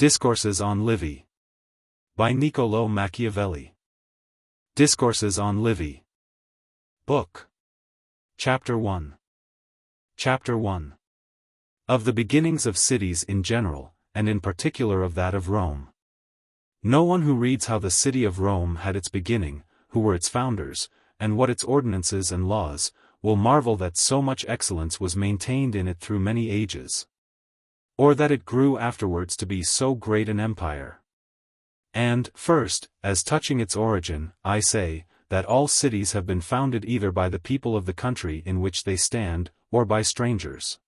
Discourses on Livy. By Niccolò Machiavelli. Discourses on Livy. Book. Chapter 1. Chapter 1. Of the beginnings of cities in general, and in particular of that of Rome. No one who reads how the city of Rome had its beginning, who were its founders, and what its ordinances and laws, will marvel that so much excellence was maintained in it through many ages. Or that it grew afterwards to be so great an empire. And, first, as touching its origin, I say, that all cities have been founded either by the people of the country in which they stand, or by strangers.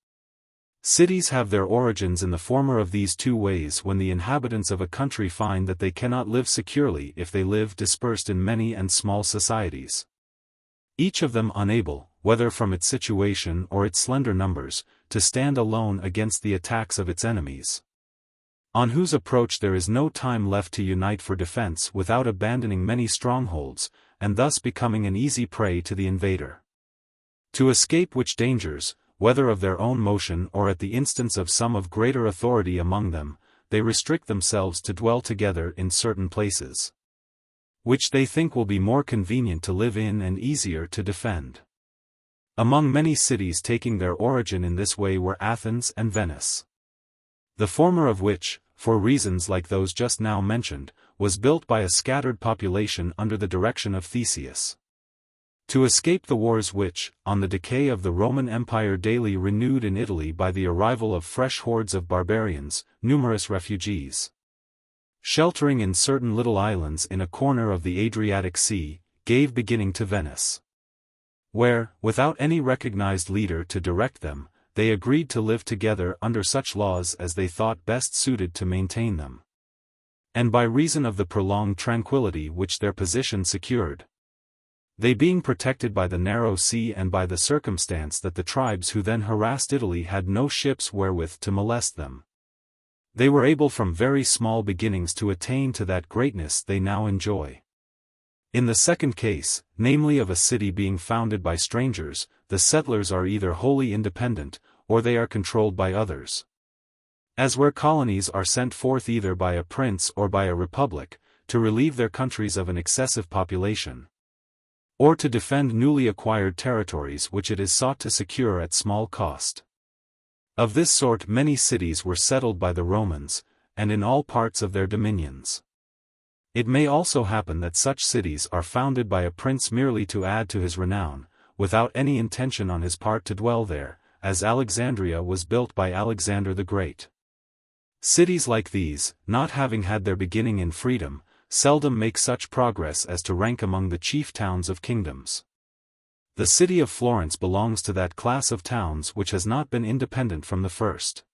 Cities have their origins in the former of these two ways when the inhabitants of a country find that they cannot live securely if they live dispersed in many and small societies. Each of them unable, whether from its situation or its slender numbers, to stand alone against the attacks of its enemies, on whose approach there is no time left to unite for defense without abandoning many strongholds, and thus becoming an easy prey to the invader. To escape which dangers, whether of their own motion or at the instance of some of greater authority among them, they restrict themselves to dwell together in certain places, which they think will be more convenient to live in and easier to defend. Among many cities taking their origin in this way were Athens and Venice. The former of which, for reasons like those just now mentioned, was built by a scattered population under the direction of Theseus. To escape the wars which, on the decay of the Roman Empire daily renewed in Italy by the arrival of fresh hordes of barbarians, numerous refugees, sheltering in certain little islands in a corner of the Adriatic Sea, gave beginning to Venice, where, without any recognized leader to direct them, they agreed to live together under such laws as they thought best suited to maintain them. And by reason of the prolonged tranquility which their position secured, they being protected by the narrow sea and by the circumstance that the tribes who then harassed Italy had no ships wherewith to molest them, they were able from very small beginnings to attain to that greatness they now enjoy. In the second case, namely of a city being founded by strangers, the settlers are either wholly independent, or they are controlled by others. As where colonies are sent forth either by a prince or by a republic, to relieve their countries of an excessive population, or to defend newly acquired territories which it is sought to secure at small cost. Of this sort many cities were settled by the Romans, and in all parts of their dominions. It may also happen that such cities are founded by a prince merely to add to his renown, without any intention on his part to dwell there, as Alexandria was built by Alexander the Great. Cities like these, not having had their beginning in freedom, seldom make such progress as to rank among the chief towns of kingdoms. The city of Florence belongs to that class of towns which has not been independent from the first.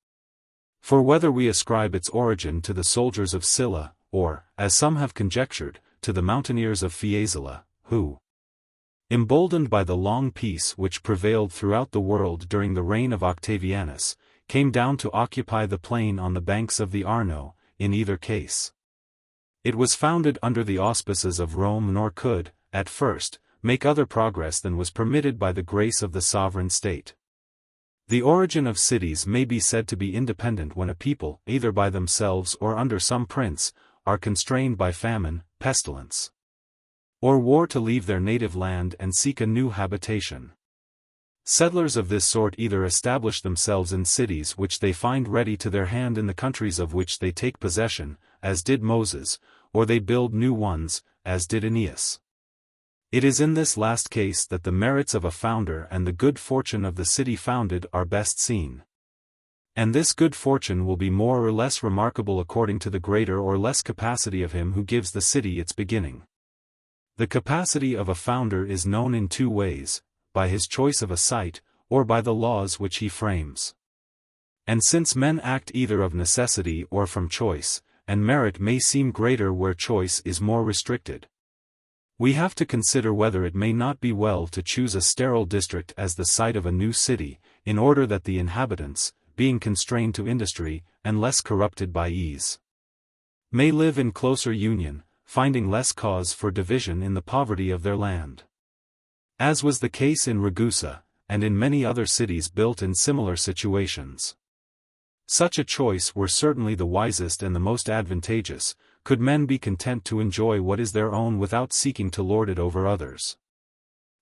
For whether we ascribe its origin to the soldiers of Sylla, or, as some have conjectured, to the mountaineers of Fiesole, who, emboldened by the long peace which prevailed throughout the world during the reign of Octavianus, came down to occupy the plain on the banks of the Arno, in either case, it was founded under the auspices of Rome nor could, at first, make other progress than was permitted by the grace of the sovereign state. The origin of cities may be said to be independent when a people, either by themselves or under some prince, are constrained by famine, pestilence, or war to leave their native land and seek a new habitation. Settlers of this sort either establish themselves in cities which they find ready to their hand in the countries of which they take possession, as did Moses, or they build new ones, as did Aeneas. It is in this last case that the merits of a founder and the good fortune of the city founded are best seen. And this good fortune will be more or less remarkable according to the greater or less capacity of him who gives the city its beginning. The capacity of a founder is known in two ways, by his choice of a site, or by the laws which he frames. And since men act either of necessity or from choice, and merit may seem greater where choice is more restricted, we have to consider whether it may not be well to choose a sterile district as the site of a new city, in order that the inhabitants, being constrained to industry, and less corrupted by ease, may live in closer union, finding less cause for division in the poverty of their land. As was the case in Ragusa, and in many other cities built in similar situations. Such a choice were certainly the wisest and the most advantageous, could men be content to enjoy what is their own without seeking to lord it over others.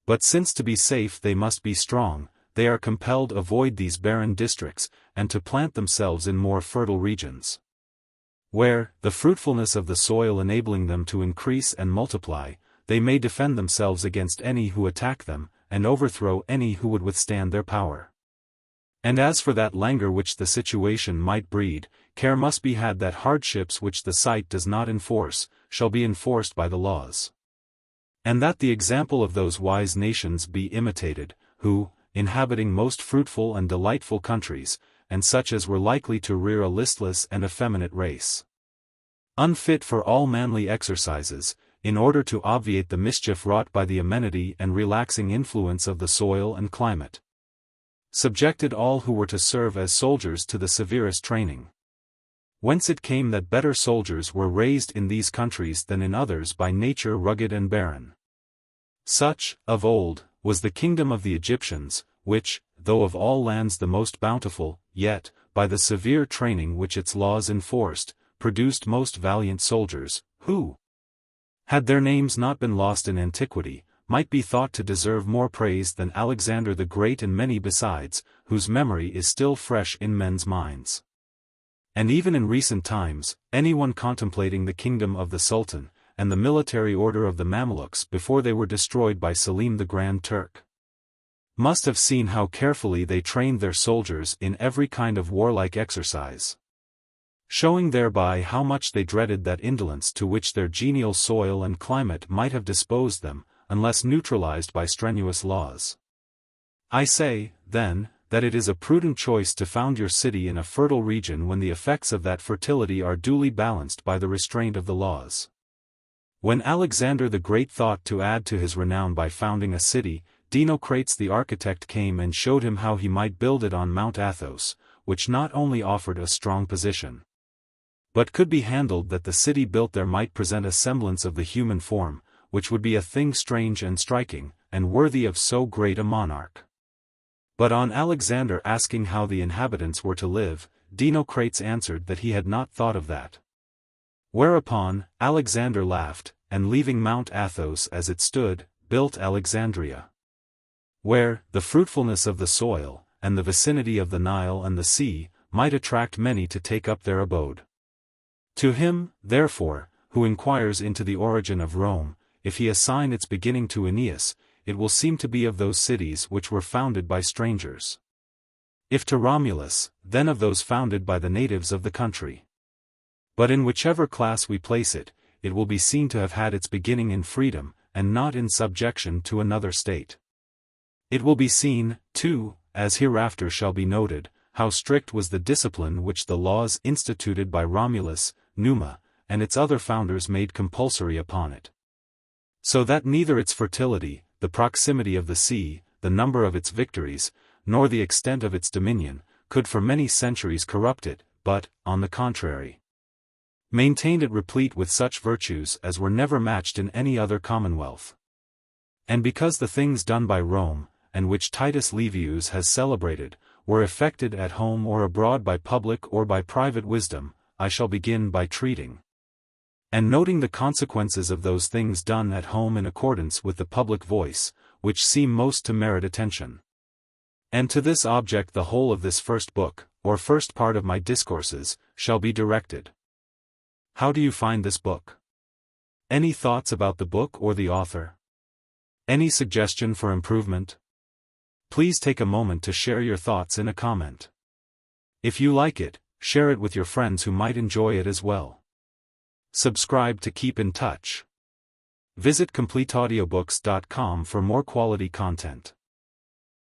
But since to be safe they must be strong, they are compelled to avoid these barren districts, and to plant themselves in more fertile regions, where, the fruitfulness of the soil enabling them to increase and multiply, they may defend themselves against any who attack them, and overthrow any who would withstand their power. And as for that languor which the situation might breed, care must be had that hardships which the sight does not enforce, shall be enforced by the laws. And that the example of those wise nations be imitated, who, inhabiting most fruitful and delightful countries, and such as were likely to rear a listless and effeminate race, unfit for all manly exercises, in order to obviate the mischief wrought by the amenity and relaxing influence of the soil and climate, subjected all who were to serve as soldiers to the severest training. Whence it came that better soldiers were raised in these countries than in others by nature rugged and barren. Such, of old, was the kingdom of the Egyptians, which, though of all lands the most bountiful, yet, by the severe training which its laws enforced, produced most valiant soldiers, who, had their names not been lost in antiquity, might be thought to deserve more praise than Alexander the Great and many besides, whose memory is still fresh in men's minds. And even in recent times, anyone contemplating the kingdom of the Sultan, and the military order of the Mamelukes before they were destroyed by Selim the Grand Turk, must have seen how carefully they trained their soldiers in every kind of warlike exercise, showing thereby how much they dreaded that indolence to which their genial soil and climate might have disposed them, unless neutralized by strenuous laws. I say, then, that it is a prudent choice to found your city in a fertile region when the effects of that fertility are duly balanced by the restraint of the laws. When Alexander the Great thought to add to his renown by founding a city, Dinocrates the architect came and showed him how he might build it on Mount Athos, which not only offered a strong position, but could be handled, that the city built there might present a semblance of the human form, which would be a thing strange and striking, and worthy of so great a monarch. But on Alexander asking how the inhabitants were to live, Dinocrates answered that he had not thought of that. Whereupon, Alexander laughed, and leaving Mount Athos as it stood, built Alexandria, where, the fruitfulness of the soil, and the vicinity of the Nile and the sea, might attract many to take up their abode. To him, therefore, who inquires into the origin of Rome, if he assign its beginning to Aeneas, it will seem to be of those cities which were founded by strangers. If to Romulus, then of those founded by the natives of the country. But in whichever class we place it, it will be seen to have had its beginning in freedom, and not in subjection to another state. It will be seen, too, as hereafter shall be noted, how strict was the discipline which the laws instituted by Romulus, Numa, and its other founders made compulsory upon it. So that neither its fertility, the proximity of the sea, the number of its victories, nor the extent of its dominion, could for many centuries corrupt it, but, on the contrary, maintained it replete with such virtues as were never matched in any other commonwealth. And because the things done by Rome, and which Titus Livius has celebrated, were effected at home or abroad by public or by private wisdom, I shall begin by treating and noting the consequences of those things done at home in accordance with the public voice, which seem most to merit attention. And to this object the whole of this first book, or first part of my Discourses, shall be directed. How do you find this book? Any thoughts about the book or the author? Any suggestion for improvement? Please take a moment to share your thoughts in a comment. If you like it, share it with your friends who might enjoy it as well. Subscribe to keep in touch. Visit CompleteAudiobooks.com for more quality content.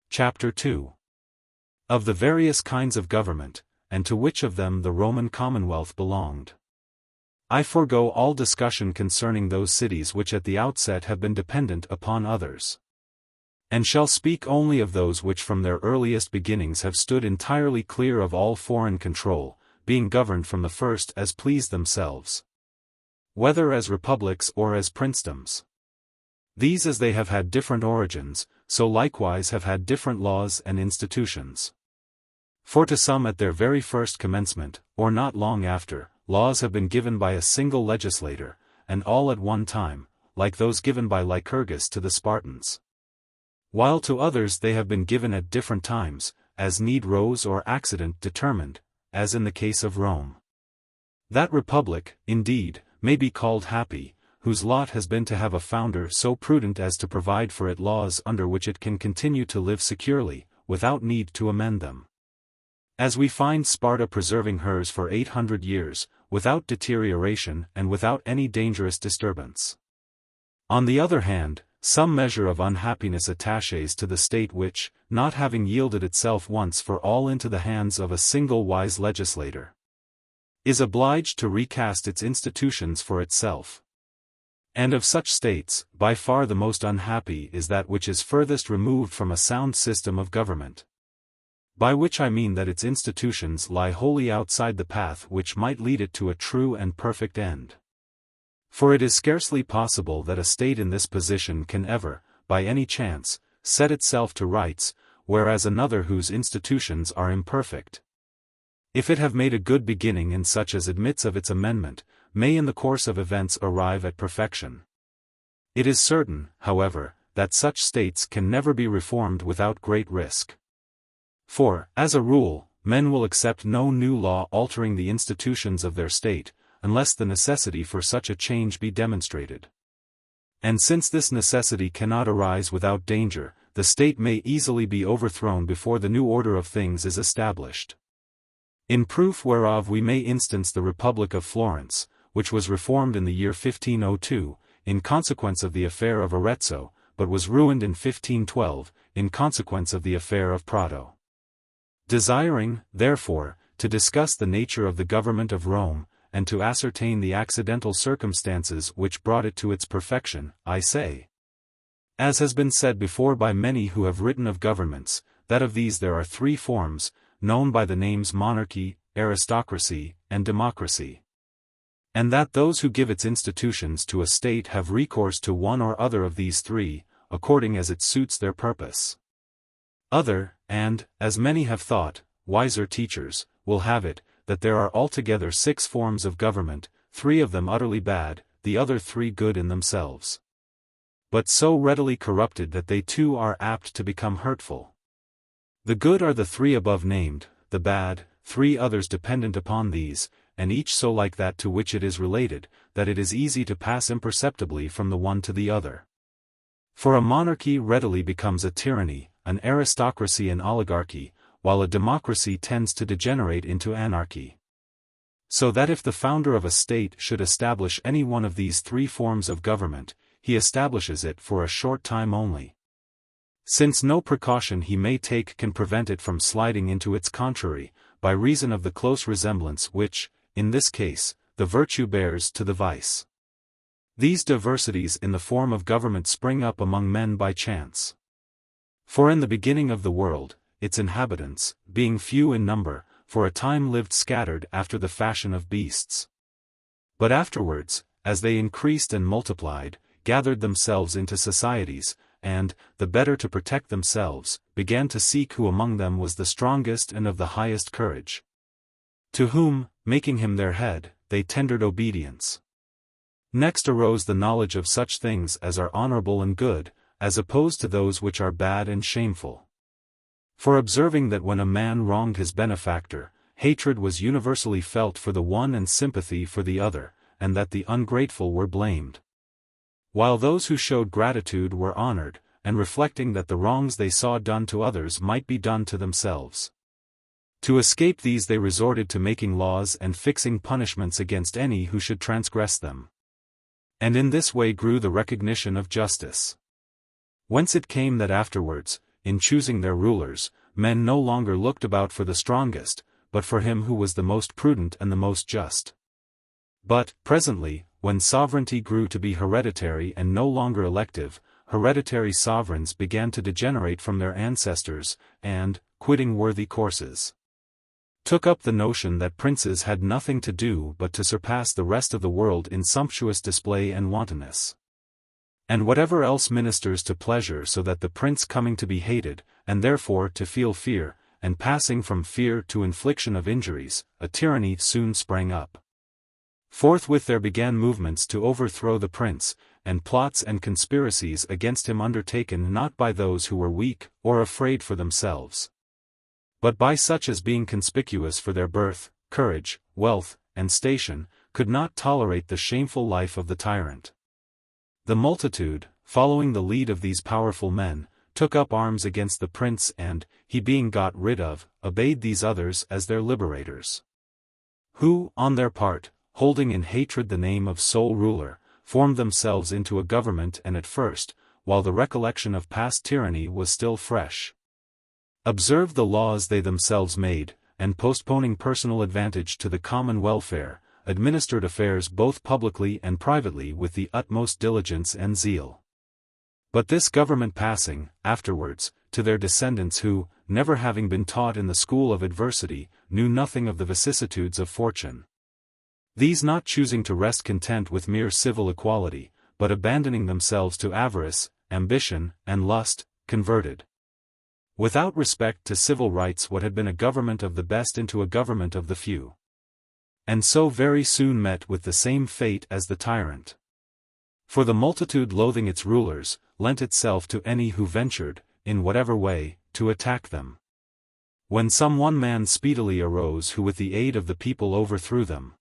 Chapter 2. Of the various kinds of government, and to which of them the Roman Commonwealth belonged. I forego all discussion concerning those cities which at the outset have been dependent upon others, and shall speak only of those which from their earliest beginnings have stood entirely clear of all foreign control, being governed from the first as pleased themselves, whether as republics or as princedoms. These, as they have had different origins, so likewise have had different laws and institutions. For to some at their very first commencement, or not long after, laws have been given by a single legislator, and all at one time, like those given by Lycurgus to the Spartans. While to others they have been given at different times, as need rose or accident determined, as in the case of Rome. That republic, indeed, may be called happy, whose lot has been to have a founder so prudent as to provide for it laws under which it can continue to live securely, without need to amend them. As we find Sparta preserving hers for 800 years, without deterioration and without any dangerous disturbance. On the other hand, some measure of unhappiness attaches to the state which, not having yielded itself once for all into the hands of a single wise legislator, is obliged to recast its institutions for itself. And of such states, by far the most unhappy is that which is furthest removed from a sound system of government. By which I mean that its institutions lie wholly outside the path which might lead it to a true and perfect end. For it is scarcely possible that a state in this position can ever, by any chance, set itself to rights, whereas another whose institutions are imperfect, if it have made a good beginning in such as admits of its amendment, may in the course of events arrive at perfection. It is certain, however, that such states can never be reformed without great risk. For, as a rule, men will accept no new law altering the institutions of their state, unless the necessity for such a change be demonstrated. And since this necessity cannot arise without danger, the state may easily be overthrown before the new order of things is established. In proof whereof we may instance the Republic of Florence, which was reformed in the year 1502, in consequence of the affair of Arezzo, but was ruined in 1512, in consequence of the affair of Prato. Desiring, therefore, to discuss the nature of the government of Rome, and to ascertain the accidental circumstances which brought it to its perfection, I say, as has been said before by many who have written of governments, that of these there are three forms, known by the names monarchy, aristocracy, and democracy. And that those who give its institutions to a state have recourse to one or other of these three, according as it suits their purpose. Other, and, as many have thought, wiser teachers, will have it, that there are altogether 6 forms of government, 3 of them utterly bad, the other 3 good in themselves, but so readily corrupted that they too are apt to become hurtful. The good are the 3 above named, the bad, 3 others dependent upon these, and each so like that to which it is related, that it is easy to pass imperceptibly from the one to the other. For a monarchy readily becomes a tyranny, an aristocracy an oligarchy, while a democracy tends to degenerate into anarchy. So that if the founder of a state should establish any one of these 3 forms of government, he establishes it for a short time only, since no precaution he may take can prevent it from sliding into its contrary, by reason of the close resemblance which, in this case, the virtue bears to the vice. These diversities in the form of government spring up among men by chance. For in the beginning of the world, its inhabitants, being few in number, for a time lived scattered after the fashion of beasts. But afterwards, as they increased and multiplied, gathered themselves into societies, and, the better to protect themselves, began to seek who among them was the strongest and of the highest courage, to whom, making him their head, they tendered obedience. Next arose the knowledge of such things as are honorable and good, as opposed to those which are bad and shameful. For observing that when a man wronged his benefactor, hatred was universally felt for the one and sympathy for the other, and that the ungrateful were blamed, while those who showed gratitude were honored, and reflecting that the wrongs they saw done to others might be done to themselves. To escape these they resorted to making laws and fixing punishments against any who should transgress them. And in this way grew the recognition of justice. Whence it came that afterwards, in choosing their rulers, men no longer looked about for the strongest, but for him who was the most prudent and the most just. But, presently, when sovereignty grew to be hereditary and no longer elective, hereditary sovereigns began to degenerate from their ancestors, and, quitting worthy courses, took up the notion that princes had nothing to do but to surpass the rest of the world in sumptuous display and wantonness, and whatever else ministers to pleasure, so that the prince coming to be hated, and therefore to feel fear, and passing from fear to infliction of injuries, a tyranny soon sprang up. Forthwith there began movements to overthrow the prince, and plots and conspiracies against him undertaken not by those who were weak or afraid for themselves, but by such as being conspicuous for their birth, courage, wealth, and station, could not tolerate the shameful life of the tyrant. The multitude, following the lead of these powerful men, took up arms against the prince and, he being got rid of, obeyed these others as their liberators, who, on their part, holding in hatred the name of sole ruler, formed themselves into a government and at first, while the recollection of past tyranny was still fresh, observed the laws they themselves made, and postponing personal advantage to the common welfare, administered affairs both publicly and privately with the utmost diligence and zeal. But this government passing, afterwards, to their descendants who, never having been taught in the school of adversity, knew nothing of the vicissitudes of fortune. These not choosing to rest content with mere civil equality, but abandoning themselves to avarice, ambition, and lust, converted, without respect to civil rights, what had been a government of the best into a government of the few, and so very soon met with the same fate as the tyrant. For the multitude, loathing its rulers, lent itself to any who ventured, in whatever way, to attack them. When some one man speedily arose who with the aid of the people overthrew them.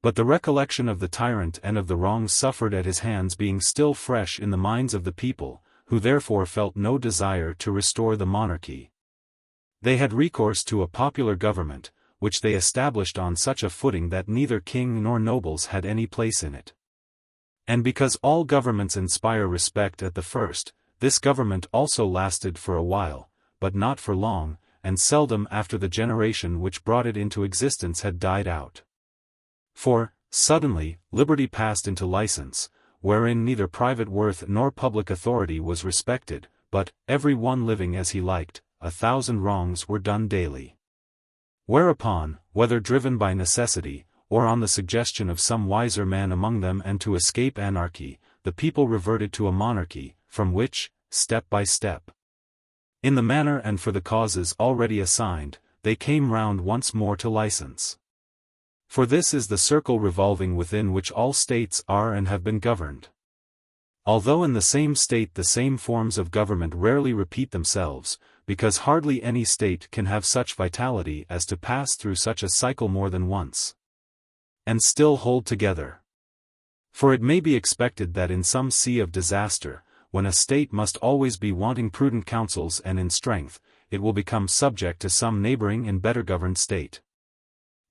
But the recollection of the tyrant and of the wrongs suffered at his hands being still fresh in the minds of the people, who therefore felt no desire to restore the monarchy, they had recourse to a popular government, which they established on such a footing that neither king nor nobles had any place in it. And because all governments inspire respect at the first, this government also lasted for a while, but not for long, and seldom after the generation which brought it into existence had died out. For, suddenly, liberty passed into license, wherein neither private worth nor public authority was respected, but, every one living as he liked, 1,000 wrongs were done daily. Whereupon, whether driven by necessity, or on the suggestion of some wiser man among them and to escape anarchy, the people reverted to a monarchy, from which, step by step, in the manner and for the causes already assigned, they came round once more to license. For this is the circle revolving within which all states are and have been governed. Although in the same state the same forms of government rarely repeat themselves, because hardly any state can have such vitality as to pass through such a cycle more than once, and still hold together. For it may be expected that in some sea of disaster, when a state must always be wanting prudent counsels and in strength, it will become subject to some neighboring and better governed state.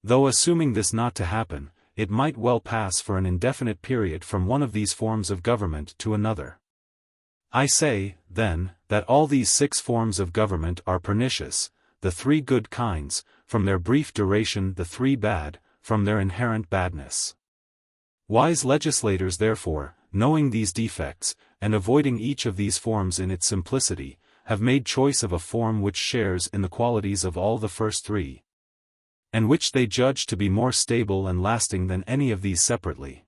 Though assuming this not to happen, it might well pass for an indefinite period from one of these forms of government to another. I say, then, that all these 6 forms of government are pernicious, the 3 good kinds, from their brief duration, the 3 bad, from their inherent badness. Wise legislators therefore, knowing these defects, and avoiding each of these forms in its simplicity, have made choice of a form which shares in the qualities of all the first 3. And which they judge to be more stable and lasting than any of these separately.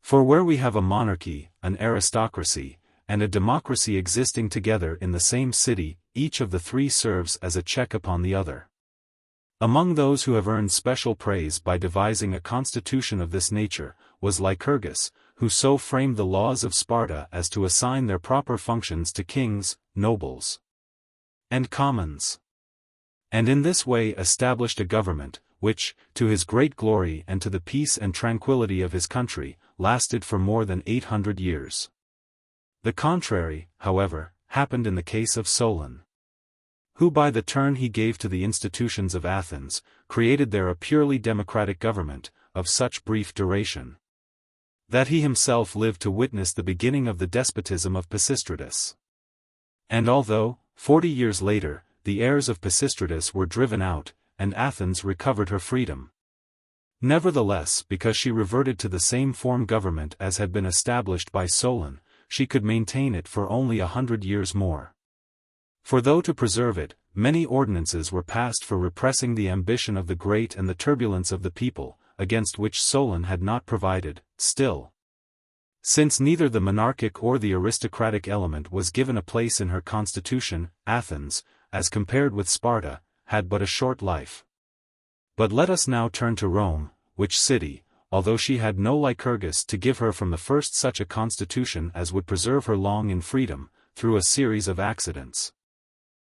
For where we have a monarchy, an aristocracy, and a democracy existing together in the same city, each of the 3 serves as a check upon the other. Among those who have earned special praise by devising a constitution of this nature, was Lycurgus, who so framed the laws of Sparta as to assign their proper functions to kings, nobles, and commons, and in this way established a government, which, to his great glory and to the peace and tranquility of his country, lasted for more than 800 years. The contrary, however, happened in the case of Solon, who by the turn he gave to the institutions of Athens, created there a purely democratic government, of such brief duration, that he himself lived to witness the beginning of the despotism of Pisistratus. And although, 40 years later, the heirs of Pisistratus were driven out, and Athens recovered her freedom, nevertheless, because she reverted to the same form government as had been established by Solon, she could maintain it for only 100 years more. For though to preserve it, many ordinances were passed for repressing the ambition of the great and the turbulence of the people, against which Solon had not provided, still, since neither the monarchic or the aristocratic element was given a place in her constitution, Athens, as compared with Sparta, had but a short life. But let us now turn to Rome, which city, although she had no Lycurgus to give her from the first such a constitution as would preserve her long in freedom, through a series of accidents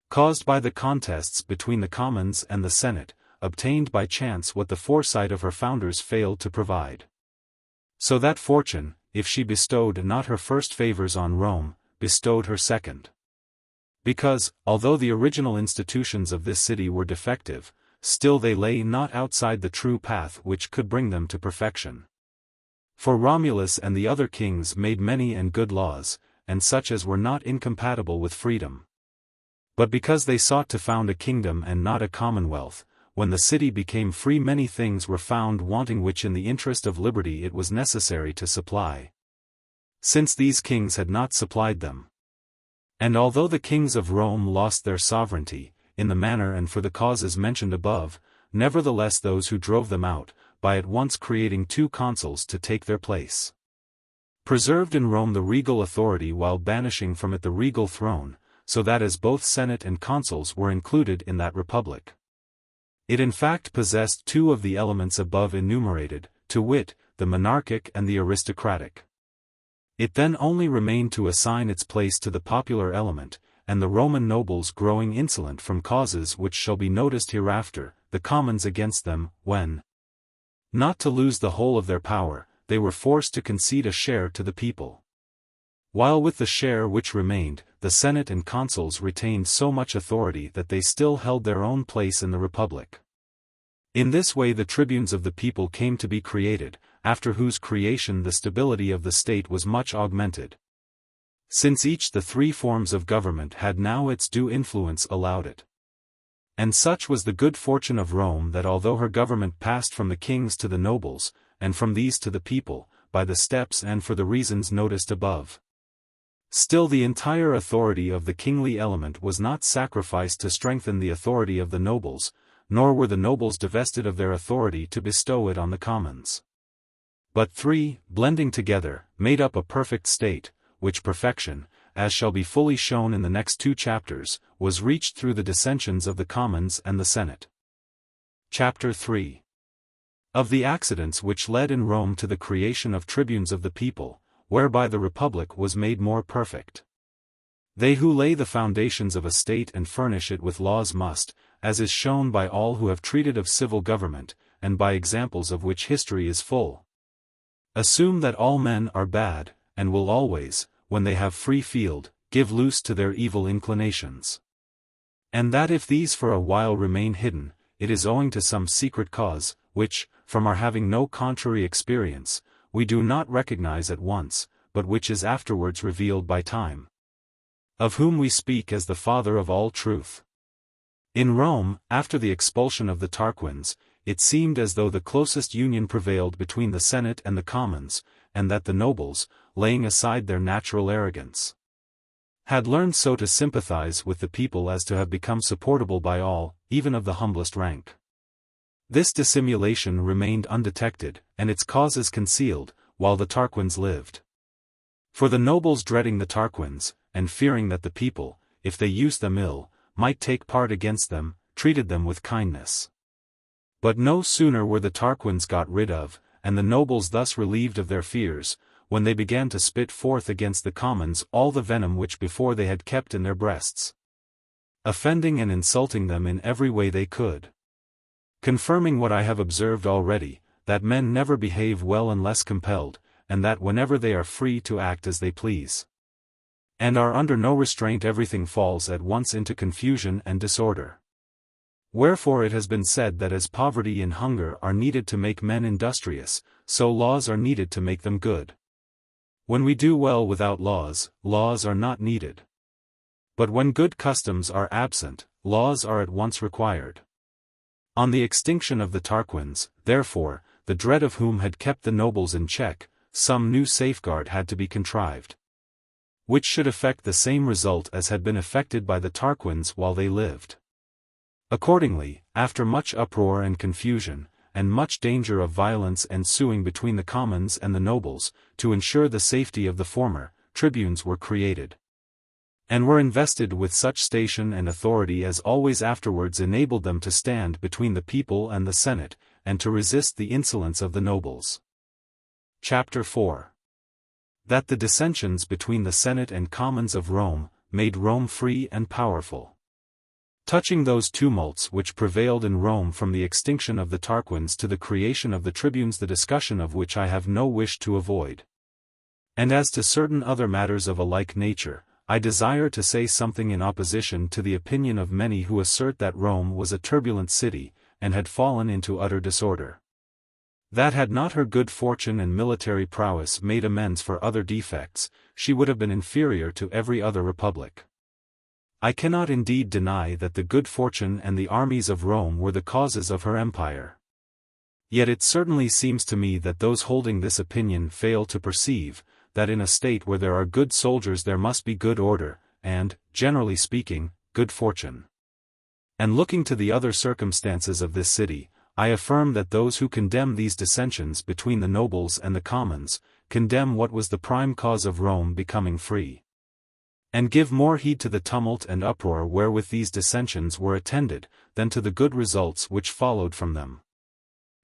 caused by the contests between the commons and the senate, obtained by chance what the foresight of her founders failed to provide. So that fortune, if she bestowed not her first favors on Rome, bestowed her second. Because, although the original institutions of this city were defective, still they lay not outside the true path which could bring them to perfection. For Romulus and the other kings made many and good laws, and such as were not incompatible with freedom. But because they sought to found a kingdom and not a commonwealth, when the city became free many things were found wanting which in the interest of liberty it was necessary to supply, since these kings had not supplied them. And although the kings of Rome lost their sovereignty, in the manner and for the causes mentioned above, nevertheless those who drove them out, by at once creating 2 consuls to take their place, preserved in Rome the regal authority while banishing from it the regal throne, so that as both senate and consuls were included in that republic, it in fact possessed 2 of the elements above enumerated, to wit, the monarchic and the aristocratic. It then only remained to assign its place to the popular element, and the Roman nobles growing insolent from causes which shall be noticed hereafter, the commons against them, when, not to lose the whole of their power, they were forced to concede a share to the people. While with the share which remained, the senate and consuls retained so much authority that they still held their own place in the republic. In this way the tribunes of the people came to be created, after whose creation the stability of the state was much augmented, since each the 3 forms of government had now its due influence allowed it. And such was the good fortune of Rome that although her government passed from the kings to the nobles, and from these to the people, by the steps and for the reasons noticed above, still the entire authority of the kingly element was not sacrificed to strengthen the authority of the nobles, nor were the nobles divested of their authority to bestow it on the commons. But 3, blending together, made up a perfect state, which perfection, as shall be fully shown in the next 2 chapters, was reached through the dissensions of the commons and the senate. Chapter 3. Of the accidents which led in Rome to the creation of tribunes of the people, whereby the republic was made more perfect. They who lay the foundations of a state and furnish it with laws must, as is shown by all who have treated of civil government, and by examples of which history is full, assume that all men are bad, and will always, when they have free field, give loose to their evil inclinations. And that if these for a while remain hidden, it is owing to some secret cause, which, from our having no contrary experience, we do not recognize at once, but which is afterwards revealed by time. Of whom we speak as the father of all truth. In Rome, after the expulsion of the Tarquins, it seemed as though the closest union prevailed between the senate and the commons, and that the nobles, laying aside their natural arrogance, had learned so to sympathize with the people as to have become supportable by all, even of the humblest rank. This dissimulation remained undetected, and its causes concealed, while the Tarquins lived. For the nobles dreading the Tarquins, and fearing that the people, if they used them ill, might take part against them, treated them with kindness. But no sooner were the Tarquins got rid of, and the nobles thus relieved of their fears, when they began to spit forth against the commons all the venom which before they had kept in their breasts, offending and insulting them in every way they could. Confirming what I have observed already, that men never behave well unless compelled, and that whenever they are free to act as they please, and are under no restraint everything falls at once into confusion and disorder. Wherefore it has been said that as poverty and hunger are needed to make men industrious, so laws are needed to make them good. When we do well without laws, laws are not needed. But when good customs are absent, laws are at once required. On the extinction of the Tarquins, therefore, the dread of whom had kept the nobles in check, some new safeguard had to be contrived, which should effect the same result as had been effected by the Tarquins while they lived. Accordingly, after much uproar and confusion, and much danger of violence ensuing between the commons and the nobles, to ensure the safety of the former, tribunes were created. and were invested with such station and authority as always afterwards enabled them to stand between the people and the Senate, and to resist the insolence of the nobles. Chapter 4. That the dissensions between the Senate and Commons of Rome made Rome free and powerful. Touching those tumults which prevailed in Rome from the extinction of the Tarquins to the creation of the tribunes, the discussion of which I have no wish to avoid. And as to certain other matters of a like nature, I desire to say something in opposition to the opinion of many who assert that Rome was a turbulent city, and had fallen into utter disorder. That had not her good fortune and military prowess made amends for other defects, she would have been inferior to every other republic. I cannot indeed deny that the good fortune and the armies of Rome were the causes of her empire. Yet it certainly seems to me that those holding this opinion fail to perceive, that in a state where there are good soldiers there must be good order, and, generally speaking, good fortune. And looking to the other circumstances of this city, I affirm that those who condemn these dissensions between the nobles and the commons, condemn what was the prime cause of Rome becoming free. And give more heed to the tumult and uproar wherewith these dissensions were attended, than to the good results which followed from them.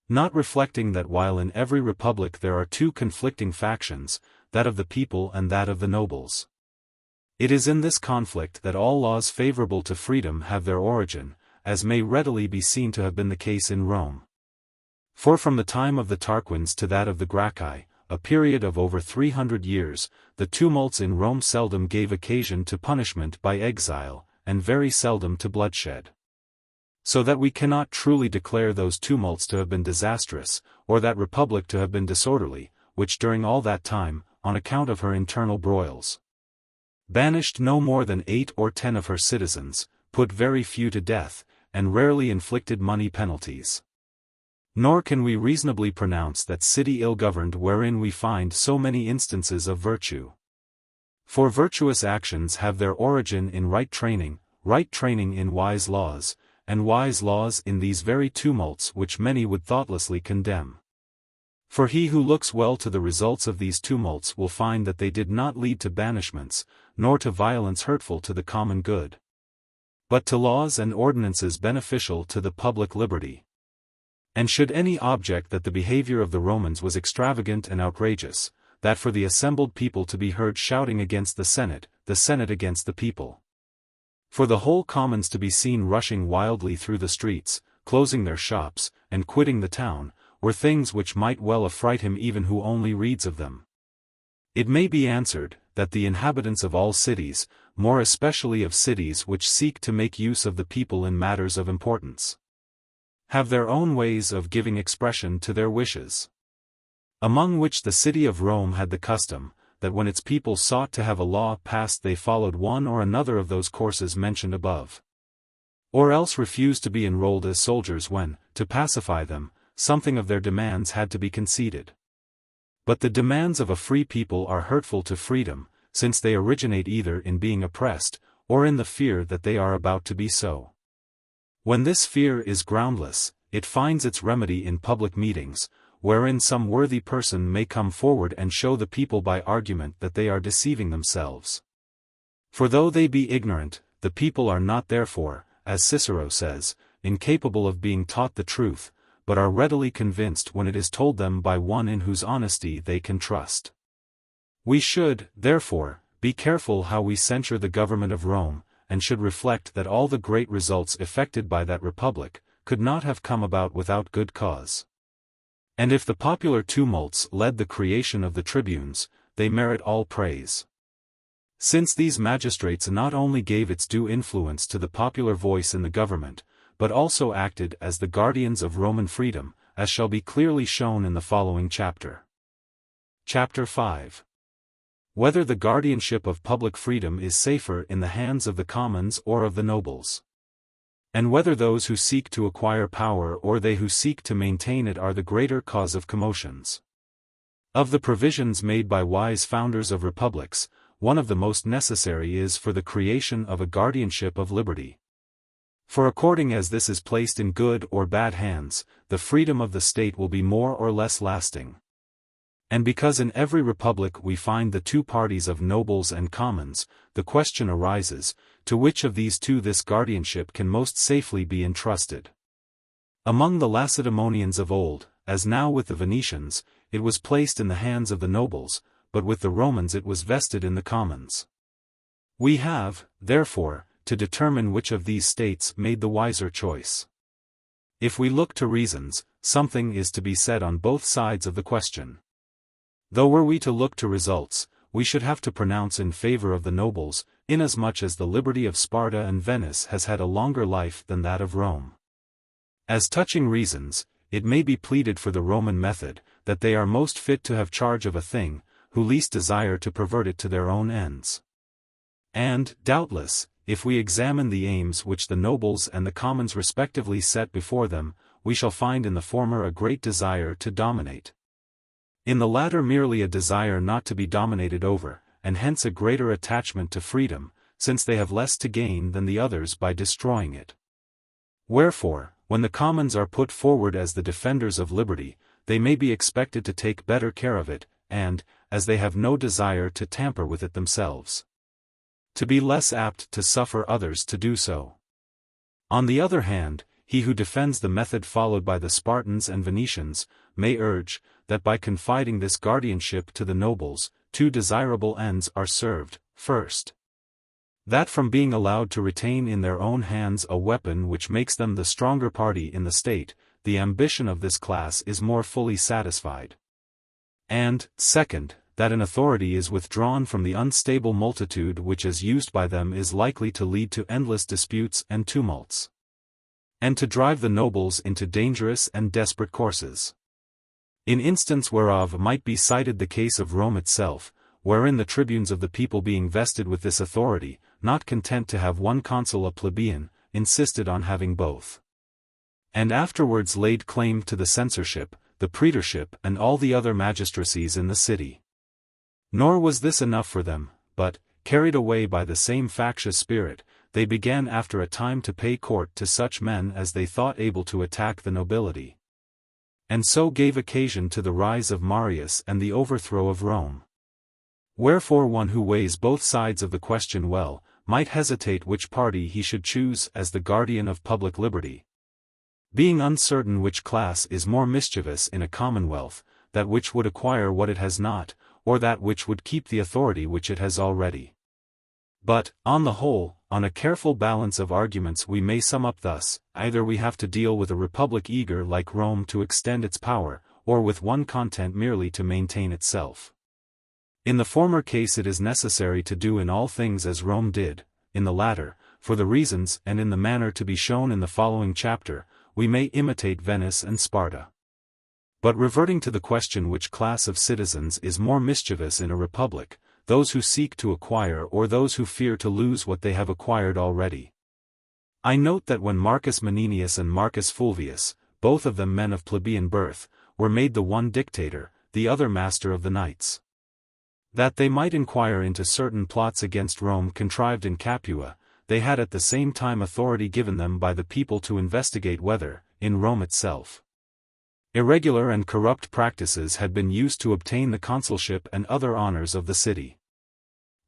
Not reflecting that while in every republic there are two conflicting factions, that of the people and that of the nobles. It is in this conflict that all laws favorable to freedom have their origin, as may readily be seen to have been the case in Rome. For from the time of the Tarquins to that of the Gracchi, a period of over 300 years, the tumults in Rome seldom gave occasion to punishment by exile, and very seldom to bloodshed. So that we cannot truly declare those tumults to have been disastrous, or that republic to have been disorderly, which during all that time, on account of her internal broils, banished no more than 8 or 10 of her citizens, put very few to death, and rarely inflicted money penalties. Nor can we reasonably pronounce that city ill-governed wherein we find so many instances of virtue. For virtuous actions have their origin in right training in wise laws, and wise laws in these very tumults which many would thoughtlessly condemn. For he who looks well to the results of these tumults will find that they did not lead to banishments, nor to violence hurtful to the common good, but to laws and ordinances beneficial to the public liberty. And should any object that the behavior of the Romans was extravagant and outrageous, that for the assembled people to be heard shouting against the Senate against the people, for the whole commons to be seen rushing wildly through the streets, closing their shops, and quitting the town, were things which might well affright him even who only reads of them. It may be answered, that the inhabitants of all cities, more especially of cities which seek to make use of the people in matters of importance, have their own ways of giving expression to their wishes. Among which the city of Rome had the custom, that when its people sought to have a law passed they followed one or another of those courses mentioned above, or else refused to be enrolled as soldiers when, to pacify them, something of their demands had to be conceded. But the demands of a free people are hurtful to freedom, since they originate either in being oppressed, or in the fear that they are about to be so. When this fear is groundless, it finds its remedy in public meetings, wherein some worthy person may come forward and show the people by argument that they are deceiving themselves. For though they be ignorant, the people are not therefore, as Cicero says, incapable of being taught the truth, but are readily convinced when it is told them by one in whose honesty they can trust. We should, therefore, be careful how we censure the government of Rome, and should reflect that all the great results effected by that republic could not have come about without good cause. And if the popular tumults led the creation of the tribunes, they merit all praise. Since these magistrates not only gave its due influence to the popular voice in the government, but also acted as the guardians of Roman freedom, as shall be clearly shown in the following chapter. Chapter 5. Whether the guardianship of public freedom is safer in the hands of the commons or of the nobles, and whether those who seek to acquire power or they who seek to maintain it are the greater cause of commotions. Of the provisions made by wise founders of republics, one of the most necessary is for the creation of a guardianship of liberty. For according as this is placed in good or bad hands, the freedom of the state will be more or less lasting. And because in every republic we find the two parties of nobles and commons, the question arises, to which of these two this guardianship can most safely be entrusted. Among the Lacedaemonians of old, as now with the Venetians, it was placed in the hands of the nobles, but with the Romans it was vested in the commons. We have, therefore, to determine which of these states made the wiser choice. If we look to reasons, something is to be said on both sides of the question. Though were we to look to results, we should have to pronounce in favor of the nobles, inasmuch as the liberty of Sparta and Venice has had a longer life than that of Rome. As touching reasons, it may be pleaded for the Roman method, that they are most fit to have charge of a thing, who least desire to pervert it to their own ends. And, doubtless, if we examine the aims which the nobles and the commons respectively set before them, we shall find in the former a great desire to dominate. In the latter merely a desire not to be dominated over, and hence a greater attachment to freedom, since they have less to gain than the others by destroying it. Wherefore, when the commons are put forward as the defenders of liberty, they may be expected to take better care of it, and, as they have no desire to tamper with it themselves, to be less apt to suffer others to do so. On the other hand, he who defends the method followed by the Spartans and Venetians, may urge, that by confiding this guardianship to the nobles, two desirable ends are served. First, that from being allowed to retain in their own hands a weapon which makes them the stronger party in the state, the ambition of this class is more fully satisfied. And, second, that an authority is withdrawn from the unstable multitude which as used by them is likely to lead to endless disputes and tumults, and to drive the nobles into dangerous and desperate courses. In instance whereof might be cited the case of Rome itself, wherein the tribunes of the people being vested with this authority, not content to have one consul a plebeian, insisted on having both, and afterwards laid claim to the censorship, the praetorship and all the other magistracies in the city. Nor was this enough for them, but, carried away by the same factious spirit, they began after a time to pay court to such men as they thought able to attack the nobility, and so gave occasion to the rise of Marius and the overthrow of Rome. Wherefore one who weighs both sides of the question well, might hesitate which party he should choose as the guardian of public liberty, being uncertain which class is more mischievous in a commonwealth, that which would acquire what it has not, or that which would keep the authority which it has already. But, on the whole, on a careful balance of arguments we may sum up thus: either we have to deal with a republic eager like Rome to extend its power, or with one content merely to maintain itself. In the former case it is necessary to do in all things as Rome did; in the latter, for the reasons and in the manner to be shown in the following chapter, we may imitate Venice and Sparta. But reverting to the question which class of citizens is more mischievous in a republic, those who seek to acquire or those who fear to lose what they have acquired already. I note that when Marcus Maninius and Marcus Fulvius, both of them men of plebeian birth, were made the one dictator, the other master of the knights, that they might inquire into certain plots against Rome contrived in Capua, they had at the same time authority given them by the people to investigate whether, in Rome itself, irregular and corrupt practices had been used to obtain the consulship and other honors of the city.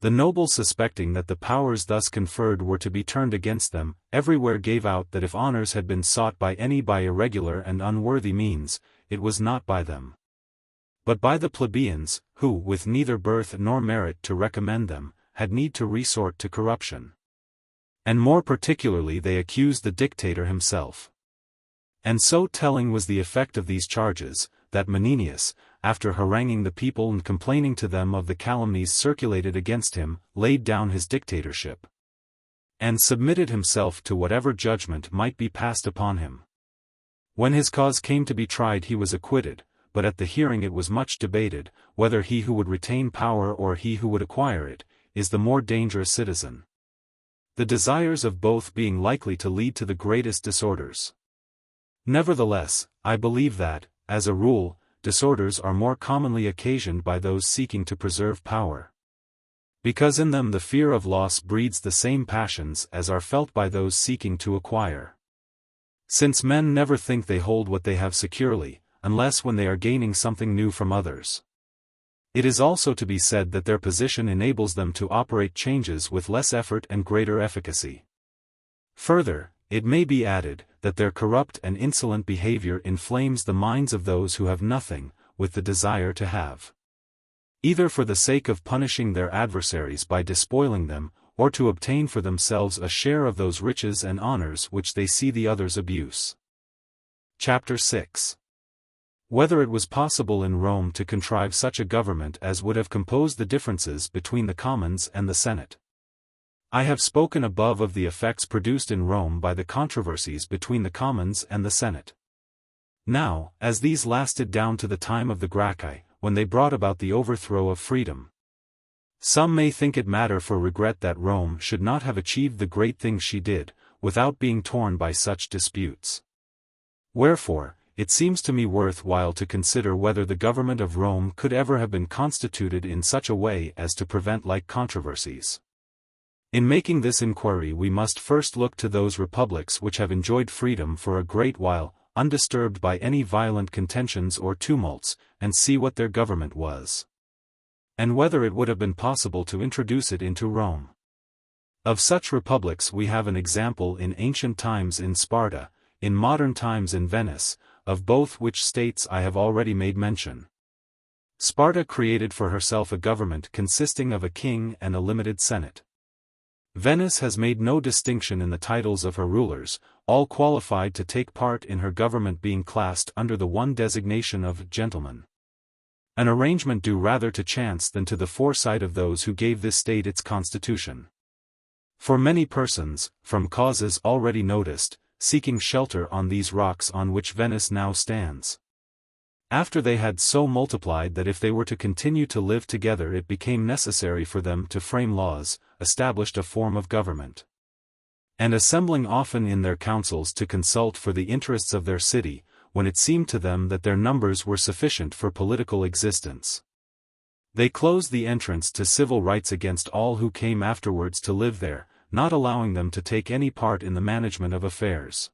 The nobles, suspecting that the powers thus conferred were to be turned against them, everywhere gave out that if honors had been sought by any by irregular and unworthy means, it was not by them, but by the plebeians, who, with neither birth nor merit to recommend them, had need to resort to corruption. And more particularly they accused the dictator himself. And so telling was the effect of these charges, that Maninius, after haranguing the people and complaining to them of the calumnies circulated against him, laid down his dictatorship, and submitted himself to whatever judgment might be passed upon him. When his cause came to be tried he was acquitted, but at the hearing it was much debated, whether he who would retain power or he who would acquire it, is the more dangerous citizen, the desires of both being likely to lead to the greatest disorders. Nevertheless, I believe that, as a rule, disorders are more commonly occasioned by those seeking to preserve power, because in them the fear of loss breeds the same passions as are felt by those seeking to acquire. Since men never think they hold what they have securely, unless when they are gaining something new from others. It is also to be said that their position enables them to operate changes with less effort and greater efficacy. Further, it may be added, that their corrupt and insolent behavior inflames the minds of those who have nothing, with the desire to have. Either for the sake of punishing their adversaries by despoiling them, or to obtain for themselves a share of those riches and honors which they see the others abuse. Chapter 6. Whether it was possible in Rome to contrive such a government as would have composed the differences between the commons and the Senate. I have spoken above of the effects produced in Rome by the controversies between the commons and the Senate. Now, as these lasted down to the time of the Gracchi, when they brought about the overthrow of freedom, some may think it matter for regret that Rome should not have achieved the great things she did, without being torn by such disputes. Wherefore, it seems to me worth while to consider whether the government of Rome could ever have been constituted in such a way as to prevent like controversies. In making this inquiry we must first look to those republics which have enjoyed freedom for a great while, undisturbed by any violent contentions or tumults, and see what their government was, and whether it would have been possible to introduce it into Rome. Of such republics we have an example in ancient times in Sparta, in modern times in Venice, of both which states I have already made mention. Sparta created for herself a government consisting of a king and a limited senate. Venice has made no distinction in the titles of her rulers, all qualified to take part in her government being classed under the one designation of gentlemen. An arrangement due rather to chance than to the foresight of those who gave this state its constitution. For many persons, from causes already noticed, seeking shelter on these rocks on which Venice now stands, after they had so multiplied that if they were to continue to live together it became necessary for them to frame laws, established a form of government, and assembling often in their councils to consult for the interests of their city, when it seemed to them that their numbers were sufficient for political existence, they closed the entrance to civil rights against all who came afterwards to live there, not allowing them to take any part in the management of affairs.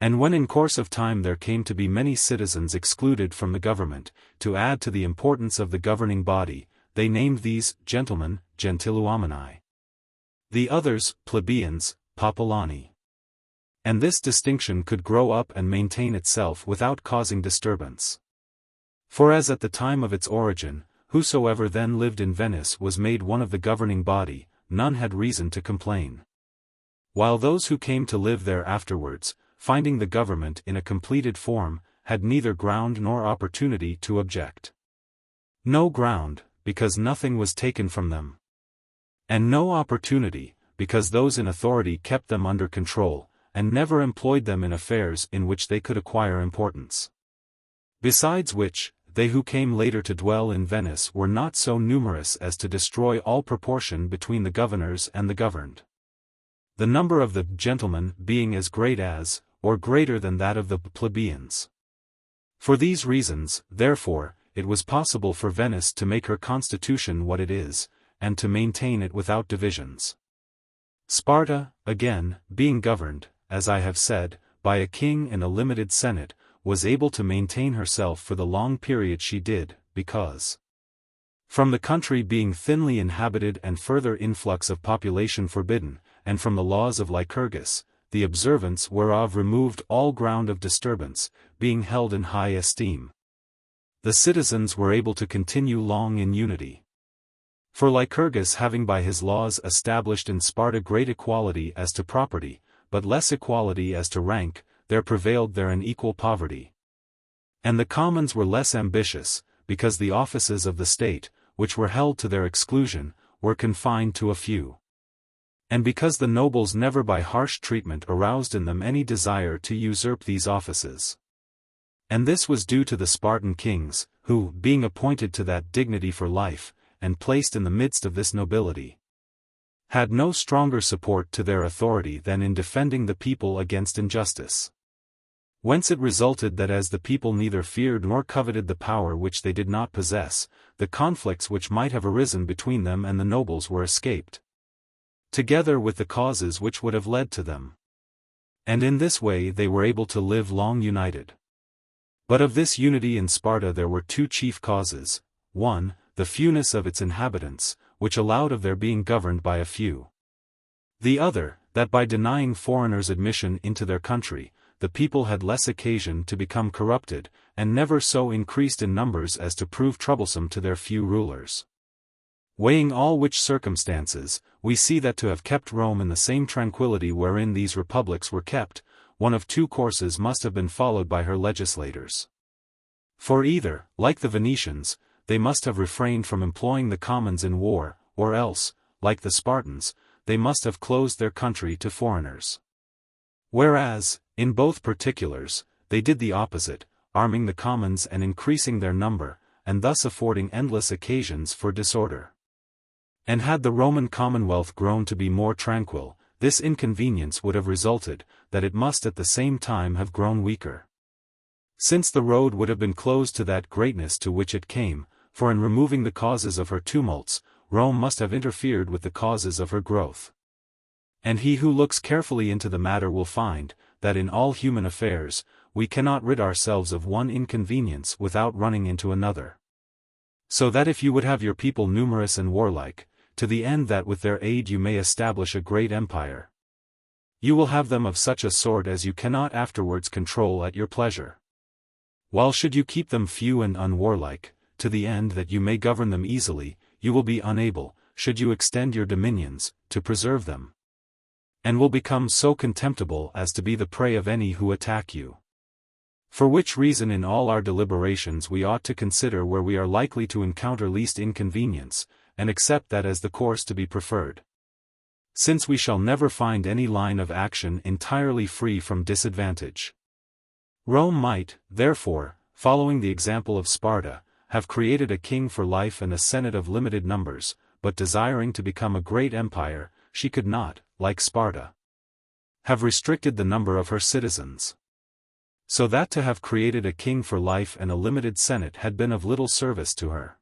And when in course of time there came to be many citizens excluded from the government, to add to the importance of the governing body, they named these gentlemen, gentiluomini. The others, plebeians, popolani. And this distinction could grow up and maintain itself without causing disturbance. For as at the time of its origin, whosoever then lived in Venice was made one of the governing body, none had reason to complain. While those who came to live there afterwards, finding the government in a completed form, had neither ground nor opportunity to object. No ground, because nothing was taken from them. And no opportunity, because those in authority kept them under control, and never employed them in affairs in which they could acquire importance. Besides which, they who came later to dwell in Venice were not so numerous as to destroy all proportion between the governors and the governed, the number of the gentlemen being as great as, or greater than that of the plebeians. For these reasons, therefore, it was possible for Venice to make her constitution what it is, and to maintain it without divisions. Sparta, again, being governed, as I have said, by a king and a limited senate, was able to maintain herself for the long period she did, because, from the country being thinly inhabited and further influx of population forbidden, and from the laws of Lycurgus, the observance whereof removed all ground of disturbance, being held in high esteem, the citizens were able to continue long in unity. For Lycurgus having by his laws established in Sparta great equality as to property, but less equality as to rank, there prevailed there an equal poverty. And the commons were less ambitious, because the offices of the state, which were held to their exclusion, were confined to a few. And because the nobles never by harsh treatment aroused in them any desire to usurp these offices. And this was due to the Spartan kings, who, being appointed to that dignity for life, and placed in the midst of this nobility, had no stronger support to their authority than in defending the people against injustice. Whence it resulted that as the people neither feared nor coveted the power which they did not possess, the conflicts which might have arisen between them and the nobles were escaped, together with the causes which would have led to them. And in this way they were able to live long united. But of this unity in Sparta there were two chief causes: one, the fewness of its inhabitants, which allowed of their being governed by a few. The other, that by denying foreigners admission into their country, the people had less occasion to become corrupted, and never so increased in numbers as to prove troublesome to their few rulers. Weighing all which circumstances, we see that to have kept Rome in the same tranquillity wherein these republics were kept, one of two courses must have been followed by her legislators. For either, like the Venetians, they must have refrained from employing the commons in war, or else, like the Spartans, they must have closed their country to foreigners. Whereas, in both particulars, they did the opposite, arming the commons and increasing their number, and thus affording endless occasions for disorder. And had the Roman commonwealth grown to be more tranquil, this inconvenience would have resulted, that it must at the same time have grown weaker. Since the road would have been closed to that greatness to which it came, for in removing the causes of her tumults, Rome must have interfered with the causes of her growth. And he who looks carefully into the matter will find, that in all human affairs, we cannot rid ourselves of one inconvenience without running into another. So that if you would have your people numerous and warlike, to the end that with their aid you may establish a great empire, you will have them of such a sort as you cannot afterwards control at your pleasure. While should you keep them few and unwarlike, to the end that you may govern them easily, you will be unable, should you extend your dominions, to preserve them, and will become so contemptible as to be the prey of any who attack you. For which reason in all our deliberations we ought to consider where we are likely to encounter least inconvenience, and accept that as the course to be preferred. Since we shall never find any line of action entirely free from disadvantage. Rome might, therefore, following the example of Sparta, have created a king for life and a senate of limited numbers, but desiring to become a great empire, she could not, like Sparta, have restricted the number of her citizens. So that to have created a king for life and a limited senate had been of little service to her.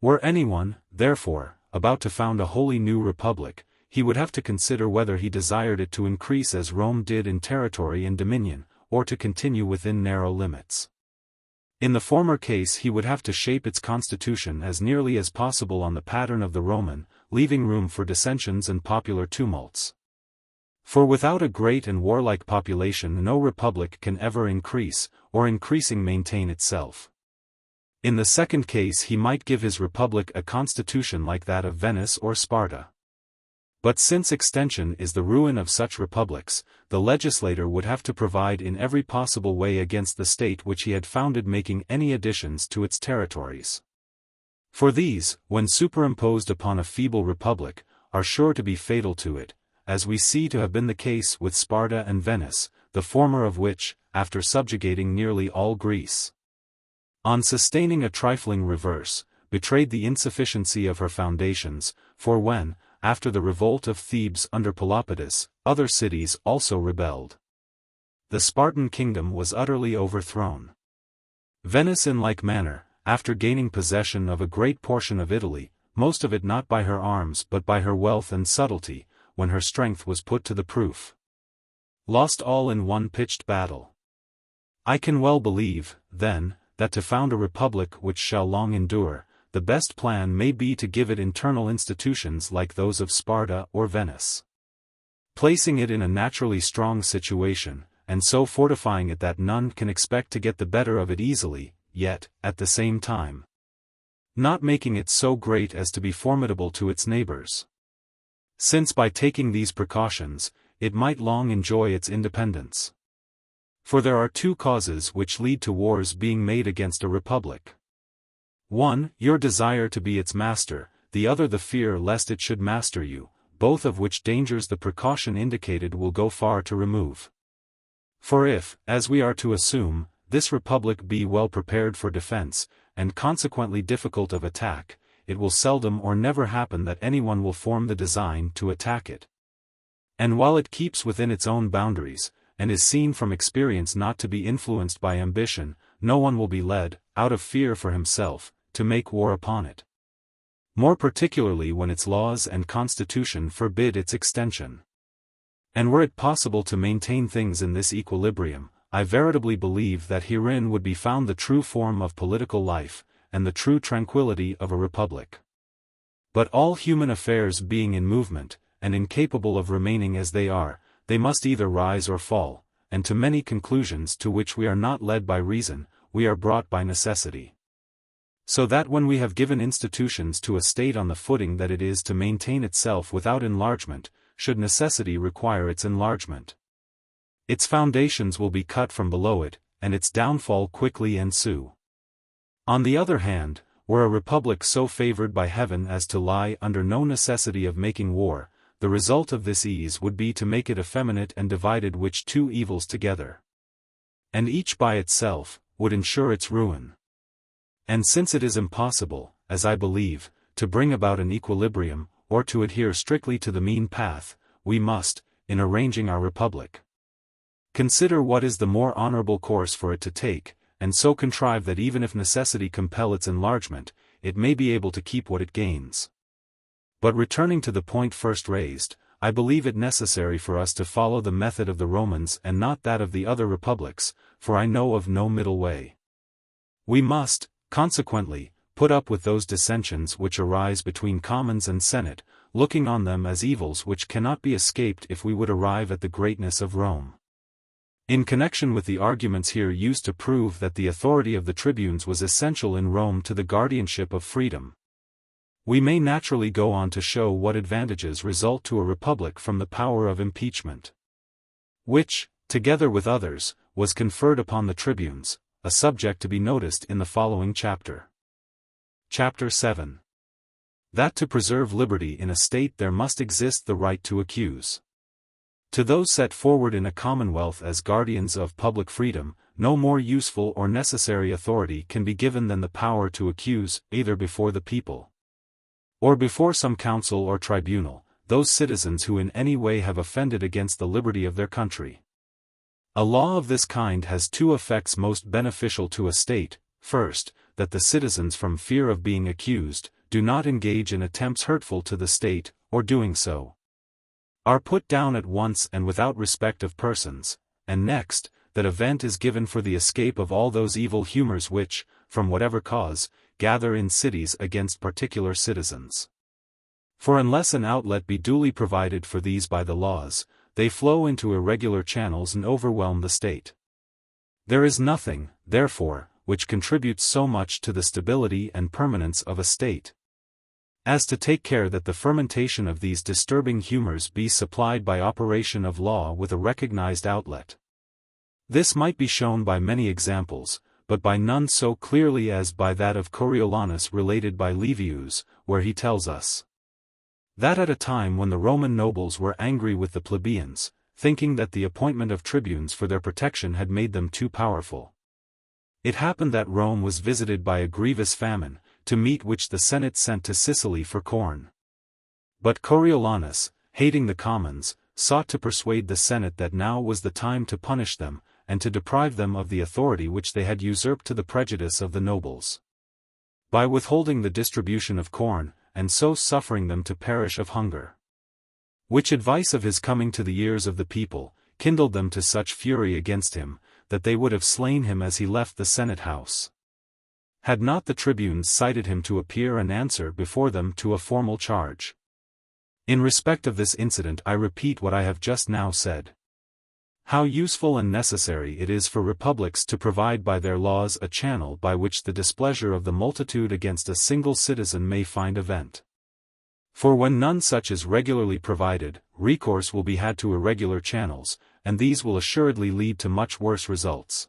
Were anyone, therefore, about to found a wholly new republic, he would have to consider whether he desired it to increase as Rome did in territory and dominion, or to continue within narrow limits. In the former case he would have to shape its constitution as nearly as possible on the pattern of the Roman, leaving room for dissensions and popular tumults. For without a great and warlike population no republic can ever increase, or increasing maintain itself. In the second case he might give his republic a constitution like that of Venice or Sparta. But since extension is the ruin of such republics, the legislator would have to provide in every possible way against the state which he had founded making any additions to its territories. For these, when superimposed upon a feeble republic, are sure to be fatal to it, as we see to have been the case with Sparta and Venice, the former of which, after subjugating nearly all Greece, on sustaining a trifling reverse, betrayed the insufficiency of her foundations, for when, after the revolt of Thebes under Pelopidas, other cities also rebelled, the Spartan kingdom was utterly overthrown. Venice in like manner, after gaining possession of a great portion of Italy, most of it not by her arms but by her wealth and subtlety, when her strength was put to the proof, lost all in one pitched battle. I can well believe, then, that to found a republic which shall long endure, the best plan may be to give it internal institutions like those of Sparta or Venice, placing it in a naturally strong situation, and so fortifying it that none can expect to get the better of it easily, yet, at the same time, not making it so great as to be formidable to its neighbors. Since by taking these precautions, it might long enjoy its independence. For there are two causes which lead to wars being made against a republic. One, your desire to be its master, the other the fear lest it should master you, both of which dangers the precaution indicated will go far to remove. For if, as we are to assume, this republic be well prepared for defense, and consequently difficult of attack, it will seldom or never happen that anyone will form the design to attack it. And while it keeps within its own boundaries, and is seen from experience not to be influenced by ambition, no one will be led, out of fear for himself, to make war upon it. More particularly when its laws and constitution forbid its extension. And were it possible to maintain things in this equilibrium, I veritably believe that herein would be found the true form of political life, and the true tranquility of a republic. But all human affairs being in movement, and incapable of remaining as they are, they must either rise or fall, and to many conclusions to which we are not led by reason, we are brought by necessity. So that when we have given institutions to a state on the footing that it is to maintain itself without enlargement, should necessity require its enlargement, its foundations will be cut from below it, and its downfall quickly ensue. On the other hand, were a republic so favored by heaven as to lie under no necessity of making war, the result of this ease would be to make it effeminate and divided, which two evils together, and each by itself, would ensure its ruin. And since it is impossible, as I believe, to bring about an equilibrium, or to adhere strictly to the mean path, we must, in arranging our republic, consider what is the more honorable course for it to take, and so contrive that even if necessity compel its enlargement, it may be able to keep what it gains. But returning to the point first raised, I believe it necessary for us to follow the method of the Romans and not that of the other republics, for I know of no middle way. We must, consequently, put up with those dissensions which arise between commons and senate, looking on them as evils which cannot be escaped if we would arrive at the greatness of Rome. In connection with the arguments here used to prove that the authority of the tribunes was essential in Rome to the guardianship of freedom, we may naturally go on to show what advantages result to a republic from the power of impeachment, which, together with others, was conferred upon the tribunes, a subject to be noticed in the following chapter. Chapter 7. That to preserve liberty in a state there must exist the right to accuse. To those set forward in a commonwealth as guardians of public freedom, no more useful or necessary authority can be given than the power to accuse, either before the people, or before some council or tribunal, those citizens who in any way have offended against the liberty of their country. A law of this kind has two effects most beneficial to a state: first, that the citizens from fear of being accused, do not engage in attempts hurtful to the state, or doing so, are put down at once and without respect of persons, and next, that a vent is given for the escape of all those evil humors which, from whatever cause, gather in cities against particular citizens. For unless an outlet be duly provided for these by the laws, they flow into irregular channels and overwhelm the state. There is nothing, therefore, which contributes so much to the stability and permanence of a state, as to take care that the fermentation of these disturbing humors be supplied by operation of law with a recognized outlet. This might be shown by many examples, but by none so clearly as by that of Coriolanus related by Livius, where he tells us that at a time when the Roman nobles were angry with the plebeians, thinking that the appointment of tribunes for their protection had made them too powerful, it happened that Rome was visited by a grievous famine, to meet which the Senate sent to Sicily for corn. But Coriolanus, hating the commons, sought to persuade the Senate that now was the time to punish them, and to deprive them of the authority which they had usurped to the prejudice of the nobles, by withholding the distribution of corn, and so suffering them to perish of hunger. Which advice of his coming to the ears of the people, kindled them to such fury against him, that they would have slain him as he left the Senate house, had not the tribunes cited him to appear and answer before them to a formal charge. In respect of this incident I repeat what I have just now said. How useful and necessary it is for republics to provide by their laws a channel by which the displeasure of the multitude against a single citizen may find a vent. For when none such is regularly provided, recourse will be had to irregular channels, and these will assuredly lead to much worse results.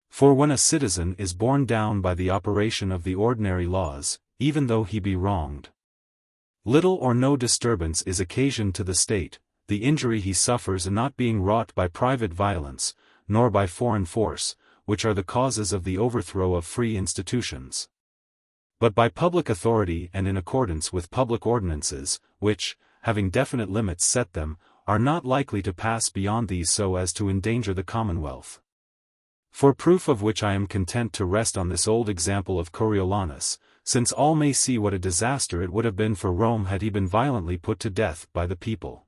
For when a citizen is borne down by the operation of the ordinary laws, even though he be wronged, little or no disturbance is occasioned to the state, the injury he suffers not being wrought by private violence, nor by foreign force, which are the causes of the overthrow of free institutions, but by public authority and in accordance with public ordinances, which, having definite limits set them, are not likely to pass beyond these so as to endanger the commonwealth. For proof of which I am content to rest on this old example of Coriolanus, since all may see what a disaster it would have been for Rome had he been violently put to death by the people.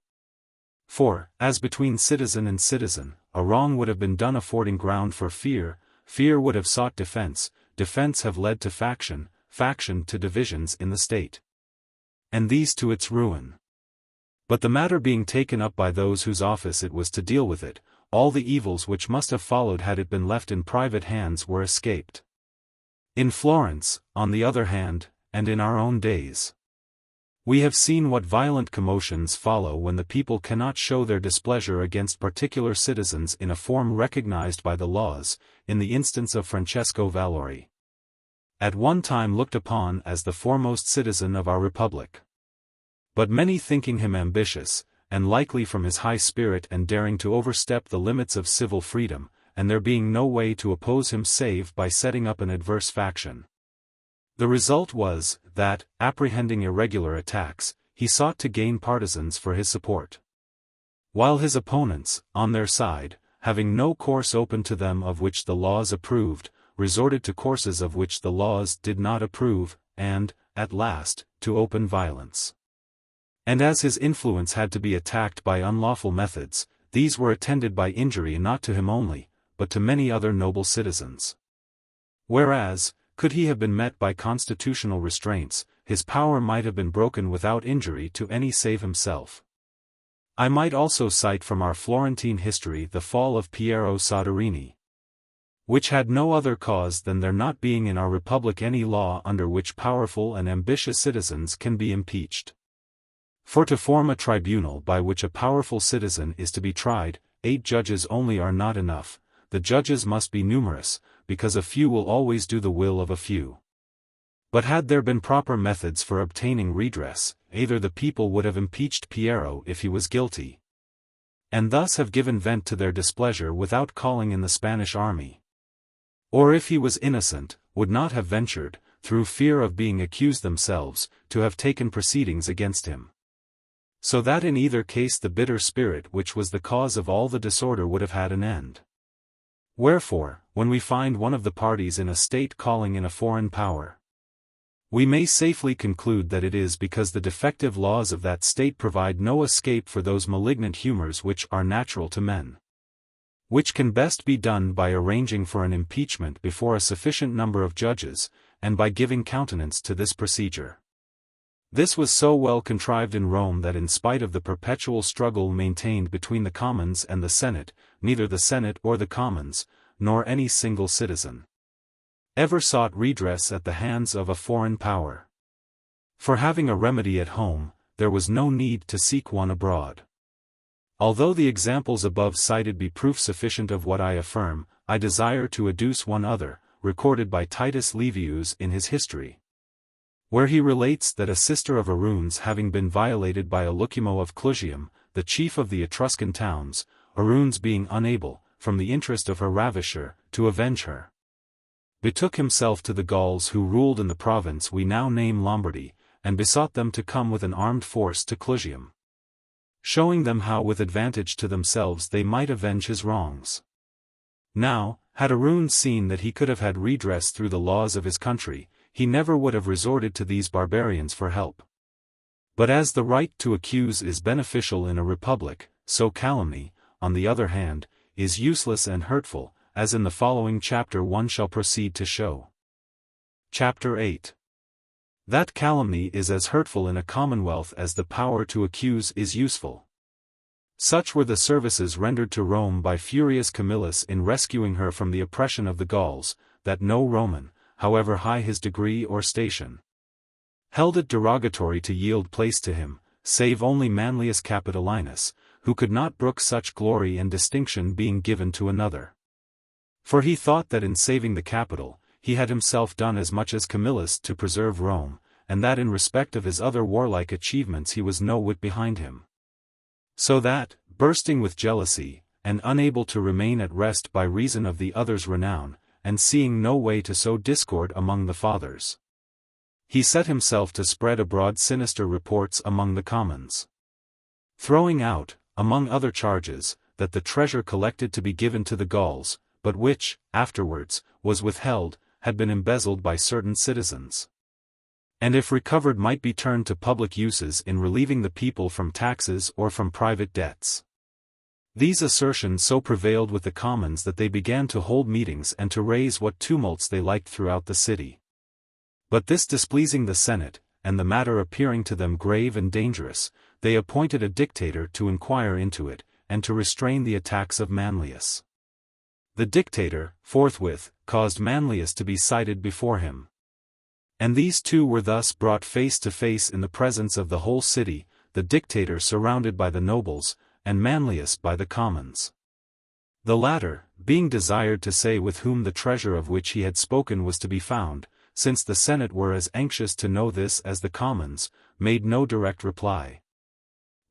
For, as between citizen and citizen, a wrong would have been done affording ground for fear, fear would have sought defense, defense have led to faction, faction to divisions in the state, and these to its ruin. But the matter being taken up by those whose office it was to deal with it, all the evils which must have followed had it been left in private hands were escaped. In Florence, on the other hand, and in our own days, we have seen what violent commotions follow when the people cannot show their displeasure against particular citizens in a form recognized by the laws, in the instance of Francesco Valori, at one time looked upon as the foremost citizen of our republic. But many thinking him ambitious, and likely from his high spirit and daring to overstep the limits of civil freedom, and there being no way to oppose him save by setting up an adverse faction, the result was, that, apprehending irregular attacks, he sought to gain partisans for his support, while his opponents, on their side, having no course open to them of which the laws approved, resorted to courses of which the laws did not approve, and, at last, to open violence. And as his influence had to be attacked by unlawful methods, these were attended by injury not to him only, but to many other noble citizens. Whereas, could he have been met by constitutional restraints, his power might have been broken without injury to any save himself. I might also cite from our Florentine history the fall of Piero Soderini, which had no other cause than there not being in our republic any law under which powerful and ambitious citizens can be impeached. For to form a tribunal by which a powerful citizen is to be tried, 8 judges only are not enough, the judges must be numerous, because a few will always do the will of a few. But had there been proper methods for obtaining redress, either the people would have impeached Piero if he was guilty, and thus have given vent to their displeasure without calling in the Spanish army, or if he was innocent, would not have ventured, through fear of being accused themselves, to have taken proceedings against him. So that in either case the bitter spirit which was the cause of all the disorder would have had an end. Wherefore, when we find one of the parties in a state calling in a foreign power, we may safely conclude that it is because the defective laws of that state provide no escape for those malignant humors which are natural to men, which can best be done by arranging for an impeachment before a sufficient number of judges, and by giving countenance to this procedure. This was so well contrived in Rome that in spite of the perpetual struggle maintained between the commons and the Senate, neither the Senate or the commons, nor any single citizen, ever sought redress at the hands of a foreign power. For having a remedy at home, there was no need to seek one abroad. Although the examples above cited be proof sufficient of what I affirm, I desire to adduce one other, recorded by Titus Livius in his history, where he relates that a sister of Aruns having been violated by a Lucumo of Clusium, the chief of the Etruscan towns, Aruns being unable, from the interest of her ravisher, to avenge her, betook himself to the Gauls who ruled in the province we now name Lombardy, and besought them to come with an armed force to Clusium, showing them how with advantage to themselves they might avenge his wrongs. Now, had Aruns seen that he could have had redress through the laws of his country, he never would have resorted to these barbarians for help. But as the right to accuse is beneficial in a republic, so calumny, on the other hand, is useless and hurtful, as in the following chapter one shall proceed to show. Chapter 8. That calumny is as hurtful in a commonwealth as the power to accuse is useful. Such were the services rendered to Rome by Furius Camillus in rescuing her from the oppression of the Gauls, that no Roman, however high his degree or station, held it derogatory to yield place to him, save only Manlius Capitolinus, who could not brook such glory and distinction being given to another. For he thought that in saving the capital, he had himself done as much as Camillus to preserve Rome, and that in respect of his other warlike achievements he was no whit behind him. So that, bursting with jealousy, and unable to remain at rest by reason of the other's renown, and seeing no way to sow discord among the fathers, he set himself to spread abroad sinister reports among the commons, throwing out, among other charges, that the treasure collected to be given to the Gauls, but which, afterwards, was withheld, had been embezzled by certain citizens, and if recovered might be turned to public uses in relieving the people from taxes or from private debts. These assertions so prevailed with the commons that they began to hold meetings and to raise what tumults they liked throughout the city. But this displeasing the Senate, and the matter appearing to them grave and dangerous, they appointed a dictator to inquire into it, and to restrain the attacks of Manlius. The dictator, forthwith, caused Manlius to be cited before him. And these two were thus brought face to face in the presence of the whole city, the dictator surrounded by the nobles, and Manlius by the commons. The latter, being desired to say with whom the treasure of which he had spoken was to be found, since the Senate were as anxious to know this as the commons, made no direct reply,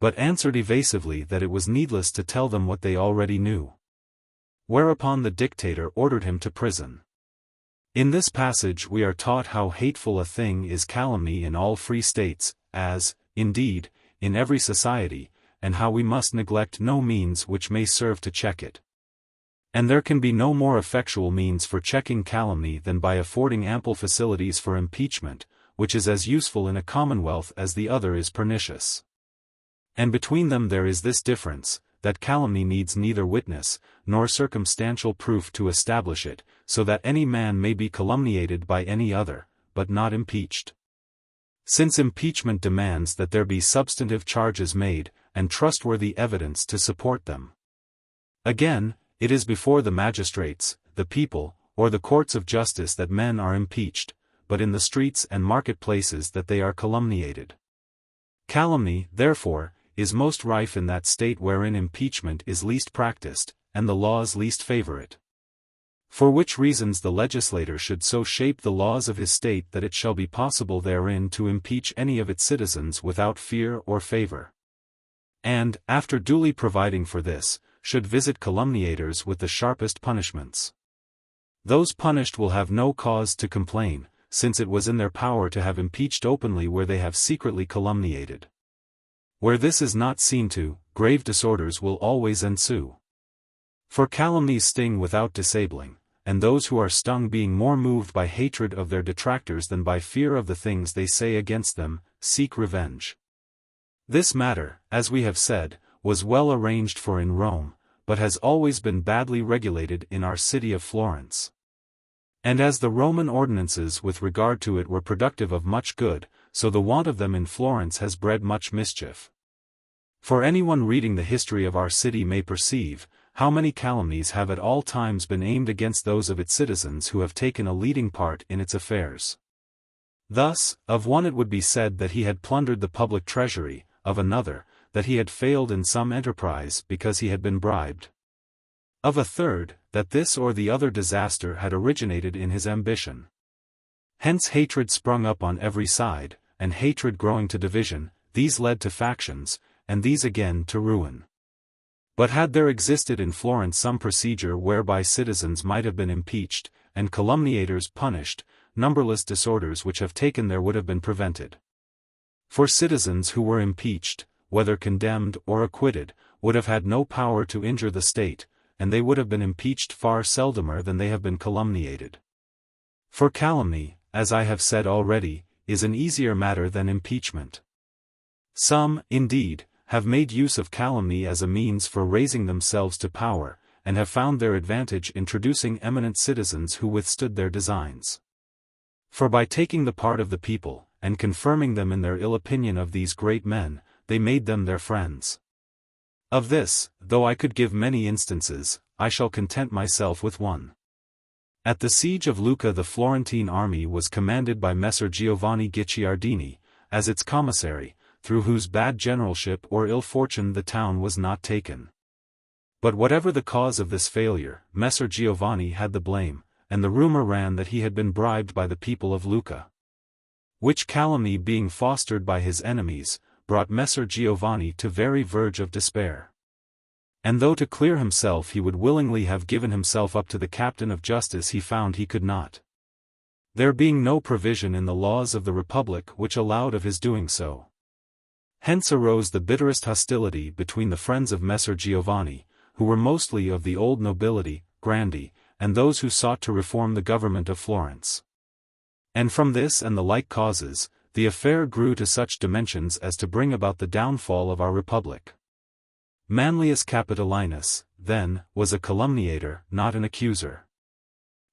but answered evasively that it was needless to tell them what they already knew. Whereupon the dictator ordered him to prison. In this passage we are taught how hateful a thing is calumny in all free states, as, indeed, in every society, and how we must neglect no means which may serve to check it. And there can be no more effectual means for checking calumny than by affording ample facilities for impeachment, which is as useful in a commonwealth as the other is pernicious. And between them there is this difference, that calumny needs neither witness, nor circumstantial proof to establish it, so that any man may be calumniated by any other, but not impeached. Since impeachment demands that there be substantive charges made, and trustworthy evidence to support them. Again, it is before the magistrates, the people, or the courts of justice that men are impeached, but in the streets and marketplaces that they are calumniated. Calumny, therefore, is most rife in that state wherein impeachment is least practiced, and the laws least favor it. For which reasons the legislator should so shape the laws of his state that it shall be possible therein to impeach any of its citizens without fear or favor. And, after duly providing for this, should visit calumniators with the sharpest punishments. Those punished will have no cause to complain, since it was in their power to have impeached openly where they have secretly calumniated. Where this is not seen to, grave disorders will always ensue. For calumnies sting without disabling, and those who are stung being more moved by hatred of their detractors than by fear of the things they say against them, seek revenge. This matter, as we have said, was well arranged for in Rome, but has always been badly regulated in our city of Florence. And as the Roman ordinances with regard to it were productive of much good, so the want of them in Florence has bred much mischief. For anyone reading the history of our city may perceive, how many calumnies have at all times been aimed against those of its citizens who have taken a leading part in its affairs. Thus, of one it would be said that he had plundered the public treasury, of another, that he had failed in some enterprise because he had been bribed. Of a third, that this or the other disaster had originated in his ambition. Hence hatred sprung up on every side, and hatred growing to division, these led to factions, and these again to ruin. But had there existed in Florence some procedure whereby citizens might have been impeached, and calumniators punished, numberless disorders which have taken there would have been prevented. For citizens who were impeached, whether condemned or acquitted, would have had no power to injure the state, and they would have been impeached far seldomer than they have been calumniated. For calumny, as I have said already, is an easier matter than impeachment. Some, indeed, have made use of calumny as a means for raising themselves to power, and have found their advantage in introducing eminent citizens who withstood their designs. For by taking the part of the people, and confirming them in their ill opinion of these great men, they made them their friends. Of this, though I could give many instances, I shall content myself with one. At the siege of Lucca the Florentine army was commanded by Messer Giovanni Guicciardini, as its commissary, through whose bad generalship or ill fortune the town was not taken. But whatever the cause of this failure, Messer Giovanni had the blame, and the rumor ran that he had been bribed by the people of Lucca. Which calumny being fostered by his enemies, brought Messer Giovanni to very verge of despair. And though to clear himself he would willingly have given himself up to the captain of justice, he found he could not. There being no provision in the laws of the Republic which allowed of his doing so. Hence arose the bitterest hostility between the friends of Messer Giovanni, who were mostly of the old nobility, grandi, and those who sought to reform the government of Florence. And from this and the like causes, the affair grew to such dimensions as to bring about the downfall of our Republic. Manlius Capitolinus, then, was a calumniator, not an accuser.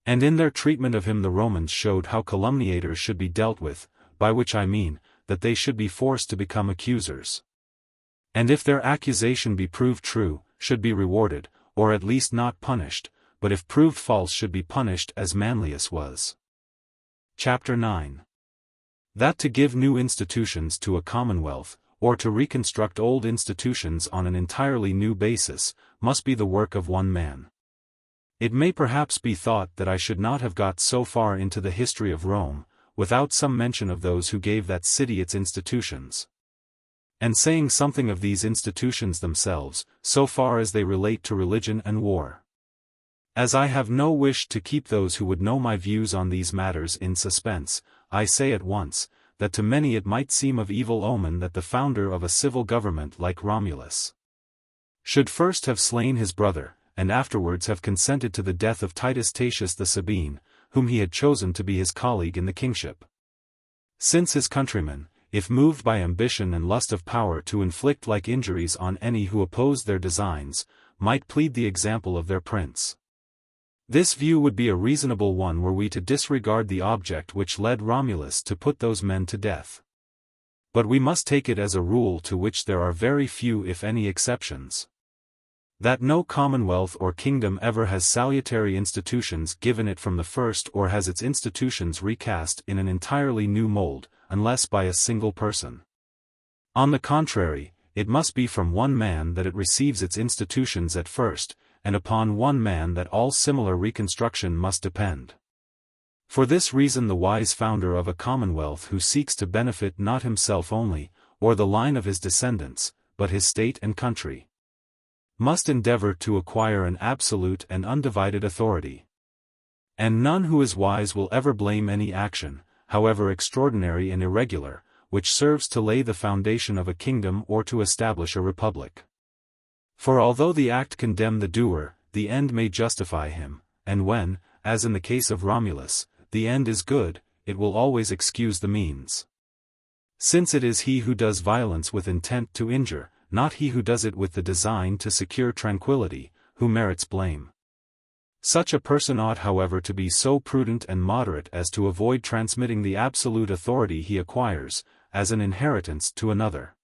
And in their treatment of him the Romans showed how calumniators should be dealt with, by which I mean, that they should be forced to become accusers. And if their accusation be proved true, should be rewarded, or at least not punished, but if proved false should be punished as Manlius was. Chapter 9. That to give new institutions to a commonwealth, or to reconstruct old institutions on an entirely new basis, must be the work of one man. It may perhaps be thought that I should not have got so far into the history of Rome, without some mention of those who gave that city its institutions. And saying something of these institutions themselves, so far as they relate to religion and war. As I have no wish to keep those who would know my views on these matters in suspense, I say at once, that to many it might seem of evil omen that the founder of a civil government like Romulus should first have slain his brother, and afterwards have consented to the death of Titus Tatius the Sabine, whom he had chosen to be his colleague in the kingship. Since his countrymen, if moved by ambition and lust of power to inflict like injuries on any who opposed their designs, might plead the example of their prince. This view would be a reasonable one were we to disregard the object which led Romulus to put those men to death. But we must take it as a rule to which there are very few if any exceptions. That no commonwealth or kingdom ever has salutary institutions given it from the first or has its institutions recast in an entirely new mold, unless by a single person. On the contrary, it must be from one man that it receives its institutions at first, and upon one man that all similar reconstruction must depend. For this reason the wise founder of a commonwealth who seeks to benefit not himself only, or the line of his descendants, but his state and country, must endeavor to acquire an absolute and undivided authority. And none who is wise will ever blame any action, however extraordinary and irregular, which serves to lay the foundation of a kingdom or to establish a republic. For although the act condemn the doer, the end may justify him, and when, as in the case of Romulus, the end is good, it will always excuse the means. Since it is he who does violence with intent to injure, not he who does it with the design to secure tranquility, who merits blame. Such a person ought however to be so prudent and moderate as to avoid transmitting the absolute authority he acquires, as an inheritance to another.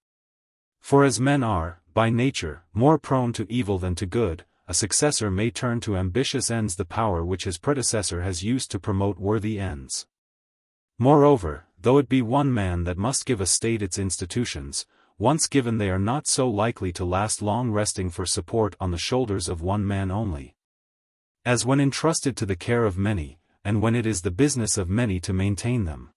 For as men are, by nature, more prone to evil than to good, a successor may turn to ambitious ends the power which his predecessor has used to promote worthy ends. Moreover, though it be one man that must give a state its institutions, once given they are not so likely to last long resting for support on the shoulders of one man only, as when entrusted to the care of many, and when it is the business of many to maintain them.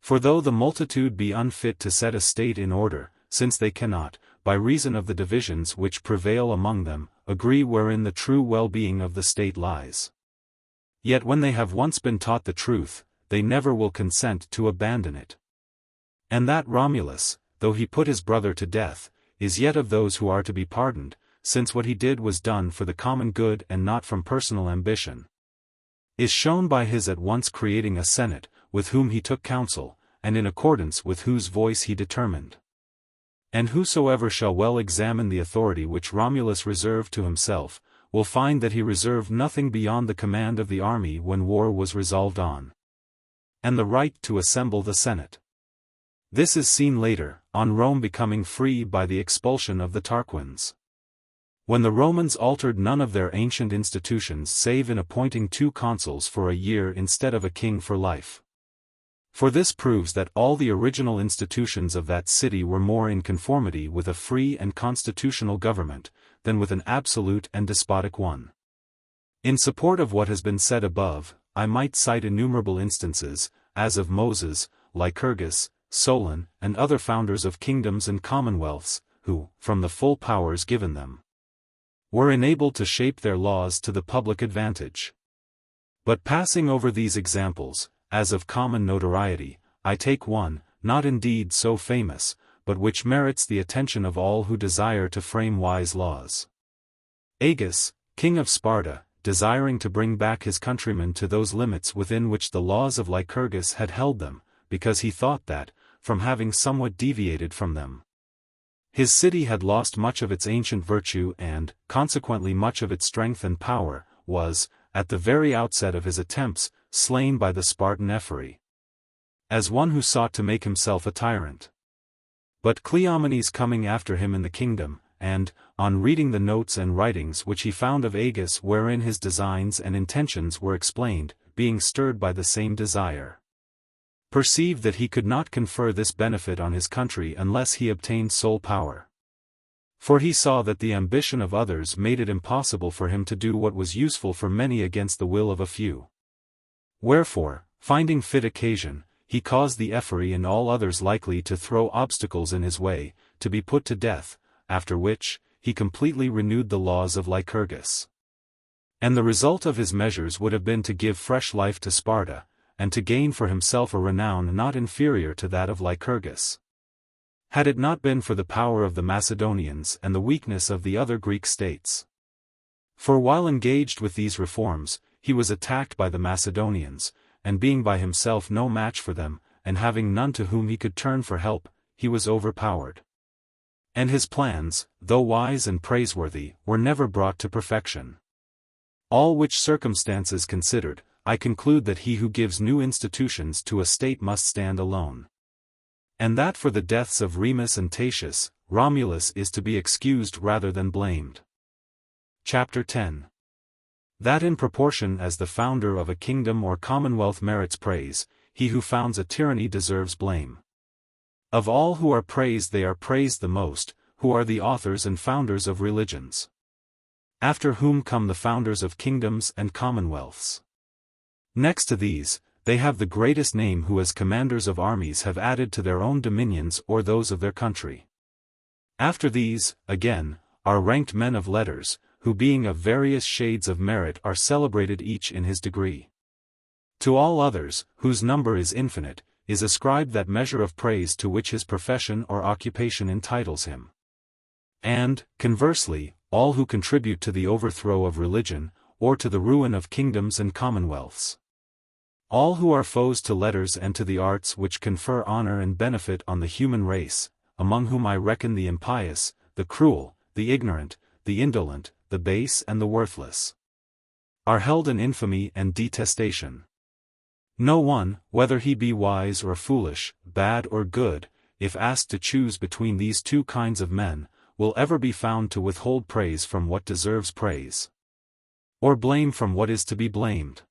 For though the multitude be unfit to set a state in order, since they cannot, by reason of the divisions which prevail among them, agree wherein the true well-being of the state lies, yet when they have once been taught the truth, they never will consent to abandon it. And that Romulus, though he put his brother to death, is yet of those who are to be pardoned, since what he did was done for the common good and not from personal ambition, is shown by his at once creating a senate, with whom he took counsel, and in accordance with whose voice he determined. And whosoever shall well examine the authority which Romulus reserved to himself, will find that he reserved nothing beyond the command of the army when war was resolved on, and the right to assemble the Senate. This is seen later, on Rome becoming free by the expulsion of the Tarquins, when the Romans altered none of their ancient institutions save in appointing 2 consuls for a year instead of a king for life. For this proves that all the original institutions of that city were more in conformity with a free and constitutional government, than with an absolute and despotic one. In support of what has been said above, I might cite innumerable instances, as of Moses, Lycurgus, Solon, and other founders of kingdoms and commonwealths, who, from the full powers given them, were enabled to shape their laws to the public advantage. But passing over these examples, as of common notoriety, I take one, not indeed so famous, but which merits the attention of all who desire to frame wise laws. Agis, king of Sparta, desiring to bring back his countrymen to those limits within which the laws of Lycurgus had held them, because he thought that, from having somewhat deviated from them, His city had lost much of its ancient virtue and, consequently much of its strength and power, was, at the very outset of his attempts, slain by the Spartan Ephyri, as one who sought to make himself a tyrant. But Cleomenes coming after him in the kingdom, and, on reading the notes and writings which he found of Agis wherein his designs and intentions were explained, being stirred by the same desire, perceived that he could not confer this benefit on his country unless he obtained sole power. For he saw that the ambition of others made it impossible for him to do what was useful for many against the will of a few. Wherefore, finding fit occasion, he caused the Ephyri and all others likely to throw obstacles in his way, to be put to death, after which, he completely renewed the laws of Lycurgus. And the result of his measures would have been to give fresh life to Sparta, and to gain for himself a renown not inferior to that of Lycurgus, had it not been for the power of the Macedonians and the weakness of the other Greek states. For while engaged with these reforms, he was attacked by the Macedonians, and being by himself no match for them, and having none to whom he could turn for help, he was overpowered. And his plans, though wise and praiseworthy, were never brought to perfection. All which circumstances considered, I conclude that he who gives new institutions to a state must stand alone. And that for the deaths of Remus and Tatius, Romulus is to be excused rather than blamed. Chapter 10. That in proportion as the founder of a kingdom or commonwealth merits praise, he who founds a tyranny deserves blame. Of all who are praised they are praised the most, who are the authors and founders of religions. After whom come the founders of kingdoms and commonwealths. Next to these, they have the greatest name who as commanders of armies have added to their own dominions or those of their country. After these, again, are ranked men of letters, who being of various shades of merit are celebrated each in his degree. To all others, whose number is infinite, is ascribed that measure of praise to which his profession or occupation entitles him. And, conversely, all who contribute to the overthrow of religion, or to the ruin of kingdoms and commonwealths. All who are foes to letters and to the arts which confer honor and benefit on the human race, among whom I reckon the impious, the cruel, the ignorant, the indolent, the base and the worthless, are held in infamy and detestation. No one, whether he be wise or foolish, bad or good, if asked to choose between these two kinds of men, will ever be found to withhold praise from what deserves praise, or blame from what is to be blamed.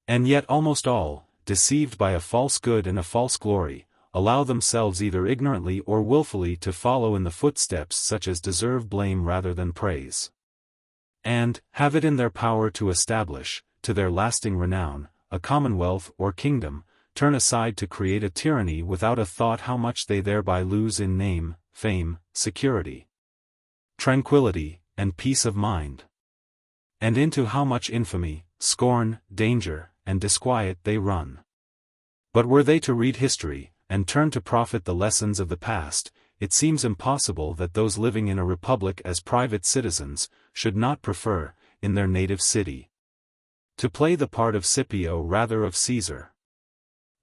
And yet almost all, deceived by a false good and a false glory, allow themselves either ignorantly or willfully to follow in the footsteps such as deserve blame rather than praise. And, have it in their power to establish, to their lasting renown, a commonwealth or kingdom, turn aside to create a tyranny without a thought how much they thereby lose in name, fame, security, tranquility, and peace of mind. And into how much infamy, scorn, danger, and disquiet they run. But were they to read history, and turn to profit the lessons of the past, it seems impossible that those living in a republic as private citizens, should not prefer, in their native city, to play the part of Scipio rather of Caesar.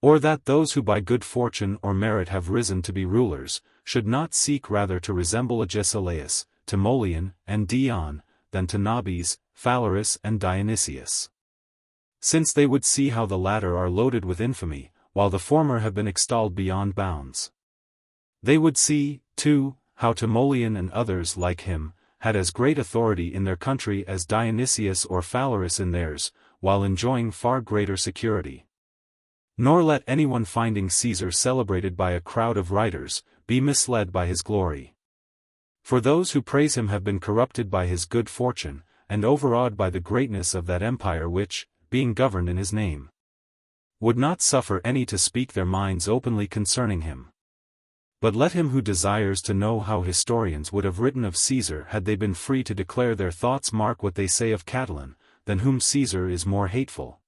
Or that those who by good fortune or merit have risen to be rulers, should not seek rather to resemble Agesilaus, Timoleon, and Dion, than to Nabis, Phalaris and Dionysius. Since they would see how the latter are loaded with infamy, while the former have been extolled beyond bounds. They would see, too, how Timoleon and others like him, had as great authority in their country as Dionysius or Phalaris in theirs, while enjoying far greater security. Nor let anyone finding Caesar celebrated by a crowd of writers, be misled by his glory. For those who praise him have been corrupted by his good fortune, and overawed by the greatness of that empire which, being governed in his name, would not suffer any to speak their minds openly concerning him. But let him who desires to know how historians would have written of Caesar had they been free to declare their thoughts mark what they say of Catiline, than whom Caesar is more hateful,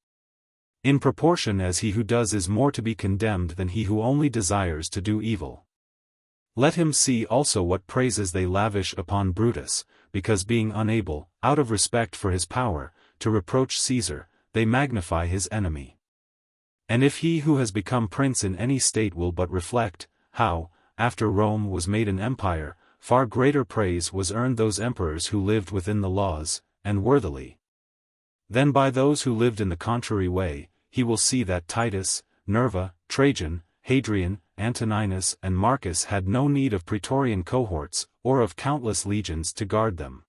in proportion as he who does is more to be condemned than he who only desires to do evil. Let him see also what praises they lavish upon Brutus, because being unable, out of respect for his power, to reproach Caesar, they magnify his enemy. And if he who has become prince in any state will but reflect, how, after Rome was made an empire, far greater praise was earned those emperors who lived within the laws, and worthily, than by those who lived in the contrary way. He will see that Titus, Nerva, Trajan, Hadrian, Antoninus and Marcus had no need of praetorian cohorts, or of countless legions to guard them,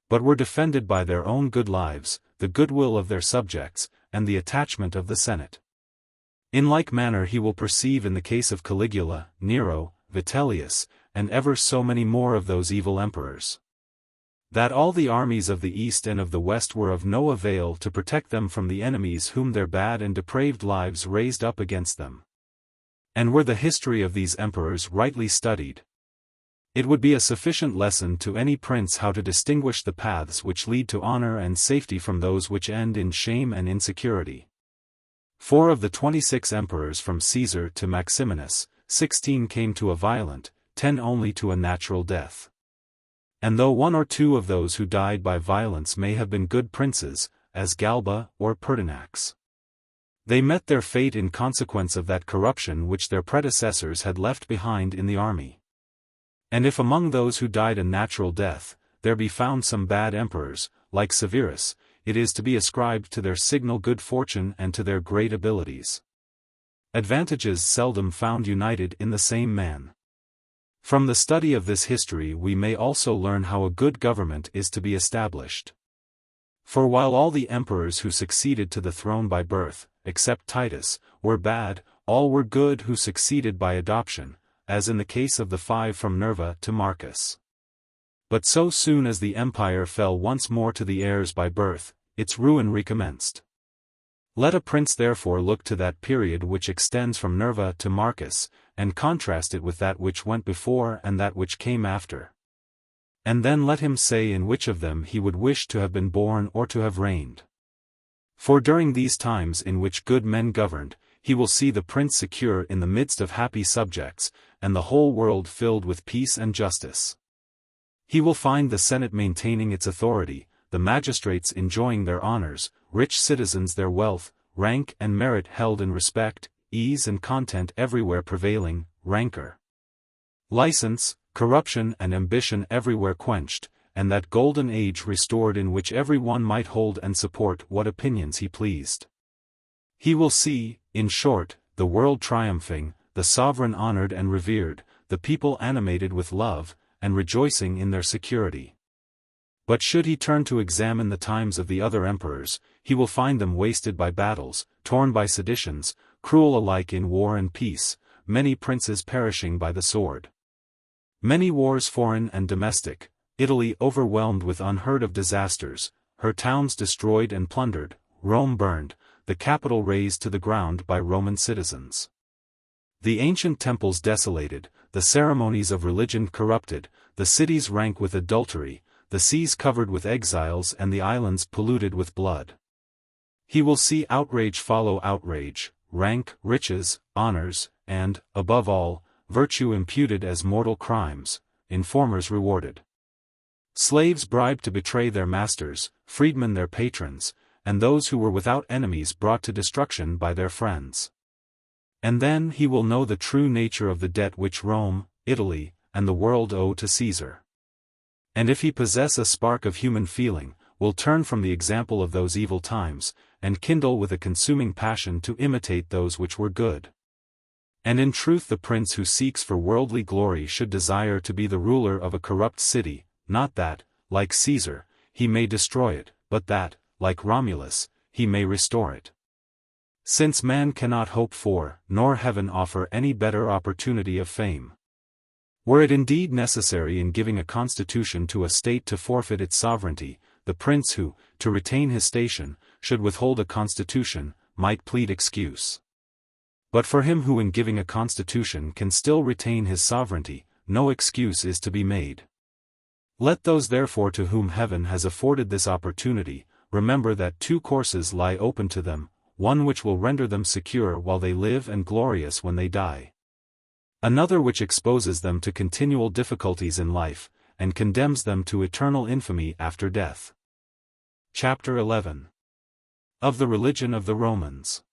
but were defended by their own good lives, the goodwill of their subjects, and the attachment of the Senate. In like manner he will perceive in the case of Caligula, Nero, Vitellius, and ever so many more of those evil emperors, that all the armies of the East and of the West were of no avail to protect them from the enemies whom their bad and depraved lives raised up against them. And were the history of these emperors rightly studied, it would be a sufficient lesson to any prince how to distinguish the paths which lead to honor and safety from those which end in shame and insecurity. For of the 26 emperors from Caesar to Maximinus, 16 came to a violent, 10 only to a natural death. And though one or two of those who died by violence may have been good princes, as Galba or Pertinax, they met their fate in consequence of that corruption which their predecessors had left behind in the army. And if among those who died a natural death, there be found some bad emperors, like Severus, it is to be ascribed to their signal good fortune and to their great abilities. Advantages seldom found united in the same man. From the study of this history we may also learn how a good government is to be established. For while all the emperors who succeeded to the throne by birth, except Titus, were bad, all were good who succeeded by adoption, as in the case of the 5 from Nerva to Marcus. But so soon as the empire fell once more to the heirs by birth, its ruin recommenced. Let a prince therefore look to that period which extends from Nerva to Marcus, and contrast it with that which went before and that which came after. And then let him say in which of them he would wish to have been born or to have reigned. For during these times in which good men governed, he will see the prince secure in the midst of happy subjects, and the whole world filled with peace and justice. He will find the Senate maintaining its authority, the magistrates enjoying their honors, rich citizens their wealth, rank and merit held in respect, ease and content everywhere prevailing, rancor, license, corruption and ambition everywhere quenched, and that golden age restored in which every one might hold and support what opinions he pleased. He will see, in short, the world triumphing, the sovereign honored and revered, the people animated with love, and rejoicing in their security. But should he turn to examine the times of the other emperors, he will find them wasted by battles, torn by seditions, cruel alike in war and peace, many princes perishing by the sword. Many wars foreign and domestic, Italy overwhelmed with unheard-of disasters, her towns destroyed and plundered, Rome burned, the capital razed to the ground by Roman citizens. The ancient temples desolated, the ceremonies of religion corrupted, the cities rank with adultery, the seas covered with exiles and the islands polluted with blood. He will see outrage follow outrage, rank, riches, honors, and, above all, virtue imputed as mortal crimes, informers rewarded. Slaves bribed to betray their masters, freedmen their patrons, and those who were without enemies brought to destruction by their friends. And then he will know the true nature of the debt which Rome, Italy, and the world owe to Caesar. And if he possess a spark of human feeling, will turn from the example of those evil times, and kindle with a consuming passion to imitate those which were good. And in truth the prince who seeks for worldly glory should desire to be the ruler of a corrupt city, not that, like Caesar, he may destroy it, but that, like Romulus, he may restore it. Since man cannot hope for, nor heaven offer any better opportunity of fame. Were it indeed necessary in giving a constitution to a state to forfeit its sovereignty, the prince who, to retain his station, should withhold a constitution, might plead excuse. But for him who in giving a constitution can still retain his sovereignty, no excuse is to be made. Let those therefore to whom heaven has afforded this opportunity, remember that 2 courses lie open to them, one which will render them secure while they live and glorious when they die. Another which exposes them to continual difficulties in life, and condemns them to eternal infamy after death. Chapter 11. Of the religion of the Romans.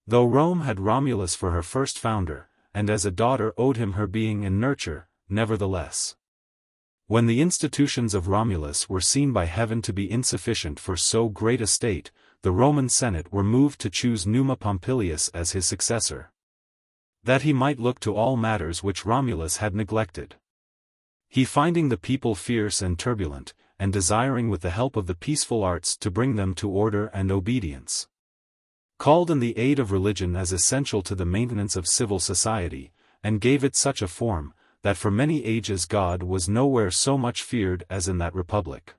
Though Rome had Romulus for her first founder, and as a daughter owed him her being and nurture, nevertheless, When the institutions of Romulus were seen by heaven to be insufficient for so great a state, the Roman Senate were moved to choose Numa Pompilius as his successor, that he might look to all matters which Romulus had neglected. He, finding the people fierce and turbulent, and desiring with the help of the peaceful arts to bring them to order and obedience, called in the aid of religion as essential to the maintenance of civil society, and gave it such a form, that for many ages God was nowhere so much feared as in that republic.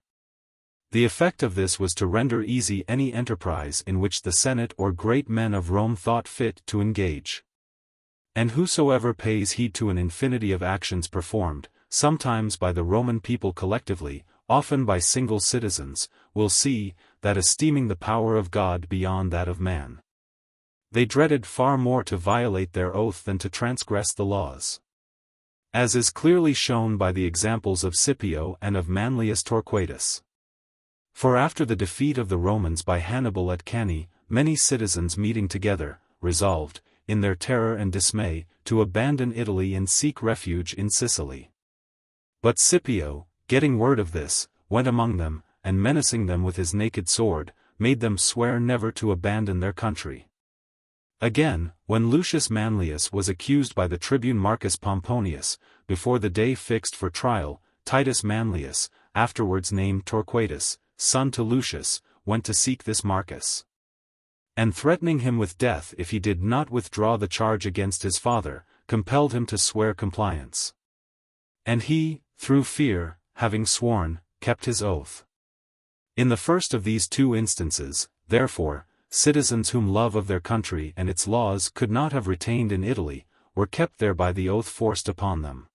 The effect of this was to render easy any enterprise in which the Senate or great men of Rome thought fit to engage. And whosoever pays heed to an infinity of actions performed, sometimes by the Roman people collectively, often by single citizens, will see, that esteeming the power of God beyond that of man, they dreaded far more to violate their oath than to transgress the laws. As is clearly shown by the examples of Scipio and of Manlius Torquatus. For after the defeat of the Romans by Hannibal at Cannae, many citizens meeting together, resolved, in their terror and dismay, to abandon Italy and seek refuge in Sicily. But Scipio, getting word of this, went among them, and menacing them with his naked sword, made them swear never to abandon their country. Again, when Lucius Manlius was accused by the tribune Marcus Pomponius, before the day fixed for trial, Titus Manlius, afterwards named Torquatus, son to Lucius, went to seek this Marcus, and threatening him with death if he did not withdraw the charge against his father, compelled him to swear compliance. And he, through fear, having sworn, kept his oath. In the first of these two instances, therefore, citizens whom love of their country and its laws could not have retained in Italy, were kept there by the oath forced upon them.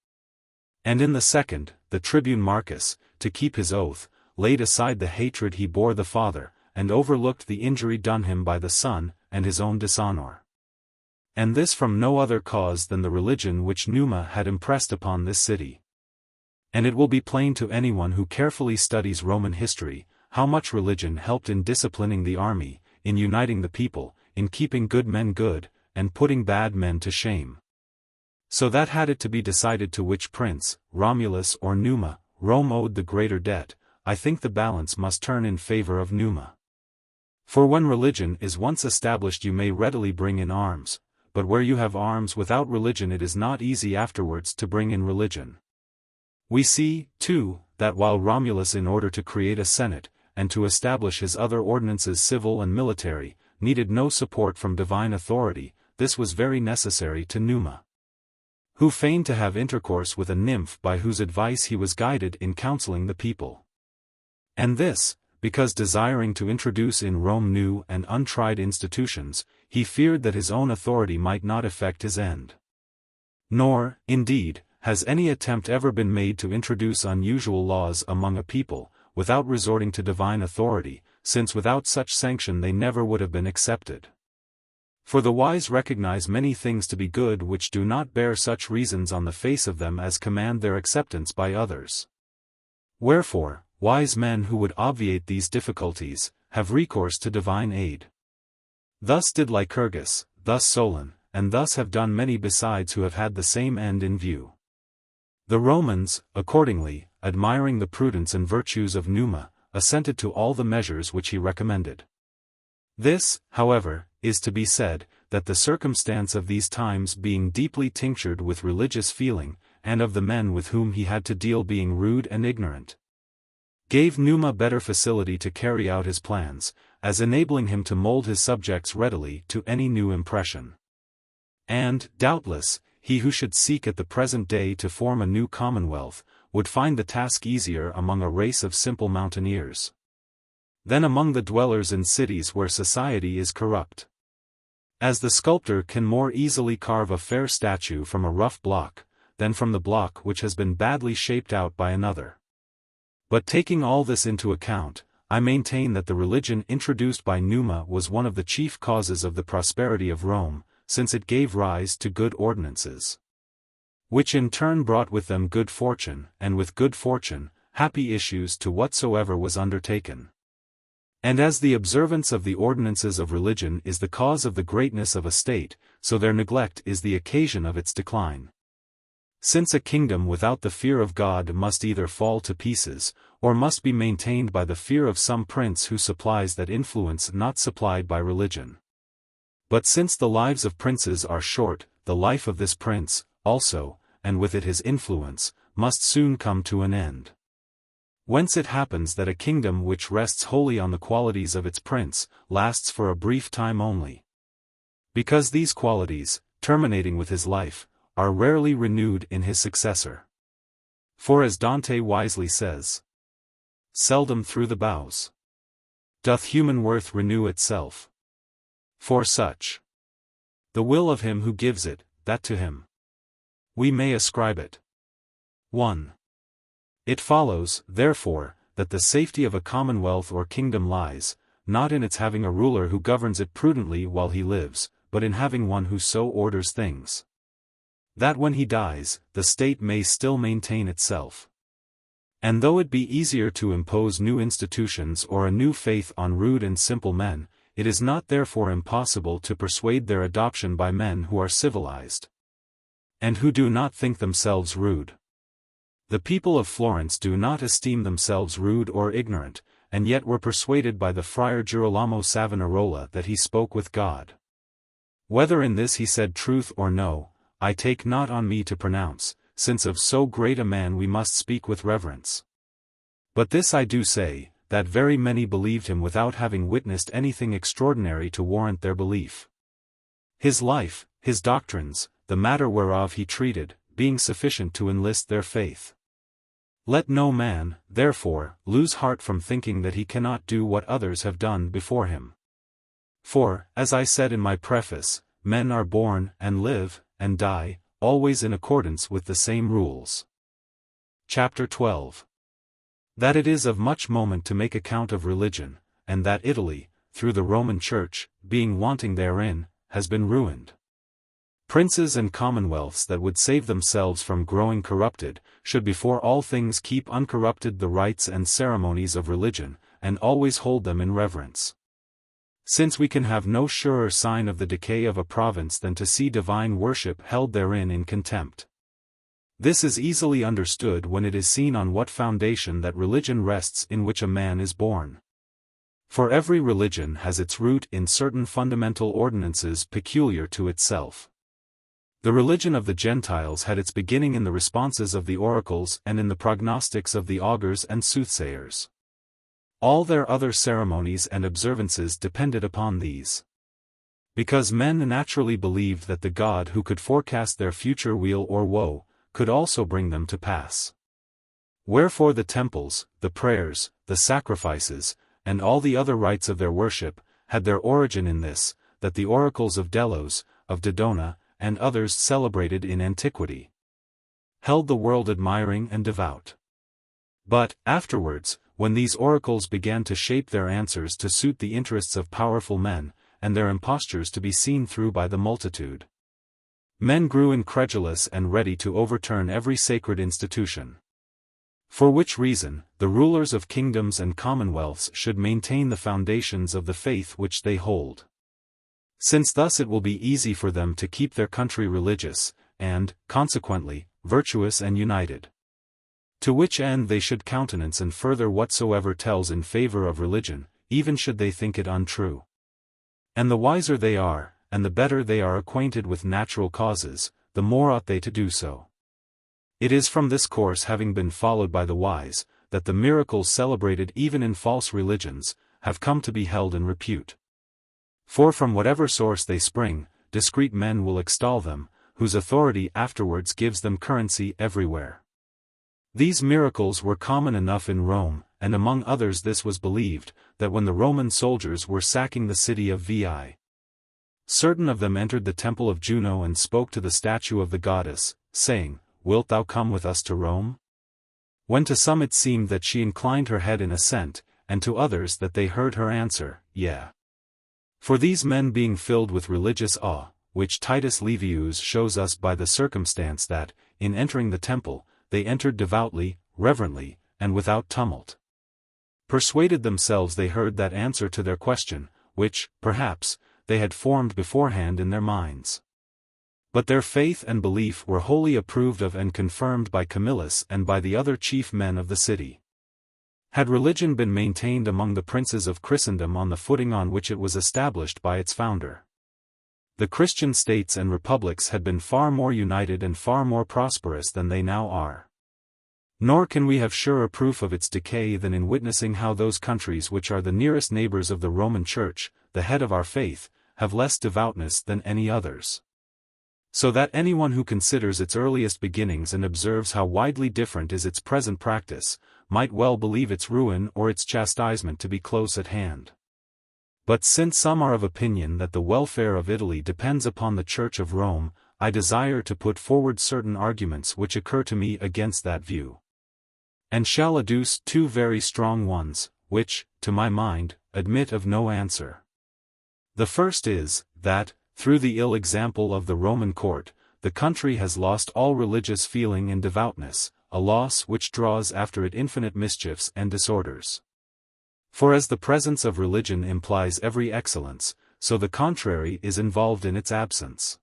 And in the second, the tribune Marcus, to keep his oath, laid aside the hatred he bore the father, and overlooked the injury done him by the son, and his own dishonor. And this from no other cause than the religion which Numa had impressed upon this city. And it will be plain to anyone who carefully studies Roman history, how much religion helped in disciplining the army, in uniting the people, in keeping good men good, and putting bad men to shame. So that had it to be decided to which prince, Romulus or Numa, Rome owed the greater debt, I think the balance must turn in favor of Numa. For when religion is once established you may readily bring in arms, but where you have arms without religion it is not easy afterwards to bring in religion. We see, too, that while Romulus in order to create a senate, and to establish his other ordinances civil and military, needed no support from divine authority, this was very necessary to Numa, who feigned to have intercourse with a nymph by whose advice he was guided in counseling the people. And this, because desiring to introduce in Rome new and untried institutions, he feared that his own authority might not effect his end. Nor, indeed, has any attempt ever been made to introduce unusual laws among a people, without resorting to divine authority, since without such sanction they never would have been accepted. For the wise recognize many things to be good which do not bear such reasons on the face of them as command their acceptance by others. Wherefore, wise men who would obviate these difficulties, have recourse to divine aid. Thus did Lycurgus, thus Solon, and thus have done many besides who have had the same end in view. The Romans, accordingly, admiring the prudence and virtues of Numa, assented to all the measures which he recommended. This, however, is to be said, that the circumstance of these times being deeply tinctured with religious feeling, and of the men with whom he had to deal being rude and ignorant, gave Numa better facility to carry out his plans, as enabling him to mold his subjects readily to any new impression. And, doubtless, he who should seek at the present day to form a new commonwealth, would find the task easier among a race of simple mountaineers than among the dwellers in cities where society is corrupt. As the sculptor can more easily carve a fair statue from a rough block, than from the block which has been badly shaped out by another. But taking all this into account, I maintain that the religion introduced by Numa was one of the chief causes of the prosperity of Rome, since it gave rise to good ordinances, which in turn brought with them good fortune, and with good fortune, happy issues to whatsoever was undertaken. And as the observance of the ordinances of religion is the cause of the greatness of a state, so their neglect is the occasion of its decline. Since a kingdom without the fear of God must either fall to pieces, or must be maintained by the fear of some prince who supplies that influence not supplied by religion. But since the lives of princes are short, the life of this prince, also, and with it his influence, must soon come to an end. Whence it happens that a kingdom which rests wholly on the qualities of its prince, lasts for a brief time only. Because these qualities, terminating with his life, are rarely renewed in his successor. For as Dante wisely says, "Seldom through the boughs doth human worth renew itself. For such the will of him who gives it, that to him we may ascribe it." 1. It follows, therefore, that the safety of a commonwealth or kingdom lies, not in its having a ruler who governs it prudently while he lives, but in having one who so orders things that when he dies, the state may still maintain itself. And though it be easier to impose new institutions or a new faith on rude and simple men, it is not therefore impossible to persuade their adoption by men who are civilized, and who do not think themselves rude. The people of Florence do not esteem themselves rude or ignorant, and yet were persuaded by the friar Girolamo Savonarola that he spoke with God. Whether in this he said truth or no, I take not on me to pronounce, since of so great a man we must speak with reverence. But this I do say, that very many believed him without having witnessed anything extraordinary to warrant their belief. His life, his doctrines, the matter whereof he treated, being sufficient to enlist their faith. Let no man, therefore, lose heart from thinking that he cannot do what others have done before him. For, as I said in my preface, men are born, and live, and die, always in accordance with the same rules. Chapter 12. That it is of much moment to make account of religion, and that Italy, through the Roman Church, being wanting therein, has been ruined. Princes and commonwealths that would save themselves from growing corrupted, should before all things keep uncorrupted the rites and ceremonies of religion, and always hold them in reverence. Since we can have no surer sign of the decay of a province than to see divine worship held therein in contempt. This is easily understood when it is seen on what foundation that religion rests in which a man is born. For every religion has its root in certain fundamental ordinances peculiar to itself. The religion of the Gentiles had its beginning in the responses of the oracles and in the prognostics of the augurs and soothsayers. All their other ceremonies and observances depended upon these. Because men naturally believed that the God who could forecast their future weal or woe, could also bring them to pass. Wherefore the temples, the prayers, the sacrifices, and all the other rites of their worship, had their origin in this, that the oracles of Delos, of Dodona, and others celebrated in antiquity, held the world admiring and devout. But, afterwards, when these oracles began to shape their answers to suit the interests of powerful men, and their impostures to be seen through by the multitude, men grew incredulous and ready to overturn every sacred institution. For which reason, the rulers of kingdoms and commonwealths should maintain the foundations of the faith which they hold. Since thus it will be easy for them to keep their country religious, and, consequently, virtuous and united. To which end they should countenance and further whatsoever tells in favor of religion, even should they think it untrue. And the wiser they are, and the better they are acquainted with natural causes, the more ought they to do so. It is from this course having been followed by the wise, that the miracles celebrated even in false religions, have come to be held in repute. For from whatever source they spring, discreet men will extol them, whose authority afterwards gives them currency everywhere. These miracles were common enough in Rome, and among others this was believed, that when the Roman soldiers were sacking the city of VIII, certain of them entered the temple of Juno and spoke to the statue of the goddess, saying, "Wilt thou come with us to Rome?" When to some it seemed that she inclined her head in assent, and to others that they heard her answer, "Yea." For these men being filled with religious awe, which Titus Livius shows us by the circumstance that, in entering the temple, they entered devoutly, reverently, and without tumult, persuaded themselves they heard that answer to their question, which, perhaps, they had formed beforehand in their minds. But their faith and belief were wholly approved of and confirmed by Camillus and by the other chief men of the city. Had religion been maintained among the princes of Christendom on the footing on which it was established by its founder, the Christian states and republics had been far more united and far more prosperous than they now are. Nor can we have surer proof of its decay than in witnessing how those countries which are the nearest neighbors of the Roman Church, the head of our faith, have less devoutness than any others. So that anyone who considers its earliest beginnings and observes how widely different is its present practice, might well believe its ruin or its chastisement to be close at hand. But since some are of opinion that the welfare of Italy depends upon the Church of Rome, I desire to put forward certain arguments which occur to me against that view, and shall adduce two very strong ones, which, to my mind, admit of no answer. The first is, that, through the ill example of the Roman court, the country has lost all religious feeling and devoutness, a loss which draws after it infinite mischiefs and disorders. For as the presence of religion implies every excellence, so the contrary is involved in its absence.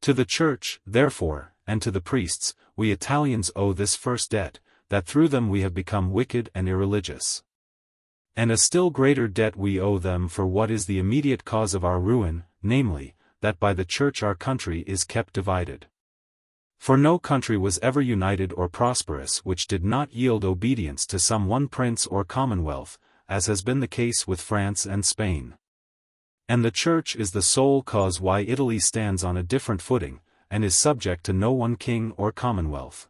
To the Church, therefore, and to the priests, we Italians owe this first debt, that through them we have become wicked and irreligious. And a still greater debt we owe them for what is the immediate cause of our ruin, namely, that by the Church our country is kept divided. For no country was ever united or prosperous which did not yield obedience to some one prince or commonwealth, as has been the case with France and Spain. And the Church is the sole cause why Italy stands on a different footing, and is subject to no one king or commonwealth.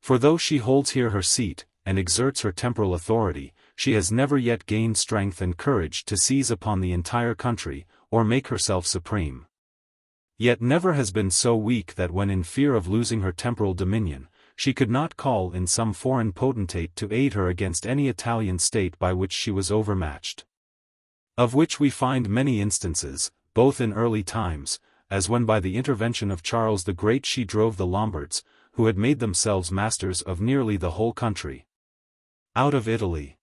For though she holds here her seat, and exerts her temporal authority, she has never yet gained strength and courage to seize upon the entire country, or make herself supreme. Yet never has been so weak that when in fear of losing her temporal dominion, she could not call in some foreign potentate to aid her against any Italian state by which she was overmatched. Of which we find many instances, both in early times, as when by the intervention of Charles the Great she drove the Lombards, who had made themselves masters of nearly the whole country, out of Italy.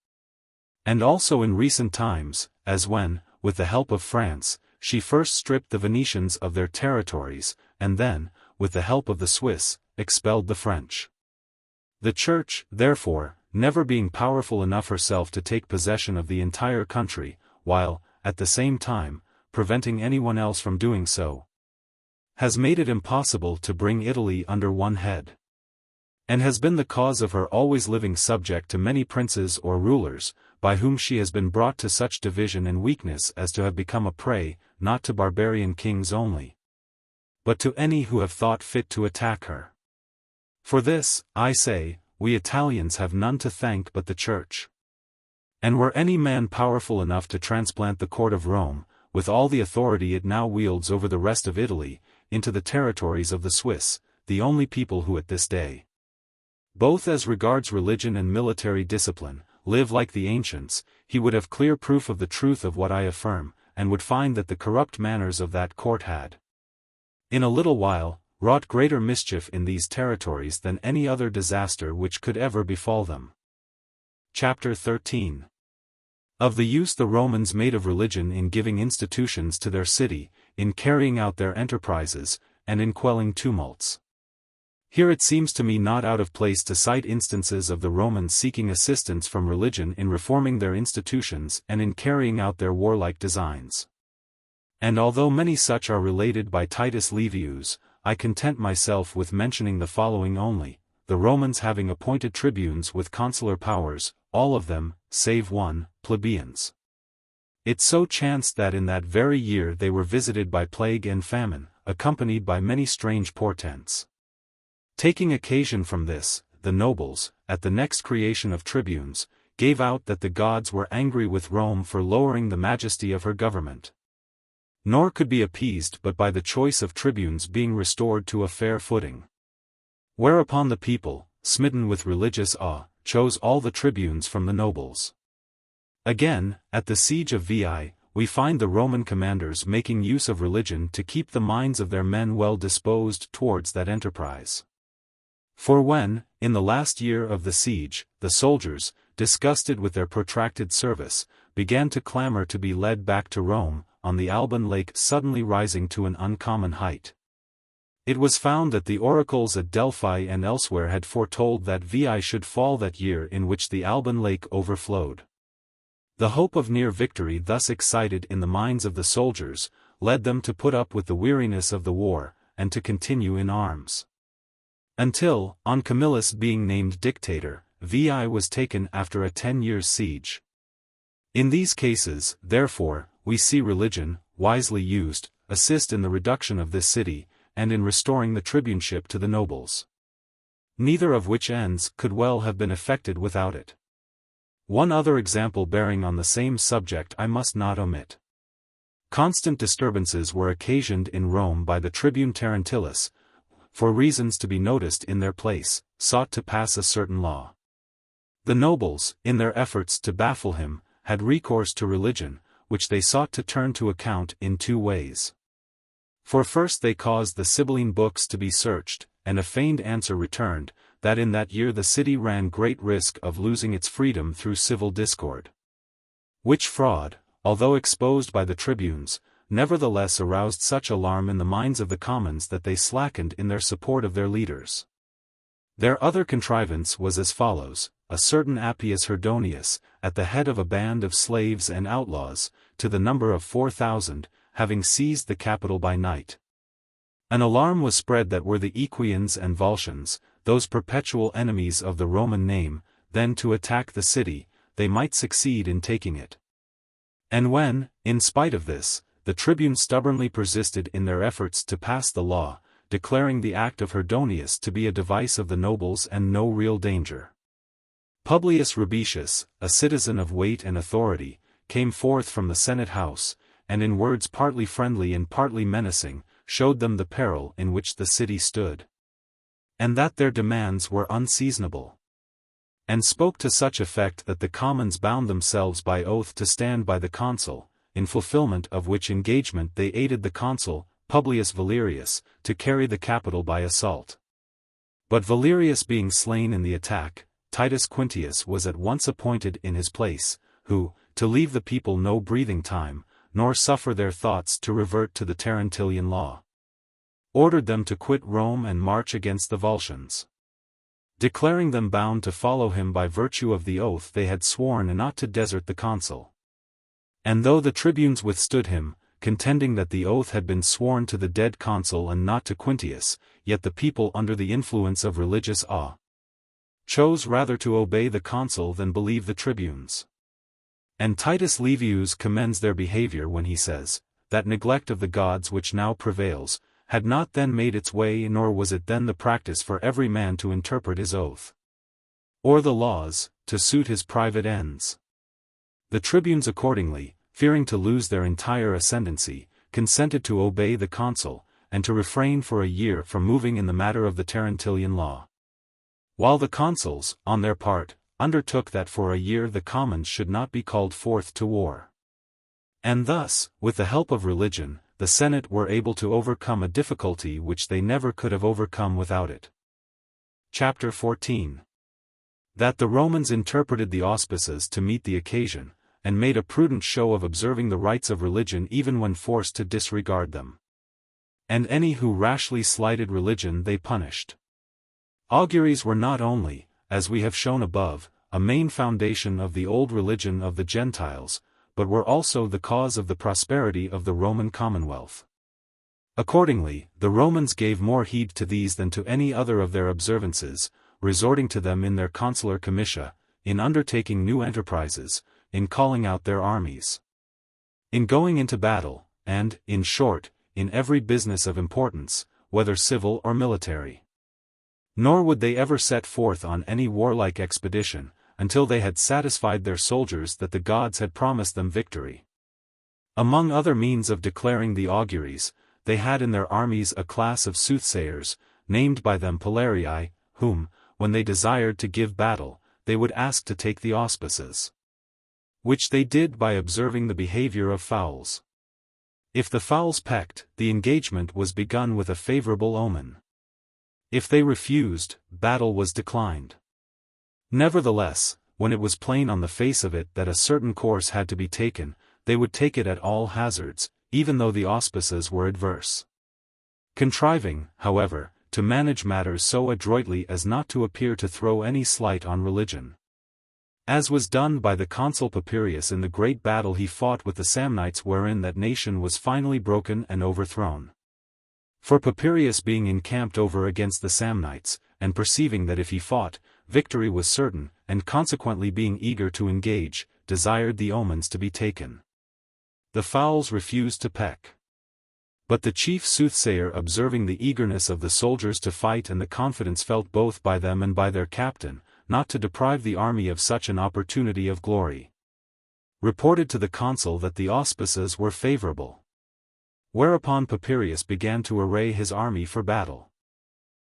And also in recent times, as when, with the help of France, she first stripped the Venetians of their territories, and then, with the help of the Swiss, expelled the French. The Church, therefore, never being powerful enough herself to take possession of the entire country, while, at the same time, preventing anyone else from doing so, has made it impossible to bring Italy under one head, and has been the cause of her always living subject to many princes or rulers, by whom she has been brought to such division and weakness as to have become a prey, not to barbarian kings only, but to any who have thought fit to attack her. For this, I say, we Italians have none to thank but the Church. And were any man powerful enough to transplant the court of Rome, with all the authority it now wields over the rest of Italy, into the territories of the Swiss, the only people who at this day, both as regards religion and military discipline, live like the ancients, he would have clear proof of the truth of what I affirm, and would find that the corrupt manners of that court had, in a little while, wrought greater mischief in these territories than any other disaster which could ever befall them. Chapter 13. Of the use the Romans made of religion in giving institutions to their city, in carrying out their enterprises, and in quelling tumults. Here it seems to me not out of place to cite instances of the Romans seeking assistance from religion in reforming their institutions and in carrying out their warlike designs. And although many such are related by Titus Livius, I content myself with mentioning the following only: the Romans having appointed tribunes with consular powers, all of them, save one, plebeians. It so chanced that in that very year they were visited by plague and famine, accompanied by many strange portents. Taking occasion from this, the nobles, at the next creation of tribunes, gave out that the gods were angry with Rome for lowering the majesty of her government, nor could be appeased but by the choice of tribunes being restored to a fair footing. Whereupon the people, smitten with religious awe, chose all the tribunes from the nobles. Again, at the siege of VIII, we find the Roman commanders making use of religion to keep the minds of their men well disposed towards that enterprise. For when, in the last year of the siege, the soldiers, disgusted with their protracted service, began to clamor to be led back to Rome, on the Alban lake suddenly rising to an uncommon height, It was found that the oracles at Delphi and elsewhere had foretold that VI should fall that year in which the Alban lake overflowed. The hope of near victory thus excited in the minds of the soldiers, led them to put up with the weariness of the war, and to continue in arms. Until, on Camillus being named dictator, VI was taken after a 10-year siege. In these cases, therefore, we see religion, wisely used, assist in the reduction of this city, and in restoring the tribuneship to the nobles. Neither of which ends could well have been effected without it. One other example bearing on the same subject I must not omit. Constant disturbances were occasioned in Rome by the tribune Terentillus, for reasons to be noticed in their place, sought to pass a certain law. The nobles, in their efforts to baffle him, had recourse to religion, which they sought to turn to account in two ways. For first they caused the Sibylline books to be searched, and a feigned answer returned, that in that year the city ran great risk of losing its freedom through civil discord. Which fraud, although exposed by the tribunes, nevertheless aroused such alarm in the minds of the commons that they slackened in their support of their leaders. Their other contrivance was as follows: a certain Appius Herdonius, at the head of a band of slaves and outlaws, to the number of 4,000, having seized the capital by night. An alarm was spread that were the Equians and Volscians, those perpetual enemies of the Roman name, then to attack the city, they might succeed in taking it. And when, in spite of this, the tribunes stubbornly persisted in their efforts to pass the law, declaring the act of Herdonius to be a device of the nobles and no real danger, Publius Rubetius, a citizen of weight and authority, came forth from the Senate house, and in words partly friendly and partly menacing, showed them the peril in which the city stood, and that their demands were unseasonable, and spoke to such effect that the commons bound themselves by oath to stand by the consul, in fulfillment of which engagement they aided the consul, Publius Valerius, to carry the capital by assault. But Valerius being slain in the attack, Titus Quintius was at once appointed in his place, who, to leave the people no breathing time, nor suffer their thoughts to revert to the Terentilian law, ordered them to quit Rome and march against the Volscians, declaring them bound to follow him by virtue of the oath they had sworn and not to desert the consul. And though the tribunes withstood him, contending that the oath had been sworn to the dead consul and not to Quintius, yet the people under the influence of religious awe chose rather to obey the consul than believe the tribunes. And Titus Livius commends their behavior when he says, that neglect of the gods which now prevails, had not then made its way, nor was it then the practice for every man to interpret his oath, or the laws, to suit his private ends. The tribunes accordingly, fearing to lose their entire ascendancy, consented to obey the consul, and to refrain for a year from moving in the matter of the Terentilian law, while the consuls, on their part, undertook that for a year the commons should not be called forth to war. And thus, with the help of religion, the Senate were able to overcome a difficulty which they never could have overcome without it. Chapter 14. That the Romans interpreted the auspices to meet the occasion, and made a prudent show of observing the rites of religion even when forced to disregard them. And any who rashly slighted religion they punished. Auguries were not only, as we have shown above, a main foundation of the old religion of the Gentiles, but were also the cause of the prosperity of the Roman commonwealth. Accordingly, the Romans gave more heed to these than to any other of their observances, resorting to them in their consular comitia, in undertaking new enterprises, in calling out their armies, in going into battle, and, in short, in every business of importance, whether civil or military. Nor would they ever set forth on any warlike expedition, until they had satisfied their soldiers that the gods had promised them victory. Among other means of declaring the auguries, they had in their armies a class of soothsayers, named by them Polarii, whom, when they desired to give battle, they would ask to take the auspices, which they did by observing the behavior of fowls. If the fowls pecked, the engagement was begun with a favorable omen. If they refused, battle was declined. Nevertheless, when it was plain on the face of it that a certain course had to be taken, they would take it at all hazards, even though the auspices were adverse. contriving, however, to manage matters so adroitly as not to appear to throw any slight on religion. As was done by the consul Papirius in the great battle he fought with the Samnites, wherein that nation was finally broken and overthrown. For Papirius being encamped over against the Samnites, and perceiving that if he fought, victory was certain, and consequently being eager to engage, desired the omens to be taken. The fowls refused to peck. But the chief soothsayer, observing the eagerness of the soldiers to fight and the confidence felt both by them and by their captain, not to deprive the army of such an opportunity of glory, reported to the consul that the auspices were favorable. Whereupon Papirius began to array his army for battle.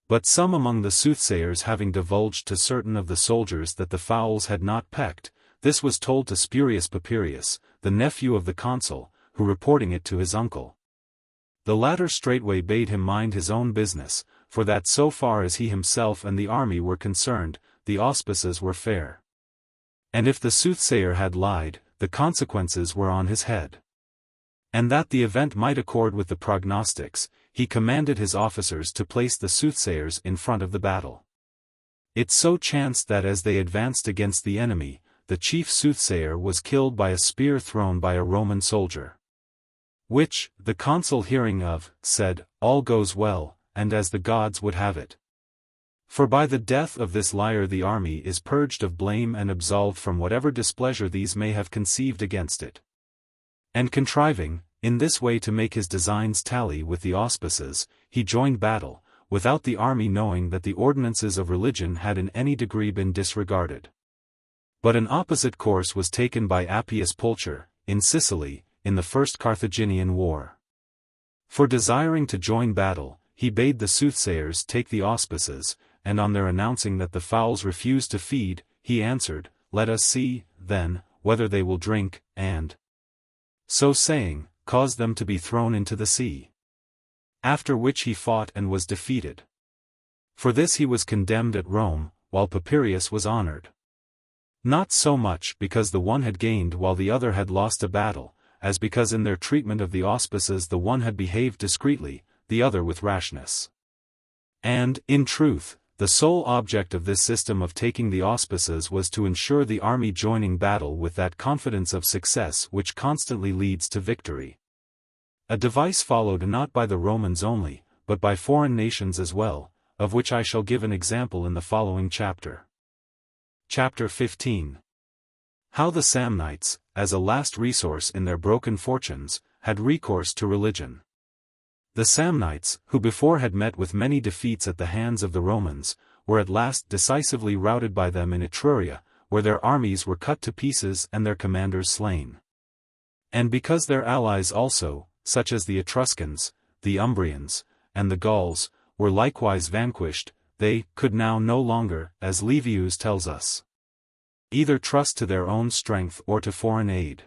But some among the soothsayers having divulged to certain of the soldiers that the fowls had not pecked, this was told to Spurius Papirius, the nephew of the consul, who reporting it to his uncle, the latter straightway bade him mind his own business, for that so far as he himself and the army were concerned, the auspices were fair. And if the soothsayer had lied, the consequences were on his head. And that the event might accord with the prognostics, he commanded his officers to place the soothsayers in front of the battle. It so chanced that as they advanced against the enemy, the chief soothsayer was killed by a spear thrown by a Roman soldier. Which, the consul hearing of, said, "All goes well, and as the gods would have it. For by the death of this liar the army is purged of blame and absolved from whatever displeasure these may have conceived against it." And contriving, in this way to make his designs tally with the auspices, he joined battle, without the army knowing that the ordinances of religion had in any degree been disregarded. But an opposite course was taken by Appius Pulcher, in Sicily, in the first Carthaginian war. For desiring to join battle, he bade the soothsayers take the auspices, and on their announcing that the fowls refused to feed, he answered, "Let us see, then, whether they will drink," and, so saying, caused them to be thrown into the sea. After which he fought and was defeated. For this he was condemned at Rome, while Papirius was honored. Not so much because the one had gained while the other had lost a battle, as because in their treatment of the auspices the one had behaved discreetly, the other with rashness. And, in truth, the sole object of this system of taking the auspices was to ensure the army joining battle with that confidence of success which constantly leads to victory. A device followed not by the Romans only, but by foreign nations as well, of which I shall give an example in the following chapter. Chapter 15. How the Samnites, as a last resource in their broken fortunes, had recourse to religion. The Samnites, who before had met with many defeats at the hands of the Romans, were at last decisively routed by them in Etruria, where their armies were cut to pieces and their commanders slain. And because their allies also, such as the Etruscans, the Umbrians, and the Gauls, were likewise vanquished, they could now no longer, as Livius tells us, either trust to their own strength or to foreign aid.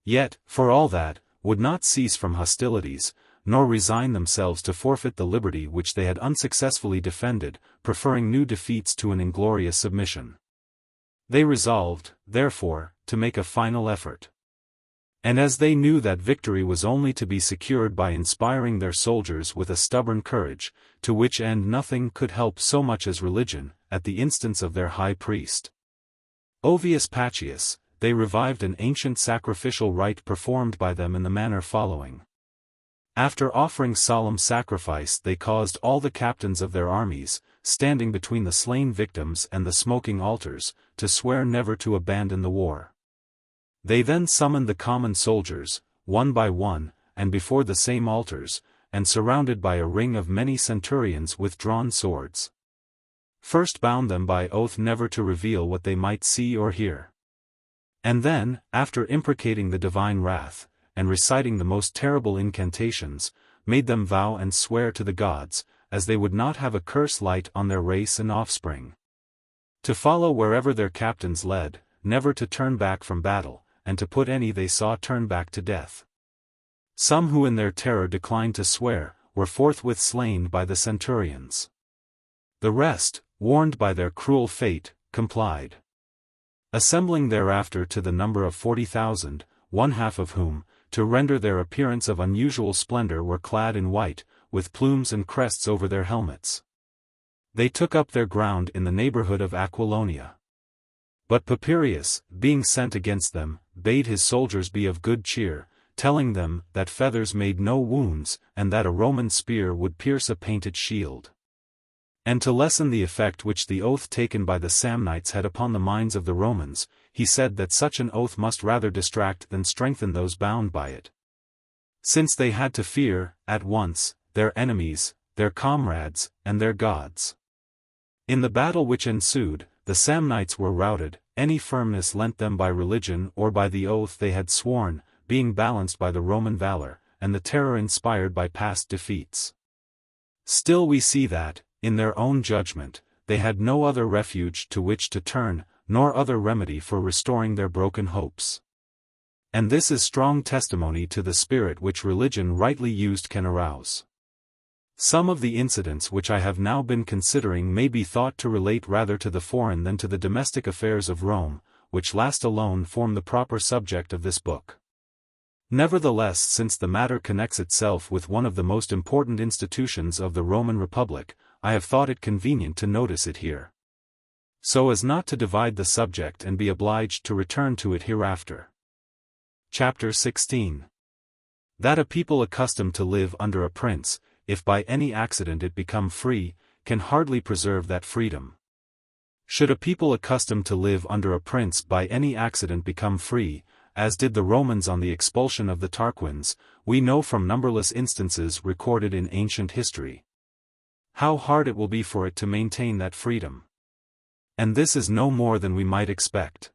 Yet, for all that, would not cease from hostilities, nor resign themselves to forfeit the liberty which they had unsuccessfully defended, preferring new defeats to an inglorious submission. They resolved, therefore, to make a final effort. And as they knew that victory was only to be secured by inspiring their soldiers with a stubborn courage, to which end nothing could help so much as religion, at the instance of their high priest, Ovius Pacius, they revived an ancient sacrificial rite performed by them in the manner following. After offering solemn sacrifice, they caused all the captains of their armies, standing between the slain victims and the smoking altars, to swear never to abandon the war. They then summoned the common soldiers, one by one, and before the same altars, and surrounded by a ring of many centurions with drawn swords, first bound them by oath never to reveal what they might see or hear. And then, after imprecating the divine wrath, and reciting the most terrible incantations, made them vow and swear to the gods, as they would not have a curse light on their race and offspring, to follow wherever their captains led, never to turn back from battle, and to put any they saw turn back to death. Some who in their terror declined to swear, were forthwith slain by the centurions. The rest, warned by their cruel fate, complied. Assembling thereafter to the number of 40,000, one half of whom, to render their appearance of unusual splendor, were clad in white, with plumes and crests over their helmets. They took up their ground in the neighborhood of Aquilonia. But Papirius, being sent against them, bade his soldiers be of good cheer, telling them that feathers made no wounds, and that a Roman spear would pierce a painted shield. And to lessen the effect which the oath taken by the Samnites had upon the minds of the Romans, he said that such an oath must rather distract than strengthen those bound by it. Since they had to fear, at once, their enemies, their comrades, and their gods. In the battle which ensued, the Samnites were routed, any firmness lent them by religion or by the oath they had sworn, being balanced by the Roman valor, and the terror inspired by past defeats. Still we see that, in their own judgment, they had no other refuge to which to turn, nor other remedy for restoring their broken hopes. And this is strong testimony to the spirit which religion rightly used can arouse. Some of the incidents which I have now been considering may be thought to relate rather to the foreign than to the domestic affairs of Rome, which last alone form the proper subject of this book. Nevertheless, since the matter connects itself with one of the most important institutions of the Roman Republic, I have thought it convenient to notice it here, so as not to divide the subject and be obliged to return to it hereafter. Chapter XVI. That a people accustomed to live under a prince, if by any accident it become free, can hardly preserve that freedom. Should a people accustomed to live under a prince by any accident become free, as did the Romans on the expulsion of the Tarquins, we know from numberless instances recorded in ancient history, how hard it will be for it to maintain that freedom. And this is no more than we might expect.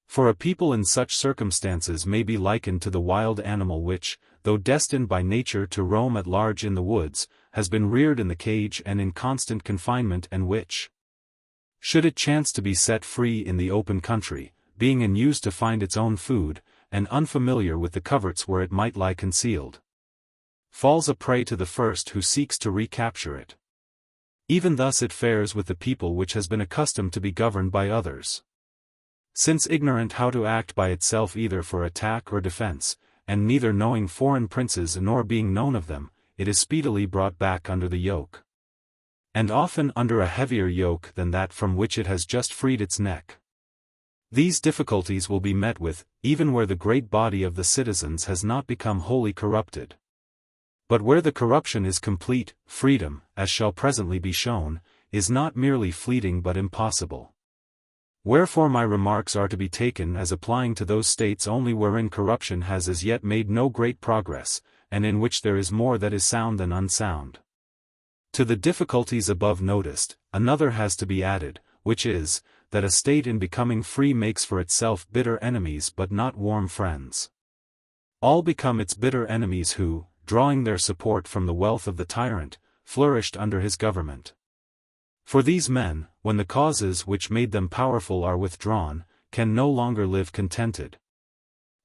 For a people in such circumstances may be likened to the wild animal which, though destined by nature to roam at large in the woods, has been reared in the cage and in constant confinement, and which, should it chance to be set free in the open country, being unused to find its own food, and unfamiliar with the coverts where it might lie concealed, falls a prey to the first who seeks to recapture it. Even thus it fares with the people which has been accustomed to be governed by others. Since ignorant how to act by itself either for attack or defense, and neither knowing foreign princes nor being known of them, it is speedily brought back under the yoke, and often under a heavier yoke than that from which it has just freed its neck. These difficulties will be met with, even where the great body of the citizens has not become wholly corrupted. But where the corruption is complete, freedom, as shall presently be shown, is not merely fleeting but impossible. Wherefore my remarks are to be taken as applying to those states only wherein corruption has as yet made no great progress, and in which there is more that is sound than unsound. To the difficulties above noticed, another has to be added, which is, that a state in becoming free makes for itself bitter enemies but not warm friends. All become its bitter enemies who, drawing their support from the wealth of the tyrant, flourished under his government. For these men, when the causes which made them powerful are withdrawn, can no longer live contented,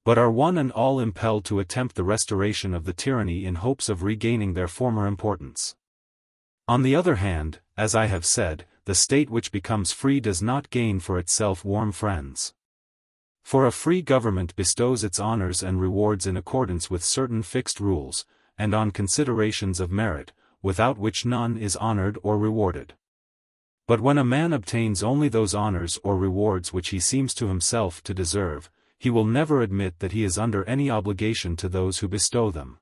but are one and all impelled to attempt the restoration of the tyranny in hopes of regaining their former importance. On the other hand, as I have said, the state which becomes free does not gain for itself warm friends. For a free government bestows its honors and rewards in accordance with certain fixed rules, and on considerations of merit, without which none is honored or rewarded. But when a man obtains only those honors or rewards which he seems to himself to deserve, he will never admit that he is under any obligation to those who bestow them.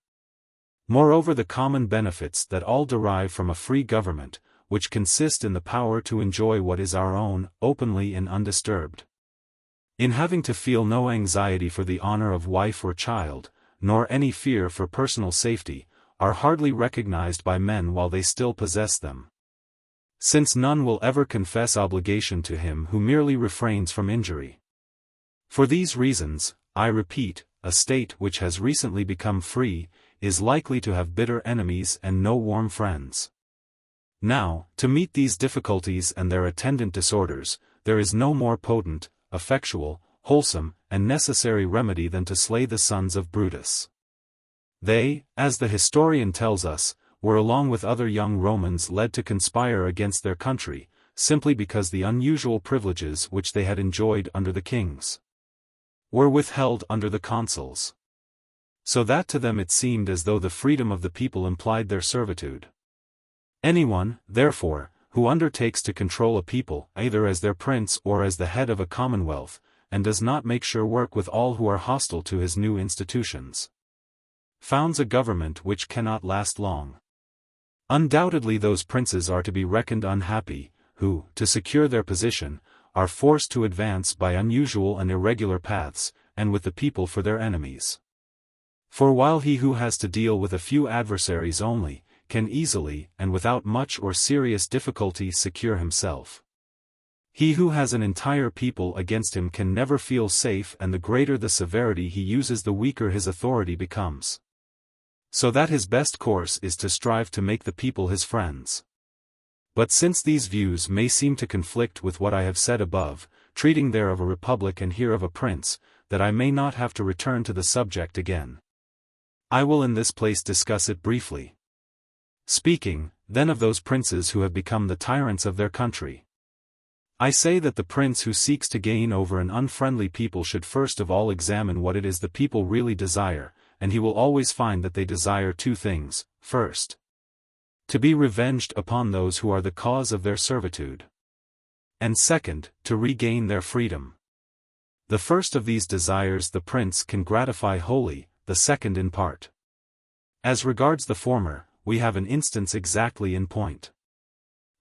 Moreover, the common benefits that all derive from a free government, which consist in the power to enjoy what is our own, openly and undisturbed, in having to feel no anxiety for the honor of wife or child, nor any fear for personal safety, are hardly recognized by men while they still possess them. Since none will ever confess obligation to him who merely refrains from injury. For these reasons, I repeat, a state which has recently become free, is likely to have bitter enemies and no warm friends. Now, to meet these difficulties and their attendant disorders, there is no more potent, effectual, wholesome, and necessary remedy than to slay the sons of Brutus. They, as the historian tells us, were along with other young Romans led to conspire against their country, simply because the unusual privileges which they had enjoyed under the kings were withheld under the consuls. So that to them it seemed as though the freedom of the people implied their servitude. Anyone, therefore, who undertakes to control a people, either as their prince or as the head of a commonwealth, and does not make sure work with all who are hostile to his new institutions, founds a government which cannot last long. Undoubtedly those princes are to be reckoned unhappy, who, to secure their position, are forced to advance by unusual and irregular paths, and with the people for their enemies. For while he who has to deal with a few adversaries only, can easily, and without much or serious difficulty secure himself, he who has an entire people against him can never feel safe, and the greater the severity he uses the weaker his authority becomes. So that his best course is to strive to make the people his friends. But since these views may seem to conflict with what I have said above, treating there of a republic and here of a prince, that I may not have to return to the subject again, I will in this place discuss it briefly. Speaking, then, of those princes who have become the tyrants of their country, I say that the prince who seeks to gain over an unfriendly people should first of all examine what it is the people really desire, and he will always find that they desire two things: first, to be revenged upon those who are the cause of their servitude, and second, to regain their freedom. The first of these desires the prince can gratify wholly, the second in part. As regards the former, we have an instance exactly in point.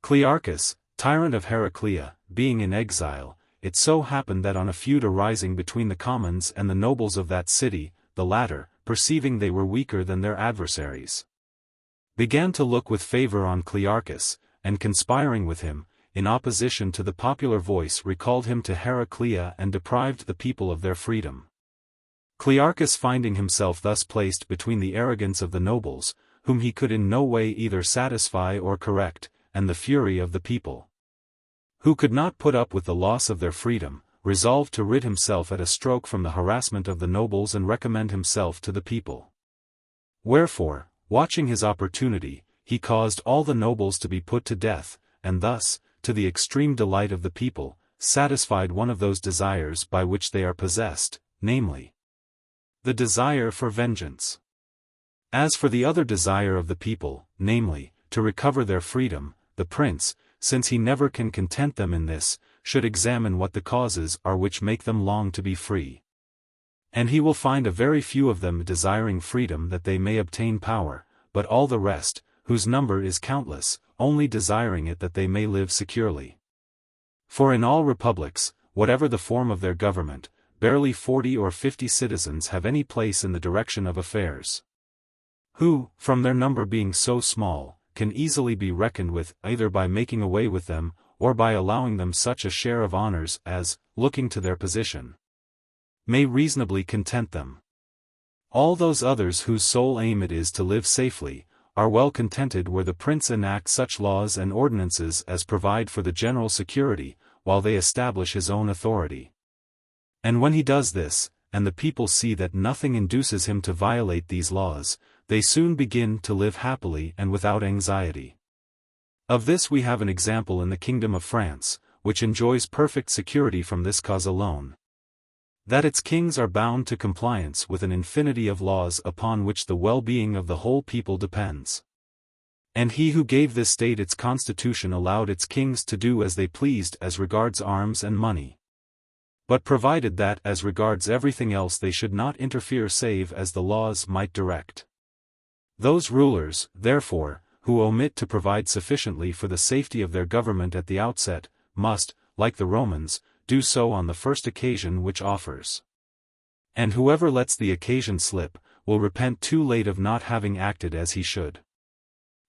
Clearchus, tyrant of Heraclea, being in exile, it so happened that on a feud arising between the commons and the nobles of that city, the latter, perceiving they were weaker than their adversaries, began to look with favor on Clearchus, and conspiring with him, in opposition to the popular voice, recalled him to Heraclea and deprived the people of their freedom. Clearchus, finding himself thus placed between the arrogance of the nobles, whom he could in no way either satisfy or correct, and the fury of the people, who could not put up with the loss of their freedom, resolved to rid himself at a stroke from the harassment of the nobles and recommend himself to the people. Wherefore, watching his opportunity, he caused all the nobles to be put to death, and thus, to the extreme delight of the people, satisfied one of those desires by which they are possessed, namely, the desire for vengeance. As for the other desire of the people, namely, to recover their freedom, the prince, since he never can content them in this, should examine what the causes are which make them long to be free. And he will find a very few of them desiring freedom that they may obtain power, but all the rest, whose number is countless, only desiring it that they may live securely. For in all republics, whatever the form of their government, barely 40 or 50 citizens have any place in the direction of affairs, who, from their number being so small, can easily be reckoned with, either by making away with them, or by allowing them such a share of honors as, looking to their position, may reasonably content them. All those others whose sole aim it is to live safely, are well contented where the prince enacts such laws and ordinances as provide for the general security, while they establish his own authority. And when he does this, and the people see that nothing induces him to violate these laws, they soon begin to live happily and without anxiety. Of this we have an example in the kingdom of France, which enjoys perfect security from this cause alone, that its kings are bound to compliance with an infinity of laws upon which the well-being of the whole people depends. And he who gave this state its constitution allowed its kings to do as they pleased as regards arms and money, but provided that as regards everything else they should not interfere save as the laws might direct. Those rulers, therefore, who omit to provide sufficiently for the safety of their government at the outset, must, like the Romans, do so on the first occasion which offers. And whoever lets the occasion slip, will repent too late of not having acted as he should.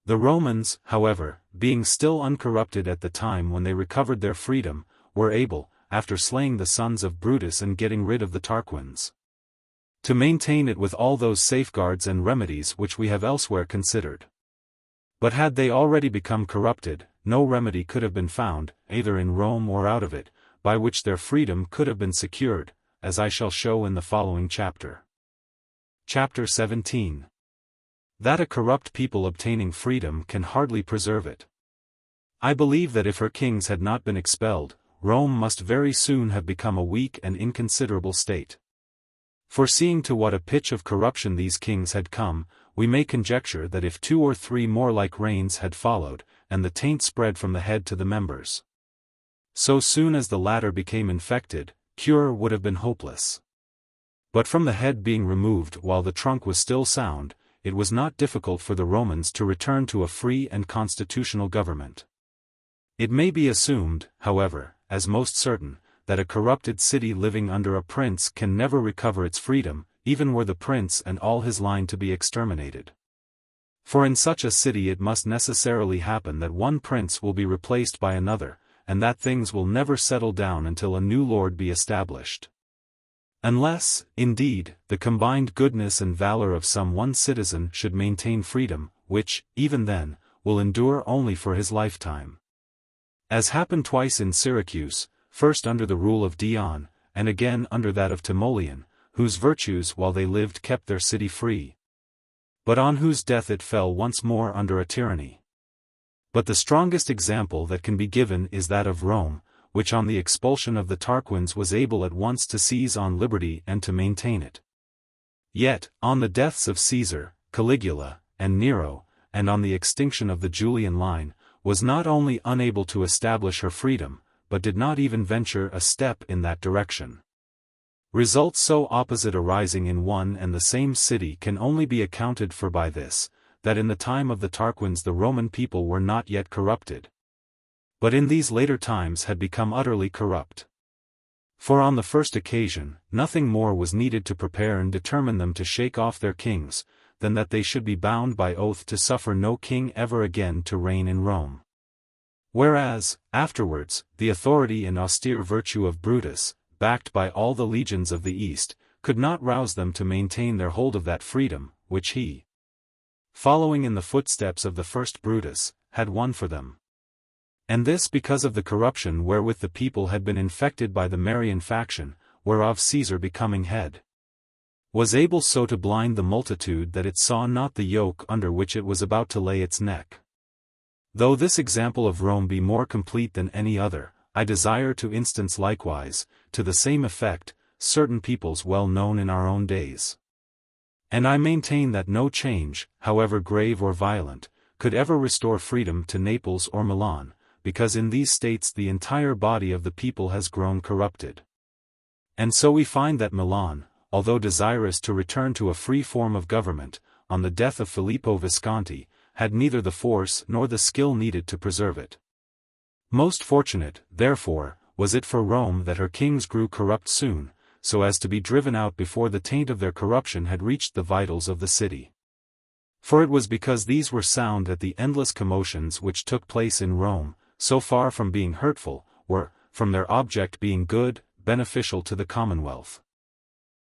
The Romans, however, being still uncorrupted at the time when they recovered their freedom, were able, after slaying the sons of Brutus and getting rid of the Tarquins, to maintain it with all those safeguards and remedies which we have elsewhere considered. But had they already become corrupted, no remedy could have been found, either in Rome or out of it, by which their freedom could have been secured, as I shall show in the following chapter. Chapter 17. That a corrupt people obtaining freedom can hardly preserve it. I believe that if her kings had not been expelled, Rome must very soon have become a weak and inconsiderable state. Foreseeing to what a pitch of corruption these kings had come, we may conjecture that if 2 or 3 more like reigns had followed, and the taint spread from the head to the members, so soon as the latter became infected, cure would have been hopeless. But from the head being removed while the trunk was still sound, it was not difficult for the Romans to return to a free and constitutional government. It may be assumed, however, as most certain, that a corrupted city living under a prince can never recover its freedom, even were the prince and all his line to be exterminated. For in such a city it must necessarily happen that one prince will be replaced by another, and that things will never settle down until a new lord be established. Unless, indeed, the combined goodness and valor of some one citizen should maintain freedom, which, even then, will endure only for his lifetime. As happened twice in Syracuse, first under the rule of Dion, and again under that of Timoleon, whose virtues while they lived kept their city free, but on whose death it fell once more under a tyranny. But the strongest example that can be given is that of Rome, which on the expulsion of the Tarquins was able at once to seize on liberty and to maintain it. Yet, on the deaths of Caesar, Caligula, and Nero, and on the extinction of the Julian line, was not only unable to establish her freedom, but did not even venture a step in that direction. Results so opposite arising in one and the same city can only be accounted for by this, that in the time of the Tarquins the Roman people were not yet corrupted, but in these later times had become utterly corrupt. For on the first occasion, nothing more was needed to prepare and determine them to shake off their kings, than that they should be bound by oath to suffer no king ever again to reign in Rome. Whereas, afterwards, the authority and austere virtue of Brutus, backed by all the legions of the East, could not rouse them to maintain their hold of that freedom, which he, following in the footsteps of the first Brutus, had won for them. And this because of the corruption wherewith the people had been infected by the Marian faction, whereof Caesar becoming head, was able so to blind the multitude that it saw not the yoke under which it was about to lay its neck. Though this example of Rome be more complete than any other, I desire to instance likewise, to the same effect, certain peoples well known in our own days. And I maintain that no change, however grave or violent, could ever restore freedom to Naples or Milan, because in these states the entire body of the people has grown corrupted. And so we find that Milan, although desirous to return to a free form of government, on the death of Filippo Visconti, had neither the force nor the skill needed to preserve it. Most fortunate, therefore, was it for Rome that her kings grew corrupt soon, so as to be driven out before the taint of their corruption had reached the vitals of the city. For it was because these were sound that the endless commotions which took place in Rome, so far from being hurtful, were, from their object being good, beneficial to the commonwealth.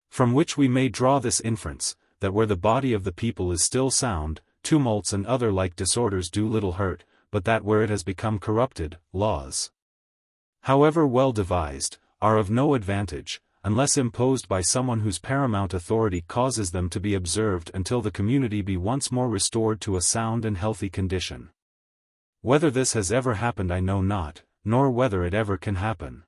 From which we may draw this inference, that where the body of the people is still sound, tumults and other like disorders do little hurt, but that where it has become corrupted, laws, however well devised, are of no advantage, unless imposed by someone whose paramount authority causes them to be observed until the community be once more restored to a sound and healthy condition. Whether this has ever happened I know not, nor whether it ever can happen.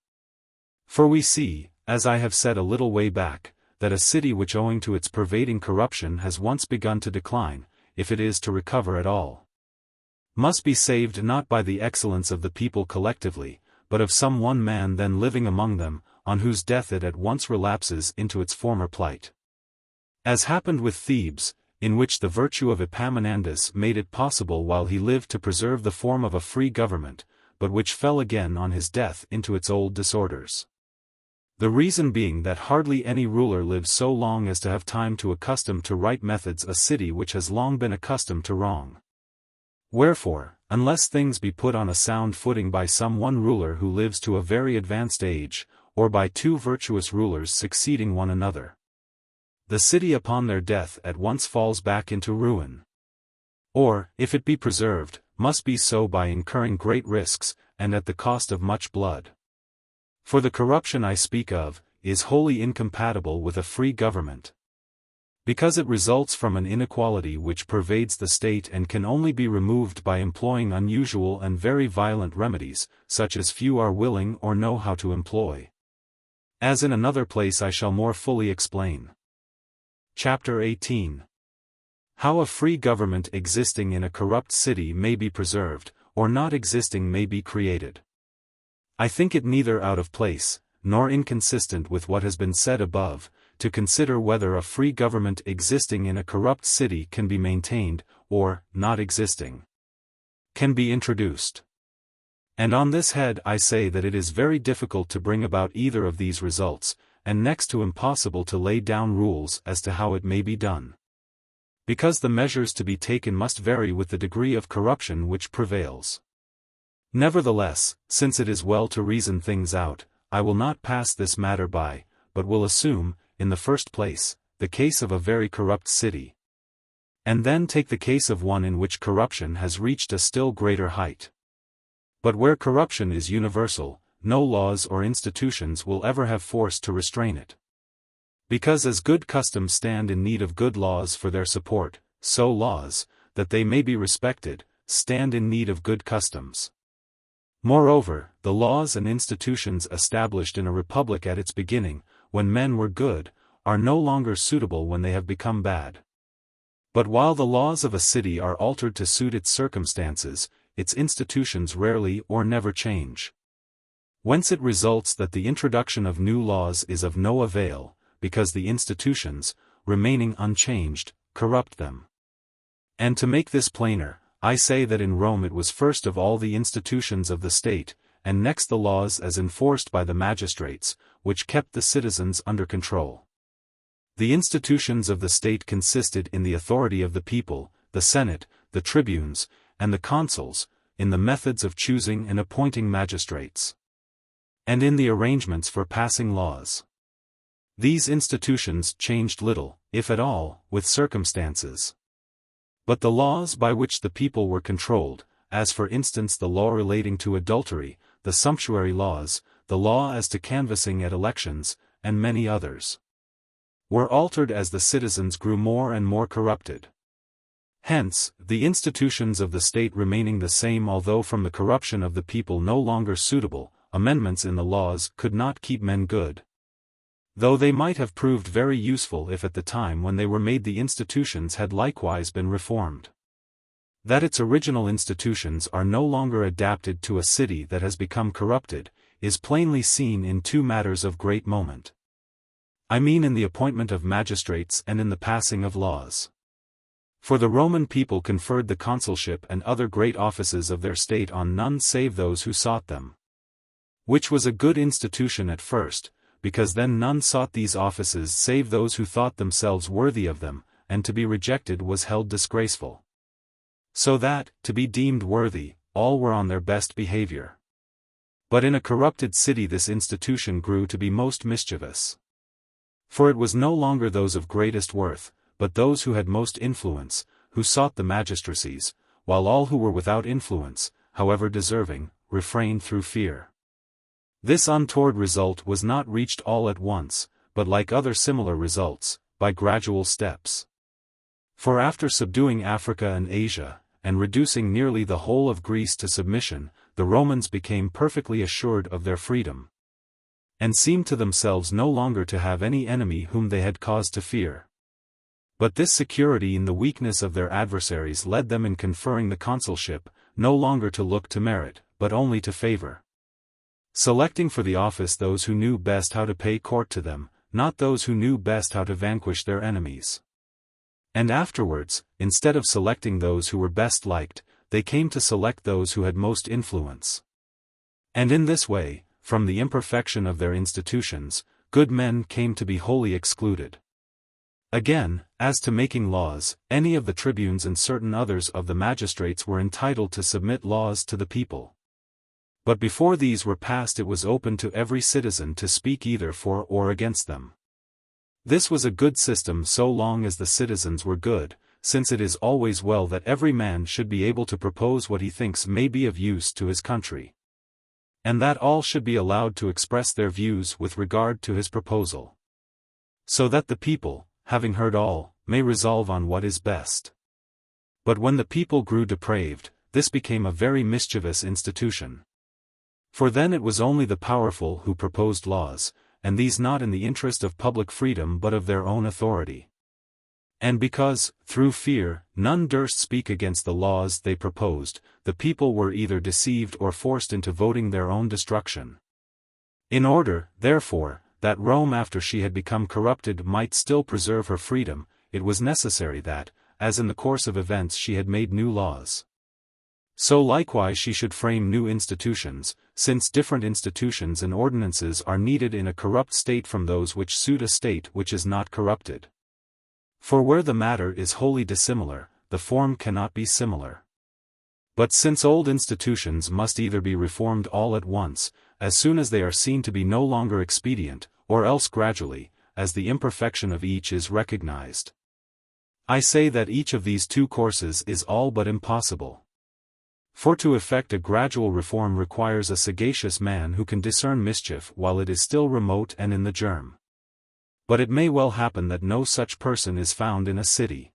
For we see, as I have said a little way back, that a city which owing to its pervading corruption has once begun to decline, if it is to recover at all, must be saved not by the excellence of the people collectively, but of some one man then living among them, on whose death it at once relapses into its former plight. As happened with Thebes, in which the virtue of Epaminondas made it possible while he lived to preserve the form of a free government, but which fell again on his death into its old disorders. The reason being that hardly any ruler lives so long as to have time to accustom to right methods a city which has long been accustomed to wrong. Wherefore, unless things be put on a sound footing by some one ruler who lives to a very advanced age, or by two virtuous rulers succeeding one another, the city upon their death at once falls back into ruin. Or, if it be preserved, must be so by incurring great risks, and at the cost of much blood. For the corruption I speak of, is wholly incompatible with a free government, because it results from an inequality which pervades the state and can only be removed by employing unusual and very violent remedies, such as few are willing or know how to employ. As in another place I shall more fully explain. Chapter 18. How a free government existing in a corrupt city may be preserved, or not existing may be created. I think it neither out of place, nor inconsistent with what has been said above, to consider whether a free government existing in a corrupt city can be maintained, or, not existing, can be introduced. And on this head I say that it is very difficult to bring about either of these results, and next to impossible to lay down rules as to how it may be done. Because the measures to be taken must vary with the degree of corruption which prevails. Nevertheless, since it is well to reason things out, I will not pass this matter by, but will assume, in the first place, the case of a very corrupt city. And then take the case of one in which corruption has reached a still greater height. But where corruption is universal, no laws or institutions will ever have force to restrain it. Because as good customs stand in need of good laws for their support, so laws, that they may be respected, stand in need of good customs. Moreover, the laws and institutions established in a republic at its beginning, when men were good, are no longer suitable when they have become bad. But while the laws of a city are altered to suit its circumstances, its institutions rarely or never change. Whence it results that the introduction of new laws is of no avail, because the institutions, remaining unchanged, corrupt them. And to make this plainer, I say that in Rome it was first of all the institutions of the state, and next the laws as enforced by the magistrates, which kept the citizens under control. The institutions of the state consisted in the authority of the people, the Senate, the tribunes, and the consuls, in the methods of choosing and appointing magistrates, and in the arrangements for passing laws. These institutions changed little, if at all, with circumstances. But the laws by which the people were controlled, as for instance the law relating to adultery, the sumptuary laws, the law as to canvassing at elections, and many others, were altered as the citizens grew more and more corrupted. Hence, the institutions of the state remaining the same although from the corruption of the people no longer suitable, amendments in the laws could not keep men good. Though they might have proved very useful if at the time when they were made the institutions had likewise been reformed. That its original institutions are no longer adapted to a city that has become corrupted, is plainly seen in two matters of great moment. I mean in the appointment of magistrates and in the passing of laws. For the Roman people conferred the consulship and other great offices of their state on none save those who sought them. Which was a good institution at first, because then none sought these offices save those who thought themselves worthy of them, and to be rejected was held disgraceful. So that, to be deemed worthy, all were on their best behavior. But in a corrupted city this institution grew to be most mischievous. For it was no longer those of greatest worth, but those who had most influence, who sought the magistracies, while all who were without influence, however deserving, refrained through fear. This untoward result was not reached all at once, but like other similar results, by gradual steps. For after subduing Africa and Asia, and reducing nearly the whole of Greece to submission, the Romans became perfectly assured of their freedom, and seemed to themselves no longer to have any enemy whom they had cause to fear. But this security in the weakness of their adversaries led them in conferring the consulship, no longer to look to merit, but only to favor. Selecting for the office those who knew best how to pay court to them, not those who knew best how to vanquish their enemies. And afterwards, instead of selecting those who were best liked, they came to select those who had most influence. And in this way, from the imperfection of their institutions, good men came to be wholly excluded. Again, as to making laws, any of the tribunes and certain others of the magistrates were entitled to submit laws to the people. But before these were passed it was open to every citizen to speak either for or against them. This was a good system so long as the citizens were good, since it is always well that every man should be able to propose what he thinks may be of use to his country, and that all should be allowed to express their views with regard to his proposal, so that the people, having heard all, may resolve on what is best. But when the people grew depraved, this became a very mischievous institution. For then it was only the powerful who proposed laws, and these not in the interest of public freedom but of their own authority. And because, through fear, none durst speak against the laws they proposed, the people were either deceived or forced into voting their own destruction. In order, therefore, that Rome after she had become corrupted might still preserve her freedom, it was necessary that, as in the course of events she had made new laws, so likewise she should frame new institutions, since different institutions and ordinances are needed in a corrupt state from those which suit a state which is not corrupted. For where the matter is wholly dissimilar, the form cannot be similar. But since old institutions must either be reformed all at once, as soon as they are seen to be no longer expedient, or else gradually, as the imperfection of each is recognized, I say that each of these two courses is all but impossible. For to effect a gradual reform requires a sagacious man who can discern mischief while it is still remote and in the germ. But it may well happen that no such person is found in a city.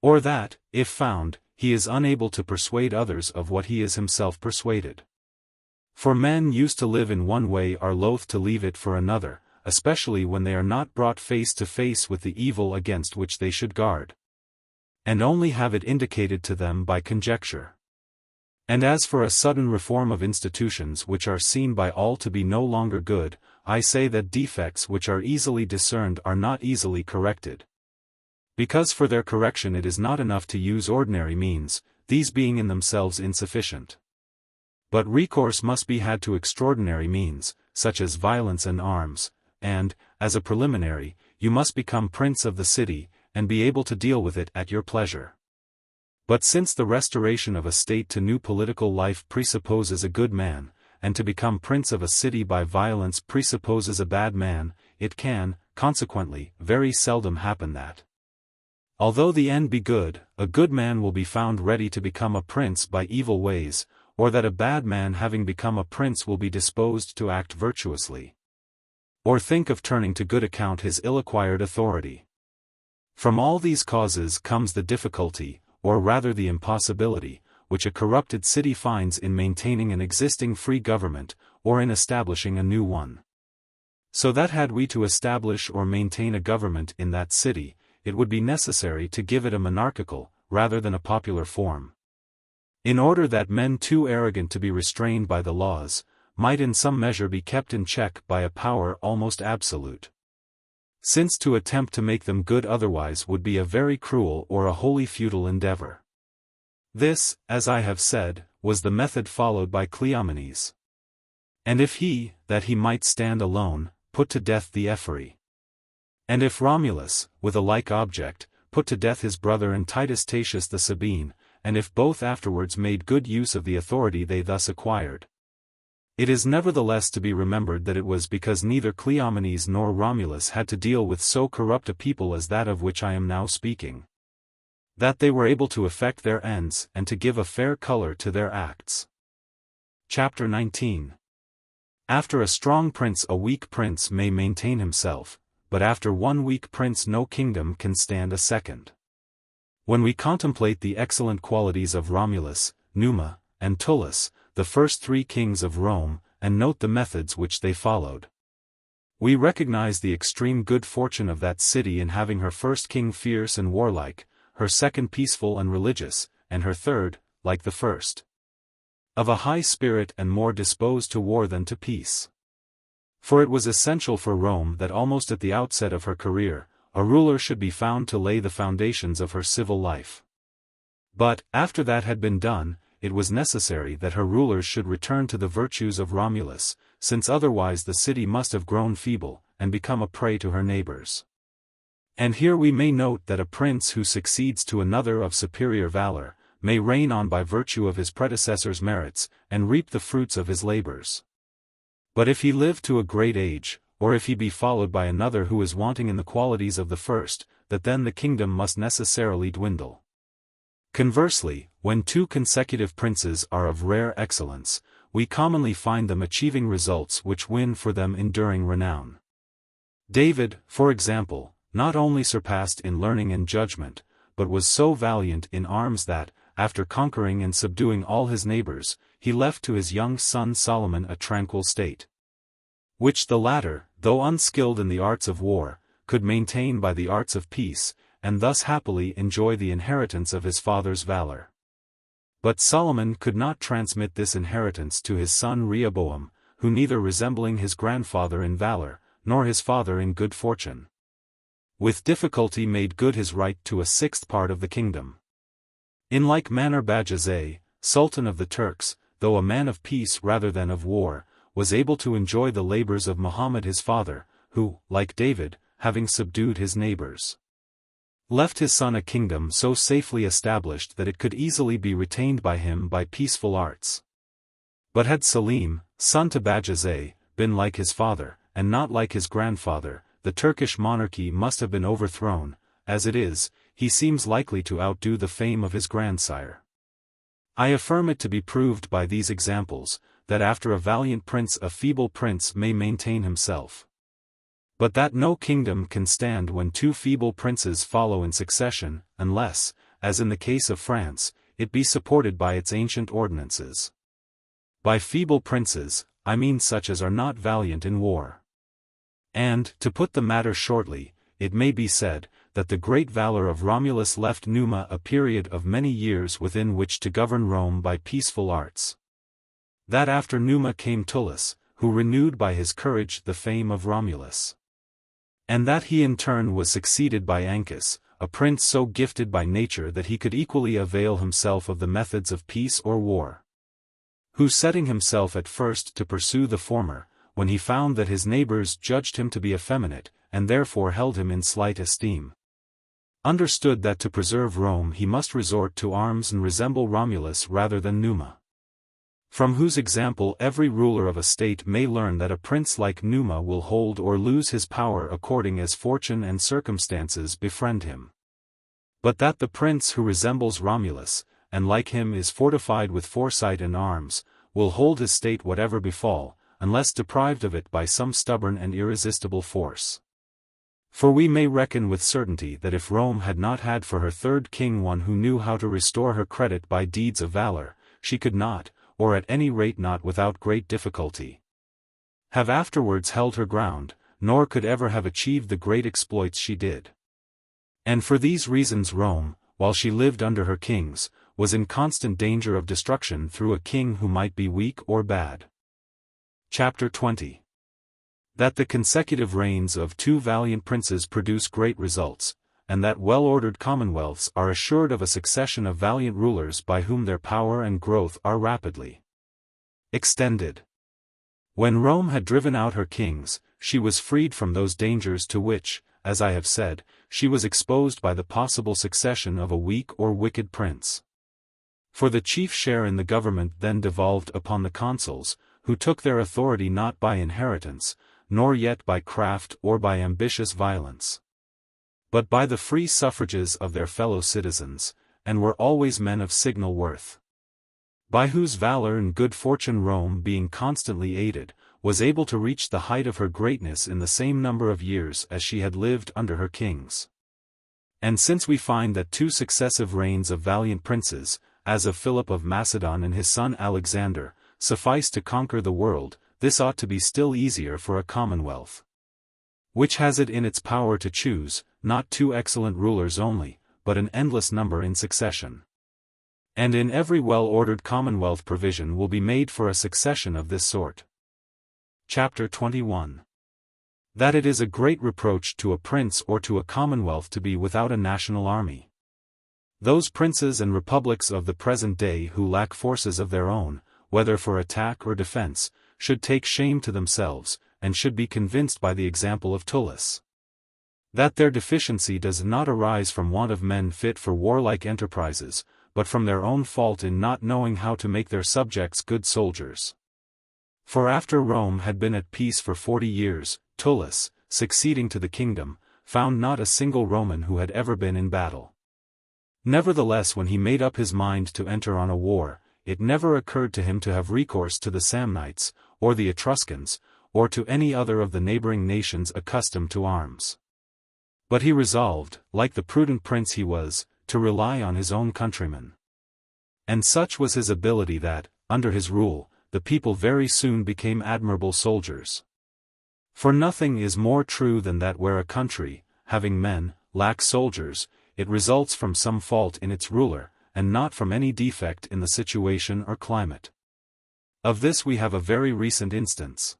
Or that, if found, he is unable to persuade others of what he is himself persuaded. For men used to live in one way are loath to leave it for another, especially when they are not brought face to face with the evil against which they should guard, and only have it indicated to them by conjecture. And as for a sudden reform of institutions which are seen by all to be no longer good, I say that defects which are easily discerned are not easily corrected. Because for their correction it is not enough to use ordinary means, these being in themselves insufficient. But recourse must be had to extraordinary means, such as violence and arms, and, as a preliminary, you must become prince of the city, and be able to deal with it at your pleasure. But since the restoration of a state to new political life presupposes a good man, and to become prince of a city by violence presupposes a bad man, it can, consequently, very seldom happen that, although the end be good, a good man will be found ready to become a prince by evil ways, or that a bad man having become a prince will be disposed to act virtuously, or think of turning to good account his ill-acquired authority. From all these causes comes the difficulty, or rather the impossibility, which a corrupted city finds in maintaining an existing free government, or in establishing a new one. So that had we to establish or maintain a government in that city, it would be necessary to give it a monarchical, rather than a popular form. In order that men too arrogant to be restrained by the laws, might in some measure be kept in check by a power almost absolute. Since to attempt to make them good otherwise would be a very cruel or a wholly futile endeavor. This, as I have said, was the method followed by Cleomenes. And if he, that he might stand alone, put to death the ephori, and if Romulus, with a like object, put to death his brother and Titus Tatius the Sabine, and if both afterwards made good use of the authority they thus acquired, it is nevertheless to be remembered that it was because neither Cleomenes nor Romulus had to deal with so corrupt a people as that of which I am now speaking, that they were able to effect their ends and to give a fair color to their acts. Chapter 19. After a strong prince a weak prince may maintain himself, but after one weak prince no kingdom can stand a second. When we contemplate the excellent qualities of Romulus, Numa, and Tullus, the first three kings of Rome, and note the methods which they followed, we recognize the extreme good fortune of that city in having her first king fierce and warlike, her second peaceful and religious, and her third, like the first, of a high spirit and more disposed to war than to peace. For it was essential for Rome that almost at the outset of her career, a ruler should be found to lay the foundations of her civil life. But, after that had been done, it was necessary that her rulers should return to the virtues of Romulus, since otherwise the city must have grown feeble, and become a prey to her neighbors. And here we may note that a prince who succeeds to another of superior valor, may reign on by virtue of his predecessor's merits, and reap the fruits of his labors. But if he live to a great age, or if he be followed by another who is wanting in the qualities of the first, that then the kingdom must necessarily dwindle. Conversely, when two consecutive princes are of rare excellence, we commonly find them achieving results which win for them enduring renown. David, for example, not only surpassed in learning and judgment, but was so valiant in arms that, after conquering and subduing all his neighbors, he left to his young son Solomon a tranquil state, which the latter, though unskilled in the arts of war, could maintain by the arts of peace, and thus happily enjoy the inheritance of his father's valor. But Solomon could not transmit this inheritance to his son Rehoboam, who neither resembling his grandfather in valor, nor his father in good fortune, with difficulty made good his right to a sixth part of the kingdom. In like manner Bajazet, Sultan of the Turks, though a man of peace rather than of war, was able to enjoy the labors of Muhammad his father, who, like David, having subdued his neighbors, left his son a kingdom so safely established that it could easily be retained by him by peaceful arts. But had Selim, son to Bajazet, been like his father, and not like his grandfather, the Turkish monarchy must have been overthrown. As it is, he seems likely to outdo the fame of his grandsire. I affirm it to be proved by these examples, that after a valiant prince a feeble prince may maintain himself, but that no kingdom can stand when two feeble princes follow in succession, unless, as in the case of France, it be supported by its ancient ordinances. By feeble princes, I mean such as are not valiant in war. And, to put the matter shortly, it may be said, that the great valor of Romulus left Numa a period of many years within which to govern Rome by peaceful arts. That after Numa came Tullus, who renewed by his courage the fame of Romulus. And that he in turn was succeeded by Ancus, a prince so gifted by nature that he could equally avail himself of the methods of peace or war, who setting himself at first to pursue the former, when he found that his neighbors judged him to be effeminate, and therefore held him in slight esteem, understood that to preserve Rome he must resort to arms and resemble Romulus rather than Numa, from whose example every ruler of a state may learn that a prince like Numa will hold or lose his power according as fortune and circumstances befriend him. But that the prince who resembles Romulus, and like him is fortified with foresight and arms, will hold his state whatever befall, unless deprived of it by some stubborn and irresistible force. For we may reckon with certainty that if Rome had not had for her third king one who knew how to restore her credit by deeds of valor, she could not, or at any rate not without great difficulty, have afterwards held her ground, nor could ever have achieved the great exploits she did. And for these reasons Rome, while she lived under her kings, was in constant danger of destruction through a king who might be weak or bad. Chapter 20. That the consecutive reigns of two valiant princes produce great results, and that well-ordered commonwealths are assured of a succession of valiant rulers by whom their power and growth are rapidly extended. When Rome had driven out her kings, she was freed from those dangers to which, as I have said, she was exposed by the possible succession of a weak or wicked prince. For the chief share in the government then devolved upon the consuls, who took their authority not by inheritance, nor yet by craft or by ambitious violence, but by the free suffrages of their fellow citizens, and were always men of signal worth, by whose valor and good fortune Rome being constantly aided, was able to reach the height of her greatness in the same number of years as she had lived under her kings. And since we find that two successive reigns of valiant princes, as of Philip of Macedon and his son Alexander, suffice to conquer the world, this ought to be still easier for a commonwealth, which has it in its power to choose, not two excellent rulers only, but an endless number in succession. And in every well-ordered commonwealth provision will be made for a succession of this sort. Chapter 21. That it is a great reproach to a prince or to a commonwealth to be without a national army. Those princes and republics of the present day who lack forces of their own, whether for attack or defense, should take shame to themselves, and should be convinced by the example of Tullus, that their deficiency does not arise from want of men fit for warlike enterprises, but from their own fault in not knowing how to make their subjects good soldiers. For after Rome had been at peace for 40 years, Tullus, succeeding to the kingdom, found not a single Roman who had ever been in battle. Nevertheless, when he made up his mind to enter on a war, it never occurred to him to have recourse to the Samnites, or the Etruscans, or to any other of the neighboring nations accustomed to arms. But he resolved, like the prudent prince he was, to rely on his own countrymen. And such was his ability that, under his rule, the people very soon became admirable soldiers. For nothing is more true than that where a country, having men, lack soldiers, it results from some fault in its ruler, and not from any defect in the situation or climate. Of this we have a very recent instance.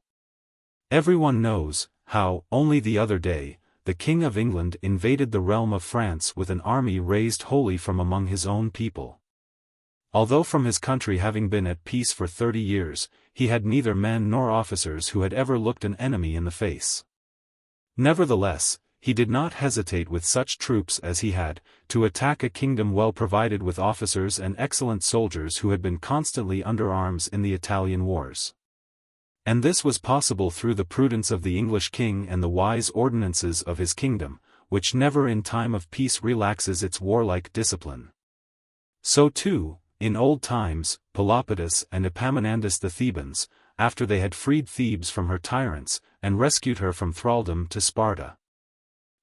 Everyone knows how, only the other day, the King of England invaded the realm of France with an army raised wholly from among his own people. Although from his country having been at peace for 30 years, he had neither men nor officers who had ever looked an enemy in the face. Nevertheless, he did not hesitate with such troops as he had, to attack a kingdom well provided with officers and excellent soldiers who had been constantly under arms in the Italian wars. And this was possible through the prudence of the English king and the wise ordinances of his kingdom, which never in time of peace relaxes its warlike discipline. So too, in old times, Pelopidas and Epaminondas the Thebans, after they had freed Thebes from her tyrants, and rescued her from thraldom to Sparta,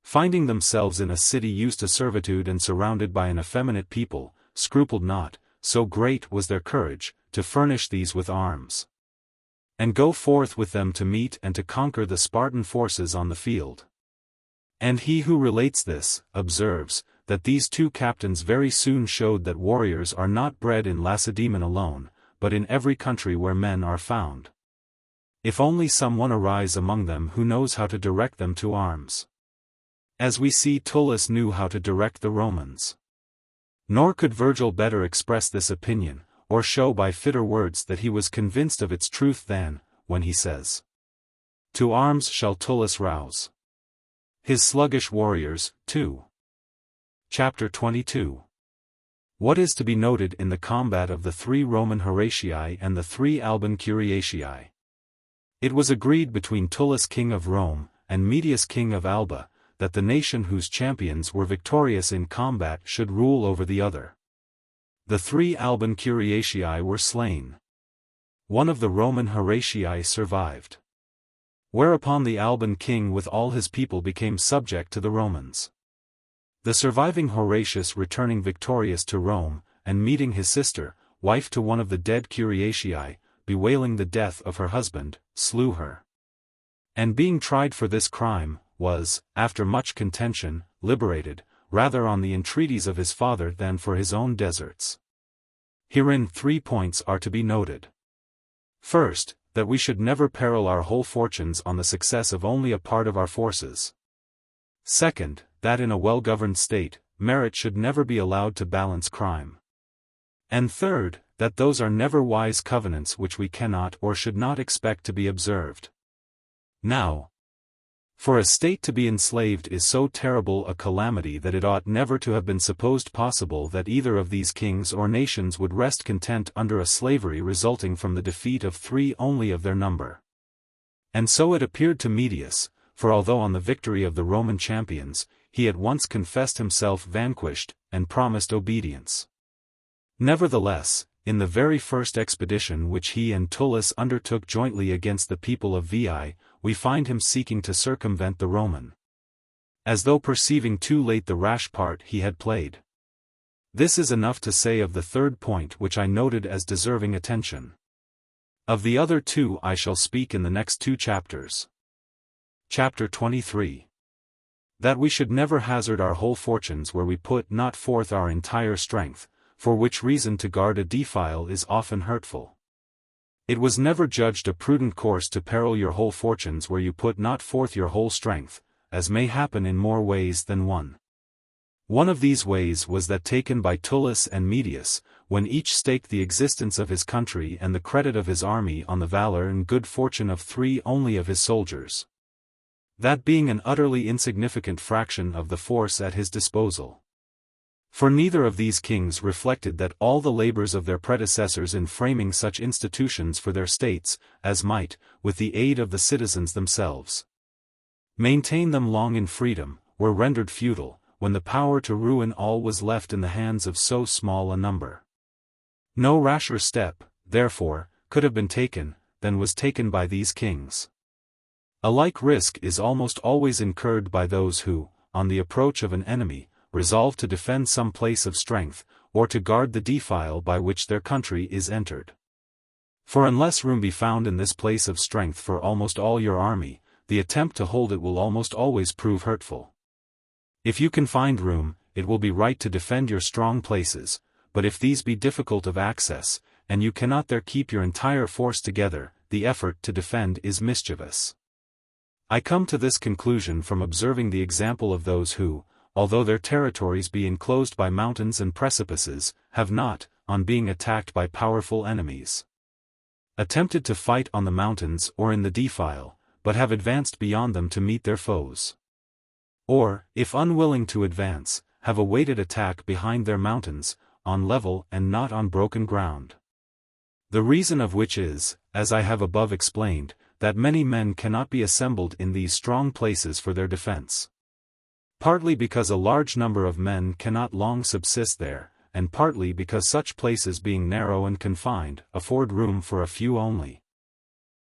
finding themselves in a city used to servitude and surrounded by an effeminate people, scrupled not, so great was their courage, to furnish these with arms, and go forth with them to meet and to conquer the Spartan forces on the field. And he who relates this, observes, that these two captains very soon showed that warriors are not bred in Lacedaemon alone, but in every country where men are found. If only some one arise among them who knows how to direct them to arms. As we see, Tullus knew how to direct the Romans. Nor could Virgil better express this opinion, or show by fitter words that he was convinced of its truth than, when he says, "To arms shall Tullus rouse his sluggish warriors, too." Chapter 22. What is to be noted in the combat of the 3 Roman Horatii and the 3 Alban Curiatii? It was agreed between Tullus king of Rome, and Medius king of Alba, that the nation whose champions were victorious in combat should rule over the other. The 3 Alban Curiatii were slain. One of the Roman Horatii survived. Whereupon the Alban king with all his people became subject to the Romans. The surviving Horatius returning victorious to Rome, and meeting his sister, wife to one of the dead Curiatii, bewailing the death of her husband, slew her. And being tried for this crime, was, after much contention, liberated, rather on the entreaties of his father than for his own deserts. Herein 3 points are to be noted. First, that we should never peril our whole fortunes on the success of only a part of our forces. Second, that in a well-governed state, merit should never be allowed to balance crime. And third, that those are never wise covenants which we cannot or should not expect to be observed. Now, for a state to be enslaved is so terrible a calamity that it ought never to have been supposed possible that either of these kings or nations would rest content under a slavery resulting from the defeat of 3 only of their number. And so it appeared to Medius, for although on the victory of the Roman champions, he at once confessed himself vanquished, and promised obedience. Nevertheless, in the very first expedition which he and Tullus undertook jointly against the people of VIII, we find him seeking to circumvent the Roman, as though perceiving too late the rash part he had played. This is enough to say of the third point which I noted as deserving attention. Of the other 2 I shall speak in the next 2 chapters. Chapter 23. That we should never hazard our whole fortunes where we put not forth our entire strength, for which reason to guard a defile is often hurtful. It was never judged a prudent course to peril your whole fortunes where you put not forth your whole strength, as may happen in more ways than one. One of these ways was that taken by Tullus and Medius, when each staked the existence of his country and the credit of his army on the valor and good fortune of 3 only of his soldiers. That being an utterly insignificant fraction of the force at his disposal. For neither of these kings reflected that all the labors of their predecessors in framing such institutions for their states, as might, with the aid of the citizens themselves, maintain them long in freedom, were rendered futile, when the power to ruin all was left in the hands of so small a number. No rasher step, therefore, could have been taken, than was taken by these kings. A like risk is almost always incurred by those who, on the approach of an enemy, resolve to defend some place of strength, or to guard the defile by which their country is entered. For unless room be found in this place of strength for almost all your army, the attempt to hold it will almost always prove hurtful. If you can find room, it will be right to defend your strong places, but if these be difficult of access, and you cannot there keep your entire force together, the effort to defend is mischievous. I come to this conclusion from observing the example of those who, although their territories be enclosed by mountains and precipices, have not, on being attacked by powerful enemies, attempted to fight on the mountains or in the defile, but have advanced beyond them to meet their foes. Or, if unwilling to advance, have awaited attack behind their mountains, on level and not on broken ground. The reason of which is, as I have above explained, that many men cannot be assembled in these strong places for their defense. Partly because a large number of men cannot long subsist there, and partly because such places being narrow and confined, afford room for a few only.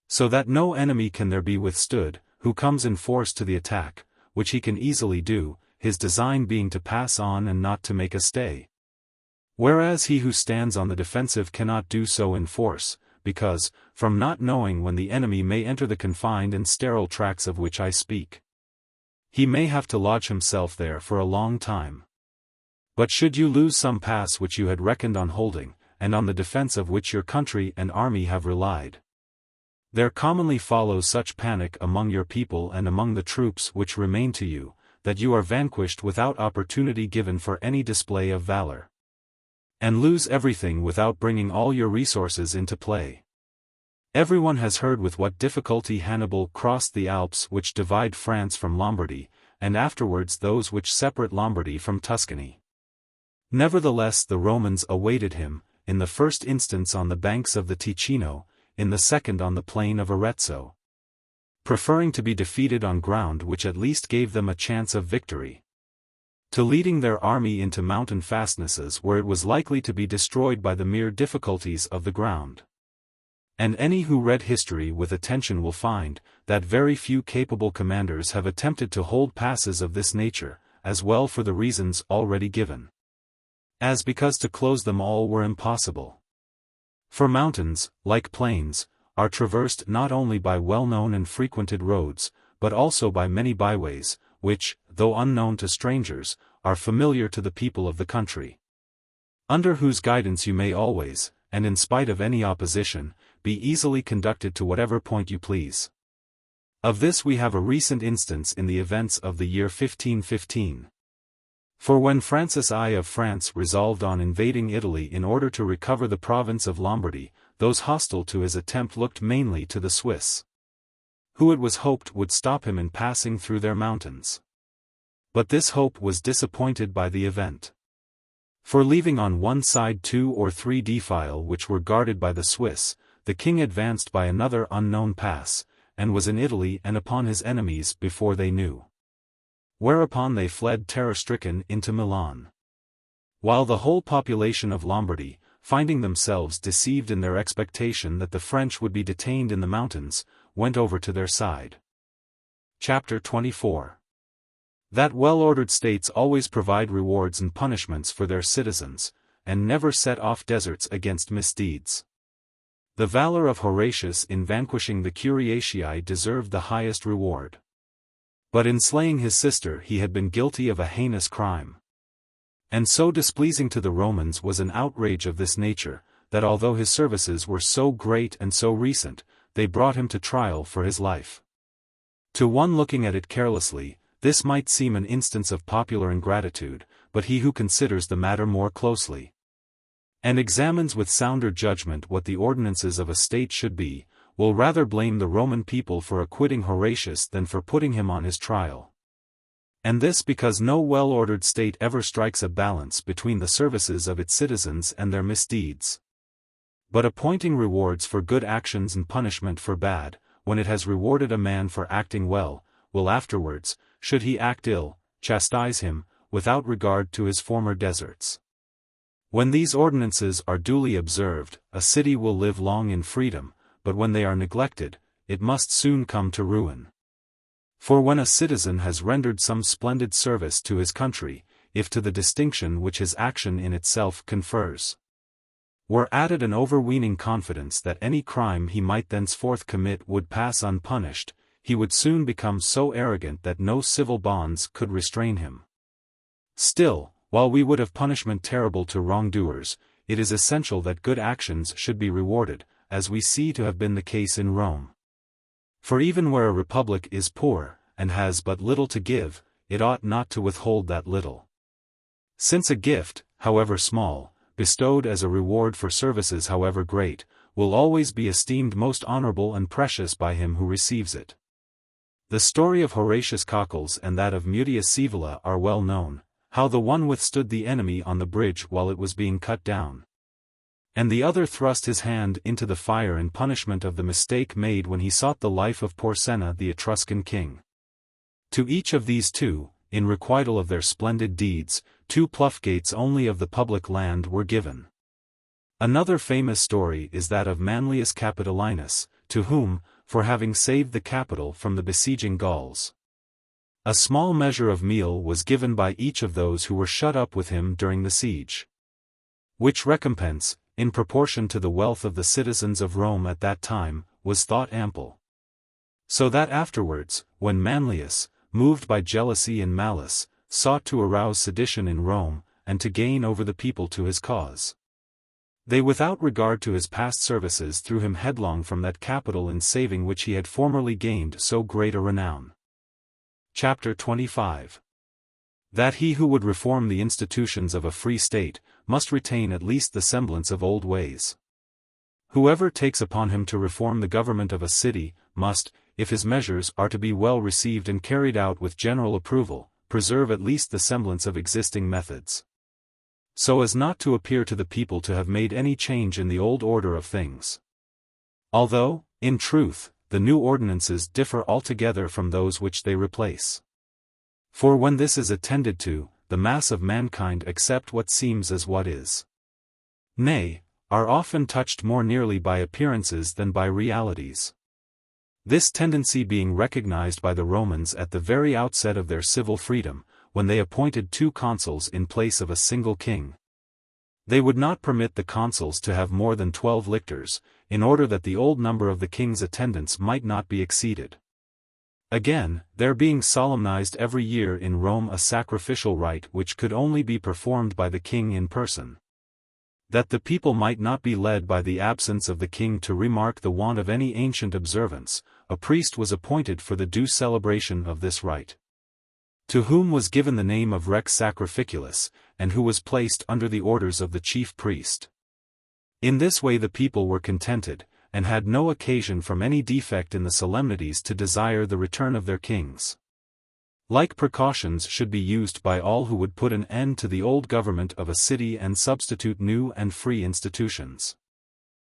So that no enemy can there be withstood, who comes in force to the attack, which he can easily do, his design being to pass on and not to make a stay. Whereas he who stands on the defensive cannot do so in force, because, from not knowing when the enemy may enter the confined and sterile tracts of which I speak, he may have to lodge himself there for a long time. But should you lose some pass which you had reckoned on holding, and on the defense of which your country and army have relied, there commonly follows such panic among your people and among the troops which remain to you, that you are vanquished without opportunity given for any display of valor, and lose everything without bringing all your resources into play. Everyone has heard with what difficulty Hannibal crossed the Alps which divide France from Lombardy, and afterwards those which separate Lombardy from Tuscany. Nevertheless the Romans awaited him, in the first instance on the banks of the Ticino, in the second on the plain of Arezzo, preferring to be defeated on ground which at least gave them a chance of victory, to leading their army into mountain fastnesses where it was likely to be destroyed by the mere difficulties of the ground. And any who read history with attention will find, that very few capable commanders have attempted to hold passes of this nature, as well for the reasons already given, as because to close them all were impossible. For mountains, like plains, are traversed not only by well-known and frequented roads, but also by many byways, which, though unknown to strangers, are familiar to the people of the country, under whose guidance you may always, and in spite of any opposition, be easily conducted to whatever point you please. Of this we have a recent instance in the events of the year 1515. For when Francis I of France resolved on invading Italy in order to recover the province of Lombardy, those hostile to his attempt looked mainly to the Swiss, who it was hoped would stop him in passing through their mountains. But this hope was disappointed by the event. For leaving on one side 2 or 3 defile which were guarded by the Swiss, the king advanced by another unknown pass, and was in Italy and upon his enemies before they knew. Whereupon they fled terror-stricken into Milan, while the whole population of Lombardy, finding themselves deceived in their expectation that the French would be detained in the mountains, went over to their side. Chapter 24. That well-ordered states always provide rewards and punishments for their citizens, and never set off deserts against misdeeds. The valor of Horatius in vanquishing the Curiatii deserved the highest reward. But in slaying his sister he had been guilty of a heinous crime. And so displeasing to the Romans was an outrage of this nature, that although his services were so great and so recent, they brought him to trial for his life. To one looking at it carelessly, this might seem an instance of popular ingratitude, but he who considers the matter more closely, and examines with sounder judgment what the ordinances of a state should be, will rather blame the Roman people for acquitting Horatius than for putting him on his trial. And this because no well-ordered state ever strikes a balance between the services of its citizens and their misdeeds, but appointing rewards for good actions and punishment for bad, when it has rewarded a man for acting well, will afterwards, should he act ill, chastise him, without regard to his former deserts. When these ordinances are duly observed, a city will live long in freedom, but when they are neglected, it must soon come to ruin. For when a citizen has rendered some splendid service to his country, if to the distinction which his action in itself confers, were added an overweening confidence that any crime he might thenceforth commit would pass unpunished, he would soon become so arrogant that no civil bonds could restrain him. Still, while we would have punishment terrible to wrongdoers, it is essential that good actions should be rewarded, as we see to have been the case in Rome. For even where a republic is poor, and has but little to give, it ought not to withhold that little. Since a gift, however small, bestowed as a reward for services however great, will always be esteemed most honorable and precious by him who receives it. The story of Horatius Cockles and that of Mutius Scaevola are well known, how the one withstood the enemy on the bridge while it was being cut down, and the other thrust his hand into the fire in punishment of the mistake made when he sought the life of Porsenna the Etruscan king. To each of these two, in requital of their splendid deeds, 2 ploughgates only of the public land were given. Another famous story is that of Manlius Capitolinus, to whom, for having saved the capital from the besieging Gauls, a small measure of meal was given by each of those who were shut up with him during the siege. Which recompense, in proportion to the wealth of the citizens of Rome at that time, was thought ample. So that afterwards, when Manlius, moved by jealousy and malice, sought to arouse sedition in Rome, and to gain over the people to his cause, they without regard to his past services threw him headlong from that capital in saving which he had formerly gained so great a renown. Chapter 25. That he who would reform the institutions of a free state, must retain at least the semblance of old ways. Whoever takes upon him to reform the government of a city, must, if his measures are to be well received and carried out with general approval, preserve at least the semblance of existing methods, so as not to appear to the people to have made any change in the old order of things. Although, in truth, the new ordinances differ altogether from those which they replace. For when this is attended to, the mass of mankind accept what seems as what is. Nay, are often touched more nearly by appearances than by realities. This tendency being recognized by the Romans at the very outset of their civil freedom, when they appointed 2 consuls in place of a single king. They would not permit the consuls to have more than 12 lictors, in order that the old number of the king's attendants might not be exceeded. Again, there being solemnized every year in Rome a sacrificial rite which could only be performed by the king in person, that the people might not be led by the absence of the king to remark the want of any ancient observance, a priest was appointed for the due celebration of this rite, to whom was given the name of Rex Sacrificulus, and who was placed under the orders of the chief priest. In this way the people were contented, and had no occasion from any defect in the solemnities to desire the return of their kings. Like precautions should be used by all who would put an end to the old government of a city and substitute new and free institutions.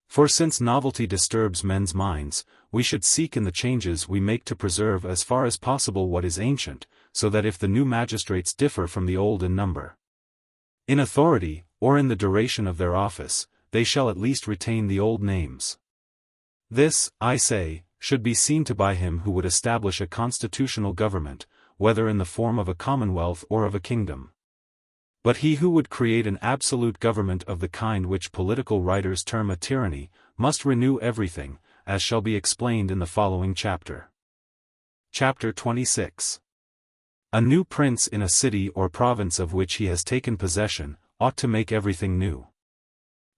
For since novelty disturbs men's minds, we should seek in the changes we make to preserve as far as possible what is ancient, so that if the new magistrates differ from the old in number, in authority, or in the duration of their office, they shall at least retain the old names. This, I say, should be seen to by him who would establish a constitutional government, whether in the form of a commonwealth or of a kingdom. But he who would create an absolute government of the kind which political writers term a tyranny, must renew everything, as shall be explained in the following chapter. Chapter 26. A new prince in a city or province of which he has taken possession, ought to make everything new.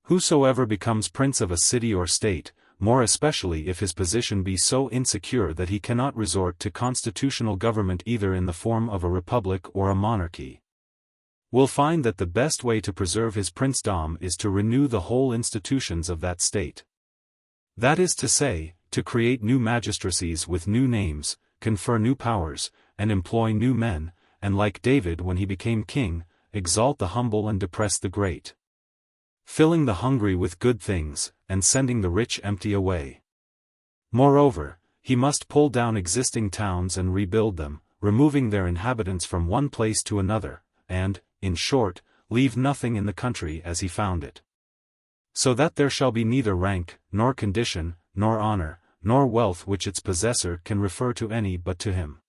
Whosoever becomes prince of a city or state, more especially if his position be so insecure that he cannot resort to constitutional government either in the form of a republic or a monarchy, will find that the best way to preserve his princedom is to renew the whole institutions of that state. That is to say, to create new magistracies with new names, confer new powers, and employ new men, and like David when he became king, exalt the humble and depress the great, filling the hungry with good things, and sending the rich empty away. Moreover, he must pull down existing towns and rebuild them, removing their inhabitants from one place to another, and, in short, leave nothing in the country as he found it. So that there shall be neither rank, nor condition, nor honor, nor wealth which its possessor can refer to any but to him.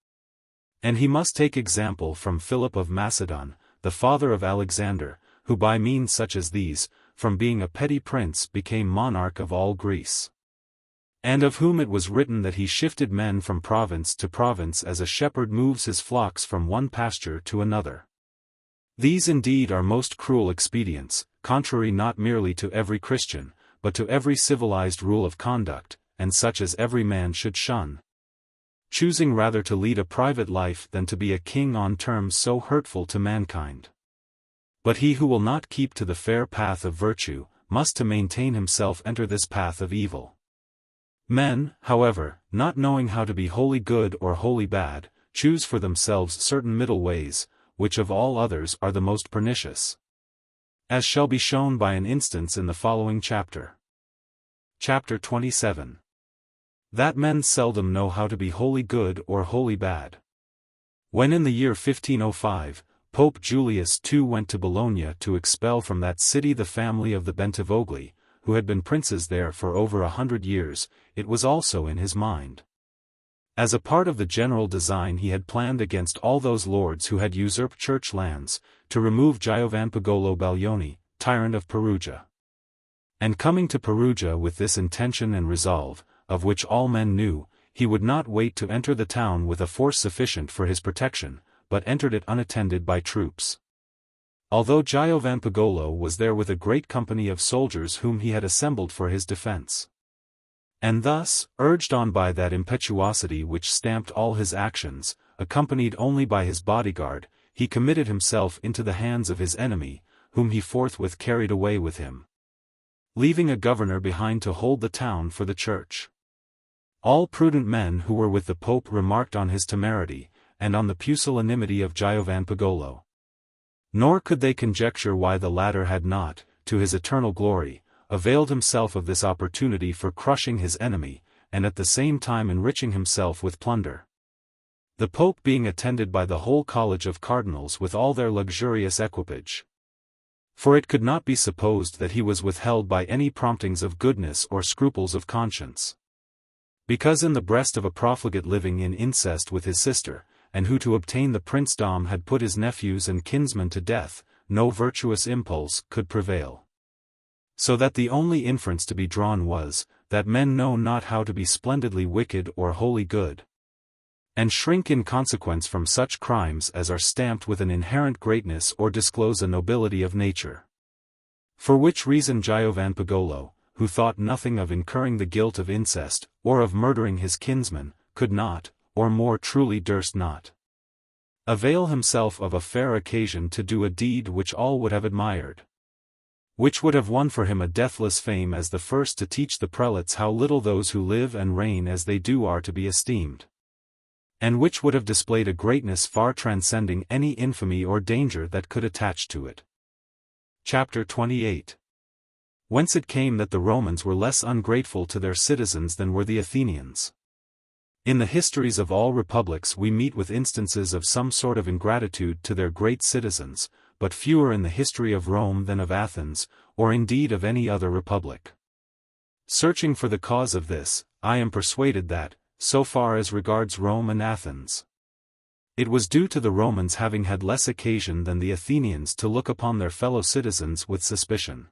And he must take example from Philip of Macedon, the father of Alexander, who by means such as these, from being a petty prince became monarch of all Greece. And of whom it was written that he shifted men from province to province as a shepherd moves his flocks from one pasture to another. These indeed are most cruel expedients, contrary not merely to every Christian, but to every civilized rule of conduct, and such as every man should shun. Choosing rather to lead a private life than to be a king on terms so hurtful to mankind. But he who will not keep to the fair path of virtue, must to maintain himself enter this path of evil. Men, however, not knowing how to be wholly good or wholly bad, choose for themselves certain middle ways, which of all others are the most pernicious. As shall be shown by an instance in the following chapter. Chapter 27. That men seldom know how to be wholly good or wholly bad. When in the year 1505, Pope Julius II went to Bologna to expel from that city the family of the Bentivogli, who had been princes there for over 100 years, it was also in his mind. As a part of the general design he had planned against all those lords who had usurped church lands, to remove Giovanpagolo Baglioni, tyrant of Perugia. And coming to Perugia with this intention and resolve, of which all men knew, he would not wait to enter the town with a force sufficient for his protection, but entered it unattended by troops. Although Giovanpagolo was there with a great company of soldiers whom he had assembled for his defense. And thus, urged on by that impetuosity which stamped all his actions, accompanied only by his bodyguard, he committed himself into the hands of his enemy, whom he forthwith carried away with him, leaving a governor behind to hold the town for the church. All prudent men who were with the Pope remarked on his temerity, and on the pusillanimity of Giovanpagolo. Nor could they conjecture why the latter had not, to his eternal glory, availed himself of this opportunity for crushing his enemy, and at the same time enriching himself with plunder. The Pope being attended by the whole college of cardinals with all their luxurious equipage. For it could not be supposed that he was withheld by any promptings of goodness or scruples of conscience. Because in the breast of a profligate living in incest with his sister, and who to obtain the princedom had put his nephews and kinsmen to death, no virtuous impulse could prevail. So that the only inference to be drawn was, that men know not how to be splendidly wicked or wholly good, and shrink in consequence from such crimes as are stamped with an inherent greatness or disclose a nobility of nature. For which reason Giovanpagolo, who thought nothing of incurring the guilt of incest, or of murdering his kinsman, could not, or more truly durst not, avail himself of a fair occasion to do a deed which all would have admired, which would have won for him a deathless fame as the first to teach the prelates how little those who live and reign as they do are to be esteemed, and which would have displayed a greatness far transcending any infamy or danger that could attach to it. Chapter 28. Whence it came that the Romans were less ungrateful to their citizens than were the Athenians. In the histories of all republics we meet with instances of some sort of ingratitude to their great citizens, but fewer in the history of Rome than of Athens, or indeed of any other republic. Searching for the cause of this, I am persuaded that, so far as regards Rome and Athens, it was due to the Romans having had less occasion than the Athenians to look upon their fellow citizens with suspicion.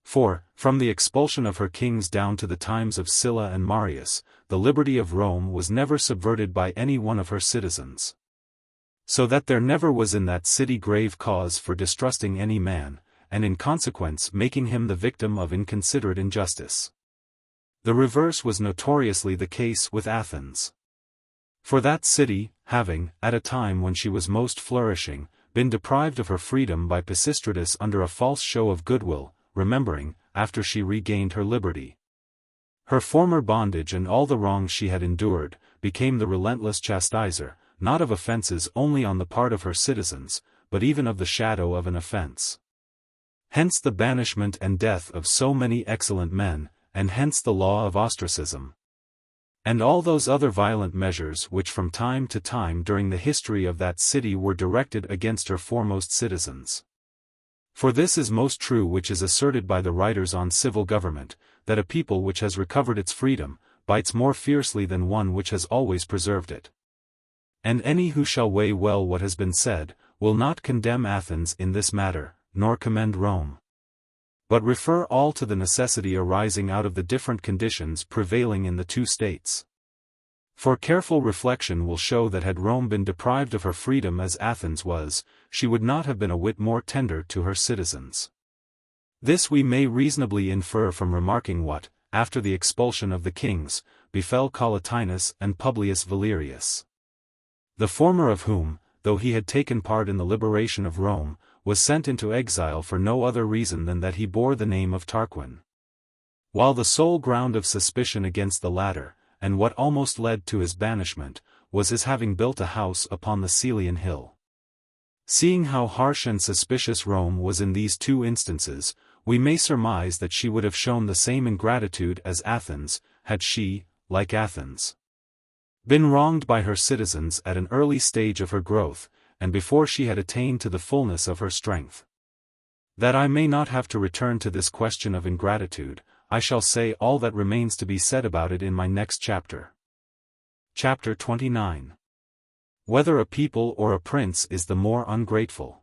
For, from the expulsion of her kings down to the times of Sylla and Marius, the liberty of Rome was never subverted by any one of her citizens. So that there never was in that city grave cause for distrusting any man, and in consequence making him the victim of inconsiderate injustice. The reverse was notoriously the case with Athens. For that city, having, at a time when she was most flourishing, been deprived of her freedom by Pisistratus under a false show of goodwill, remembering, after she regained her liberty, her former bondage and all the wrongs she had endured, became the relentless chastiser, not of offences only on the part of her citizens, but even of the shadow of an offence. Hence the banishment and death of so many excellent men, and hence the law of ostracism, and all those other violent measures which from time to time during the history of that city were directed against her foremost citizens. For this is most true which is asserted by the writers on civil government, that a people which has recovered its freedom, bites more fiercely than one which has always preserved it. And any who shall weigh well what has been said, will not condemn Athens in this matter, nor commend Rome, but refer all to the necessity arising out of the different conditions prevailing in the two states. For careful reflection will show that had Rome been deprived of her freedom as Athens was, she would not have been a whit more tender to her citizens. This we may reasonably infer from remarking what, after the expulsion of the kings, befell Collatinus and Publius Valerius. The former of whom, though he had taken part in the liberation of Rome, was sent into exile for no other reason than that he bore the name of Tarquin. While the sole ground of suspicion against the latter, and what almost led to his banishment, was his having built a house upon the Celian hill. Seeing how harsh and suspicious Rome was in these two instances, we may surmise that she would have shown the same ingratitude as Athens, had she, like Athens, been wronged by her citizens at an early stage of her growth, and before she had attained to the fullness of her strength. That I may not have to return to this question of ingratitude, I shall say all that remains to be said about it in my next chapter. Chapter 29. Whether a people or a prince is the more ungrateful.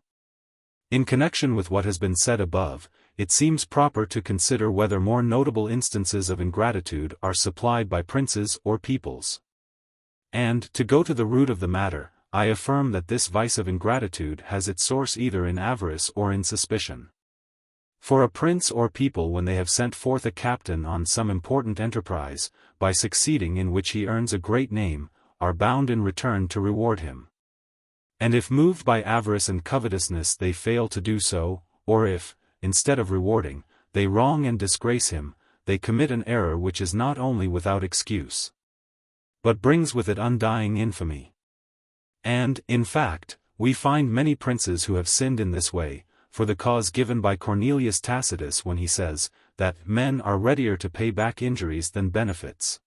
In connection with what has been said above, it seems proper to consider whether more notable instances of ingratitude are supplied by princes or peoples. And, to go to the root of the matter, I affirm that this vice of ingratitude has its source either in avarice or in suspicion. For a prince or people, when they have sent forth a captain on some important enterprise, by succeeding in which he earns a great name, are bound in return to reward him. And if moved by avarice and covetousness they fail to do so, or if, instead of rewarding, they wrong and disgrace him, they commit an error which is not only without excuse, but brings with it undying infamy. And, in fact, we find many princes who have sinned in this way, for the cause given by Cornelius Tacitus when he says, that men are readier to pay back injuries than benefits.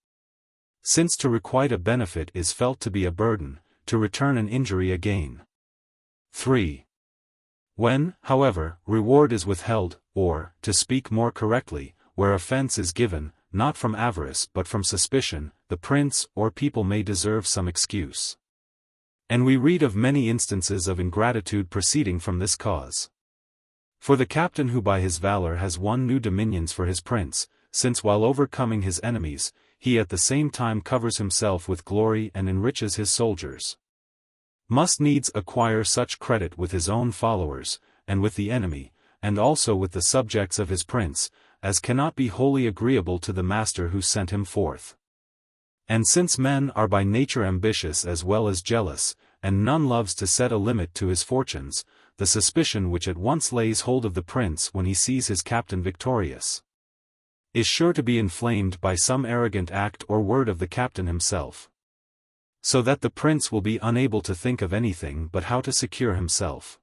Since to requite a benefit is felt to be a burden, to return an injury a gain. 3. When, however, reward is withheld, or, to speak more correctly, where offense is given, not from avarice but from suspicion, the prince or people may deserve some excuse. And we read of many instances of ingratitude proceeding from this cause. For the captain who by his valor has won new dominions for his prince, since while overcoming his enemies, he at the same time covers himself with glory and enriches his soldiers, must needs acquire such credit with his own followers, and with the enemy, and also with the subjects of his prince, as cannot be wholly agreeable to the master who sent him forth. And since men are by nature ambitious as well as jealous, and none loves to set a limit to his fortunes, the suspicion which at once lays hold of the prince when he sees his captain victorious, is sure to be inflamed by some arrogant act or word of the captain himself, so that the prince will be unable to think of anything but how to secure himself,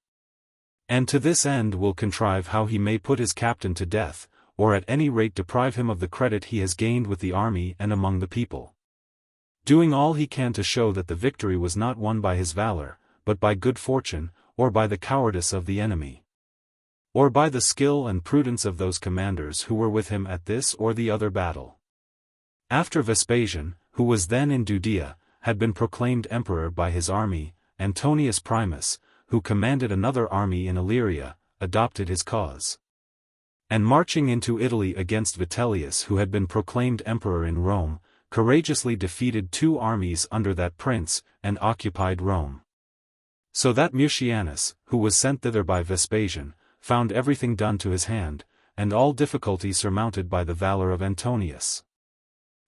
and to this end will contrive how he may put his captain to death, or at any rate deprive him of the credit he has gained with the army and among the people, doing all he can to show that the victory was not won by his valor, but by good fortune, or by the cowardice of the enemy, or by the skill and prudence of those commanders who were with him at this or the other battle. After Vespasian, who was then in Judea, had been proclaimed emperor by his army, Antonius Primus, who commanded another army in Illyria, adopted his cause, and marching into Italy against Vitellius, who had been proclaimed emperor in Rome, courageously defeated two armies under that prince, and occupied Rome. So that Mucianus, who was sent thither by Vespasian, found everything done to his hand, and all difficulties surmounted by the valor of Antonius.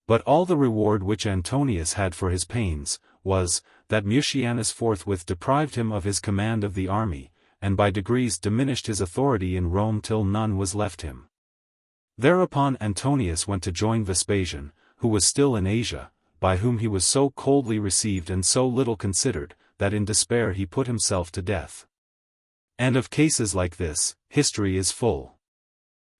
But all the reward which Antonius had for his pains, was, that Mucianus forthwith deprived him of his command of the army, and by degrees diminished his authority in Rome till none was left him. Thereupon Antonius went to join Vespasian, who was still in Asia, by whom he was so coldly received and so little considered, that in despair he put himself to death. And of cases like this, history is full.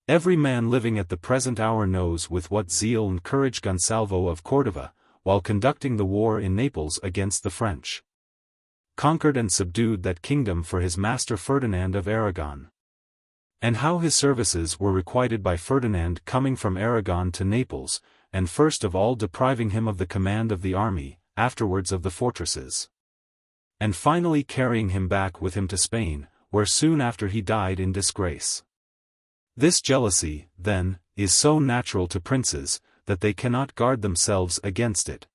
Every man living at the present hour knows with what zeal and courage Gonsalvo of Cordova, while conducting the war in Naples against the French, conquered and subdued that kingdom for his master Ferdinand of Aragon. And how his services were requited by Ferdinand coming from Aragon to Naples, and first of all depriving him of the command of the army, afterwards of the fortresses, and finally carrying him back with him to Spain, where soon after he died in disgrace. This jealousy, then, is so natural to princes, that they cannot guard themselves against it.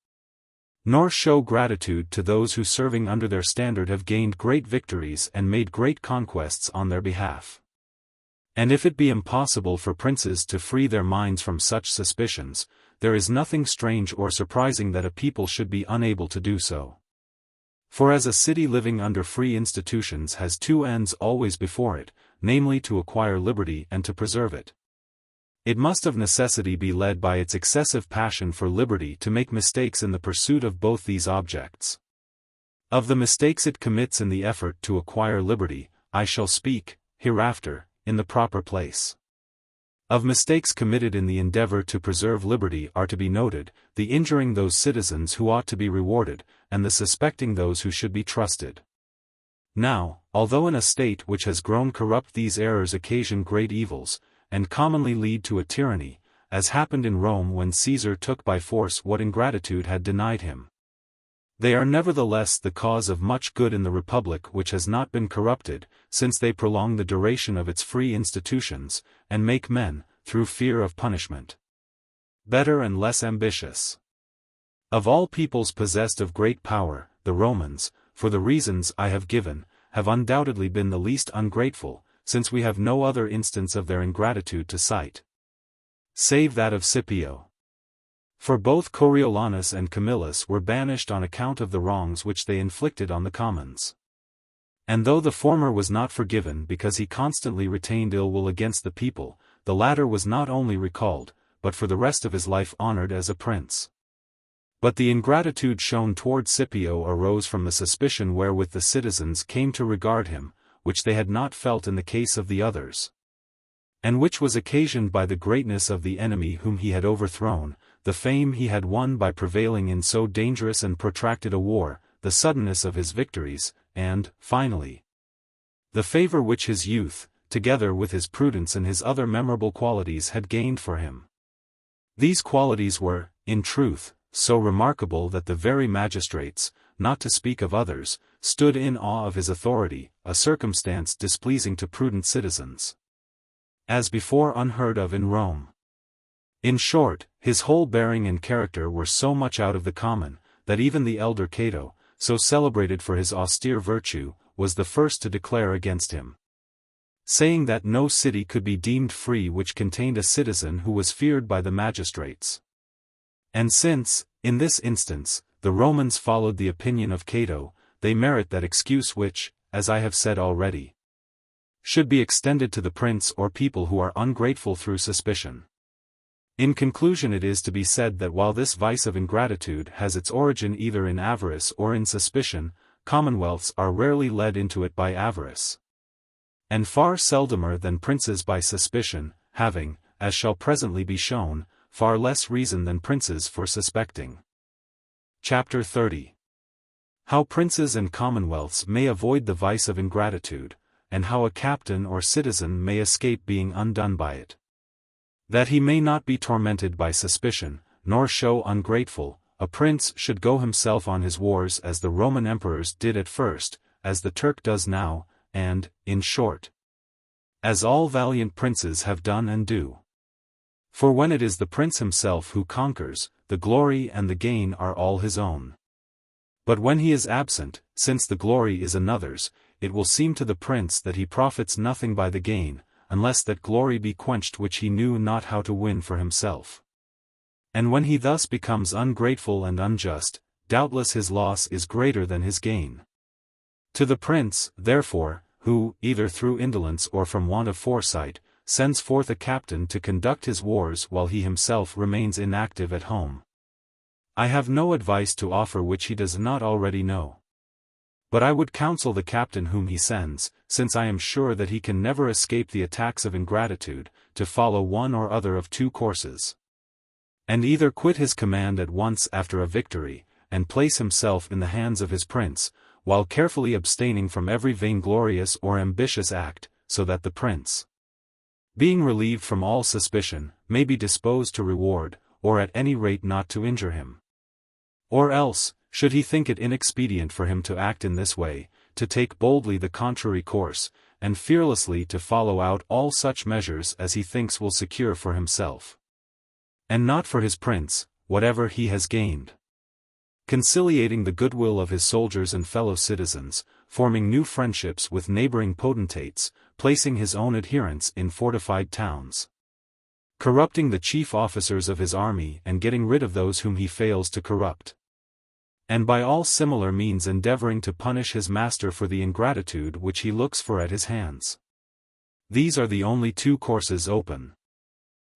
nor show gratitude to those who serving under their standard have gained great victories and made great conquests on their behalf. And if it be impossible for princes to free their minds from such suspicions, there is nothing strange or surprising that a people should be unable to do so. For as a city living under free institutions has two ends always before it, namely to acquire liberty and to preserve it, it must of necessity be led by its excessive passion for liberty to make mistakes in the pursuit of both these objects. Of the mistakes it commits in the effort to acquire liberty, I shall speak, hereafter, in the proper place. Of mistakes committed in the endeavor to preserve liberty are to be noted, the injuring those citizens who ought to be rewarded, and the suspecting those who should be trusted. Now, although in a state which has grown corrupt these errors occasion great evils, and commonly lead to a tyranny, as happened in Rome when Caesar took by force what ingratitude had denied him, they are nevertheless the cause of much good in the republic which has not been corrupted, since they prolong the duration of its free institutions, and make men, through fear of punishment, better and less ambitious. Of all peoples possessed of great power, the Romans, for the reasons I have given, have undoubtedly been the least ungrateful, since we have no other instance of their ingratitude to cite, save that of Scipio. For both Coriolanus and Camillus were banished on account of the wrongs which they inflicted on the commons. And though the former was not forgiven because he constantly retained ill will against the people, the latter was not only recalled, but for the rest of his life honored as a prince. But the ingratitude shown toward Scipio arose from the suspicion wherewith the citizens came to regard him, which they had not felt in the case of the others, and which was occasioned by the greatness of the enemy whom he had overthrown, the fame he had won by prevailing in so dangerous and protracted a war, the suddenness of his victories, and, finally, the favor which his youth, together with his prudence and his other memorable qualities had gained for him. These qualities were, in truth, so remarkable that the very magistrates, not to speak of others, stood in awe of his authority, a circumstance displeasing to prudent citizens, as before unheard of in Rome. In short, his whole bearing and character were so much out of the common, that even the elder Cato, so celebrated for his austere virtue, was the first to declare against him, saying that no city could be deemed free which contained a citizen who was feared by the magistrates. And since, in this instance, the Romans followed the opinion of Cato, they merit that excuse which, as I have said already, should be extended to the prince or people who are ungrateful through suspicion. In conclusion, it is to be said that while this vice of ingratitude has its origin either in avarice or in suspicion, commonwealths are rarely led into it by avarice, and far seldomer than princes by suspicion, having, as shall presently be shown, far less reason than princes for suspecting. Chapter 30. How princes and commonwealths may avoid the vice of ingratitude, and how a captain or citizen may escape being undone by it. That he may not be tormented by suspicion, nor show ungrateful, a prince should go himself on his wars as the Roman emperors did at first, as the Turk does now, and, in short, as all valiant princes have done and do. For when it is the prince himself who conquers, the glory and the gain are all his own. But when he is absent, since the glory is another's, it will seem to the prince that he profits nothing by the gain, unless that glory be quenched which he knew not how to win for himself. And when he thus becomes ungrateful and unjust, doubtless his loss is greater than his gain. To the prince, therefore, who, either through indolence or from want of foresight, sends forth a captain to conduct his wars while he himself remains inactive at home, I have no advice to offer which he does not already know. But I would counsel the captain whom he sends, since I am sure that he can never escape the attacks of ingratitude, to follow one or other of two courses, and either quit his command at once after a victory, and place himself in the hands of his prince, while carefully abstaining from every vainglorious or ambitious act, so that the prince, being relieved from all suspicion, may be disposed to reward, or at any rate not to injure him. Or else, should he think it inexpedient for him to act in this way, to take boldly the contrary course, and fearlessly to follow out all such measures as he thinks will secure for himself, and not for his prince, whatever he has gained. conciliating the goodwill of his soldiers and fellow citizens, forming new friendships with neighboring potentates, placing his own adherents in fortified towns, corrupting the chief officers of his army and getting rid of those whom he fails to corrupt, and by all similar means endeavoring to punish his master for the ingratitude which he looks for at his hands. These are the only two courses open.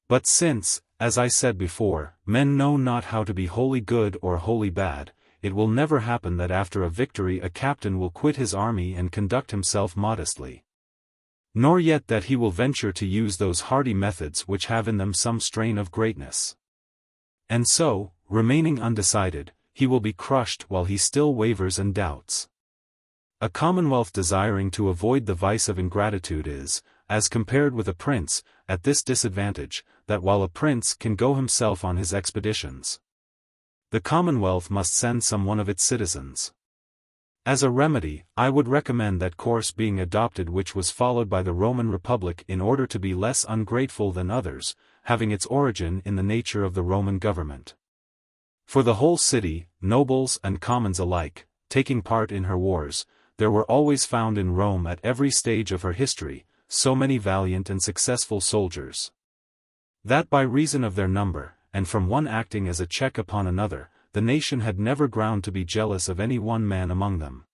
But since, as I said before, men know not how to be wholly good or wholly bad, it will never happen that after a victory a captain will quit his army and conduct himself modestly. Nor yet that he will venture to use those hardy methods which have in them some strain of greatness. And so, remaining undecided, he will be crushed while he still wavers and doubts. A commonwealth desiring to avoid the vice of ingratitude is, as compared with a prince, at this disadvantage, that while a prince can go himself on his expeditions, the commonwealth must send some one of its citizens. As a remedy, I would recommend that course being adopted which was followed by the Roman Republic in order to be less ungrateful than others, having its origin in the nature of the Roman government. For the whole city, nobles and commons alike, taking part in her wars, there were always found in Rome at every stage of her history, so many valiant and successful soldiers, that by reason of their number, and from one acting as a check upon another, the nation had never ground to be jealous of any one man among them.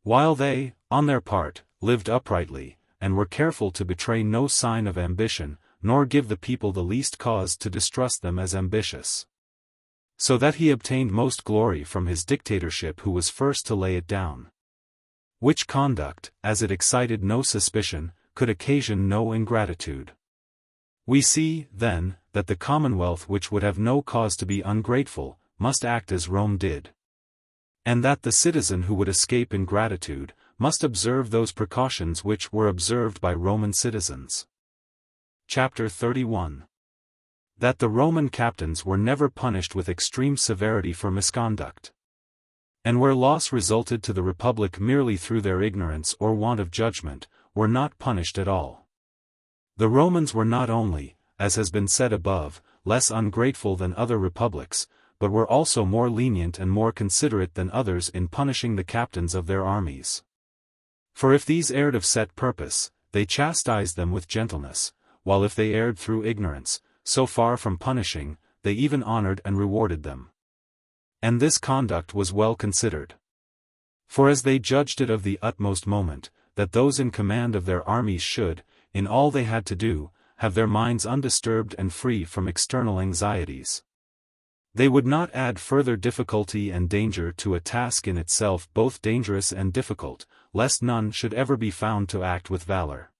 While they, on their part, lived uprightly, and were careful to betray no sign of ambition, nor give the people the least cause to distrust them as ambitious. So that he obtained most glory from his dictatorship who was first to lay it down. Which conduct, as it excited no suspicion, could occasion no ingratitude. We see, then, that the commonwealth which would have no cause to be ungrateful, must act as Rome did. And that the citizen who would escape ingratitude, must observe those precautions which were observed by Roman citizens. Chapter 31. That the Roman captains were never punished with extreme severity for misconduct, and where loss resulted to the republic merely through their ignorance or want of judgment, were not punished at all. The Romans were not only, as has been said above, less ungrateful than other republics, but were also more lenient and more considerate than others in punishing the captains of their armies. For if these erred of set purpose, they chastised them with gentleness, while if they erred through ignorance, so far from punishing, they even honored and rewarded them. And this conduct was well considered. For as they judged it of the utmost moment, that those in command of their armies should, in all they had to do, have their minds undisturbed and free from external anxieties, they would not add further difficulty and danger to a task in itself both dangerous and difficult, lest none should ever be found to act with valor.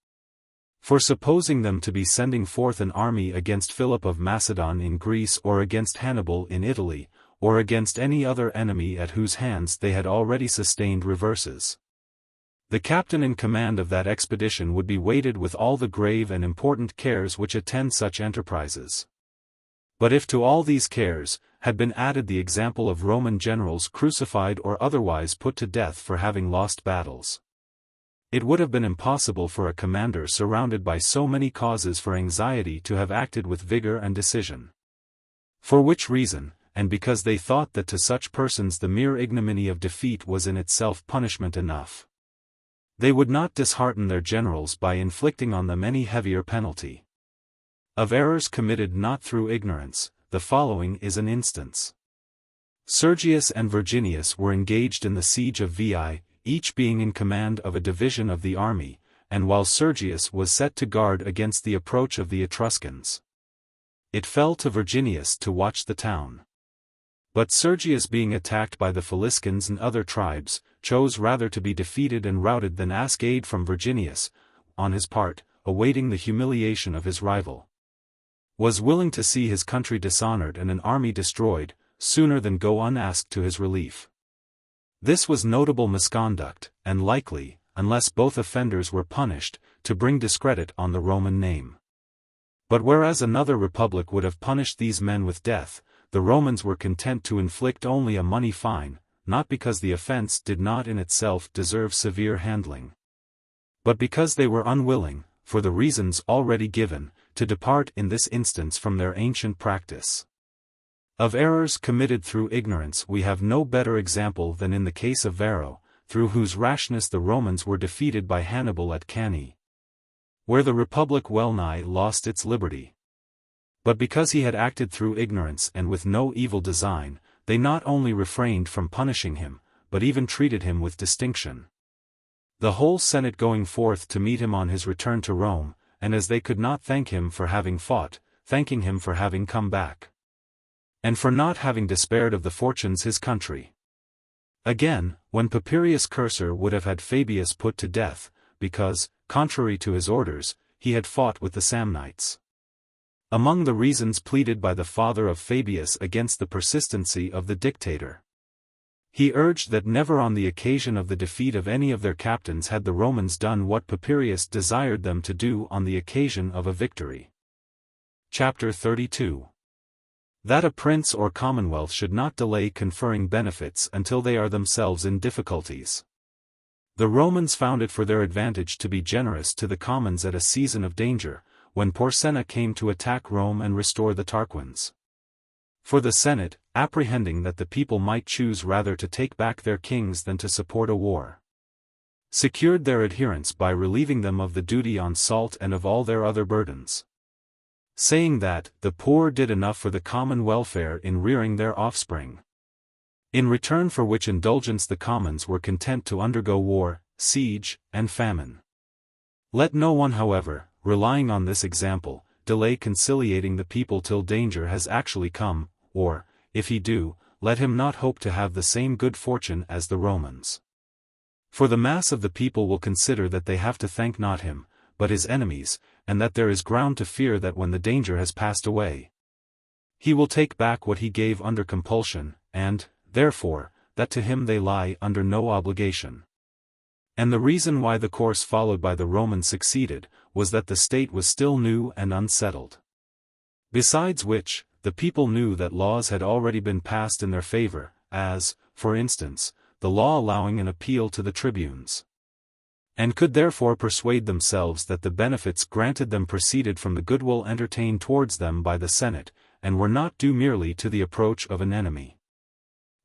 For supposing them to be sending forth an army against Philip of Macedon in Greece or against Hannibal in Italy, or against any other enemy at whose hands they had already sustained reverses, the captain in command of that expedition would be weighted with all the grave and important cares which attend such enterprises. But if to all these cares, had been added the example of Roman generals crucified or otherwise put to death for having lost battles, it would have been impossible for a commander surrounded by so many causes for anxiety to have acted with vigor and decision. For which reason, and because they thought that to such persons the mere ignominy of defeat was in itself punishment enough, they would not dishearten their generals by inflicting on them any heavier penalty. Of errors committed not through ignorance, the following is an instance. Sergius and Virginius were engaged in the siege of Veii, each being in command of a division of the army, and while Sergius was set to guard against the approach of the Etruscans, it fell to Virginius to watch the town. But Sergius, being attacked by the Faliscans and other tribes, chose rather to be defeated and routed than ask aid from Virginius, on his part, awaiting the humiliation of his rival, was willing to see his country dishonored and an army destroyed, sooner than go unasked to his relief. This was notable misconduct, and likely, unless both offenders were punished, to bring discredit on the Roman name. But whereas another republic would have punished these men with death, the Romans were content to inflict only a money fine, not because the offense did not in itself deserve severe handling, but because they were unwilling, for the reasons already given, to depart in this instance from their ancient practice Of errors committed through ignorance we have no better example than in the case of Varro, through whose rashness the Romans were defeated by Hannibal at Cannae, where the Republic well-nigh lost its liberty. But because he had acted through ignorance and with no evil design, they not only refrained from punishing him, but even treated him with distinction. The whole Senate going forth to meet him on his return to Rome, and as they could not thank him for having fought, thanking him for having come back, and for not having despaired of the fortunes his country. Again, when Papirius Cursor would have had Fabius put to death, because, contrary to his orders, he had fought with the Samnites. Among the reasons pleaded by the father of Fabius against the persistency of the dictator, he urged that never on the occasion of the defeat of any of their captains had the Romans done what Papirius desired them to do on the occasion of a victory. Chapter 32. That a prince or commonwealth should not delay conferring benefits until they are themselves in difficulties. The Romans found it for their advantage to be generous to the commons at a season of danger, when Porsenna came to attack Rome and restore the Tarquins. For the Senate, apprehending that the people might choose rather to take back their kings than to support a war, secured their adherence by relieving them of the duty on salt and of all their other burdens, saying that the poor did enough for the common welfare in rearing their offspring, in return for which indulgence the commons were content to undergo war, siege, and famine. Let no one, however, relying on this example, delay conciliating the people till danger has actually come, or, if he do, let him not hope to have the same good fortune as the Romans. For the mass of the people will consider that they have to thank not him, but his enemies, and that there is ground to fear that when the danger has passed away, he will take back what he gave under compulsion, and, therefore, that to him they lie under no obligation. And the reason why the course followed by the Romans succeeded, was that the state was still new and unsettled. Besides which, the people knew that laws had already been passed in their favor, as, for instance, the law allowing an appeal to the tribunes, and could therefore persuade themselves that the benefits granted them proceeded from the goodwill entertained towards them by the Senate, and were not due merely to the approach of an enemy.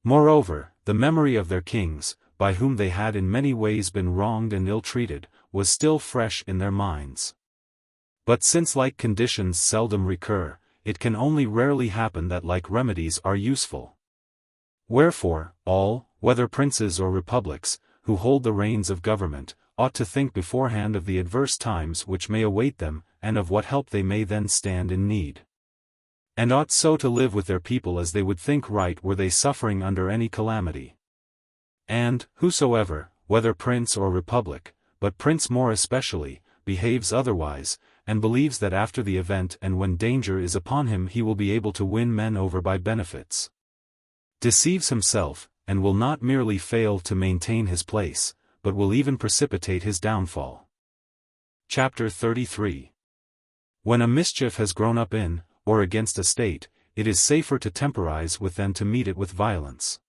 Moreover, the memory of their kings, by whom they had in many ways been wronged and ill-treated, was still fresh in their minds. But since like conditions seldom recur, it can only rarely happen that like remedies are useful. Wherefore, all, whether princes or republics, who hold the reins of government, ought to think beforehand of the adverse times which may await them, and of what help they may then stand in need, and ought so to live with their people as they would think right were they suffering under any calamity. And, whosoever, whether prince or republic, but prince more especially, behaves otherwise, and believes that after the event and when danger is upon him he will be able to win men over by benefits, deceives himself, and will not merely fail to maintain his place, but will even precipitate his downfall. Chapter 33. When a mischief has grown up in, or against a state, it is safer to temporize with than to meet it with violence.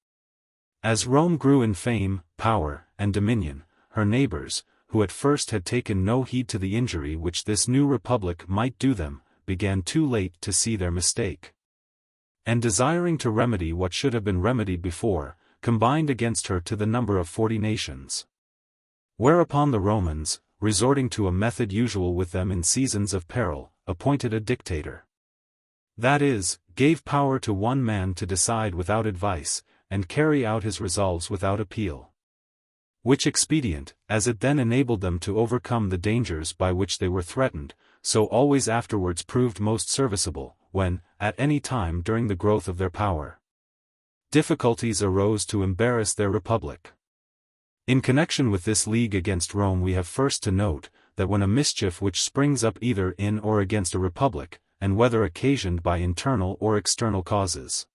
As Rome grew in fame, power, and dominion, her neighbors, who at first had taken no heed to the injury which this new republic might do them, began too late to see their mistake, and desiring to remedy what should have been remedied before, combined against her to the number of 40 nations. Whereupon the Romans, resorting to a method usual with them in seasons of peril, appointed a dictator. That is, gave power to one man to decide without advice, and carry out his resolves without appeal. Which expedient, as it then enabled them to overcome the dangers by which they were threatened, so always afterwards proved most serviceable, when, at any time during the growth of their power, difficulties arose to embarrass their republic. In connection with this league against Rome we have first to note, that when a mischief which springs up either in or against a republic, and whether occasioned by internal or external causes,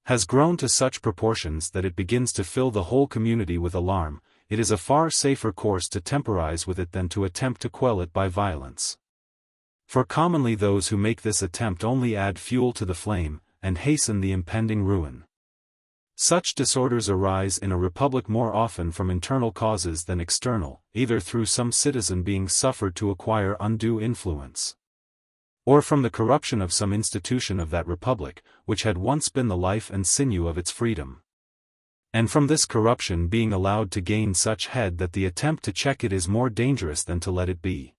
has grown to such proportions that it begins to fill the whole community with alarm, it is a far safer course to temporize with it than to attempt to quell it by violence. For commonly those who make this attempt only add fuel to the flame, and hasten the impending ruin. Such disorders arise in a republic more often from internal causes than external, either through some citizen being suffered to acquire undue influence, or from the corruption of some institution of that republic, which had once been the life and sinew of its freedom. And from this corruption being allowed to gain such head that the attempt to check it is more dangerous than to let it be.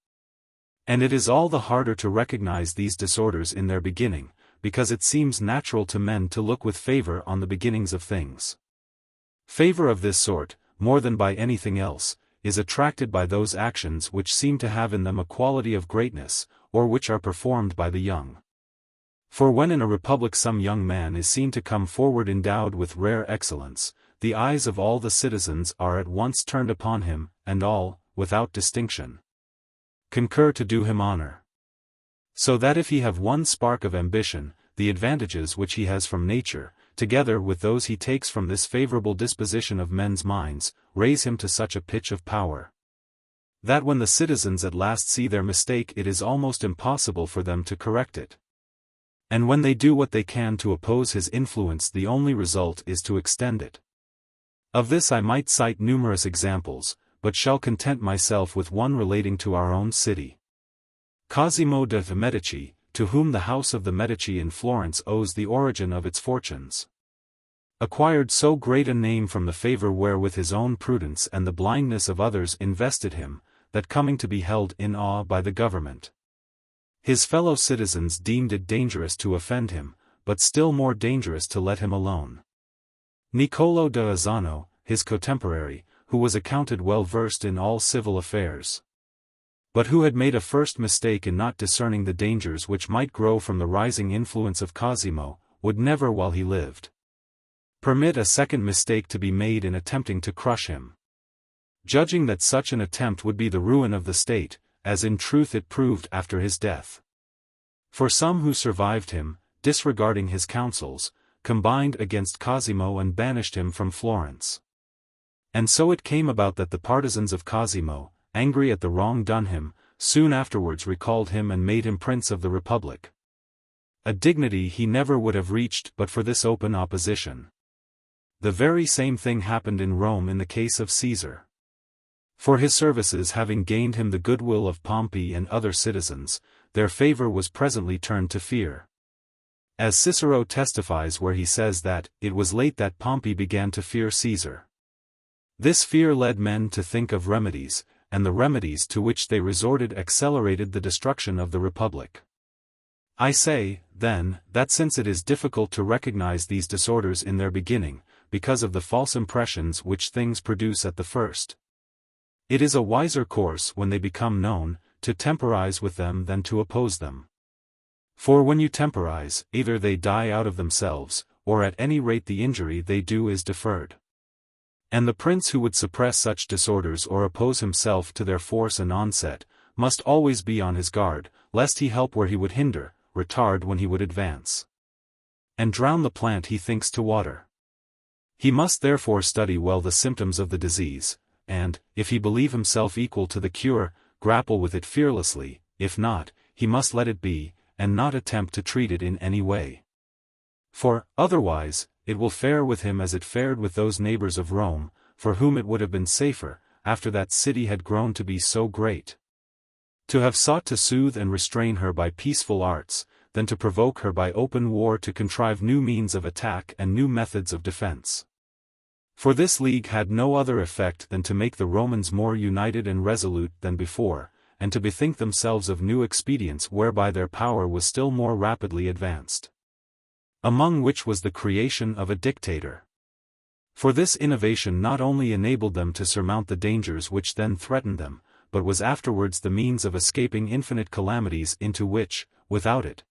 And it is all the harder to recognize these disorders in their beginning, because it seems natural to men to look with favor on the beginnings of things. Favor of this sort, more than by anything else, is attracted by those actions which seem to have in them a quality of greatness, or which are performed by the young. For when in a republic some young man is seen to come forward endowed with rare excellence, the eyes of all the citizens are at once turned upon him, and all, without distinction, concur to do him honor. So that if he have one spark of ambition, the advantages which he has from nature, together with those he takes from this favorable disposition of men's minds, raise him to such a pitch of power, that when the citizens at last see their mistake it is almost impossible for them to correct it. And when they do what they can to oppose his influence, the only result is to extend it. Of this I might cite numerous examples, but shall content myself with one relating to our own city. Cosimo de' Medici, to whom the house of the Medici in Florence owes the origin of its fortunes, acquired so great a name from the favor wherewith his own prudence and the blindness of others invested him, that coming to be held in awe by the government, his fellow citizens deemed it dangerous to offend him, but still more dangerous to let him alone. Niccolò da Azzano, his contemporary, who was accounted well versed in all civil affairs, but who had made a first mistake in not discerning the dangers which might grow from the rising influence of Cosimo, would never while he lived permit a second mistake to be made in attempting to crush him, judging that such an attempt would be the ruin of the state, as in truth it proved after his death. For some who survived him, disregarding his counsels, combined against Cosimo and banished him from Florence. And so it came about that the partisans of Cosimo, angry at the wrong done him, soon afterwards recalled him and made him prince of the republic, a dignity he never would have reached but for this open opposition. The very same thing happened in Rome in the case of Caesar. For his services having gained him the goodwill of Pompey and other citizens, their favor was presently turned to fear. As Cicero testifies where he says that, it was late that Pompey began to fear Caesar. This fear led men to think of remedies, and the remedies to which they resorted accelerated the destruction of the republic. I say, then, that since it is difficult to recognize these disorders in their beginning, because of the false impressions which things produce at the first, it is a wiser course when they become known, to temporize with them than to oppose them. For when you temporize, either they die out of themselves, or at any rate the injury they do is deferred. And the prince who would suppress such disorders or oppose himself to their force and onset, must always be on his guard, lest he help where he would hinder, retard when he would advance, and drown the plant he thinks to water. He must therefore study well the symptoms of the disease, and, if he believe himself equal to the cure, grapple with it fearlessly, if not, he must let it be, and not attempt to treat it in any way. For, otherwise, it will fare with him as it fared with those neighbors of Rome, for whom it would have been safer, after that city had grown to be so great, to have sought to soothe and restrain her by peaceful arts, than to provoke her by open war to contrive new means of attack and new methods of defense. For this league had no other effect than to make the Romans more united and resolute than before, and to bethink themselves of new expedients whereby their power was still more rapidly advanced. Among which was the creation of a dictator. For this innovation not only enabled them to surmount the dangers which then threatened them, but was afterwards the means of escaping infinite calamities into which, without it,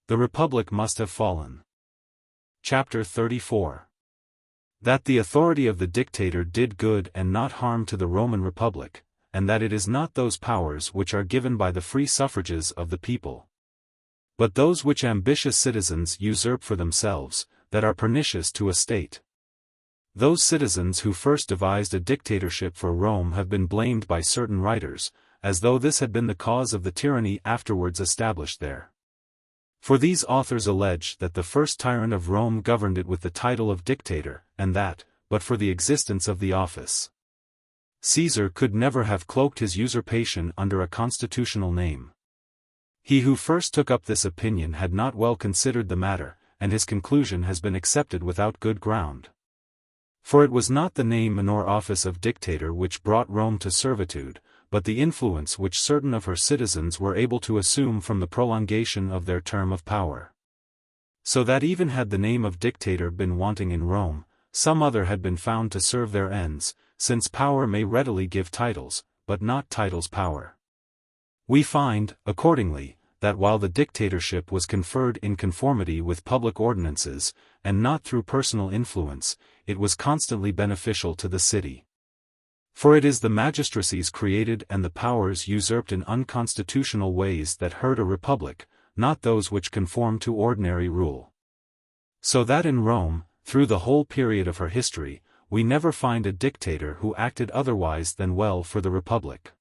the Republic must have fallen. Chapter 34. That the authority of the dictator did good and not harm to the Roman Republic, and that it is not those powers which are given by the free suffrages of the people, but those which ambitious citizens usurp for themselves, that are pernicious to a state. Those citizens who first devised a dictatorship for Rome have been blamed by certain writers, as though this had been the cause of the tyranny afterwards established there. For these authors allege that the first tyrant of Rome governed it with the title of dictator, and that, but for the existence of the office, Caesar could never have cloaked his usurpation under a constitutional name. He who first took up this opinion had not well considered the matter, and his conclusion has been accepted without good ground. For it was not the name nor office of dictator which brought Rome to servitude, but the influence which certain of her citizens were able to assume from the prolongation of their term of power. So that even had the name of dictator been wanting in Rome, some other had been found to serve their ends, since power may readily give titles, but not titles power. We find, accordingly, that while the dictatorship was conferred in conformity with public ordinances, and not through personal influence, it was constantly beneficial to the city. For it is the magistracies created and the powers usurped in unconstitutional ways that hurt a republic, not those which conform to ordinary rule. So that in Rome, through the whole period of her history, we never find a dictator who acted otherwise than well for the republic.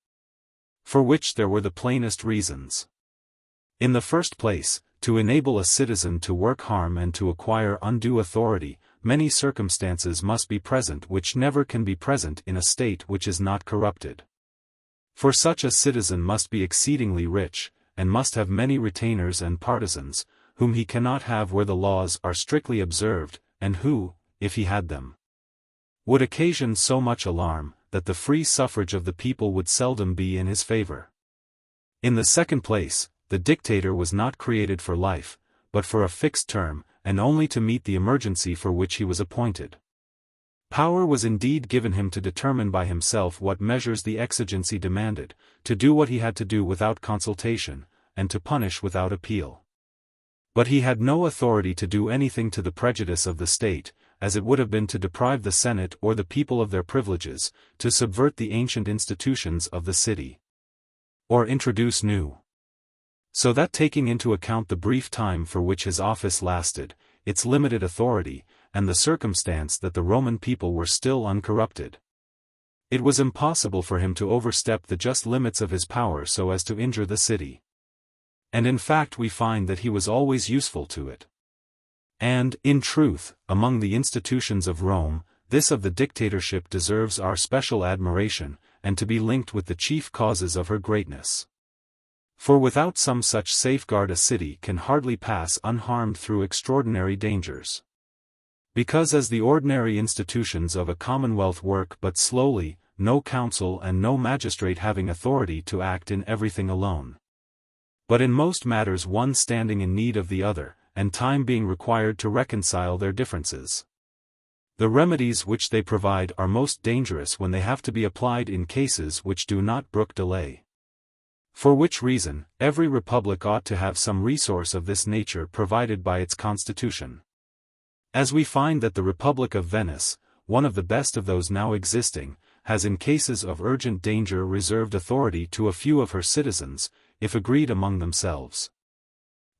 For which there were the plainest reasons. In the first place, to enable a citizen to work harm and to acquire undue authority, many circumstances must be present which never can be present in a state which is not corrupted. For such a citizen must be exceedingly rich, and must have many retainers and partisans, whom he cannot have where the laws are strictly observed, and who, if he had them, would occasion so much alarm, that the free suffrage of the people would seldom be in his favor. In the second place, the dictator was not created for life, but for a fixed term, and only to meet the emergency for which he was appointed. Power was indeed given him to determine by himself what measures the exigency demanded, to do what he had to do without consultation, and to punish without appeal. But he had no authority to do anything to the prejudice of the state, as it would have been to deprive the Senate or the people of their privileges, to subvert the ancient institutions of the city, or introduce new. So that taking into account the brief time for which his office lasted, its limited authority, and the circumstance that the Roman people were still uncorrupted, it was impossible for him to overstep the just limits of his power so as to injure the city. And in fact we find that he was always useful to it. And, in truth, among the institutions of Rome, this of the dictatorship deserves our special admiration, and to be linked with the chief causes of her greatness. For without some such safeguard a city can hardly pass unharmed through extraordinary dangers. Because as the ordinary institutions of a commonwealth work but slowly, no council and no magistrate having authority to act in everything alone, but in most matters one standing in need of the other, and time being required to reconcile their differences, the remedies which they provide are most dangerous when they have to be applied in cases which do not brook delay. For which reason, every republic ought to have some resource of this nature provided by its constitution. As we find that the Republic of Venice, one of the best of those now existing, has in cases of urgent danger reserved authority to a few of her citizens, if agreed among themselves,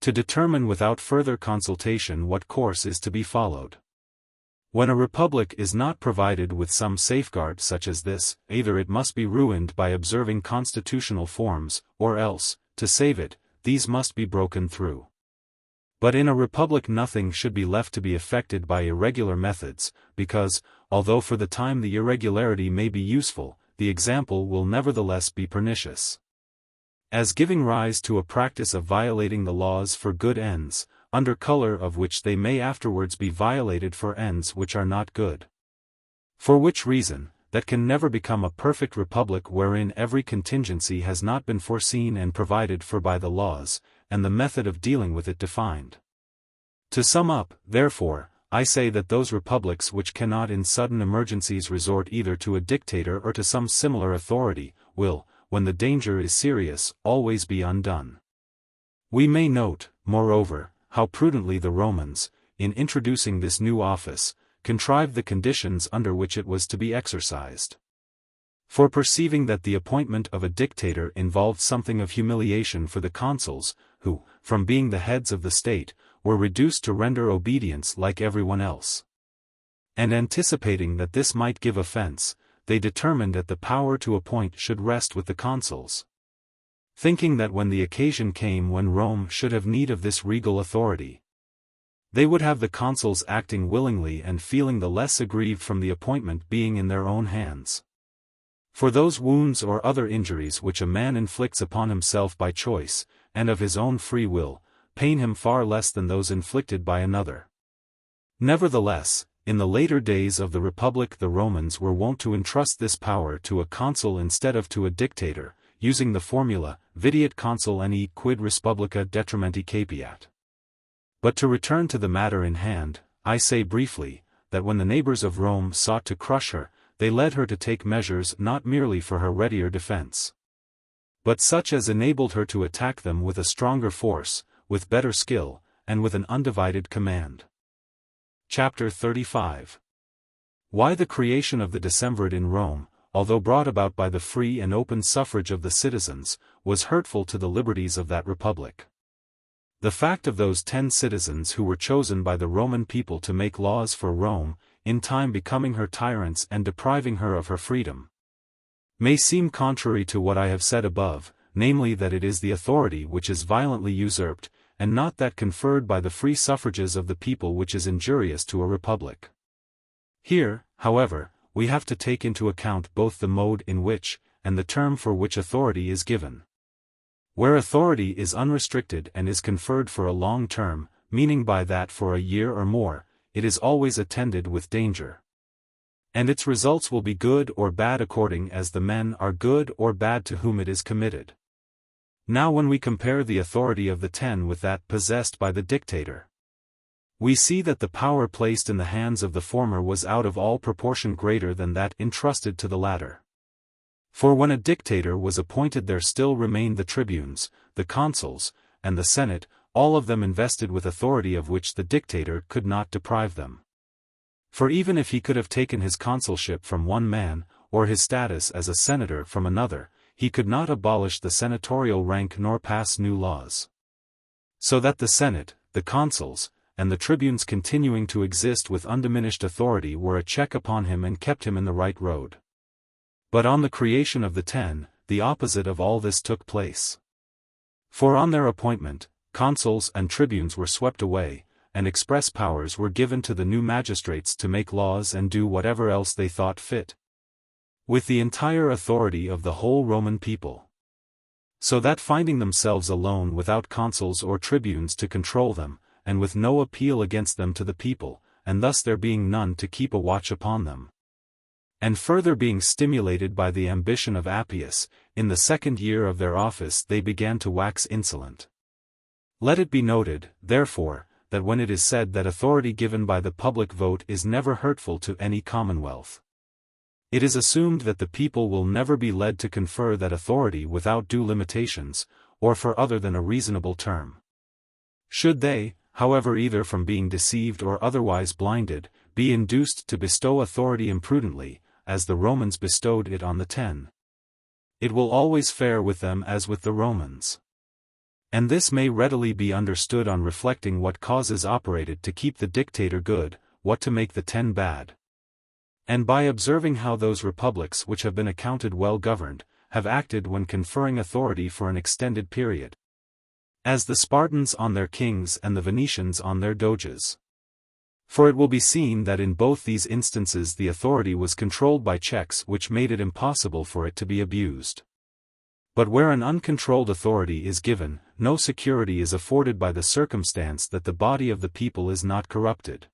to determine without further consultation what course is to be followed. When a republic is not provided with some safeguard such as this, either it must be ruined by observing constitutional forms, or else, to save it, these must be broken through. But in a republic nothing should be left to be effected by irregular methods, because, although for the time the irregularity may be useful, the example will nevertheless be pernicious, as giving rise to a practice of violating the laws for good ends, under color of which they may afterwards be violated for ends which are not good. For which reason, that can never become a perfect republic wherein every contingency has not been foreseen and provided for by the laws, and the method of dealing with it defined. To sum up, therefore, I say that those republics which cannot in sudden emergencies resort either to a dictator or to some similar authority, will, when the danger is serious, always be undone. We may note, moreover, how prudently the Romans, in introducing this new office, contrived the conditions under which it was to be exercised. For perceiving that the appointment of a dictator involved something of humiliation for the consuls, who, from being the heads of the state, were reduced to render obedience like everyone else, and anticipating that this might give offense, they determined that the power to appoint should rest with the consuls, thinking that when the occasion came when Rome should have need of this regal authority, they would have the consuls acting willingly and feeling the less aggrieved from the appointment being in their own hands. For those wounds or other injuries which a man inflicts upon himself by choice, and of his own free will, pain him far less than those inflicted by another. Nevertheless, in the later days of the Republic the Romans were wont to entrust this power to a consul instead of to a dictator, using the formula, videat consul ne quid respublica detrimenti capiat. But to return to the matter in hand, I say briefly, that when the neighbors of Rome sought to crush her, they led her to take measures not merely for her readier defense, but such as enabled her to attack them with a stronger force, with better skill, and with an undivided command. Chapter 35. Why the creation of the decemvirate in Rome, although brought about by the free and open suffrage of the citizens, was hurtful to the liberties of that republic. The fact of those 10 citizens who were chosen by the Roman people to make laws for Rome, in time becoming her tyrants and depriving her of her freedom, may seem contrary to what I have said above, namely that it is the authority which is violently usurped, and not that conferred by the free suffrages of the people which is injurious to a republic. Here, however, we have to take into account both the mode in which, and the term for which authority is given. Where authority is unrestricted and is conferred for a long term, meaning by that for a year or more, it is always attended with danger. And its results will be good or bad according as the men are good or bad to whom it is committed. Now when we compare the authority of the 10 with that possessed by the dictator, we see that the power placed in the hands of the former was out of all proportion greater than that entrusted to the latter. For when a dictator was appointed there still remained the tribunes, the consuls, and the senate, all of them invested with authority of which the dictator could not deprive them. For even if he could have taken his consulship from one man, or his status as a senator from another, he could not abolish the senatorial rank nor pass new laws. So that the senate, the consuls, and the tribunes continuing to exist with undiminished authority were a check upon him and kept him in the right road. But on the creation of the 10, the opposite of all this took place. For on their appointment, consuls and tribunes were swept away, and express powers were given to the new magistrates to make laws and do whatever else they thought fit, with the entire authority of the whole Roman people. So that finding themselves alone without consuls or tribunes to control them, and with no appeal against them to the people, and thus there being none to keep a watch upon them, and further being stimulated by the ambition of Appius, in the 2nd year of their office they began to wax insolent. Let it be noted, therefore, that when it is said that authority given by the public vote is never hurtful to any commonwealth, it is assumed that the people will never be led to confer that authority without due limitations, or for other than a reasonable term. Should they, however, either from being deceived or otherwise blinded, be induced to bestow authority imprudently, as the Romans bestowed it on the 10, it will always fare with them as with the Romans. And this may readily be understood on reflecting what causes operated to keep the dictator good, what to make the 10 bad, and by observing how those republics which have been accounted well governed, have acted when conferring authority for an extended period, as the Spartans on their kings and the Venetians on their doges. For it will be seen that in both these instances the authority was controlled by checks which made it impossible for it to be abused. But where an uncontrolled authority is given, no security is afforded by the circumstance that the body of the people is not corrupted.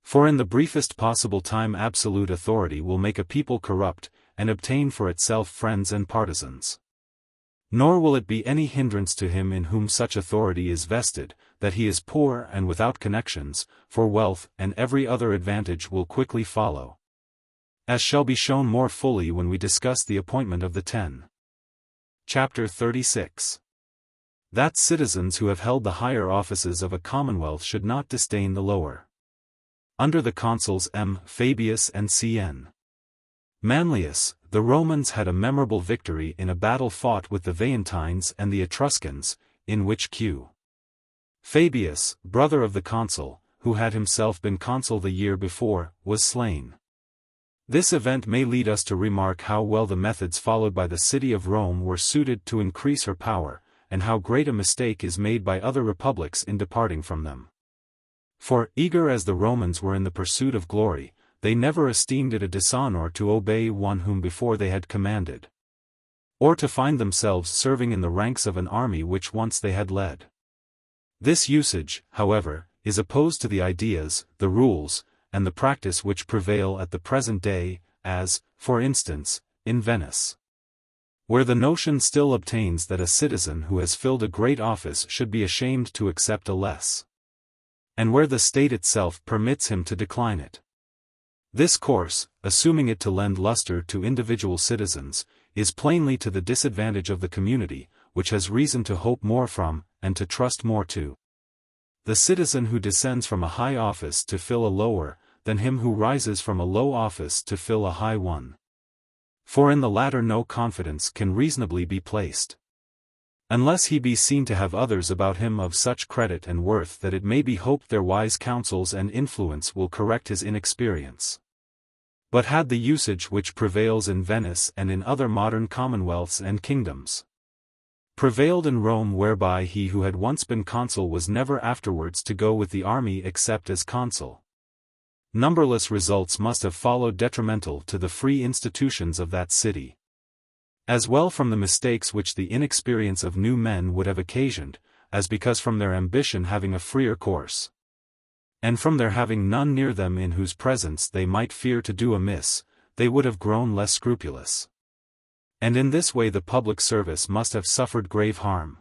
For in the briefest possible time absolute authority will make a people corrupt, and obtain for itself friends and partisans. Nor will it be any hindrance to him in whom such authority is vested, that he is poor and without connections, for wealth and every other advantage will quickly follow, as shall be shown more fully when we discuss the appointment of the 10. Chapter 36. That citizens who have held the higher offices of a commonwealth should not disdain the lower. Under the consuls M. Fabius and C.N. Manlius, the Romans had a memorable victory in a battle fought with the Veientines and the Etruscans, in which Q. Fabius, brother of the consul, who had himself been consul the year before, was slain. This event may lead us to remark how well the methods followed by the city of Rome were suited to increase her power, and how great a mistake is made by other republics in departing from them. For, eager as the Romans were in the pursuit of glory, they never esteemed it a dishonor to obey one whom before they had commanded. or to find themselves serving in the ranks of an army which once they had led. This usage, however, is opposed to the ideas, the rules, and the practice which prevail at the present day, as, for instance, in Venice, where the notion still obtains that a citizen who has filled a great office should be ashamed to accept a less, and where the state itself permits him to decline it. This course, assuming it to lend luster to individual citizens, is plainly to the disadvantage of the community, which has reason to hope more from, and to trust more to, the citizen who descends from a high office to fill a lower, than him who rises from a low office to fill a high one. For in the latter no confidence can reasonably be placed, unless he be seen to have others about him of such credit and worth that it may be hoped their wise counsels and influence will correct his inexperience. But had the usage which prevails in Venice and in other modern commonwealths and kingdoms prevailed in Rome, whereby he who had once been consul was never afterwards to go with the army except as consul, numberless results must have followed detrimental to the free institutions of that city, as well from the mistakes which the inexperience of new men would have occasioned, as because from their ambition having a freer course, and from their having none near them in whose presence they might fear to do amiss, they would have grown less scrupulous. And in this way the public service must have suffered grave harm.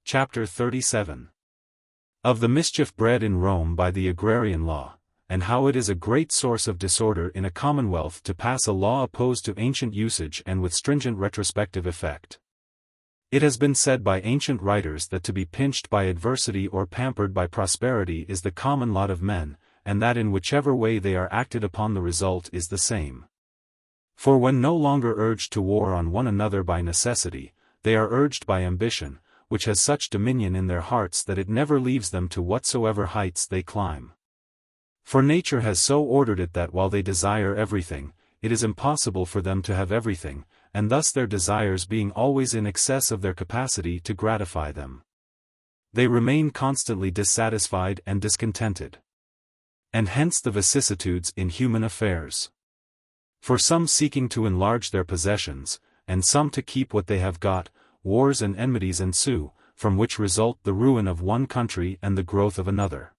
Chapter 37. Of the mischief bred in Rome by the agrarian law, and how it is a great source of disorder in a commonwealth to pass a law opposed to ancient usage and with stringent retrospective effect. It has been said by ancient writers that to be pinched by adversity or pampered by prosperity is the common lot of men, and that in whichever way they are acted upon the result is the same. For when no longer urged to war on one another by necessity, they are urged by ambition, which has such dominion in their hearts that it never leaves them to whatsoever heights they climb. For nature has so ordered it that while they desire everything, it is impossible for them to have everything, and thus their desires being always in excess of their capacity to gratify them, they remain constantly dissatisfied and discontented. And hence the vicissitudes in human affairs. For some seeking to enlarge their possessions, and some to keep what they have got, wars and enmities ensue, from which result the ruin of one country and the growth of another.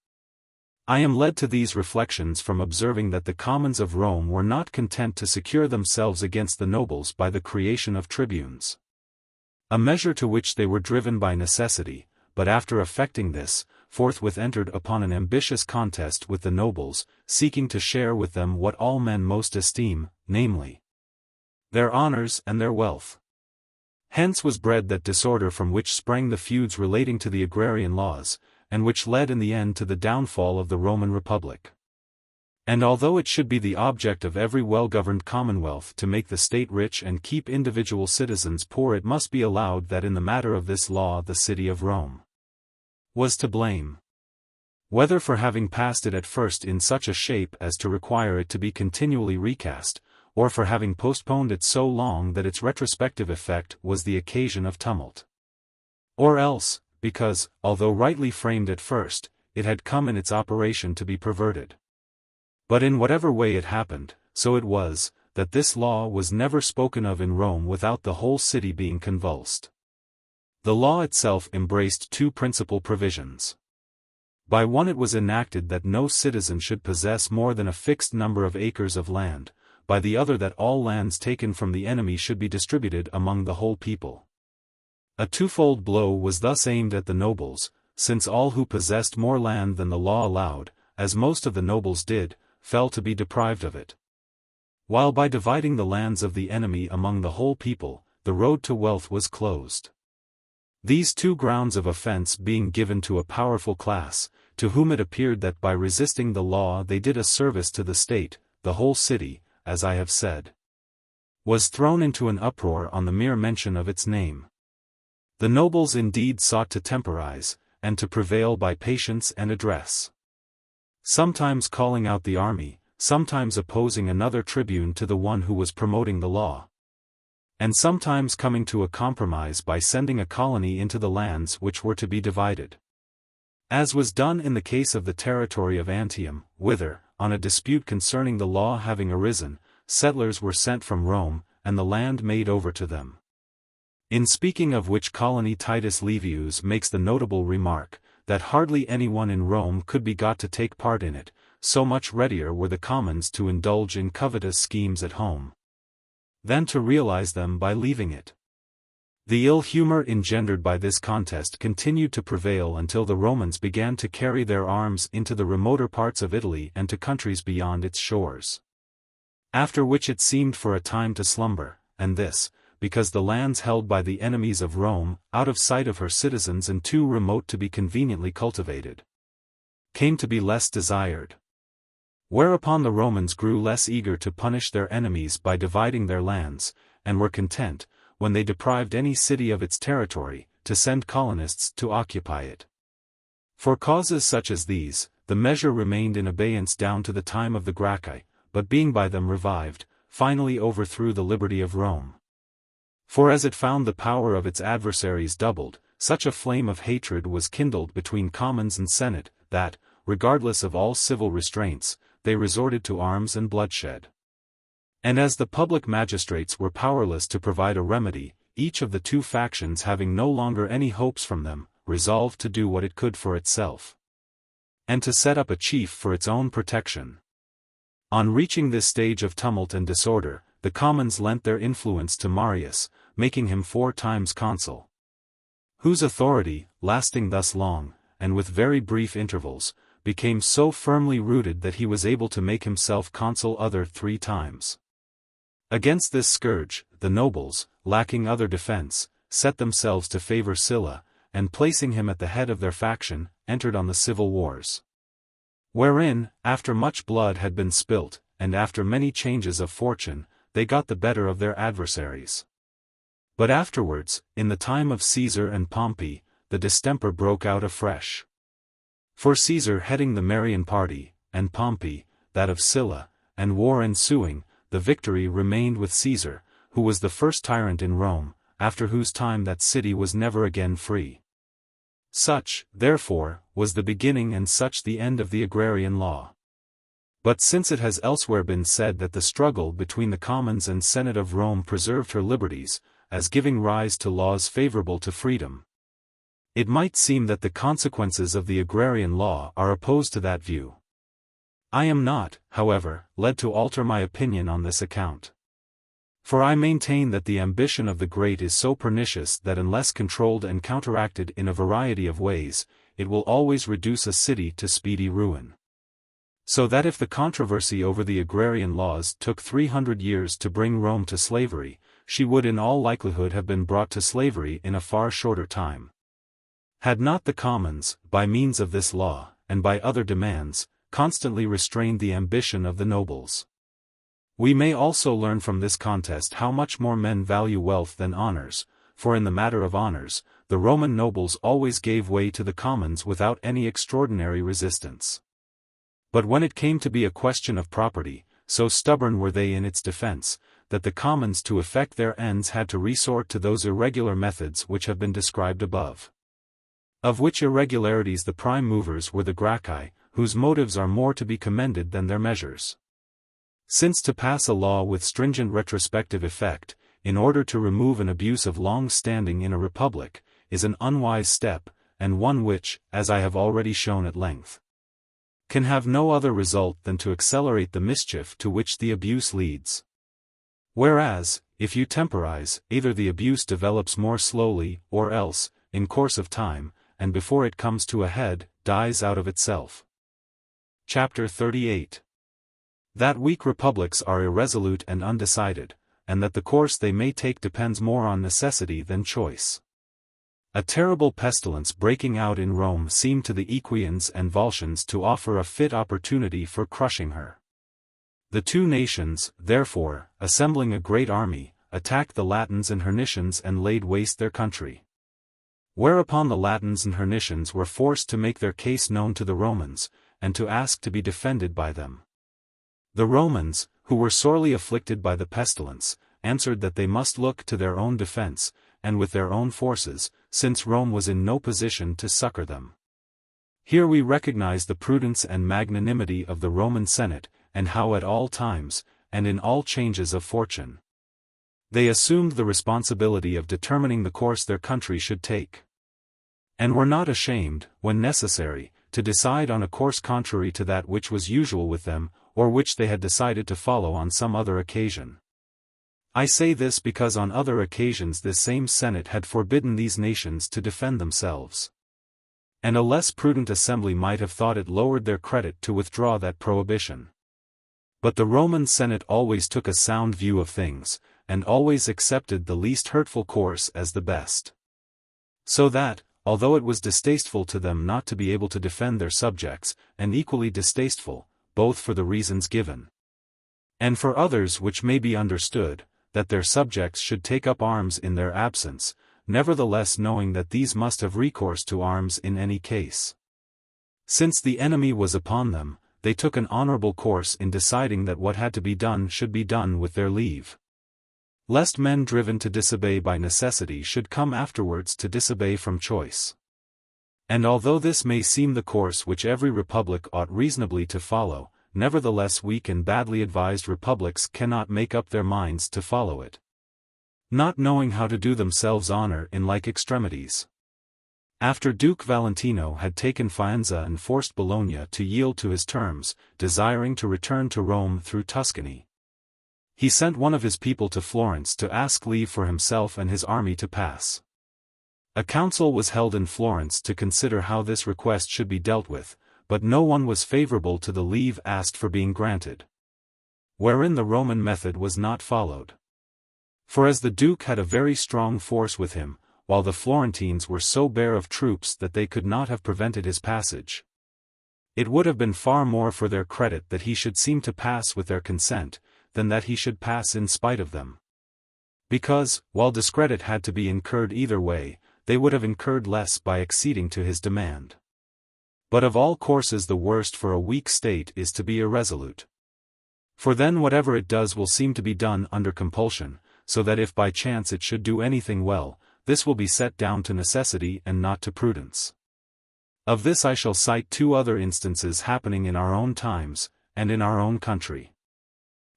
I am led to these reflections from observing that the commons of Rome were not content to secure themselves against the nobles by the creation of tribunes, a measure to which they were driven by necessity, but after effecting this, forthwith entered upon an ambitious contest with the nobles, seeking to share with them what all men most esteem, namely, their honors and their wealth. Hence was bred that disorder from which sprang the feuds relating to the agrarian laws, and which led in the end to the downfall of the Roman Republic. And although it should be the object of every well-governed commonwealth to make the state rich and keep individual citizens poor, it must be allowed that in the matter of this law the city of Rome was to blame. Whether for having passed it at first in such a shape as to require it to be continually recast, or for having postponed it so long that its retrospective effect was the occasion of tumult. Or else, because, although rightly framed at first, it had come in its operation to be perverted. But in whatever way it happened, so it was, that this law was never spoken of in Rome without the whole city being convulsed. The law itself embraced two principal provisions. By one it was enacted that no citizen should possess more than a fixed number of acres of land, by the other that all lands taken from the enemy should be distributed among the whole people. A twofold blow was thus aimed at the nobles, since all who possessed more land than the law allowed, as most of the nobles did, fell to be deprived of it. While by dividing the lands of the enemy among the whole people, the road to wealth was closed. These two grounds of offense being given to a powerful class, to whom it appeared that by resisting the law they did a service to the state, the whole city, as I have said, was thrown into an uproar on the mere mention of its name. The nobles indeed sought to temporize, and to prevail by patience and address, sometimes calling out the army, sometimes opposing another tribune to the one who was promoting the law, and sometimes coming to a compromise by sending a colony into the lands which were to be divided. As was done in the case of the territory of Antium, whither, on a dispute concerning the law having arisen, settlers were sent from Rome, and the land made over to them. In speaking of which colony Titus Livius makes the notable remark, that hardly anyone in Rome could be got to take part in it, so much readier were the commons to indulge in covetous schemes at home than to realize them by leaving it. The ill humor engendered by this contest continued to prevail until the Romans began to carry their arms into the remoter parts of Italy and to countries beyond its shores. After which it seemed for a time to slumber, and this, because the lands held by the enemies of Rome, out of sight of her citizens and too remote to be conveniently cultivated, came to be less desired. Whereupon the Romans grew less eager to punish their enemies by dividing their lands, and were content, when they deprived any city of its territory, to send colonists to occupy it. For causes such as these, the measure remained in abeyance down to the time of the Gracchi, but being by them revived, finally overthrew the liberty of Rome. For as it found the power of its adversaries doubled, such a flame of hatred was kindled between commons and senate, that, regardless of all civil restraints, they resorted to arms and bloodshed. And as the public magistrates were powerless to provide a remedy, each of the two factions having no longer any hopes from them, resolved to do what it could for itself, and to set up a chief for its own protection. On reaching this stage of tumult and disorder, the commons lent their influence to Marius, making him 4 times consul, whose authority, lasting thus long, and with very brief intervals, became so firmly rooted that he was able to make himself consul other 3 times. Against this scourge, the nobles, lacking other defense, set themselves to favor Sylla, and placing him at the head of their faction, entered on the civil wars, wherein, after much blood had been spilt, and after many changes of fortune, they got the better of their adversaries. But afterwards, in the time of Caesar and Pompey, the distemper broke out afresh. For Caesar heading the Marian party, and Pompey, that of Sylla, and war ensuing, the victory remained with Caesar, who was the first tyrant in Rome, after whose time that city was never again free. Such, therefore, was the beginning and such the end of the agrarian law. But since it has elsewhere been said that the struggle between the commons and senate of Rome preserved her liberties, as giving rise to laws favorable to freedom, it might seem that the consequences of the agrarian law are opposed to that view. I am not, however, led to alter my opinion on this account. For I maintain that the ambition of the great is so pernicious that unless controlled and counteracted in a variety of ways, it will always reduce a city to speedy ruin. So that if the controversy over the agrarian laws took 300 years to bring Rome to slavery, she would in all likelihood have been brought to slavery in a far shorter time, had not the commons, by means of this law, and by other demands, constantly restrained the ambition of the nobles. We may also learn from this contest how much more men value wealth than honors, for in the matter of honors, the Roman nobles always gave way to the commons without any extraordinary resistance. But when it came to be a question of property, so stubborn were they in its defense, that the commons to effect their ends had to resort to those irregular methods which have been described above. Of which irregularities the prime movers were the Gracchi, whose motives are more to be commended than their measures. Since to pass a law with stringent retrospective effect, in order to remove an abuse of long standing in a republic, is an unwise step, and one which, as I have already shown at length, can have no other result than to accelerate the mischief to which the abuse leads. Whereas, if you temporize, either the abuse develops more slowly, or else, in course of time, and before it comes to a head, dies out of itself. Chapter 38. That weak republics are irresolute and undecided, and that the course they may take depends more on necessity than choice. A terrible pestilence breaking out in Rome seemed to the Equians and Volscians to offer a fit opportunity for crushing her. The two nations, therefore, assembling a great army, attacked the Latins and Hernicians and laid waste their country. Whereupon the Latins and Hernicians were forced to make their case known to the Romans, and to ask to be defended by them. The Romans, who were sorely afflicted by the pestilence, answered that they must look to their own defense, and with their own forces, since Rome was in no position to succor them. Here we recognize the prudence and magnanimity of the Roman Senate, and how at all times, and in all changes of fortune, They assumed the responsibility of determining the course their country should take. And were not ashamed, when necessary, to decide on a course contrary to that which was usual with them, or which they had decided to follow on some other occasion. I say this because on other occasions this same Senate had forbidden these nations to defend themselves. And a less prudent assembly might have thought it lowered their credit to withdraw that prohibition. But the Roman Senate always took a sound view of things, and always accepted the least hurtful course as the best. So that, although it was distasteful to them not to be able to defend their subjects, and equally distasteful, both for the reasons given, and for others which may be understood, that their subjects should take up arms in their absence, nevertheless knowing that these must have recourse to arms in any case. Since the enemy was upon them, they took an honorable course in deciding that what had to be done should be done with their leave, lest men driven to disobey by necessity should come afterwards to disobey from choice. And although this may seem the course which every republic ought reasonably to follow, nevertheless weak and badly advised republics cannot make up their minds to follow it, not knowing how to do themselves honor in like extremities. After Duke Valentino had taken Faenza and forced Bologna to yield to his terms, desiring to return to Rome through Tuscany, he sent one of his people to Florence to ask leave for himself and his army to pass. A council was held in Florence to consider how this request should be dealt with, but no one was favorable to the leave asked for being granted, wherein the Roman method was not followed. For as the Duke had a very strong force with him, while the Florentines were so bare of troops that they could not have prevented his passage, it would have been far more for their credit that he should seem to pass with their consent, than that he should pass in spite of them. Because, while discredit had to be incurred either way, they would have incurred less by acceding to his demand. But of all courses the worst for a weak state is to be irresolute. For then whatever it does will seem to be done under compulsion, so that if by chance it should do anything well, this will be set down to necessity and not to prudence. Of this I shall cite two other instances happening in our own times, and in our own country.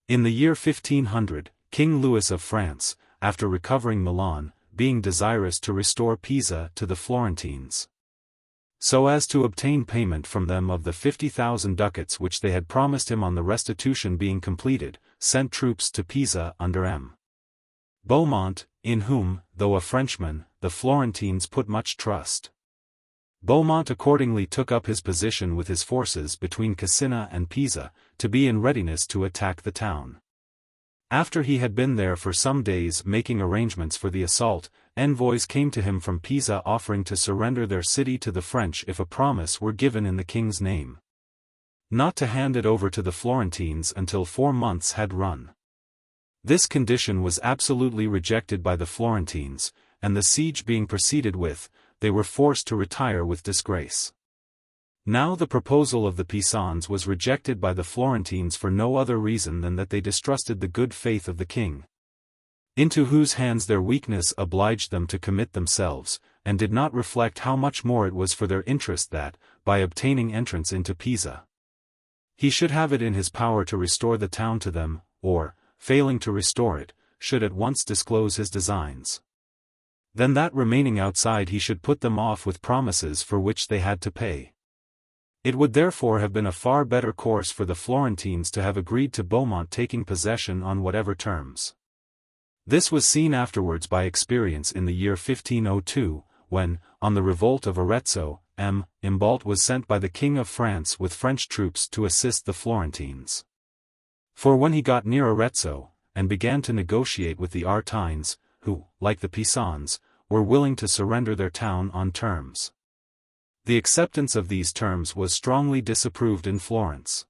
In the year 1500, King Louis of France, after recovering Milan, being desirous to restore Pisa to the Florentines, so as to obtain payment from them of the 50,000 ducats which they had promised him on the restitution being completed, sent troops to Pisa under M. Beaumont, in whom, though a Frenchman, the Florentines put much trust. Beaumont accordingly took up his position with his forces between Cassina and Pisa, to be in readiness to attack the town. After he had been there for some days making arrangements for the assault, envoys came to him from Pisa offering to surrender their city to the French if a promise were given in the king's name, not to hand it over to the Florentines until 4 months had run. This condition was absolutely rejected by the Florentines, and the siege being proceeded with, they were forced to retire with disgrace. Now the proposal of the Pisans was rejected by the Florentines for no other reason than that they distrusted the good faith of the king, into whose hands their weakness obliged them to commit themselves, and did not reflect how much more it was for their interest that, by obtaining entrance into Pisa, he should have it in his power to restore the town to them, or, failing to restore it, should at once disclose his designs. Then that remaining outside he should put them off with promises for which they had to pay. It would therefore have been a far better course for the Florentines to have agreed to Beaumont taking possession on whatever terms. This was seen afterwards by experience in the year 1502, when, on the revolt of Arezzo, M. Imbalt was sent by the King of France with French troops to assist the Florentines. For when he got near Arezzo, and began to negotiate with the Artines, who, like the Pisans, were willing to surrender their town on terms, the acceptance of these terms was strongly disapproved in Florence.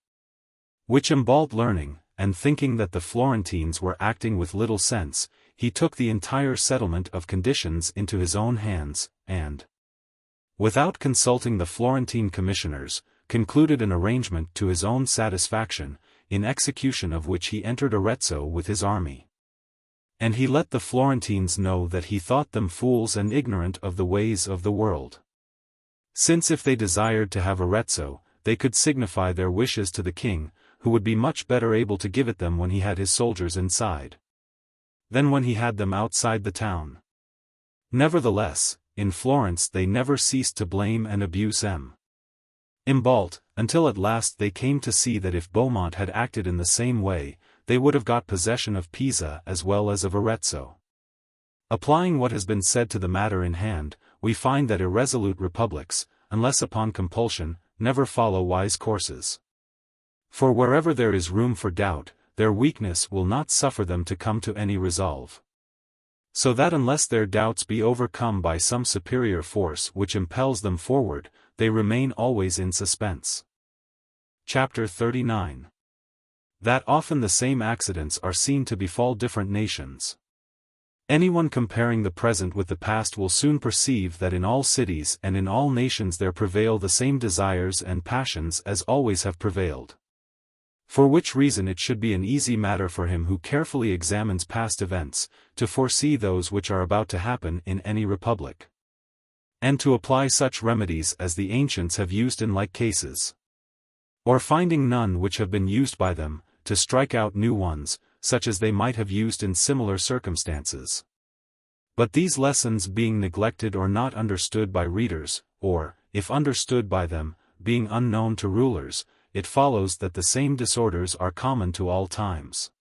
Which Imbalt learning, and thinking that the Florentines were acting with little sense, he took the entire settlement of conditions into his own hands, and, without consulting the Florentine commissioners, concluded an arrangement to his own satisfaction, in execution of which he entered Arezzo with his army. And he let the Florentines know that he thought them fools and ignorant of the ways of the world, since if they desired to have Arezzo, they could signify their wishes to the king, who would be much better able to give it them when he had his soldiers inside. than when he had them outside the town. Nevertheless, in Florence they never ceased to blame and abuse Imbalt, until at last they came to see that if Beaumont had acted in the same way, they would have got possession of Pisa as well as of Arezzo. Applying what has been said to the matter in hand, we find that irresolute republics, unless upon compulsion, never follow wise courses. For wherever there is room for doubt, their weakness will not suffer them to come to any resolve. So that unless their doubts be overcome by some superior force which impels them forward, they remain always in suspense. Chapter 39. That often the same accidents are seen to befall different nations. Anyone comparing the present with the past will soon perceive that in all cities and in all nations there prevail the same desires and passions as always have prevailed. For which reason it should be an easy matter for him who carefully examines past events, to foresee those which are about to happen in any republic, and to apply such remedies as the ancients have used in like cases. Or finding none which have been used by them, to strike out new ones, such as they might have used in similar circumstances. But these lessons being neglected or not understood by readers, or, if understood by them, being unknown to rulers, it follows that the same disorders are common to all times.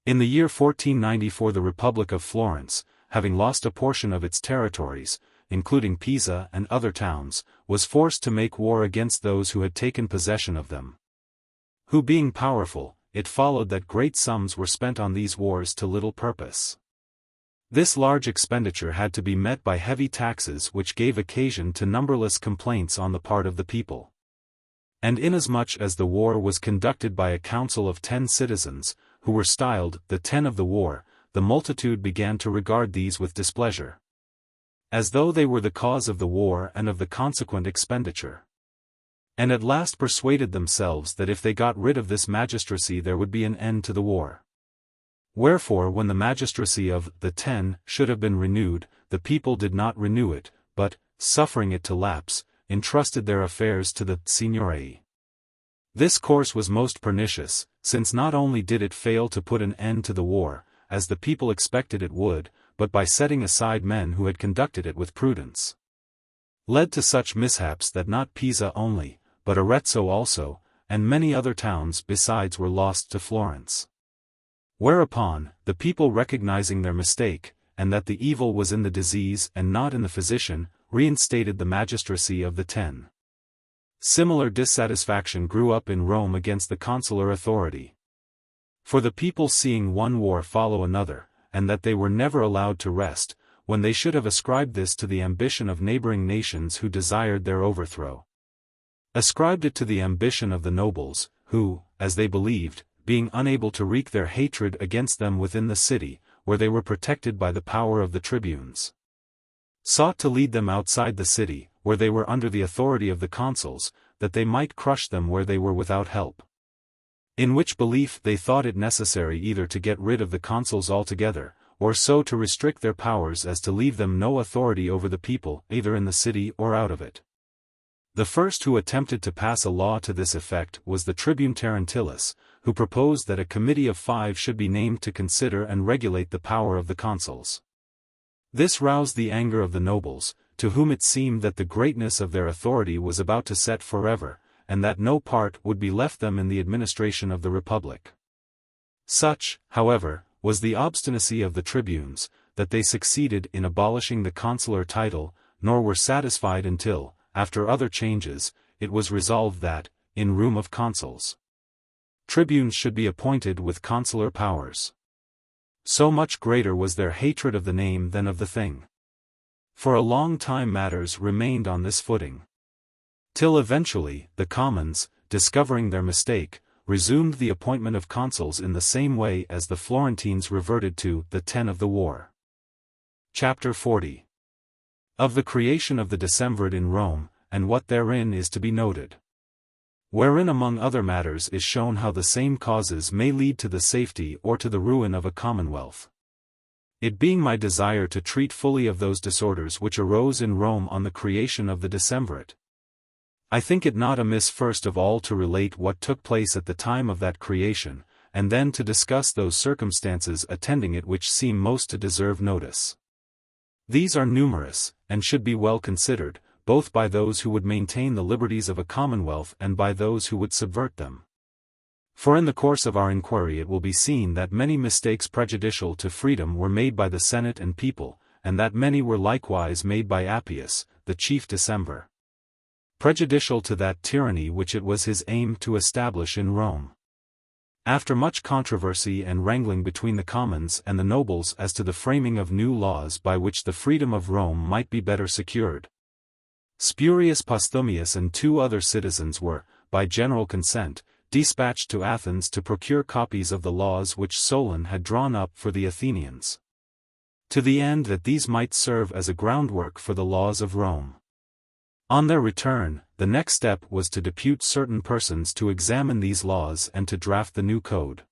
In the year 1494 the Republic of Florence, having lost a portion of its territories, including Pisa and other towns, was forced to make war against those who had taken possession of them. Who being powerful, it followed that great sums were spent on these wars to little purpose. This large expenditure had to be met by heavy taxes which gave occasion to numberless complaints on the part of the people. And inasmuch as the war was conducted by a council of 10 citizens, who were styled the 10 of the war, the multitude began to regard these with displeasure, as though they were the cause of the war and of the consequent expenditure, and at last persuaded themselves that if they got rid of this magistracy there would be an end to the war. Wherefore when the magistracy of the 10 should have been renewed, the people did not renew it, but, suffering it to lapse, entrusted their affairs to the Signorii. This course was most pernicious, since not only did it fail to put an end to the war, as the people expected it would, but by setting aside men who had conducted it with prudence, led to such mishaps that not Pisa only, but Arezzo also, and many other towns besides were lost to Florence. Whereupon, the people recognizing their mistake, and that the evil was in the disease and not in the physician, reinstated the magistracy of the 10. Similar dissatisfaction grew up in Rome against the consular authority. For the people seeing one war follow another, and that they were never allowed to rest, when they should have ascribed this to the ambition of neighboring nations who desired their overthrow, ascribed it to the ambition of the nobles, who, as they believed, being unable to wreak their hatred against them within the city, where they were protected by the power of the tribunes, sought to lead them outside the city, where they were under the authority of the consuls, that they might crush them where they were without help. In which belief they thought it necessary either to get rid of the consuls altogether, or so to restrict their powers as to leave them no authority over the people, either in the city or out of it. The first who attempted to pass a law to this effect was the tribune Terentillus, who proposed that a committee of 5 should be named to consider and regulate the power of the consuls. This roused the anger of the nobles, to whom it seemed that the greatness of their authority was about to set forever, and that no part would be left them in the administration of the republic. Such, however, was the obstinacy of the tribunes, that they succeeded in abolishing the consular title, nor were satisfied until, after other changes, it was resolved that, in room of consuls, tribunes should be appointed with consular powers. So much greater was their hatred of the name than of the thing. For a long time matters remained on this footing, till eventually, the commons, discovering their mistake, resumed the appointment of consuls in the same way as the Florentines reverted to the 10 of the war. Chapter 40. Of the creation of the decemvirate in Rome, and what therein is to be noted. Wherein among other matters is shown how the same causes may lead to the safety or to the ruin of a commonwealth. It being my desire to treat fully of those disorders which arose in Rome on the creation of the decemvirate, I think it not amiss first of all to relate what took place at the time of that creation, and then to discuss those circumstances attending it which seem most to deserve notice. These are numerous, and should be well considered, both by those who would maintain the liberties of a commonwealth and by those who would subvert them. For in the course of our inquiry it will be seen that many mistakes prejudicial to freedom were made by the Senate and people, and that many were likewise made by Appius, the chief decemvir, prejudicial to that tyranny which it was his aim to establish in Rome. After much controversy and wrangling between the commons and the nobles as to the framing of new laws by which the freedom of Rome might be better secured, Spurius Postumius and 2 other citizens were, by general consent, dispatched to Athens to procure copies of the laws which Solon had drawn up for the Athenians, to the end that these might serve as a groundwork for the laws of Rome. On their return, the next step was to depute certain persons to examine these laws and to draft the new code.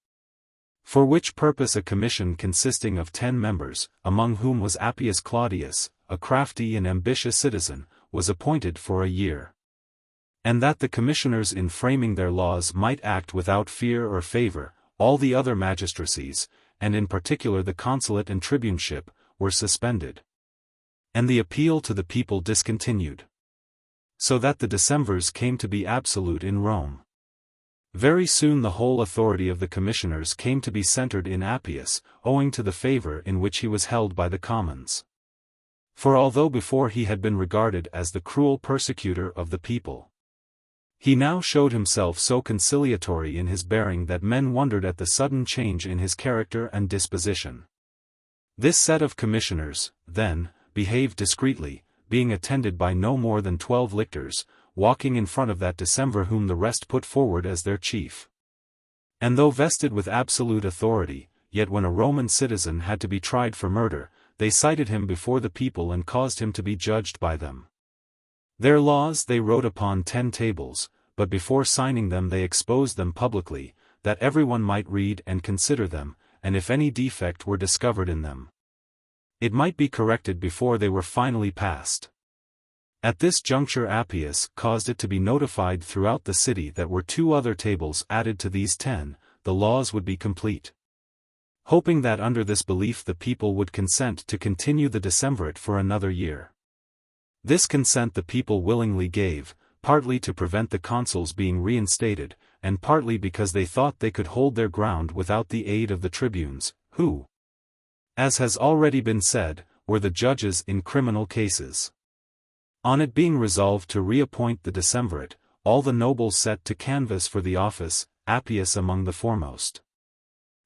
For which purpose a commission consisting of 10 members, among whom was Appius Claudius, a crafty and ambitious citizen, was appointed for a year. And that the commissioners in framing their laws might act without fear or favor, all the other magistracies, and in particular the consulate and tribuneship, were suspended, and the appeal to the people discontinued, so that the decemvirs came to be absolute in Rome. Very soon the whole authority of the commissioners came to be centered in Appius, owing to the favor in which he was held by the commons. For although before he had been regarded as the cruel persecutor of the people, he now showed himself so conciliatory in his bearing that men wondered at the sudden change in his character and disposition. This set of commissioners, then, behaved discreetly, being attended by no more than 12 lictors, walking in front of that decemvir whom the rest put forward as their chief. And though vested with absolute authority, yet when a Roman citizen had to be tried for murder, they cited him before the people and caused him to be judged by them. Their laws they wrote upon 10 tables, but before signing them they exposed them publicly, that everyone might read and consider them, and if any defect were discovered in them, it might be corrected before they were finally passed. At this juncture Appius caused it to be notified throughout the city that were 2 other tables added to these 10, the laws would be complete. Hoping that under this belief the people would consent to continue the decemvirate for another year. This consent the people willingly gave, partly to prevent the consuls being reinstated, and partly because they thought they could hold their ground without the aid of the tribunes, who, as has already been said, were the judges in criminal cases. On it being resolved to reappoint the decemvirate, all the nobles set to canvass for the office, Appius among the foremost.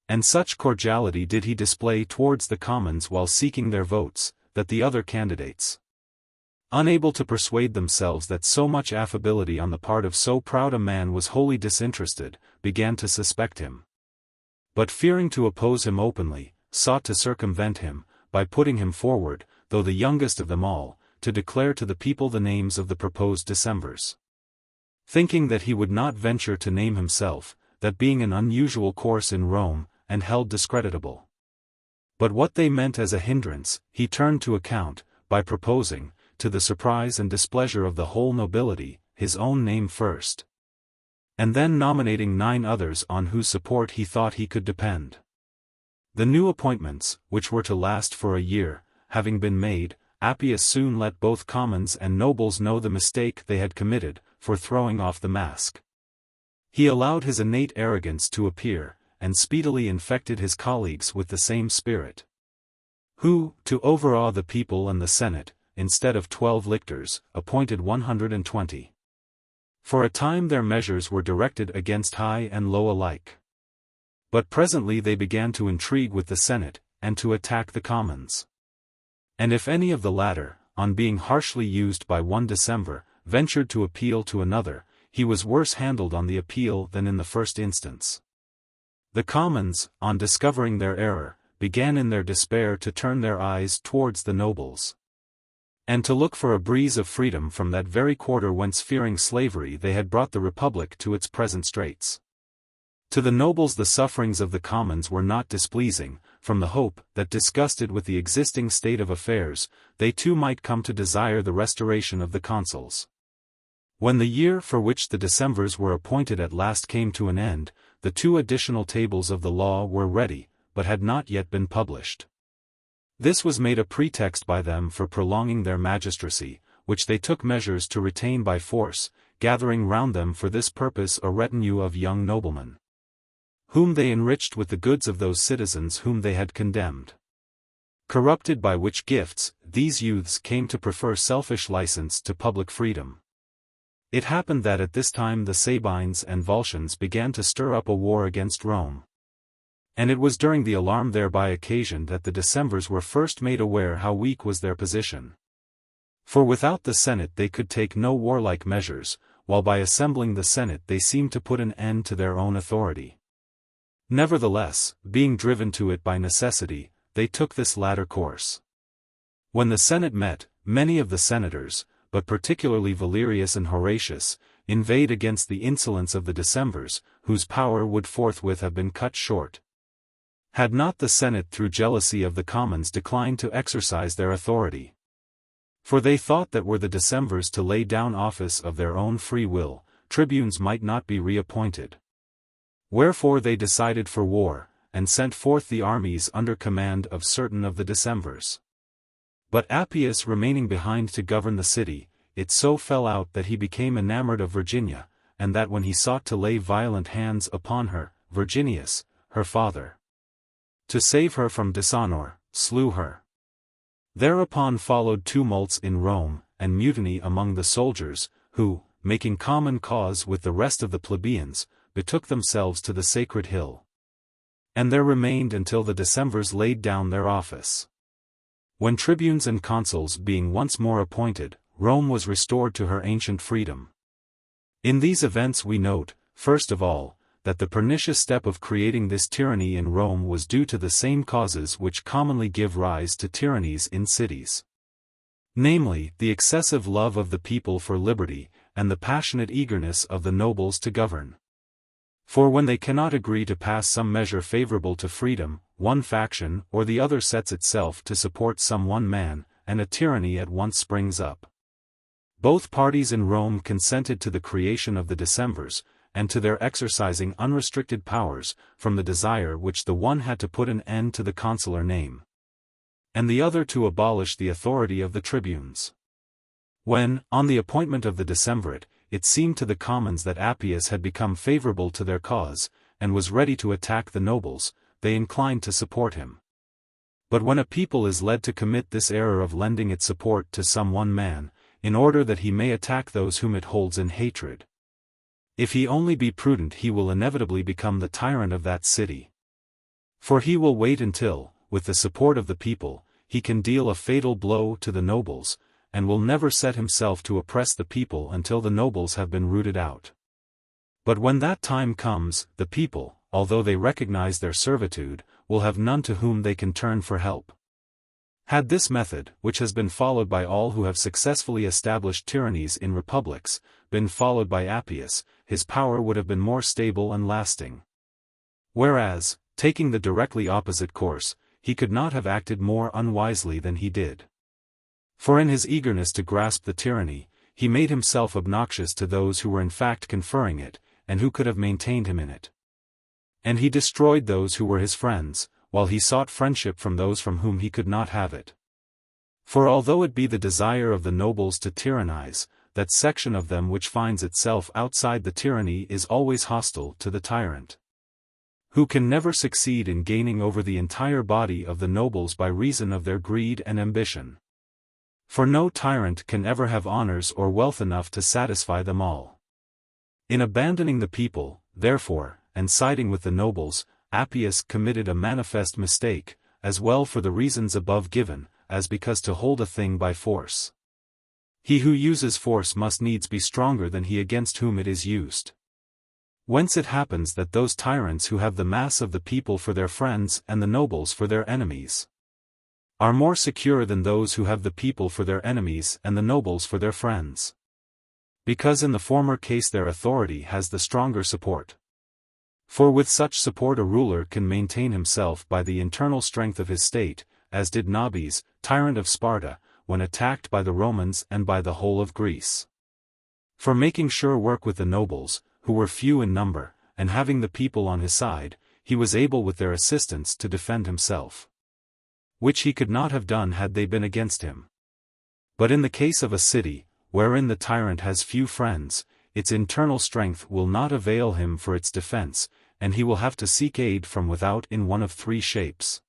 And such cordiality did he display towards the commons while seeking their votes, that the other candidates, unable to persuade themselves that so much affability on the part of so proud a man was wholly disinterested, began to suspect him. But fearing to oppose him openly, sought to circumvent him, by putting him forward, though the youngest of them all, to declare to the people the names of the proposed decemvirs. Thinking that he would not venture to name himself, that being an unusual course in Rome, and held discreditable. But what they meant as a hindrance, he turned to account, by proposing, to the surprise and displeasure of the whole nobility, his own name first, and then nominating 9 others on whose support he thought he could depend. The new appointments, which were to last for a year, having been made, Appius soon let both commons and nobles know the mistake they had committed, for throwing off the mask. He allowed his innate arrogance to appear, and speedily infected his colleagues with the same spirit, who, to overawe the people and the Senate, instead of 12 lictors, appointed 120. For a time their measures were directed against high and low alike. But presently they began to intrigue with the Senate, and to attack the commons. And if any of the latter, on being harshly used by one decemvir, ventured to appeal to another, he was worse handled on the appeal than in the first instance. The commons, on discovering their error, began in their despair to turn their eyes towards the nobles, and to look for a breeze of freedom from that very quarter whence, fearing slavery, they had brought the republic to its present straits. To the nobles the sufferings of the commons were not displeasing, from the hope that, disgusted with the existing state of affairs, they too might come to desire the restoration of the consuls. When the year for which the decemvirs were appointed at last came to an end, the 2 additional tables of the law were ready, but had not yet been published. This was made a pretext by them for prolonging their magistracy, which they took measures to retain by force, gathering round them for this purpose a retinue of young noblemen, whom they enriched with the goods of those citizens whom they had condemned. Corrupted by which gifts, these youths came to prefer selfish license to public freedom. It happened that at this time the Sabines and Volscians began to stir up a war against Rome. And it was during the alarm thereby occasioned that the Decemvirs were first made aware how weak was their position. For without the Senate they could take no warlike measures, while by assembling the Senate they seemed to put an end to their own authority. Nevertheless, being driven to it by necessity, they took this latter course. When the Senate met, many of the senators, but particularly Valerius and Horatius, inveighed against the insolence of the Decemvirs, whose power would forthwith have been cut short, had not the Senate through jealousy of the commons declined to exercise their authority. For they thought that were the Decemvirs to lay down office of their own free will, tribunes might not be reappointed. Wherefore they decided for war, and sent forth the armies under command of certain of the Decemvirs. But Appius remaining behind to govern the city, it so fell out that he became enamored of Virginia, and that when he sought to lay violent hands upon her, Virginius, her father, to save her from dishonor, slew her. Thereupon followed tumults in Rome, and mutiny among the soldiers, who, making common cause with the rest of the plebeians, betook themselves to the sacred hill, and there remained until the Decemvirs laid down their office. When tribunes and consuls being once more appointed, Rome was restored to her ancient freedom. In these events we note, first of all, that the pernicious step of creating this tyranny in Rome was due to the same causes which commonly give rise to tyrannies in cities. Namely, the excessive love of the people for liberty, and the passionate eagerness of the nobles to govern. For when they cannot agree to pass some measure favorable to freedom, one faction or the other sets itself to support some one man, and a tyranny at once springs up. Both parties in Rome consented to the creation of the Decemvirs, and to their exercising unrestricted powers, from the desire which the one had to put an end to the consular name, and the other to abolish the authority of the tribunes. When, on the appointment of the Decemvirate, it seemed to the commons that Appius had become favorable to their cause, and was ready to attack the nobles, they inclined to support him. But when a people is led to commit this error of lending its support to some one man, in order that he may attack those whom it holds in hatred, if he only be prudent he will inevitably become the tyrant of that city. For he will wait until, with the support of the people, he can deal a fatal blow to the nobles, and will never set himself to oppress the people until the nobles have been rooted out. But when that time comes, the people, although they recognize their servitude, will have none to whom they can turn for help. Had this method, which has been followed by all who have successfully established tyrannies in republics, been followed by Appius, his power would have been more stable and lasting. Whereas, taking the directly opposite course, he could not have acted more unwisely than he did. For in his eagerness to grasp the tyranny, he made himself obnoxious to those who were in fact conferring it, and who could have maintained him in it. And he destroyed those who were his friends, while he sought friendship from those from whom he could not have it. For although it be the desire of the nobles to tyrannize, that section of them which finds itself outside the tyranny is always hostile to the tyrant, who can never succeed in gaining over the entire body of the nobles by reason of their greed and ambition. For no tyrant can ever have honors or wealth enough to satisfy them all. In abandoning the people, therefore, and siding with the nobles, Appius committed a manifest mistake, as well for the reasons above given, as because to hold a thing by force. He who uses force must needs be stronger than he against whom it is used. Whence it happens that those tyrants who have the mass of the people for their friends and the nobles for their enemies, are more secure than those who have the people for their enemies and the nobles for their friends. Because in the former case their authority has the stronger support. For with such support a ruler can maintain himself by the internal strength of his state, as did Nabis, tyrant of Sparta, when attacked by the Romans and by the whole of Greece. For making sure work with the nobles, who were few in number, and having the people on his side, he was able with their assistance to defend himself. Which he could not have done had they been against him. But in the case of a city, wherein the tyrant has few friends, its internal strength will not avail him for its defense, and he will have to seek aid from without in one of three shapes.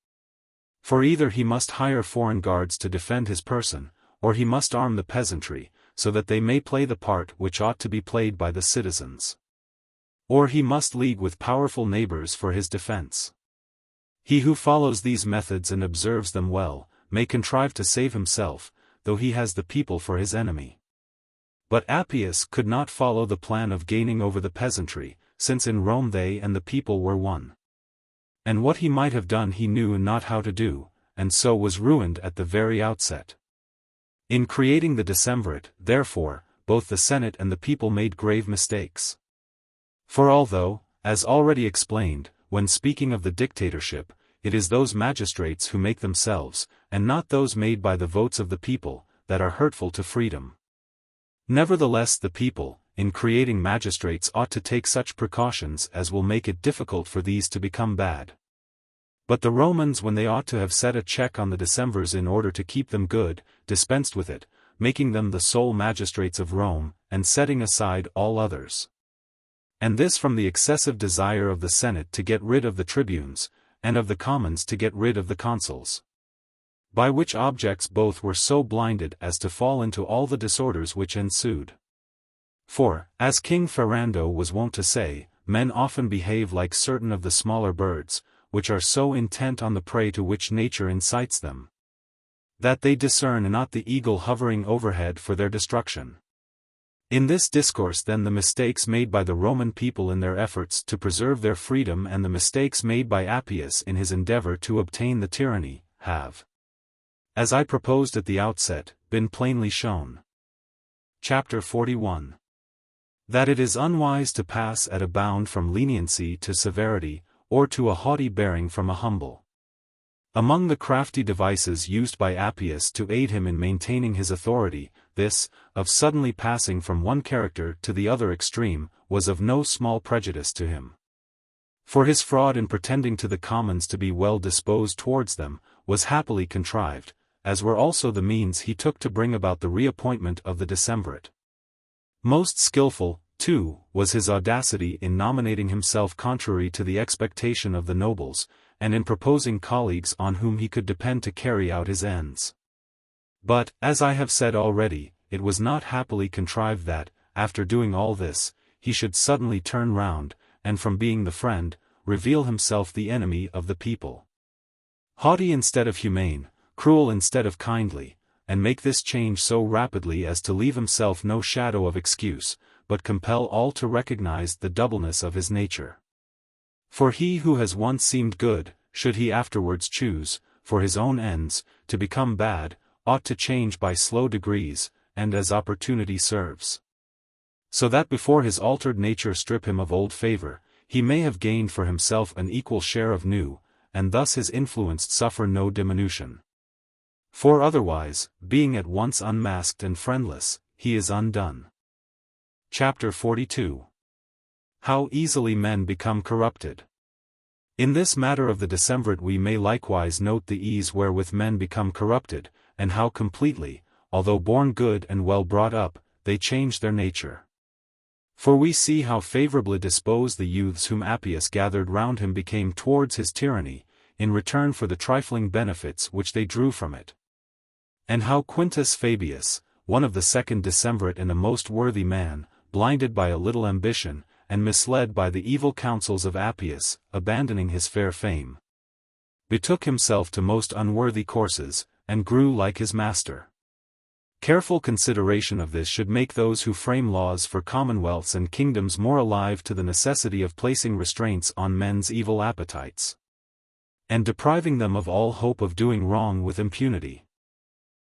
For either he must hire foreign guards to defend his person, or he must arm the peasantry, so that they may play the part which ought to be played by the citizens. Or he must league with powerful neighbors for his defense. He who follows these methods and observes them well, may contrive to save himself, though he has the people for his enemy. But Appius could not follow the plan of gaining over the peasantry, since in Rome they and the people were one. And what he might have done he knew not how to do, and so was ruined at the very outset. In creating the decemvirate, therefore, both the Senate and the people made grave mistakes. For although, as already explained, when speaking of the dictatorship, it is those magistrates who make themselves, and not those made by the votes of the people, that are hurtful to freedom. Nevertheless the people, in creating magistrates ought to take such precautions as will make it difficult for these to become bad. But the Romans, when they ought to have set a check on the decemvirs in order to keep them good, dispensed with it, making them the sole magistrates of Rome, and setting aside all others. And this from the excessive desire of the Senate to get rid of the tribunes, and of the commons to get rid of the consuls. By which objects both were so blinded as to fall into all the disorders which ensued. For, as King Ferrando was wont to say, men often behave like certain of the smaller birds, which are so intent on the prey to which nature incites them, that they discern not the eagle hovering overhead for their destruction. In this discourse then the mistakes made by the Roman people in their efforts to preserve their freedom and the mistakes made by Appius in his endeavor to obtain the tyranny, have, as I proposed at the outset, been plainly shown. Chapter 41. That it is unwise to pass at a bound from leniency to severity, or to a haughty bearing from a humble. Among the crafty devices used by Appius to aid him in maintaining his authority, this, of suddenly passing from one character to the other extreme, was of no small prejudice to him. For his fraud in pretending to the commons to be well disposed towards them, was happily contrived, as were also the means he took to bring about the reappointment of the decemvirate. Most skilful, too, was his audacity in nominating himself contrary to the expectation of the nobles, and in proposing colleagues on whom he could depend to carry out his ends. But, as I have said already, it was not happily contrived that, after doing all this, he should suddenly turn round, and from being the friend, reveal himself the enemy of the people. Haughty instead of humane, cruel instead of kindly, and make this change so rapidly as to leave himself no shadow of excuse, but compel all to recognize the doubleness of his nature. For he who has once seemed good, should he afterwards choose, for his own ends, to become bad, ought to change by slow degrees, and as opportunity serves. So that before his altered nature strip him of old favor, he may have gained for himself an equal share of new, and thus his influence suffer no diminution. For otherwise, being at once unmasked and friendless, he is undone. Chapter 42. How easily men become corrupted. In this matter of the decemvirate we may likewise note the ease wherewith men become corrupted, and how completely, although born good and well brought up, they change their nature. For we see how favorably disposed the youths whom Appius gathered round him became towards his tyranny, in return for the trifling benefits which they drew from it. And how Quintus Fabius, one of the second decemvirate and a most worthy man, blinded by a little ambition, and misled by the evil counsels of Appius, abandoning his fair fame, betook himself to most unworthy courses, and grew like his master. Careful consideration of this should make those who frame laws for commonwealths and kingdoms more alive to the necessity of placing restraints on men's evil appetites, and depriving them of all hope of doing wrong with impunity.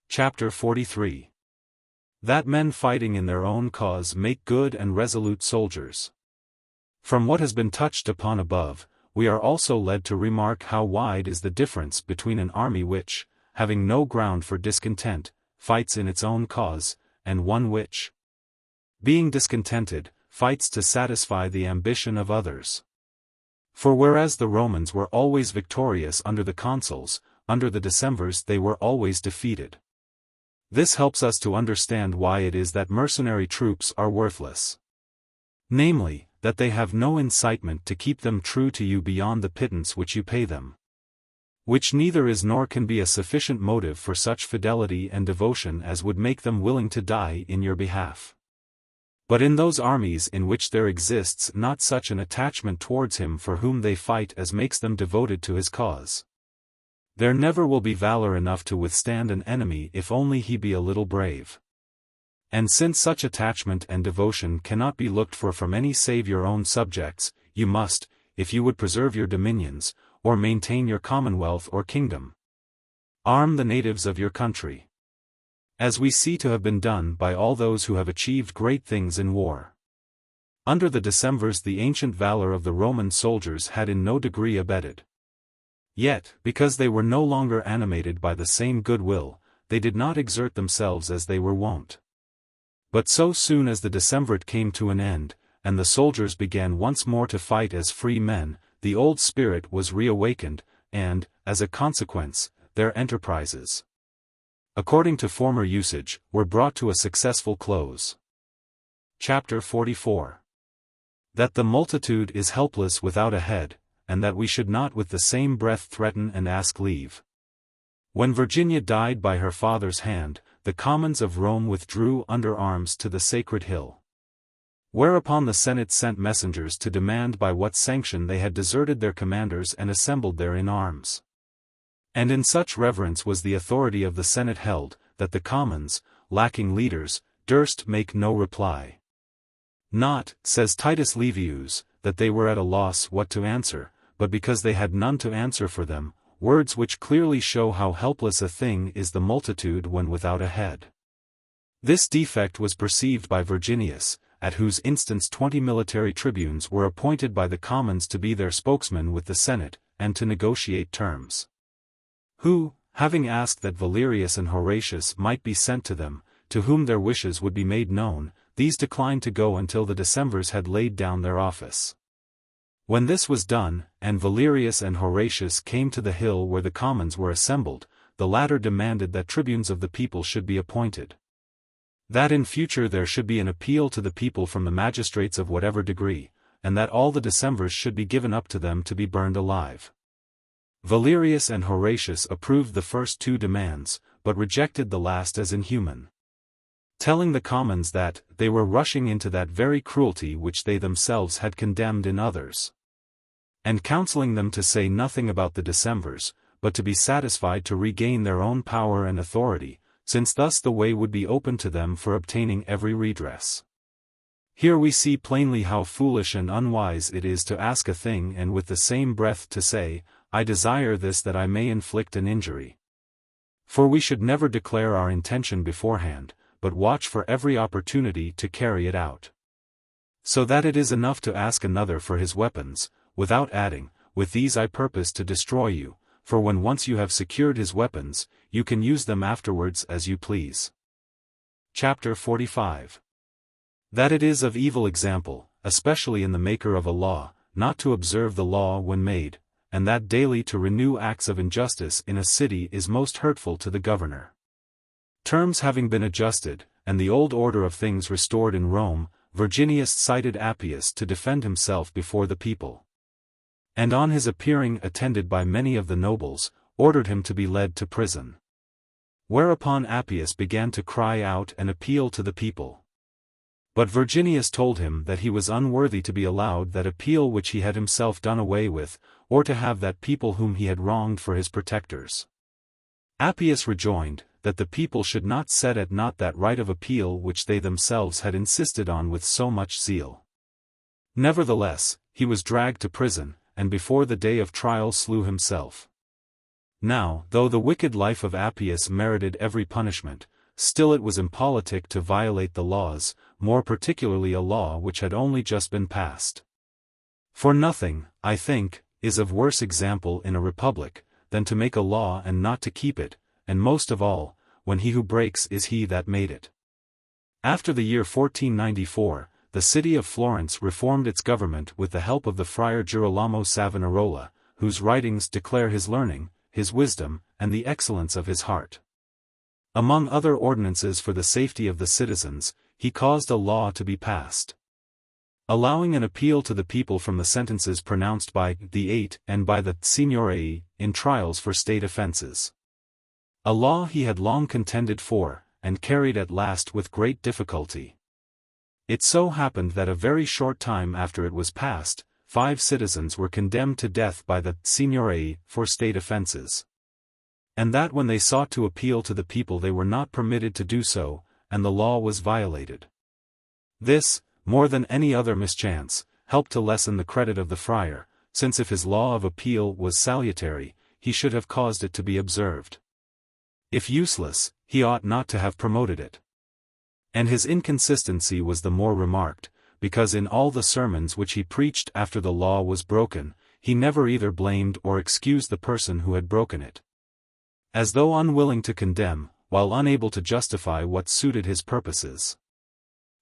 Chapter 43. That men fighting in their own cause make good and resolute soldiers. From what has been touched upon above, we are also led to remark how wide is the difference between an army which, having no ground for discontent, fights in its own cause, and one which, being discontented, fights to satisfy the ambition of others. For whereas the Romans were always victorious under the consuls, under the decemvirs they were always defeated. This helps us to understand why it is that mercenary troops are worthless. Namely, that they have no incitement to keep them true to you beyond the pittance which you pay them. Which neither is nor can be a sufficient motive for such fidelity and devotion as would make them willing to die in your behalf. But in those armies in which there exists not such an attachment towards him for whom they fight as makes them devoted to his cause, there never will be valor enough to withstand an enemy if only he be a little brave. And since such attachment and devotion cannot be looked for from any save your own subjects, you must, if you would preserve your dominions, or maintain your commonwealth or kingdom, arm the natives of your country. As we see to have been done by all those who have achieved great things in war. Under the decemvirs the ancient valor of the Roman soldiers had in no degree abated. Yet, because they were no longer animated by the same goodwill, they did not exert themselves as they were wont. But so soon as the decemvirate came to an end, and the soldiers began once more to fight as free men, the old spirit was reawakened, and, as a consequence, their enterprises, according to former usage, were brought to a successful close. Chapter 44. That the multitude is helpless without a head, and that we should not with the same breath threaten and ask leave. When Virginia died by her father's hand, the commons of Rome withdrew under arms to the sacred hill. Whereupon the Senate sent messengers to demand by what sanction they had deserted their commanders and assembled there in arms. And in such reverence was the authority of the Senate held, that the commons, lacking leaders, durst make no reply. Not, says Titus Livius, that they were at a loss what to answer, but because they had none to answer for them, words which clearly show how helpless a thing is the multitude when without a head. This defect was perceived by Virginius, at whose instance 20 military tribunes were appointed by the commons to be their spokesmen with the Senate, and to negotiate terms. Who, having asked that Valerius and Horatius might be sent to them, to whom their wishes would be made known, these declined to go until the decemvirs had laid down their office. When this was done, and Valerius and Horatius came to the hill where the commons were assembled, the latter demanded that tribunes of the people should be appointed. That in future there should be an appeal to the people from the magistrates of whatever degree, and that all the decemvirs should be given up to them to be burned alive. Valerius and Horatius approved the first two demands, but rejected the last as inhuman, telling the commons that they were rushing into that very cruelty which they themselves had condemned in others, and counseling them to say nothing about the decemvirs, but to be satisfied to regain their own power and authority, since thus the way would be open to them for obtaining every redress. Here we see plainly how foolish and unwise it is to ask a thing and with the same breath to say, I desire this that I may inflict an injury. For we should never declare our intention beforehand, but watch for every opportunity to carry it out. So that it is enough to ask another for his weapons, without adding, with these I purpose to destroy you, for when once you have secured his weapons, you can use them afterwards as you please. Chapter 45. That it is of evil example, especially in the maker of a law, not to observe the law when made, and that daily to renew acts of injustice in a city is most hurtful to the governor. Terms having been adjusted, and the old order of things restored in Rome, Virginius cited Appius to defend himself before the people, and on his appearing attended by many of the nobles, ordered him to be led to prison. Whereupon Appius began to cry out and appeal to the people. But Virginius told him that he was unworthy to be allowed that appeal which he had himself done away with, or to have that people whom he had wronged for his protectors. Appius rejoined, that the people should not set at naught that right of appeal which they themselves had insisted on with so much zeal. Nevertheless, he was dragged to prison, and before the day of trial slew himself. Now, though the wicked life of Appius merited every punishment, still it was impolitic to violate the laws, more particularly a law which had only just been passed. For nothing, I think, is of worse example in a republic, than to make a law and not to keep it, and most of all, when he who breaks is he that made it. After the year 1494, the city of Florence reformed its government with the help of the friar Girolamo Savonarola, whose writings declare his learning, his wisdom, and the excellence of his heart. Among other ordinances for the safety of the citizens, he caused a law to be passed, allowing an appeal to the people from the sentences pronounced by the VIII and by the Signorii in trials for state offences. A law he had long contended for, and carried at last with great difficulty. It so happened that a very short time after it was passed, 5 citizens were condemned to death by the Signorii for state offences. And that when they sought to appeal to the people they were not permitted to do so, and the law was violated. This, more than any other mischance, helped to lessen the credit of the friar, since if his law of appeal was salutary, he should have caused it to be observed. If useless, he ought not to have promoted it. And his inconsistency was the more remarked, because in all the sermons which he preached after the law was broken, he never either blamed or excused the person who had broken it. As though unwilling to condemn, while unable to justify what suited his purposes.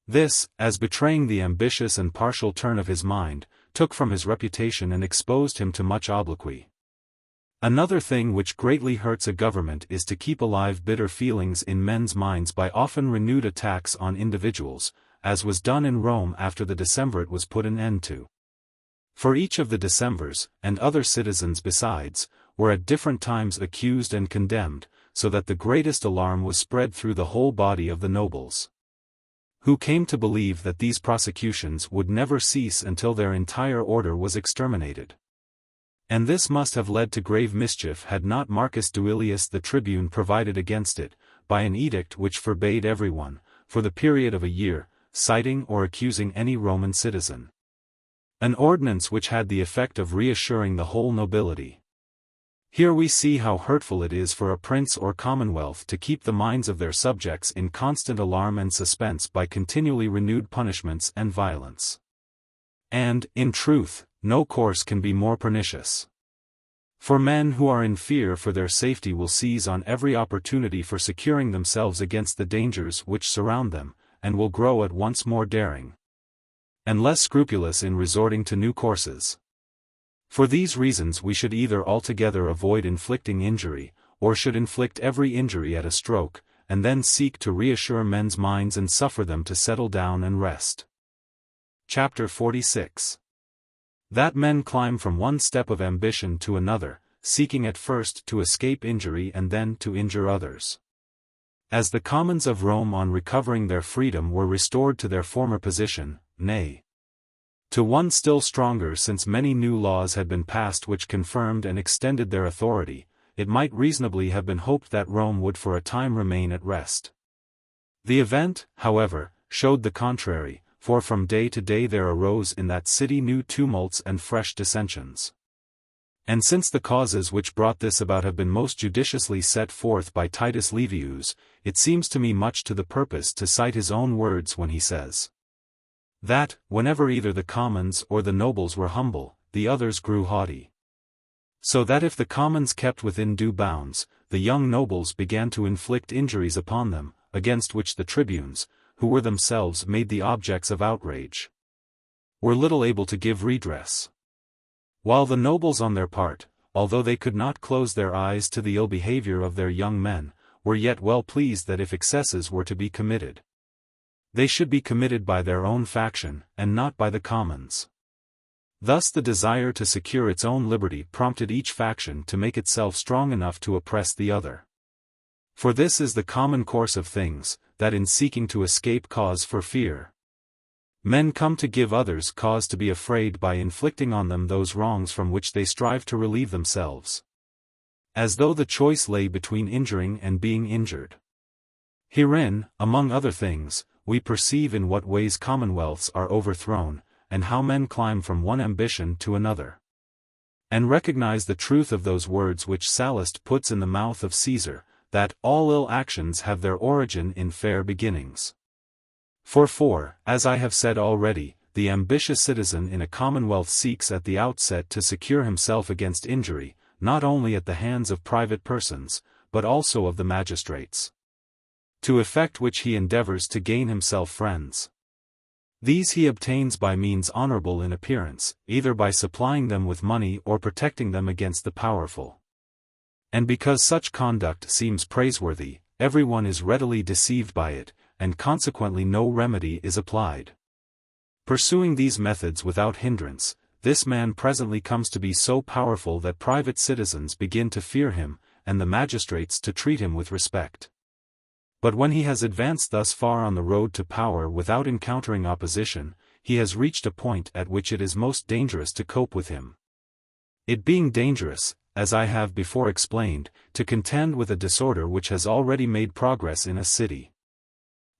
This, as betraying the ambitious and partial turn of his mind, took from his reputation and exposed him to much obloquy. Another thing which greatly hurts a government is to keep alive bitter feelings in men's minds by often renewed attacks on individuals, as was done in Rome after the decemvirate was put an end to. For each of the decemvirs, and other citizens besides, were at different times accused and condemned, so that the greatest alarm was spread through the whole body of the nobles, who came to believe that these prosecutions would never cease until their entire order was exterminated. And this must have led to grave mischief had not Marcus Duilius the tribune provided against it, by an edict which forbade everyone, for the period of a year, citing or accusing any Roman citizen. An ordinance which had the effect of reassuring the whole nobility. Here we see how hurtful it is for a prince or commonwealth to keep the minds of their subjects in constant alarm and suspense by continually renewed punishments and violence. And, in truth, no course can be more pernicious. For men who are in fear for their safety will seize on every opportunity for securing themselves against the dangers which surround them, and will grow at once more daring and less scrupulous in resorting to new courses. For these reasons we should either altogether avoid inflicting injury, or should inflict every injury at a stroke, and then seek to reassure men's minds and suffer them to settle down and rest. Chapter 46. That men climb from one step of ambition to another, seeking at first to escape injury and then to injure others. As the commons of Rome on recovering their freedom were restored to their former position, nay, to one still stronger since many new laws had been passed which confirmed and extended their authority, it might reasonably have been hoped that Rome would for a time remain at rest. The event, however, showed the contrary, for from day to day there arose in that city new tumults and fresh dissensions. And since the causes which brought this about have been most judiciously set forth by Titus Livius, it seems to me much to the purpose to cite his own words when he says that, whenever either the commons or the nobles were humble, the others grew haughty. So that if the commons kept within due bounds, the young nobles began to inflict injuries upon them, against which the tribunes, who were themselves made the objects of outrage, were little able to give redress. While the nobles on their part, although they could not close their eyes to the ill behavior of their young men, were yet well pleased that if excesses were to be committed, they should be committed by their own faction, and not by the commons. Thus the desire to secure its own liberty prompted each faction to make itself strong enough to oppress the other. For this is the common course of things, that in seeking to escape cause for fear, men come to give others cause to be afraid by inflicting on them those wrongs from which they strive to relieve themselves, as though the choice lay between injuring and being injured. Herein, among other things, we perceive in what ways commonwealths are overthrown, and how men climb from one ambition to another. And recognize the truth of those words which Sallust puts in the mouth of Caesar, that all ill actions have their origin in fair beginnings. For, as I have said already, the ambitious citizen in a commonwealth seeks at the outset to secure himself against injury, not only at the hands of private persons, but also of the magistrates, to effect which he endeavors to gain himself friends. These he obtains by means honorable in appearance, either by supplying them with money or protecting them against the powerful. And because such conduct seems praiseworthy, everyone is readily deceived by it, and consequently no remedy is applied. Pursuing these methods without hindrance, this man presently comes to be so powerful that private citizens begin to fear him, and the magistrates to treat him with respect. But when he has advanced thus far on the road to power without encountering opposition, he has reached a point at which it is most dangerous to cope with him. It being dangerous, as I have before explained, to contend with a disorder which has already made progress in a city.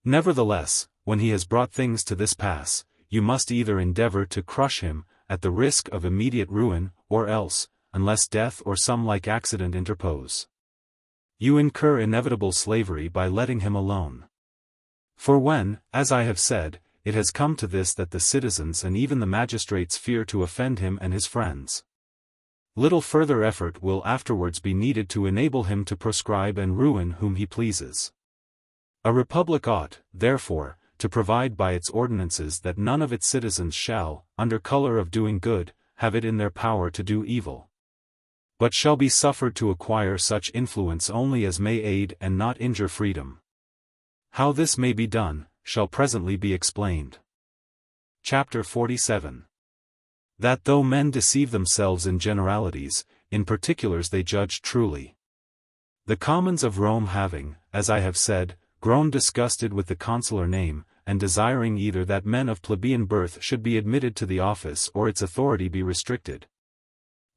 Nevertheless, when he has brought things to this pass, you must either endeavor to crush him, at the risk of immediate ruin, or else, unless death or some like accident interpose, you incur inevitable slavery by letting him alone. For when, as I have said, it has come to this that the citizens and even the magistrates fear to offend him and his friends, little further effort will afterwards be needed to enable him to proscribe and ruin whom he pleases. A republic ought, therefore, to provide by its ordinances that none of its citizens shall, under color of doing good, have it in their power to do evil, but shall be suffered to acquire such influence only as may aid and not injure freedom. How this may be done, shall presently be explained. Chapter 47. That though men deceive themselves in generalities, in particulars they judge truly. The commons of Rome having, as I have said, grown disgusted with the consular name, and desiring either that men of plebeian birth should be admitted to the office or its authority be restricted,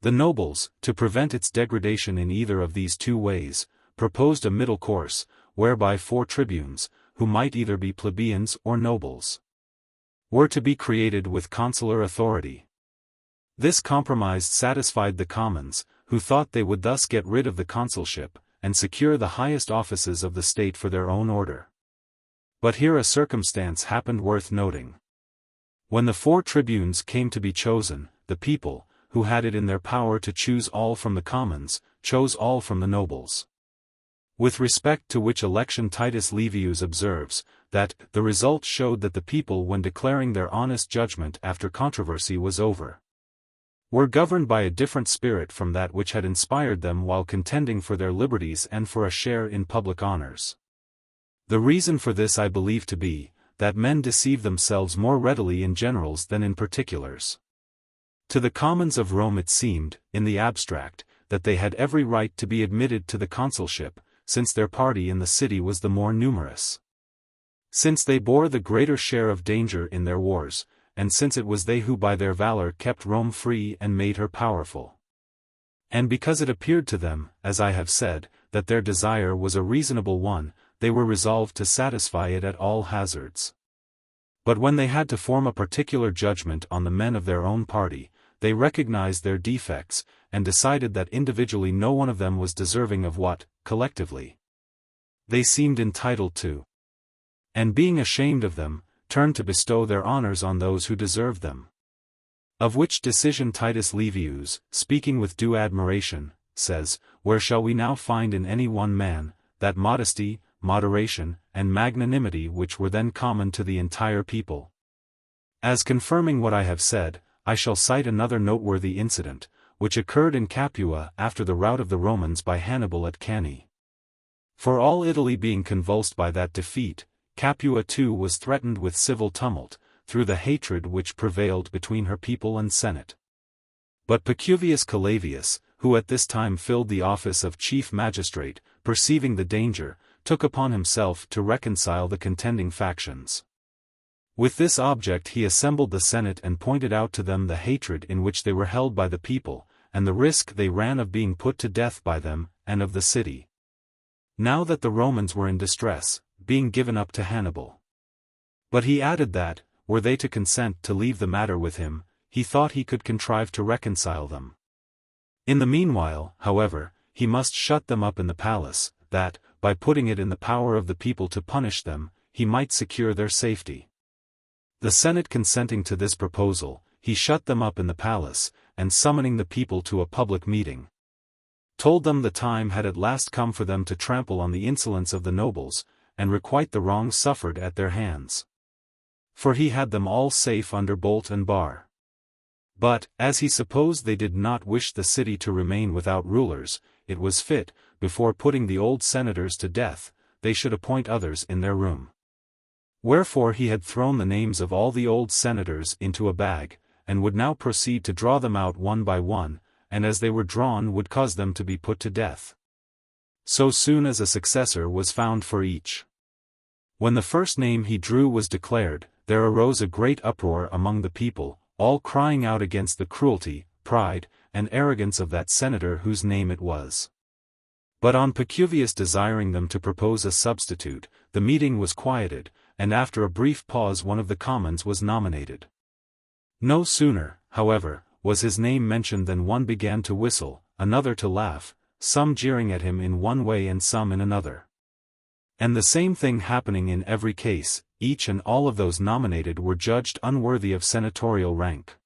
the nobles, to prevent its degradation in either of these two ways, proposed a middle course, whereby 4 tribunes, who might either be plebeians or nobles, were to be created with consular authority. This compromise satisfied the commons, who thought they would thus get rid of the consulship, and secure the highest offices of the state for their own order. But here a circumstance happened worth noting. When the 4 tribunes came to be chosen, the people, who had it in their power to choose all from the commons, chose all from the nobles. With respect to which election Titus Livius observes, that, the result showed that the people when declaring their honest judgment after controversy was over, were governed by a different spirit from that which had inspired them while contending for their liberties and for a share in public honors. The reason for this I believe to be, that men deceive themselves more readily in generals than in particulars. To the commons of Rome it seemed, in the abstract, that they had every right to be admitted to the consulship, since their party in the city was the more numerous, since they bore the greater share of danger in their wars, and since it was they who by their valor kept Rome free and made her powerful. And because it appeared to them, as I have said, that their desire was a reasonable one, they were resolved to satisfy it at all hazards. But when they had to form a particular judgment on the men of their own party, they recognized their defects, and decided that individually no one of them was deserving of what, collectively, they seemed entitled to. And being ashamed of them, turned to bestow their honors on those who deserved them. Of which decision Titus Livius, speaking with due admiration, says, "Where shall we now find in any one man, that modesty, moderation, and magnanimity which were then common to the entire people?" As confirming what I have said, I shall cite another noteworthy incident, which occurred in Capua after the rout of the Romans by Hannibal at Cannae. For all Italy being convulsed by that defeat, Capua too was threatened with civil tumult, through the hatred which prevailed between her people and senate. But Pacuvius Calavius, who at this time filled the office of chief magistrate, perceiving the danger, took upon himself to reconcile the contending factions. With this object he assembled the Senate and pointed out to them the hatred in which they were held by the people, and the risk they ran of being put to death by them, and of the city, now that the Romans were in distress, being given up to Hannibal. But he added that, were they to consent to leave the matter with him, he thought he could contrive to reconcile them. In the meanwhile, however, he must shut them up in the palace, that, by putting it in the power of the people to punish them, he might secure their safety. The Senate consenting to this proposal, he shut them up in the palace, and summoning the people to a public meeting, told them the time had at last come for them to trample on the insolence of the nobles, and requite the wrongs suffered at their hands. for he had them all safe under bolt and bar. But, as he supposed they did not wish the city to remain without rulers, it was fit, before putting the old senators to death, they should appoint others in their room. Wherefore he had thrown the names of all the old senators into a bag, and would now proceed to draw them out one by one, and as they were drawn would cause them to be put to death, so soon as a successor was found for each. When the first name he drew was declared, there arose a great uproar among the people, all crying out against the cruelty, pride, and arrogance of that senator whose name it was. But on Pacuvius desiring them to propose a substitute, the meeting was quieted, and after a brief pause one of the commons was nominated. No sooner, however, was his name mentioned than one began to whistle, another to laugh, some jeering at him in one way and some in another. And the same thing happening in every case, each and all of those nominated were judged unworthy of senatorial rank.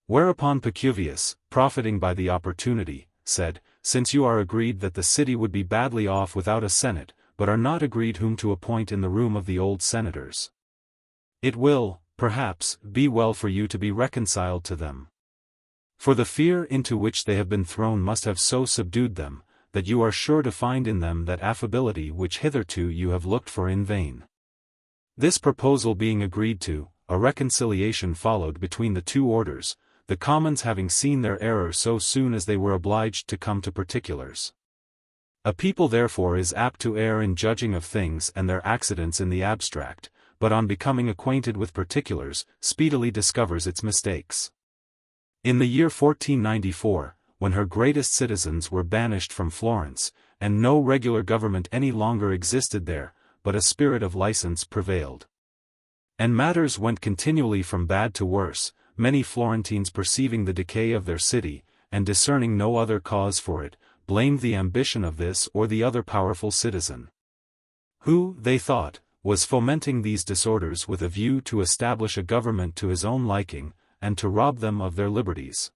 Whereupon Pacuvius, profiting by the opportunity, said, "Since you are agreed that the city would be badly off without a senate, but are not agreed whom to appoint in the room of the old senators, it will, perhaps, be well for you to be reconciled to them. For the fear into which they have been thrown must have so subdued them, that you are sure to find in them that affability which hitherto you have looked for in vain." This proposal being agreed to, a reconciliation followed between the two orders, the commons having seen their error so soon as they were obliged to come to particulars. A people therefore is apt to err in judging of things and their accidents in the abstract, but on becoming acquainted with particulars, speedily discovers its mistakes. In the year 1494, when her greatest citizens were banished from Florence, and no regular government any longer existed there, but a spirit of license prevailed, and matters went continually from bad to worse, many Florentines perceiving the decay of their city, and discerning no other cause for it, blamed the ambition of this or the other powerful citizen, who, they thought, was fomenting these disorders with a view to establish a government to his own liking, and to rob them of their liberties.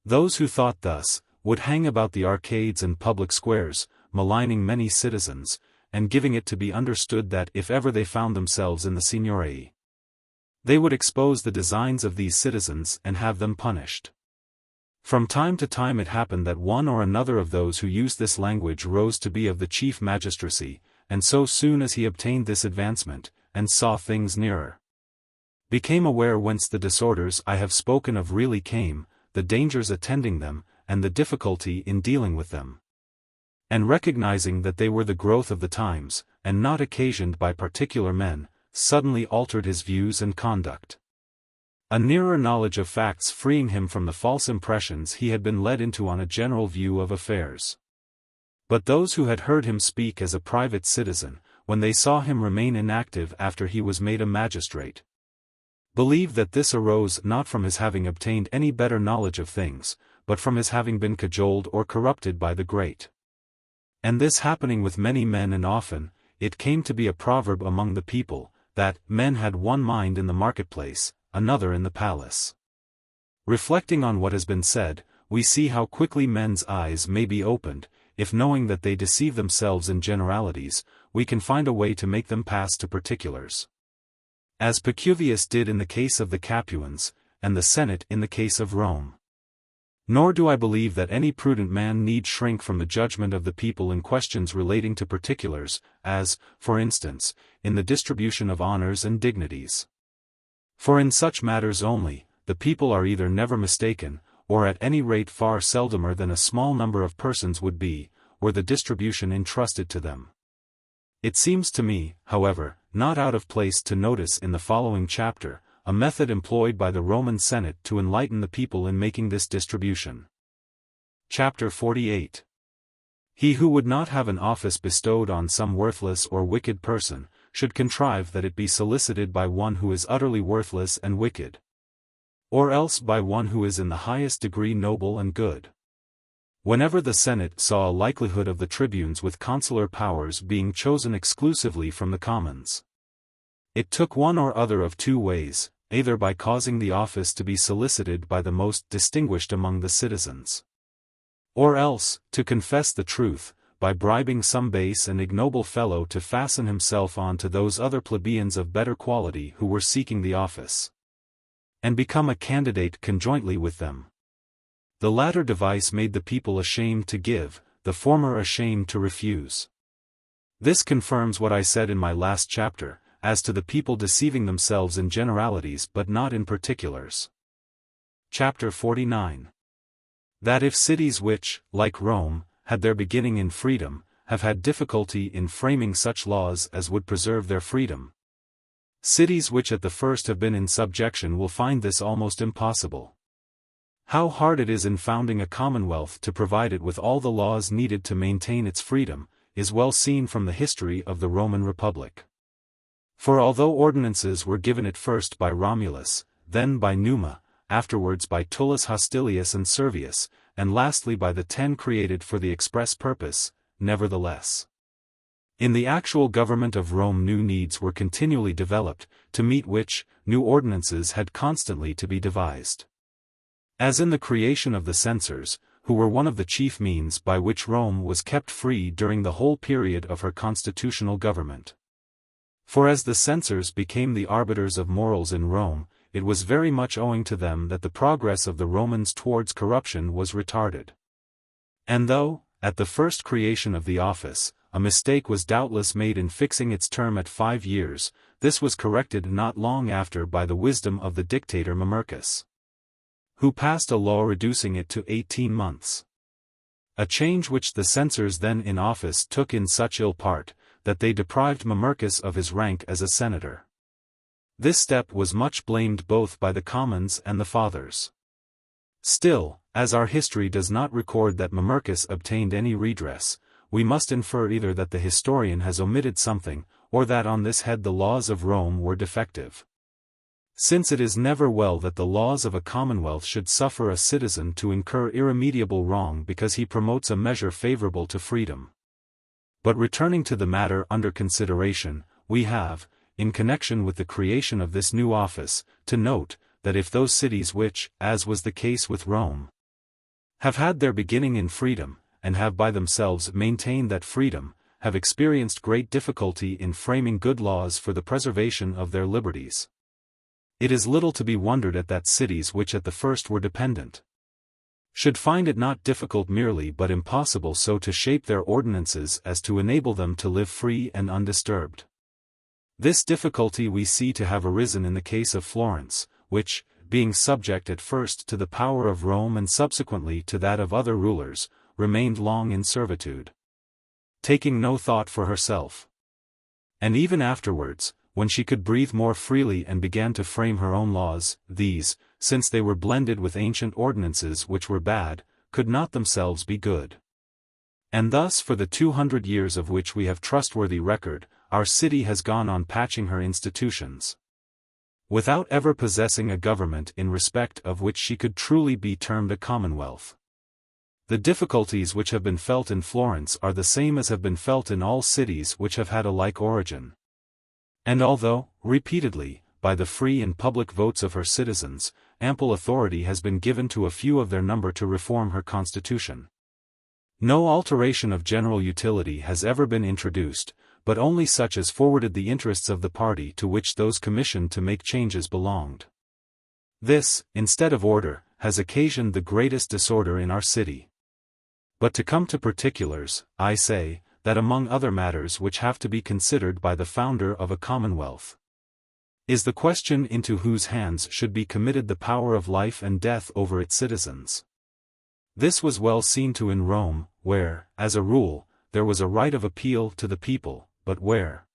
Those who thought thus, would hang about the arcades and public squares, maligning many citizens, and giving it to be understood that if ever they found themselves in the Signory, they would expose the designs of these citizens and have them punished. From time to time it happened that one or another of those who used this language rose to be of the chief magistracy, and so soon as he obtained this advancement, and saw things nearer, became aware whence the disorders I have spoken of really came, the dangers attending them, and the difficulty in dealing with them. And recognizing that they were the growth of the times, and not occasioned by particular men, suddenly altered his views and conduct. A nearer knowledge of facts freeing him from the false impressions he had been led into on a general view of affairs. But those who had heard him speak as a private citizen, when they saw him remain inactive after he was made a magistrate, believed that this arose not from his having obtained any better knowledge of things, but from his having been cajoled or corrupted by the great. And this happening with many men, and often, it came to be a proverb among the people, that men had one mind in the marketplace, another in the palace. Reflecting on what has been said, we see how quickly men's eyes may be opened, if knowing that they deceive themselves in generalities, we can find a way to make them pass to particulars. As Pacuvius did in the case of the Capuans, and the Senate in the case of Rome. Nor do I believe that any prudent man need shrink from the judgment of the people in questions relating to particulars, as, for instance, in the distribution of honors and dignities. For in such matters only, the people are either never mistaken, or at any rate far seldomer than a small number of persons would be, or the distribution entrusted to them. It seems to me, however, not out of place to notice in the following chapter, a method employed by the Roman Senate to enlighten the people in making this distribution. Chapter 48. He who would not have an office bestowed on some worthless or wicked person, should contrive that it be solicited by one who is utterly worthless and wicked, or else by one who is in the highest degree noble and good. Whenever the Senate saw a likelihood of the tribunes with consular powers being chosen exclusively from the commons, it took one or other of two ways, either by causing the office to be solicited by the most distinguished among the citizens, or else, to confess the truth, by bribing some base and ignoble fellow to fasten himself on to those other plebeians of better quality who were seeking the office, and become a candidate conjointly with them. The latter device made the people ashamed to give, the former ashamed to refuse. This confirms what I said in my last chapter, as to the people deceiving themselves in generalities but not in particulars. Chapter 49. That if cities which, like Rome, had their beginning in freedom, have had difficulty in framing such laws as would preserve their freedom, cities which at the first have been in subjection will find this almost impossible. How hard it is in founding a commonwealth to provide it with all the laws needed to maintain its freedom, is well seen from the history of the Roman Republic. For although ordinances were given at first by Romulus, then by Numa, afterwards by Tullus Hostilius and Servius, and lastly by the 10 created for the express purpose, nevertheless, in the actual government of Rome new needs were continually developed, to meet which, new ordinances had constantly to be devised. As in the creation of the censors, who were one of the chief means by which Rome was kept free during the whole period of her constitutional government. For as the censors became the arbiters of morals in Rome, it was very much owing to them that the progress of the Romans towards corruption was retarded. And though, at the first creation of the office, a mistake was doubtless made in fixing its term at 5 years, this was corrected not long after by the wisdom of the dictator Mamercus, who passed a law reducing it to 18 months. A change which the censors then in office took in such ill part, that they deprived Mamercus of his rank as a senator. This step was much blamed both by the commons and the fathers. Still, as our history does not record that Mamercus obtained any redress, we must infer either that the historian has omitted something, or that on this head the laws of Rome were defective. Since it is never well that the laws of a commonwealth should suffer a citizen to incur irremediable wrong because he promotes a measure favorable to freedom. But returning to the matter under consideration, we have, in connection with the creation of this new office, to note, that if those cities which, as was the case with Rome, have had their beginning in freedom, and have by themselves maintained that freedom, have experienced great difficulty in framing good laws for the preservation of their liberties, it is little to be wondered at that cities which at the first were dependent, should find it not difficult merely but impossible so to shape their ordinances as to enable them to live free and undisturbed. This difficulty we see to have arisen in the case of Florence, which, being subject at first to the power of Rome and subsequently to that of other rulers, remained long in servitude, taking no thought for herself. And even afterwards, when she could breathe more freely and began to frame her own laws, these, since they were blended with ancient ordinances which were bad, could not themselves be good. And thus for the 200 years of which we have trustworthy record, our city has gone on patching her institutions, without ever possessing a government in respect of which she could truly be termed a commonwealth. The difficulties which have been felt in Florence are the same as have been felt in all cities which have had a like origin. And although, repeatedly, by the free and public votes of her citizens, ample authority has been given to a few of their number to reform her constitution, no alteration of general utility has ever been introduced, but only such as forwarded the interests of the party to which those commissioned to make changes belonged. This, instead of order, has occasioned the greatest disorder in our city. But to come to particulars, I say, that among other matters which have to be considered by the founder of a commonwealth, is the question into whose hands should be committed the power of life and death over its citizens. This was well seen to in Rome, where, as a rule, there was a right of appeal to the people, but where,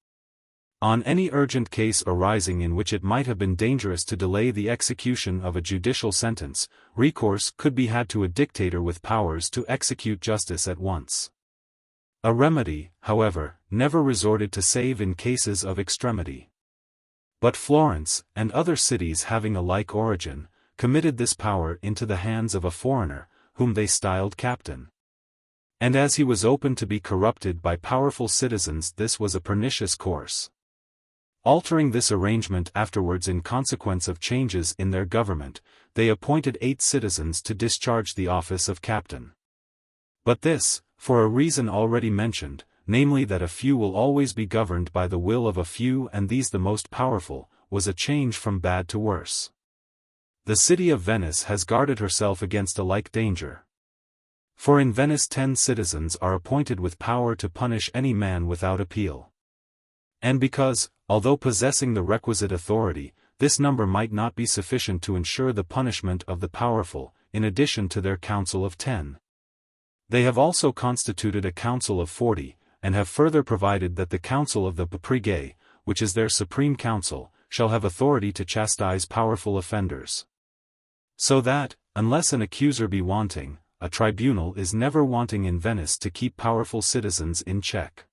on any urgent case arising in which it might have been dangerous to delay the execution of a judicial sentence, recourse could be had to a dictator with powers to execute justice at once. A remedy, however, never resorted to save in cases of extremity. But Florence, and other cities having a like origin, committed this power into the hands of a foreigner, whom they styled captain. And as he was open to be corrupted by powerful citizens, this was a pernicious course. Altering this arrangement afterwards in consequence of changes in their government, they appointed 8 citizens to discharge the office of captain. But this, for a reason already mentioned, namely that a few will always be governed by the will of a few and these the most powerful, was a change from bad to worse. The city of Venice has guarded herself against a like danger. For in Venice 10 citizens are appointed with power to punish any man without appeal. And because, although possessing the requisite authority, this number might not be sufficient to ensure the punishment of the powerful, in addition to their council of 10. They have also constituted a council of 40, and have further provided that the council of the Paprigæ, which is their supreme council, shall have authority to chastise powerful offenders. So that, unless an accuser be wanting, a tribunal is never wanting in Venice to keep powerful citizens in check.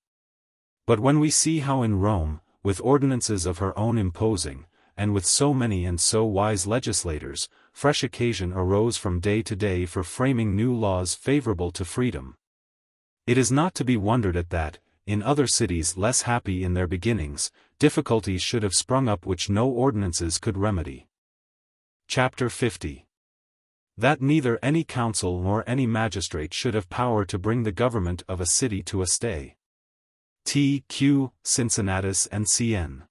But when we see how in Rome, with ordinances of her own imposing, and with so many and so wise legislators, fresh occasion arose from day to day for framing new laws favorable to freedom, it is not to be wondered at that, in other cities less happy in their beginnings, difficulties should have sprung up which no ordinances could remedy. Chapter 50. That neither any council nor any magistrate should have power to bring the government of a city to a stay. T.Q. Cincinnatus and C.N.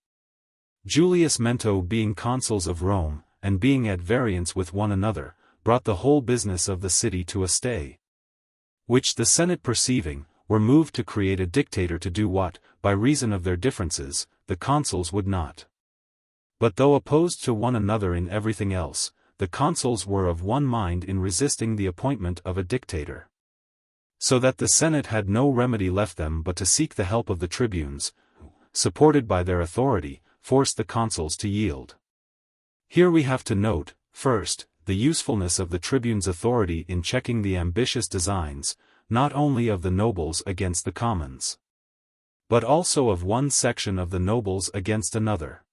Julius Mento being consuls of Rome, and being at variance with one another, brought the whole business of the city to a stay. Which the Senate perceiving, were moved to create a dictator to do what, by reason of their differences, the consuls would not. But though opposed to one another in everything else, the consuls were of one mind in resisting the appointment of a dictator. So that the Senate had no remedy left them but to seek the help of the tribunes, who, supported by their authority, forced the consuls to yield. Here we have to note, first, the usefulness of the tribune's authority in checking the ambitious designs, not only of the nobles against the commons, but also of one section of the nobles against another.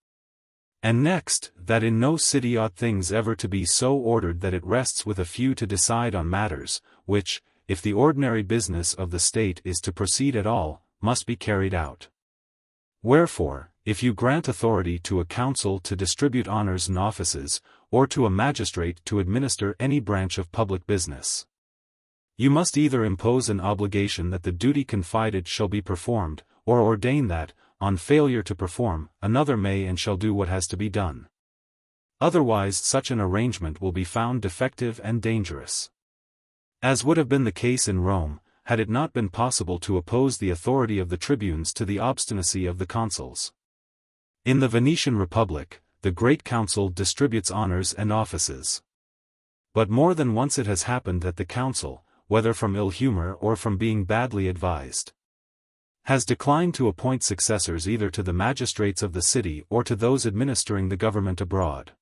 And next, that in no city ought things ever to be so ordered that it rests with a few to decide on matters, which, if the ordinary business of the state is to proceed at all, must be carried out. Wherefore, if you grant authority to a council to distribute honors and offices, or to a magistrate to administer any branch of public business, you must either impose an obligation that the duty confided shall be performed, or ordain that, on failure to perform, another may and shall do what has to be done. Otherwise such an arrangement will be found defective and dangerous. As would have been the case in Rome, had it not been possible to oppose the authority of the tribunes to the obstinacy of the consuls. In the Venetian Republic, the Great Council distributes honors and offices. But more than once it has happened that the council, whether from ill humor or from being badly advised, has declined to appoint successors either to the magistrates of the city or to those administering the government abroad.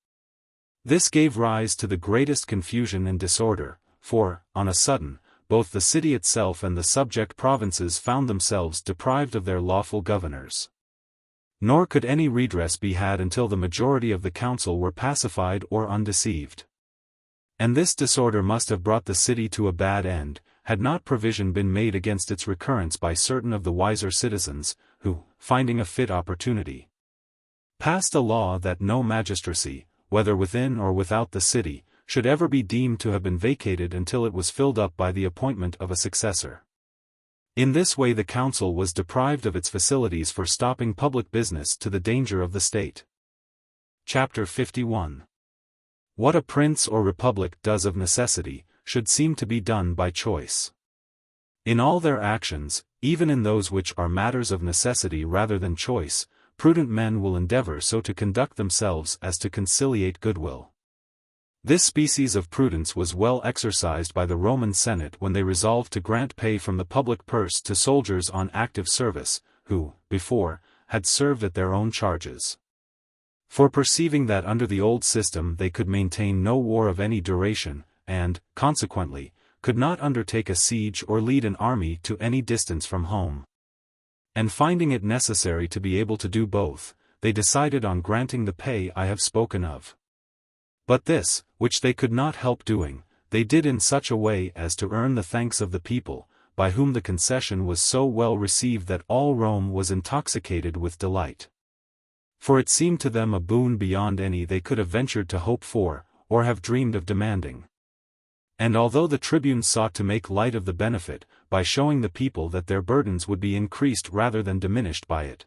This gave rise to the greatest confusion and disorder, for, on a sudden, both the city itself and the subject provinces found themselves deprived of their lawful governors. Nor could any redress be had until the majority of the council were pacified or undeceived. And this disorder must have brought the city to a bad end, had not provision been made against its recurrence by certain of the wiser citizens, who, finding a fit opportunity, passed a law that no magistracy, whether within or without the city, should ever be deemed to have been vacated until it was filled up by the appointment of a successor. In this way the council was deprived of its facilities for stopping public business to the danger of the state. Chapter 51. What a prince or republic does of necessity, should seem to be done by choice. In all their actions, even in those which are matters of necessity rather than choice, prudent men will endeavor so to conduct themselves as to conciliate goodwill. This species of prudence was well exercised by the Roman Senate when they resolved to grant pay from the public purse to soldiers on active service, who, before, had served at their own charges. For perceiving that under the old system they could maintain no war of any duration, and, consequently, could not undertake a siege or lead an army to any distance from home, and finding it necessary to be able to do both, they decided on granting the pay I have spoken of. But this, which they could not help doing, they did in such a way as to earn the thanks of the people, by whom the concession was so well received that all Rome was intoxicated with delight. For it seemed to them a boon beyond any they could have ventured to hope for, or have dreamed of demanding. And although the tribunes sought to make light of the benefit, by showing the people that their burdens would be increased rather than diminished by it.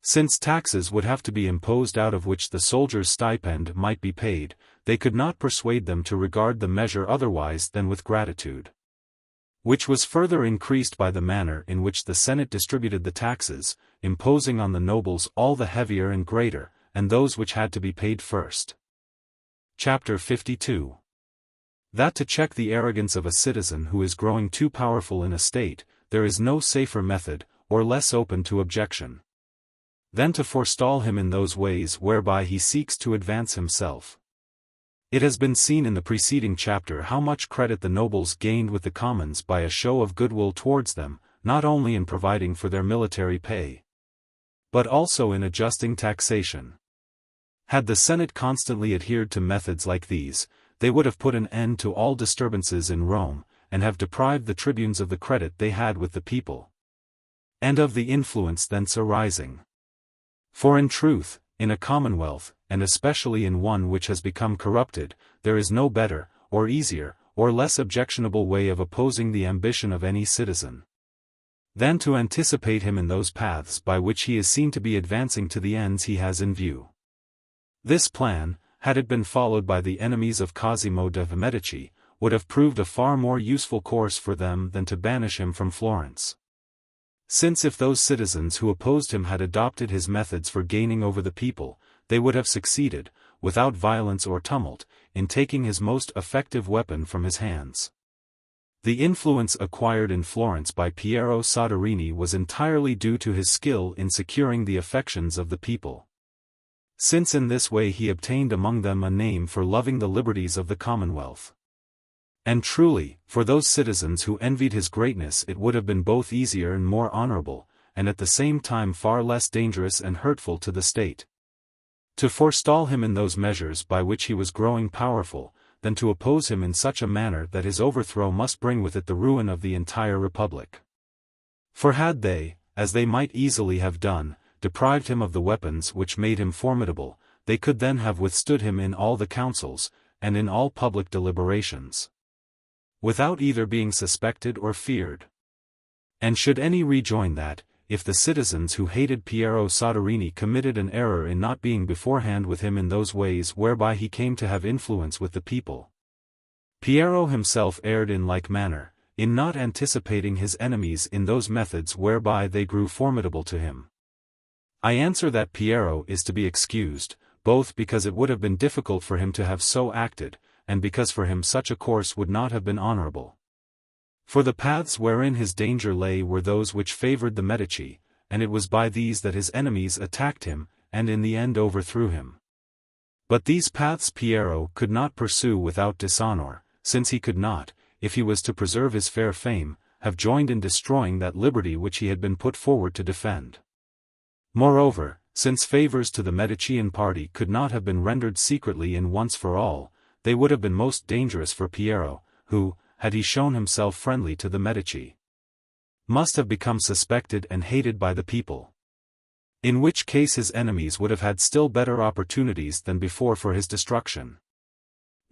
Since taxes would have to be imposed out of which the soldier's stipend might be paid, they could not persuade them to regard the measure otherwise than with gratitude. Which was further increased by the manner in which the Senate distributed the taxes, imposing on the nobles all the heavier and greater, and those which had to be paid first. Chapter 52. That to check the arrogance of a citizen who is growing too powerful in a state, there is no safer method, or less open to objection, than to forestall him in those ways whereby he seeks to advance himself. It has been seen in the preceding chapter how much credit the nobles gained with the commons by a show of goodwill towards them, not only in providing for their military pay, but also in adjusting taxation. Had the Senate constantly adhered to methods like these, they would have put an end to all disturbances in Rome, and have deprived the tribunes of the credit they had with the people, and of the influence thence arising. For in truth, in a commonwealth, and especially in one which has become corrupted, there is no better, or easier, or less objectionable way of opposing the ambition of any citizen, than to anticipate him in those paths by which he is seen to be advancing to the ends he has in view. This plan, had it been followed by the enemies of Cosimo de' Medici, would have proved a far more useful course for them than to banish him from Florence. Since if those citizens who opposed him had adopted his methods for gaining over the people, they would have succeeded, without violence or tumult, in taking his most effective weapon from his hands. The influence acquired in Florence by Piero Soderini was entirely due to his skill in securing the affections of the people, since in this way he obtained among them a name for loving the liberties of the Commonwealth. And truly, for those citizens who envied his greatness it would have been both easier and more honorable, and at the same time far less dangerous and hurtful to the state, to forestall him in those measures by which he was growing powerful, than to oppose him in such a manner that his overthrow must bring with it the ruin of the entire republic. For had they, as they might easily have done, deprived him of the weapons which made him formidable, they could then have withstood him in all the councils, and in all public deliberations, without either being suspected or feared. And should any rejoin that, if the citizens who hated Piero Soderini committed an error in not being beforehand with him in those ways whereby he came to have influence with the people, Piero himself erred in like manner, in not anticipating his enemies in those methods whereby they grew formidable to him. I answer that Piero is to be excused, both because it would have been difficult for him to have so acted, and because for him such a course would not have been honorable. For the paths wherein his danger lay were those which favored the Medici, and it was by these that his enemies attacked him, and in the end overthrew him. But these paths Piero could not pursue without dishonor, since he could not, if he was to preserve his fair fame, have joined in destroying that liberty which he had been put forward to defend. Moreover, since favors to the Medicean party could not have been rendered secretly and once for all, they would have been most dangerous for Piero, who, had he shown himself friendly to the Medici, must have become suspected and hated by the people, in which case his enemies would have had still better opportunities than before for his destruction.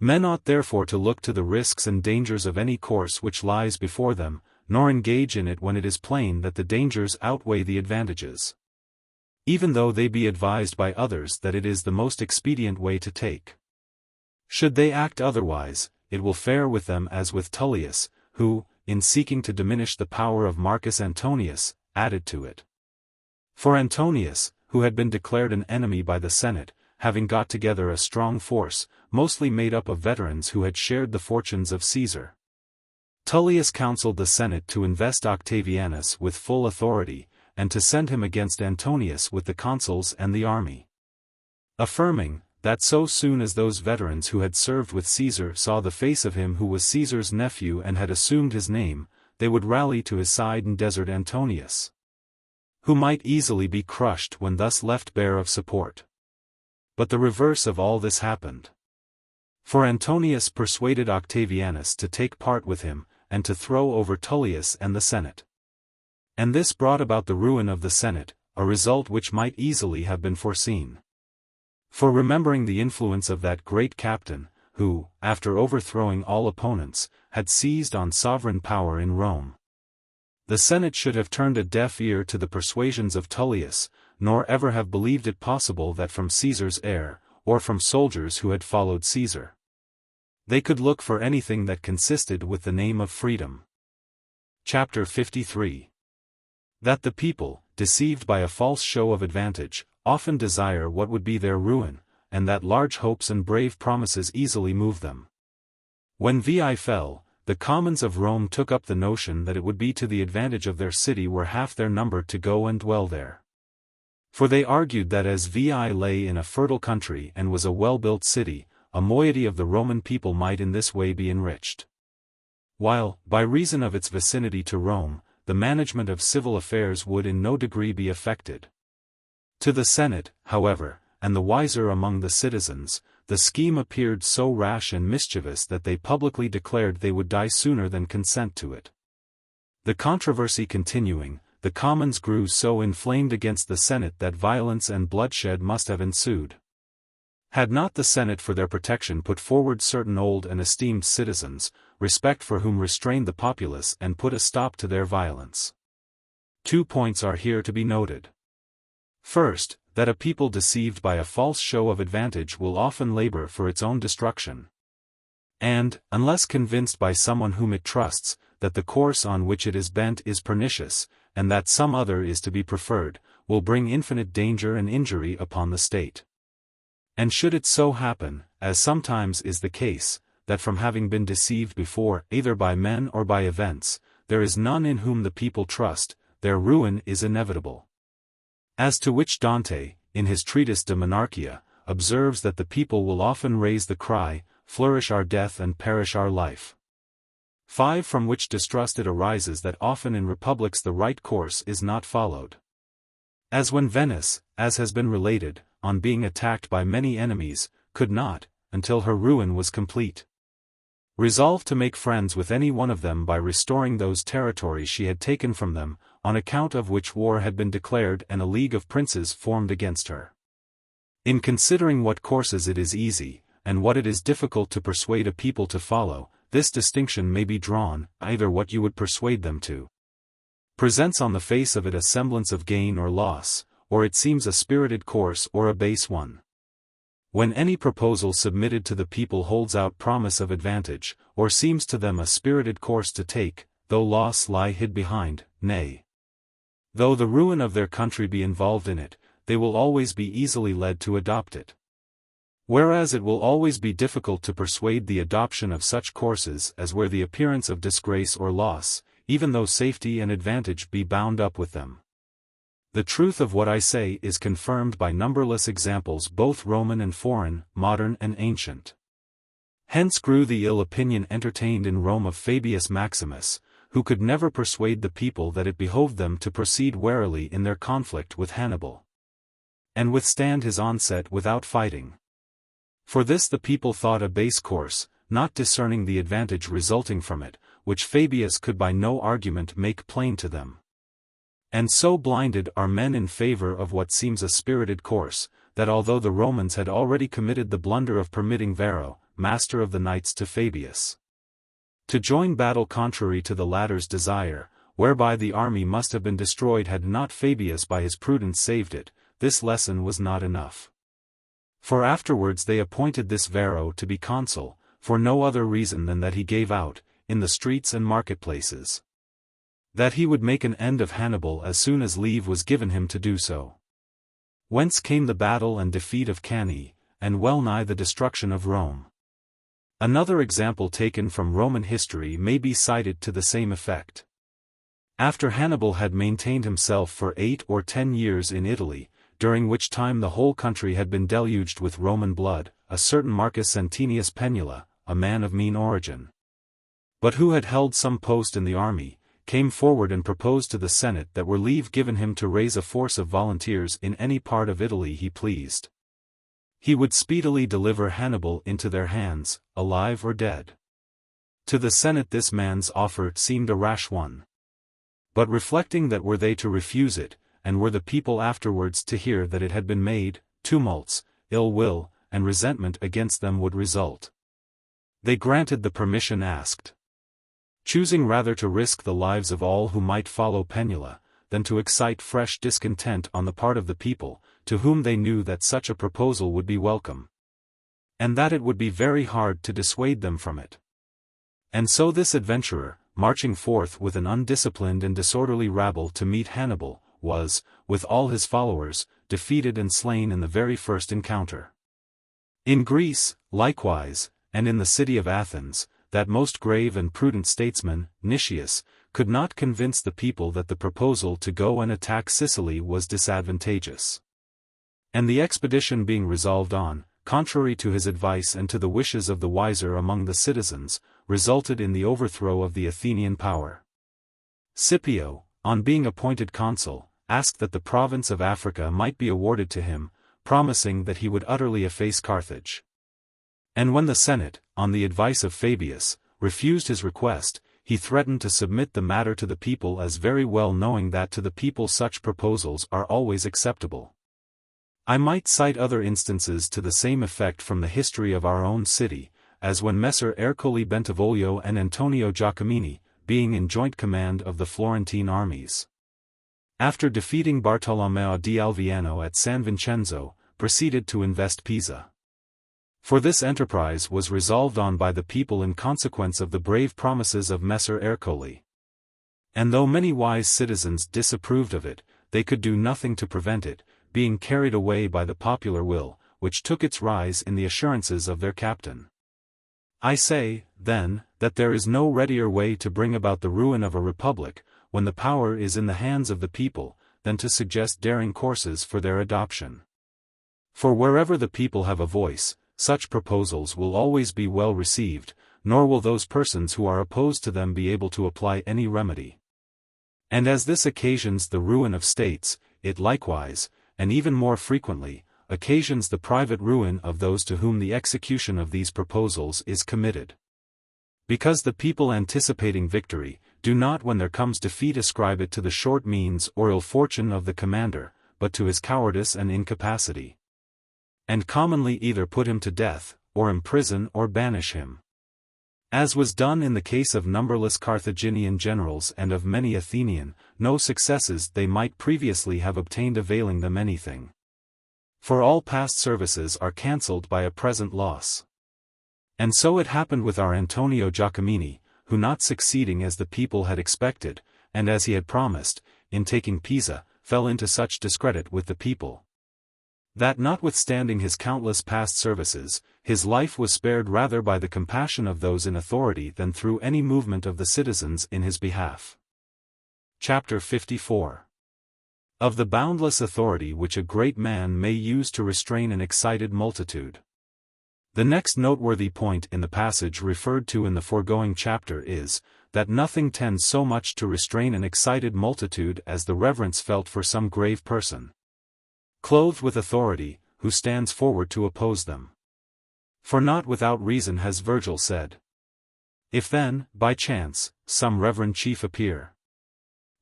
Men ought therefore to look to the risks and dangers of any course which lies before them, nor engage in it when it is plain that the dangers outweigh the advantages, even though they be advised by others that it is the most expedient way to take. Should they act otherwise, it will fare with them as with Tullius, who, in seeking to diminish the power of Marcus Antonius, added to it. For Antonius, who had been declared an enemy by the Senate, having got together a strong force, mostly made up of veterans who had shared the fortunes of Caesar, Tullius counseled the Senate to invest Octavianus with full authority, and to send him against Antonius with the consuls and the army, affirming, that so soon as those veterans who had served with Caesar saw the face of him who was Caesar's nephew and had assumed his name, they would rally to his side and desert Antonius, who might easily be crushed when thus left bare of support. But the reverse of all this happened. For Antonius persuaded Octavianus to take part with him, and to throw over Tullius and the Senate. And this brought about the ruin of the Senate, a result which might easily have been foreseen. For remembering the influence of that great captain, who, after overthrowing all opponents, had seized on sovereign power in Rome. The Senate should have turned a deaf ear to the persuasions of Tullius, nor ever have believed it possible that from Caesar's heir, or from soldiers who had followed Caesar, they could look for anything that consisted with the name of freedom. Chapter 53. That the people, deceived by a false show of advantage, often desire what would be their ruin, and that large hopes and brave promises easily move them. When VIII fell, the commons of Rome took up the notion that it would be to the advantage of their city were half their number to go and dwell there. For they argued that as VIII lay in a fertile country and was a well-built city, a moiety of the Roman people might in this way be enriched. While, by reason of its vicinity to Rome, the management of civil affairs would in no degree be affected. To the Senate, however, and the wiser among the citizens, the scheme appeared so rash and mischievous that they publicly declared they would die sooner than consent to it. The controversy continuing, the commons grew so inflamed against the Senate that violence and bloodshed must have ensued. Had not the Senate for their protection put forward certain old and esteemed citizens, respect for whom restrained the populace and put a stop to their violence. 2 points are here to be noted. First, that a people deceived by a false show of advantage will often labor for its own destruction. And, unless convinced by someone whom it trusts, that the course on which it is bent is pernicious, and that some other is to be preferred, will bring infinite danger and injury upon the state. And should it so happen, as sometimes is the case, that from having been deceived before, either by men or by events, there is none in whom the people trust, their ruin is inevitable. As to which Dante, in his treatise De Monarchia, observes that the people will often raise the cry, flourish our death and perish our life. 5. From which distrust it arises that often in republics the right course is not followed. As when Venice, as has been related, on being attacked by many enemies, could not, until her ruin was complete, resolve to make friends with any one of them by restoring those territories she had taken from them, on account of which war had been declared and a league of princes formed against her. In considering what courses it is easy, and what it is difficult to persuade a people to follow, this distinction may be drawn, either what you would persuade them to presents on the face of it a semblance of gain or loss, or it seems a spirited course or a base one. When any proposal submitted to the people holds out promise of advantage, or seems to them a spirited course to take, though loss lie hid behind, nay, though the ruin of their country be involved in it, they will always be easily led to adopt it. Whereas it will always be difficult to persuade the adoption of such courses as where the appearance of disgrace or loss, even though safety and advantage be bound up with them. The truth of what I say is confirmed by numberless examples both Roman and foreign, modern and ancient. Hence grew the ill opinion entertained in Rome of Fabius Maximus, who could never persuade the people that it behoved them to proceed warily in their conflict with Hannibal, and withstand his onset without fighting. For this the people thought a base course, not discerning the advantage resulting from it, which Fabius could by no argument make plain to them. And so blinded are men in favor of what seems a spirited course, that although the Romans had already committed the blunder of permitting Varro, master of the knights to Fabius, to join battle contrary to the latter's desire, whereby the army must have been destroyed had not Fabius by his prudence saved it, this lesson was not enough. For afterwards they appointed this Varro to be consul, for no other reason than that he gave out, in the streets and marketplaces, that he would make an end of Hannibal as soon as leave was given him to do so. Whence came the battle and defeat of Cannae, and well nigh the destruction of Rome. Another example taken from Roman history may be cited to the same effect. After Hannibal had maintained himself for 8 or 10 years in Italy, during which time the whole country had been deluged with Roman blood, a certain Marcus Sentinius Penula, a man of mean origin, but who had held some post in the army, came forward and proposed to the Senate that were leave given him to raise a force of volunteers in any part of Italy he pleased. He would speedily deliver Hannibal into their hands, alive or dead. To the Senate this man's offer seemed a rash one. But reflecting that were they to refuse it, and were the people afterwards to hear that it had been made, tumults, ill will, and resentment against them would result. They granted the permission asked, choosing rather to risk the lives of all who might follow Penula, than to excite fresh discontent on the part of the people, to whom they knew that such a proposal would be welcome, and that it would be very hard to dissuade them from it. And so this adventurer, marching forth with an undisciplined and disorderly rabble to meet Hannibal, was, with all his followers, defeated and slain in the very first encounter. In Greece, likewise, and in the city of Athens, that most grave and prudent statesman, Nicias, could not convince the people that the proposal to go and attack Sicily was disadvantageous. And the expedition being resolved on, contrary to his advice and to the wishes of the wiser among the citizens, resulted in the overthrow of the Athenian power. Scipio, on being appointed consul, asked that the province of Africa might be awarded to him, promising that he would utterly efface Carthage. And when the Senate, on the advice of Fabius, refused his request, he threatened to submit the matter to the people, as very well knowing that to the people such proposals are always acceptable. I might cite other instances to the same effect from the history of our own city, as when Messer Ercole Bentivoglio and Antonio Giacomini, being in joint command of the Florentine armies, after defeating Bartolomeo di Alviano at San Vincenzo, proceeded to invest Pisa. For this enterprise was resolved on by the people in consequence of the brave promises of Messer Ercole. And though many wise citizens disapproved of it, they could do nothing to prevent it, being carried away by the popular will, which took its rise in the assurances of their captain. I say, then, that there is no readier way to bring about the ruin of a republic, when the power is in the hands of the people, than to suggest daring courses for their adoption. For wherever the people have a voice, such proposals will always be well received, nor will those persons who are opposed to them be able to apply any remedy. And as this occasions the ruin of states, it likewise, and even more frequently, occasions the private ruin of those to whom the execution of these proposals is committed. Because the people anticipating victory, do not when there comes defeat ascribe it to the short means or ill fortune of the commander, but to his cowardice and incapacity. And commonly either put him to death, or imprison or banish him. As was done in the case of numberless Carthaginian generals and of many Athenian, no successes they might previously have obtained availing them anything. For all past services are cancelled by a present loss. And so it happened with our Antonio Giacomini, who not succeeding as the people had expected, and as he had promised, in taking Pisa, fell into such discredit with the people, that notwithstanding his countless past services, his life was spared rather by the compassion of those in authority than through any movement of the citizens in his behalf. Chapter 54. Of the boundless authority which a great man may use to restrain an excited multitude. The next noteworthy point in the passage referred to in the foregoing chapter is, that nothing tends so much to restrain an excited multitude as the reverence felt for some grave person, clothed with authority, who stands forward to oppose them. For not without reason has Virgil said, if then, by chance, some reverend chief appear,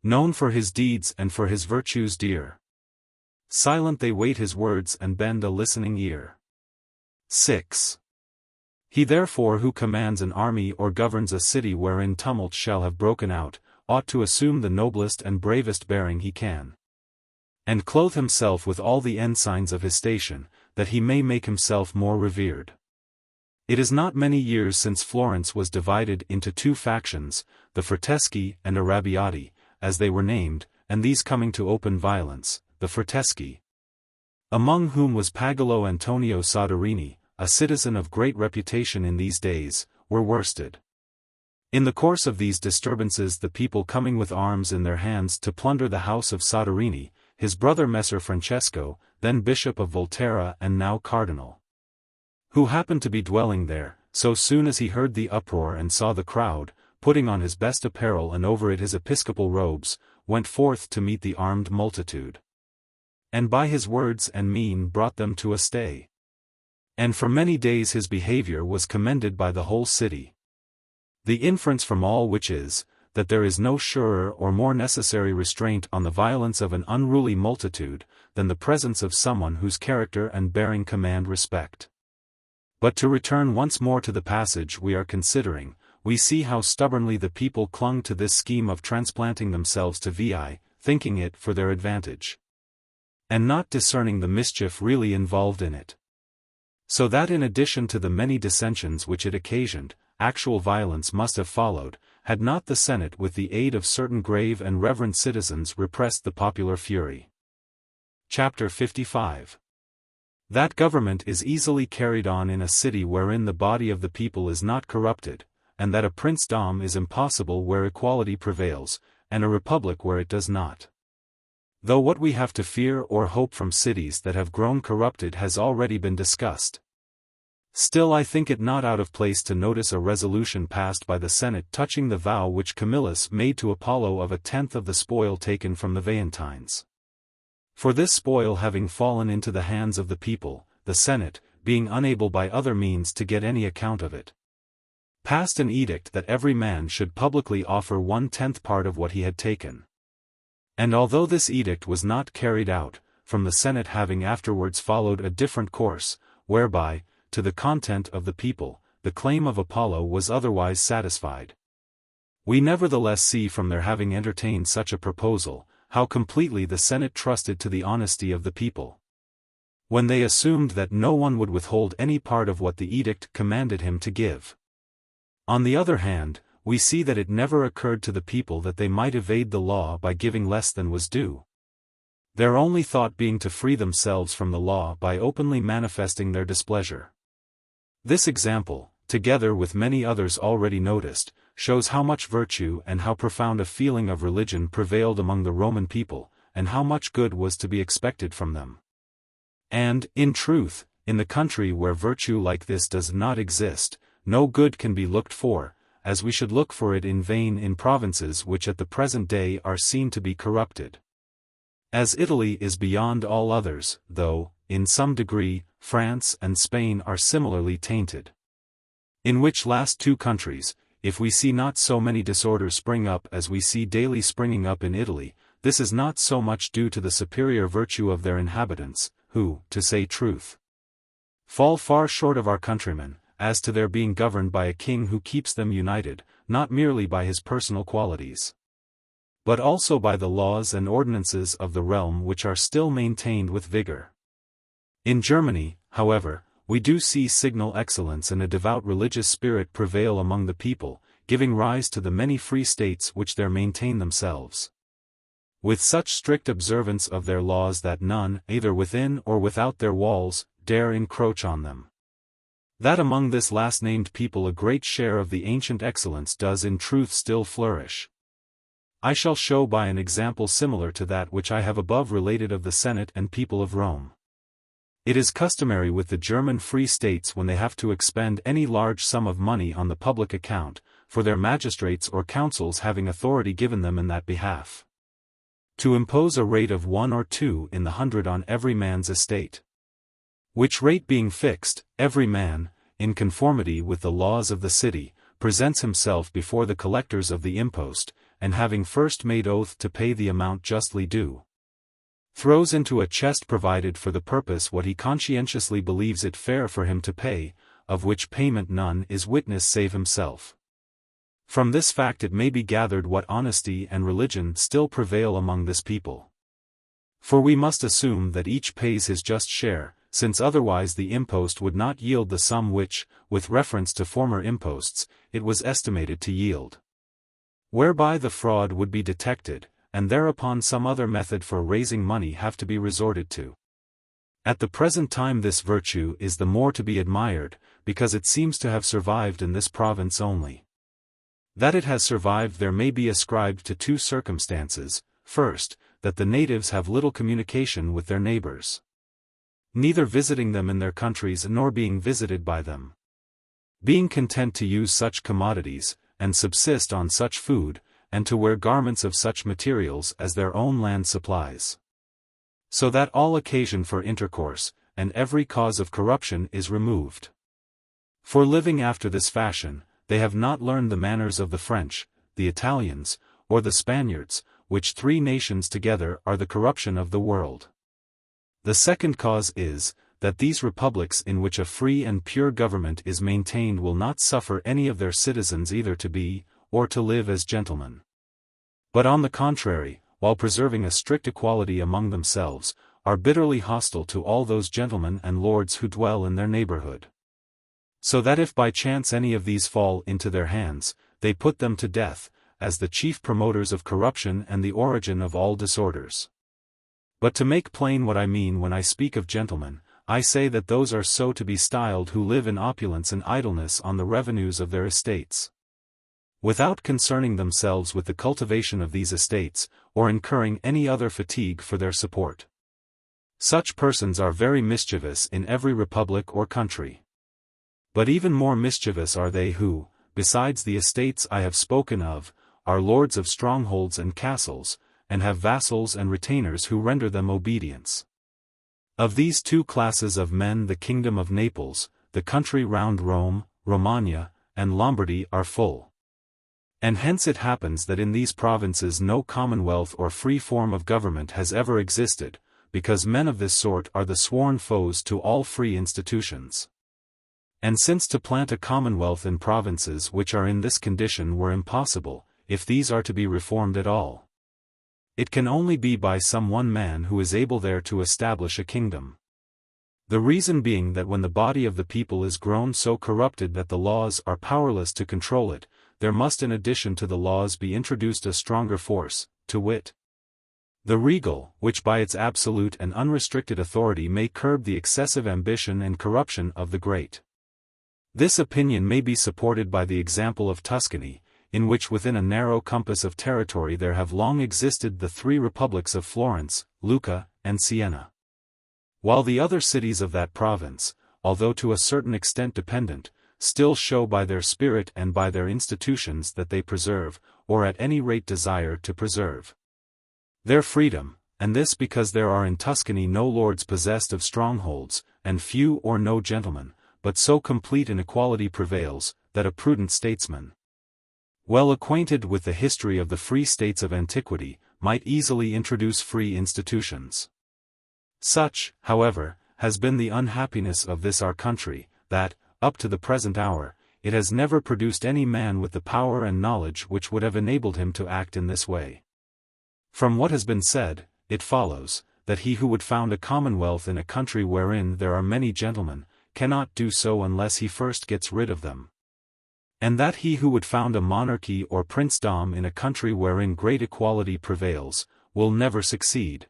known for his deeds and for his virtues dear, silent they wait his words and bend a listening ear. 6. He therefore who commands an army or governs a city wherein tumult shall have broken out, ought to assume the noblest and bravest bearing he can, and clothe himself with all the ensigns of his station, that he may make himself more revered. It is not many years since Florence was divided into two factions, the Frateschi and Arrabbiati, as they were named, and these coming to open violence, the Frateschi, among whom was Pagolo Antonio Soderini, a citizen of great reputation in these days, were worsted. In the course of these disturbances the people coming with arms in their hands to plunder the house of Soderini, his brother Messer Francesco, then Bishop of Volterra and now Cardinal, who happened to be dwelling there, so soon as he heard the uproar and saw the crowd, putting on his best apparel and over it his episcopal robes, went forth to meet the armed multitude, and by his words and mien brought them to a stay. And for many days his behavior was commended by the whole city. The inference from all which is, that there is no surer or more necessary restraint on the violence of an unruly multitude, than the presence of someone whose character and bearing command respect. But to return once more to the passage we are considering, we see how stubbornly the people clung to this scheme of transplanting themselves to VI, thinking it for their advantage, and not discerning the mischief really involved in it. So that in addition to the many dissensions which it occasioned, actual violence must have followed, had not the Senate with the aid of certain grave and reverend citizens repressed the popular fury. Chapter 55. That government is easily carried on in a city wherein the body of the people is not corrupted, and that a princedom is impossible where equality prevails, and a republic where it does not. Though what we have to fear or hope from cities that have grown corrupted has already been discussed, still I think it not out of place to notice a resolution passed by the Senate touching the vow which Camillus made to Apollo of 1/10 of the spoil taken from the Veientines. For this spoil having fallen into the hands of the people, the Senate, being unable by other means to get any account of it, passed an edict that every man should publicly offer 1/10 part of what he had taken. And although this edict was not carried out, from the Senate having afterwards followed a different course, whereby, to the content of the people, the claim of Apollo was otherwise satisfied, we nevertheless see from their having entertained such a proposal, how completely the Senate trusted to the honesty of the people, when they assumed that no one would withhold any part of what the edict commanded him to give. On the other hand, we see that it never occurred to the people that they might evade the law by giving less than was due, their only thought being to free themselves from the law by openly manifesting their displeasure. This example, together with many others already noticed, shows how much virtue and how profound a feeling of religion prevailed among the Roman people, and how much good was to be expected from them. And, in truth, in the country where virtue like this does not exist, no good can be looked for, as we should look for it in vain in provinces which at the present day are seen to be corrupted. As Italy is beyond all others, though, in some degree, France and Spain are similarly tainted. In which last two countries, if we see not so many disorders spring up as we see daily springing up in Italy, this is not so much due to the superior virtue of their inhabitants, who, to say truth, fall far short of our countrymen, as to their being governed by a king who keeps them united, not merely by his personal qualities, but also by the laws and ordinances of the realm which are still maintained with vigor. In Germany, however, we do see signal excellence and a devout religious spirit prevail among the people, giving rise to the many free states which there maintain themselves, with such strict observance of their laws that none, either within or without their walls, dare encroach on them. That among this last-named people a great share of the ancient excellence does in truth still flourish, I shall show by an example similar to that which I have above related of the Senate and people of Rome. It is customary with the German free states when they have to expend any large sum of money on the public account, for their magistrates or councils having authority given them in that behalf, to impose a rate of 1 or 2 in the 100 on every man's estate. Which rate being fixed, every man, in conformity with the laws of the city, presents himself before the collectors of the impost, and having first made oath to pay the amount justly due, throws into a chest provided for the purpose what he conscientiously believes it fair for him to pay, of which payment none is witness save himself. From this fact it may be gathered what honesty and religion still prevail among this people. For we must assume that each pays his just share, since otherwise the impost would not yield the sum which, with reference to former imposts, it was estimated to yield. Whereby the fraud would be detected, and thereupon some other method for raising money have to be resorted to. At the present time this virtue is the more to be admired, because it seems to have survived in this province only. That it has survived there may be ascribed to two circumstances: first, that the natives have little communication with their neighbors, neither visiting them in their countries nor being visited by them, being content to use such commodities, and subsist on such food, and to wear garments of such materials as their own land supplies. So that all occasion for intercourse, and every cause of corruption is removed. For living after this fashion, they have not learned the manners of the French, the Italians, or the Spaniards, which three nations together are the corruption of the world. The second cause is, that these republics in which a free and pure government is maintained will not suffer any of their citizens either to be, or to live as gentlemen. But on the contrary, while preserving a strict equality among themselves, are bitterly hostile to all those gentlemen and lords who dwell in their neighborhood. So that if by chance any of these fall into their hands, they put them to death, as the chief promoters of corruption and the origin of all disorders. But to make plain what I mean when I speak of gentlemen, I say that those are so to be styled who live in opulence and idleness on the revenues of their estates, without concerning themselves with the cultivation of these estates, or incurring any other fatigue for their support. Such persons are very mischievous in every republic or country. But even more mischievous are they who, besides the estates I have spoken of, are lords of strongholds and castles, and have vassals and retainers who render them obedience. Of these two classes of men the kingdom of Naples, the country round Rome, Romagna, and Lombardy are full. And hence it happens that in these provinces no commonwealth or free form of government has ever existed, because men of this sort are the sworn foes to all free institutions. And since to plant a commonwealth in provinces which are in this condition were impossible, if these are to be reformed at all, it can only be by some one man who is able there to establish a kingdom. The reason being that when the body of the people is grown so corrupted that the laws are powerless to control it, there must in addition to the laws be introduced a stronger force, to wit, the regal, which by its absolute and unrestricted authority may curb the excessive ambition and corruption of the great. This opinion may be supported by the example of Tuscany, in which within a narrow compass of territory there have long existed the three republics of Florence, Lucca, and Siena. While the other cities of that province, although to a certain extent dependent, still show by their spirit and by their institutions that they preserve, or at any rate desire to preserve, their freedom, and this because there are in Tuscany no lords possessed of strongholds, and few or no gentlemen, but so complete an equality prevails, that a prudent statesman, well acquainted with the history of the free states of antiquity, might easily introduce free institutions. Such, however, has been the unhappiness of this our country, that, up to the present hour, it has never produced any man with the power and knowledge which would have enabled him to act in this way. From what has been said, it follows, that he who would found a commonwealth in a country wherein there are many gentlemen, cannot do so unless he first gets rid of them. And that he who would found a monarchy or princedom in a country wherein great equality prevails, will never succeed,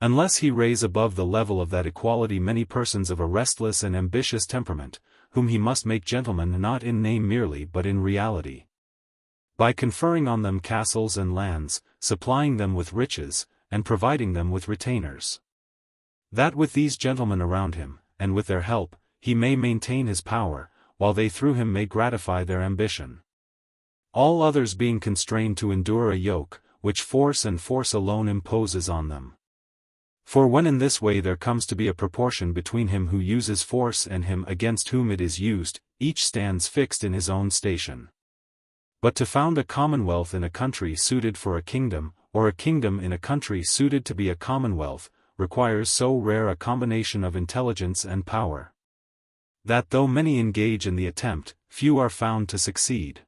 unless he raise above the level of that equality many persons of a restless and ambitious temperament, whom he must make gentlemen not in name merely but in reality, by conferring on them castles and lands, supplying them with riches, and providing them with retainers. That with these gentlemen around him, and with their help, he may maintain his power, while they through him may gratify their ambition. All others being constrained to endure a yoke, which force and force alone imposes on them. For when in this way there comes to be a proportion between him who uses force and him against whom it is used, each stands fixed in his own station. But to found a commonwealth in a country suited for a kingdom, or a kingdom in a country suited to be a commonwealth, requires so rare a combination of intelligence and power, that though many engage in the attempt, few are found to succeed.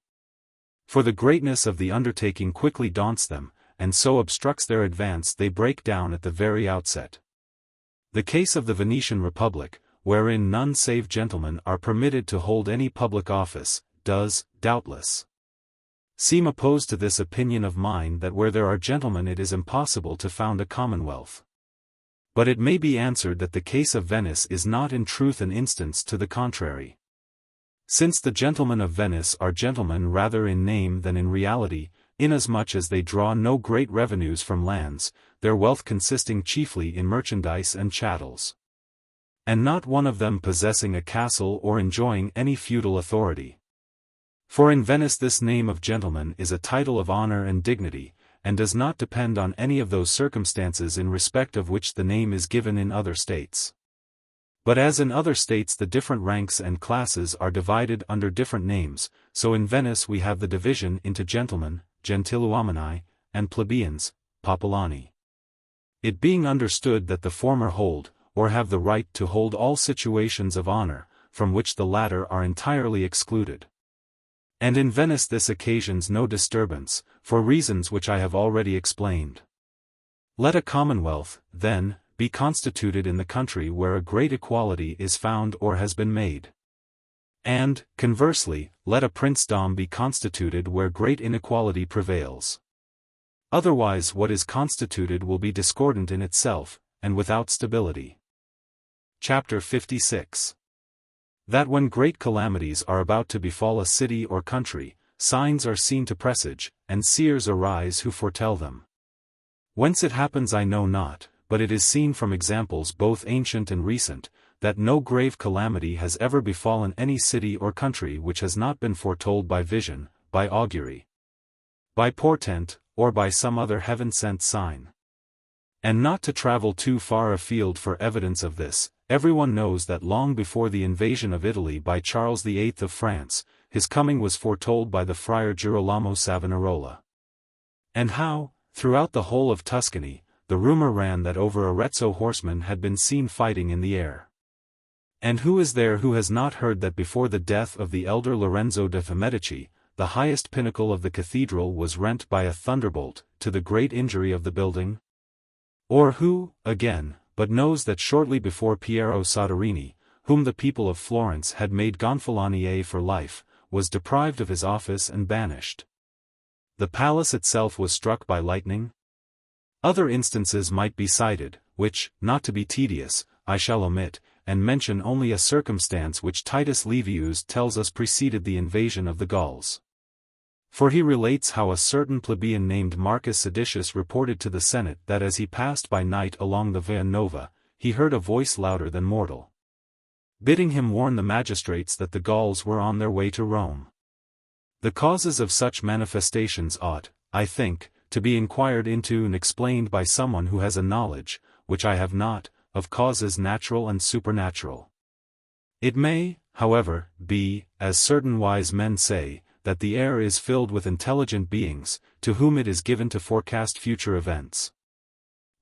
For the greatness of the undertaking quickly daunts them, and so obstructs their advance they break down at the very outset. The case of the Venetian Republic, wherein none save gentlemen are permitted to hold any public office, does, doubtless, seem opposed to this opinion of mine that where there are gentlemen it is impossible to found a commonwealth. But it may be answered that the case of Venice is not in truth an instance to the contrary. Since the gentlemen of Venice are gentlemen rather in name than in reality, inasmuch as they draw no great revenues from lands, their wealth consisting chiefly in merchandise and chattels, and not one of them possessing a castle or enjoying any feudal authority. For in Venice this name of gentleman is a title of honor and dignity, and does not depend on any of those circumstances in respect of which the name is given in other states. But as in other states the different ranks and classes are divided under different names, so in Venice we have the division into gentlemen, gentiluomini, and plebeians, popolani. It being understood that the former hold, or have the right to hold all situations of honor, from which the latter are entirely excluded. And in Venice this occasions no disturbance, for reasons which I have already explained. Let a commonwealth, then, be constituted in the country where a great equality is found or has been made. And, conversely, let a princedom be constituted where great inequality prevails. Otherwise what is constituted will be discordant in itself, and without stability. Chapter 56. That when great calamities are about to befall a city or country, signs are seen to presage, and seers arise who foretell them. Whence it happens I know not, but it is seen from examples both ancient and recent, that no grave calamity has ever befallen any city or country which has not been foretold by vision, by augury, by portent, or by some other heaven-sent sign. And not to travel too far afield for evidence of this, everyone knows that long before the invasion of Italy by Charles VIII of France, his coming was foretold by the friar Girolamo Savonarola. And how, throughout the whole of Tuscany, the rumor ran that over Arezzo horsemen had been seen fighting in the air. And who is there who has not heard that before the death of the elder Lorenzo de' Medici, the highest pinnacle of the cathedral was rent by a thunderbolt, to the great injury of the building? Or who, again, but knows that shortly before Piero Soderini, whom the people of Florence had made Gonfalonier for life, was deprived of his office and banished? The palace itself was struck by lightning? Other instances might be cited, which, not to be tedious, I shall omit, and mention only a circumstance which Titus Livius tells us preceded the invasion of the Gauls. For he relates how a certain plebeian named Marcus Seditius reported to the Senate that as he passed by night along the Via Nova, he heard a voice louder than mortal, bidding him warn the magistrates that the Gauls were on their way to Rome. The causes of such manifestations ought, I think, to be inquired into and explained by someone who has a knowledge, which I have not, of causes natural and supernatural. It may, however, be, as certain wise men say, that the air is filled with intelligent beings, to whom it is given to forecast future events,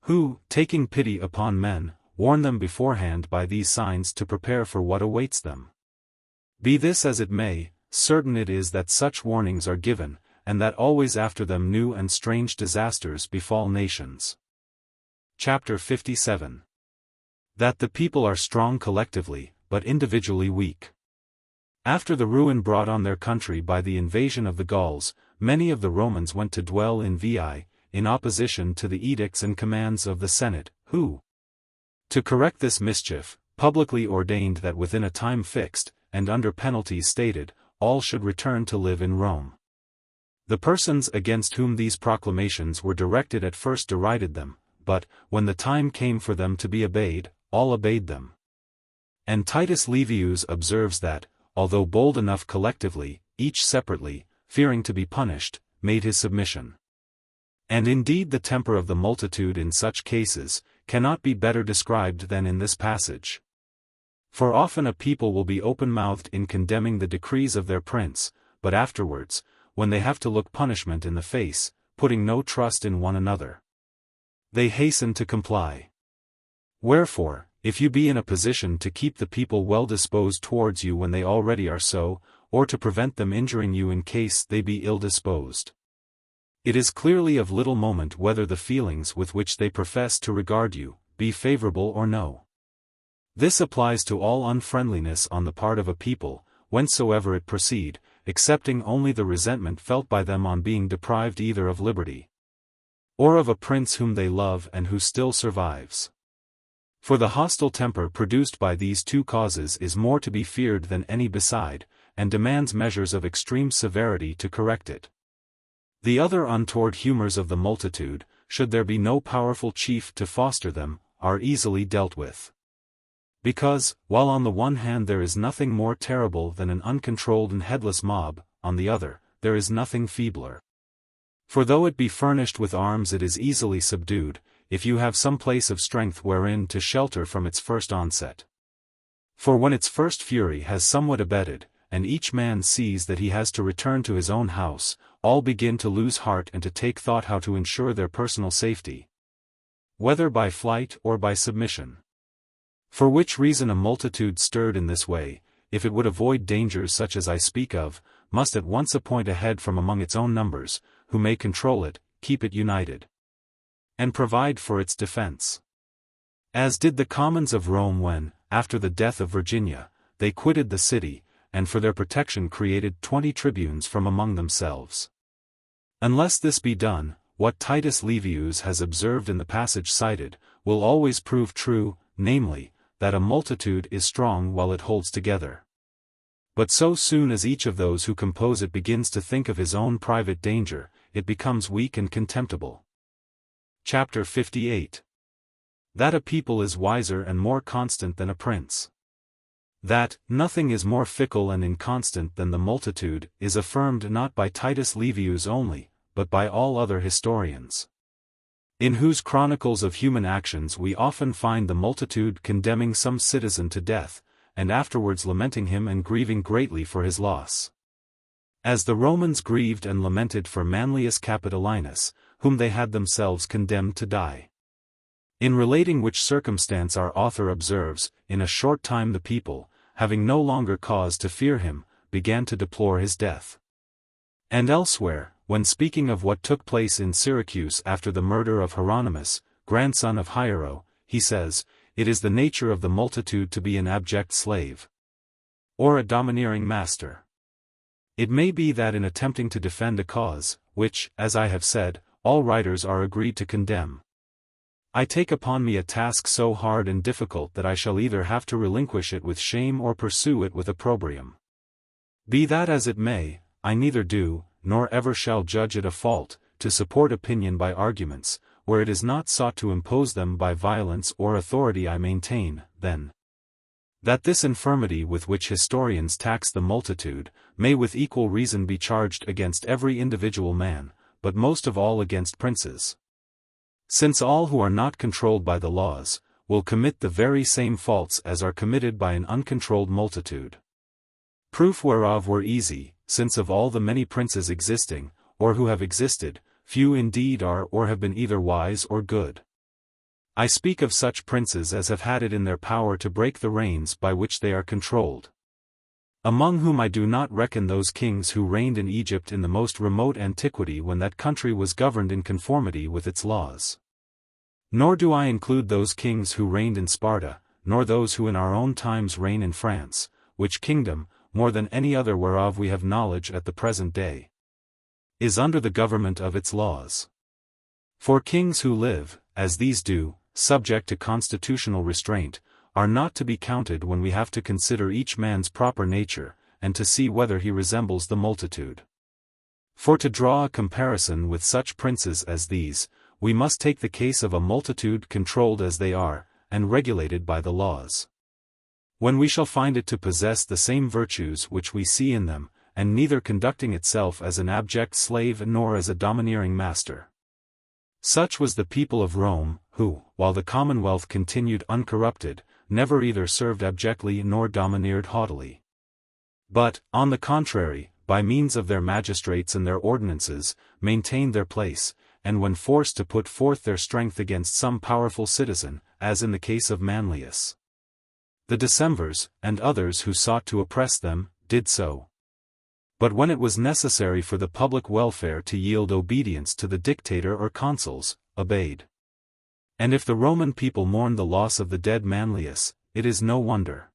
who, taking pity upon men, warn them beforehand by these signs to prepare for what awaits them. Be this as it may, certain it is that such warnings are given, and that always after them new and strange disasters befall nations. Chapter 57. That the people are strong collectively, but individually weak. After the ruin brought on their country by the invasion of the Gauls, many of the Romans went to dwell in Veii, in opposition to the edicts and commands of the Senate, who, to correct this mischief, publicly ordained that within a time fixed, and under penalties stated, all should return to live in Rome. The persons against whom these proclamations were directed at first derided them, but, when the time came for them to be obeyed, all obeyed them. And Titus Livius observes that, although bold enough collectively, each separately, fearing to be punished, made his submission. And indeed the temper of the multitude in such cases, cannot be better described than in this passage. For often a people will be open-mouthed in condemning the decrees of their prince, but afterwards, when they have to look punishment in the face, putting no trust in one another, they hasten to comply. Wherefore, if you be in a position to keep the people well disposed towards you when they already are so, or to prevent them injuring you in case they be ill disposed, it is clearly of little moment whether the feelings with which they profess to regard you, be favorable or no. This applies to all unfriendliness on the part of a people, whencesoever it proceed, excepting only the resentment felt by them on being deprived either of liberty, or of a prince whom they love and who still survives. For the hostile temper produced by these two causes is more to be feared than any beside, and demands measures of extreme severity to correct it. The other untoward humors of the multitude, should there be no powerful chief to foster them, are easily dealt with. Because, while on the one hand there is nothing more terrible than an uncontrolled and headless mob, on the other, there is nothing feebler. For though it be furnished with arms it is easily subdued, if you have some place of strength wherein to shelter from its first onset. For when its first fury has somewhat abated, and each man sees that he has to return to his own house, all begin to lose heart and to take thought how to ensure their personal safety, whether by flight or by submission. For which reason a multitude stirred in this way, if it would avoid dangers such as I speak of, must at once appoint a head from among its own numbers, who may control it, keep it united, and provide for its defense. As did the commons of Rome when, after the death of Virginia, they quitted the city, and for their protection created 20 tribunes from among themselves. Unless this be done, what Titus Livius has observed in the passage cited, will always prove true, namely, that a multitude is strong while it holds together. But so soon as each of those who compose it begins to think of his own private danger, it becomes weak and contemptible. Chapter 58. That a people is wiser and more constant than a prince. That nothing is more fickle and inconstant than the multitude is affirmed not by Titus Livius only, but by all other historians, in whose chronicles of human actions we often find the multitude condemning some citizen to death, and afterwards lamenting him and grieving greatly for his loss. As the Romans grieved and lamented for Manlius Capitolinus, whom they had themselves condemned to die. In relating which circumstance our author observes, in a short time the people, having no longer cause to fear him, began to deplore his death. And elsewhere, when speaking of what took place in Syracuse after the murder of Hieronymus, grandson of Hiero, he says, "It is the nature of the multitude to be an abject slave, or a domineering master." It may be that in attempting to defend a cause, which, as I have said, all writers are agreed to condemn, I take upon me a task so hard and difficult that I shall either have to relinquish it with shame or pursue it with opprobrium. Be that as it may, I neither do, nor ever shall judge it a fault, to support opinion by arguments, where it is not sought to impose them by violence or authority. I maintain, then, that this infirmity with which historians tax the multitude, may with equal reason be charged against every individual man, but most of all against princes. Since all who are not controlled by the laws, will commit the very same faults as are committed by an uncontrolled multitude. Proof whereof were easy, since of all the many princes existing, or who have existed, few indeed are or have been either wise or good. I speak of such princes as have had it in their power to break the reins by which they are controlled. Among whom I do not reckon those kings who reigned in Egypt in the most remote antiquity when that country was governed in conformity with its laws. Nor do I include those kings who reigned in Sparta, nor those who in our own times reign in France, which kingdom, more than any other whereof we have knowledge at the present day, is under the government of its laws. For kings who live, as these do, subject to constitutional restraint, are not to be counted when we have to consider each man's proper nature, and to see whether he resembles the multitude. For to draw a comparison with such princes as these, we must take the case of a multitude controlled as they are, and regulated by the laws. When we shall find it to possess the same virtues which we see in them, and neither conducting itself as an abject slave nor as a domineering master. Such was the people of Rome, who, while the commonwealth continued uncorrupted, never either served abjectly nor domineered haughtily. But, on the contrary, by means of their magistrates and their ordinances, maintained their place, and when forced to put forth their strength against some powerful citizen, as in the case of Manlius, the Decemvirs, and others who sought to oppress them, did so. But when it was necessary for the public welfare to yield obedience to the dictator or consuls, obeyed. And if the Roman people mourned the loss of the dead Manlius, it is no wonder.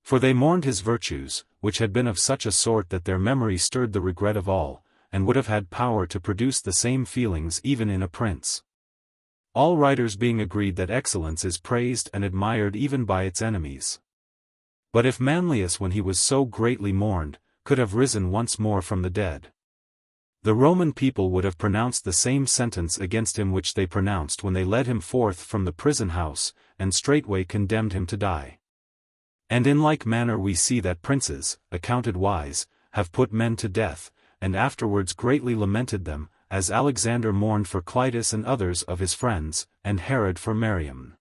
For they mourned his virtues, which had been of such a sort that their memory stirred the regret of all, and would have had power to produce the same feelings even in a prince. All writers being agreed that excellence is praised and admired even by its enemies. But if Manlius, when he was so greatly mourned, could have risen once more from the dead, the Roman people would have pronounced the same sentence against him which they pronounced when they led him forth from the prison house, and straightway condemned him to die. And in like manner we see that princes, accounted wise, have put men to death, and afterwards greatly lamented them, as Alexander mourned for Clitus and others of his friends, and Herod for Mariamne.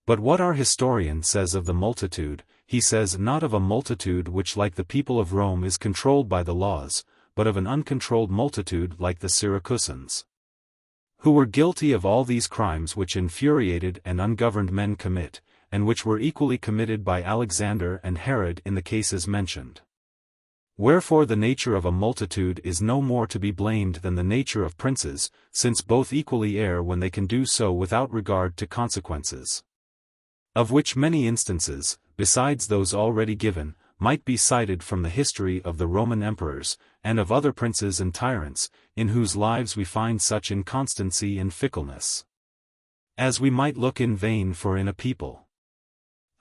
But what our historian says of the multitude, he says not of a multitude which like the people of Rome is controlled by the laws, but of an uncontrolled multitude like the Syracusans, who were guilty of all these crimes which infuriated and ungoverned men commit, and which were equally committed by Alexander and Herod in the cases mentioned. Wherefore the nature of a multitude is no more to be blamed than the nature of princes, since both equally err when they can do so without regard to consequences. Of which many instances, besides those already given, might be cited from the history of the Roman emperors, and of other princes and tyrants, in whose lives we find such inconstancy and fickleness, as we might look in vain for in a people.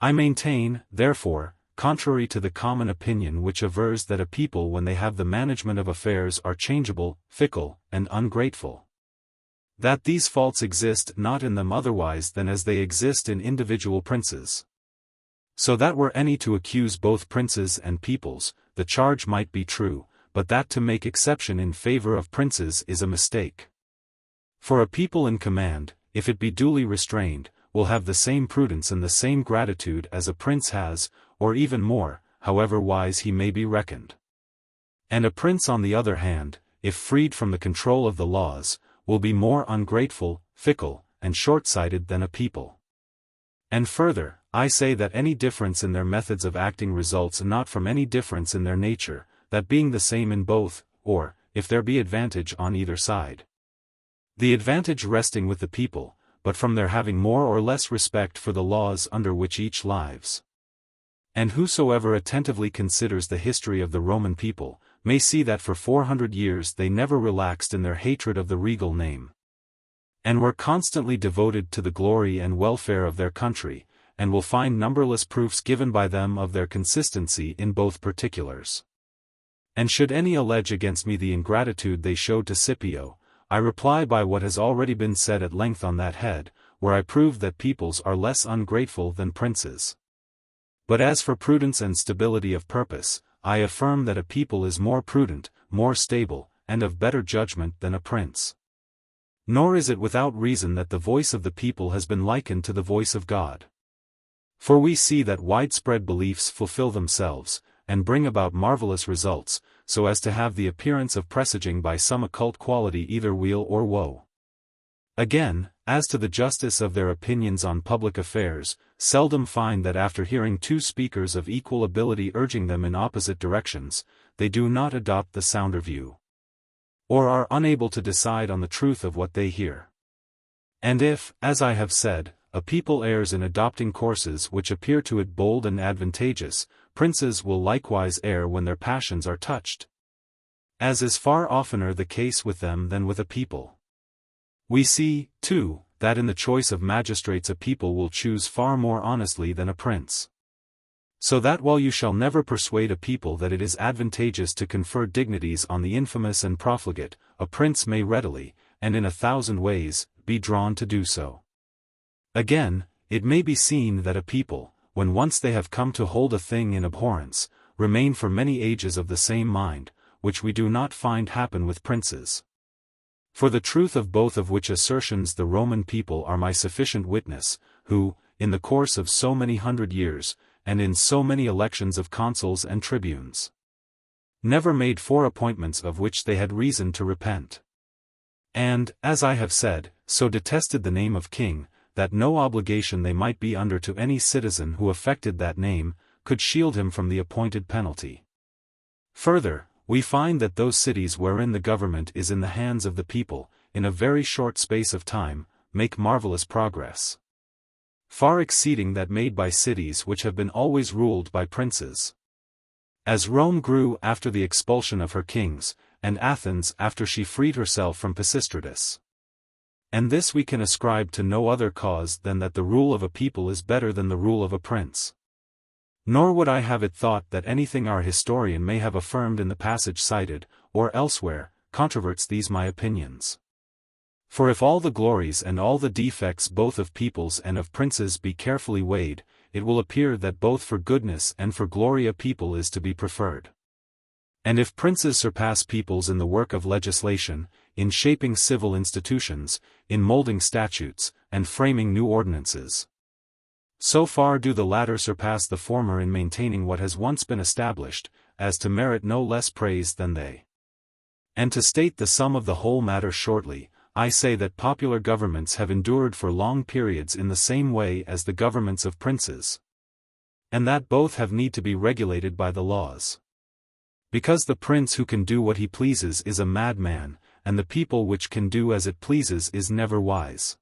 I maintain, therefore, contrary to the common opinion which avers that a people when they have the management of affairs are changeable, fickle, and ungrateful, that these faults exist not in them otherwise than as they exist in individual princes. So that were any to accuse both princes and peoples, the charge might be true, but that to make exception in favor of princes is a mistake. For a people in command, if it be duly restrained, will have the same prudence and the same gratitude as a prince has, or even more, however wise he may be reckoned. And a prince on the other hand, if freed from the control of the laws, will be more ungrateful, fickle, and short-sighted than a people. And further, I say that any difference in their methods of acting results not from any difference in their nature, that being the same in both, or, if there be advantage on either side, the advantage resting with the people, but from their having more or less respect for the laws under which each lives. And whosoever attentively considers the history of the Roman people, may see that for 400 years they never relaxed in their hatred of the regal name, and were constantly devoted to the glory and welfare of their country, and will find numberless proofs given by them of their consistency in both particulars. And should any allege against me the ingratitude they showed to Scipio, I reply by what has already been said at length on that head, where I prove that peoples are less ungrateful than princes. But as for prudence and stability of purpose, I affirm that a people is more prudent, more stable, and of better judgment than a prince. Nor is it without reason that the voice of the people has been likened to the voice of God. For we see that widespread beliefs fulfill themselves, and bring about marvelous results, so as to have the appearance of presaging by some occult quality either weal or woe. Again, as to the justice of their opinions on public affairs, seldom find that after hearing two speakers of equal ability urging them in opposite directions, they do not adopt the sounder view, or are unable to decide on the truth of what they hear. And if, as I have said, a people errs in adopting courses which appear to it bold and advantageous, princes will likewise err when their passions are touched, as is far oftener the case with them than with a people. We see, too, that in the choice of magistrates a people will choose far more honestly than a prince. So that while you shall never persuade a people that it is advantageous to confer dignities on the infamous and profligate, a prince may readily, and in 1,000 ways, be drawn to do so. Again, it may be seen that a people, when once they have come to hold a thing in abhorrence, remain for many ages of the same mind, which we do not find happen with princes. For the truth of both of which assertions the Roman people are my sufficient witness, who, in the course of so many 100 years, and in so many elections of consuls and tribunes, never made 4 appointments of which they had reason to repent. And, as I have said, so detested the name of king, that no obligation they might be under to any citizen who affected that name, could shield him from the appointed penalty. Further, we find that those cities wherein the government is in the hands of the people, in a very short space of time, make marvelous progress, far exceeding that made by cities which have been always ruled by princes. As Rome grew after the expulsion of her kings, and Athens after she freed herself from Pisistratus. And this we can ascribe to no other cause than that the rule of a people is better than the rule of a prince. Nor would I have it thought that anything our historian may have affirmed in the passage cited, or elsewhere, controverts these my opinions. For if all the glories and all the defects both of peoples and of princes be carefully weighed, it will appear that both for goodness and for glory a people is to be preferred. And if princes surpass peoples in the work of legislation, in shaping civil institutions, in molding statutes, and framing new ordinances, so far do the latter surpass the former in maintaining what has once been established, as to merit no less praise than they. And to state the sum of the whole matter shortly, I say that popular governments have endured for long periods in the same way as the governments of princes, and that both have need to be regulated by the laws. Because the prince who can do what he pleases is a madman, and the people which can do as it pleases is never wise.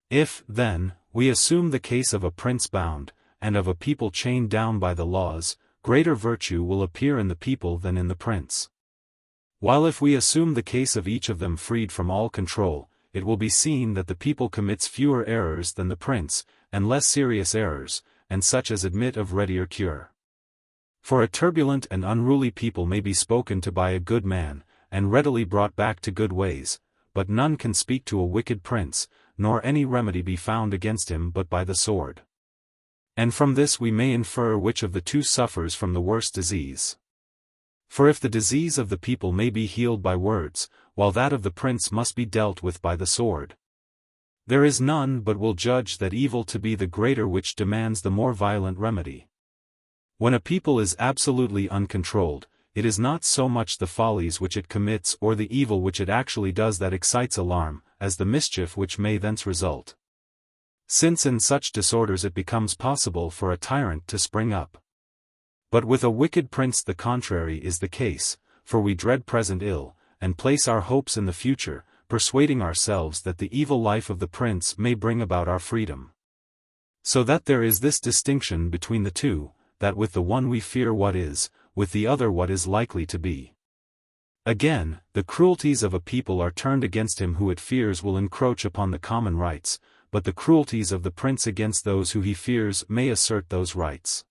If, then, we assume the case of a prince bound, and of a people chained down by the laws, greater virtue will appear in the people than in the prince. While if we assume the case of each of them freed from all control, it will be seen that the people commits fewer errors than the prince, and less serious errors, and such as admit of readier cure. For a turbulent and unruly people may be spoken to by a good man, and readily brought back to good ways, but none can speak to a wicked prince, nor any remedy be found against him but by the sword. And from this we may infer which of the two suffers from the worse disease. For if the disease of the people may be healed by words, while that of the prince must be dealt with by the sword, there is none but will judge that evil to be the greater which demands the more violent remedy. When a people is absolutely uncontrolled, it is not so much the follies which it commits or the evil which it actually does that excites alarm, as the mischief which may thence result. Since in such disorders it becomes possible for a tyrant to spring up. But with a wicked prince the contrary is the case, for we dread present ill, and place our hopes in the future, persuading ourselves that the evil life of the prince may bring about our freedom. So that there is this distinction between the two, that with the one we fear what is, with the other what is likely to be. Again, the cruelties of a people are turned against him who it fears will encroach upon the common rights, but the cruelties of the prince against those who he fears may assert those rights.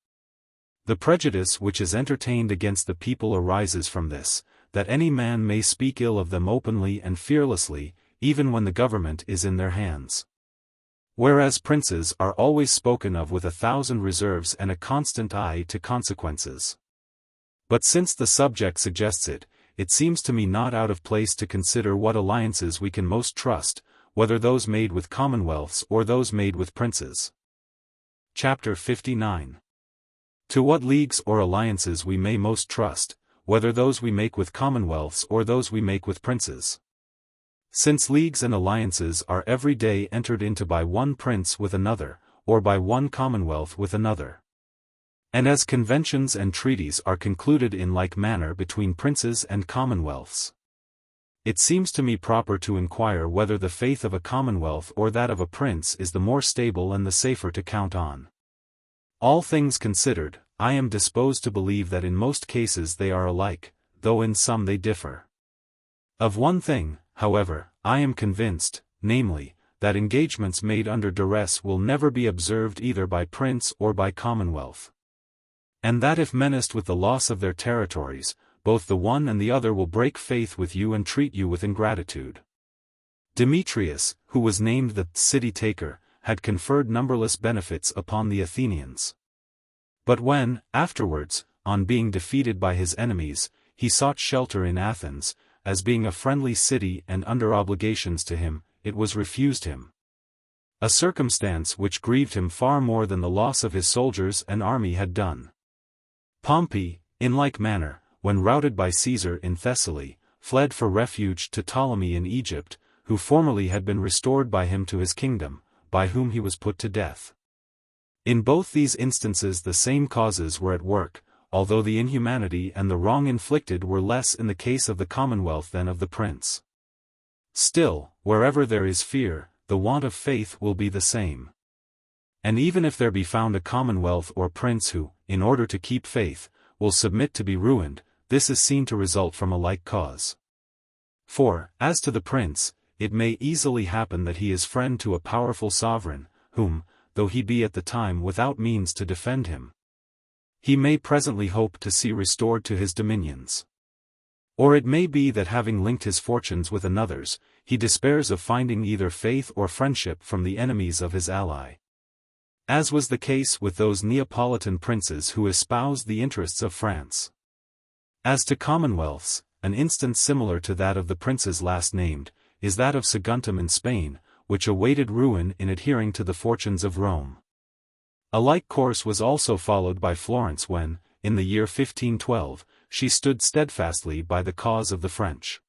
The prejudice which is entertained against the people arises from this, that any man may speak ill of them openly and fearlessly, even when the government is in their hands. Whereas princes are always spoken of with 1,000 reserves and a constant eye to consequences. But since the subject suggests it, it seems to me not out of place to consider what alliances we can most trust, whether those made with commonwealths or those made with princes. Chapter 59. To what leagues or alliances we may most trust, whether those we make with commonwealths or those we make with princes. Since leagues and alliances are every day entered into by one prince with another, or by one commonwealth with another. And as conventions and treaties are concluded in like manner between princes and commonwealths, it seems to me proper to inquire whether the faith of a commonwealth or that of a prince is the more stable and the safer to count on. All things considered, I am disposed to believe that in most cases they are alike, though in some they differ. Of one thing, however, I am convinced, namely, that engagements made under duress will never be observed either by prince or by commonwealth. And that if menaced with the loss of their territories, both the one and the other will break faith with you and treat you with ingratitude. Demetrius, who was named the city-taker, had conferred numberless benefits upon the Athenians. But when, afterwards, on being defeated by his enemies, he sought shelter in Athens, as being a friendly city and under obligations to him, it was refused him. A circumstance which grieved him far more than the loss of his soldiers and army had done. Pompey, in like manner, when routed by Caesar in Thessaly, fled for refuge to Ptolemy in Egypt, who formerly had been restored by him to his kingdom, by whom he was put to death. In both these instances the same causes were at work, although the inhumanity and the wrong inflicted were less in the case of the commonwealth than of the prince. Still, wherever there is fear, the want of faith will be the same. And even if there be found a commonwealth or prince who, in order to keep faith, will submit to be ruined, this is seen to result from a like cause. For, as to the prince, it may easily happen that he is friend to a powerful sovereign, whom, though he be at the time without means to defend him, he may presently hope to see restored to his dominions. Or it may be that having linked his fortunes with another's, he despairs of finding either faith or friendship from the enemies of his ally. As was the case with those Neapolitan princes who espoused the interests of France. As to commonwealths, an instance similar to that of the princes last named, is that of Saguntum in Spain, which awaited ruin in adhering to the fortunes of Rome. A like course was also followed by Florence when, in the year 1512, she stood steadfastly by the cause of the French.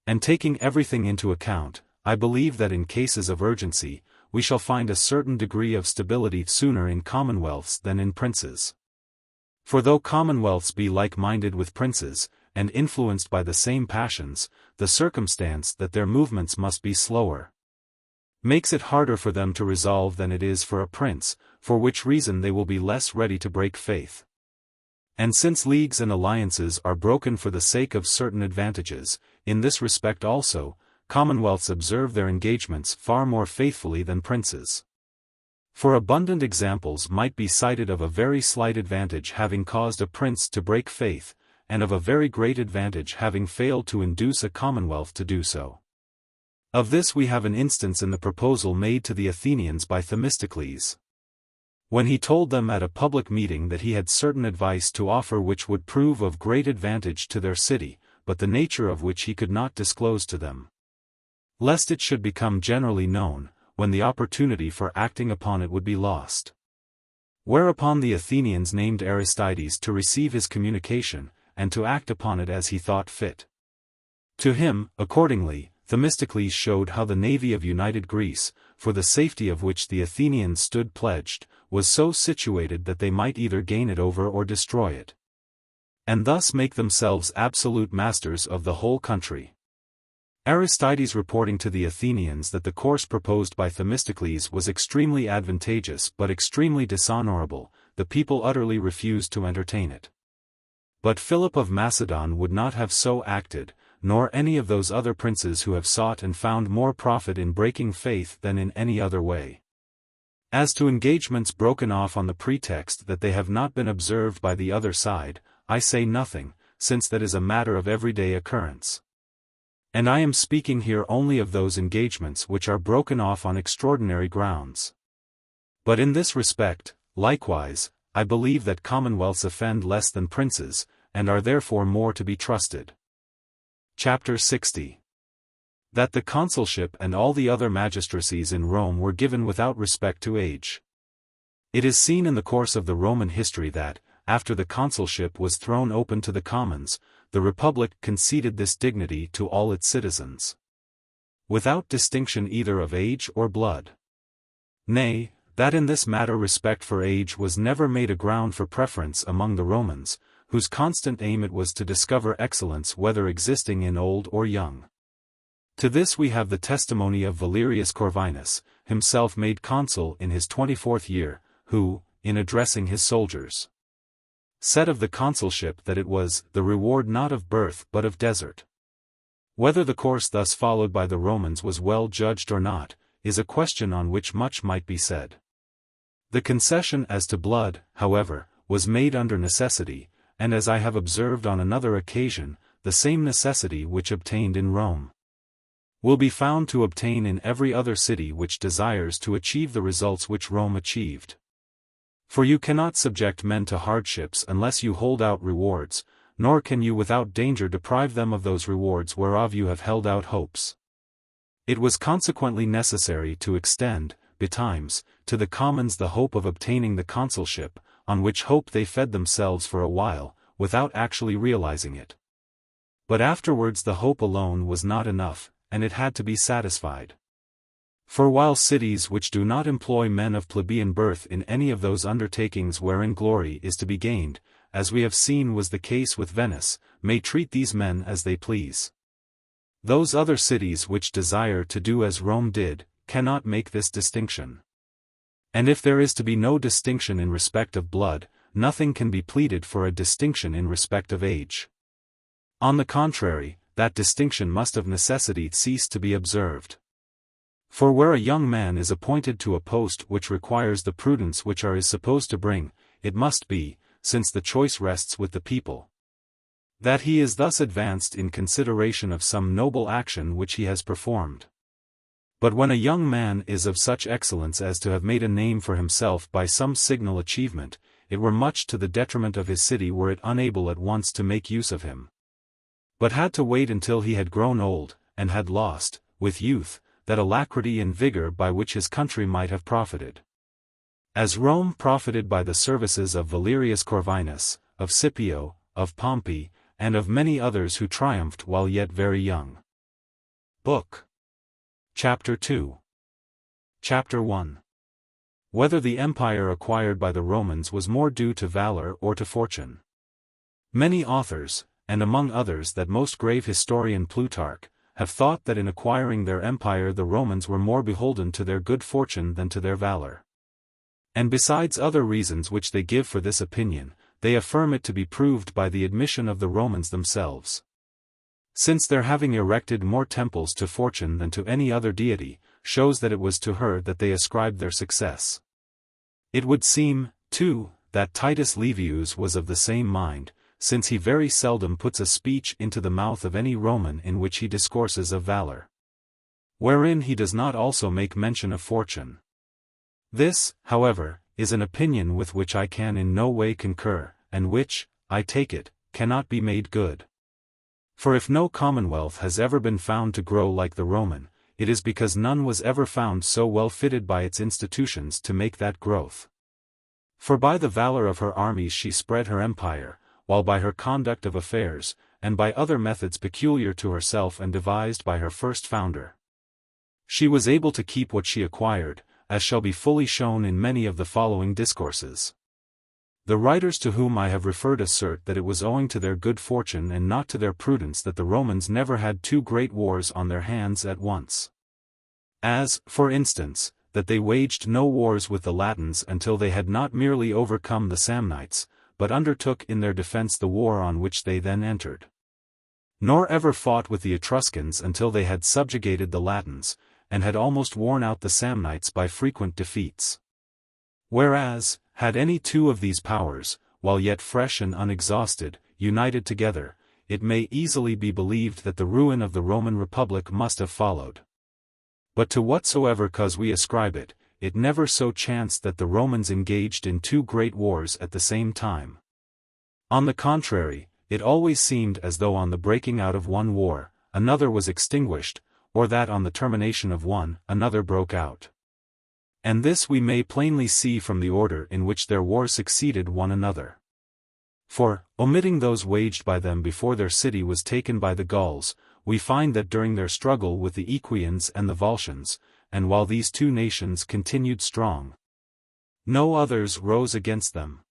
And taking everything into account, I believe that in cases of urgency, we shall find a certain degree of stability sooner in commonwealths than in princes. For though commonwealths be like-minded with princes, and influenced by the same passions, the circumstance that their movements must be slower makes it harder for them to resolve than it is for a prince, for which reason they will be less ready to break faith. And since leagues and alliances are broken for the sake of certain advantages, in this respect also, commonwealths observe their engagements far more faithfully than princes. For abundant examples might be cited of a very slight advantage having caused a prince to break faith, and of a very great advantage having failed to induce a commonwealth to do so. Of this we have an instance in the proposal made to the Athenians by Themistocles, when he told them at a public meeting that he had certain advice to offer which would prove of great advantage to their city, but the nature of which he could not disclose to them, lest it should become generally known, when the opportunity for acting upon it would be lost. Whereupon the Athenians named Aristides to receive his communication, and to act upon it as he thought fit. To him, accordingly, Themistocles showed how the navy of united Greece, for the safety of which the Athenians stood pledged, was so situated that they might either gain it over or destroy it, and thus make themselves absolute masters of the whole country. Aristides reporting to the Athenians that the course proposed by Themistocles was extremely advantageous but extremely dishonorable, the people utterly refused to entertain it. But Philip of Macedon would not have so acted, nor any of those other princes who have sought and found more profit in breaking faith than in any other way. As to engagements broken off on the pretext that they have not been observed by the other side, I say nothing, since that is a matter of everyday occurrence. And I am speaking here only of those engagements which are broken off on extraordinary grounds. But in this respect, likewise, I believe that commonwealths offend less than princes, and are therefore more to be trusted. Chapter 60. That the consulship and all the other magistracies in Rome were given without respect to age. It is seen in the course of the Roman history that, after the consulship was thrown open to the commons, the republic conceded this dignity to all its citizens, without distinction either of age or blood. Nay, that in this matter respect for age was never made a ground for preference among the Romans, whose constant aim it was to discover excellence whether existing in old or young. To this we have the testimony of Valerius Corvinus, himself made consul in his 24th year, who, in addressing his soldiers, said of the consulship that it was the reward not of birth but of desert. Whether the course thus followed by the Romans was well judged or not, is a question on which much might be said. The concession as to blood, however, was made under necessity, and as I have observed on another occasion, the same necessity which obtained in Rome will be found to obtain in every other city which desires to achieve the results which Rome achieved. For you cannot subject men to hardships unless you hold out rewards, nor can you without danger deprive them of those rewards whereof you have held out hopes. It was consequently necessary to extend, betimes, to the commons the hope of obtaining the consulship, on which hope they fed themselves for a while, without actually realizing it. But afterwards the hope alone was not enough, and it had to be satisfied. For while cities which do not employ men of plebeian birth in any of those undertakings wherein glory is to be gained, as we have seen was the case with Venice, may treat these men as they please, those other cities which desire to do as Rome did, cannot make this distinction. And if there is to be no distinction in respect of blood, nothing can be pleaded for a distinction in respect of age. On the contrary, that distinction must of necessity cease to be observed. For where a young man is appointed to a post which requires the prudence which is supposed to bring, it must be, since the choice rests with the people, that he is thus advanced in consideration of some noble action which he has performed. But when a young man is of such excellence as to have made a name for himself by some signal achievement, it were much to the detriment of his city were it unable at once to make use of him, but had to wait until he had grown old, and had lost, with youth, that alacrity and vigor by which his country might have profited. As Rome profited by the services of Valerius Corvinus, of Scipio, of Pompey, and of many others who triumphed while yet very young. Book. Chapter 2. Chapter 1. Whether the empire acquired by the Romans was more due to valor or to fortune. Many authors, and among others that most grave historian Plutarch, have thought that in acquiring their empire the Romans were more beholden to their good fortune than to their valor. And besides other reasons which they give for this opinion, they affirm it to be proved by the admission of the Romans themselves. Since their having erected more temples to fortune than to any other deity, shows that it was to her that they ascribed their success. It would seem, too, that Titus Livius was of the same mind, since he very seldom puts a speech into the mouth of any Roman in which he discourses of valor, wherein he does not also make mention of fortune. This, however, is an opinion with which I can in no way concur, and which, I take it, cannot be made good. For if no commonwealth has ever been found to grow like the Roman, it is because none was ever found so well fitted by its institutions to make that growth. For by the valor of her armies she spread her empire, while by her conduct of affairs, and by other methods peculiar to herself and devised by her first founder, she was able to keep what she acquired, as shall be fully shown in many of the following discourses. The writers to whom I have referred assert that it was owing to their good fortune and not to their prudence that the Romans never had two great wars on their hands at once. As, for instance, that they waged no wars with the Latins until they had not merely overcome the Samnites, but undertook in their defense the war on which they then entered. Nor ever fought with the Etruscans until they had subjugated the Latins, and had almost worn out the Samnites by frequent defeats. Whereas, had any two of these powers, while yet fresh and unexhausted, united together, it may easily be believed that the ruin of the Roman Republic must have followed. But to whatsoever cause we ascribe it, it never so chanced that the Romans engaged in two great wars at the same time. On the contrary, it always seemed as though on the breaking out of one war, another was extinguished, or that on the termination of one, another broke out. And this we may plainly see from the order in which their wars succeeded one another. For, omitting those waged by them before their city was taken by the Gauls, we find that during their struggle with the Equians and the Volscians, and while these two nations continued strong, no others rose against them.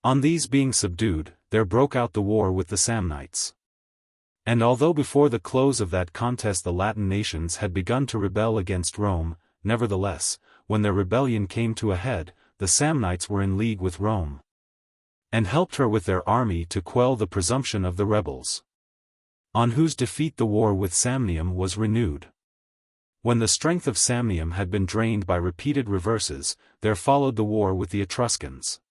On these being subdued, there broke out the war with the Samnites. And although before the close of that contest the Latin nations had begun to rebel against Rome, nevertheless, when their rebellion came to a head, the Samnites were in league with Rome, and helped her with their army to quell the presumption of the rebels, on whose defeat the war with Samnium was renewed. When the strength of Samnium had been drained by repeated reverses, there followed the war with the Etruscans,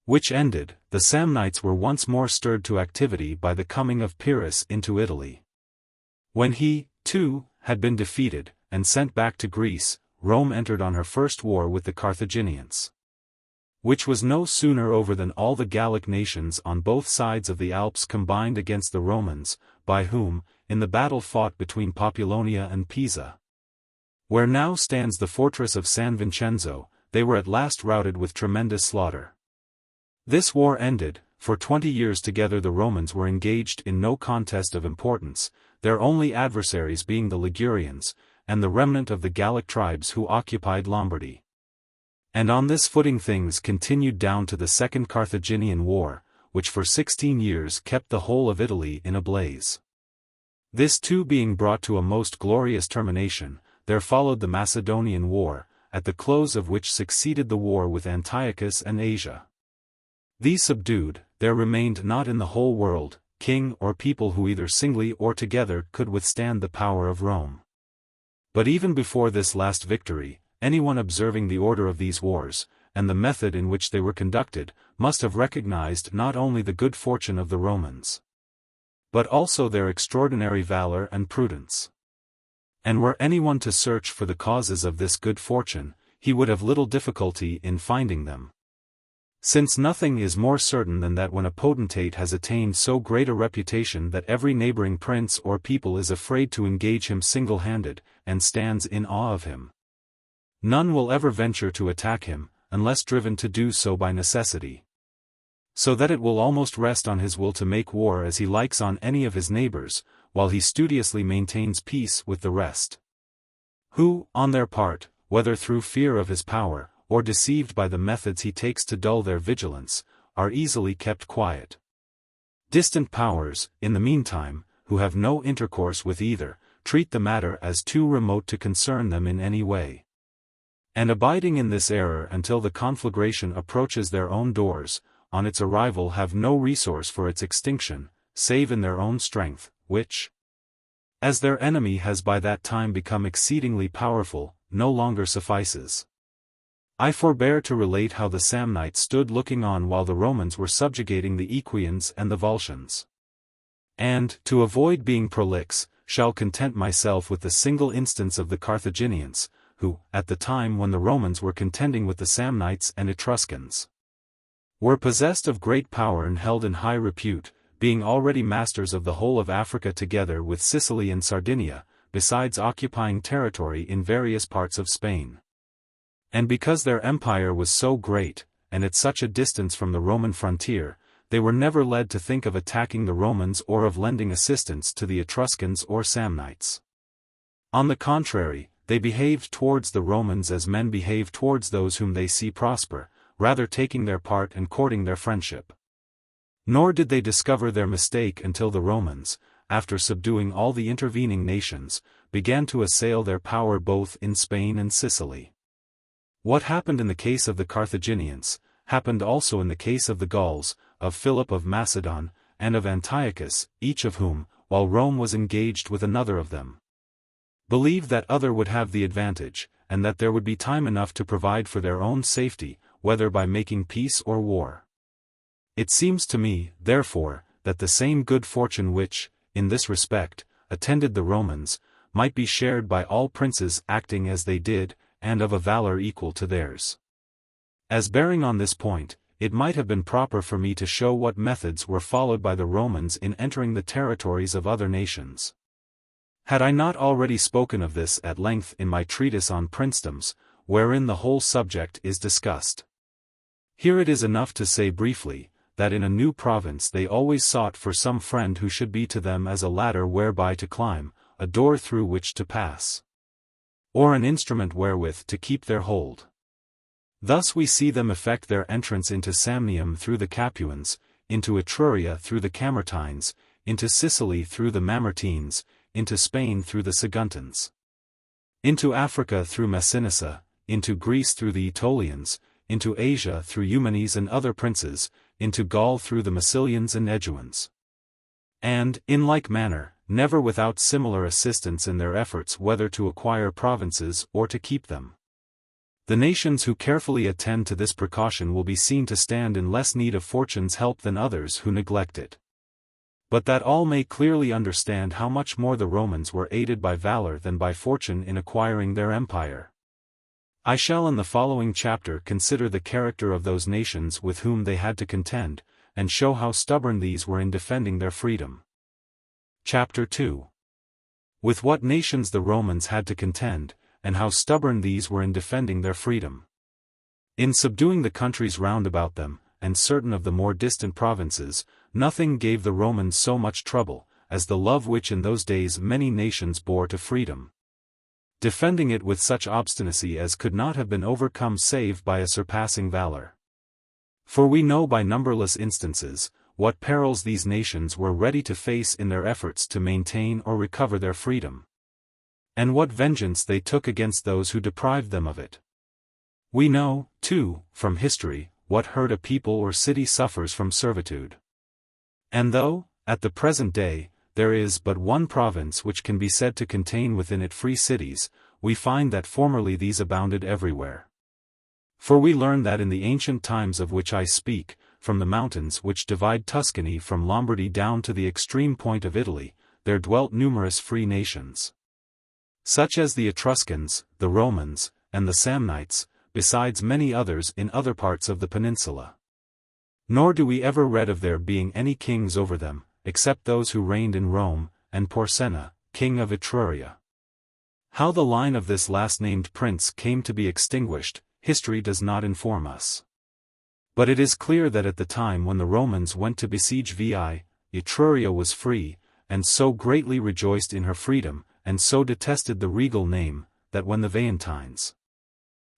which ended, the Samnites were once more stirred to activity by the coming of Pyrrhus into Italy. When he, too, had been defeated, and sent back to Greece, Rome entered on her first war with the Carthaginians, which was no sooner over than all the Gallic nations on both sides of the Alps combined against the Romans, by whom, in the battle fought between Populonia and Pisa, where now stands the fortress of San Vincenzo, they were at last routed with tremendous slaughter. This war ended, for 20 years together the Romans were engaged in no contest of importance, their only adversaries being the Ligurians, and the remnant of the Gallic tribes who occupied Lombardy. And on this footing things continued down to the Second Carthaginian War, which for 16 years kept the whole of Italy in a blaze. This too being brought to a most glorious termination, there followed the Macedonian War, at the close of which succeeded the war with Antiochus and Asia. These subdued, there remained not in the whole world, king or people who either singly or together could withstand the power of Rome. But even before this last victory, anyone observing the order of these wars, and the method in which they were conducted, must have recognized not only the good fortune of the Romans, but also their extraordinary valor and prudence. And were anyone to search for the causes of this good fortune, he would have little difficulty in finding them. Since nothing is more certain than that when a potentate has attained so great a reputation that every neighboring prince or people is afraid to engage him single-handed, and stands in awe of him, none will ever venture to attack him, unless driven to do so by necessity. So that it will almost rest on his will to make war as he likes on any of his neighbors, while he studiously maintains peace with the rest. Who, on their part, whether through fear of his power, or deceived by the methods he takes to dull their vigilance, are easily kept quiet. Distant powers, in the meantime, who have no intercourse with either, treat the matter as too remote to concern them in any way. And abiding in this error until the conflagration approaches their own doors, on its arrival have no resource for its extinction, save in their own strength, which, as their enemy has by that time become exceedingly powerful, no longer suffices. I forbear to relate how the Samnites stood looking on while the Romans were subjugating the Equians and the Volscians. And, to avoid being prolix, shall content myself with the single instance of the Carthaginians, who, at the time when the Romans were contending with the Samnites and Etruscans, were possessed of great power and held in high repute, being already masters of the whole of Africa together with Sicily and Sardinia, besides occupying territory in various parts of Spain. And because their empire was so great, and at such a distance from the Roman frontier, they were never led to think of attacking the Romans or of lending assistance to the Etruscans or Samnites. On the contrary, they behaved towards the Romans as men behave towards those whom they see prosper, rather taking their part and courting their friendship. Nor did they discover their mistake until the Romans, after subduing all the intervening nations, began to assail their power both in Spain and Sicily. What happened in the case of the Carthaginians, happened also in the case of the Gauls, of Philip of Macedon, and of Antiochus, each of whom, while Rome was engaged with another of them, believed that other would have the advantage, and that there would be time enough to provide for their own safety, whether by making peace or war. It seems to me, therefore, that the same good fortune which, in this respect, attended the Romans, might be shared by all princes acting as they did, and of a valor equal to theirs. As bearing on this point, it might have been proper for me to show what methods were followed by the Romans in entering the territories of other nations. Had I not already spoken of this at length in my treatise on princedoms, wherein the whole subject is discussed? Here it is enough to say briefly, that in a new province they always sought for some friend who should be to them as a ladder whereby to climb, a door through which to pass, or an instrument wherewith to keep their hold. Thus we see them effect their entrance into Samnium through the Capuans, into Etruria through the Camertines, into Sicily through the Mamertines, into Spain through the Saguntans, into Africa through Massinissa, into Greece through the Aetolians, into Asia through Eumenes and other princes, into Gaul through the Massilians and Eduans. And, in like manner, never without similar assistance in their efforts whether to acquire provinces or to keep them. The nations who carefully attend to this precaution will be seen to stand in less need of fortune's help than others who neglect it. But that all may clearly understand how much more the Romans were aided by valor than by fortune in acquiring their empire, I shall in the following chapter consider the character of those nations with whom they had to contend, and show how stubborn these were in defending their freedom. Chapter 2. With what nations the Romans had to contend, and how stubborn these were in defending their freedom. In subduing the countries round about them, and certain of the more distant provinces, nothing gave the Romans so much trouble, as the love which in those days many nations bore to freedom, defending it with such obstinacy as could not have been overcome save by a surpassing valor. For we know by numberless instances, what perils these nations were ready to face in their efforts to maintain or recover their freedom, and what vengeance they took against those who deprived them of it. We know, too, from history, what hurt a people or city suffers from servitude. And though, at the present day, there is but one province which can be said to contain within it free cities, we find that formerly these abounded everywhere. For we learn that in the ancient times of which I speak, from the mountains which divide Tuscany from Lombardy down to the extreme point of Italy, there dwelt numerous free nations, such as the Etruscans, the Romans, and the Samnites, besides many others in other parts of the peninsula. Nor do we ever read of there being any kings over them, except those who reigned in Rome, and Porsenna, king of Etruria. How the line of this last-named prince came to be extinguished, history does not inform us. But it is clear that at the time when the Romans went to besiege VIII, Etruria was free, and so greatly rejoiced in her freedom, and so detested the regal name, that when the Veientines,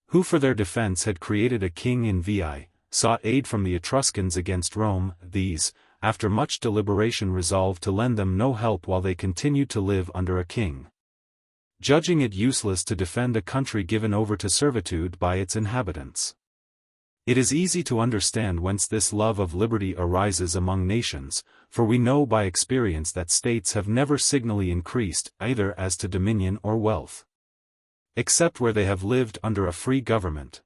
who for their defense had created a king in VIII, sought aid from the Etruscans against Rome, these, after much deliberation, resolved to lend them no help while they continued to live under a king, judging it useless to defend a country given over to servitude by its inhabitants. It is easy to understand whence this love of liberty arises among nations, for we know by experience that states have never signally increased either as to dominion or wealth, except where they have lived under a free government.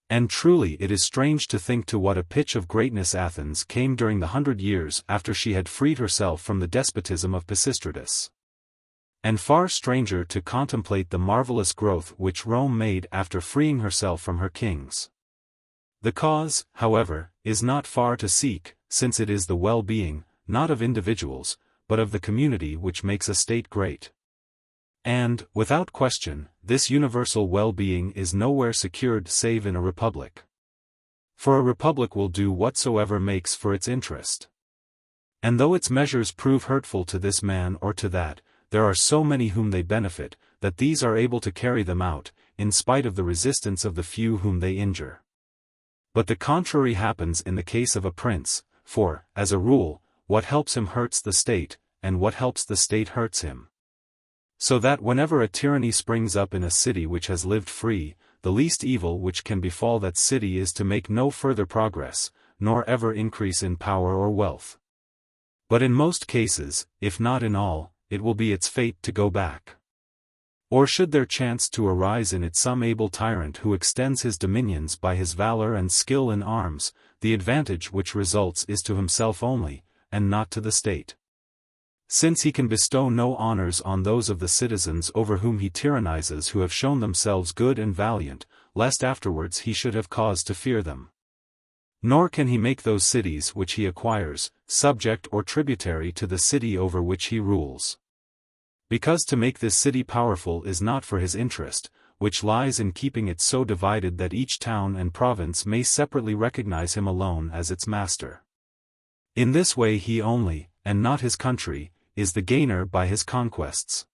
And truly it is strange to think to what a pitch of greatness Athens came during the 100 years after she had freed herself from the despotism of Pisistratus. And far stranger to contemplate the marvelous growth which Rome made after freeing herself from her kings. The cause, however, is not far to seek, since it is the well-being, not of individuals, but of the community which makes a state great. And, without question, this universal well-being is nowhere secured save in a republic. For a republic will do whatsoever makes for its interest. And though its measures prove hurtful to this man or to that, there are so many whom they benefit, that these are able to carry them out, in spite of the resistance of the few whom they injure. But the contrary happens in the case of a prince, for, as a rule, what helps him hurts the state, and what helps the state hurts him. So that whenever a tyranny springs up in a city which has lived free, the least evil which can befall that city is to make no further progress, nor ever increase in power or wealth. But in most cases, if not in all, it will be its fate to go back. Or should there chance to arise in it some able tyrant who extends his dominions by his valor and skill in arms, the advantage which results is to himself only, and not to the state. Since he can bestow no honors on those of the citizens over whom he tyrannizes who have shown themselves good and valiant, lest afterwards he should have cause to fear them. Nor can he make those cities which he acquires, subject or tributary to the city over which he rules. Because to make this city powerful is not for his interest, which lies in keeping it so divided that each town and province may separately recognize him alone as its master. In this way he only, and not his country, is the gainer by his conquests.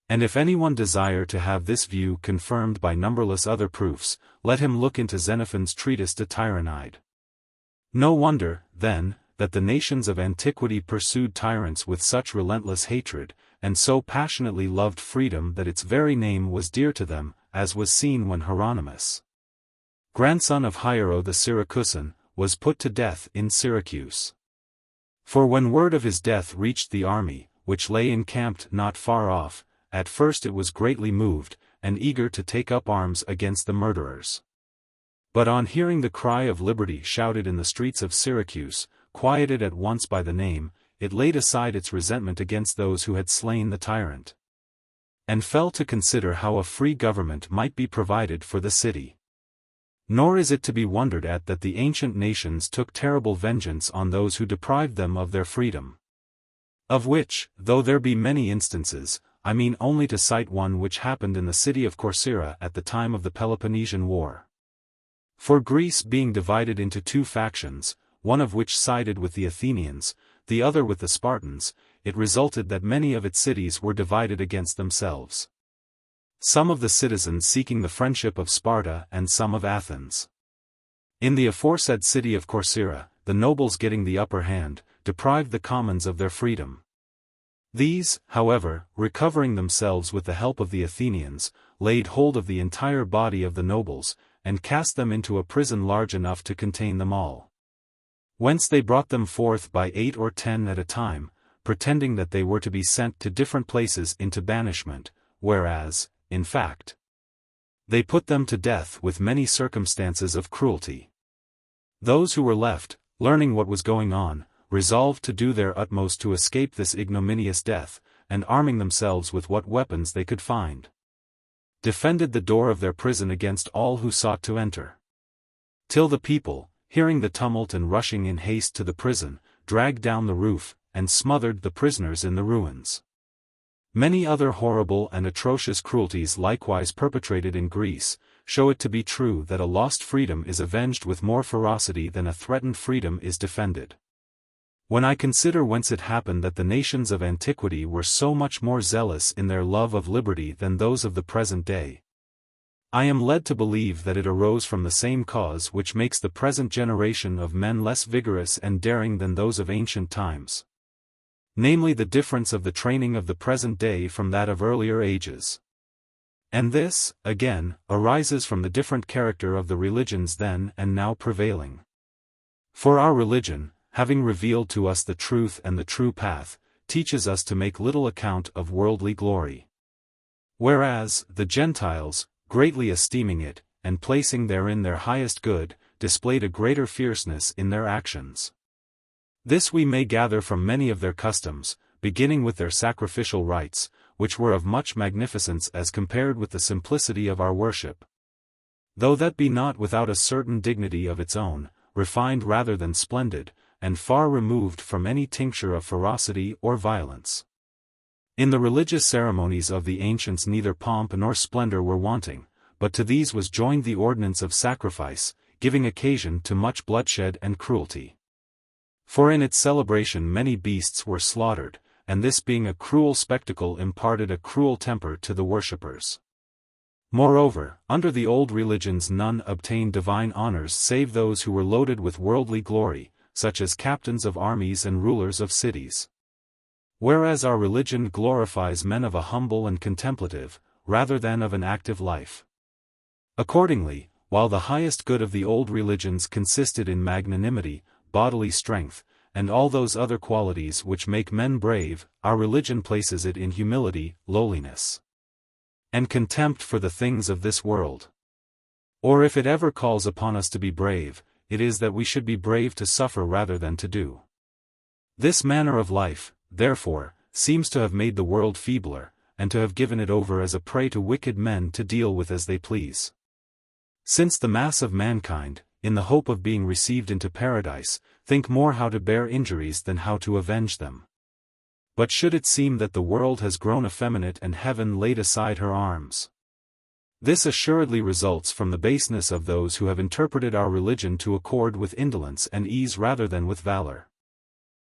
And if anyone desire to have this view confirmed by numberless other proofs, let him look into Xenophon's treatise De Tyrannide. No wonder, then, that the nations of antiquity pursued tyrants with such relentless hatred, and so passionately loved freedom that its very name was dear to them, as was seen when Hieronymus, grandson of Hiero the Syracusan, was put to death in Syracuse. For when word of his death reached the army, which lay encamped not far off, at first it was greatly moved, and eager to take up arms against the murderers. But on hearing the cry of liberty shouted in the streets of Syracuse, quieted at once by the name, it laid aside its resentment against those who had slain the tyrant, and fell to consider how a free government might be provided for the city. Nor is it to be wondered at that the ancient nations took terrible vengeance on those who deprived them of their freedom. Of which, though there be many instances, I mean only to cite one which happened in the city of Corcyra at the time of the Peloponnesian War. For Greece being divided into two factions, one of which sided with the Athenians, the other with the Spartans, it resulted that many of its cities were divided against themselves. Some of the citizens seeking the friendship of Sparta and some of Athens. In the aforesaid city of Corcyra, the nobles getting the upper hand, deprived the commons of their freedom. These, however, recovering themselves with the help of the Athenians, laid hold of the entire body of the nobles, and cast them into a prison large enough to contain them all. Whence they brought them forth by 8 or 10 at a time, pretending that they were to be sent to different places into banishment, whereas, in fact, they put them to death with many circumstances of cruelty. Those who were left, learning what was going on, resolved to do their utmost to escape this ignominious death, and arming themselves with what weapons they could find, defended the door of their prison against all who sought to enter. Till the people, hearing the tumult and rushing in haste to the prison, dragged down the roof, and smothered the prisoners in the ruins. Many other horrible and atrocious cruelties likewise perpetrated in Greece, show it to be true that a lost freedom is avenged with more ferocity than a threatened freedom is defended. When I consider whence it happened that the nations of antiquity were so much more zealous in their love of liberty than those of the present day, I am led to believe that it arose from the same cause which makes the present generation of men less vigorous and daring than those of ancient times. Namely, the difference of the training of the present day from that of earlier ages. And this, again, arises from the different character of the religions then and now prevailing. For our religion, having revealed to us the truth and the true path, teaches us to make little account of worldly glory. Whereas, the Gentiles, greatly esteeming it, and placing therein their highest good, displayed a greater fierceness in their actions. This we may gather from many of their customs, beginning with their sacrificial rites, which were of much magnificence as compared with the simplicity of our worship. Though that be not without a certain dignity of its own, refined rather than splendid, and far removed from any tincture of ferocity or violence. In the religious ceremonies of the ancients neither pomp nor splendor were wanting, but to these was joined the ordinance of sacrifice, giving occasion to much bloodshed and cruelty. For in its celebration many beasts were slaughtered, and this being a cruel spectacle imparted a cruel temper to the worshippers. Moreover, under the old religions none obtained divine honors save those who were loaded with worldly glory, such as captains of armies and rulers of cities. Whereas our religion glorifies men of a humble and contemplative, rather than of an active life. Accordingly, while the highest good of the old religions consisted in magnanimity, bodily strength, and all those other qualities which make men brave, our religion places it in humility, lowliness, and contempt for the things of this world. Or if it ever calls upon us to be brave, it is that we should be brave to suffer rather than to do. This manner of life, therefore, seems to have made the world feebler, and to have given it over as a prey to wicked men to deal with as they please. Since the mass of mankind, in the hope of being received into paradise, think more how to bear injuries than how to avenge them. But should it seem that the world has grown effeminate and heaven laid aside her arms, this assuredly results from the baseness of those who have interpreted our religion to accord with indolence and ease rather than with valor.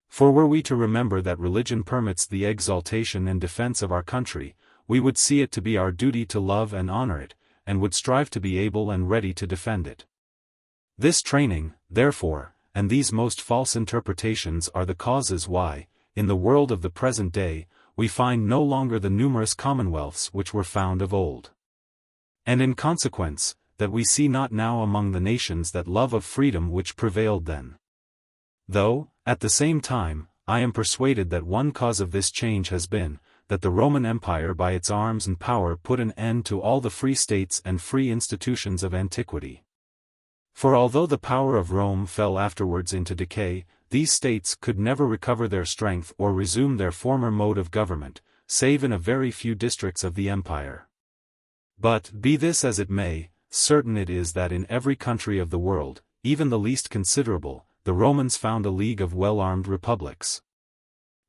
For were we to remember that religion permits the exaltation and defense of our country, we would see it to be our duty to love and honor it, and would strive to be able and ready to defend it. This training, therefore, and these most false interpretations are the causes why, in the world of the present day, we find no longer the numerous commonwealths which were found of old. And in consequence, that we see not now among the nations that love of freedom which prevailed then. Though, at the same time, I am persuaded that one cause of this change has been, that the Roman Empire by its arms and power put an end to all the free states and free institutions of antiquity. For although the power of Rome fell afterwards into decay, these states could never recover their strength or resume their former mode of government, save in a very few districts of the empire. But, be this as it may, certain it is that in every country of the world, even the least considerable, the Romans found a league of well-armed republics,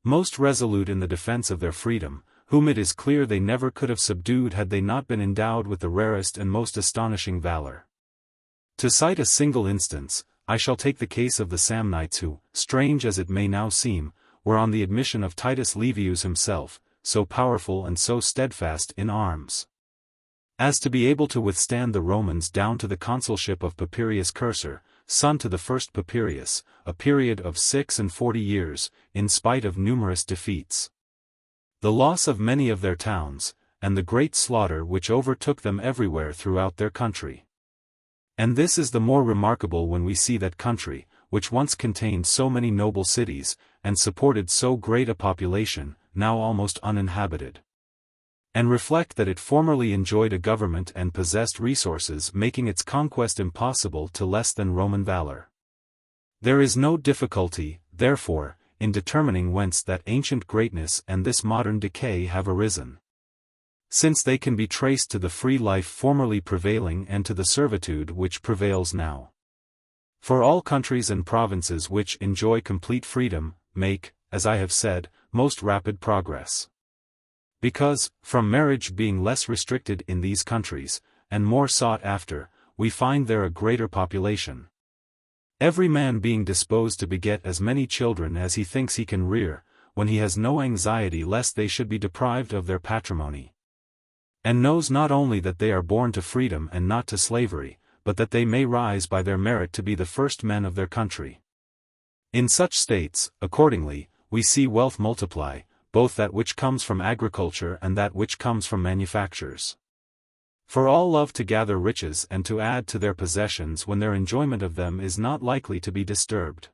most resolute in the defense of their freedom, whom it is clear they never could have subdued had they not been endowed with the rarest and most astonishing valor. To cite a single instance, I shall take the case of the Samnites who, strange as it may now seem, were on the admission of Titus Livius himself, so powerful and so steadfast in arms, as to be able to withstand the Romans down to the consulship of Papirius Cursor, son to the first Papirius, a period of 46 years, in spite of numerous defeats, the loss of many of their towns, and the great slaughter which overtook them everywhere throughout their country. And this is the more remarkable when we see that country, which once contained so many noble cities, and supported so great a population, now almost uninhabited. And reflect that it formerly enjoyed a government and possessed resources making its conquest impossible to less than Roman valor. There is no difficulty, therefore, in determining whence that ancient greatness and this modern decay have arisen, since they can be traced to the free life formerly prevailing and to the servitude which prevails now. For all countries and provinces which enjoy complete freedom, make, as I have said, most rapid progress. Because, from marriage being less restricted in these countries, and more sought after, we find there a greater population. Every man being disposed to beget as many children as he thinks he can rear, when he has no anxiety lest they should be deprived of their patrimony. And knows not only that they are born to freedom and not to slavery, but that they may rise by their merit to be the first men of their country. In such states, accordingly, we see wealth multiply, both that which comes from agriculture and that which comes from manufactures. For all love to gather riches and to add to their possessions when their enjoyment of them is not likely to be disturbed.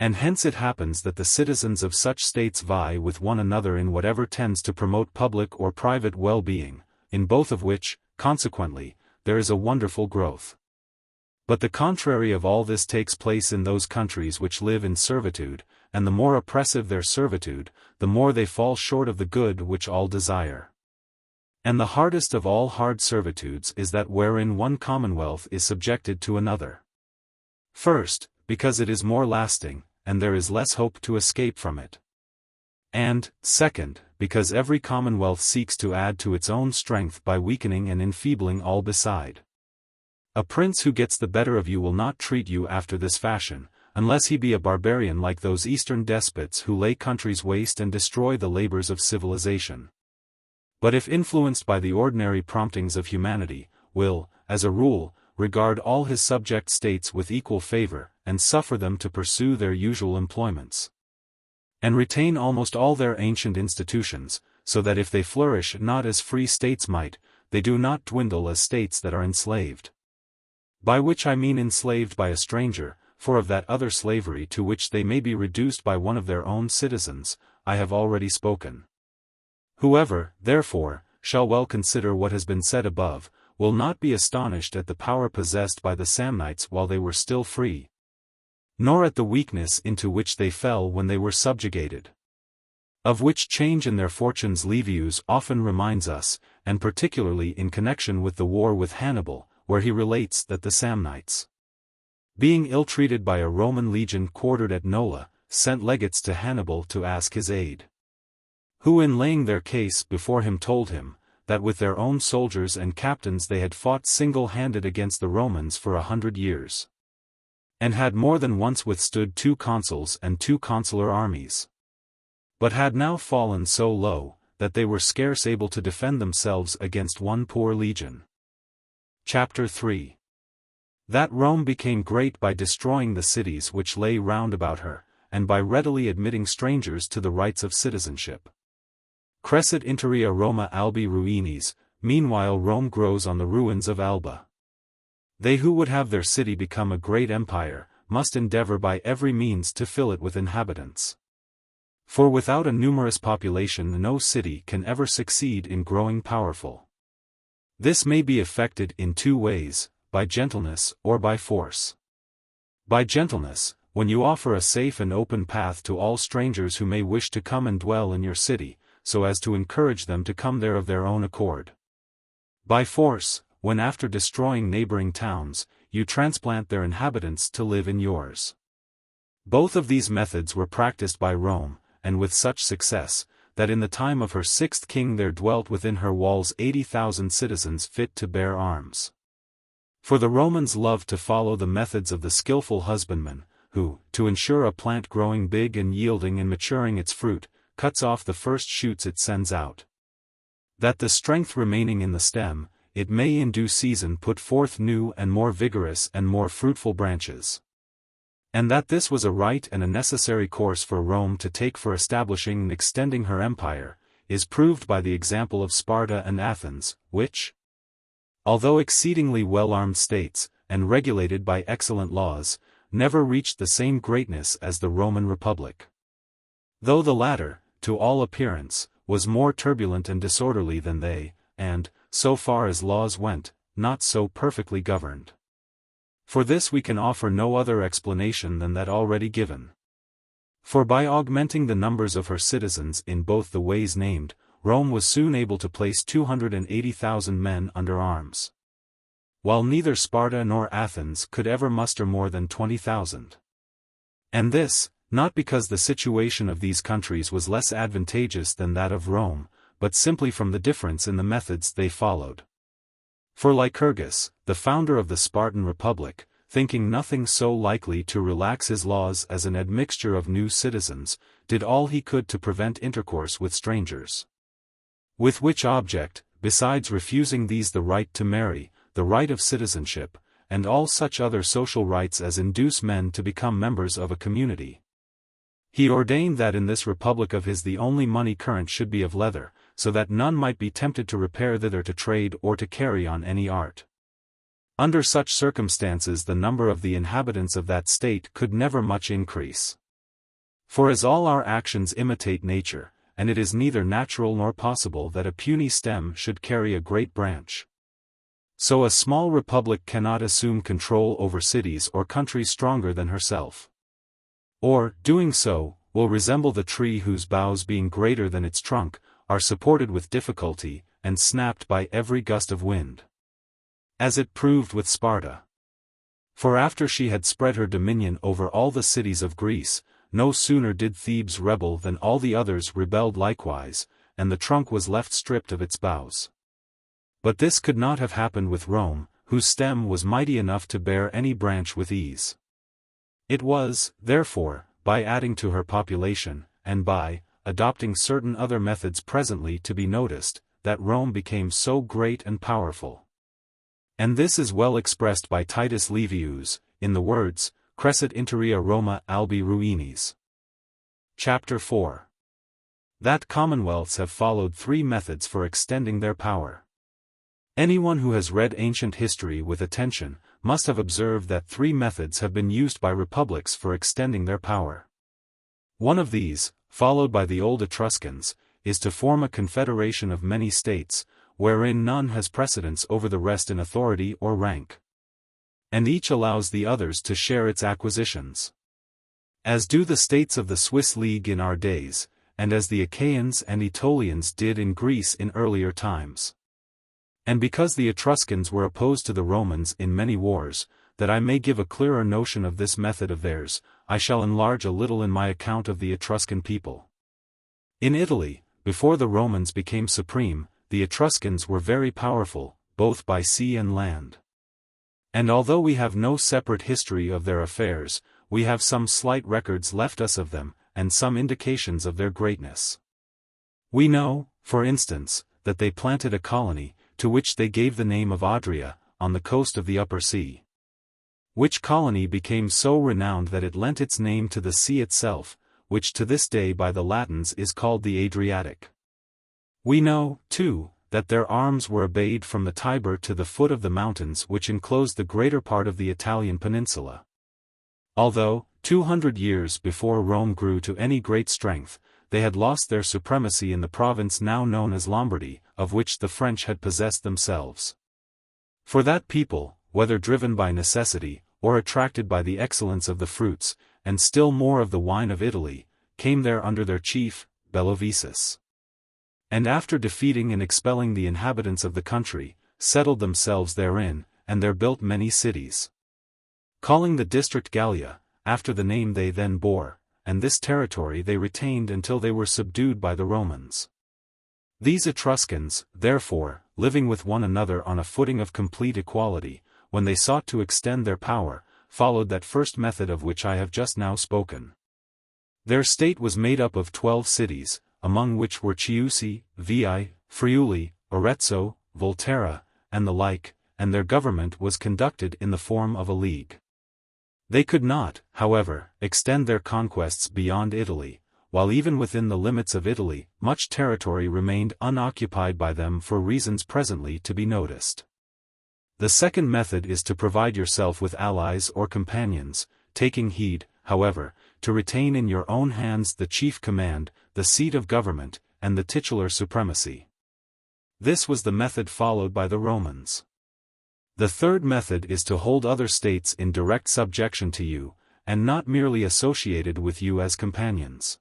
And hence it happens that the citizens of such states vie with one another in whatever tends to promote public or private well-being, in both of which, consequently, there is a wonderful growth. But the contrary of all this takes place in those countries which live in servitude, and the more oppressive their servitude, the more they fall short of the good which all desire. And the hardest of all hard servitudes is that wherein one commonwealth is subjected to another. First, because it is more lasting, and there is less hope to escape from it. And, second, because every commonwealth seeks to add to its own strength by weakening and enfeebling all beside. A prince who gets the better of you will not treat you after this fashion, unless he be a barbarian like those eastern despots who lay countries waste and destroy the labors of civilization. But if influenced by the ordinary promptings of humanity, will, as a rule, regard all his subject states with equal favor, and suffer them to pursue their usual employments. And retain almost all their ancient institutions, so that if they flourish not as free states might, they do not dwindle as states that are enslaved. By which I mean enslaved by a stranger, for of that other slavery to which they may be reduced by one of their own citizens, I have already spoken. Whoever, therefore, shall well consider what has been said above, will not be astonished at the power possessed by the Samnites while they were still free, nor at the weakness into which they fell when they were subjugated. Of which change in their fortunes Livius often reminds us, and particularly in connection with the war with Hannibal, where he relates that the Samnites, being ill-treated by a Roman legion quartered at Nola, sent legates to Hannibal to ask his aid. Who in laying their case before him told him, that with their own soldiers and captains they had fought single-handed against the Romans for 100 years. And had more than once withstood 2 consuls and 2 consular armies. But had now fallen so low, that they were scarce able to defend themselves against one poor legion. Chapter 3. That Rome became great by destroying the cities which lay round about her, and by readily admitting strangers to the rights of citizenship. Crescit interea Roma albi ruinis, meanwhile Rome grows on the ruins of Alba. They who would have their city become a great empire, must endeavor by every means to fill it with inhabitants. For without a numerous population no city can ever succeed in growing powerful. This may be effected in 2 ways, by gentleness or by force. By gentleness, when you offer a safe and open path to all strangers who may wish to come and dwell in your city, so as to encourage them to come there of their own accord. By force, when after destroying neighboring towns, you transplant their inhabitants to live in yours. Both of these methods were practiced by Rome, and with such success, that in the time of her 6th king there dwelt within her walls 80,000 citizens fit to bear arms. For the Romans loved to follow the methods of the skillful husbandman, who, to ensure a plant growing big and yielding and maturing its fruit, cuts off the first shoots it sends out. That the strength remaining in the stem, it may in due season put forth new and more vigorous and more fruitful branches. And that this was a right and a necessary course for Rome to take for establishing and extending her empire, is proved by the example of Sparta and Athens, which, although exceedingly well-armed states, and regulated by excellent laws, never reached the same greatness as the Roman Republic. Though the latter, to all appearance, was more turbulent and disorderly than they, and, so far as laws went, not so perfectly governed. For this we can offer no other explanation than that already given. For by augmenting the numbers of her citizens in both the ways named, Rome was soon able to place 280,000 men under arms. While neither Sparta nor Athens could ever muster more than 20,000. And this, not because the situation of these countries was less advantageous than that of Rome, but simply from the difference in the methods they followed. For Lycurgus, the founder of the Spartan Republic, thinking nothing so likely to relax his laws as an admixture of new citizens, did all he could to prevent intercourse with strangers. With which object, besides refusing these the right to marry, the right of citizenship, and all such other social rights as induce men to become members of a community, he ordained that in this republic of his the only money current should be of leather, so that none might be tempted to repair thither to trade or to carry on any art. Under such circumstances the number of the inhabitants of that state could never much increase. For as all our actions imitate nature, and it is neither natural nor possible that a puny stem should carry a great branch, so a small republic cannot assume control over cities or countries stronger than herself. Or, doing so, will resemble the tree whose boughs being greater than its trunk, are supported with difficulty, and snapped by every gust of wind. As it proved with Sparta. For after she had spread her dominion over all the cities of Greece, no sooner did Thebes rebel than all the others rebelled likewise, and the trunk was left stripped of its boughs. But this could not have happened with Rome, whose stem was mighty enough to bear any branch with ease. It was, therefore, by adding to her population, and by adopting certain other methods presently to be noticed, that Rome became so great and powerful. And this is well expressed by Titus Livius, in the words, Crescit interia Roma albi ruinis. Chapter 4. That commonwealths have followed three methods for extending their power. Anyone who has read ancient history with attention, must have observed that three methods have been used by republics for extending their power. One of these, followed by the old Etruscans, is to form a confederation of many states, wherein none has precedence over the rest in authority or rank. And each allows the others to share its acquisitions. As do the states of the Swiss League in our days, and as the Achaeans and Aetolians did in Greece in earlier times. And because the Etruscans were opposed to the Romans in many wars, that I may give a clearer notion of this method of theirs, I shall enlarge a little in my account of the Etruscan people. In Italy, before the Romans became supreme, the Etruscans were very powerful, both by sea and land. And although we have no separate history of their affairs, we have some slight records left us of them, and some indications of their greatness. We know, for instance, that they planted a colony, to which they gave the name of Adria, on the coast of the Upper Sea. Which colony became so renowned that it lent its name to the sea itself, which to this day by the Latins is called the Adriatic. We know, too, that their arms were obeyed from the Tiber to the foot of the mountains which enclosed the greater part of the Italian peninsula. Although, 200 years before Rome grew to any great strength, they had lost their supremacy in the province now known as Lombardy, of which the French had possessed themselves. For that people, whether driven by necessity, or attracted by the excellence of the fruits, and still more of the wine of Italy, came there under their chief, Bellovesus. And after defeating and expelling the inhabitants of the country, settled themselves therein, and there built many cities. Calling the district Gallia, after the name they then bore, and this territory they retained until they were subdued by the Romans. These Etruscans, therefore, living with one another on a footing of complete equality, when they sought to extend their power, followed that first method of which I have just now spoken. Their state was made up of 12 cities, among which were Chiusi, Veii, Friuli, Arezzo, Volterra, and the like, and their government was conducted in the form of a league. They could not, however, extend their conquests beyond Italy, while even within the limits of Italy, much territory remained unoccupied by them for reasons presently to be noticed. The second method is to provide yourself with allies or companions, taking heed, however, to retain in your own hands the chief command, the seat of government, and the titular supremacy. This was the method followed by the Romans. The third method is to hold other states in direct subjection to you, and not merely associated with you as companions.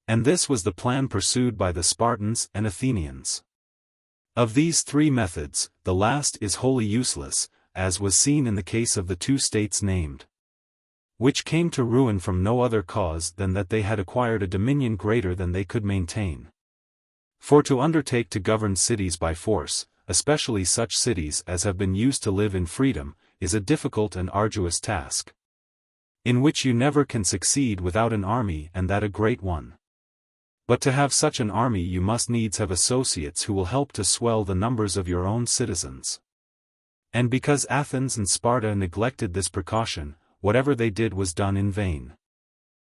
And this was the plan pursued by the Spartans and Athenians. Of these three methods, the last is wholly useless, as was seen in the case of the two states named, which came to ruin from no other cause than that they had acquired a dominion greater than they could maintain. For to undertake to govern cities by force, especially such cities as have been used to live in freedom, is a difficult and arduous task, in which you never can succeed without an army, and that a great one. But to have such an army you must needs have associates who will help to swell the numbers of your own citizens. And because Athens and Sparta neglected this precaution, whatever they did was done in vain.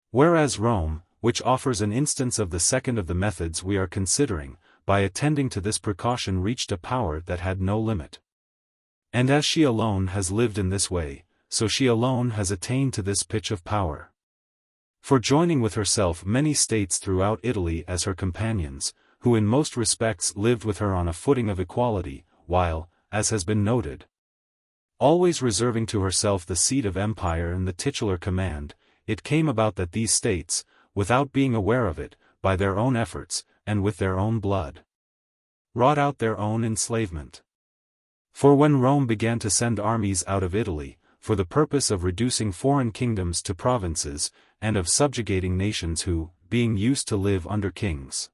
Whereas Rome, which offers an instance of the second of the methods we are considering, by attending to this precaution reached a power that had no limit. And as she alone has lived in this way, so she alone has attained to this pitch of power. For joining with herself many states throughout Italy as her companions, who in most respects lived with her on a footing of equality, while, as has been noted, always reserving to herself the seat of empire and the titular command, it came about that these states, without being aware of it, by their own efforts, and with their own blood, wrought out their own enslavement. For when Rome began to send armies out of Italy, for the purpose of reducing foreign kingdoms to provinces, and of subjugating nations who, being used to live under kings,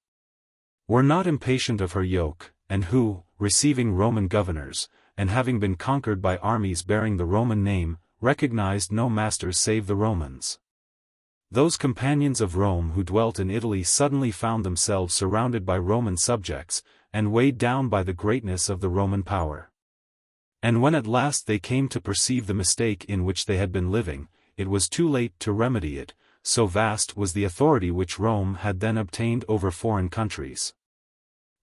were not impatient of her yoke, and who, receiving Roman governors, and having been conquered by armies bearing the Roman name, recognized no masters save the Romans. Those companions of Rome who dwelt in Italy suddenly found themselves surrounded by Roman subjects, and weighed down by the greatness of the Roman power. And when at last they came to perceive the mistake in which they had been living, it was too late to remedy it, so vast was the authority which Rome had then obtained over foreign countries,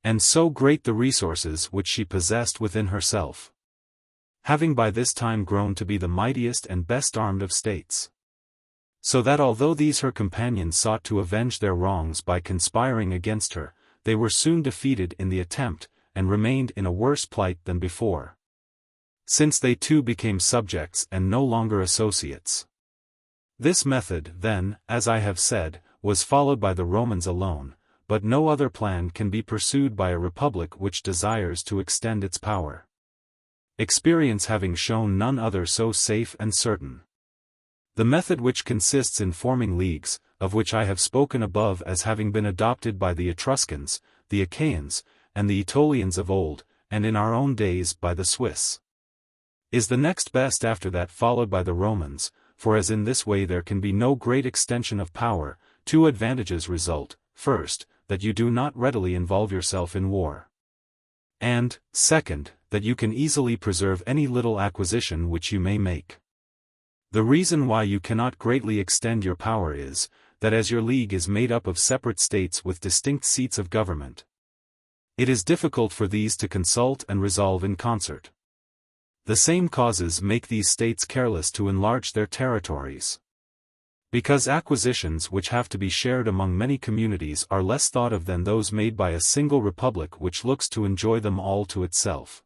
and so great the resources which she possessed within herself, having by this time grown to be the mightiest and best armed of states. So that although these her companions sought to avenge their wrongs by conspiring against her, they were soon defeated in the attempt, and remained in a worse plight than before, since they too became subjects and no longer associates. This method, then, as I have said, was followed by the Romans alone, but no other plan can be pursued by a republic which desires to extend its power, experience having shown none other so safe and certain. The method which consists in forming leagues, of which I have spoken above as having been adopted by the Etruscans, the Achaeans, and the Aetolians of old, and in our own days by the Swiss, is the next best after that followed by the Romans, for as in this way there can be no great extension of power, two advantages result: first, that you do not readily involve yourself in war, and, second, that you can easily preserve any little acquisition which you may make. The reason why you cannot greatly extend your power is, that as your league is made up of separate states with distinct seats of government, it is difficult for these to consult and resolve in concert. The same causes make these states careless to enlarge their territories, because acquisitions which have to be shared among many communities are less thought of than those made by a single republic which looks to enjoy them all to itself.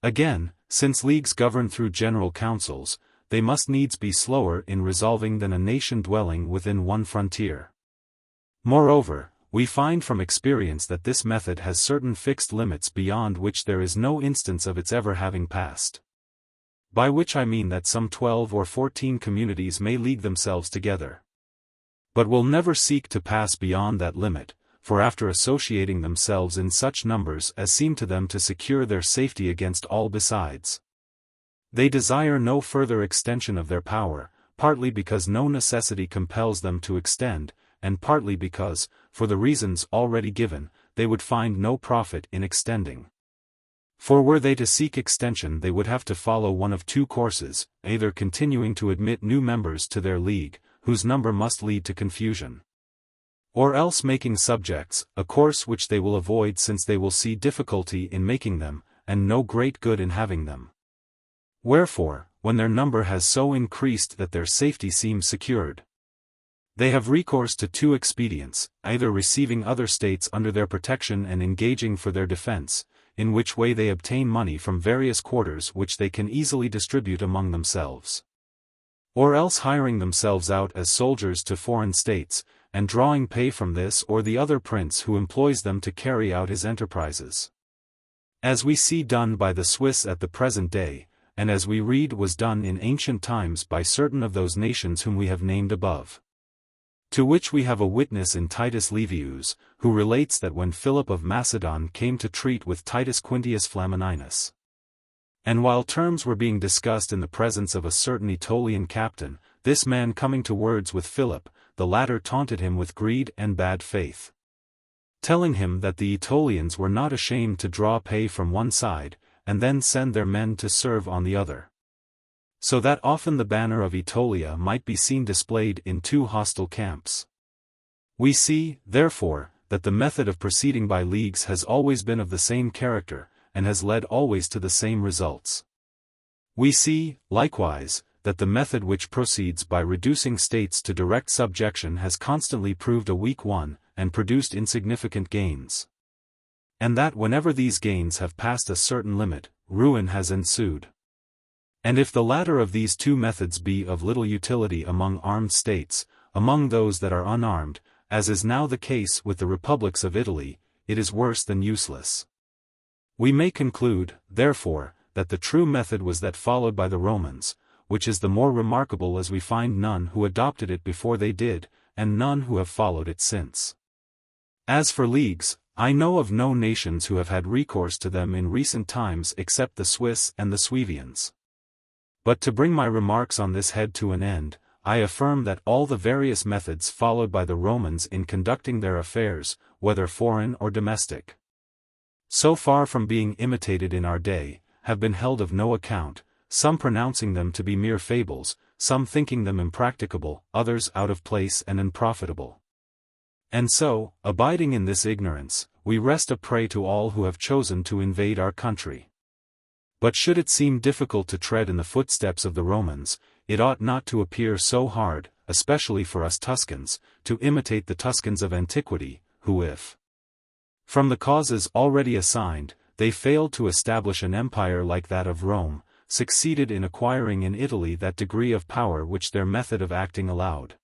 Again, since leagues govern through general councils, they must needs be slower in resolving than a nation dwelling within one frontier. Moreover, we find from experience that this method has certain fixed limits beyond which there is no instance of its ever having passed. By which I mean that some 12 or 14 communities may league themselves together, but will never seek to pass beyond that limit, for after associating themselves in such numbers as seem to them to secure their safety against all besides, they desire no further extension of their power, partly because no necessity compels them to extend, and partly because, for the reasons already given, they would find no profit in extending. For were they to seek extension they would have to follow one of two courses, either continuing to admit new members to their league, whose number must lead to confusion, or else making subjects, a course which they will avoid since they will see difficulty in making them, and no great good in having them. Wherefore, when their number has so increased that their safety seems secured, they have recourse to two expedients, either receiving other states under their protection and engaging for their defense, in which way they obtain money from various quarters which they can easily distribute among themselves, or else hiring themselves out as soldiers to foreign states, and drawing pay from this or the other prince who employs them to carry out his enterprises, as we see done by the Swiss at the present day, and as we read was done in ancient times by certain of those nations whom we have named above. To which we have a witness in Titus Livius, who relates that when Philip of Macedon came to treat with Titus Quintius Flamininus, And while terms were being discussed in the presence of a certain Aetolian captain, this man coming to words with Philip, the latter taunted him with greed and bad faith, telling him that the Aetolians were not ashamed to draw pay from one side, and then send their men to serve on the other, so that often the banner of Aetolia might be seen displayed in two hostile camps. We see, therefore, that the method of proceeding by leagues has always been of the same character, and has led always to the same results. We see, likewise, that the method which proceeds by reducing states to direct subjection has constantly proved a weak one, and produced insignificant gains. And that whenever these gains have passed a certain limit, ruin has ensued. And if the latter of these two methods be of little utility among armed states, among those that are unarmed, as is now the case with the republics of Italy, it is worse than useless. We may conclude, therefore, that the true method was that followed by the Romans, which is the more remarkable as we find none who adopted it before they did, and none who have followed it since. As for leagues, I know of no nations who have had recourse to them in recent times except the Swiss and the Suevians. But to bring my remarks on this head to an end, I affirm that all the various methods followed by the Romans in conducting their affairs, whether foreign or domestic, so far from being imitated in our day, have been held of no account, some pronouncing them to be mere fables, some thinking them impracticable, others out of place and unprofitable. And so, abiding in this ignorance, we rest a prey to all who have chosen to invade our country. But should it seem difficult to tread in the footsteps of the Romans, it ought not to appear so hard, especially for us Tuscans, to imitate the Tuscans of antiquity, who if, from the causes already assigned, they failed to establish an empire like that of Rome, succeeded in acquiring in Italy that degree of power which their method of acting allowed,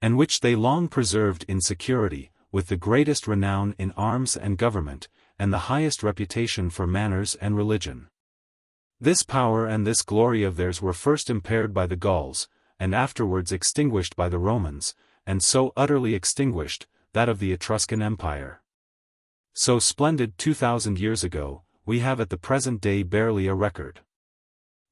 and which they long preserved in security, with the greatest renown in arms and government, and the highest reputation for manners and religion. This power and this glory of theirs were first impaired by the Gauls, and afterwards extinguished by the Romans, and so utterly extinguished, that of the Etruscan Empire, so splendid 2,000 years ago, we have at the present day barely a record.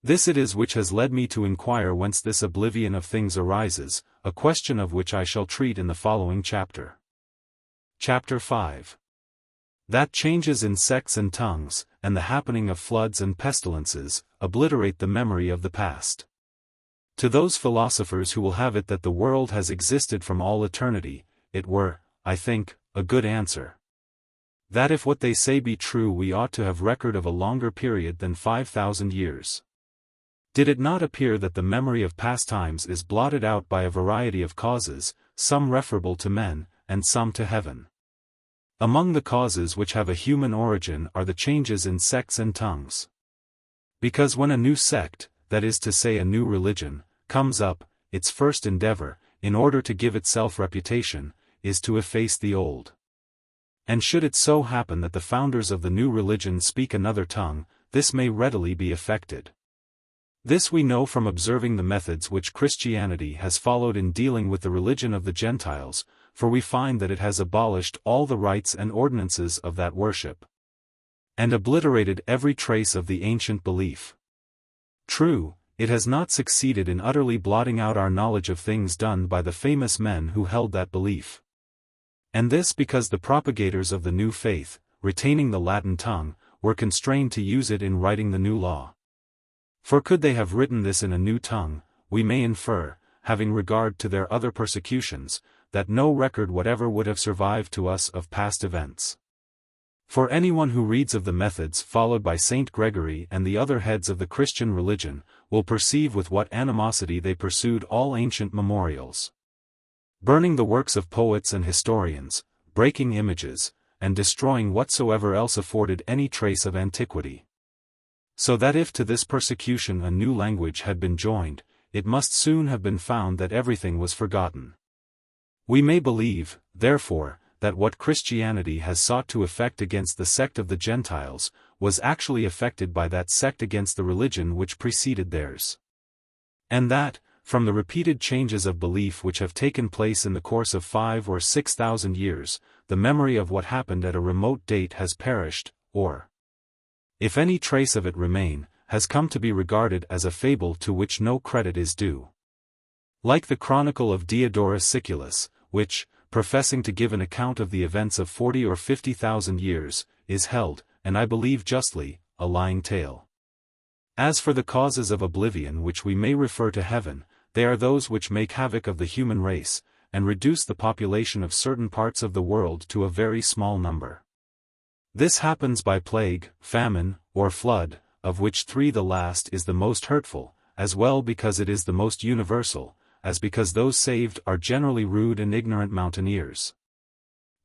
This it is which has led me to inquire whence this oblivion of things arises, a question of which I shall treat in the following chapter. Chapter 5. That changes in sects and tongues, and the happening of floods and pestilences, obliterate the memory of the past. To those philosophers who will have it that the world has existed from all eternity, it were, I think, a good answer, that if what they say be true we ought to have record of a longer period than 5,000 years. Did it not appear that the memory of past times is blotted out by a variety of causes, some referable to men, and some to heaven? Among the causes which have a human origin are the changes in sects and tongues. Because when a new sect, that is to say a new religion, comes up, its first endeavor, in order to give itself reputation, is to efface the old. And should it so happen that the founders of the new religion speak another tongue, this may readily be effected. This we know from observing the methods which Christianity has followed in dealing with the religion of the Gentiles, for we find that it has abolished all the rites and ordinances of that worship, and obliterated every trace of the ancient belief. True, it has not succeeded in utterly blotting out our knowledge of things done by the famous men who held that belief. And this because the propagators of the new faith, retaining the Latin tongue, were constrained to use it in writing the new law. For could they have written this in a new tongue, we may infer, having regard to their other persecutions, that no record whatever would have survived to us of past events. For anyone who reads of the methods followed by Saint Gregory and the other heads of the Christian religion, will perceive with what animosity they pursued all ancient memorials, burning the works of poets and historians, breaking images, and destroying whatsoever else afforded any trace of antiquity. So that if to this persecution a new language had been joined, it must soon have been found that everything was forgotten. We may believe, therefore, that what Christianity has sought to effect against the sect of the Gentiles, was actually effected by that sect against the religion which preceded theirs. And that, from the repeated changes of belief which have taken place in the course of 5,000 or 6,000 years, the memory of what happened at a remote date has perished, or if any trace of it remain, has come to be regarded as a fable to which no credit is due. Like the chronicle of Diodorus Siculus, which, professing to give an account of the events of 40 or 50,000 years, is held, and I believe justly, a lying tale. As for the causes of oblivion which we may refer to heaven, they are those which make havoc of the human race, and reduce the population of certain parts of the world to a very small number. This happens by plague, famine, or flood, of which three the last is the most hurtful, as well because it is the most universal, as because those saved are generally rude and ignorant mountaineers,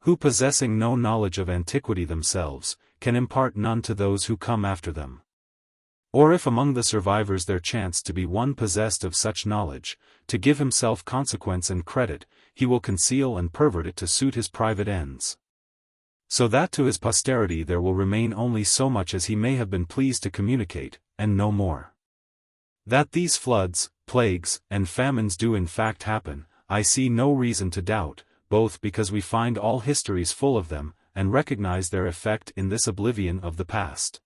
who possessing no knowledge of antiquity themselves, can impart none to those who come after them. Or if among the survivors there chance to be one possessed of such knowledge, to give himself consequence and credit, he will conceal and pervert it to suit his private ends, so that to his posterity there will remain only so much as he may have been pleased to communicate, and no more. That these floods, plagues, and famines do in fact happen, I see no reason to doubt, both because we find all histories full of them, and recognize their effect in this oblivion of the past,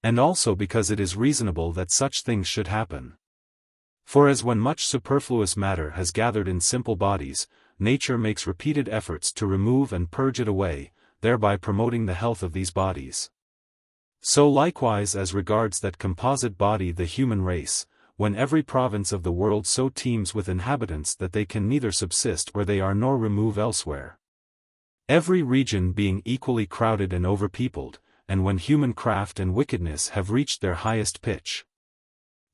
and also because it is reasonable that such things should happen. For as when much superfluous matter has gathered in simple bodies, nature makes repeated efforts to remove and purge it away, thereby promoting the health of these bodies. So likewise as regards that composite body the human race, when every province of the world so teems with inhabitants that they can neither subsist where they are nor remove elsewhere, every region being equally crowded and overpeopled, and when human craft and wickedness have reached their highest pitch,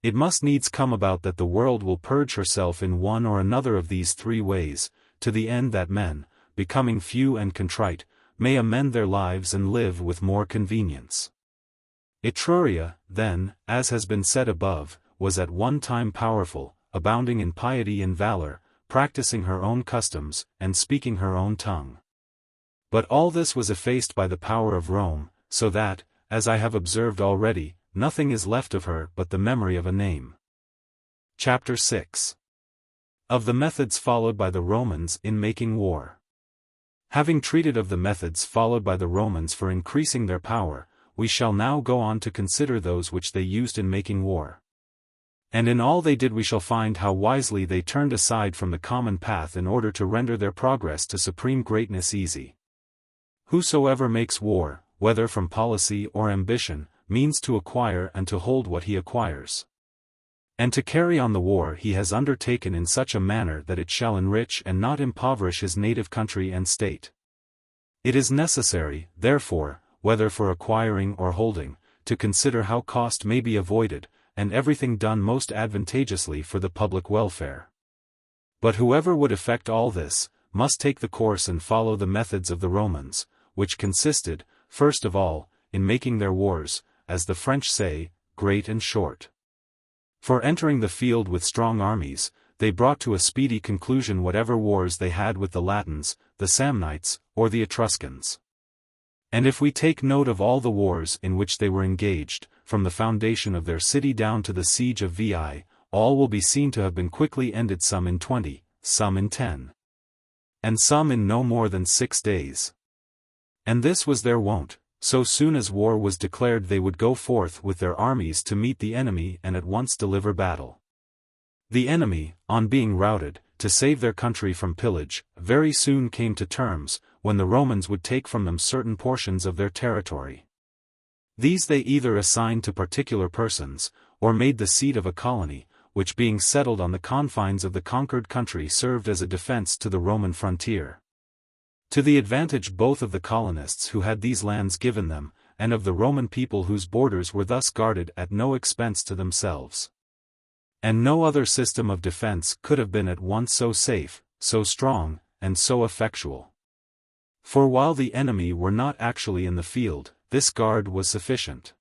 it must needs come about that the world will purge herself in one or another of these three ways, to the end that men, becoming few and contrite, may amend their lives and live with more convenience. Etruria, then, as has been said above, was at one time powerful, abounding in piety and valor, practicing her own customs, and speaking her own tongue. But all this was effaced by the power of Rome, so that, as I have observed already, nothing is left of her but the memory of a name. Chapter 6. Of the methods followed by the Romans in making war. Having treated of the methods followed by the Romans for increasing their power, we shall now go on to consider those which they used in making war. And in all they did we shall find how wisely they turned aside from the common path in order to render their progress to supreme greatness easy. Whosoever makes war, whether from policy or ambition, means to acquire and to hold what he acquires, and to carry on the war he has undertaken in such a manner that it shall enrich and not impoverish his native country and state. It is necessary, therefore, whether for acquiring or holding, to consider how cost may be avoided, and everything done most advantageously for the public welfare. But whoever would effect all this, must take the course and follow the methods of the Romans, which consisted, first of all, in making their wars, as the French say, great and short. For entering the field with strong armies, they brought to a speedy conclusion whatever wars they had with the Latins, the Samnites, or the Etruscans. And if we take note of all the wars in which they were engaged, from the foundation of their city down to the siege of VIII, all will be seen to have been quickly ended, some in 20, some in 10, and some in no more than 6 days. And this was their wont. So soon as war was declared they would go forth with their armies to meet the enemy and at once deliver battle. The enemy, on being routed, to save their country from pillage, very soon came to terms, when the Romans would take from them certain portions of their territory. These they either assigned to particular persons, or made the seat of a colony, which being settled on the confines of the conquered country served as a defense to the Roman frontier, to the advantage both of the colonists who had these lands given them, and of the Roman people whose borders were thus guarded at no expense to themselves. And no other system of defense could have been at once so safe, so strong, and so effectual. For while the enemy were not actually in the field, this guard was sufficient.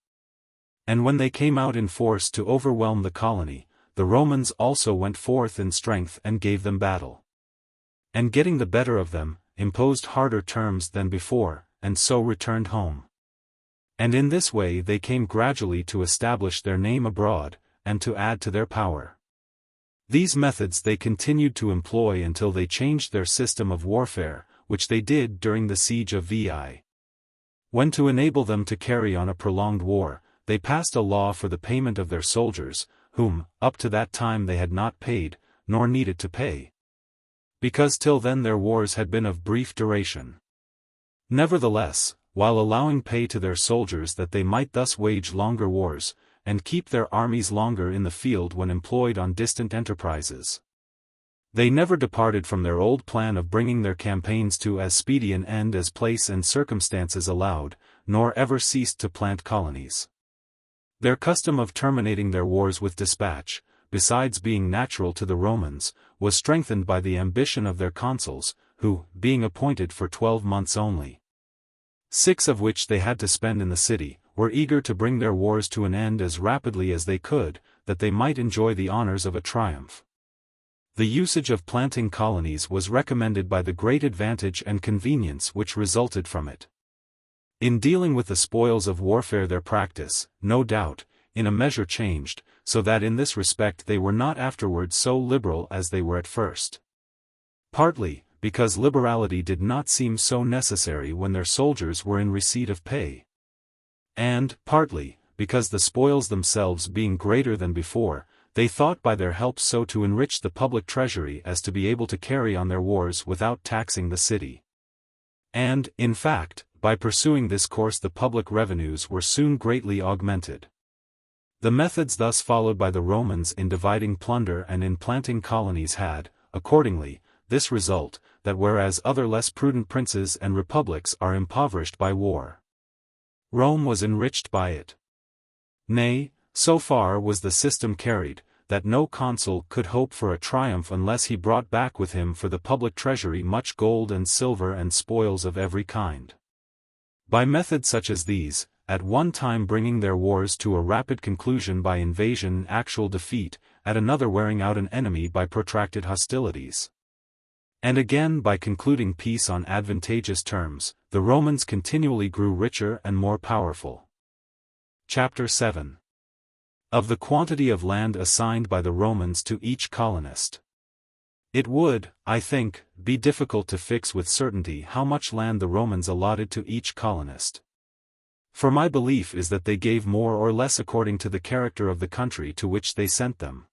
And when they came out in force to overwhelm the colony, the Romans also went forth in strength and gave them battle. And getting the better of them, imposed harder terms than before, and so returned home. And in this way they came gradually to establish their name abroad, and to add to their power. These methods they continued to employ until they changed their system of warfare, which they did during the siege of VIII. When to enable them to carry on a prolonged war, they passed a law for the payment of their soldiers, whom, up to that time they had not paid, nor needed to pay, because till then their wars had been of brief duration. Nevertheless, while allowing pay to their soldiers that they might thus wage longer wars, and keep their armies longer in the field when employed on distant enterprises, they never departed from their old plan of bringing their campaigns to as speedy an end as place and circumstances allowed, nor ever ceased to plant colonies. Their custom of terminating their wars with dispatch, besides being natural to the Romans, was strengthened by the ambition of their consuls, who, being appointed for 12 months only, 6 of which they had to spend in the city, were eager to bring their wars to an end as rapidly as they could, that they might enjoy the honors of a triumph. The usage of planting colonies was recommended by the great advantage and convenience which resulted from it. In dealing with the spoils of warfare their practice, no doubt, in a measure changed, so that in this respect they were not afterwards so liberal as they were at first. Partly, because liberality did not seem so necessary when their soldiers were in receipt of pay. And, partly, because the spoils themselves being greater than before, they thought by their help so to enrich the public treasury as to be able to carry on their wars without taxing the city. And, in fact, by pursuing this course the public revenues were soon greatly augmented. The methods thus followed by the Romans in dividing plunder and in planting colonies had, accordingly, this result, that whereas other less prudent princes and republics are impoverished by war, Rome was enriched by it. Nay, so far was the system carried, that no consul could hope for a triumph unless he brought back with him for the public treasury much gold and silver and spoils of every kind. By methods such as these, at one time bringing their wars to a rapid conclusion by invasion and actual defeat, at another wearing out an enemy by protracted hostilities, and again by concluding peace on advantageous terms, the Romans continually grew richer and more powerful. Chapter 7. Of the quantity of land assigned by the Romans to each colonist. It would, I think, be difficult to fix with certainty how much land the Romans allotted to each colonist. For my belief is that they gave more or less according to the character of the country to which they sent them.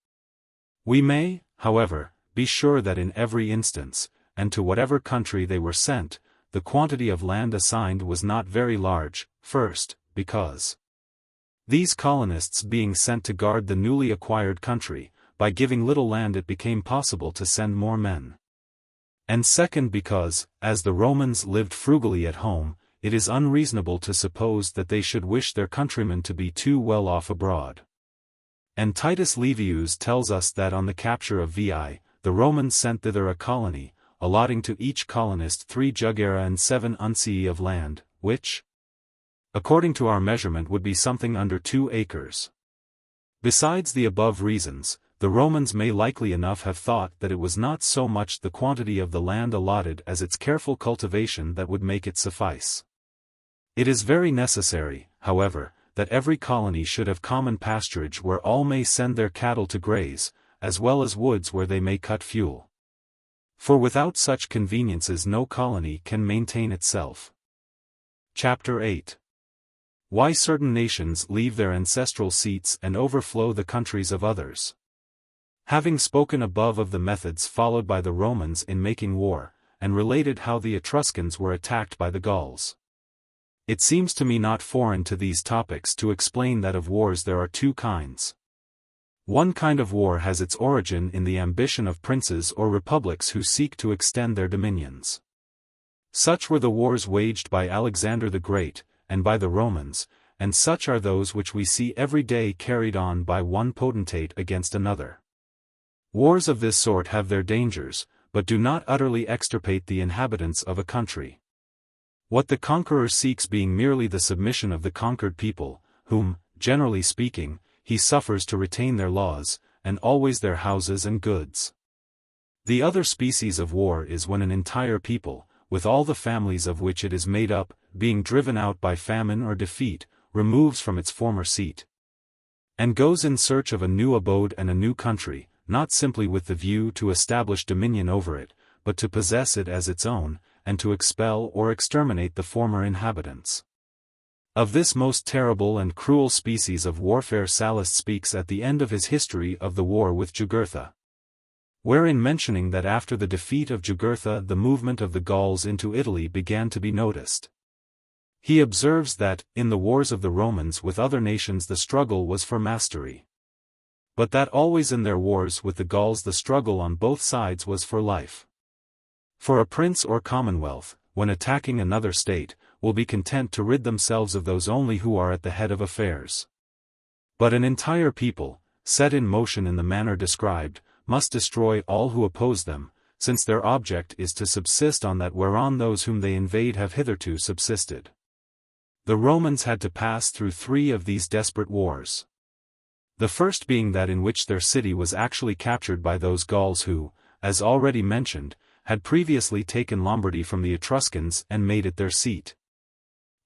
We may, however, be sure that in every instance, and to whatever country they were sent, the quantity of land assigned was not very large, first, because these colonists being sent to guard the newly acquired country, by giving little land it became possible to send more men. And second because, as the Romans lived frugally at home, it is unreasonable to suppose that they should wish their countrymen to be too well off abroad. And Titus Livius tells us that on the capture of VIII, the Romans sent thither a colony, allotting to each colonist 3 jugera and 7 uncii of land, which, according to our measurement, would be something under 2 acres. Besides the above reasons, the Romans may likely enough have thought that it was not so much the quantity of the land allotted as its careful cultivation that would make it suffice. It is very necessary, however, that every colony should have common pasturage where all may send their cattle to graze, as well as woods where they may cut fuel. For without such conveniences no colony can maintain itself. Chapter 8. Why certain nations leave their ancestral seats and overflow the countries of others. Having spoken above of the methods followed by the Romans in making war, and related how the Etruscans were attacked by the Gauls, it seems to me not foreign to these topics to explain that of wars there are 2 kinds. One kind of war has its origin in the ambition of princes or republics who seek to extend their dominions. Such were the wars waged by Alexander the Great, and by the Romans, and such are those which we see every day carried on by one potentate against another. Wars of this sort have their dangers, but do not utterly extirpate the inhabitants of a country. What the conqueror seeks being merely the submission of the conquered people, whom, generally speaking, he suffers to retain their laws, and always their houses and goods. The other species of war is when an entire people, with all the families of which it is made up, being driven out by famine or defeat, removes from its former seat, and goes in search of a new abode and a new country, not simply with the view to establish dominion over it, but to possess it as its own, and to expel or exterminate the former inhabitants. Of this most terrible and cruel species of warfare Sallust speaks at the end of his history of the war with Jugurtha, wherein mentioning that after the defeat of Jugurtha the movement of the Gauls into Italy began to be noticed. He observes that, in the wars of the Romans with other nations the struggle was for mastery, but that always in their wars with the Gauls the struggle on both sides was for life. For a prince or commonwealth, when attacking another state, will be content to rid themselves of those only who are at the head of affairs. But an entire people, set in motion in the manner described, must destroy all who oppose them, since their object is to subsist on that whereon those whom they invade have hitherto subsisted. The Romans had to pass through 3 of these desperate wars. The first being that in which their city was actually captured by those Gauls who, as already mentioned, had previously taken Lombardy from the Etruscans and made it their seat,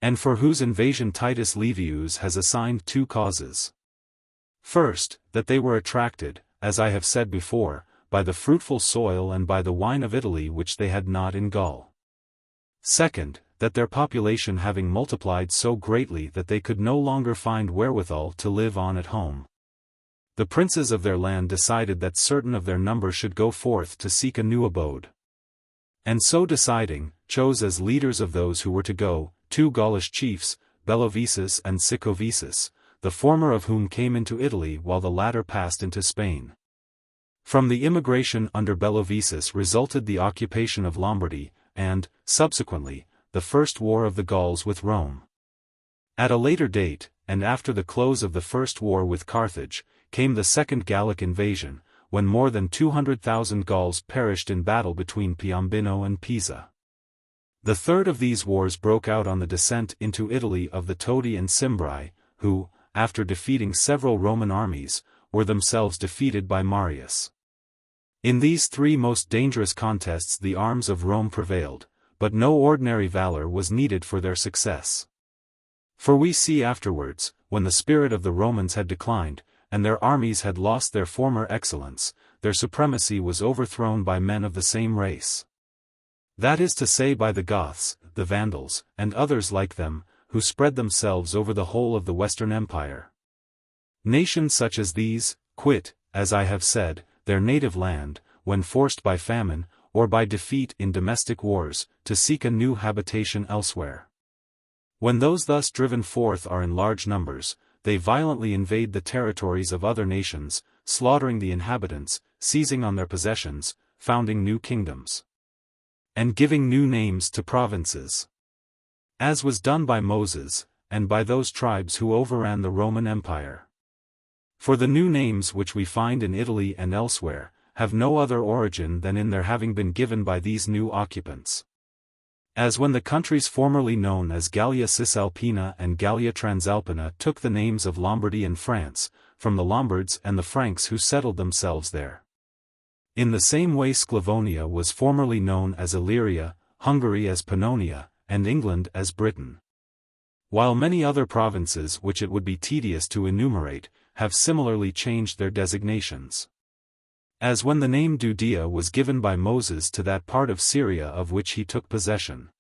and for whose invasion Titus Livius has assigned 2 causes. First, that they were attracted, as I have said before, by the fruitful soil and by the wine of Italy which they had not in Gaul. Second, that their population having multiplied so greatly that they could no longer find wherewithal to live on at home, the princes of their land decided that certain of their number should go forth to seek a new abode. And so deciding, chose as leaders of those who were to go, 2 Gaulish chiefs, Bellovesus and Sicovesus, the former of whom came into Italy while the latter passed into Spain. From the immigration under Bellovesus resulted the occupation of Lombardy, and, subsequently, the first war of the Gauls with Rome. At a later date, and after the close of the first war with Carthage, came the second Gallic invasion, when more than 200,000 Gauls perished in battle between Piombino and Pisa. The third of these wars broke out on the descent into Italy of the Todi and Cimbri, who, after defeating several Roman armies, were themselves defeated by Marius. In these 3 most dangerous contests the arms of Rome prevailed, but no ordinary valor was needed for their success. For we see afterwards, when the spirit of the Romans had declined, and their armies had lost their former excellence, their supremacy was overthrown by men of the same race. That is to say by the Goths, the Vandals, and others like them, who spread themselves over the whole of the Western Empire. Nations such as these, quit, as I have said, their native land, when forced by famine, or by defeat in domestic wars, to seek a new habitation elsewhere. When those thus driven forth are in large numbers, they violently invade the territories of other nations, slaughtering the inhabitants, seizing on their possessions, founding new kingdoms, and giving new names to provinces, as was done by Moses, and by those tribes who overran the Roman Empire. For the new names which we find in Italy and elsewhere, have no other origin than in their having been given by these new occupants. As when the countries formerly known as Gallia Cisalpina and Gallia Transalpina took the names of Lombardy and France, from the Lombards and the Franks who settled themselves there. In the same way Sclavonia was formerly known as Illyria, Hungary as Pannonia, and England as Britain. While many other provinces which it would be tedious to enumerate, have similarly changed their designations. As when the name Judea was given by Moses to that part of Syria of which he took possession.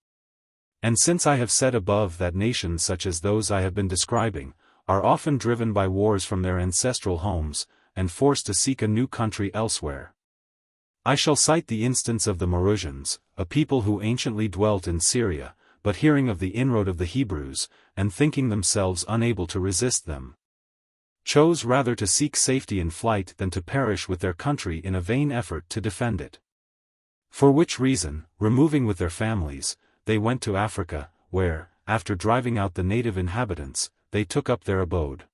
And since I have said above that nations such as those I have been describing, are often driven by wars from their ancestral homes, and forced to seek a new country elsewhere, I shall cite the instance of the Marusians, a people who anciently dwelt in Syria, but hearing of the inroad of the Hebrews, and thinking themselves unable to resist them, chose rather to seek safety in flight than to perish with their country in a vain effort to defend it. For which reason, removing with their families, they went to Africa, where, after driving out the native inhabitants, they took up their abode.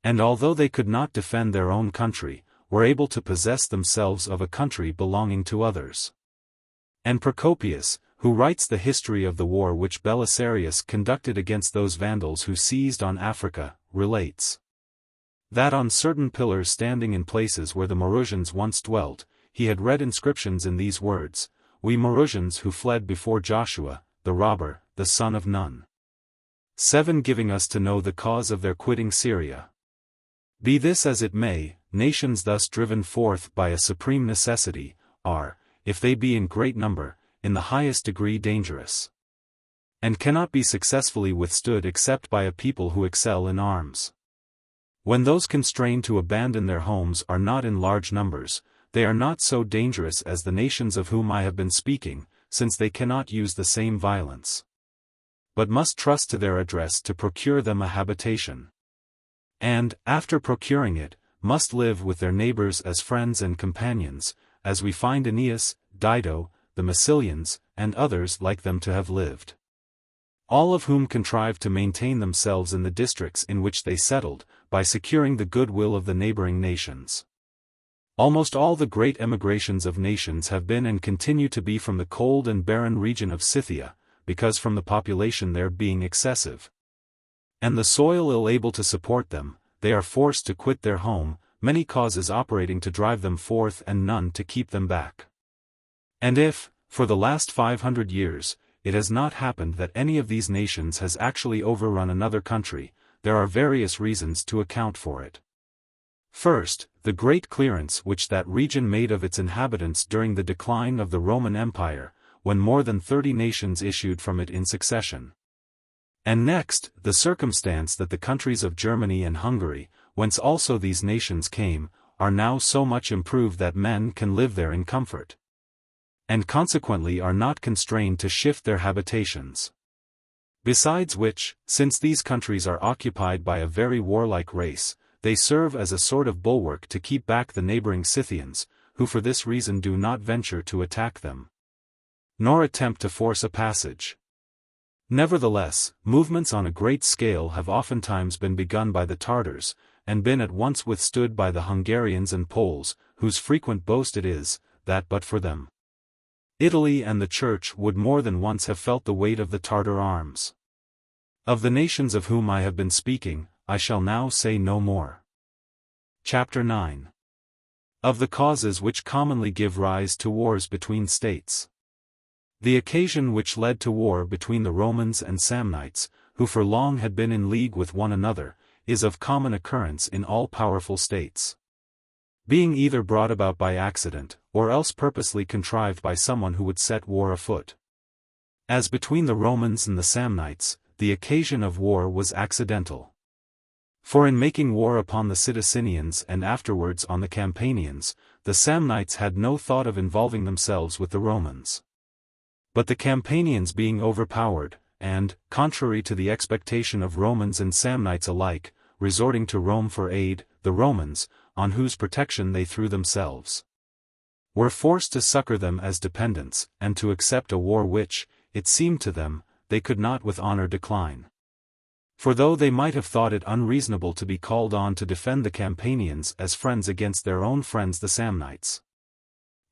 And although they could not defend their own country, were able to possess themselves of a country belonging to others. And Procopius, who writes the history of the war which Belisarius conducted against those Vandals who seized on Africa, relates that on certain pillars standing in places where the Marusians once dwelt, he had read inscriptions in these words, "We Marusians who fled before Joshua, the robber, the son of Nun." 7 giving us to know the cause of their quitting Syria. Be this as it may, nations thus driven forth by a supreme necessity, are, if they be in great number, in the highest degree dangerous. and cannot be successfully withstood except by a people who excel in arms. When those constrained to abandon their homes are not in large numbers, they are not so dangerous as the nations of whom I have been speaking, since they cannot use the same violence, but must trust to their address to procure them a habitation. And, after procuring it, must live with their neighbors as friends and companions, as we find Aeneas, Dido, the Massilians, and others like them to have lived. All of whom contrived to maintain themselves in the districts in which they settled, by securing the goodwill of the neighboring nations. Almost all the great emigrations of nations have been and continue to be from the cold and barren region of Scythia, because from the population there being excessive, and the soil ill able to support them, they are forced to quit their home, many causes operating to drive them forth and none to keep them back. And if, for the last 500 years, it has not happened that any of these nations has actually overrun another country, there are various reasons to account for it. First, the great clearance which that region made of its inhabitants during the decline of the Roman Empire, when more than 30 nations issued from it in succession. And next, the circumstance that the countries of Germany and Hungary, whence also these nations came, are now so much improved that men can live there in comfort, and consequently are not constrained to shift their habitations. Besides which, since these countries are occupied by a very warlike race, they serve as a sort of bulwark to keep back the neighboring Scythians, who for this reason do not venture to attack them, nor attempt to force a passage. Nevertheless, movements on a great scale have oftentimes been begun by the Tartars, and been at once withstood by the Hungarians and Poles, whose frequent boast it is, that but for them, Italy and the Church would more than once have felt the weight of the Tartar arms. Of the nations of whom I have been speaking, I shall now say no more. Chapter 9. Of the causes which commonly give rise to wars between states. The occasion which led to war between the Romans and Samnites, who for long had been in league with one another, is of common occurrence in all powerful states, being either brought about by accident, or else purposely contrived by someone who would set war afoot. As between the Romans and the Samnites, the occasion of war was accidental. For in making war upon the Sidicinians and afterwards on the Campanians, the Samnites had no thought of involving themselves with the Romans. But the Campanians being overpowered, and, contrary to the expectation of Romans and Samnites alike, resorting to Rome for aid, the Romans, on whose protection they threw themselves, were forced to succor them as dependents, and to accept a war which, it seemed to them, they could not with honor decline. For though they might have thought it unreasonable to be called on to defend the Campanians as friends against their own friends the Samnites,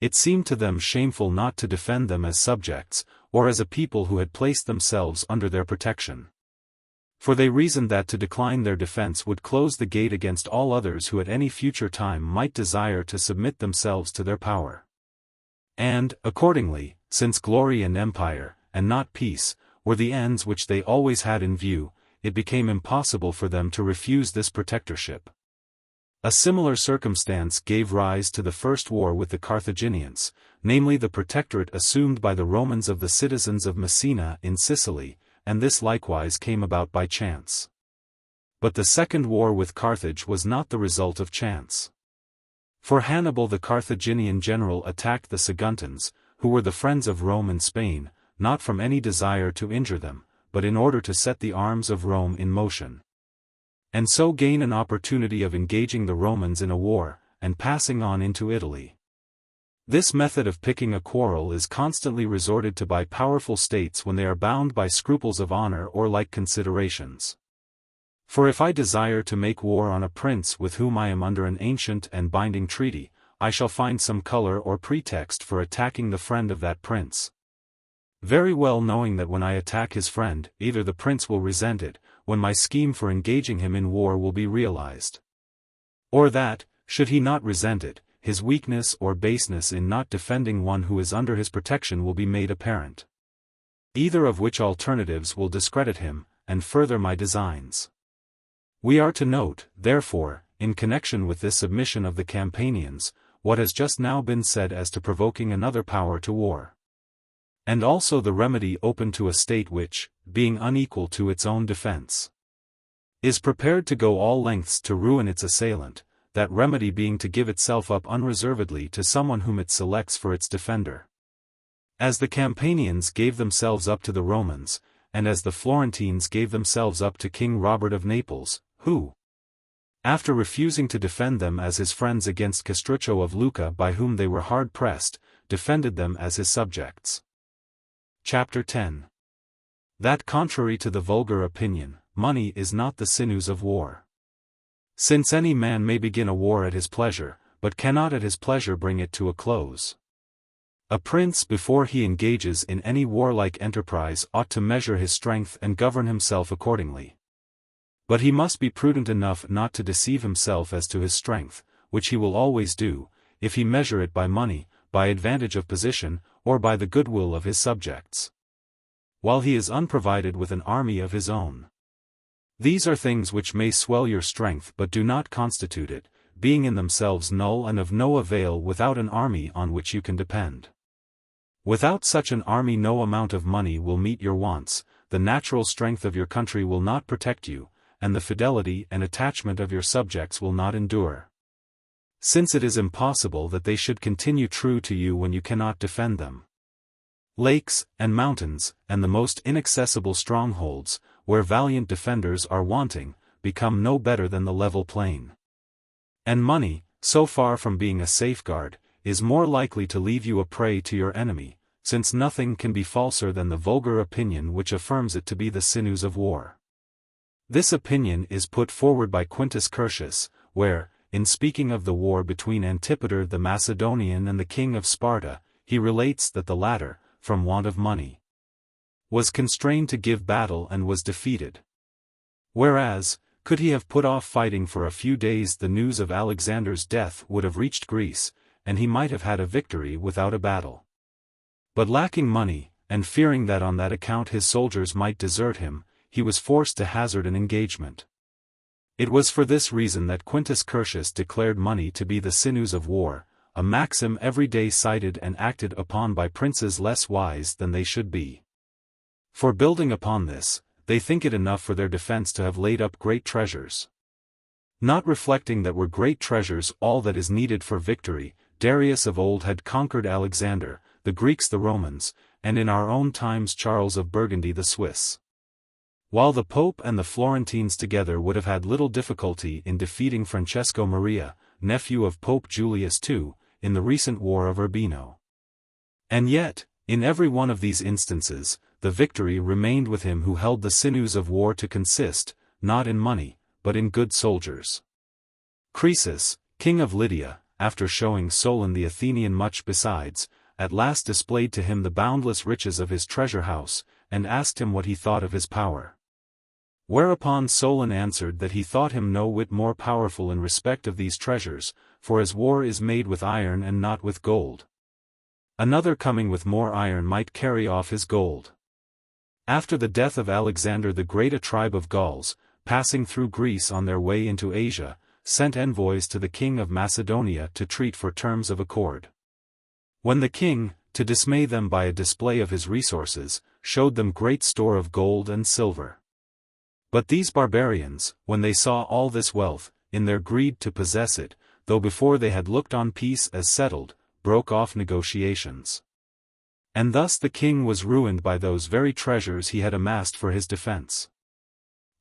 it seemed to them shameful not to defend them as subjects, or as a people who had placed themselves under their protection. For they reasoned that to decline their defense would close the gate against all others who at any future time might desire to submit themselves to their power. And, accordingly, since glory and empire, and not peace, were the ends which they always had in view, it became impossible for them to refuse this protectorship. A similar circumstance gave rise to the first war with the Carthaginians, namely the protectorate assumed by the Romans of the citizens of Messina in Sicily, and this likewise came about by chance. But the second war with Carthage was not the result of chance. For Hannibal the Carthaginian general attacked the Saguntans, who were the friends of Rome and Spain, not from any desire to injure them, but in order to set the arms of Rome in motion, and so gain an opportunity of engaging the Romans in a war, and passing on into Italy. This method of picking a quarrel is constantly resorted to by powerful states when they are bound by scruples of honor or like considerations. For if I desire to make war on a prince with whom I am under an ancient and binding treaty, I shall find some color or pretext for attacking the friend of that prince, very well knowing that when I attack his friend, either the prince will resent it, when my scheme for engaging him in war will be realized, or that, should he not resent it, his weakness or baseness in not defending one who is under his protection will be made apparent. Either of which alternatives will discredit him, and further my designs. We are to note, therefore, in connection with this submission of the Campanians, what has just now been said as to provoking another power to war, and also the remedy open to a state which, being unequal to its own defense, is prepared to go all lengths to ruin its assailant, that remedy being to give itself up unreservedly to someone whom it selects for its defender. As the Campanians gave themselves up to the Romans, and as the Florentines gave themselves up to King Robert of Naples, who, after refusing to defend them as his friends against Castruccio of Lucca by whom they were hard-pressed, defended them as his subjects. Chapter 10. That contrary to the vulgar opinion, money is not the sinews of war. Since any man may begin a war at his pleasure, but cannot at his pleasure bring it to a close. A prince before he engages in any warlike enterprise ought to measure his strength and govern himself accordingly. But he must be prudent enough not to deceive himself as to his strength, which he will always do, if he measure it by money, by advantage of position, or by the goodwill of his subjects, while he is unprovided with an army of his own. These are things which may swell your strength but do not constitute it, being in themselves null and of no avail without an army on which you can depend. Without such an army no amount of money will meet your wants, the natural strength of your country will not protect you, and the fidelity and attachment of your subjects will not endure. Since it is impossible that they should continue true to you when you cannot defend them. Lakes, and mountains, and the most inaccessible strongholds, where valiant defenders are wanting, become no better than the level plain. And money, so far from being a safeguard, is more likely to leave you a prey to your enemy, since nothing can be falser than the vulgar opinion which affirms it to be the sinews of war. This opinion is put forward by Quintus Curtius, where, in speaking of the war between Antipater the Macedonian and the king of Sparta, he relates that the latter, from want of money, was constrained to give battle and was defeated. Whereas, could he have put off fighting for a few days, the news of Alexander's death would have reached Greece, and he might have had a victory without a battle. But lacking money, and fearing that on that account his soldiers might desert him, he was forced to hazard an engagement. It was for this reason that Quintus Curtius declared money to be the sinews of war, a maxim every day cited and acted upon by princes less wise than they should be. For building upon this, they think it enough for their defense to have laid up great treasures. Not reflecting that were great treasures all that is needed for victory, Darius of old had conquered Alexander, the Greeks the Romans, and in our own times Charles of Burgundy the Swiss. While the Pope and the Florentines together would have had little difficulty in defeating Francesco Maria, nephew of Pope Julius II, in the recent war of Urbino. And yet, in every one of these instances, the victory remained with him who held the sinews of war to consist, not in money, but in good soldiers. Croesus, king of Lydia, after showing Solon the Athenian much besides, at last displayed to him the boundless riches of his treasure house, and asked him what he thought of his power. Whereupon Solon answered that he thought him no whit more powerful in respect of these treasures, for as war is made with iron and not with gold. Another coming with more iron might carry off his gold. After the death of Alexander the Great, a tribe of Gauls, passing through Greece on their way into Asia, sent envoys to the king of Macedonia to treat for terms of accord. When the king, to dismay them by a display of his resources, showed them great store of gold and silver. But these barbarians, when they saw all this wealth, in their greed to possess it, though before they had looked on peace as settled, broke off negotiations. And thus the king was ruined by those very treasures he had amassed for his defense.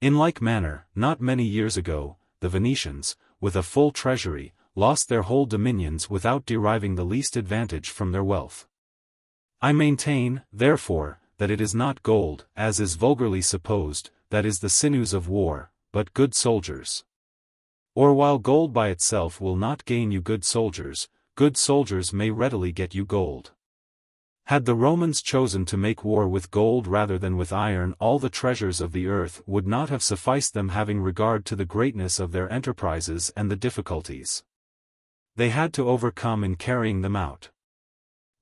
In like manner, not many years ago, the Venetians, with a full treasury, lost their whole dominions without deriving the least advantage from their wealth. I maintain, therefore, that it is not gold, as is vulgarly supposed, that is the sinews of war, but good soldiers. Or while gold by itself will not gain you good soldiers may readily get you gold. Had the Romans chosen to make war with gold rather than with iron, all the treasures of the earth would not have sufficed them, having regard to the greatness of their enterprises and the difficulties they had to overcome in carrying them out.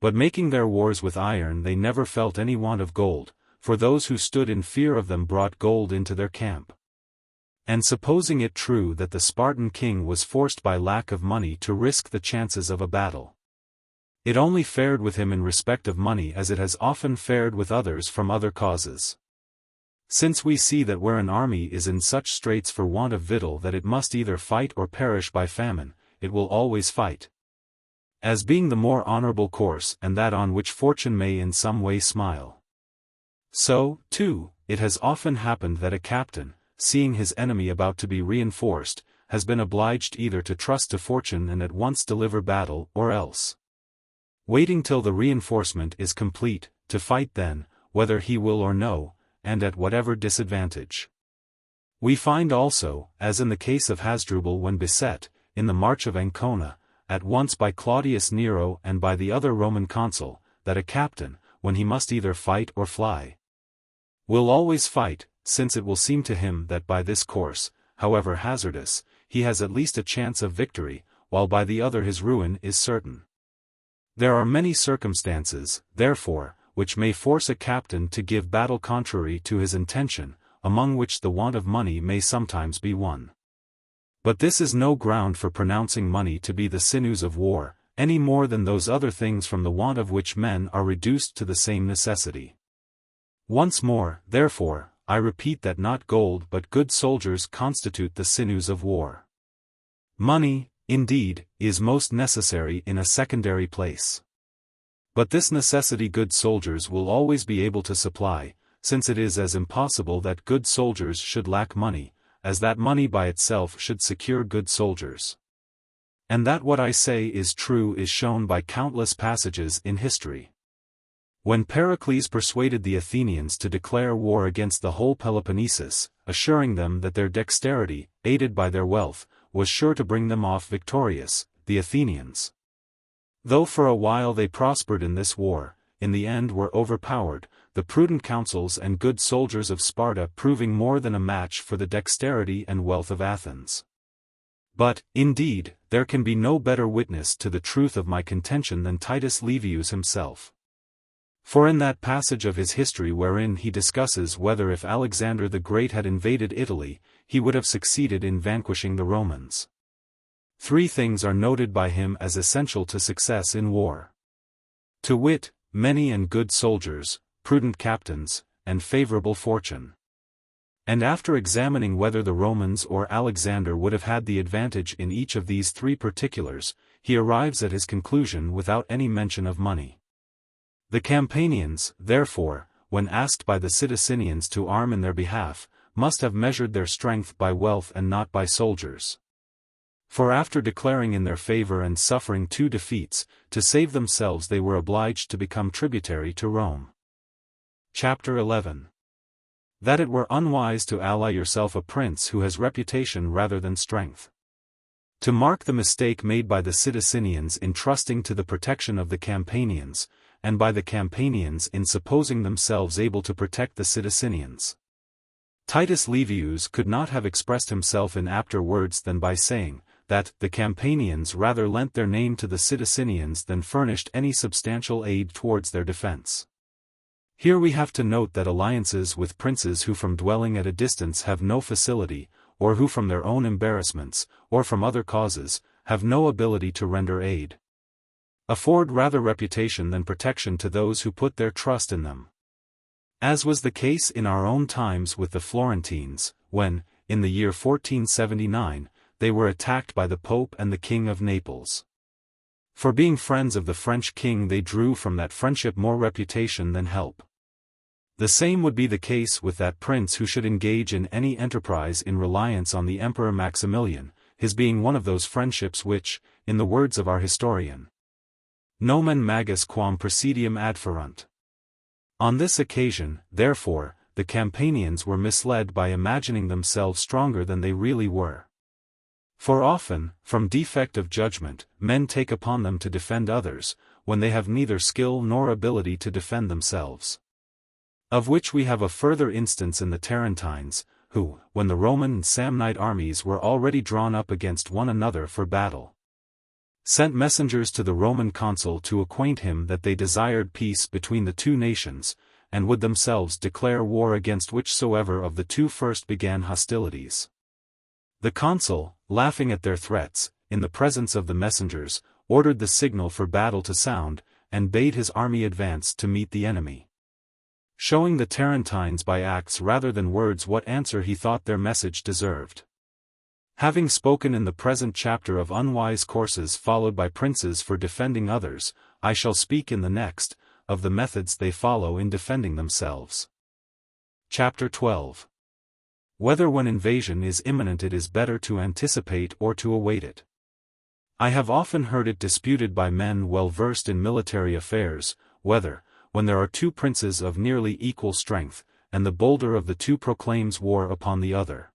But making their wars with iron, they never felt any want of gold, for those who stood in fear of them brought gold into their camp. And supposing it true that the Spartan king was forced by lack of money to risk the chances of a battle, it only fared with him in respect of money as it has often fared with others from other causes. since we see that where an army is in such straits for want of victual that it must either fight or perish by famine, it will always fight, as being the more honorable course and that on which fortune may in some way smile. So, too, it has often happened that a captain, seeing his enemy about to be reinforced, has been obliged either to trust to fortune and at once deliver battle or else, waiting till the reinforcement is complete, to fight then, whether he will or no, and at whatever disadvantage. We find also, as in the case of Hasdrubal when beset, in the march of Ancona, at once by Claudius Nero and by the other Roman consul, that a captain, when he must either fight or fly, will always fight, since it will seem to him that by this course, however hazardous, he has at least a chance of victory, while by the other his ruin is certain. There are many circumstances, therefore, which may force a captain to give battle contrary to his intention, among which the want of money may sometimes be one. But this is no ground for pronouncing money to be the sinews of war, any more than those other things from the want of which men are reduced to the same necessity. Once more, therefore, I repeat that not gold but good soldiers constitute the sinews of war. Money, indeed, is most necessary in a secondary place. But this necessity good soldiers will always be able to supply, since it is as impossible that good soldiers should lack money, as that money by itself should secure good soldiers. And that what I say is true is shown by countless passages in history. When Pericles persuaded the Athenians to declare war against the whole Peloponnesus, assuring them that their dexterity, aided by their wealth, was sure to bring them off victorious, the Athenians, though for a while they prospered in this war, in the end were overpowered, the prudent counsels and good soldiers of Sparta proving more than a match for the dexterity and wealth of Athens. But, indeed, there can be no better witness to the truth of my contention than Titus Livius himself. For in that passage of his history wherein he discusses whether if Alexander the Great had invaded Italy, he would have succeeded in vanquishing the Romans, 3 things are noted by him as essential to success in war. To wit, many and good soldiers, prudent captains, and favorable fortune. And after examining whether the Romans or Alexander would have had the advantage in each of these 3 particulars, he arrives at his conclusion without any mention of money. The Campanians, therefore, when asked by the Sidicinians to arm in their behalf, must have measured their strength by wealth and not by soldiers. For after declaring in their favor and suffering 2 defeats, to save themselves they were obliged to become tributary to Rome. Chapter 11. That it were unwise to ally yourself a prince who has reputation rather than strength. To mark the mistake made by the Sidicinians in trusting to the protection of the Campanians, and by the Campanians in supposing themselves able to protect the Sidicinians. Titus Livius could not have expressed himself in apter words than by saying, that the Campanians rather lent their name to the Sidicinians than furnished any substantial aid towards their defense. Here we have to note that alliances with princes who from dwelling at a distance have no facility, or who from their own embarrassments, or from other causes, have no ability to render aid, afford rather reputation than protection to those who put their trust in them. As was the case in our own times with the Florentines, when, in the year 1479, they were attacked by the Pope and the King of Naples. For being friends of the French king they drew from that friendship more reputation than help. The same would be the case with that prince who should engage in any enterprise in reliance on the Emperor Maximilian, his being one of those friendships which, in the words of our historian, nomen magis quam presidium adferunt. On this occasion, therefore, the Campanians were misled by imagining themselves stronger than they really were. For often, from defect of judgment, men take upon them to defend others, when they have neither skill nor ability to defend themselves. Of which we have a further instance in the Tarentines, who, when the Roman and Samnite armies were already drawn up against one another for battle, sent messengers to the Roman consul to acquaint him that they desired peace between the 2 nations, and would themselves declare war against whichsoever of the 2 first began hostilities. The consul, laughing at their threats, in the presence of the messengers, ordered the signal for battle to sound, and bade his army advance to meet the enemy. showing the Tarentines by acts rather than words what answer he thought their message deserved. Having spoken in the present chapter of unwise courses followed by princes for defending others, I shall speak in the next, of the methods they follow in defending themselves. Chapter 12. Whether when invasion is imminent it is better to anticipate or to await it. I have often heard it disputed by men well versed in military affairs, whether, when there are two princes of nearly equal strength, and the bolder of the two proclaims war upon the other,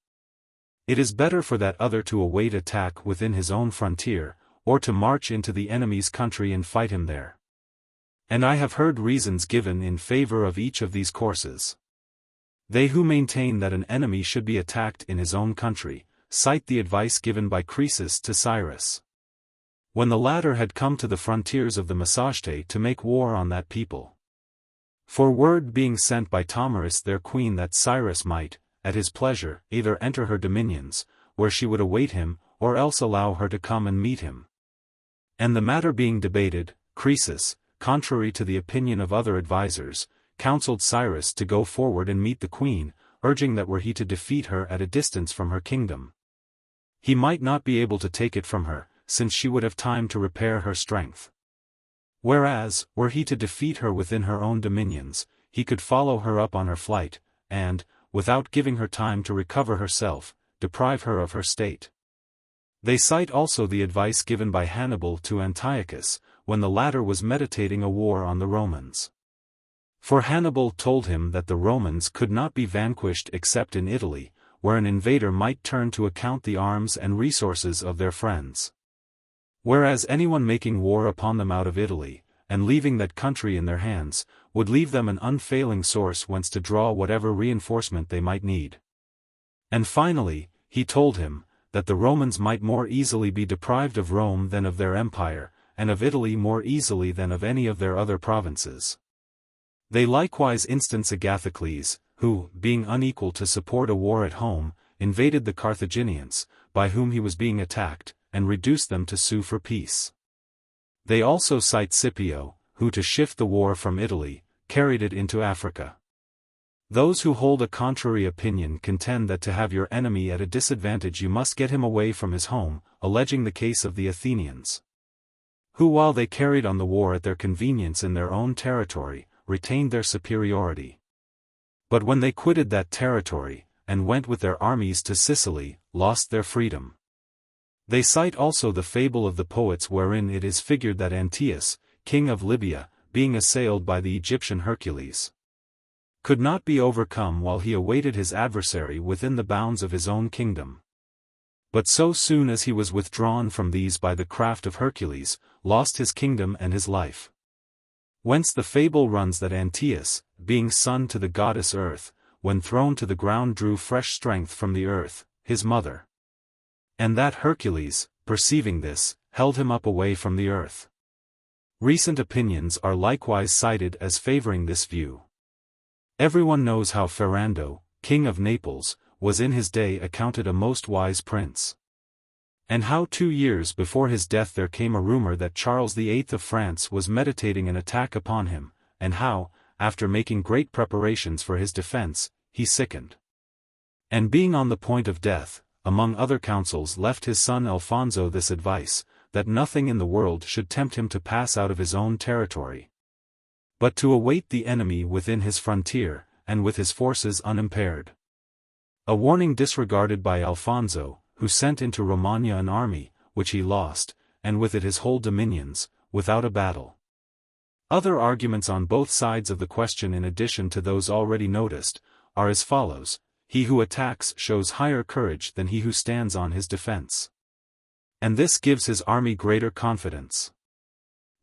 it is better for that other to await attack within his own frontier, or to march into the enemy's country and fight him there. And I have heard reasons given in favor of each of these courses. They who maintain that an enemy should be attacked in his own country, cite the advice given by Croesus to Cyrus, when the latter had come to the frontiers of the Massagetæ to make war on that people. For word being sent by Tomarus their queen that Cyrus might, at his pleasure, either enter her dominions, where she would await him, or else allow her to come and meet him. And the matter being debated, Croesus, contrary to the opinion of other advisers, counseled Cyrus to go forward and meet the queen, urging that were he to defeat her at a distance from her kingdom, he might not be able to take it from her, since she would have time to repair her strength. Whereas, were he to defeat her within her own dominions, he could follow her up on her flight, and, without giving her time to recover herself, deprive her of her state. They cite also the advice given by Hannibal to Antiochus, when the latter was meditating a war on the Romans. For Hannibal told him that the Romans could not be vanquished except in Italy, where an invader might turn to account the arms and resources of their friends. Whereas anyone making war upon them out of Italy, and leaving that country in their hands, would leave them an unfailing source whence to draw whatever reinforcement they might need. And finally, he told him, that the Romans might more easily be deprived of Rome than of their empire, and of Italy more easily than of any of their other provinces. They likewise instance Agathocles, who, being unequal to support a war at home, invaded the Carthaginians, by whom he was being attacked, and reduced them to sue for peace. They also cite Scipio, who to shift the war from Italy, carried it into Africa. Those who hold a contrary opinion contend that to have your enemy at a disadvantage you must get him away from his home, alleging the case of the Athenians, who while they carried on the war at their convenience in their own territory, retained their superiority. But when they quitted that territory, and went with their armies to Sicily, lost their freedom. They cite also the fable of the poets wherein it is figured that Antæus, king of Libya, being assailed by the Egyptian Hercules, could not be overcome while he awaited his adversary within the bounds of his own kingdom. But so soon as he was withdrawn from these by the craft of Hercules, lost his kingdom and his life. Whence the fable runs that Antæus, being son to the goddess Earth, when thrown to the ground drew fresh strength from the earth, his mother. And that Hercules, perceiving this, held him up away from the earth. Recent opinions are likewise cited as favoring this view. Everyone knows how Ferrando, king of Naples, was in his day accounted a most wise prince. And how 2 years before his death there came a rumor that Charles VIII of France was meditating an attack upon him, and how, after making great preparations for his defense, he sickened. And being on the point of death, among other counsels left his son Alfonso this advice, that nothing in the world should tempt him to pass out of his own territory, but to await the enemy within his frontier, and with his forces unimpaired. A warning disregarded by Alfonso, who sent into Romagna an army, which he lost, and with it his whole dominions, without a battle. Other arguments on both sides of the question in addition to those already noticed, are as follows: he who attacks shows higher courage than he who stands on his defense, and this gives his army greater confidence.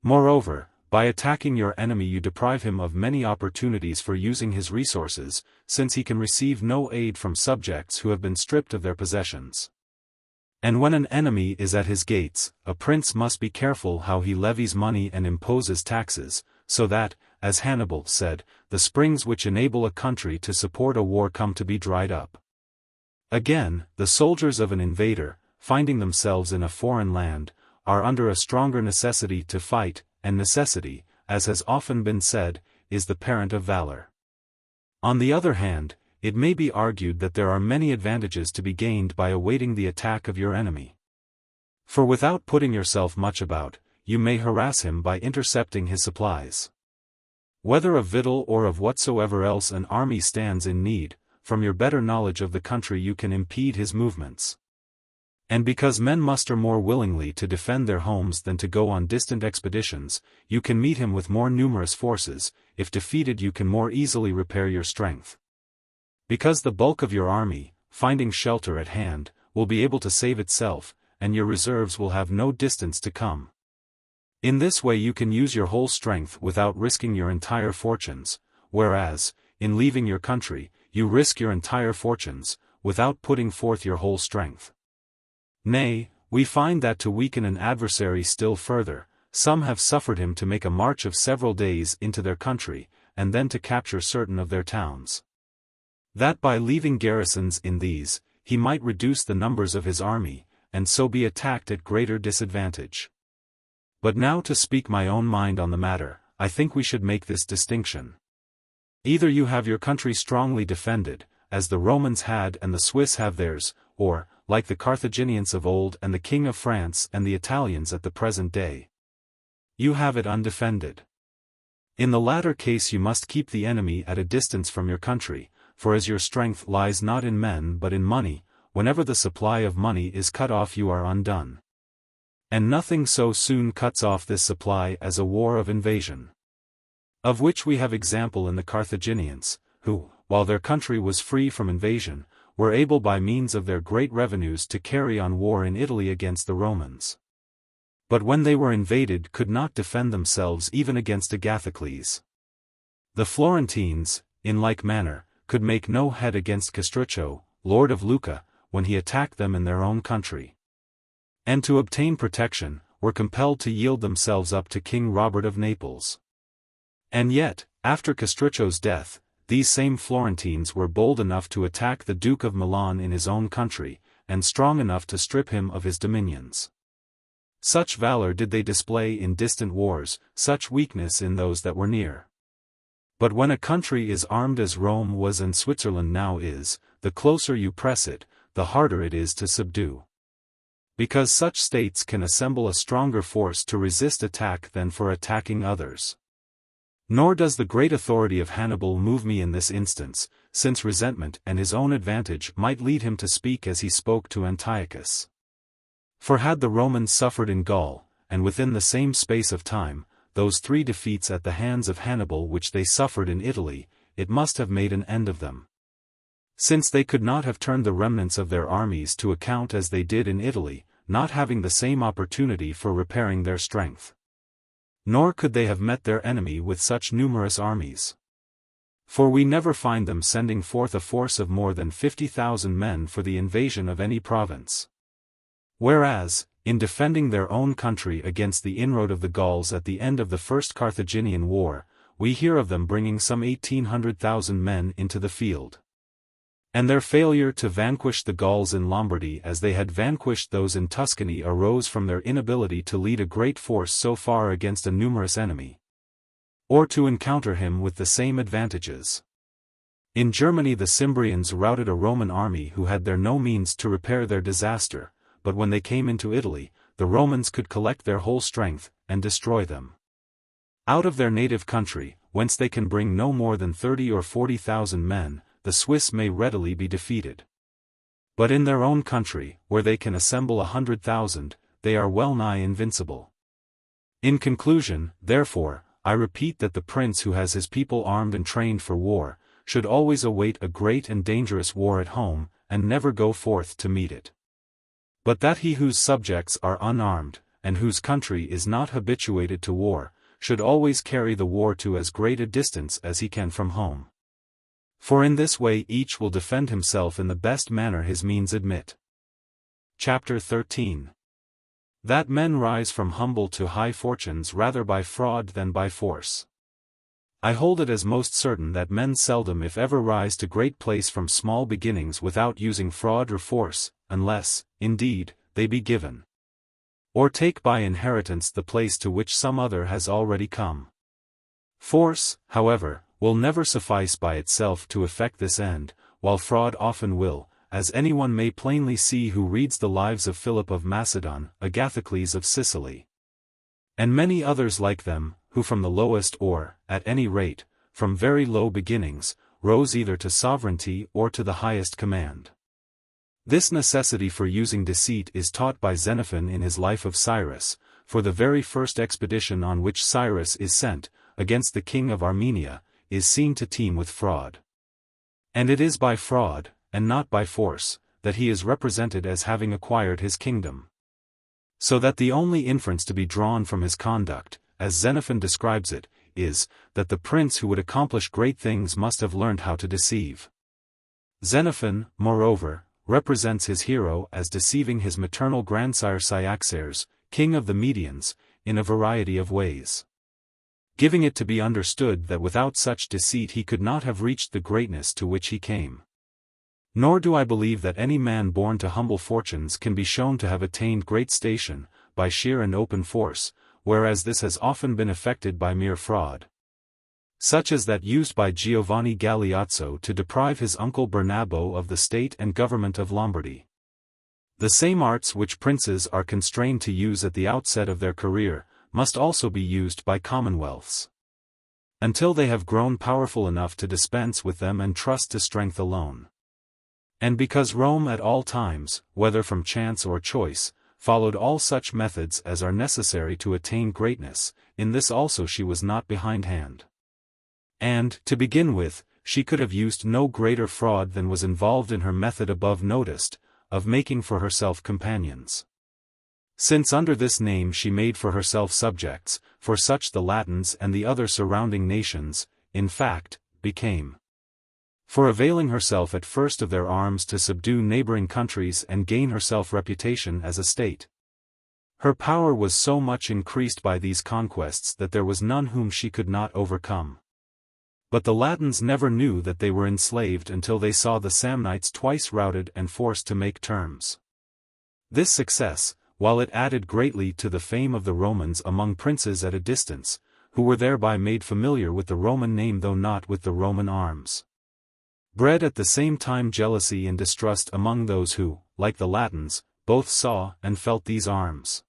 Moreover, by attacking your enemy you deprive him of many opportunities for using his resources, since he can receive no aid from subjects who have been stripped of their possessions. And when an enemy is at his gates, a prince must be careful how he levies money and imposes taxes, so that, as Hannibal said, the springs which enable a country to support a war come to be dried up. Again, the soldiers of an invader, finding themselves in a foreign land, are under a stronger necessity to fight, and necessity, as has often been said, is the parent of valor. On the other hand, it may be argued that there are many advantages to be gained by awaiting the attack of your enemy. For without putting yourself much about, you may harass him by intercepting his supplies. Whether of victual or of whatsoever else an army stands in need, from your better knowledge of the country you can impede his movements. And because men muster more willingly to defend their homes than to go on distant expeditions, you can meet him with more numerous forces. If defeated you can more easily repair your strength. Because the bulk of your army, finding shelter at hand, will be able to save itself, and your reserves will have no distance to come. In this way you can use your whole strength without risking your entire fortunes, whereas, in leaving your country, you risk your entire fortunes, without putting forth your whole strength. Nay, we find that to weaken an adversary still further, some have suffered him to make a march of several days into their country, and then to capture certain of their towns. That by leaving garrisons in these, he might reduce the numbers of his army, and so be attacked at greater disadvantage. But now to speak my own mind on the matter, I think we should make this distinction. Either you have your country strongly defended, as the Romans had and the Swiss have theirs, or, like the Carthaginians of old and the King of France and the Italians at the present day, you have it undefended. In the latter case you must keep the enemy at a distance from your country, for as your strength lies not in men but in money, whenever the supply of money is cut off you are undone. And nothing so soon cuts off this supply as a war of invasion. Of which we have example in the Carthaginians, who, while their country was free from invasion, were able by means of their great revenues to carry on war in Italy against the Romans. But when they were invaded could not defend themselves even against Agathocles. The Florentines, in like manner, could make no head against Castruccio, lord of Lucca, when he attacked them in their own country. And to obtain protection, were compelled to yield themselves up to King Robert of Naples. And yet, after Castruccio's death, these same Florentines were bold enough to attack the Duke of Milan in his own country, and strong enough to strip him of his dominions. Such valor did they display in distant wars, such weakness in those that were near. But when a country is armed as Rome was and Switzerland now is, the closer you press it, the harder it is to subdue. Because such states can assemble a stronger force to resist attack than for attacking others. Nor does the great authority of Hannibal move me in this instance, since resentment and his own advantage might lead him to speak as he spoke to Antiochus. For had the Romans suffered in Gaul, and within the same space of time, those 3 defeats at the hands of Hannibal which they suffered in Italy, it must have made an end of them. Since they could not have turned the remnants of their armies to account as they did in Italy, not having the same opportunity for repairing their strength. Nor could they have met their enemy with such numerous armies. For we never find them sending forth a force of more than 50,000 men for the invasion of any province. Whereas, in defending their own country against the inroad of the Gauls at the end of the First Carthaginian War, we hear of them bringing some 1,800,000 men into the field. And their failure to vanquish the Gauls in Lombardy as they had vanquished those in Tuscany arose from their inability to lead a great force so far against a numerous enemy, or to encounter him with the same advantages. In Germany the Cimbrians routed a Roman army who had there no means to repair their disaster, but when they came into Italy, the Romans could collect their whole strength, and destroy them. Out of their native country, whence they can bring no more than 30 or 40,000 men, the Swiss may readily be defeated. But in their own country, where they can assemble 100,000, they are well nigh invincible. In conclusion, therefore, I repeat that the prince who has his people armed and trained for war, should always await a great and dangerous war at home, and never go forth to meet it. But that he whose subjects are unarmed, and whose country is not habituated to war, should always carry the war to as great a distance as he can from home. For in this way each will defend himself in the best manner his means admit. Chapter 13. That men rise from humble to high fortunes rather by fraud than by force. I hold it as most certain that men seldom if ever rise to great place from small beginnings without using fraud or force, unless, indeed, they be given, or take by inheritance the place to which some other has already come. Force, however, will never suffice by itself to effect this end, while fraud often will, as anyone may plainly see who reads the lives of Philip of Macedon, Agathocles of Sicily, and many others like them, who from the lowest or, at any rate, from very low beginnings, rose either to sovereignty or to the highest command. This necessity for using deceit is taught by Xenophon in his Life of Cyrus, for the very first expedition on which Cyrus is sent, against the king of Armenia, is seen to teem with fraud. And it is by fraud, and not by force, that he is represented as having acquired his kingdom. So that the only inference to be drawn from his conduct, as Xenophon describes it, is, that the prince who would accomplish great things must have learned how to deceive. Xenophon, moreover, represents his hero as deceiving his maternal grandsire Cyaxares, king of the Medians, in a variety of ways, giving it to be understood that without such deceit he could not have reached the greatness to which he came. Nor do I believe that any man born to humble fortunes can be shown to have attained great station, by sheer and open force, whereas this has often been effected by mere fraud, such as that used by Giovanni Galeazzo to deprive his uncle Bernabo of the state and government of Lombardy. The same arts which princes are constrained to use at the outset of their career, must also be used by commonwealths, until they have grown powerful enough to dispense with them and trust to strength alone. And because Rome at all times, whether from chance or choice, followed all such methods as are necessary to attain greatness, in this also she was not behindhand. And, to begin with, she could have used no greater fraud than was involved in her method above noticed, of making for herself companions. Since under this name she made for herself subjects, for such the Latins and the other surrounding nations, in fact, became. For availing herself at first of their arms to subdue neighboring countries and gain herself reputation as a state. Her power was so much increased by these conquests that there was none whom she could not overcome. But the Latins never knew that they were enslaved until they saw the Samnites twice routed and forced to make terms. This success, while it added greatly to the fame of the Romans among princes at a distance, who were thereby made familiar with the Roman name though not with the Roman arms, bred at the same time jealousy and distrust among those who, like the Latins, both saw and felt these arms.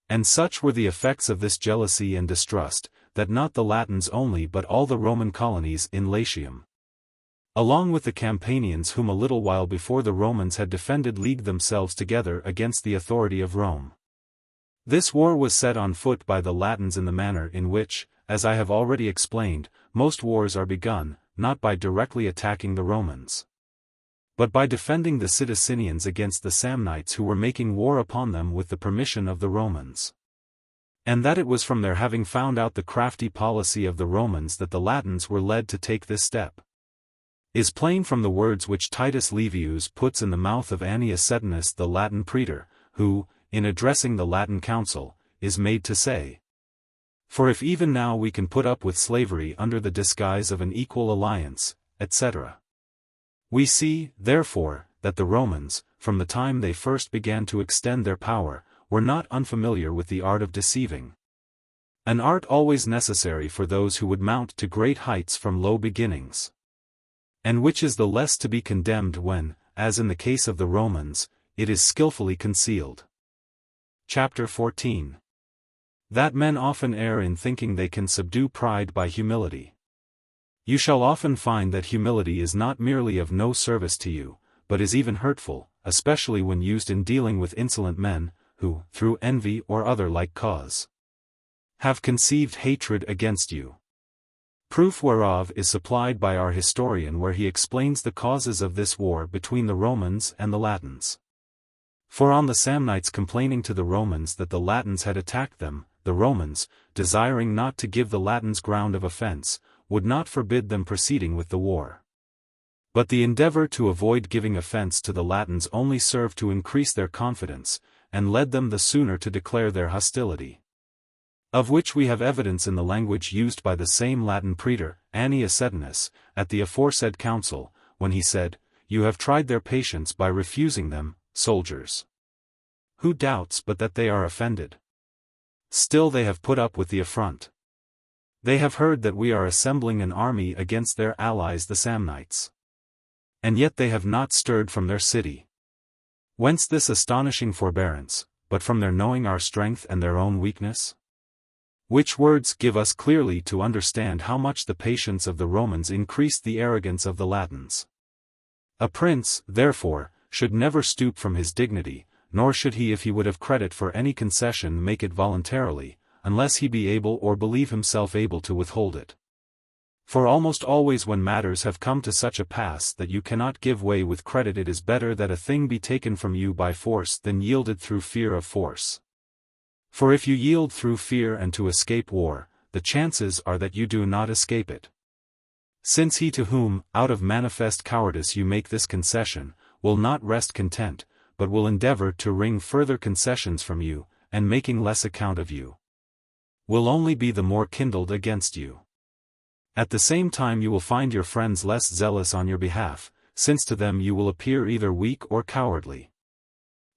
And such were the effects of this jealousy and distrust, that not the Latins only but all the Roman colonies in Latium, along with the Campanians whom a little while before the Romans had defended, leagued themselves together against the authority of Rome. This war was set on foot by the Latins in the manner in which, as I have already explained, most wars are begun, not by directly attacking the Romans, but by defending the Sidicinians against the Samnites who were making war upon them with the permission of the Romans. And that it was from their having found out the crafty policy of the Romans that the Latins were led to take this step, is plain from the words which Titus Livius puts in the mouth of Annius Sedenus the Latin praetor, who, in addressing the Latin council, is made to say, "For if even now we can put up with slavery under the disguise of an equal alliance, etc. We see, therefore, that the Romans, from the time they first began to extend their power, were not unfamiliar with the art of deceiving. An art always necessary for those who would mount to great heights from low beginnings, and which is the less to be condemned when, as in the case of the Romans, it is skillfully concealed." Chapter 14. That men often err in thinking they can subdue pride by humility. You shall often find that humility is not merely of no service to you, but is even hurtful, especially when used in dealing with insolent men, who, through envy or other like cause, have conceived hatred against you. Proof whereof is supplied by our historian where he explains the causes of this war between the Romans and the Latins. For on the Samnites complaining to the Romans that the Latins had attacked them, the Romans, desiring not to give the Latins ground of offense, would not forbid them proceeding with the war. But the endeavor to avoid giving offense to the Latins only served to increase their confidence, and led them the sooner to declare their hostility. Of which we have evidence in the language used by the same Latin praetor, Annius Sedenus, at the aforesaid council, when he said, "You have tried their patience by refusing them, soldiers. Who doubts but that they are offended? Still they have put up with the affront. They have heard that we are assembling an army against their allies the Samnites. And yet they have not stirred from their city. Whence this astonishing forbearance, but from their knowing our strength and their own weakness? Which words give us clearly to understand how much the patience of the Romans increased the arrogance of the Latins. A prince, therefore, should never stoop from his dignity, nor should he, if he would have credit for any concession, make it voluntarily, unless he be able or believe himself able to withhold it. For almost always when matters have come to such a pass that you cannot give way with credit, it is better that a thing be taken from you by force than yielded through fear of force. For if you yield through fear and to escape war, the chances are that you do not escape it. Since he to whom, out of manifest cowardice you make this concession, will not rest content, but will endeavor to wring further concessions from you, and making less account of you, will only be the more kindled against you. At the same time you will find your friends less zealous on your behalf, since to them you will appear either weak or cowardly.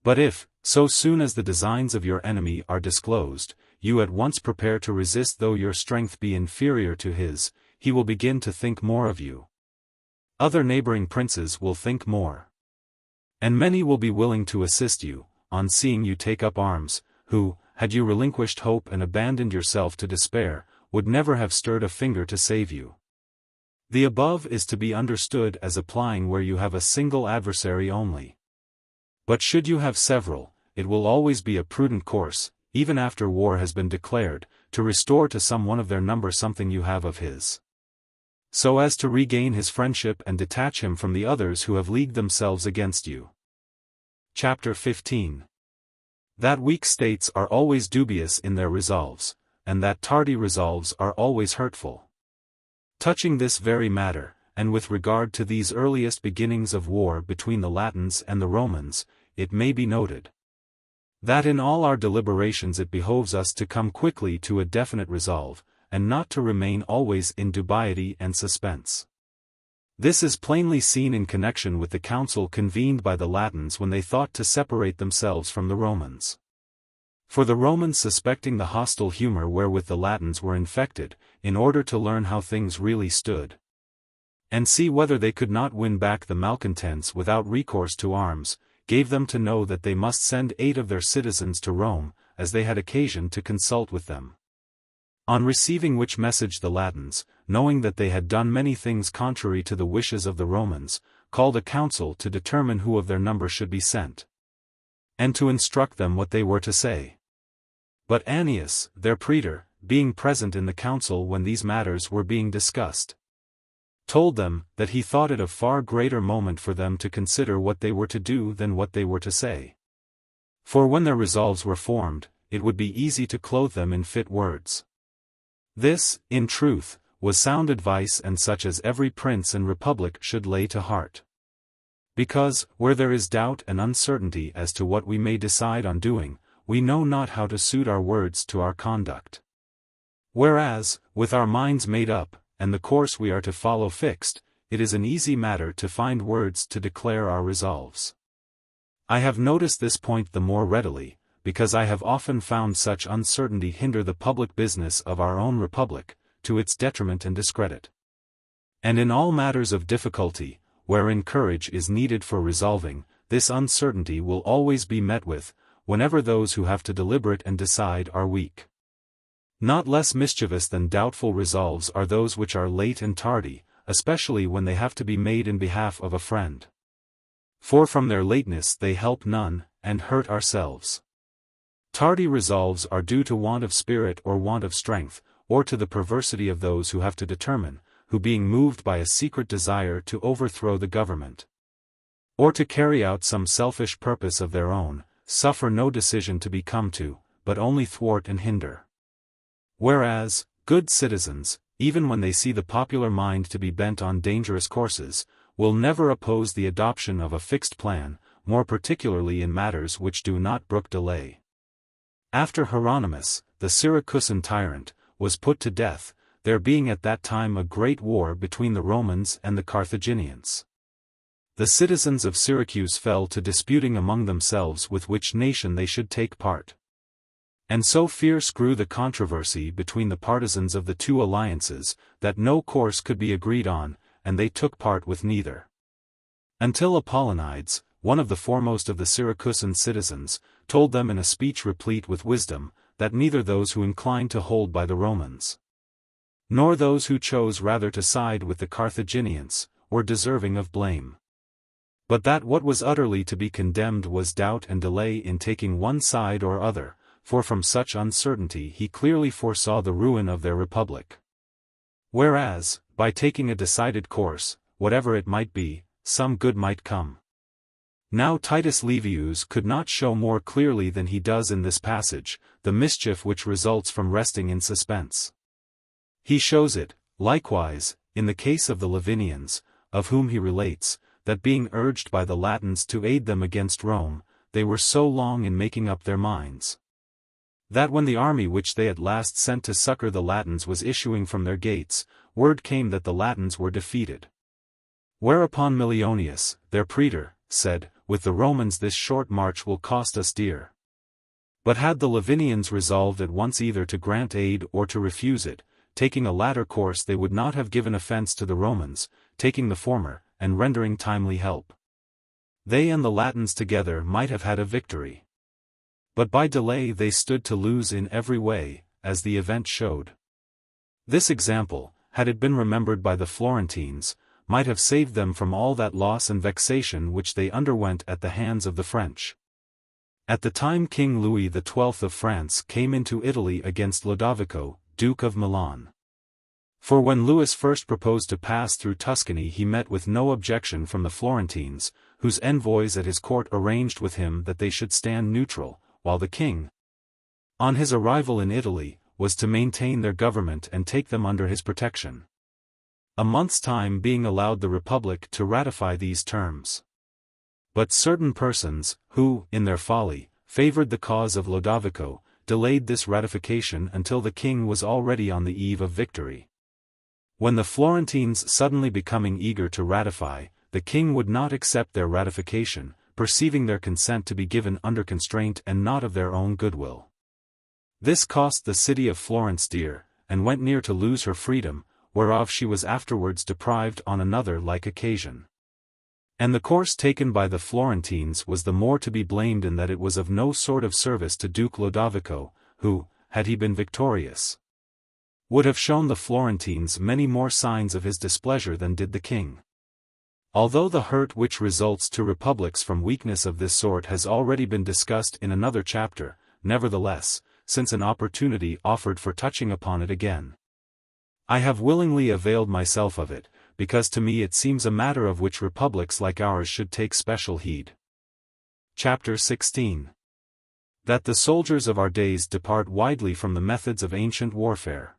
But if, so soon as the designs of your enemy are disclosed, you at once prepare to resist though your strength be inferior to his, he will begin to think more of you. Other neighboring princes will think more. And many will be willing to assist you, on seeing you take up arms, who, had you relinquished hope and abandoned yourself to despair, would never have stirred a finger to save you. The above is to be understood as applying where you have a single adversary only. But should you have several, it will always be a prudent course, even after war has been declared, to restore to some one of their number something you have of his, so as to regain his friendship and detach him from the others who have leagued themselves against you. Chapter 15. That weak states are always dubious in their resolves, and that tardy resolves are always hurtful. Touching this very matter, and with regard to these earliest beginnings of war between the Latins and the Romans, it may be noted that in all our deliberations it behoves us to come quickly to a definite resolve, and not to remain always in dubiety and suspense. This is plainly seen in connection with the council convened by the Latins when they thought to separate themselves from the Romans. For the Romans, suspecting the hostile humor wherewith the Latins were infected, in order to learn how things really stood, and see whether they could not win back the malcontents without recourse to arms, gave them to know that they must send 8 of their citizens to Rome, as they had occasion to consult with them. On receiving which message the Latins, knowing that they had done many things contrary to the wishes of the Romans, called a council to determine who of their number should be sent, and to instruct them what they were to say. But Annius, their praetor, being present in the council when these matters were being discussed, told them that he thought it of far greater moment for them to consider what they were to do than what they were to say. For when their resolves were formed, it would be easy to clothe them in fit words. This, in truth, was sound advice, and such as every prince and republic should lay to heart. Because, where there is doubt and uncertainty as to what we may decide on doing, we know not how to suit our words to our conduct. Whereas, with our minds made up, and the course we are to follow fixed, it is an easy matter to find words to declare our resolves. I have noticed this point the more readily, because I have often found such uncertainty hinder the public business of our own republic, to its detriment and discredit. And in all matters of difficulty, wherein courage is needed for resolving, this uncertainty will always be met with, whenever those who have to deliberate and decide are weak. Not less mischievous than doubtful resolves are those which are late and tardy, especially when they have to be made in behalf of a friend. For from their lateness they help none, and hurt ourselves. Tardy resolves are due to want of spirit or want of strength, or to the perversity of those who have to determine, who being moved by a secret desire to overthrow the government, or to carry out some selfish purpose of their own, suffer no decision to be come to, but only thwart and hinder. Whereas, good citizens, even when they see the popular mind to be bent on dangerous courses, will never oppose the adoption of a fixed plan, more particularly in matters which do not brook delay. After Hieronymus, the Syracusan tyrant, was put to death, there being at that time a great war between the Romans and the Carthaginians, the citizens of Syracuse fell to disputing among themselves with which nation they should take part. And so fierce grew the controversy between the partisans of the two alliances, that no course could be agreed on, and they took part with neither. Until Apollonides, one of the foremost of the Syracusan citizens, told them in a speech replete with wisdom, that neither those who inclined to hold by the Romans, nor those who chose rather to side with the Carthaginians, were deserving of blame. But that what was utterly to be condemned was doubt and delay in taking one side or other, for from such uncertainty he clearly foresaw the ruin of their republic. Whereas, by taking a decided course, whatever it might be, some good might come. Now Titus Livius could not show more clearly than he does in this passage, the mischief which results from resting in suspense. He shows it, likewise, in the case of the Lavinians, of whom he relates, that being urged by the Latins to aid them against Rome, they were so long in making up their minds, that when the army which they at last sent to succor the Latins was issuing from their gates, word came that the Latins were defeated. Whereupon Millionius, their praetor, said, "With the Romans this short march will cost us dear." But had the Lavinians resolved at once either to grant aid or to refuse it, taking a latter course they would not have given offense to the Romans, taking the former, and rendering timely help. They and the Latins together might have had a victory. But by delay they stood to lose in every way, as the event showed. This example, had it been remembered by the Florentines, might have saved them from all that loss and vexation which they underwent at the hands of the French. At the time King Louis XII of France came into Italy against Lodovico, Duke of Milan. For when Louis first proposed to pass through Tuscany he met with no objection from the Florentines, whose envoys at his court arranged with him that they should stand neutral, while the king, on his arrival in Italy, was to maintain their government and take them under his protection. A month's time being allowed the Republic to ratify these terms. But certain persons, who, in their folly, favored the cause of Lodovico, delayed this ratification until the king was already on the eve of victory. When the Florentines suddenly becoming eager to ratify, the king would not accept their ratification, perceiving their consent to be given under constraint and not of their own goodwill. This cost the city of Florence dear, and went near to lose her freedom, whereof she was afterwards deprived on another like occasion. And the course taken by the Florentines was the more to be blamed in that it was of no sort of service to Duke Lodovico, who, had he been victorious, would have shown the Florentines many more signs of his displeasure than did the king. Although the hurt which results to republics from weakness of this sort has already been discussed in another chapter, nevertheless, since an opportunity offered for touching upon it again, I have willingly availed myself of it, because to me it seems a matter of which republics like ours should take special heed. Chapter 16. That the soldiers of our days depart widely from the methods of ancient warfare.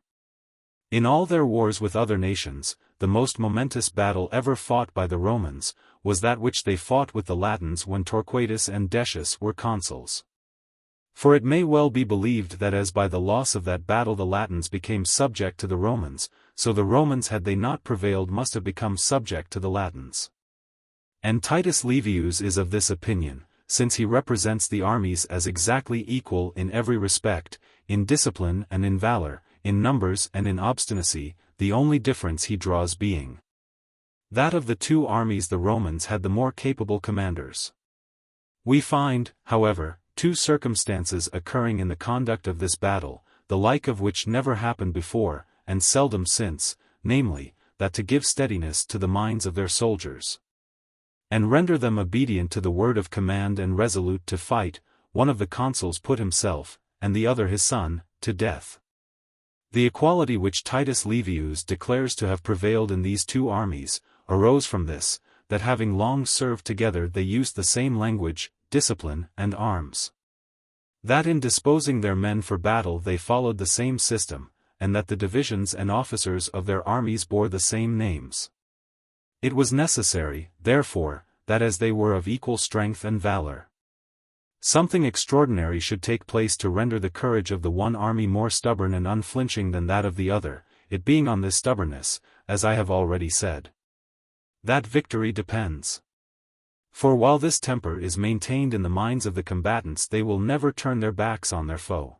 In all their wars with other nations, the most momentous battle ever fought by the Romans, was that which they fought with the Latins when Torquatus and Decius were consuls. For it may well be believed that as by the loss of that battle the Latins became subject to the Romans, so the Romans had they not prevailed must have become subject to the Latins. And Titus Livius is of this opinion, since he represents the armies as exactly equal in every respect, in discipline and in valor, in numbers and in obstinacy, the only difference he draws being that of the two armies the Romans had the more capable commanders. We find, however, two circumstances occurring in the conduct of this battle, the like of which never happened before, and seldom since, namely, that to give steadiness to the minds of their soldiers, and render them obedient to the word of command and resolute to fight, one of the consuls put himself, and the other his son, to death. The equality which Titus Livius declares to have prevailed in these two armies, arose from this, that having long served together they used the same language, discipline, and arms. That in disposing their men for battle they followed the same system, and that the divisions and officers of their armies bore the same names. It was necessary, therefore, that as they were of equal strength and valor, something extraordinary should take place to render the courage of the one army more stubborn and unflinching than that of the other, it being on this stubbornness, as I have already said, that victory depends. For while this temper is maintained in the minds of the combatants they will never turn their backs on their foe.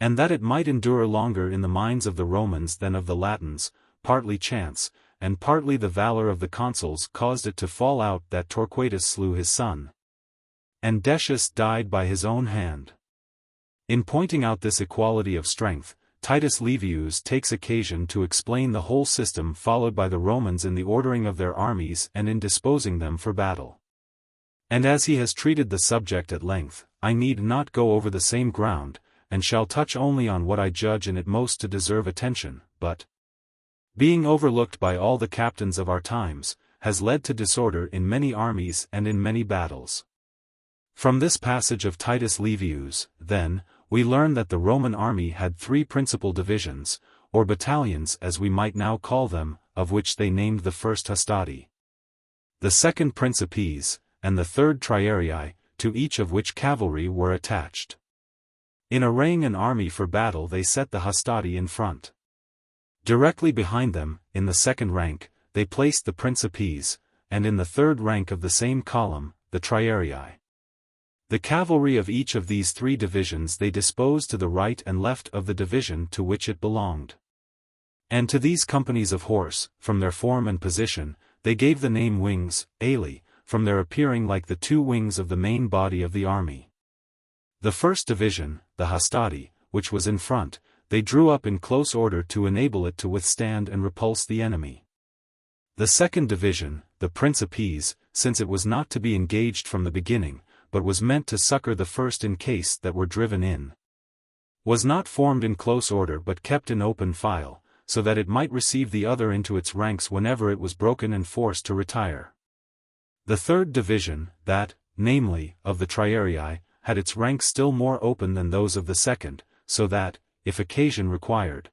And that it might endure longer in the minds of the Romans than of the Latins, partly chance, and partly the valor of the consuls caused it to fall out that Torquatus slew his son, and Decius died by his own hand. In pointing out this equality of strength, Titus Livius takes occasion to explain the whole system followed by the Romans in the ordering of their armies and in disposing them for battle. And as he has treated the subject at length, I need not go over the same ground, and shall touch only on what I judge in it most to deserve attention, but, being overlooked by all the captains of our times, has led to disorder in many armies and in many battles. From this passage of Titus Livius, then, we learn that the Roman army had three principal divisions, or battalions as we might now call them, of which they named the first hastati, the second principes, and the third triarii, to each of which cavalry were attached. In arraying an army for battle they set the hastati in front. Directly behind them, in the second rank, they placed the principes, and in the third rank of the same column, the triarii. The cavalry of each of these three divisions they disposed to the right and left of the division to which it belonged. And to these companies of horse, from their form and position, they gave the name wings, aeli, from their appearing like the two wings of the main body of the army. The first division, the hastati, which was in front, they drew up in close order to enable it to withstand and repulse the enemy. The second division, the principes, since it was not to be engaged from the beginning, but was meant to succor the first in case that were driven in, was not formed in close order but kept in open file, so that it might receive the other into its ranks whenever it was broken and forced to retire. The third division, that, namely, of the triarii, had its ranks still more open than those of the second, so that, if occasion required,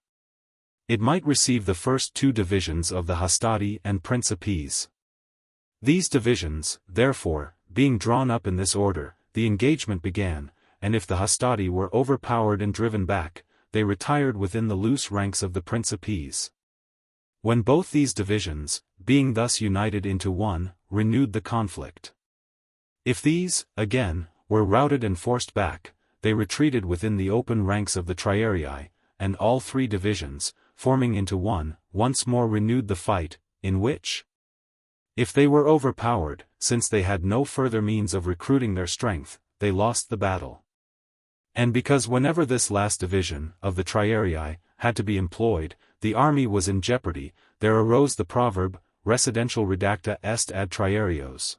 it might receive the first two divisions of the hastati and principes. These divisions, therefore, being drawn up in this order, the engagement began, and if the hastati were overpowered and driven back, they retired within the loose ranks of the principes. When both these divisions, being thus united into one, renewed the conflict. If these, again, were routed and forced back, they retreated within the open ranks of the triarii, and all three divisions, forming into one, once more renewed the fight, in which, if they were overpowered, since they had no further means of recruiting their strength, they lost the battle. And because whenever this last division, of the triarii, had to be employed, the army was in jeopardy, there arose the proverb, residential redacta est ad triarios,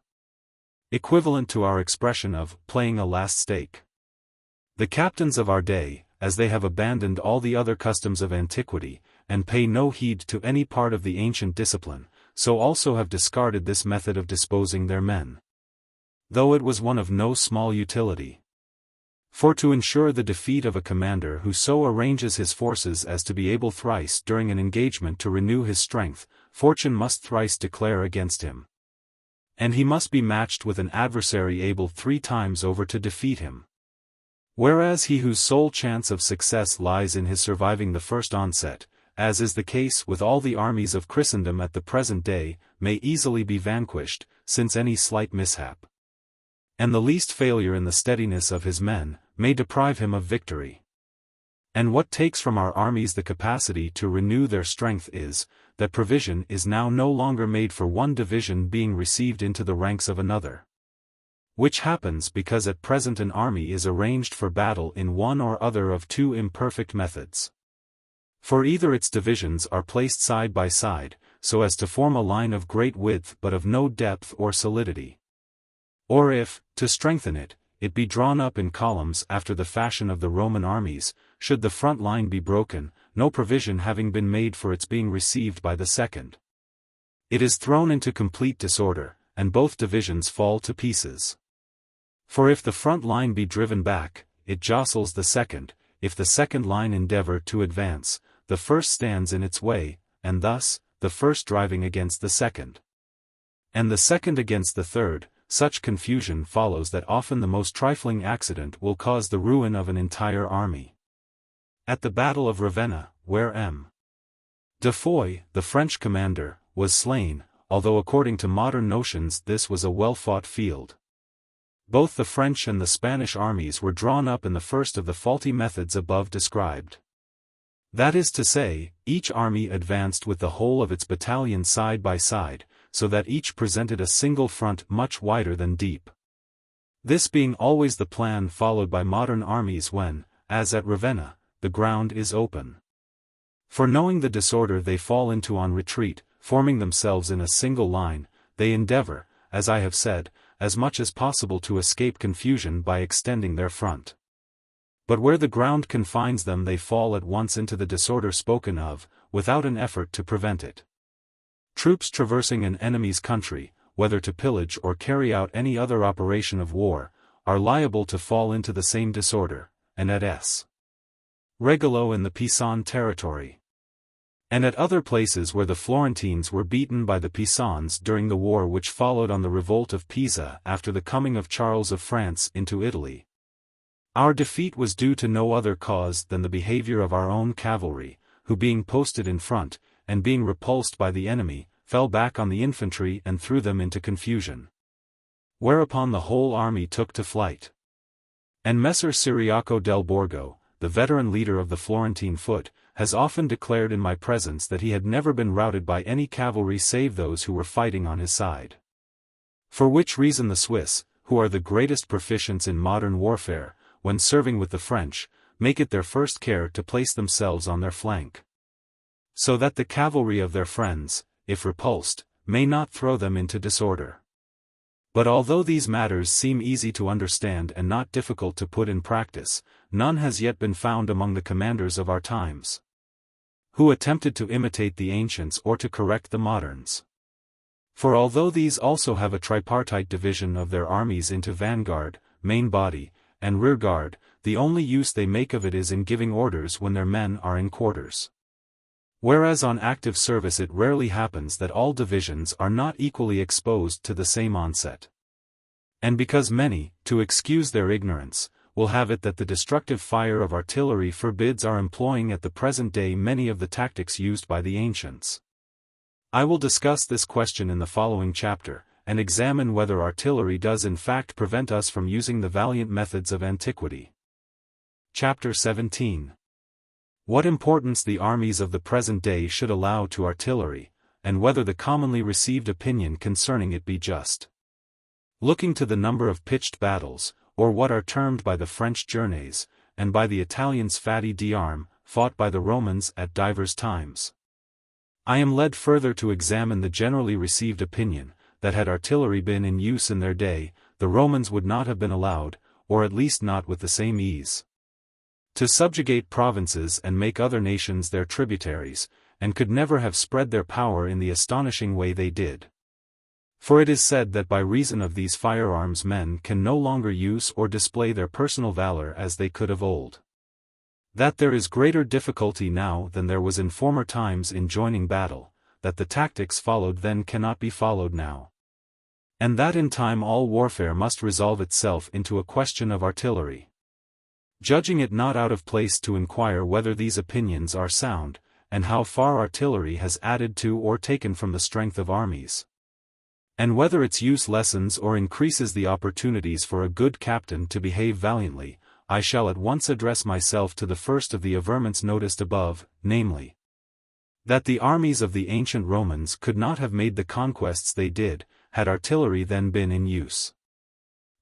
equivalent to our expression of playing a last stake. The captains of our day, as they have abandoned all the other customs of antiquity, and pay no heed to any part of the ancient discipline, so also have discarded this method of disposing their men, though it was one of no small utility. For to ensure the defeat of a commander who so arranges his forces as to be able thrice during an engagement to renew his strength, fortune must thrice declare against him, and he must be matched with an adversary able 3 times over to defeat him. Whereas he whose sole chance of success lies in his surviving the first onset, as is the case with all the armies of Christendom at the present day, may easily be vanquished, since any slight mishap, and the least failure in the steadiness of his men, may deprive him of victory. And what takes from our armies the capacity to renew their strength is, that provision is now no longer made for one division being received into the ranks of another. Which happens because at present an army is arranged for battle in one or other of 2 imperfect methods. For either its divisions are placed side by side, so as to form a line of great width but of no depth or solidity. Or if, to strengthen it, it be drawn up in columns after the fashion of the Roman armies, should the front line be broken, no provision having been made for its being received by the second, it is thrown into complete disorder, and both divisions fall to pieces. For if the front line be driven back, it jostles the second, if the second line endeavor to advance, the first stands in its way, and thus, the first driving against the second, and the second against the third, such confusion follows that often the most trifling accident will cause the ruin of an entire army. At the Battle of Ravenna, where M. de Foix, the French commander, was slain, although according to modern notions this was a well-fought field, Both the French and the Spanish armies were drawn up in the first of the faulty methods above described. That is to say, each army advanced with the whole of its battalion side by side, so that each presented a single front much wider than deep. This being always the plan followed by modern armies when, as at Ravenna, the ground is open. For knowing the disorder they fall into on retreat, forming themselves in a single line, they endeavor, as I have said, as much as possible to escape confusion by extending their front. But where the ground confines them they fall at once into the disorder spoken of, without an effort to prevent it. Troops traversing an enemy's country, whether to pillage or carry out any other operation of war, are liable to fall into the same disorder, and at S. Regolo in the Pisan territory, and at other places where the Florentines were beaten by the Pisans during the war which followed on the revolt of Pisa after the coming of Charles of France into Italy. Our defeat was due to no other cause than the behavior of our own cavalry, who being posted in front, and being repulsed by the enemy, fell back on the infantry and threw them into confusion. Whereupon the whole army took to flight. And Messer Ciriaco del Borgo, the veteran leader of the Florentine foot, has often declared in my presence that he had never been routed by any cavalry save those who were fighting on his side. For which reason the Swiss, who are the greatest proficients in modern warfare, when serving with the French, make it their first care to place themselves on their flank, so that the cavalry of their friends, if repulsed, may not throw them into disorder. But although these matters seem easy to understand and not difficult to put in practice, none has yet been found among the commanders of our times, who attempted to imitate the ancients or to correct the moderns. For although these also have a tripartite division of their armies into vanguard, main body, and rear guard, the only use they make of it is in giving orders when their men are in quarters. Whereas on active service it rarely happens that all divisions are not equally exposed to the same onset. And because many, to excuse their ignorance, will have it that the destructive fire of artillery forbids our employing at the present day many of the tactics used by the ancients. I will discuss this question in the following chapter, and examine whether artillery does in fact prevent us from using the valiant methods of antiquity. Chapter 17. What importance the armies of the present day should allow to artillery, and whether the commonly received opinion concerning it be just. Looking to the number of pitched battles, or what are termed by the French journeys, and by the Italians fatti d'arme, fought by the Romans at divers times, I am led further to examine the generally received opinion, that had artillery been in use in their day, the Romans would not have been allowed, or at least not with the same ease, to subjugate provinces and make other nations their tributaries, and could never have spread their power in the astonishing way they did. For it is said that by reason of these firearms men can no longer use or display their personal valor as they could of old. That there is greater difficulty now than there was in former times in joining battle, that the tactics followed then cannot be followed now, and that in time all warfare must resolve itself into a question of artillery. Judging it not out of place to inquire whether these opinions are sound, and how far artillery has added to or taken from the strength of armies, and whether its use lessens or increases the opportunities for a good captain to behave valiantly, I shall at once address myself to the first of the averments noticed above, namely, that the armies of the ancient Romans could not have made the conquests they did, had artillery then been in use.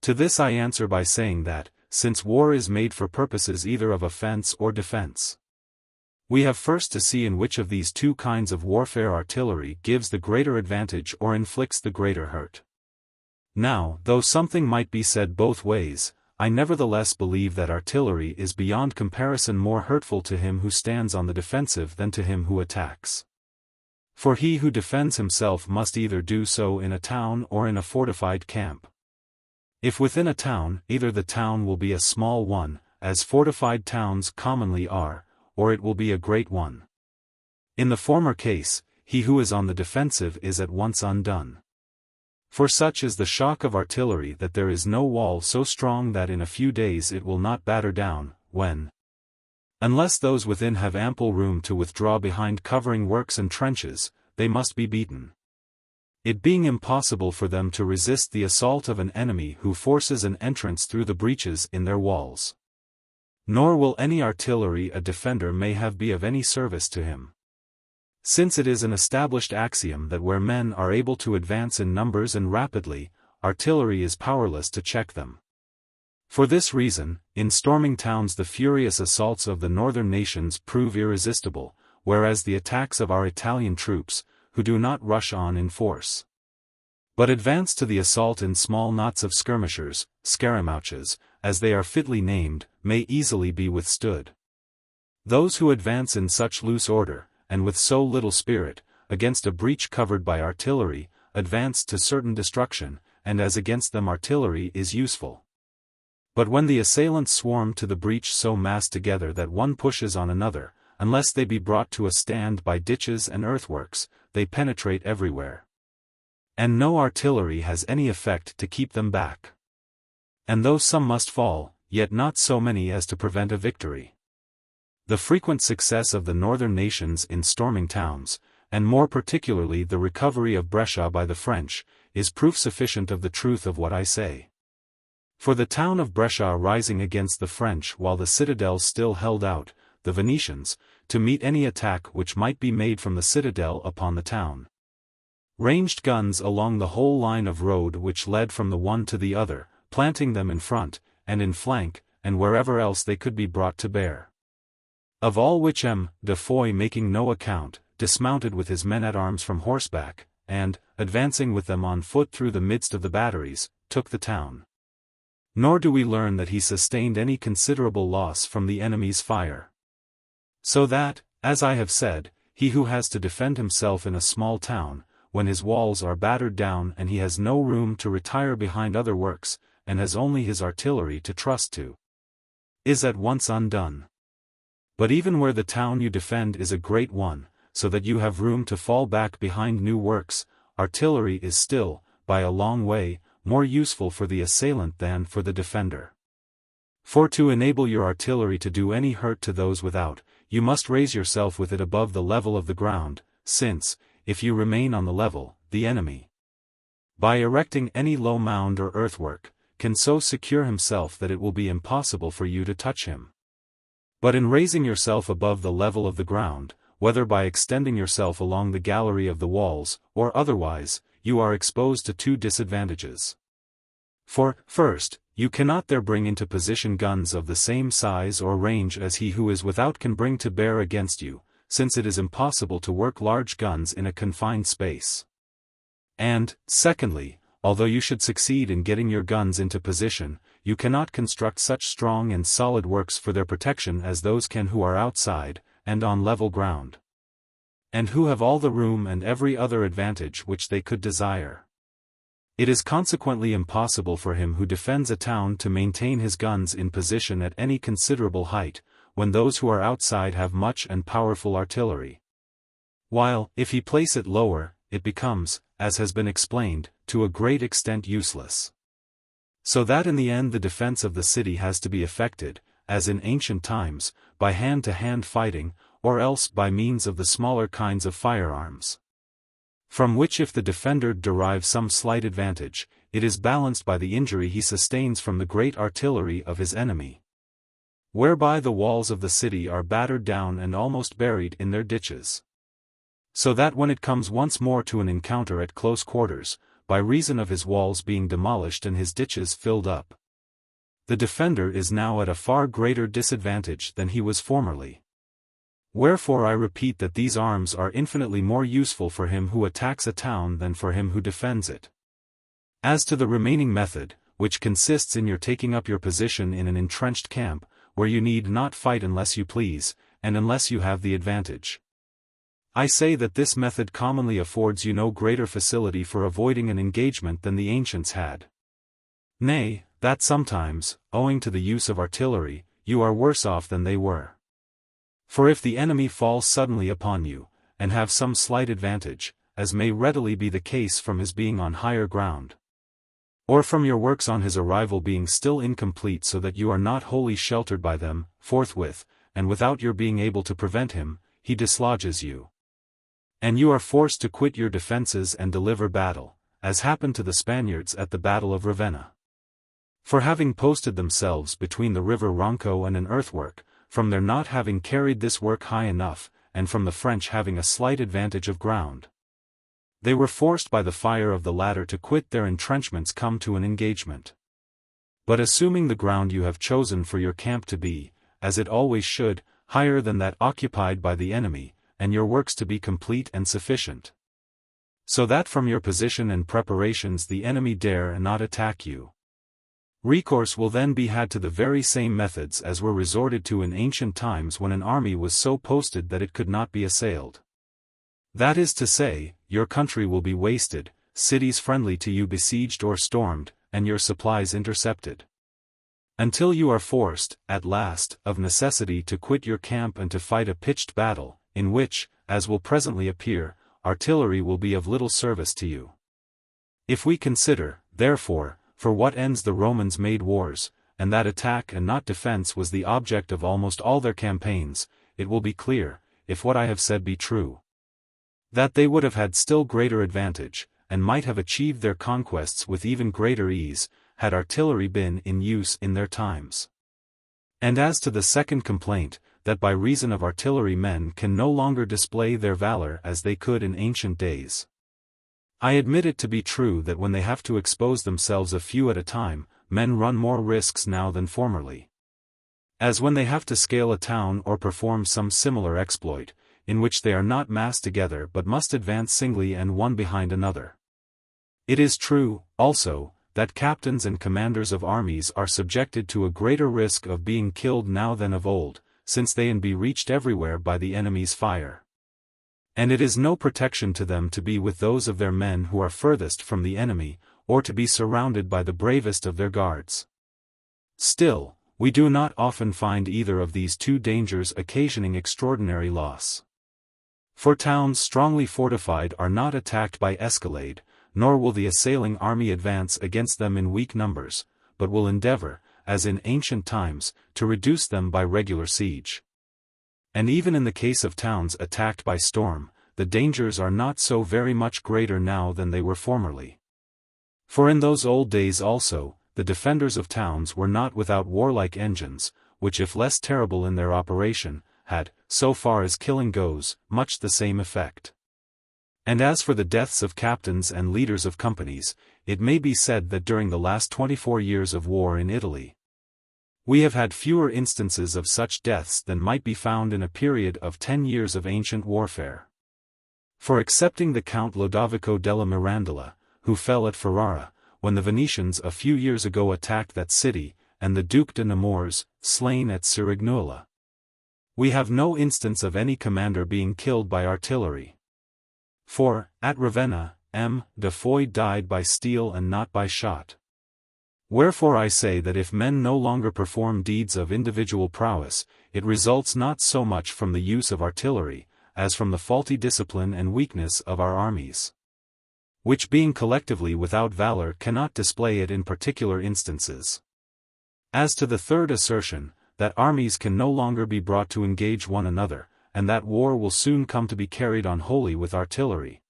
To this I answer by saying that, since war is made for purposes either of offense or defense, we have first to see in which of these two kinds of warfare artillery gives the greater advantage or inflicts the greater hurt. Now, though something might be said both ways, I nevertheless believe that artillery is beyond comparison more hurtful to him who stands on the defensive than to him who attacks. For he who defends himself must either do so in a town or in a fortified camp. If within a town, either the town will be a small one, as fortified towns commonly are, or it will be a great one. In the former case, he who is on the defensive is at once undone. For such is the shock of artillery that there is no wall so strong that in a few days it will not batter down, when, unless those within have ample room to withdraw behind covering works and trenches, they must be beaten. it being impossible for them to resist the assault of an enemy who forces an entrance through the breaches in their walls. Nor will any artillery a defender may have be of any service to him. Since it is an established axiom that where men are able to advance in numbers and rapidly, artillery is powerless to check them. For this reason, in storming towns the furious assaults of the northern nations prove irresistible, whereas the attacks of our Italian troops, who do not rush on in force, but advance to the assault in small knots of skirmishers, scaramouches, as they are fitly named, may easily be withstood. Those who advance in such loose order, and with so little spirit, against a breach covered by artillery, advance to certain destruction, and as against them artillery is useful. But when the assailants swarm to the breach so massed together that one pushes on another, unless they be brought to a stand by ditches and earthworks, they penetrate everywhere. And no artillery has any effect to keep them back. And though some must fall, yet not so many as to prevent a victory. The frequent success of the northern nations in storming towns, and more particularly the recovery of Brescia by the French, is proof sufficient of the truth of what I say. For the town of Brescia rising against the French while the citadel still held out, the Venetians, to meet any attack which might be made from the citadel upon the town, ranged guns along the whole line of road which led from the one to the other, planting them in front, and in flank, and wherever else they could be brought to bear. Of all which M. de Foix making no account, dismounted with his men-at-arms from horseback, and, advancing with them on foot through the midst of the batteries, took the town. Nor do we learn that he sustained any considerable loss from the enemy's fire. So that, as I have said, he who has to defend himself in a small town, when his walls are battered down and he has no room to retire behind other works, and has only his artillery to trust to, is at once undone. But even where the town you defend is a great one, so that you have room to fall back behind new works, artillery is still, by a long way, more useful for the assailant than for the defender. For to enable your artillery to do any hurt to those without, you must raise yourself with it above the level of the ground, since, if you remain on the level, the enemy, by erecting any low mound or earthwork, can so secure himself that it will be impossible for you to touch him. But in raising yourself above the level of the ground, whether by extending yourself along the gallery of the walls, or otherwise, you are exposed to two disadvantages. For, first, you cannot there bring into position guns of the same size or range as he who is without can bring to bear against you, since it is impossible to work large guns in a confined space. And, secondly, although you should succeed in getting your guns into position, you cannot construct such strong and solid works for their protection as those can who are outside, and on level ground, and who have all the room and every other advantage which they could desire. It is consequently impossible for him who defends a town to maintain his guns in position at any considerable height, when those who are outside have much and powerful artillery. While, if he place it lower, it becomes, as has been explained, to a great extent useless. So that in the end the defense of the city has to be effected, as in ancient times, by hand-to-hand fighting, or else by means of the smaller kinds of firearms, from which if the defender derive some slight advantage, it is balanced by the injury he sustains from the great artillery of his enemy, whereby the walls of the city are battered down and almost buried in their ditches. So that when it comes once more to an encounter at close quarters, by reason of his walls being demolished and his ditches filled up, the defender is now at a far greater disadvantage than he was formerly. Wherefore I repeat that these arms are infinitely more useful for him who attacks a town than for him who defends it. As to the remaining method, which consists in your taking up your position in an entrenched camp, where you need not fight unless you please, and unless you have the advantage, I say that this method commonly affords you no greater facility for avoiding an engagement than the ancients had. Nay, that sometimes, owing to the use of artillery, you are worse off than they were. For if the enemy fall suddenly upon you, and have some slight advantage, as may readily be the case from his being on higher ground, or from your works on his arrival being still incomplete so that you are not wholly sheltered by them, forthwith, and without your being able to prevent him, he dislodges you. And you are forced to quit your defenses and deliver battle, as happened to the Spaniards at the Battle of Ravenna. For having posted themselves between the river Ronco and an earthwork, from their not having carried this work high enough, and from the French having a slight advantage of ground, they were forced by the fire of the latter to quit their entrenchments come to an engagement. But assuming the ground you have chosen for your camp to be, as it always should, higher than that occupied by the enemy, and your works to be complete and sufficient, so that from your position and preparations the enemy dare not attack you, recourse will then be had to the very same methods as were resorted to in ancient times when an army was so posted that it could not be assailed. That is to say, your country will be wasted, cities friendly to you besieged or stormed, and your supplies intercepted, until you are forced, at last, of necessity to quit your camp and to fight a pitched battle, in which, as will presently appear, artillery will be of little service to you. If we consider, therefore, for what ends the Romans made wars, and that attack and not defense was the object of almost all their campaigns, it will be clear, if what I have said be true, that they would have had still greater advantage, and might have achieved their conquests with even greater ease, had artillery been in use in their times. And as to the second complaint, that by reason of artillery men can no longer display their valor as they could in ancient days, I admit it to be true that when they have to expose themselves a few at a time, men run more risks now than formerly. As when they have to scale a town or perform some similar exploit, in which they are not massed together but must advance singly and one behind another. It is true, also, that captains and commanders of armies are subjected to a greater risk of being killed now than of old, since they can be reached everywhere by the enemy's fire. And it is no protection to them to be with those of their men who are furthest from the enemy, or to be surrounded by the bravest of their guards. Still, we do not often find either of these two dangers occasioning extraordinary loss. For towns strongly fortified are not attacked by escalade, nor will the assailing army advance against them in weak numbers, but will endeavor, as in ancient times, to reduce them by regular siege. And even in the case of towns attacked by storm, the dangers are not so very much greater now than they were formerly. For in those old days also, the defenders of towns were not without warlike engines, which if less terrible in their operation, had, so far as killing goes, much the same effect. And as for the deaths of captains and leaders of companies, it may be said that during the last 24 years of war in Italy, we have had fewer instances of such deaths than might be found in a period of 10 years of ancient warfare. For excepting the Count Lodovico della Mirandola, who fell at Ferrara, when the Venetians a few years ago attacked that city, and the Duc de Nemours, slain at Cerignuola, we have no instance of any commander being killed by artillery. For, at Ravenna, M. de Foix died by steel and not by shot. Wherefore I say that if men no longer perform deeds of individual prowess, it results not so much from the use of artillery, as from the faulty discipline and weakness of our armies, which being collectively without valor cannot display it in particular instances. As to the third assertion, that armies can no longer be brought to engage one another, and that war will soon come to be carried on wholly with artillery,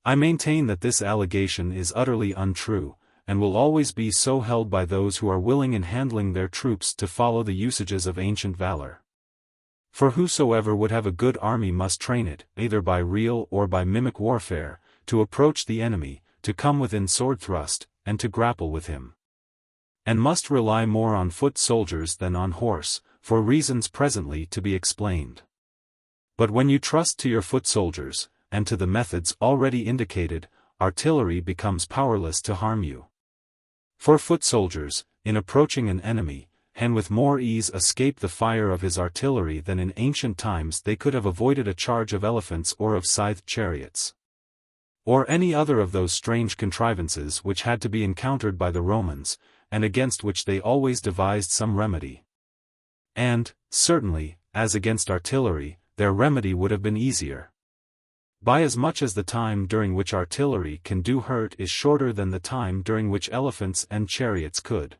I maintain that this allegation is utterly untrue, and will always be so held by those who are willing in handling their troops to follow the usages of ancient valor. For whosoever would have a good army must train it, either by real or by mimic warfare, to approach the enemy, to come within sword thrust, and to grapple with him, and must rely more on foot soldiers than on horse, for reasons presently to be explained. But when you trust to your foot soldiers, and to the methods already indicated, artillery becomes powerless to harm you. For foot soldiers, in approaching an enemy, can with more ease escape the fire of his artillery than in ancient times they could have avoided a charge of elephants or of scythed chariots, or any other of those strange contrivances which had to be encountered by the Romans, and against which they always devised some remedy. And, certainly, as against artillery, their remedy would have been easier, by as much as the time during which artillery can do hurt is shorter than the time during which elephants and chariots could.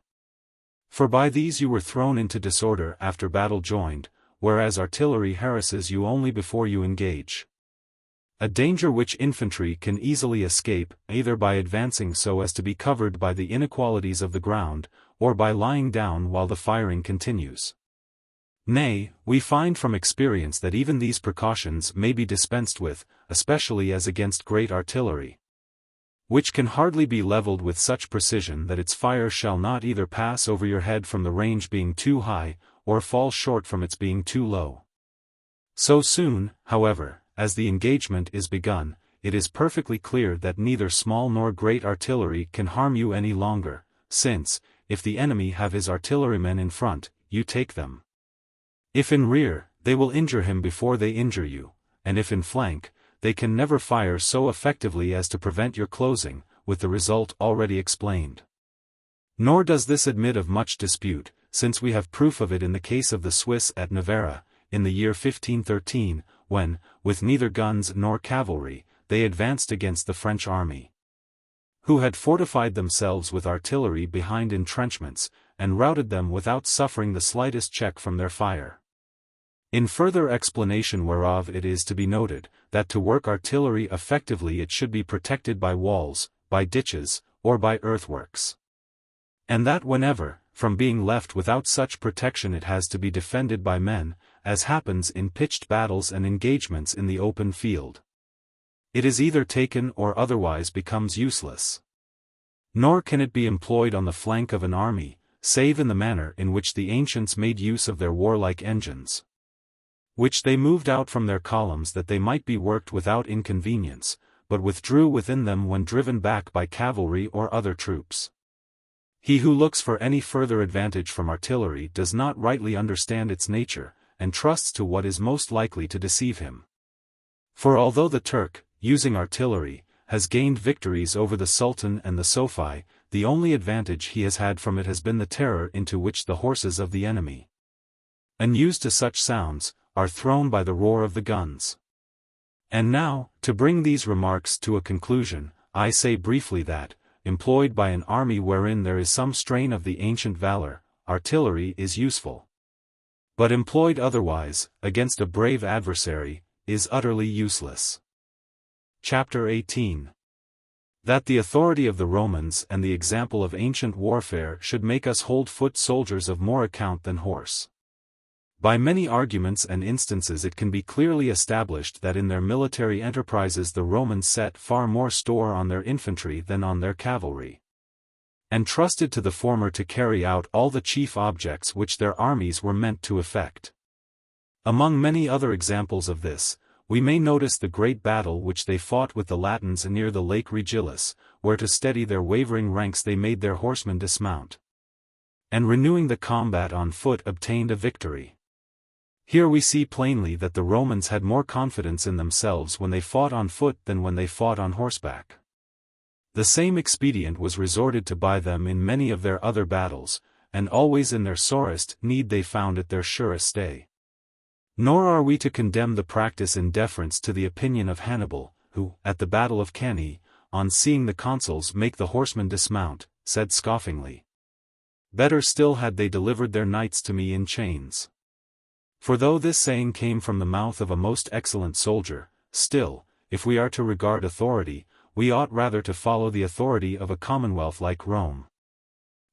For by these you were thrown into disorder after battle joined, whereas artillery harasses you only before you engage. A danger which infantry can easily escape, either by advancing so as to be covered by the inequalities of the ground, or by lying down while the firing continues. Nay, we find from experience that even these precautions may be dispensed with, especially as against great artillery, which can hardly be leveled with such precision that its fire shall not either pass over your head from the range being too high, or fall short from its being too low. So soon, however, as the engagement is begun, it is perfectly clear that neither small nor great artillery can harm you any longer, since, if the enemy have his artillerymen in front, you take them. If in rear, they will injure him before they injure you, and if in flank, they can never fire so effectively as to prevent your closing, with the result already explained. Nor does this admit of much dispute, since we have proof of it in the case of the Swiss at Novara, in the year 1513, when, with neither guns nor cavalry, they advanced against the French army, who had fortified themselves with artillery behind entrenchments, and routed them without suffering the slightest check from their fire. In further explanation whereof it is to be noted, that to work artillery effectively it should be protected by walls, by ditches, or by earthworks. And that whenever, from being left without such protection it has to be defended by men, as happens in pitched battles and engagements in the open field, it is either taken or otherwise becomes useless. Nor can it be employed on the flank of an army, save in the manner in which the ancients made use of their warlike engines, which they moved out from their columns that they might be worked without inconvenience, but withdrew within them when driven back by cavalry or other troops. He who looks for any further advantage from artillery does not rightly understand its nature, and trusts to what is most likely to deceive him. For although the Turk, using artillery, has gained victories over the Sultan and the Sofi, the only advantage he has had from it has been the terror into which the horses of the enemy, unused to such sounds, are thrown by the roar of the guns. And now, to bring these remarks to a conclusion, I say briefly that, employed by an army wherein there is some strain of the ancient valor, artillery is useful. But employed otherwise, against a brave adversary, is utterly useless. Chapter 18. That the authority of the Romans and the example of ancient warfare should make us hold foot soldiers of more account than horse. By many arguments and instances it can be clearly established that in their military enterprises the Romans set far more store on their infantry than on their cavalry, and trusted to the former to carry out all the chief objects which their armies were meant to effect. Among many other examples of this, we may notice the great battle which they fought with the Latins near the Lake Regillus, where to steady their wavering ranks they made their horsemen dismount, and renewing the combat on foot obtained a victory. Here we see plainly that the Romans had more confidence in themselves when they fought on foot than when they fought on horseback. The same expedient was resorted to by them in many of their other battles, and always in their sorest need they found it their surest stay. Nor are we to condemn the practice in deference to the opinion of Hannibal, who, at the battle of Cannae, on seeing the consuls make the horsemen dismount, said scoffingly, "Better still had they delivered their knights to me in chains." For though this saying came from the mouth of a most excellent soldier, still, if we are to regard authority, we ought rather to follow the authority of a commonwealth like Rome,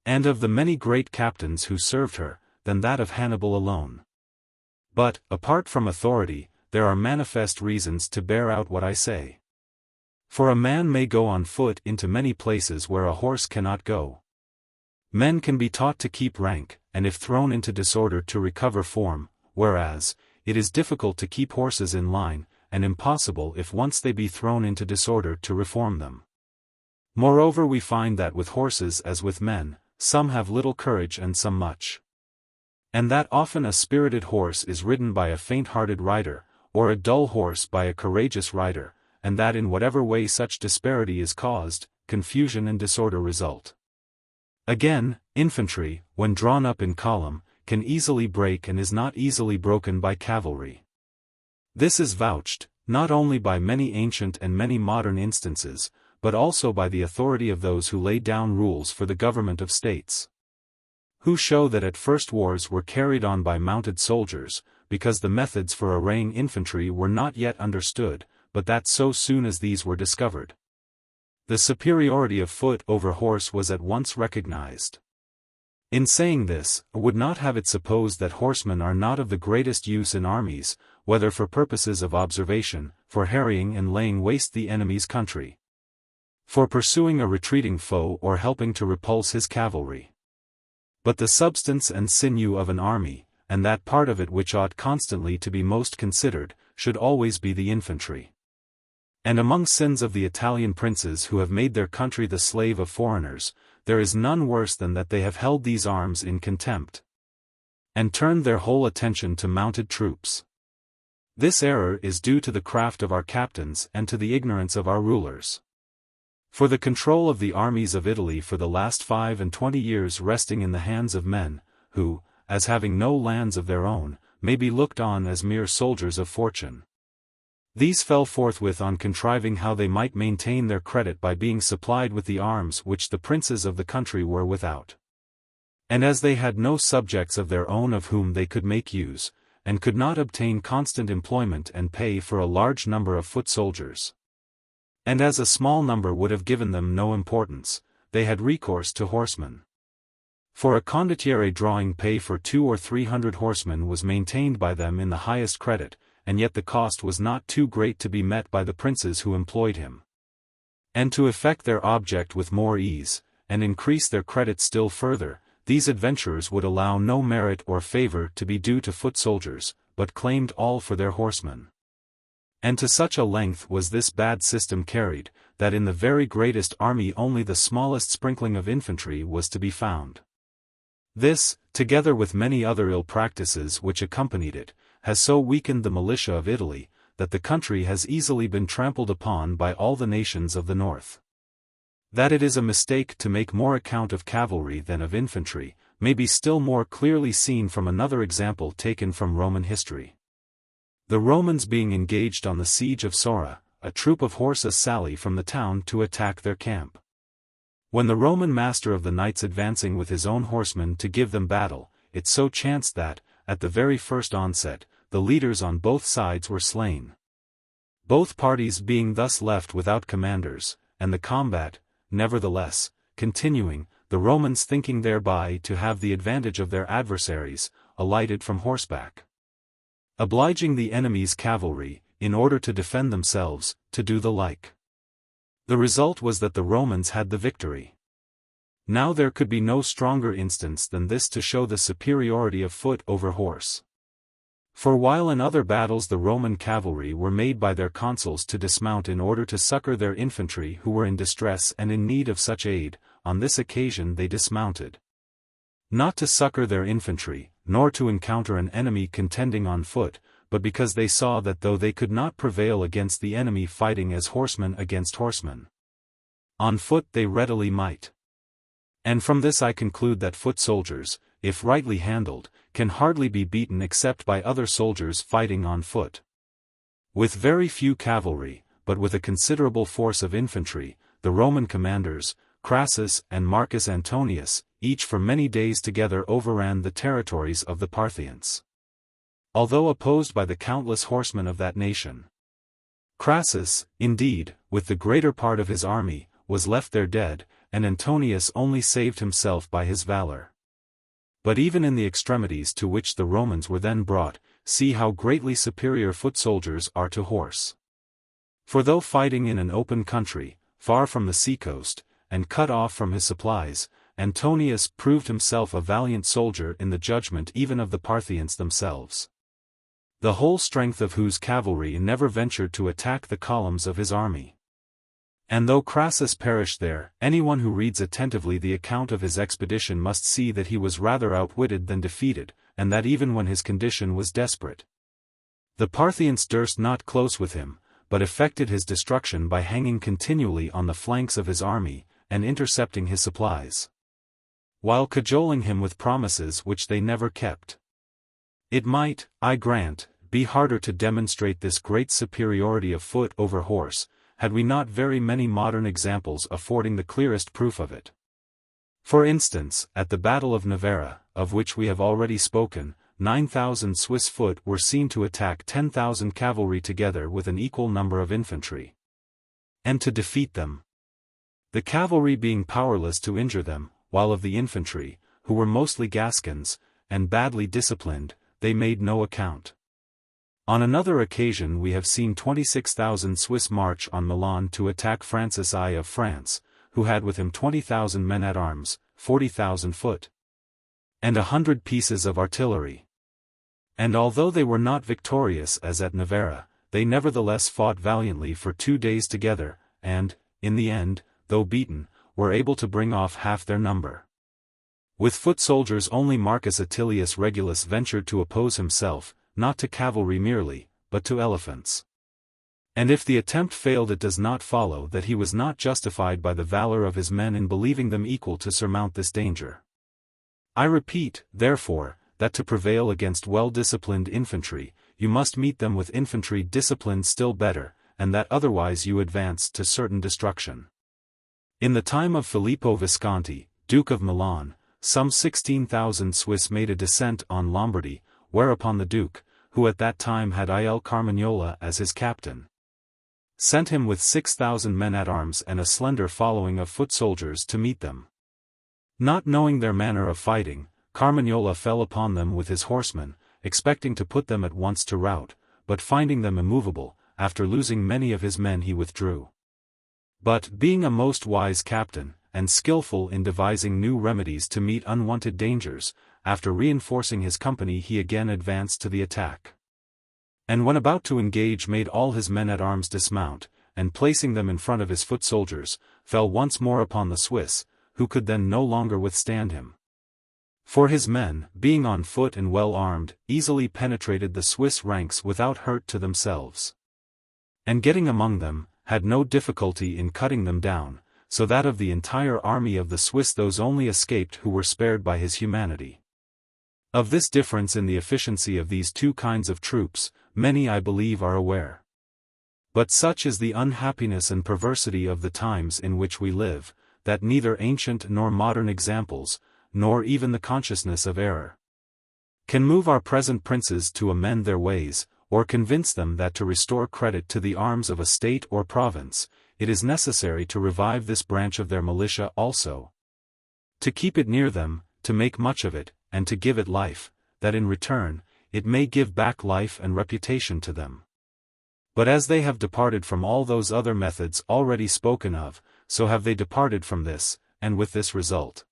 and of the many great captains who served her, than that of Hannibal alone. But, apart from authority, there are manifest reasons to bear out what I say. For a man may go on foot into many places where a horse cannot go. Men can be taught to keep rank, and if thrown into disorder to recover form, whereas, it is difficult to keep horses in line, and impossible if once they be thrown into disorder to reform them. Moreover we find that with horses as with men, some have little courage and some much. And that often a spirited horse is ridden by a faint-hearted rider, or a dull horse by a courageous rider, and that in whatever way such disparity is caused, confusion and disorder result. Again, infantry, when drawn up in column, can easily break and is not easily broken by cavalry. This is vouched, not only by many ancient and many modern instances, but also by the authority of those who laid down rules for the government of states, who show that at first wars were carried on by mounted soldiers, because the methods for arraying infantry were not yet understood, but that so soon as these were discovered, the superiority of foot over horse was at once recognized. In saying this, I would not have it supposed that horsemen are not of the greatest use in armies, whether for purposes of observation, for harrying and laying waste the enemy's country, for pursuing a retreating foe or helping to repulse his cavalry. But the substance and sinew of an army, and that part of it which ought constantly to be most considered, should always be the infantry. And among sins of the Italian princes who have made their country the slave of foreigners, there is none worse than that they have held these arms in contempt, and turned their whole attention to mounted troops. This error is due to the craft of our captains and to the ignorance of our rulers. For the control of the armies of Italy for the last 25 years resting in the hands of men, who, as having no lands of their own, may be looked on as mere soldiers of fortune. These fell forthwith on contriving how they might maintain their credit by being supplied with the arms which the princes of the country were without. And as they had no subjects of their own of whom they could make use, and could not obtain constant employment and pay for a large number of foot soldiers, and as a small number would have given them no importance, they had recourse to horsemen. For a condottiere drawing pay for 200 or 300 horsemen was maintained by them in the highest credit, and yet the cost was not too great to be met by the princes who employed him. And to effect their object with more ease, and increase their credit still further, these adventurers would allow no merit or favor to be due to foot soldiers, but claimed all for their horsemen. And to such a length was this bad system carried, that in the very greatest army only the smallest sprinkling of infantry was to be found. This, together with many other ill practices which accompanied it, has so weakened the militia of Italy, that the country has easily been trampled upon by all the nations of the north. That it is a mistake to make more account of cavalry than of infantry, may be still more clearly seen from another example taken from Roman history. The Romans being engaged on the siege of Sora, a troop of horse sally from the town to attack their camp. When the Roman master of the knights advancing with his own horsemen to give them battle, it so chanced that, at the very first onset, the leaders on both sides were slain. Both parties being thus left without commanders, and the combat, nevertheless, continuing, the Romans thinking thereby to have the advantage of their adversaries, alighted from horseback, obliging the enemy's cavalry, in order to defend themselves, to do the like. The result was that the Romans had the victory. Now there could be no stronger instance than this to show the superiority of foot over horse. For while in other battles the Roman cavalry were made by their consuls to dismount in order to succor their infantry who were in distress and in need of such aid, on this occasion they dismounted, not to succor their infantry, nor to encounter an enemy contending on foot, but because they saw that though they could not prevail against the enemy fighting as horsemen against horsemen, on foot they readily might. And from this I conclude that foot soldiers, if rightly handled, can hardly be beaten except by other soldiers fighting on foot. With very few cavalry, but with a considerable force of infantry, the Roman commanders, Crassus and Marcus Antonius, each for many days together overran the territories of the Parthians, although opposed by the countless horsemen of that nation. Crassus, indeed, with the greater part of his army, was left there dead, and Antonius only saved himself by his valor. But even in the extremities to which the Romans were then brought, see how greatly superior foot soldiers are to horse. For though fighting in an open country, far from the seacoast, and cut off from his supplies, Antonius proved himself a valiant soldier in the judgment even of the Parthians themselves, the whole strength of whose cavalry never ventured to attack the columns of his army. And though Crassus perished there, anyone who reads attentively the account of his expedition must see that he was rather outwitted than defeated, and that even when his condition was desperate, the Parthians durst not close with him, but effected his destruction by hanging continually on the flanks of his army, and intercepting his supplies, while cajoling him with promises which they never kept. It might, I grant, be harder to demonstrate this great superiority of foot over horse, had we not very many modern examples affording the clearest proof of it. For instance, at the Battle of Novara, of which we have already spoken, 9,000 Swiss foot were seen to attack 10,000 cavalry together with an equal number of infantry, and to defeat them, the cavalry being powerless to injure them, while of the infantry, who were mostly Gascons, and badly disciplined, they made no account. On another occasion we have seen 26,000 Swiss march on Milan to attack Francis I of France, who had with him 20,000 men-at-arms, 40,000 foot, and 100 pieces of artillery. And although they were not victorious as at Novara, they nevertheless fought valiantly for 2 days together, and, in the end, though beaten, were able to bring off half their number. With foot soldiers only Marcus Attilius Regulus ventured to oppose himself, not to cavalry merely, but to elephants. And if the attempt failed, it does not follow that he was not justified by the valor of his men in believing them equal to surmount this danger. I repeat, therefore, that to prevail against well-disciplined infantry, you must meet them with infantry disciplined still better, and that otherwise you advance to certain destruction. In the time of Filippo Visconti, Duke of Milan, some 16,000 Swiss made a descent on Lombardy, whereupon the Duke, who at that time had Il Carmagnola as his captain, sent him with 6,000 men-at-arms and a slender following of foot soldiers to meet them. Not knowing their manner of fighting, Carmagnola fell upon them with his horsemen, expecting to put them at once to rout, but finding them immovable, after losing many of his men he withdrew. But, being a most wise captain, and skillful in devising new remedies to meet unwanted dangers, after reinforcing his company he again advanced to the attack. And when about to engage made all his men-at-arms dismount, and placing them in front of his foot soldiers, fell once more upon the Swiss, who could then no longer withstand him. For his men, being on foot and well armed, easily penetrated the Swiss ranks without hurt to themselves, and getting among them, had no difficulty in cutting them down, so that of the entire army of the Swiss those only escaped who were spared by his humanity. Of this difference in the efficiency of these two kinds of troops, many I believe are aware. But such is the unhappiness and perversity of the times in which we live, that neither ancient nor modern examples, nor even the consciousness of error, can move our present princes to amend their ways, or convince them that to restore credit to the arms of a state or province, it is necessary to revive this branch of their militia also, to keep it near them, to make much of it, and to give it life, that in return, it may give back life and reputation to them. But as they have departed from all those other methods already spoken of, so have they departed from this, and with this result,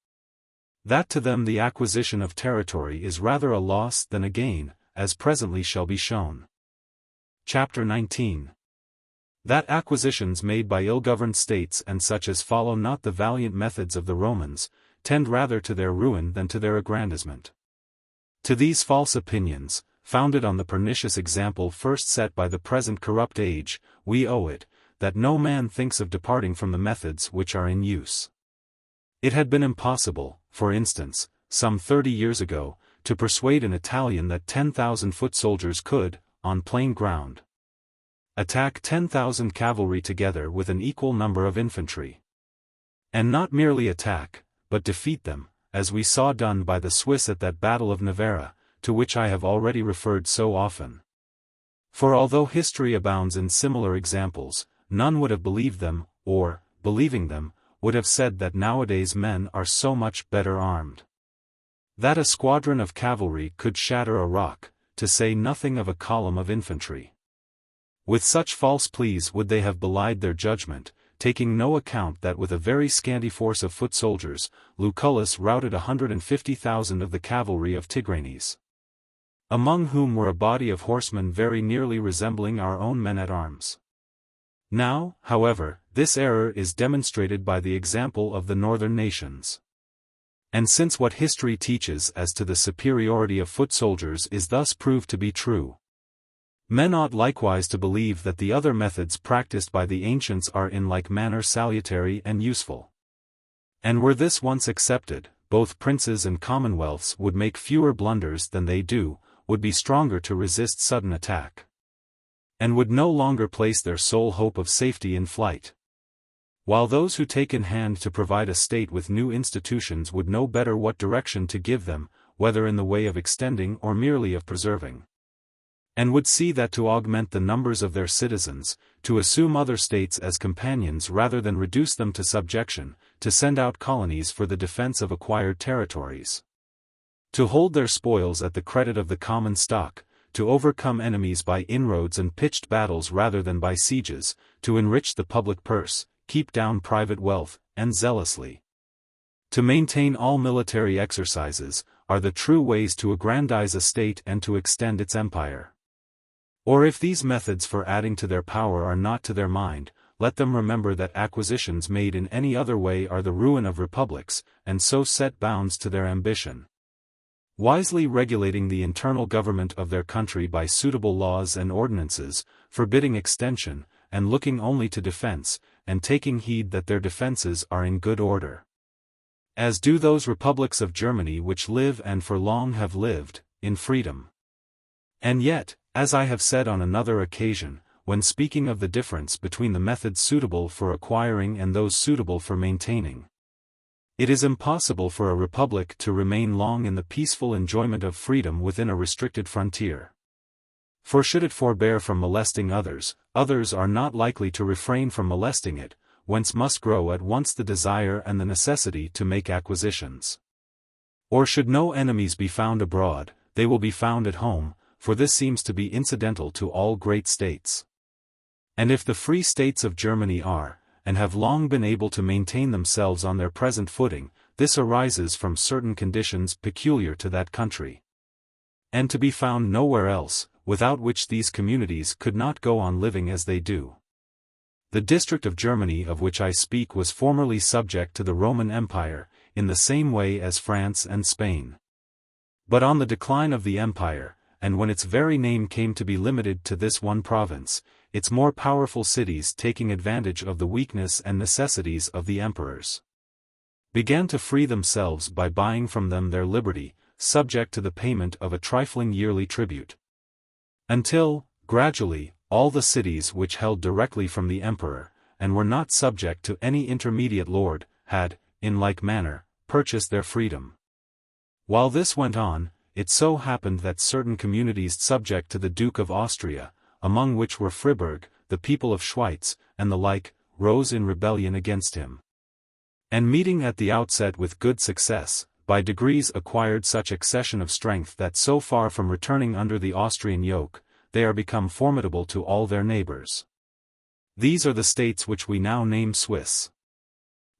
that to them the acquisition of territory is rather a loss than a gain, as presently shall be shown. Chapter 19. That acquisitions made by ill-governed states and such as follow not the valiant methods of the Romans, tend rather to their ruin than to their aggrandizement. To these false opinions, founded on the pernicious example first set by the present corrupt age, we owe it, that no man thinks of departing from the methods which are in use. It had been impossible, for instance, some 30 years ago, to persuade an Italian that 10,000 foot soldiers could, on plain ground, attack 10,000 cavalry together with an equal number of infantry. And not merely attack, but defeat them, as we saw done by the Swiss at that battle of Novara, to which I have already referred so often. For although history abounds in similar examples, none would have believed them, or, believing them, would have said that nowadays men are so much better armed, that a squadron of cavalry could shatter a rock, to say nothing of a column of infantry. With such false pleas would they have belied their judgment, taking no account that with a very scanty force of foot soldiers, Lucullus routed 150,000 of the cavalry of Tigranes, among whom were a body of horsemen very nearly resembling our own men-at-arms. Now, however, this error is demonstrated by the example of the northern nations. And since what history teaches as to the superiority of foot soldiers is thus proved to be true, men ought likewise to believe that the other methods practiced by the ancients are in like manner salutary and useful. And were this once accepted, both princes and commonwealths would make fewer blunders than they do, would be stronger to resist sudden attack, and would no longer place their sole hope of safety in flight. While those who take in hand to provide a state with new institutions would know better what direction to give them, whether in the way of extending or merely of preserving. And would see that to augment the numbers of their citizens, to assume other states as companions rather than reduce them to subjection, to send out colonies for the defense of acquired territories, to hold their spoils at the credit of the common stock, to overcome enemies by inroads and pitched battles rather than by sieges, to enrich the public purse, keep down private wealth, and zealously to maintain all military exercises, are the true ways to aggrandize a state and to extend its empire. Or if these methods for adding to their power are not to their mind, let them remember that acquisitions made in any other way are the ruin of republics, and so set bounds to their ambition. Wisely regulating the internal government of their country by suitable laws and ordinances, forbidding extension, and looking only to defense, and taking heed that their defenses are in good order. As do those republics of Germany which live and for long have lived, in freedom. And yet, as I have said on another occasion, when speaking of the difference between the methods suitable for acquiring and those suitable for maintaining, it is impossible for a republic to remain long in the peaceful enjoyment of freedom within a restricted frontier. For should it forbear from molesting others, others are not likely to refrain from molesting it, whence must grow at once the desire and the necessity to make acquisitions. Or should no enemies be found abroad, they will be found at home, for this seems to be incidental to all great states. And if the free states of Germany are, and have long been able to maintain themselves on their present footing, this arises from certain conditions peculiar to that country, and to be found nowhere else, without which these communities could not go on living as they do. The district of Germany of which I speak was formerly subject to the Roman Empire, in the same way as France and Spain. But on the decline of the empire, and when its very name came to be limited to this one province, its more powerful cities, taking advantage of the weakness and necessities of the emperors, began to free themselves by buying from them their liberty, subject to the payment of a trifling yearly tribute. Until, gradually, all the cities which held directly from the emperor, and were not subject to any intermediate lord, had, in like manner, purchased their freedom. While this went on, it so happened that certain communities subject to the Duke of Austria, among which were Fribourg, the people of Schwyz, and the like, rose in rebellion against him. And meeting at the outset with good success, by degrees acquired such accession of strength that so far from returning under the Austrian yoke, they are become formidable to all their neighbors. These are the states which we now name Swiss.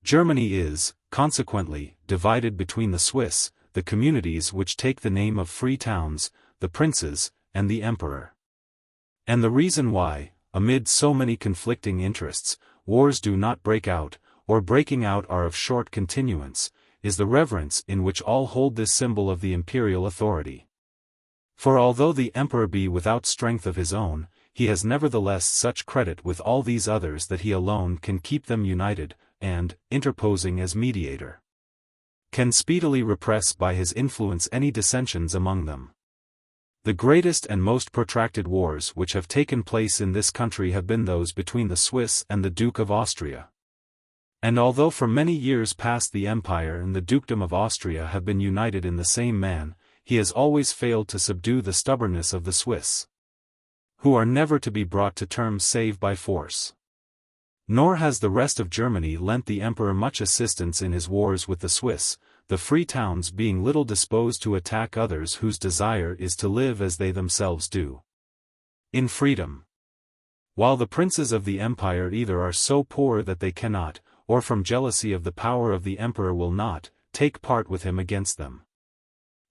Germany is, consequently, divided between the Swiss, the communities which take the name of free towns, the princes, and the emperor. And the reason why, amid so many conflicting interests, wars do not break out, or breaking out are of short continuance, is the reverence in which all hold this symbol of the imperial authority. For although the emperor be without strength of his own, he has nevertheless such credit with all these others that he alone can keep them united, and, interposing as mediator, can speedily repress by his influence any dissensions among them. The greatest and most protracted wars which have taken place in this country have been those between the Swiss and the Duke of Austria. And although for many years past the Empire and the Dukedom of Austria have been united in the same man, he has always failed to subdue the stubbornness of the Swiss, who are never to be brought to terms save by force. Nor has the rest of Germany lent the emperor much assistance in his wars with the Swiss, the free towns being little disposed to attack others whose desire is to live as they themselves do, in freedom. While the princes of the empire either are so poor that they cannot, or from jealousy of the power of the emperor will not, take part with him against them.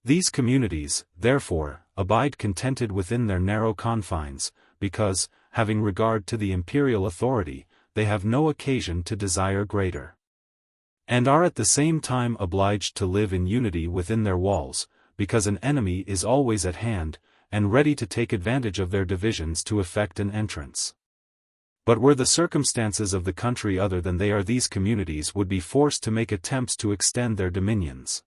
These communities, therefore, abide contented within their narrow confines, because, having regard to the imperial authority, they have no occasion to desire greater, and are at the same time obliged to live in unity within their walls, because an enemy is always at hand, and ready to take advantage of their divisions to effect an entrance. But were the circumstances of the country other than they are, these communities would be forced to make attempts to extend their dominions,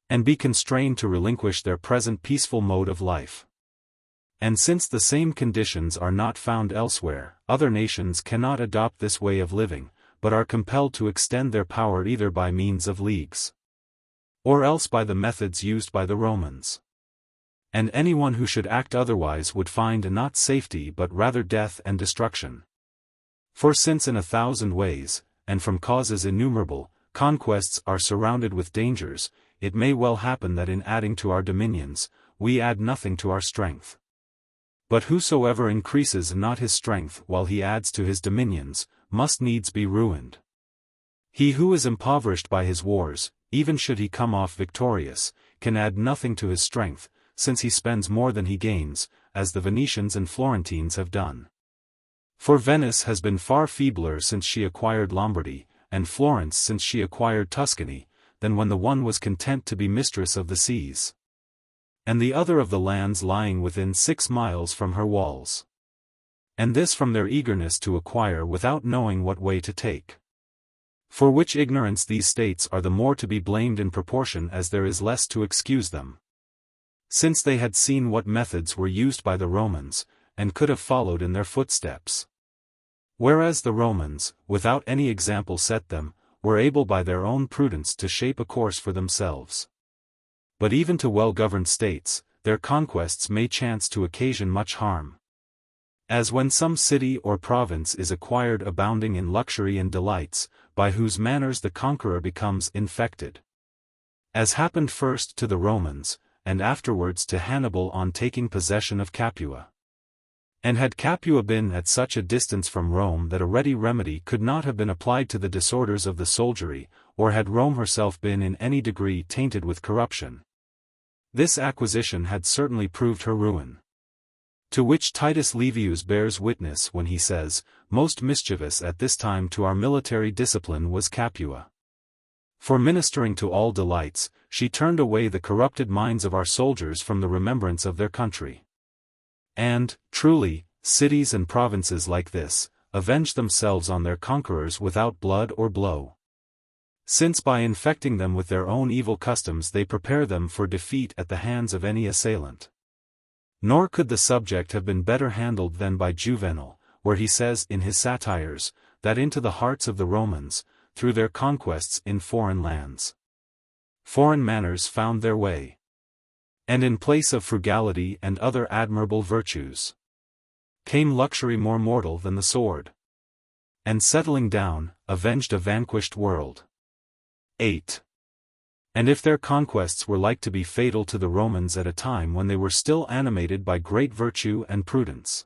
and be constrained to relinquish their present peaceful mode of life. And since the same conditions are not found elsewhere, other nations cannot adopt this way of living, but are compelled to extend their power either by means of leagues, or else by the methods used by the Romans. And anyone who should act otherwise would find not safety but rather death and destruction. For since in 1,000 ways, and from causes innumerable, conquests are surrounded with dangers, it may well happen that in adding to our dominions, we add nothing to our strength. But whosoever increases not his strength while he adds to his dominions, must needs be ruined. He who is impoverished by his wars, even should he come off victorious, can add nothing to his strength, since he spends more than he gains, as the Venetians and Florentines have done. For Venice has been far feebler since she acquired Lombardy, and Florence since she acquired Tuscany, than when the one was content to be mistress of the seas, and the other of the lands lying within 6 miles from her walls. And this from their eagerness to acquire without knowing what way to take. For which ignorance these states are the more to be blamed in proportion as there is less to excuse them. Since they had seen what methods were used by the Romans, and could have followed in their footsteps. Whereas the Romans, without any example set them, were able by their own prudence to shape a course for themselves. But even to well-governed states, their conquests may chance to occasion much harm. As when some city or province is acquired abounding in luxury and delights, by whose manners the conqueror becomes infected. As happened first to the Romans, and afterwards to Hannibal on taking possession of Capua. And had Capua been at such a distance from Rome that a ready remedy could not have been applied to the disorders of the soldiery, or had Rome herself been in any degree tainted with corruption, this acquisition had certainly proved her ruin. To which Titus Livius bears witness when he says, "Most mischievous at this time to our military discipline was Capua. For ministering to all delights, she turned away the corrupted minds of our soldiers from the remembrance of their country." And, truly, cities and provinces like this, avenge themselves on their conquerors without blood or blow. Since by infecting them with their own evil customs they prepare them for defeat at the hands of any assailant. Nor could the subject have been better handled than by Juvenal, where he says in his satires, that into the hearts of the Romans, through their conquests in foreign lands, foreign manners found their way. And in place of frugality and other admirable virtues, came luxury more mortal than the sword. And settling down, avenged a vanquished world. 8. And if their conquests were like to be fatal to the Romans at a time when they were still animated by great virtue and prudence,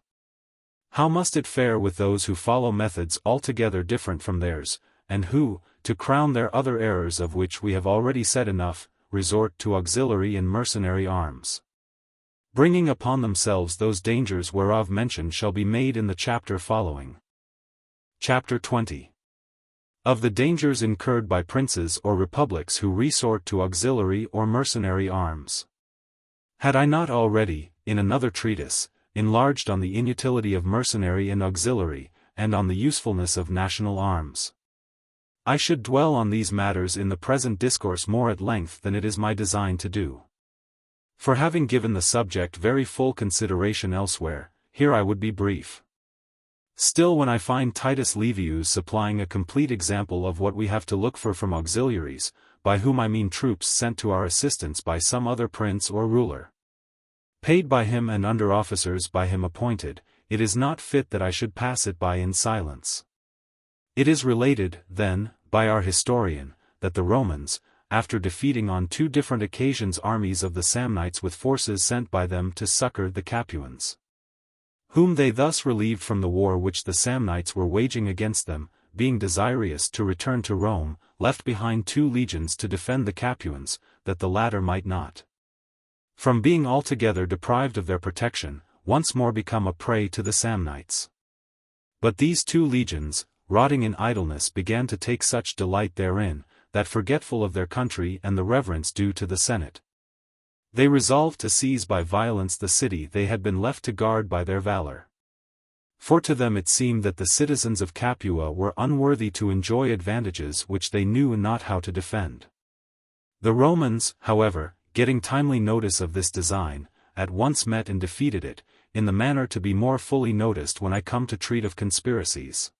how must it fare with those who follow methods altogether different from theirs, and who, to crown their other errors of which we have already said enough, resort to auxiliary and mercenary arms, bringing upon themselves those dangers whereof mention shall be made in the chapter following. Chapter 20. Of the dangers incurred by princes or republics who resort to auxiliary or mercenary arms. Had I not already, in another treatise, enlarged on the inutility of mercenary and auxiliary, and on the usefulness of national arms, I should dwell on these matters in the present discourse more at length than it is my design to do. For having given the subject very full consideration elsewhere, here I would be brief. Still, when I find Titus Livius supplying a complete example of what we have to look for from auxiliaries, by whom I mean troops sent to our assistance by some other prince or ruler, paid by him and under officers by him appointed, it is not fit that I should pass it by in silence. It is related, then, by our historian, that the Romans, after defeating on 2 different occasions armies of the Samnites with forces sent by them to succor the Capuans, whom they thus relieved from the war which the Samnites were waging against them, being desirous to return to Rome, left behind 2 legions to defend the Capuans, that the latter might not, from being altogether deprived of their protection, once more become a prey to the Samnites. But these 2 legions, rotting in idleness, began to take such delight therein, that forgetful of their country and the reverence due to the Senate, they resolved to seize by violence the city they had been left to guard by their valor. For to them it seemed that the citizens of Capua were unworthy to enjoy advantages which they knew not how to defend. The Romans, however, getting timely notice of this design, at once met and defeated it, in the manner to be more fully noticed when I come to treat of conspiracies.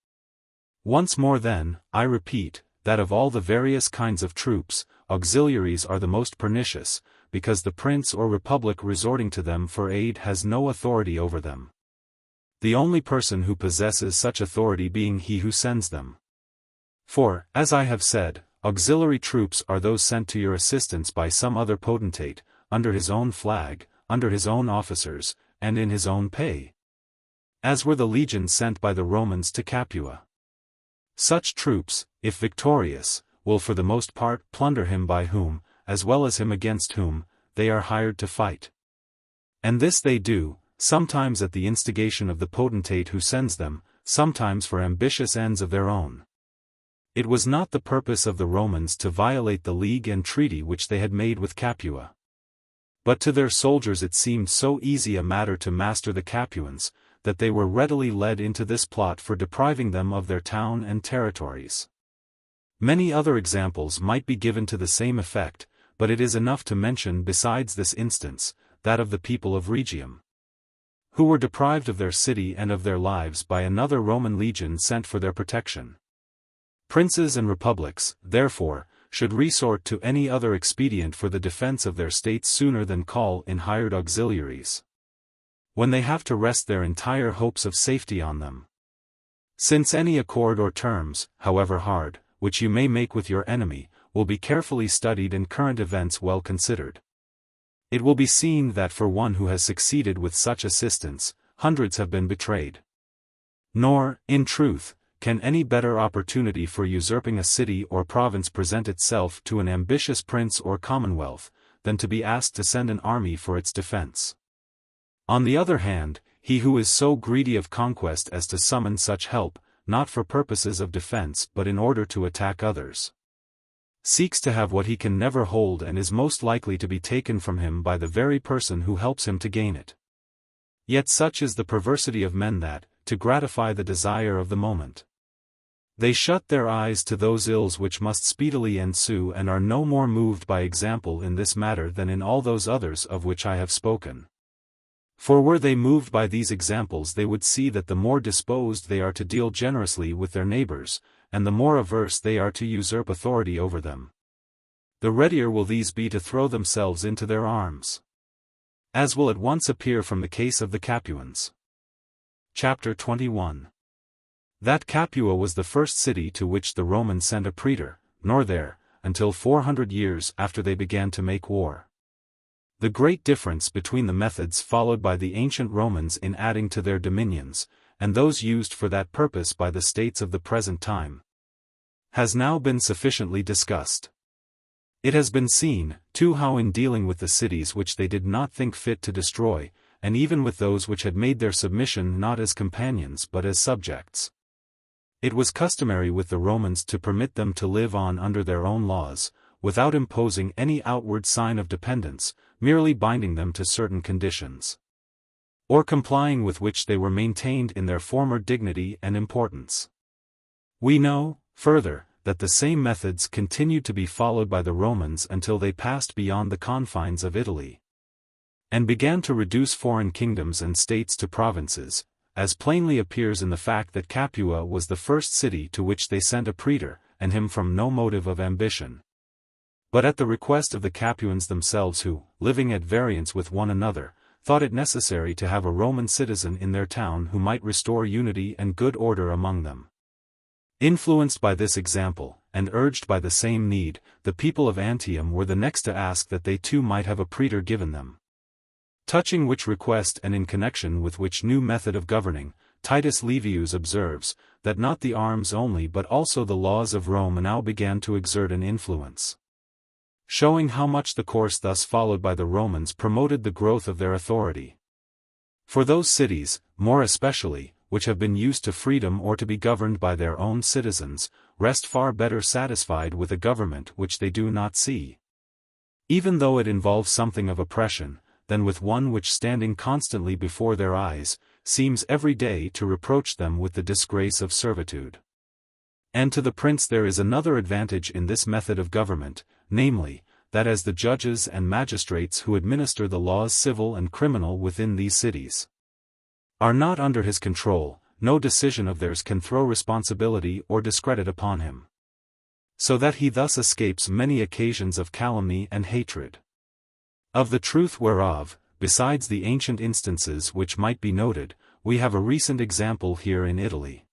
Once more then, I repeat, that of all the various kinds of troops, auxiliaries are the most pernicious, because the prince or republic resorting to them for aid has no authority over them. The only person who possesses such authority being he who sends them. For, as I have said, auxiliary troops are those sent to your assistance by some other potentate, under his own flag, under his own officers, and in his own pay. As were the legions sent by the Romans to Capua. Such troops, if victorious, will for the most part plunder him by whom, as well as him against whom, they are hired to fight. And this they do, sometimes at the instigation of the potentate who sends them, sometimes for ambitious ends of their own. It was not the purpose of the Romans to violate the league and treaty which they had made with Capua. But to their soldiers it seemed so easy a matter to master the Capuans, that they were readily led into this plot for depriving them of their town and territories. Many other examples might be given to the same effect, but it is enough to mention besides this instance, that of the people of Rhegium, who were deprived of their city and of their lives by another Roman legion sent for their protection. Princes and republics, therefore, should resort to any other expedient for the defense of their states sooner than call in hired auxiliaries, when they have to rest their entire hopes of safety on them. Since any accord or terms, however hard, which you may make with your enemy, will be carefully studied and current events well considered, it will be seen that for one who has succeeded with such assistance, hundreds have been betrayed. Nor, in truth, can any better opportunity for usurping a city or province present itself to an ambitious prince or commonwealth, than to be asked to send an army for its defense. On the other hand, he who is so greedy of conquest as to summon such help, not for purposes of defense but in order to attack others, seeks to have what he can never hold and is most likely to be taken from him by the very person who helps him to gain it. Yet such is the perversity of men that, to gratify the desire of the moment, they shut their eyes to those ills which must speedily ensue and are no more moved by example in this matter than in all those others of which I have spoken. For were they moved by these examples they would see that the more disposed they are to deal generously with their neighbors, and the more averse they are to usurp authority over them, the readier will these be to throw themselves into their arms. As will at once appear from the case of the Capuans. Chapter 21. That Capua was the first city to which the Romans sent a praetor, nor there, until 400 years after they began to make war. The great difference between the methods followed by the ancient Romans in adding to their dominions, and those used for that purpose by the states of the present time, has now been sufficiently discussed. It has been seen, too, how in dealing with the cities which they did not think fit to destroy, and even with those which had made their submission not as companions but as subjects, it was customary with the Romans to permit them to live on under their own laws, without imposing any outward sign of dependence, merely binding them to certain conditions, or complying with which they were maintained in their former dignity and importance. We know, further, that the same methods continued to be followed by the Romans until they passed beyond the confines of Italy, and began to reduce foreign kingdoms and states to provinces, as plainly appears in the fact that Capua was the first city to which they sent a praetor, and him from no motive of ambition, but at the request of the Capuans themselves who, living at variance with one another, thought it necessary to have a Roman citizen in their town who might restore unity and good order among them. Influenced by this example, and urged by the same need, the people of Antium were the next to ask that they too might have a praetor given them. Touching which request and in connection with which new method of governing, Titus Livius observes, that not the arms only but also the laws of Rome now began to exert an influence, showing how much the course thus followed by the Romans promoted the growth of their authority. For those cities, more especially, which have been used to freedom or to be governed by their own citizens, rest far better satisfied with a government which they do not see, even though it involves something of oppression, than with one which standing constantly before their eyes, seems every day to reproach them with the disgrace of servitude. And to the prince there is another advantage in this method of government, namely, that as the judges and magistrates who administer the laws civil and criminal within these cities are not under his control, no decision of theirs can throw responsibility or discredit upon him. so that he thus escapes many occasions of calumny and hatred. Of the truth whereof, besides the ancient instances which might be noted, we have a recent example here in Italy.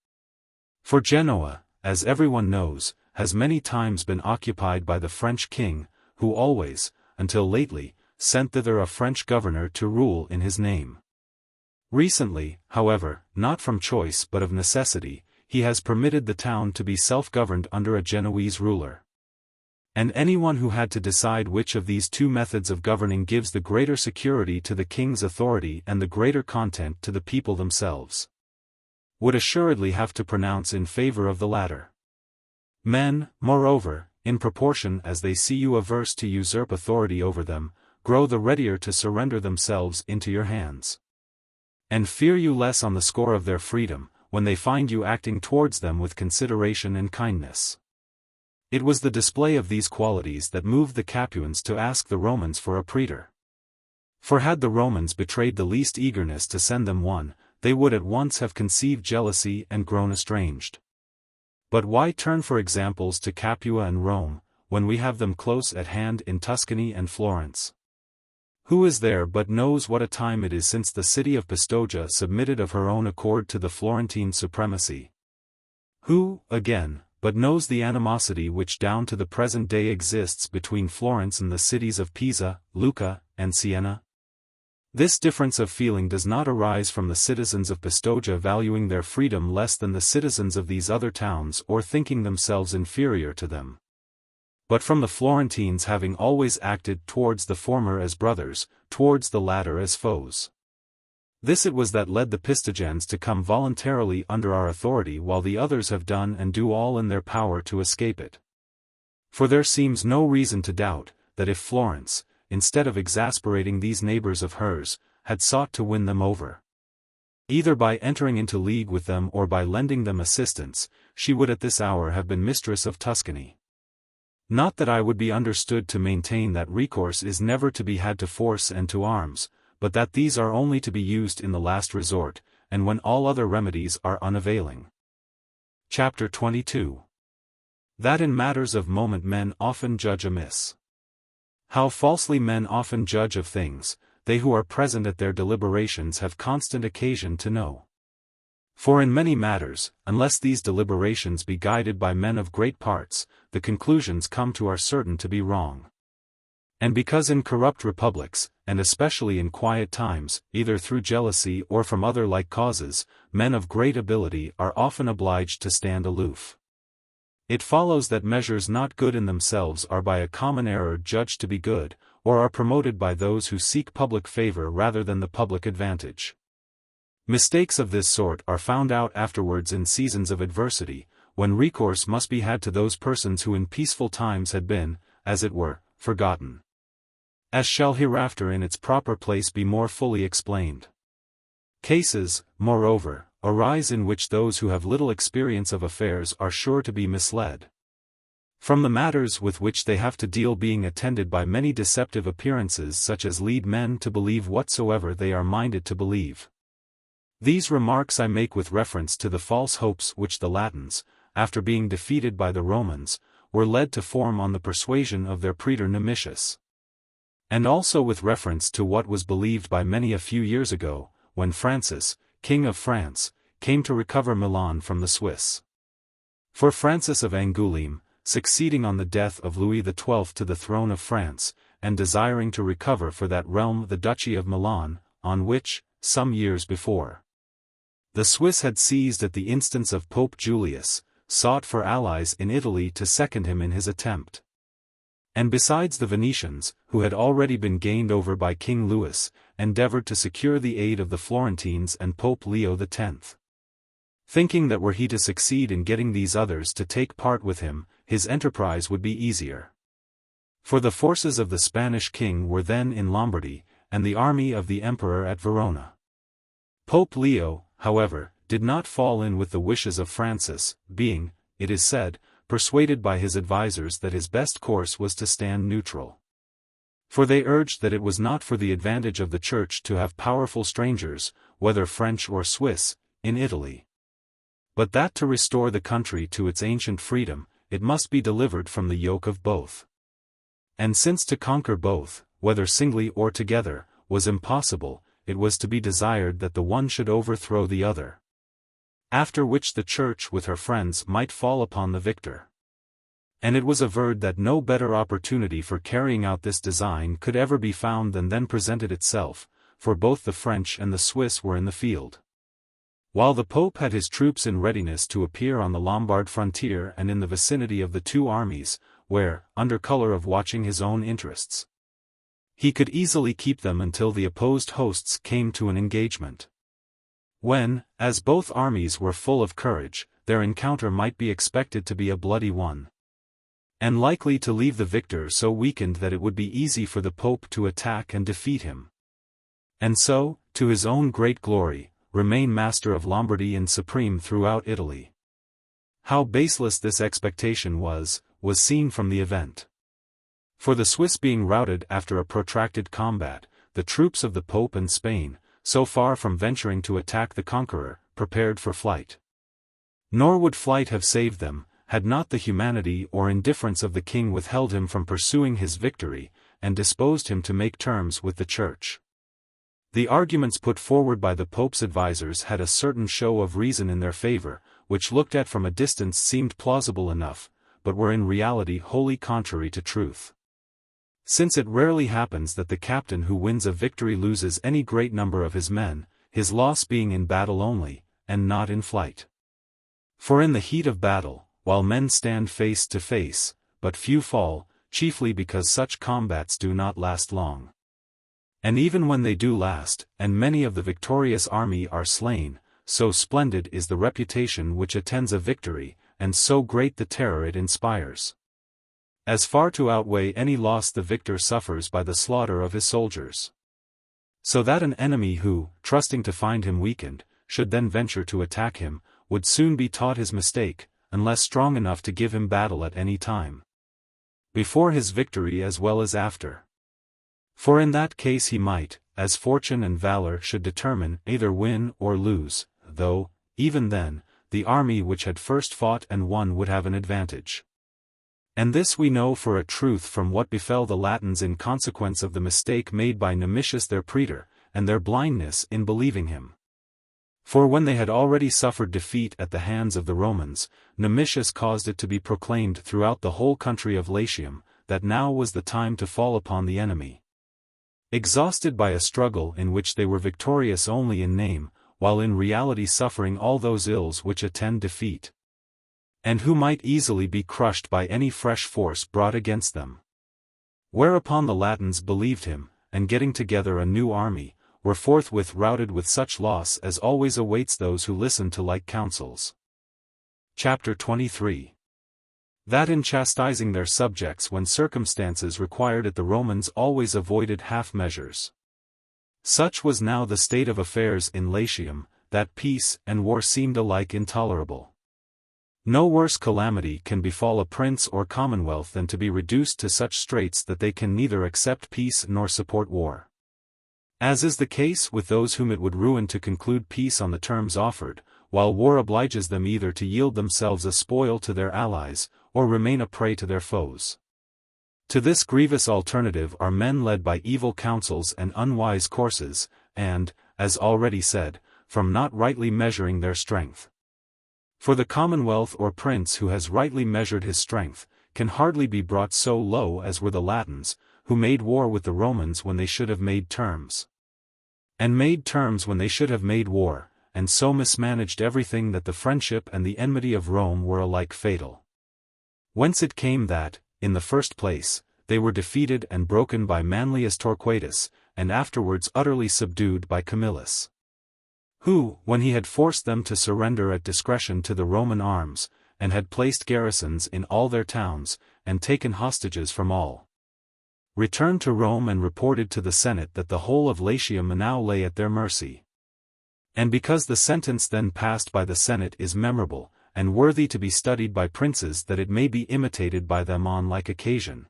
For Genoa, as everyone knows, has many times been occupied by the French king, who always, until lately, sent thither a French governor to rule in his name. Recently, however, not from choice but of necessity, he has permitted the town to be self-governed under a Genoese ruler. And anyone who had to decide which of these two methods of governing gives the greater security to the king's authority and the greater content to the people themselves, would assuredly have to pronounce in favor of the latter. Men, moreover, in proportion as they see you averse to usurp authority over them, grow the readier to surrender themselves into your hands, and fear you less on the score of their freedom, when they find you acting towards them with consideration and kindness. It was the display of these qualities that moved the Capuans to ask the Romans for a praetor. For had the Romans betrayed the least eagerness to send them one, they would at once have conceived jealousy and grown estranged. But why turn for examples to Capua and Rome, when we have them close at hand in Tuscany and Florence? Who is there but knows what a time it is since the city of Pistoia submitted of her own accord to the Florentine supremacy? Who, again, but knows the animosity which down to the present day exists between Florence and the cities of Pisa, Lucca, and Siena? This difference of feeling does not arise from the citizens of Pistoia valuing their freedom less than the citizens of these other towns or thinking themselves inferior to them, but from the Florentines having always acted towards the former as brothers, towards the latter as foes. This it was that led the Pistoians to come voluntarily under our authority while the others have done and do all in their power to escape it. For there seems no reason to doubt, that if Florence, instead of exasperating these neighbors of hers, had sought to win them over, either by entering into league with them or by lending them assistance, she would at this hour have been mistress of Tuscany. Not that I would be understood to maintain that recourse is never to be had to force and to arms, but that these are only to be used in the last resort, and when all other remedies are unavailing. Chapter 22. That in matters of moment men often judge amiss. How falsely men often judge of things, they who are present at their deliberations have constant occasion to know. For in many matters, unless these deliberations be guided by men of great parts, the conclusions come to are certain to be wrong. And because in corrupt republics, and especially in quiet times, either through jealousy or from other like causes, men of great ability are often obliged to stand aloof, it follows that measures not good in themselves are by a common error judged to be good, or are promoted by those who seek public favor rather than the public advantage. Mistakes of this sort are found out afterwards in seasons of adversity, when recourse must be had to those persons who in peaceful times had been, as it were, forgotten, as shall hereafter in its proper place be more fully explained. Cases, moreover, arise in which those who have little experience of affairs are sure to be misled, from the matters with which they have to deal being attended by many deceptive appearances such as lead men to believe whatsoever they are minded to believe. These remarks I make with reference to the false hopes which the Latins, after being defeated by the Romans, were led to form on the persuasion of their praetor Nemesius, and also with reference to what was believed by many a few years ago, when Francis, King of France, came to recover Milan from the Swiss. For Francis of Angoulême, succeeding on the death of Louis XII to the throne of France, and desiring to recover for that realm the Duchy of Milan, on which, some years before, the Swiss had seized at the instance of Pope Julius, sought for allies in Italy to second him in his attempt. And besides the Venetians, who had already been gained over by King Louis, endeavored to secure the aid of the Florentines and Pope Leo X. Thinking that were he to succeed in getting these others to take part with him, his enterprise would be easier. For the forces of the Spanish king were then in Lombardy, and the army of the emperor at Verona. Pope Leo, however, did not fall in with the wishes of Francis, being, it is said, persuaded by his advisers that his best course was to stand neutral. For they urged that it was not for the advantage of the Church to have powerful strangers, whether French or Swiss, in Italy, but that to restore the country to its ancient freedom, it must be delivered from the yoke of both. And since to conquer both, whether singly or together, was impossible, it was to be desired that the one should overthrow the other. After which the Church with her friends might fall upon the victor. And it was averred that no better opportunity for carrying out this design could ever be found than then presented itself, for both the French and the Swiss were in the field. While the Pope had his troops in readiness to appear on the Lombard frontier and in the vicinity of the two armies, where, under color of watching his own interests, he could easily keep them until the opposed hosts came to an engagement. When, as both armies were full of courage, their encounter might be expected to be a bloody one, and likely to leave the victor so weakened that it would be easy for the Pope to attack and defeat him, and so, to his own great glory, remain master of Lombardy and supreme throughout Italy. How baseless this expectation was seen from the event. For the Swiss being routed after a protracted combat, the troops of the Pope and Spain, so far from venturing to attack the conqueror, prepared for flight. Nor would flight have saved them, had not the humanity or indifference of the king withheld him from pursuing his victory, and disposed him to make terms with the Church. The arguments put forward by the Pope's advisers had a certain show of reason in their favor, which looked at from a distance seemed plausible enough, but were in reality wholly contrary to truth. Since it rarely happens that the captain who wins a victory loses any great number of his men, his loss being in battle only, and not in flight. For in the heat of battle, while men stand face to face, but few fall, chiefly because such combats do not last long. And even when they do last, and many of the victorious army are slain, so splendid is the reputation which attends a victory, and so great the terror it inspires, as far to outweigh any loss the victor suffers by the slaughter of his soldiers. So that an enemy who, trusting to find him weakened, should then venture to attack him, would soon be taught his mistake, unless strong enough to give him battle at any time, before his victory as well as after. For in that case he might, as fortune and valor should determine, either win or lose, though, even then, the army which had first fought and won would have an advantage. And this we know for a truth from what befell the Latins in consequence of the mistake made by Nemesius their praetor, and their blindness in believing him. For when they had already suffered defeat at the hands of the Romans, Nemesius caused it to be proclaimed throughout the whole country of Latium, that now was the time to fall upon the enemy. Exhausted by a struggle in which they were victorious only in name, while in reality suffering all those ills which attend defeat, and who might easily be crushed by any fresh force brought against them. Whereupon the Latins believed him, and getting together a new army, were forthwith routed with such loss as always awaits those who listen to like counsels. Chapter 23. That in chastising their subjects when circumstances required it the Romans always avoided half measures. Such was now the state of affairs in Latium, that peace and war seemed alike intolerable. No worse calamity can befall a prince or commonwealth than to be reduced to such straits that they can neither accept peace nor support war. As is the case with those whom it would ruin to conclude peace on the terms offered, while war obliges them either to yield themselves a spoil to their allies, or remain a prey to their foes. To this grievous alternative are men led by evil counsels and unwise courses, and, as already said, from not rightly measuring their strength. For the commonwealth or prince who has rightly measured his strength, can hardly be brought so low as were the Latins, who made war with the Romans when they should have made terms, and made terms when they should have made war, and so mismanaged everything that the friendship and the enmity of Rome were alike fatal. Whence it came that, in the first place, they were defeated and broken by Manlius Torquatus, and afterwards utterly subdued by Camillus, who, when he had forced them to surrender at discretion to the Roman arms, and had placed garrisons in all their towns, and taken hostages from all, returned to Rome and reported to the Senate that the whole of Latium now lay at their mercy. And because the sentence then passed by the Senate is memorable, and worthy to be studied by princes that it may be imitated by them on like occasion,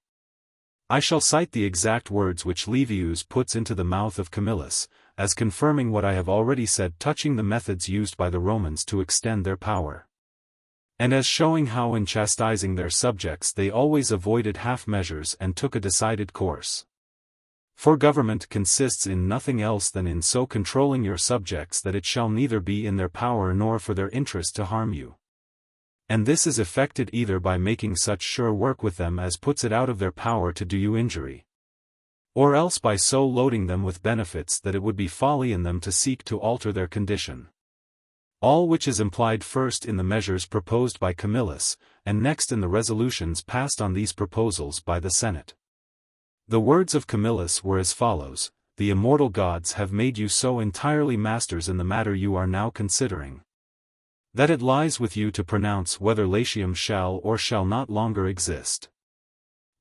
I shall cite the exact words which Livius puts into the mouth of Camillus, as confirming what I have already said touching the methods used by the Romans to extend their power. And as showing how in chastising their subjects they always avoided half measures and took a decided course. For government consists in nothing else than in so controlling your subjects that it shall neither be in their power nor for their interest to harm you. And this is effected either by making such sure work with them as puts it out of their power to do you injury, or else by so loading them with benefits that it would be folly in them to seek to alter their condition. All which is implied first in the measures proposed by Camillus, and next in the resolutions passed on these proposals by the Senate. The words of Camillus were as follows: "The immortal gods have made you so entirely masters in the matter you are now considering, that it lies with you to pronounce whether Latium shall or shall not longer exist.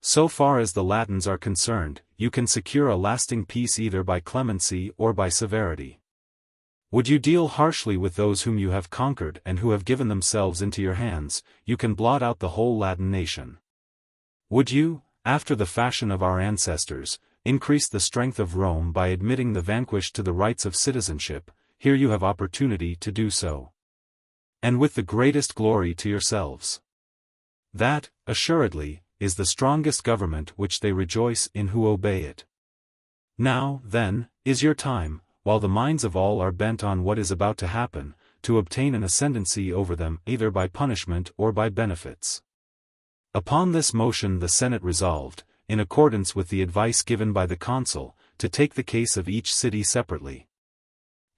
So far as the Latins are concerned, you can secure a lasting peace either by clemency or by severity. Would you deal harshly with those whom you have conquered and who have given themselves into your hands, you can blot out the whole Latin nation. Would you, after the fashion of our ancestors, increase the strength of Rome by admitting the vanquished to the rights of citizenship, here you have opportunity to do so. And with the greatest glory to yourselves. That, assuredly, is the strongest government which they rejoice in who obey it. Now, then, is your time, while the minds of all are bent on what is about to happen, to obtain an ascendancy over them either by punishment or by benefits." Upon this motion the Senate resolved, in accordance with the advice given by the consul, to take the case of each city separately,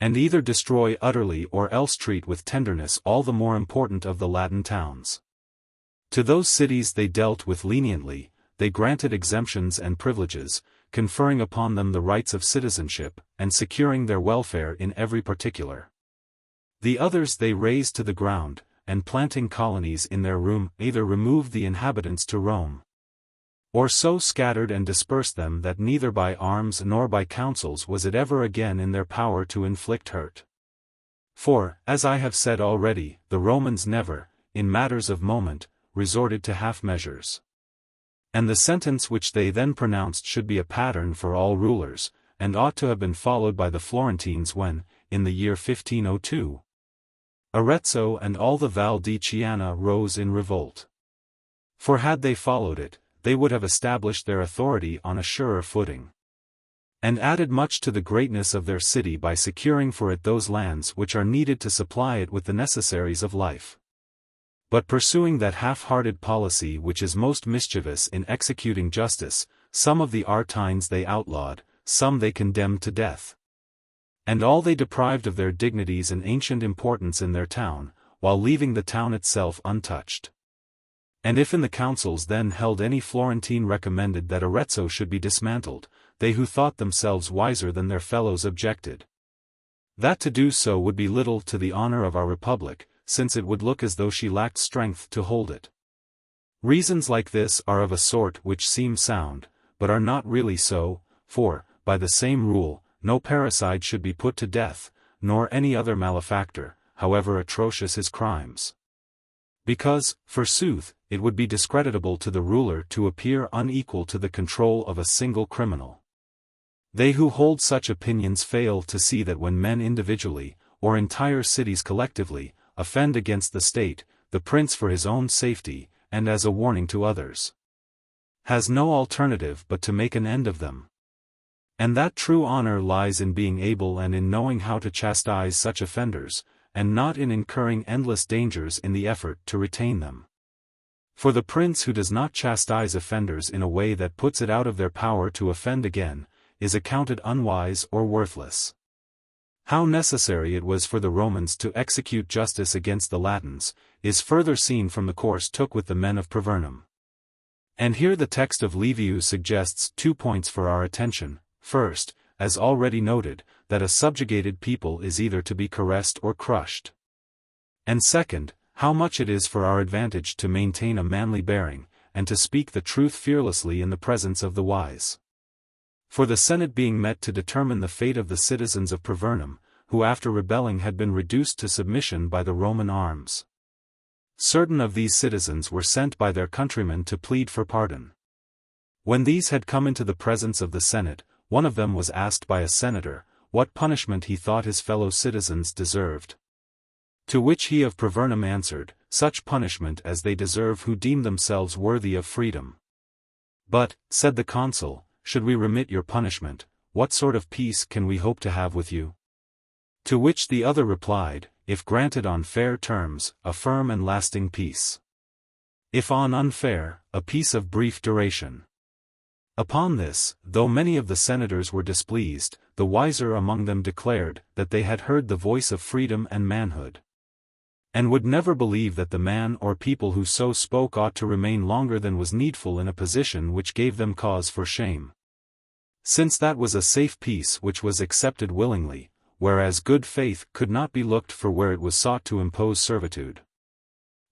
and either destroy utterly or else treat with tenderness all the more important of the Latin towns. To those cities they dealt with leniently, they granted exemptions and privileges, conferring upon them the rights of citizenship, and securing their welfare in every particular. The others they razed to the ground, and planting colonies in their room either removed the inhabitants to Rome, or so scattered and dispersed them that neither by arms nor by counsels was it ever again in their power to inflict hurt. For, as I have said already, the Romans never, in matters of moment, resorted to half measures. And the sentence which they then pronounced should be a pattern for all rulers, and ought to have been followed by the Florentines when, in the year 1502, Arezzo and all the Val di Chiana rose in revolt. For had they followed it, they would have established their authority on a surer footing, and added much to the greatness of their city by securing for it those lands which are needed to supply it with the necessaries of life. But pursuing that half-hearted policy which is most mischievous in executing justice, some of the Artines they outlawed, some they condemned to death. And all they deprived of their dignities and ancient importance in their town, while leaving the town itself untouched. And if in the councils then held any Florentine recommended that Arezzo should be dismantled, they who thought themselves wiser than their fellows objected that to do so would be little to the honor of our republic, since it would look as though she lacked strength to hold it. Reasons like this are of a sort which seem sound, but are not really so, for, by the same rule, no parricide should be put to death, nor any other malefactor, however atrocious his crimes. Because, forsooth, it would be discreditable to the ruler to appear unequal to the control of a single criminal. They who hold such opinions fail to see that when men individually, or entire cities collectively, offend against the state, the prince for his own safety, and as a warning to others, has no alternative but to make an end of them. And that true honor lies in being able and in knowing how to chastise such offenders, and not in incurring endless dangers in the effort to retain them. For the prince who does not chastise offenders in a way that puts it out of their power to offend again, is accounted unwise or worthless. How necessary it was for the Romans to execute justice against the Latins, is further seen from the course took with the men of Privernum. And here the text of Livy suggests 2 points for our attention. First, as already noted, that a subjugated people is either to be caressed or crushed. And second, how much it is for our advantage to maintain a manly bearing, and to speak the truth fearlessly in the presence of the wise. For the Senate being met to determine the fate of the citizens of Privernum, who after rebelling had been reduced to submission by the Roman arms. Certain of these citizens were sent by their countrymen to plead for pardon. When these had come into the presence of the Senate, one of them was asked by a senator, what punishment he thought his fellow citizens deserved. To which he of Privernum answered, such punishment as they deserve who deem themselves worthy of freedom. But, said the consul, should we remit your punishment, what sort of peace can we hope to have with you? To which the other replied, if granted on fair terms, a firm and lasting peace. If on unfair, a peace of brief duration. Upon this, though many of the senators were displeased, the wiser among them declared that they had heard the voice of freedom and manhood, and would never believe that the man or people who so spoke ought to remain longer than was needful in a position which gave them cause for shame. Since that was a safe peace which was accepted willingly, whereas good faith could not be looked for where it was sought to impose servitude.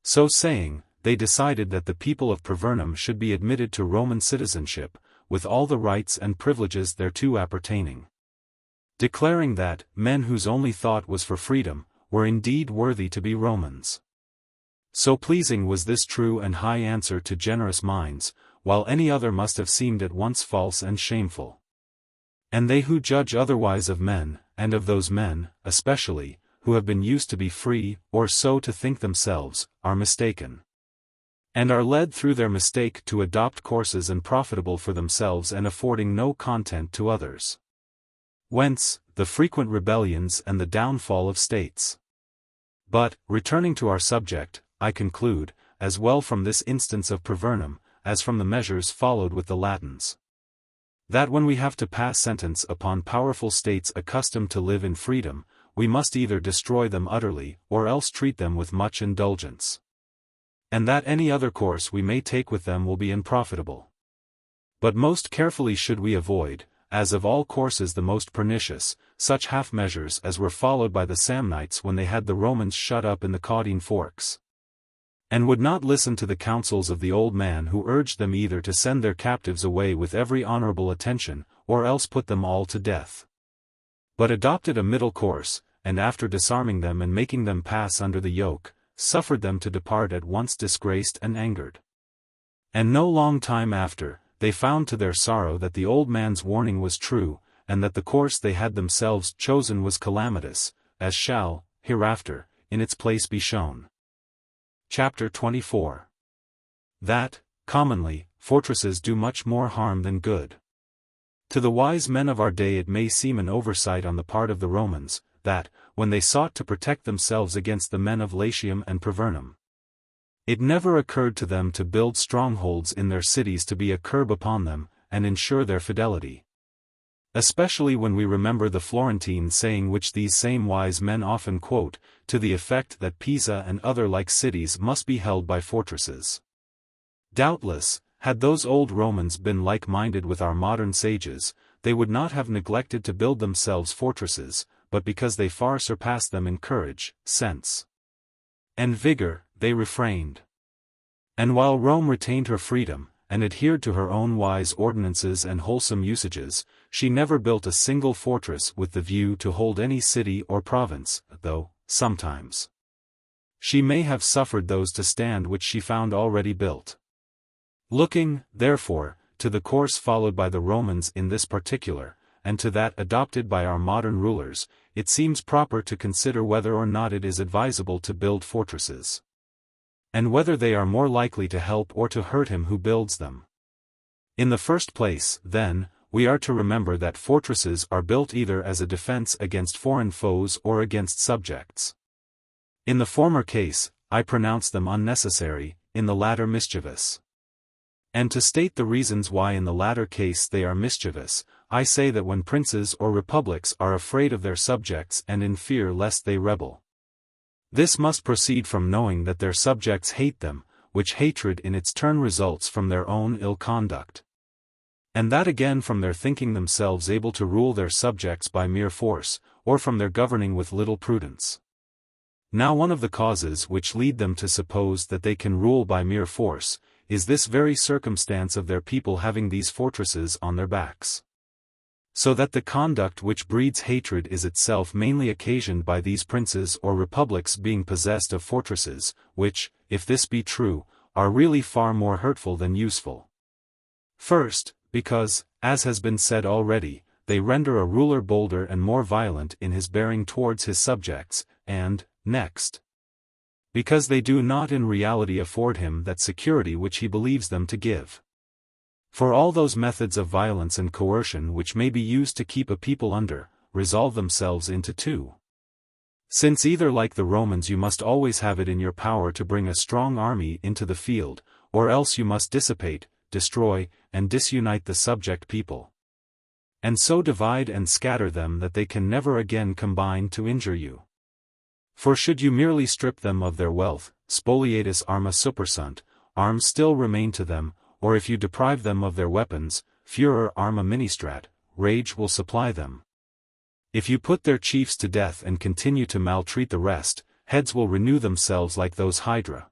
So saying, they decided that the people of Privernum should be admitted to Roman citizenship, with all the rights and privileges thereto appertaining. Declaring that, men whose only thought was for freedom, were indeed worthy to be Romans. So pleasing was this true and high answer to generous minds, while any other must have seemed at once false and shameful. And they who judge otherwise of men, and of those men, especially, who have been used to be free, or so to think themselves, are mistaken, and are led through their mistake to adopt courses unprofitable for themselves and affording no content to others. Whence, the frequent rebellions and the downfall of states. But, returning to our subject, I conclude, as well from this instance of Privernum, as from the measures followed with the Latins, that when we have to pass sentence upon powerful states accustomed to live in freedom, we must either destroy them utterly, or else treat them with much indulgence. And that any other course we may take with them will be unprofitable. But most carefully should we avoid, as of all courses the most pernicious, such half measures as were followed by the Samnites when they had the Romans shut up in the Caudine Forks, and would not listen to the counsels of the old man who urged them either to send their captives away with every honorable attention, or else put them all to death, but adopted a middle course, and after disarming them and making them pass under the yoke, suffered them to depart at once disgraced and angered. And no long time after, they found to their sorrow that the old man's warning was true, and that the course they had themselves chosen was calamitous, as shall, hereafter, in its place be shown. Chapter 24. That, commonly, fortresses do much more harm than good. To the wise men of our day it may seem an oversight on the part of the Romans, that, when they sought to protect themselves against the men of Latium and Privernum, it never occurred to them to build strongholds in their cities to be a curb upon them, and ensure their fidelity. Especially when we remember the Florentine saying which these same wise men often quote, to the effect that Pisa and other like cities must be held by fortresses. Doubtless, had those old Romans been like-minded with our modern sages, they would not have neglected to build themselves fortresses, but because they far surpassed them in courage, sense, and vigor, they refrained. And while Rome retained her freedom, and adhered to her own wise ordinances and wholesome usages, she never built a single fortress with the view to hold any city or province, though, sometimes, she may have suffered those to stand which she found already built. Looking, therefore, to the course followed by the Romans in this particular, and to that adopted by our modern rulers, it seems proper to consider whether or not it is advisable to build fortresses, and whether they are more likely to help or to hurt him who builds them. In the first place, then, we are to remember that fortresses are built either as a defense against foreign foes or against subjects. In the former case, I pronounce them unnecessary, in the latter mischievous. And to state the reasons why in the latter case they are mischievous, I say that when princes or republics are afraid of their subjects and in fear lest they rebel, this must proceed from knowing that their subjects hate them, which hatred in its turn results from their own ill conduct, and that again from their thinking themselves able to rule their subjects by mere force, or from their governing with little prudence. Now one of the causes which lead them to suppose that they can rule by mere force, is this very circumstance of their people having these fortresses on their backs. So that the conduct which breeds hatred is itself mainly occasioned by these princes or republics being possessed of fortresses, which, if this be true, are really far more hurtful than useful. First, because, as has been said already, they render a ruler bolder and more violent in his bearing towards his subjects, and, next, because they do not in reality afford him that security which he believes them to give. For all those methods of violence and coercion which may be used to keep a people under, resolve themselves into two. Since either like the Romans you must always have it in your power to bring a strong army into the field, or else you must dissipate, destroy, and disunite the subject people. And so divide and scatter them that they can never again combine to injure you. For should you merely strip them of their wealth, spoliatis arma supersunt, arms still remain to them, or if you deprive them of their weapons, furor arma ministrat, rage will supply them. If you put their chiefs to death and continue to maltreat the rest, heads will renew themselves like those hydra.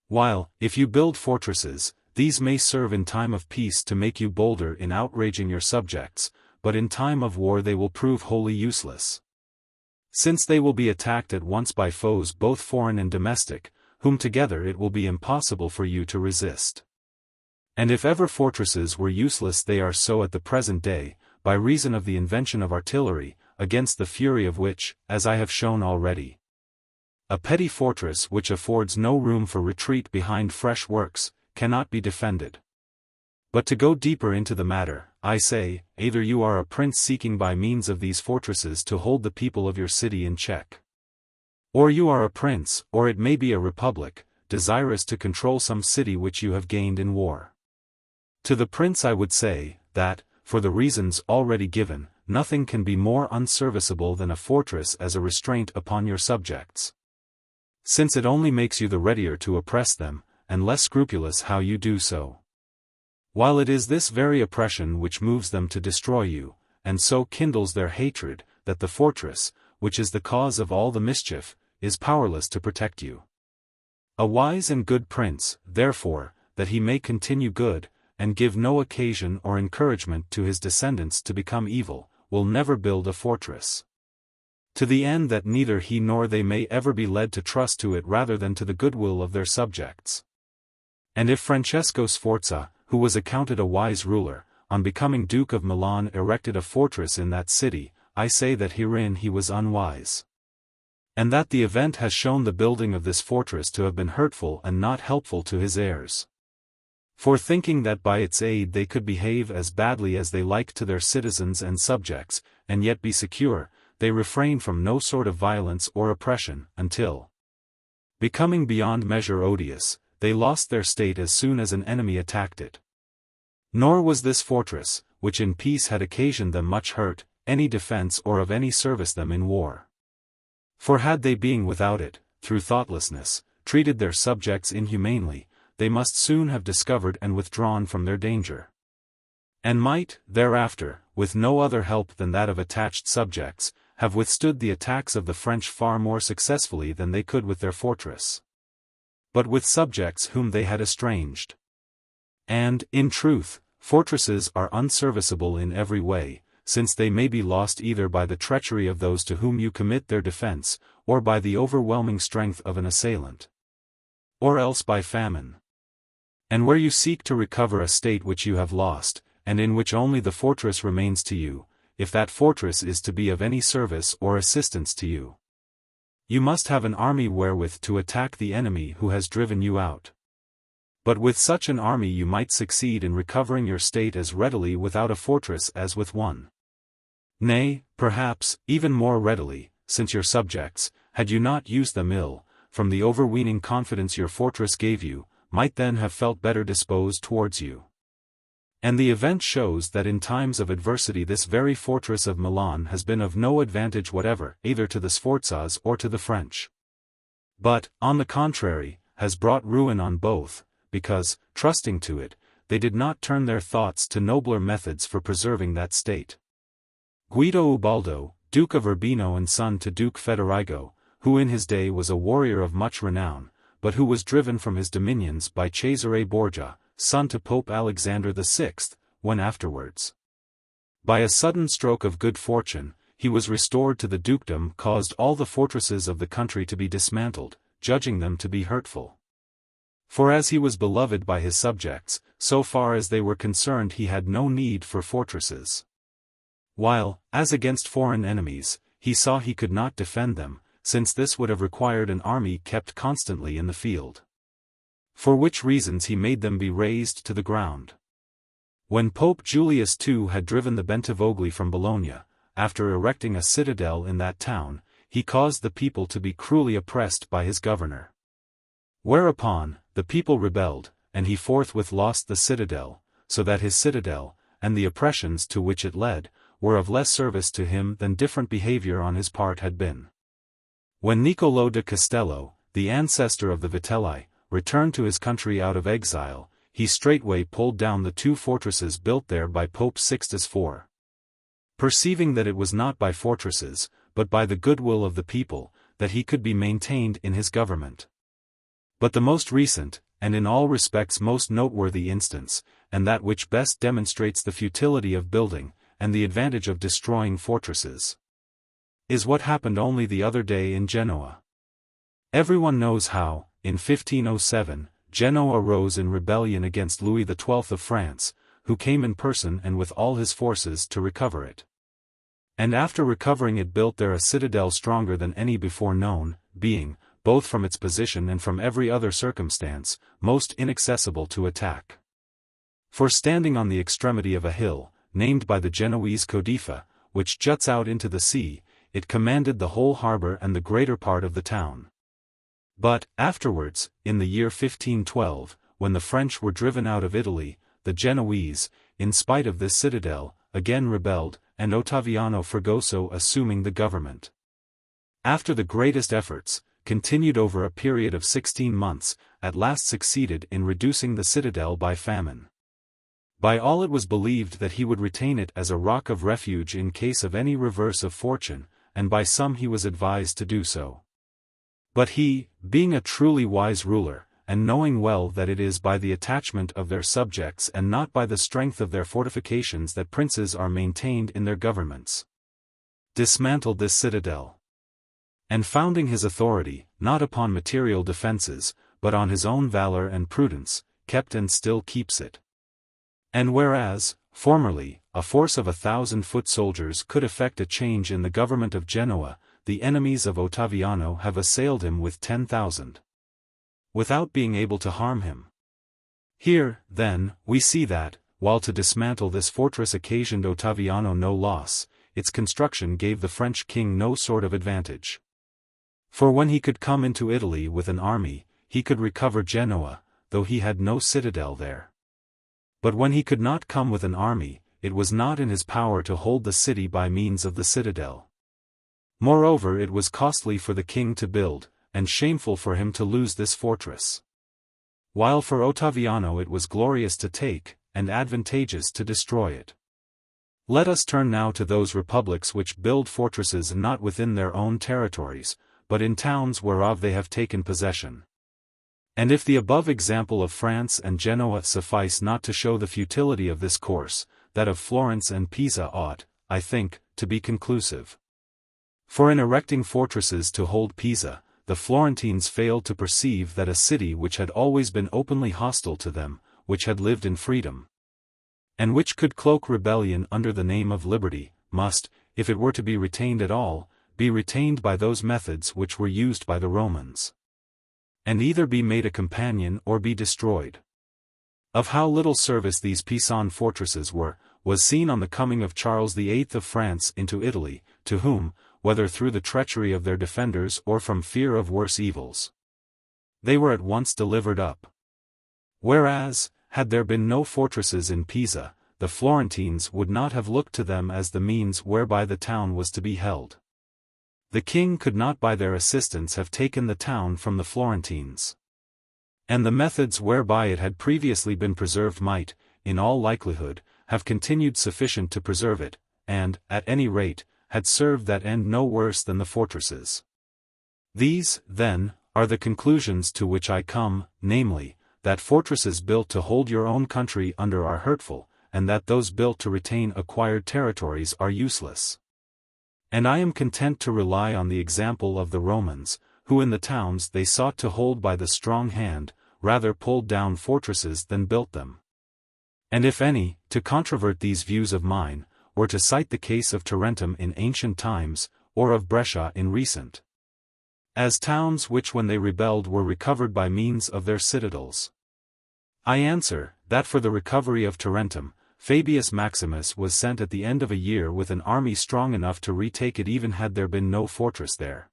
While, if you build fortresses, these may serve in time of peace to make you bolder in outraging your subjects, but in time of war they will prove wholly useless. Since they will be attacked at once by foes both foreign and domestic, whom together it will be impossible for you to resist. And if ever fortresses were useless they are so at the present day, by reason of the invention of artillery, against the fury of which, as I have shown already, a petty fortress which affords no room for retreat behind fresh works, cannot be defended. But to go deeper into the matter, I say, either you are a prince seeking by means of these fortresses to hold the people of your city in check. Or you are a prince, or it may be a republic, desirous to control some city which you have gained in war. To the prince I would say, that, for the reasons already given, nothing can be more unserviceable than a fortress as a restraint upon your subjects. Since it only makes you the readier to oppress them, and less scrupulous how you do so. While it is this very oppression which moves them to destroy you, and so kindles their hatred, that the fortress, which is the cause of all the mischief, is powerless to protect you. A wise and good prince, therefore, that he may continue good, and give no occasion or encouragement to his descendants to become evil, will never build a fortress. To the end that neither he nor they may ever be led to trust to it rather than to the goodwill of their subjects. And if Francesco Sforza, who was accounted a wise ruler, on becoming Duke of Milan erected a fortress in that city, I say that herein he was unwise. And that the event has shown the building of this fortress to have been hurtful and not helpful to his heirs. For thinking that by its aid they could behave as badly as they liked to their citizens and subjects, and yet be secure, they refrained from no sort of violence or oppression, until, becoming beyond measure odious, they lost their state as soon as an enemy attacked it. Nor was this fortress, which in peace had occasioned them much hurt, any defense or of any service them in war. For had they being without it, through thoughtlessness, treated their subjects inhumanely, they must soon have discovered and withdrawn from their danger. And might, thereafter, with no other help than that of attached subjects, have withstood the attacks of the French far more successfully than they could with their fortress. But with subjects whom they had estranged. And, in truth, fortresses are unserviceable in every way, since they may be lost either by the treachery of those to whom you commit their defense, or by the overwhelming strength of an assailant. Or else by famine. And where you seek to recover a state which you have lost, and in which only the fortress remains to you, if that fortress is to be of any service or assistance to you, you must have an army wherewith to attack the enemy who has driven you out. But with such an army you might succeed in recovering your state as readily without a fortress as with one. Nay, perhaps, even more readily, since your subjects, had you not used them ill, from the overweening confidence your fortress gave you, might then have felt better disposed towards you. And the event shows that in times of adversity this very fortress of Milan has been of no advantage whatever, either to the Sforzas or to the French. But, on the contrary, has brought ruin on both, because, trusting to it, they did not turn their thoughts to nobler methods for preserving that state. Guido Ubaldo, Duke of Urbino and son to Duke Federigo, who in his day was a warrior of much renown, but who was driven from his dominions by Cesare Borgia, son to Pope Alexander VI, when afterwards, by a sudden stroke of good fortune, he was restored to the dukedom, caused all the fortresses of the country to be dismantled, judging them to be hurtful. For as he was beloved by his subjects, so far as they were concerned he had no need for fortresses. While, as against foreign enemies, he saw he could not defend them, since this would have required an army kept constantly in the field. For which reasons he made them be razed to the ground. When Pope Julius II had driven the Bentivogli from Bologna, after erecting a citadel in that town, he caused the people to be cruelly oppressed by his governor. Whereupon, the people rebelled, and he forthwith lost the citadel, so that his citadel, and the oppressions to which it led, were of less service to him than different behavior on his part had been. When Niccolò da Castello, the ancestor of the Vitelli, returned to his country out of exile, he straightway pulled down the 2 fortresses built there by Pope Sixtus IV. Perceiving that it was not by fortresses, but by the goodwill of the people, that he could be maintained in his government. But the most recent, and in all respects most noteworthy instance, and that which best demonstrates the futility of building, and the advantage of destroying fortresses, is what happened only the other day in Genoa. Everyone knows how, in 1507, Genoa rose in rebellion against Louis XII of France, who came in person and with all his forces to recover it. And after recovering it built there a citadel stronger than any before known, being, both from its position and from every other circumstance, most inaccessible to attack. For standing on the extremity of a hill, named by the Genoese Codifa, which juts out into the sea, it commanded the whole harbor and the greater part of the town. But, afterwards, in the year 1512, when the French were driven out of Italy, the Genoese, in spite of this citadel, again rebelled, and Ottaviano Fregoso assuming the government. After the greatest efforts, continued over a period of 16 months, at last succeeded in reducing the citadel by famine. By all it was believed that he would retain it as a rock of refuge in case of any reverse of fortune, and by some he was advised to do so. But he, being a truly wise ruler, and knowing well that it is by the attachment of their subjects and not by the strength of their fortifications that princes are maintained in their governments, dismantled this citadel. And founding his authority, not upon material defenses, but on his own valor and prudence, kept and still keeps it. And whereas, formerly, a force of 1,000 foot soldiers could effect a change in the government of Genoa, the enemies of Ottaviano have assailed him with 10,000. Without being able to harm him. Here, then, we see that, while to dismantle this fortress occasioned Ottaviano no loss, its construction gave the French king no sort of advantage. For when he could come into Italy with an army, he could recover Genoa, though he had no citadel there. But when he could not come with an army, it was not in his power to hold the city by means of the citadel. Moreover, it was costly for the king to build, and shameful for him to lose this fortress. While for Ottaviano it was glorious to take, and advantageous to destroy it. Let us turn now to those republics which build fortresses not within their own territories, but in towns whereof they have taken possession. And if the above example of France and Genoa suffice not to show the futility of this course, that of Florence and Pisa ought, I think, to be conclusive. For in erecting fortresses to hold Pisa, the Florentines failed to perceive that a city which had always been openly hostile to them, which had lived in freedom, and which could cloak rebellion under the name of liberty, must, if it were to be retained at all, be retained by those methods which were used by the Romans, and either be made a companion or be destroyed. Of how little service these Pisan fortresses were, was seen on the coming of Charles VIII of France into Italy, to whom, whether through the treachery of their defenders or from fear of worse evils, they were at once delivered up. Whereas, had there been no fortresses in Pisa, the Florentines would not have looked to them as the means whereby the town was to be held. The king could not by their assistance have taken the town from the Florentines. And the methods whereby it had previously been preserved might, in all likelihood, have continued sufficient to preserve it, and, at any rate, had served that end no worse than the fortresses. These, then, are the conclusions to which I come, namely, that fortresses built to hold your own country under are hurtful, and that those built to retain acquired territories are useless. And I am content to rely on the example of the Romans, who in the towns they sought to hold by the strong hand, rather pulled down fortresses than built them. And if any, to controvert these views of mine, or to cite the case of Tarentum in ancient times, or of Brescia in recent as towns which when they rebelled were recovered by means of their citadels. I answer, that for the recovery of Tarentum, Fabius Maximus was sent at the end of a year with an army strong enough to retake it even had there been no fortress there.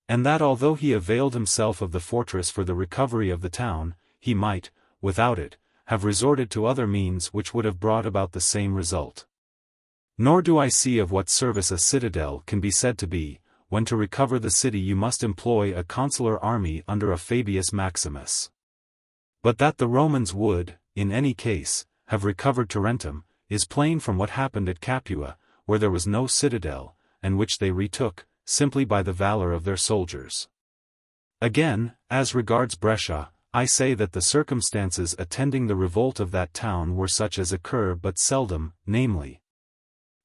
And that although he availed himself of the fortress for the recovery of the town, he might, without it, have resorted to other means which would have brought about the same result. Nor do I see of what service a citadel can be said to be, when to recover the city you must employ a consular army under a Fabius Maximus. But that the Romans would, in any case, have recovered Tarentum, is plain from what happened at Capua, where there was no citadel, and which they retook, simply by the valor of their soldiers. Again, as regards Brescia, I say that the circumstances attending the revolt of that town were such as occur but seldom, namely,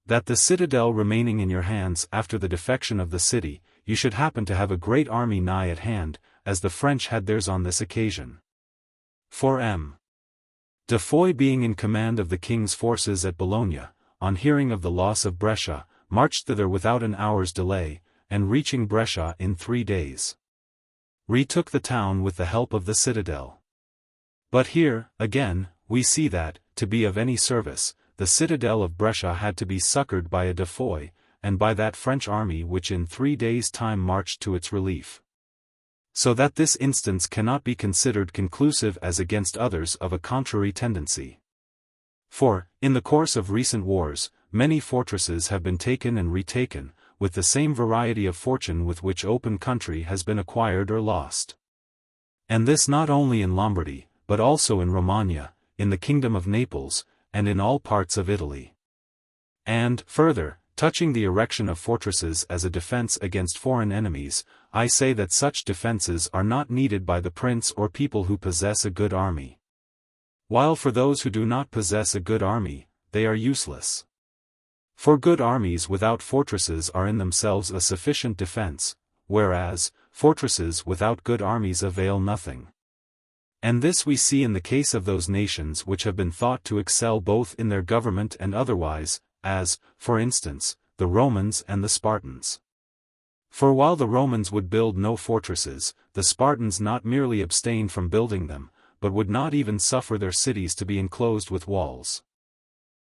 that the citadel remaining in your hands after the defection of the city, you should happen to have a great army nigh at hand, as the French had theirs on this occasion. For M. de Foix being in command of the king's forces at Bologna, on hearing of the loss of Brescia, marched thither without an hour's delay, and reaching Brescia in 3 days, retook the town with the help of the citadel. But here, again, we see that, to be of any service, the citadel of Brescia had to be succored by a de Foix, and by that French army which in 3 days' time marched to its relief. So that this instance cannot be considered conclusive as against others of a contrary tendency. For, in the course of recent wars, many fortresses have been taken and retaken, with the same variety of fortune with which open country has been acquired or lost. And this not only in Lombardy, but also in Romagna, in the kingdom of Naples, and in all parts of Italy. And, further, touching the erection of fortresses as a defense against foreign enemies, I say that such defenses are not needed by the prince or people who possess a good army. While for those who do not possess a good army, they are useless. For good armies without fortresses are in themselves a sufficient defense, whereas, fortresses without good armies avail nothing. And this we see in the case of those nations which have been thought to excel both in their government and otherwise, as, for instance, the Romans and the Spartans. For while the Romans would build no fortresses, the Spartans not merely abstained from building them, but would not even suffer their cities to be enclosed with walls,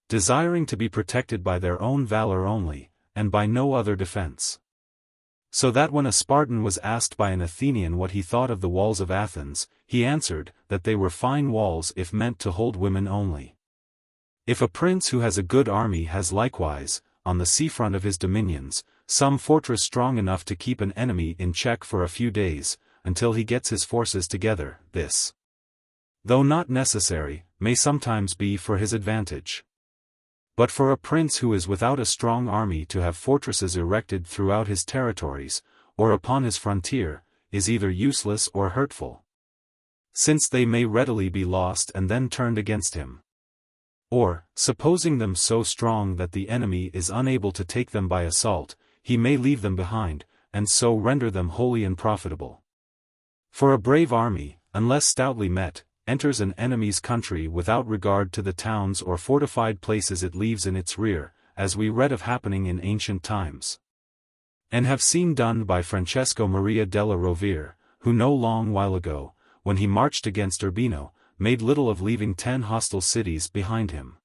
desiring to be protected by their own valor only, and by no other defense. So that when a Spartan was asked by an Athenian what he thought of the walls of Athens, he answered, that they were fine walls if meant to hold women only. If a prince who has a good army has likewise, on the seafront of his dominions, some fortress strong enough to keep an enemy in check for a few days, until he gets his forces together, this, though not necessary, may sometimes be for his advantage. But for a prince who is without a strong army to have fortresses erected throughout his territories, or upon his frontier, is either useless or hurtful, since they may readily be lost and then turned against him. Or, supposing them so strong that the enemy is unable to take them by assault, he may leave them behind, and so render them wholly unprofitable. For a brave army, unless stoutly met, enters an enemy's country without regard to the towns or fortified places it leaves in its rear, as we read of happening in ancient times, and have seen done by Francesco Maria della Rovere, who no long while ago, when he marched against Urbino, made little of leaving 10 hostile cities behind him.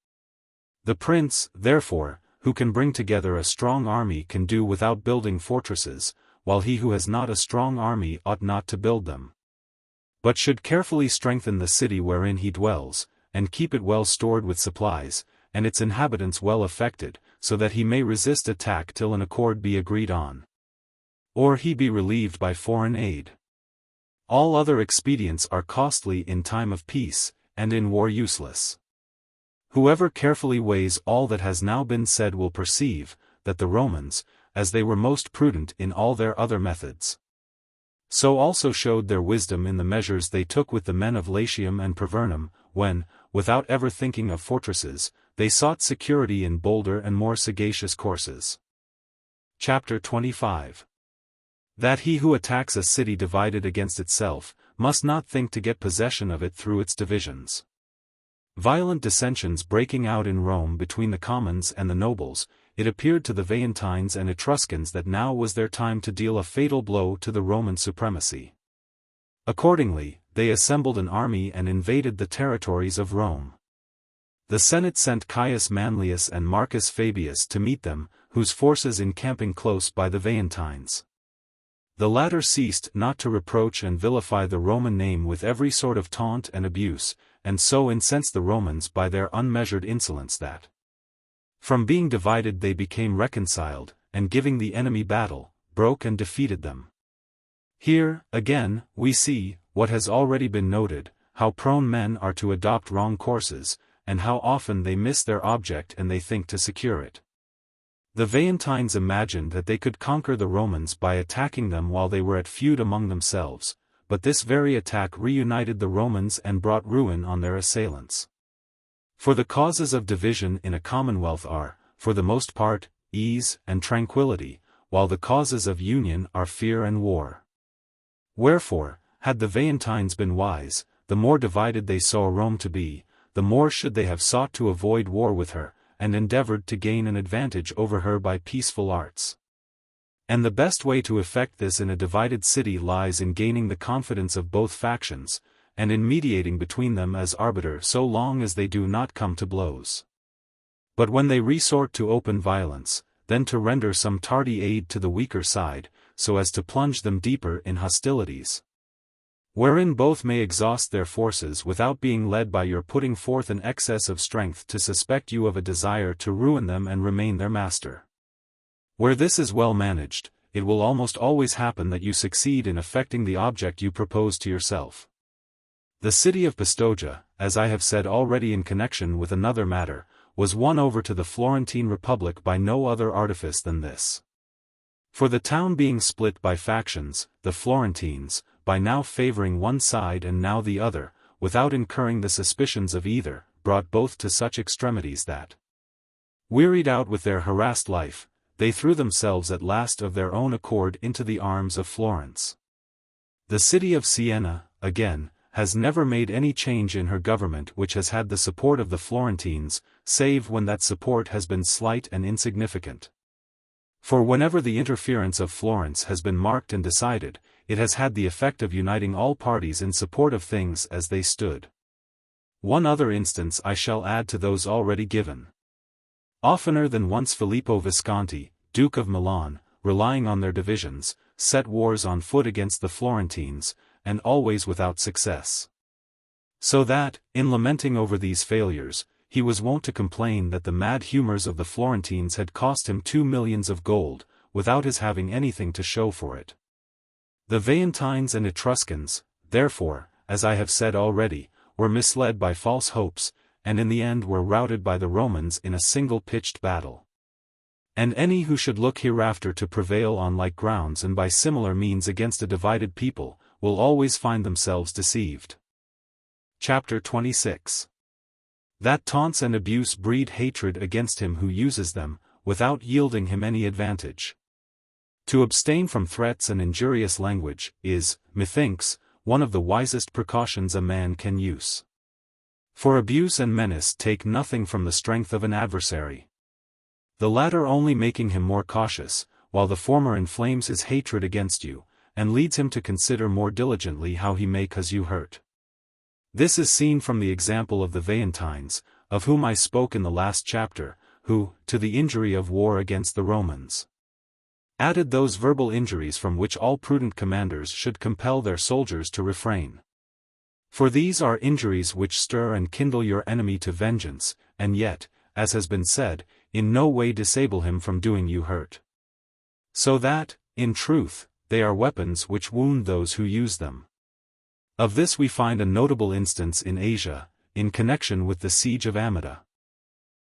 The prince, therefore, who can bring together a strong army can do without building fortresses, while he who has not a strong army ought not to build them, but should carefully strengthen the city wherein he dwells, and keep it well stored with supplies, and its inhabitants well affected, so that he may resist attack till an accord be agreed on, or he be relieved by foreign aid. All other expedients are costly in time of peace, and in war useless. Whoever carefully weighs all that has now been said will perceive, that the Romans, as they were most prudent in all their other methods, so also showed their wisdom in the measures they took with the men of Latium and Privernum, when, without ever thinking of fortresses, they sought security in bolder and more sagacious courses. Chapter 25. That he who attacks a city divided against itself, must not think to get possession of it through its divisions. Violent dissensions breaking out in Rome between the commons and the nobles, it appeared to the Veientines and Etruscans that now was their time to deal a fatal blow to the Roman supremacy. Accordingly, they assembled an army and invaded the territories of Rome. The Senate sent Caius Manlius and Marcus Fabius to meet them, whose forces encamping close by the Veientines. The latter ceased not to reproach and vilify the Roman name with every sort of taunt and abuse, and so incensed the Romans by their unmeasured insolence that, from being divided they became reconciled, and giving the enemy battle, broke and defeated them. Here, again, we see, what has already been noted, how prone men are to adopt wrong courses, and how often they miss their object and they think to secure it. The Veientines imagined that they could conquer the Romans by attacking them while they were at feud among themselves, but this very attack reunited the Romans and brought ruin on their assailants. For the causes of division in a commonwealth are, for the most part, ease and tranquility, while the causes of union are fear and war. Wherefore, had the Veientines been wise, the more divided they saw Rome to be, the more should they have sought to avoid war with her, and endeavored to gain an advantage over her by peaceful arts. And the best way to effect this in a divided city lies in gaining the confidence of both factions, and in mediating between them as arbiter so long as they do not come to blows. But when they resort to open violence, then to render some tardy aid to the weaker side, so as to plunge them deeper in hostilities, wherein both may exhaust their forces without being led by your putting forth an excess of strength to suspect you of a desire to ruin them and remain their master. Where this is well managed, it will almost always happen that you succeed in effecting the object you propose to yourself. The city of Pistoia, as I have said already in connection with another matter, was won over to the Florentine Republic by no other artifice than this. For the town being split by factions, the Florentines, by now favoring one side and now the other, without incurring the suspicions of either, brought both to such extremities that, wearied out with their harassed life, they threw themselves at last of their own accord into the arms of Florence. The city of Siena, again, has never made any change in her government which has had the support of the Florentines, save when that support has been slight and insignificant. For whenever the interference of Florence has been marked and decided, it has had the effect of uniting all parties in support of things as they stood. One other instance I shall add to those already given. Oftener than once Filippo Visconti, Duke of Milan, relying on their divisions, set wars on foot against the Florentines, and always without success. So that, in lamenting over these failures, he was wont to complain that the mad humors of the Florentines had cost him 2 millions of gold, without his having anything to show for it. The Veientines and Etruscans, therefore, as I have said already, were misled by false hopes, and in the end were routed by the Romans in a single pitched battle. And any who should look hereafter to prevail on like grounds and by similar means against a divided people, will always find themselves deceived. Chapter 26. That taunts and abuse breed hatred against him who uses them, without yielding him any advantage. To abstain from threats and injurious language, is, methinks, one of the wisest precautions a man can use. For abuse and menace take nothing from the strength of an adversary, the latter only making him more cautious, while the former inflames his hatred against you, and leads him to consider more diligently how he may cause you hurt. This is seen from the example of the Veientines, of whom I spoke in the last chapter, who, to the injury of war against the Romans, added those verbal injuries from which all prudent commanders should compel their soldiers to refrain. For these are injuries which stir and kindle your enemy to vengeance, and yet, as has been said, in no way disable him from doing you hurt. So that, in truth, they are weapons which wound those who use them. Of this we find a notable instance in Asia, in connection with the siege of Amida.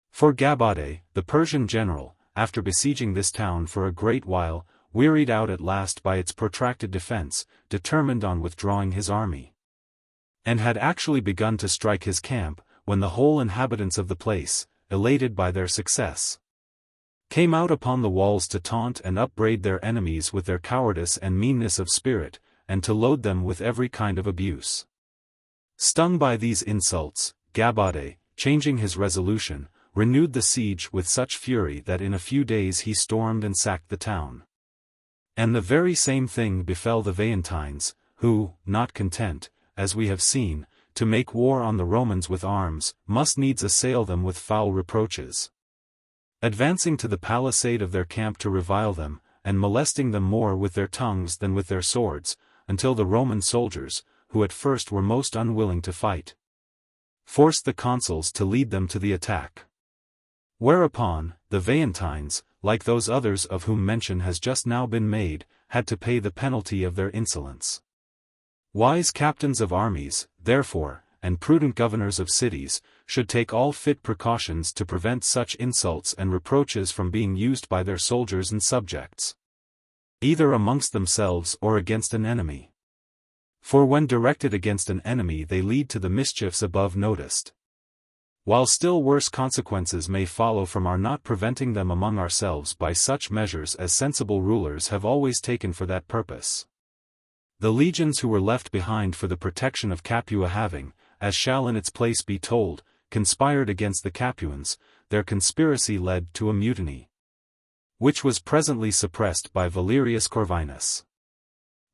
For Gabade, the Persian general, after besieging this town for a great while, wearied out at last by its protracted defense, determined on withdrawing his army, and had actually begun to strike his camp, when the whole inhabitants of the place, elated by their success, came out upon the walls to taunt and upbraid their enemies with their cowardice and meanness of spirit, and to load them with every kind of abuse. Stung by these insults, Gabade, changing his resolution, renewed the siege with such fury that in a few days he stormed and sacked the town. And the very same thing befell the Veientines, who, not content, as we have seen, to make war on the Romans with arms, must needs assail them with foul reproaches. Advancing to the palisade of their camp to revile them, and molesting them more with their tongues than with their swords, until the Roman soldiers, who at first were most unwilling to fight, forced the consuls to lead them to the attack. Whereupon, the Veientines, like those others of whom mention has just now been made, had to pay the penalty of their insolence. Wise captains of armies, therefore, and prudent governors of cities, should take all fit precautions to prevent such insults and reproaches from being used by their soldiers and subjects, either amongst themselves or against an enemy. For when directed against an enemy they lead to the mischiefs above noticed, while still worse consequences may follow from our not preventing them among ourselves by such measures as sensible rulers have always taken for that purpose. The legions who were left behind for the protection of Capua having, as shall in its place be told, conspired against the Capuans, their conspiracy led to a mutiny, which was presently suppressed by Valerius Corvinus.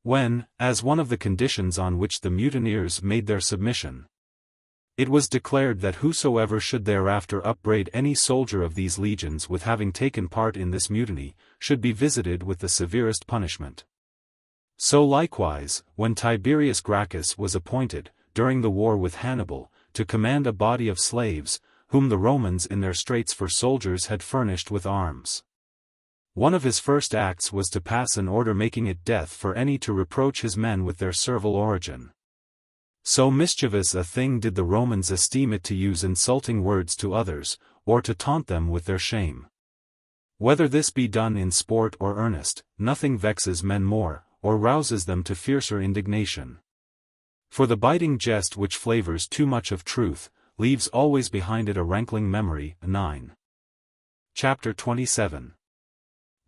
When, as one of the conditions on which the mutineers made their submission, it was declared that whosoever should thereafter upbraid any soldier of these legions with having taken part in this mutiny, should be visited with the severest punishment. So likewise, when Tiberius Gracchus was appointed, during the war with Hannibal, to command a body of slaves, whom the Romans in their straits for soldiers had furnished with arms, one of his first acts was to pass an order making it death for any to reproach his men with their servile origin. So mischievous a thing did the Romans esteem it to use insulting words to others, or to taunt them with their shame. Whether this be done in sport or earnest, nothing vexes men more, or rouses them to fiercer indignation. For the biting jest which flavors too much of truth, leaves always behind it a rankling memory. 9. Chapter 27.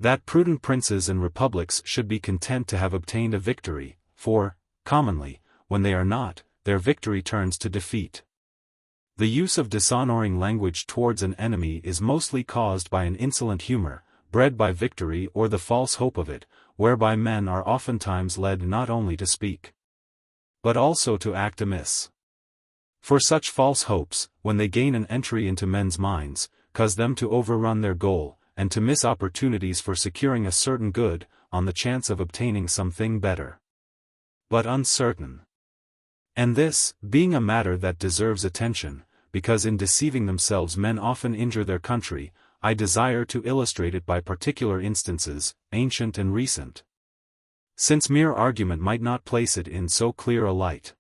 That prudent princes and republics should be content to have obtained a victory, for, commonly, when they are not, their victory turns to defeat. The use of dishonoring language towards an enemy is mostly caused by an insolent humor, bred by victory or the false hope of it, whereby men are oftentimes led not only to speak, but also to act amiss. For such false hopes, when they gain an entry into men's minds, cause them to overrun their goal, and to miss opportunities for securing a certain good, on the chance of obtaining something better, but uncertain. And this, being a matter that deserves attention, because in deceiving themselves men often injure their country, I desire to illustrate it by particular instances, ancient and recent, since mere argument might not place it in so clear a light.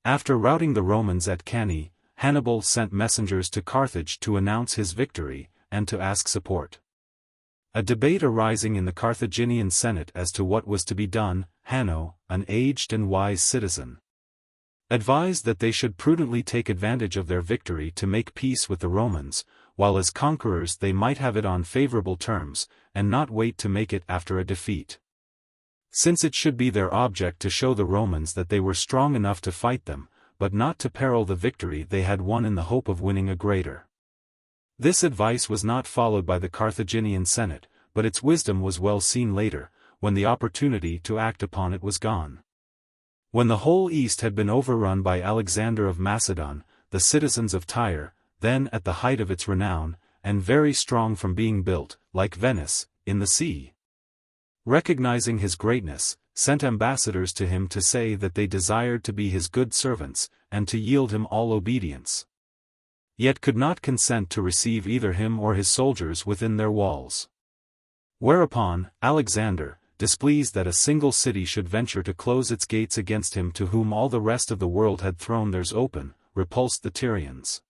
After routing the Romans at Cannae, Hannibal sent messengers to Carthage to announce his victory, and to ask support. A debate arising in the Carthaginian Senate as to what was to be done, Hanno, an aged and wise citizen, advised that they should prudently take advantage of their victory to make peace with the Romans, while as conquerors they might have it on favorable terms, and not wait to make it after a defeat, since it should be their object to show the Romans that they were strong enough to fight them, but not to peril the victory they had won in the hope of winning a greater. This advice was not followed by the Carthaginian Senate, but its wisdom was well seen later, when the opportunity to act upon it was gone. When the whole East had been overrun by Alexander of Macedon, the citizens of Tyre, then at the height of its renown, and very strong from being built, like Venice, in the sea, recognizing his greatness, sent ambassadors to him to say that they desired to be his good servants, and to yield him all obedience, yet could not consent to receive either him or his soldiers within their walls. Whereupon, Alexander, displeased that a single city should venture to close its gates against him to whom all the rest of the world had thrown theirs open, repulsed the Tyrians,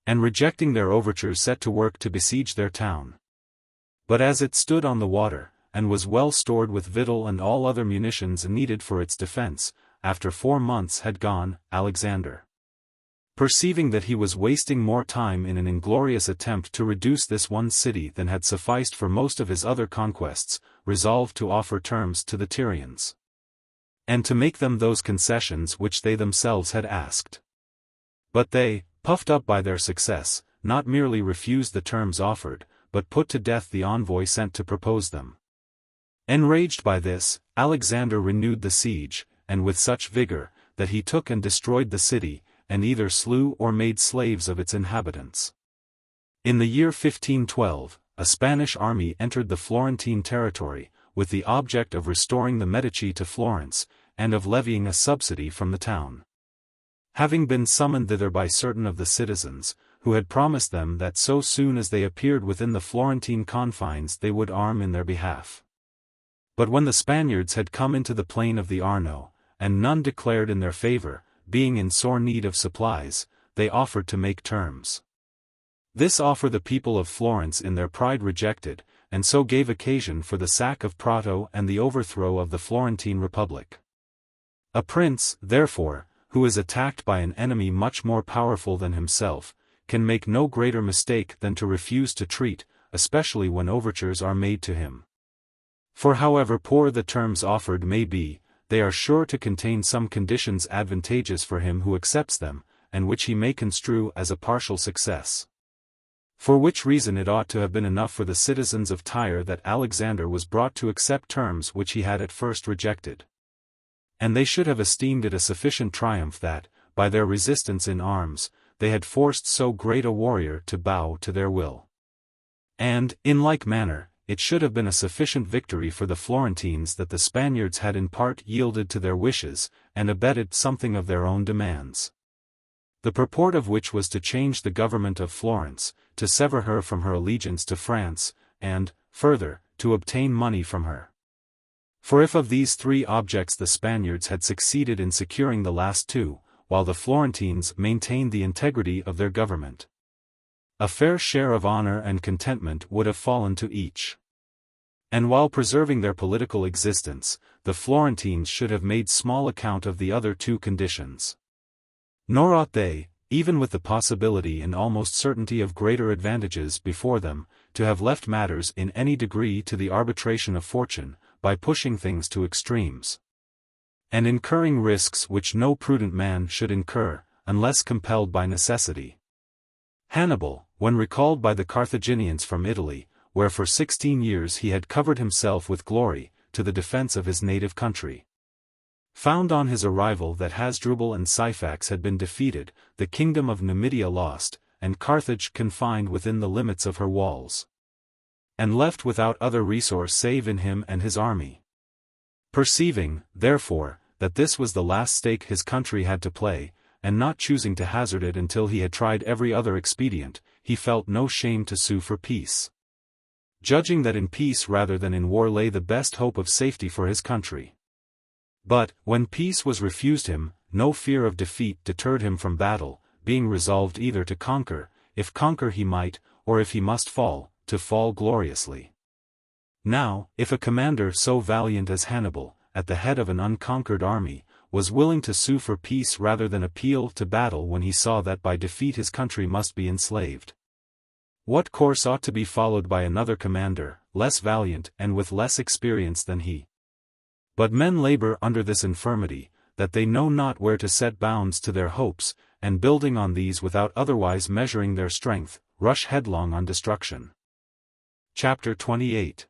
and rejecting their overtures set to work to besiege their town. But as it stood on the water, and was well stored with victual and all other munitions needed for its defense, after 4 months had gone, Alexander, perceiving that he was wasting more time in an inglorious attempt to reduce this one city than had sufficed for most of his other conquests, resolved to offer terms to the Tyrians, and to make them those concessions which they themselves had asked. But they, puffed up by their success, not merely refused the terms offered, but put to death the envoy sent to propose them. Enraged by this, Alexander renewed the siege, and with such vigor, that he took and destroyed the city, and either slew or made slaves of its inhabitants. In the year 1512, a Spanish army entered the Florentine territory, with the object of restoring the Medici to Florence, and of levying a subsidy from the town. Having been summoned thither by certain of the citizens, who had promised them that so soon as they appeared within the Florentine confines they would arm in their behalf. But when the Spaniards had come into the plain of the Arno, and none declared in their favor, being in sore need of supplies, they offered to make terms. This offer the people of Florence in their pride rejected, and so gave occasion for the sack of Prato and the overthrow of the Florentine Republic. A prince, therefore, who is attacked by an enemy much more powerful than himself, can make no greater mistake than to refuse to treat, especially when overtures are made to him. For however poor the terms offered may be, they are sure to contain some conditions advantageous for him who accepts them, and which he may construe as a partial success. For which reason it ought to have been enough for the citizens of Tyre that Alexander was brought to accept terms which he had at first rejected. And they should have esteemed it a sufficient triumph that, by their resistance in arms, they had forced so great a warrior to bow to their will. And, in like manner, it should have been a sufficient victory for the Florentines that the Spaniards had in part yielded to their wishes, and abetted something of their own demands. The purport of which was to change the government of Florence, to sever her from her allegiance to France, and, further, to obtain money from her. For if of these three objects the Spaniards had succeeded in securing the last two, while the Florentines maintained the integrity of their government, a fair share of honor and contentment would have fallen to each. And while preserving their political existence, the Florentines should have made small account of the other two conditions. Nor ought they, even with the possibility and almost certainty of greater advantages before them, to have left matters in any degree to the arbitration of fortune, by pushing things to extremes, and incurring risks which no prudent man should incur, unless compelled by necessity. Hannibal, when recalled by the Carthaginians from Italy, where for 16 years he had covered himself with glory, to the defense of his native country, found on his arrival that Hasdrubal and Syphax had been defeated, the kingdom of Numidia lost, and Carthage confined within the limits of her walls, and left without other resource save in him and his army. Perceiving, therefore, that this was the last stake his country had to play, and not choosing to hazard it until he had tried every other expedient, he felt no shame to sue for peace, judging that in peace rather than in war lay the best hope of safety for his country. But, when peace was refused him, no fear of defeat deterred him from battle, being resolved either to conquer, if conquer he might, or if he must fall, to fall gloriously. Now, if a commander so valiant as Hannibal, at the head of an unconquered army, was willing to sue for peace rather than appeal to battle when he saw that by defeat his country must be enslaved, what course ought to be followed by another commander, less valiant and with less experience than he? But men labor under this infirmity, that they know not where to set bounds to their hopes, and building on these without otherwise measuring their strength, rush headlong on destruction. Chapter 28.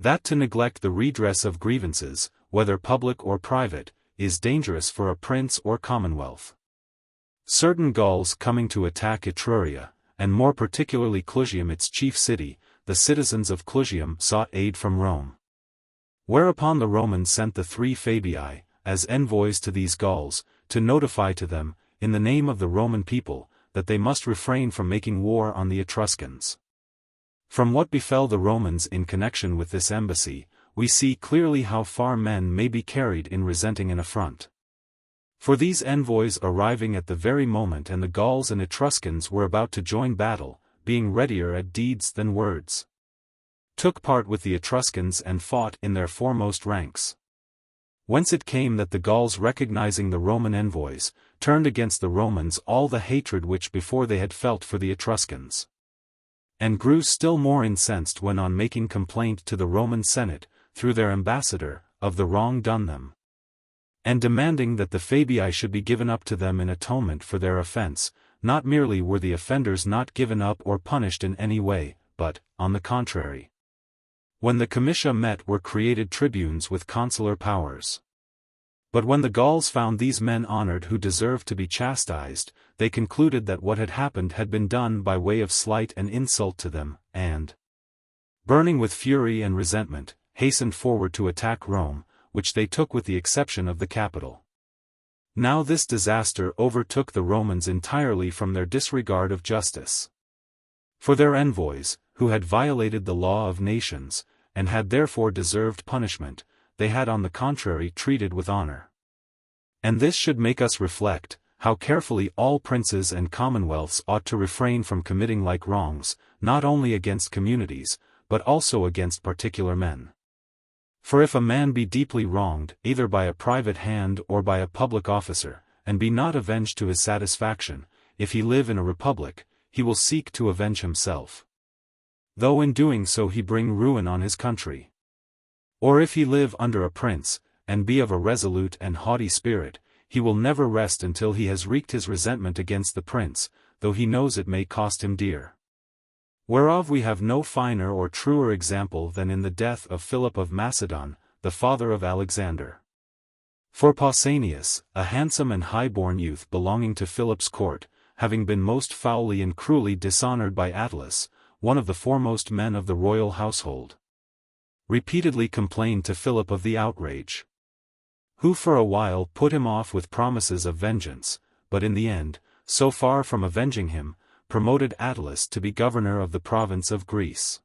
That to neglect the redress of grievances, whether public or private, is dangerous for a prince or commonwealth. Certain Gauls coming to attack Etruria, and more particularly Clusium its chief city, the citizens of Clusium sought aid from Rome. Whereupon the Romans sent the 3 Fabii, as envoys to these Gauls, to notify to them, in the name of the Roman people, that they must refrain from making war on the Etruscans. From what befell the Romans in connection with this embassy, we see clearly how far men may be carried in resenting an affront. For these envoys arriving at the very moment and the Gauls and Etruscans were about to join battle, being readier at deeds than words, took part with the Etruscans and fought in their foremost ranks. Whence it came that the Gauls, recognizing the Roman envoys, turned against the Romans all the hatred which before they had felt for the Etruscans, and grew still more incensed when on making complaint to the Roman Senate, through their ambassador, of the wrong done them, and demanding that the Fabii should be given up to them in atonement for their offense, not merely were the offenders not given up or punished in any way, but, on the contrary, when the comitia met were created tribunes with consular powers. But when the Gauls found these men honored who deserved to be chastised, they concluded that what had happened had been done by way of slight and insult to them, and, burning with fury and resentment, hastened forward to attack Rome, which they took with the exception of the capital. Now this disaster overtook the Romans entirely from their disregard of justice. For their envoys, who had violated the law of nations, and had therefore deserved punishment, they had on the contrary treated with honor. And this should make us reflect, how carefully all princes and commonwealths ought to refrain from committing like wrongs, not only against communities, but also against particular men. For if a man be deeply wronged, either by a private hand or by a public officer, and be not avenged to his satisfaction, if he live in a republic, he will seek to avenge himself, though in doing so he bring ruin on his country. Or if he live under a prince, and be of a resolute and haughty spirit, he will never rest until he has wreaked his resentment against the prince, though he knows it may cost him dear. Whereof we have no finer or truer example than in the death of Philip of Macedon, the father of Alexander. For Pausanias, a handsome and high-born youth belonging to Philip's court, having been most foully and cruelly dishonored by Attalus, one of the foremost men of the royal household, repeatedly complained to Philip of the outrage, who for a while put him off with promises of vengeance, but in the end, so far from avenging him, promoted Attalus to be governor of the province of Greece.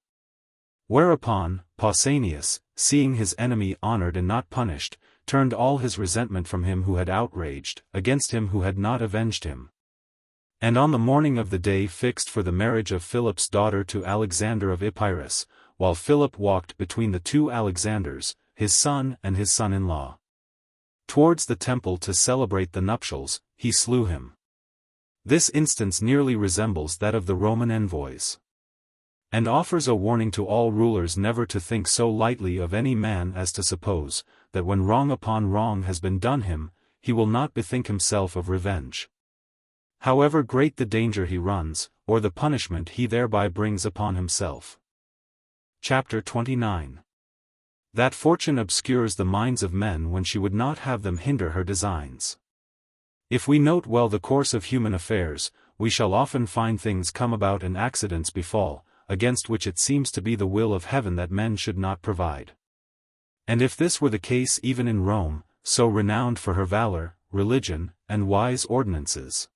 Whereupon, Pausanias, seeing his enemy honored and not punished, turned all his resentment from him who had outraged, against him who had not avenged him. And on the morning of the day fixed for the marriage of Philip's daughter to Alexander of Epirus, while Philip walked between the two Alexanders, his son and his son-in-law, towards the temple to celebrate the nuptials, he slew him. This instance nearly resembles that of the Roman envoys, and offers a warning to all rulers never to think so lightly of any man as to suppose, that when wrong upon wrong has been done him, he will not bethink himself of revenge, however great the danger he runs, or the punishment he thereby brings upon himself. Chapter 29. That fortune obscures the minds of men when she would not have them hinder her designs. If we note well the course of human affairs, we shall often find things come about and accidents befall, against which it seems to be the will of heaven that men should not provide. And if this were the case even in Rome, so renowned for her valor, religion, and wise ordinances,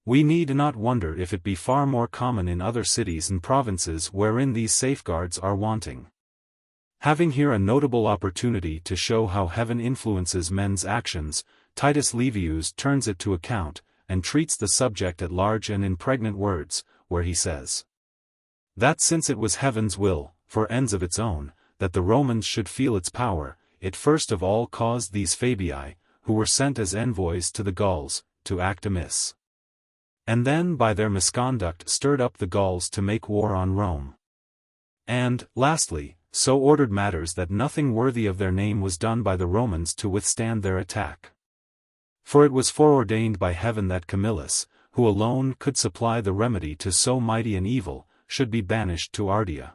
we need not wonder if it be far more common in other cities and provinces wherein these safeguards are wanting. Having here a notable opportunity to show how heaven influences men's actions, Titus Livius turns it to account, and treats the subject at large and in pregnant words, where he says that since it was heaven's will, for ends of its own, that the Romans should feel its power, it first of all caused these Fabii, who were sent as envoys to the Gauls, to act amiss, and then by their misconduct stirred up the Gauls to make war on Rome. And, lastly, so ordered matters that nothing worthy of their name was done by the Romans to withstand their attack. For it was foreordained by heaven that Camillus, who alone could supply the remedy to so mighty an evil, should be banished to Ardea.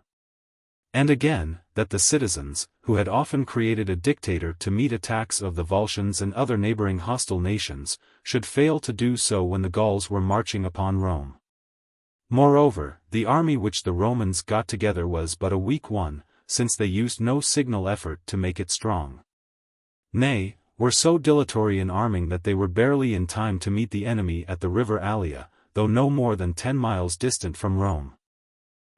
And again, that the citizens, who had often created a dictator to meet attacks of the Volscians and other neighboring hostile nations, should fail to do so when the Gauls were marching upon Rome. Moreover, the army which the Romans got together was but a weak one, since they used no signal effort to make it strong. Nay, were so dilatory in arming that they were barely in time to meet the enemy at the river Allia, though no more than 10 miles distant from Rome.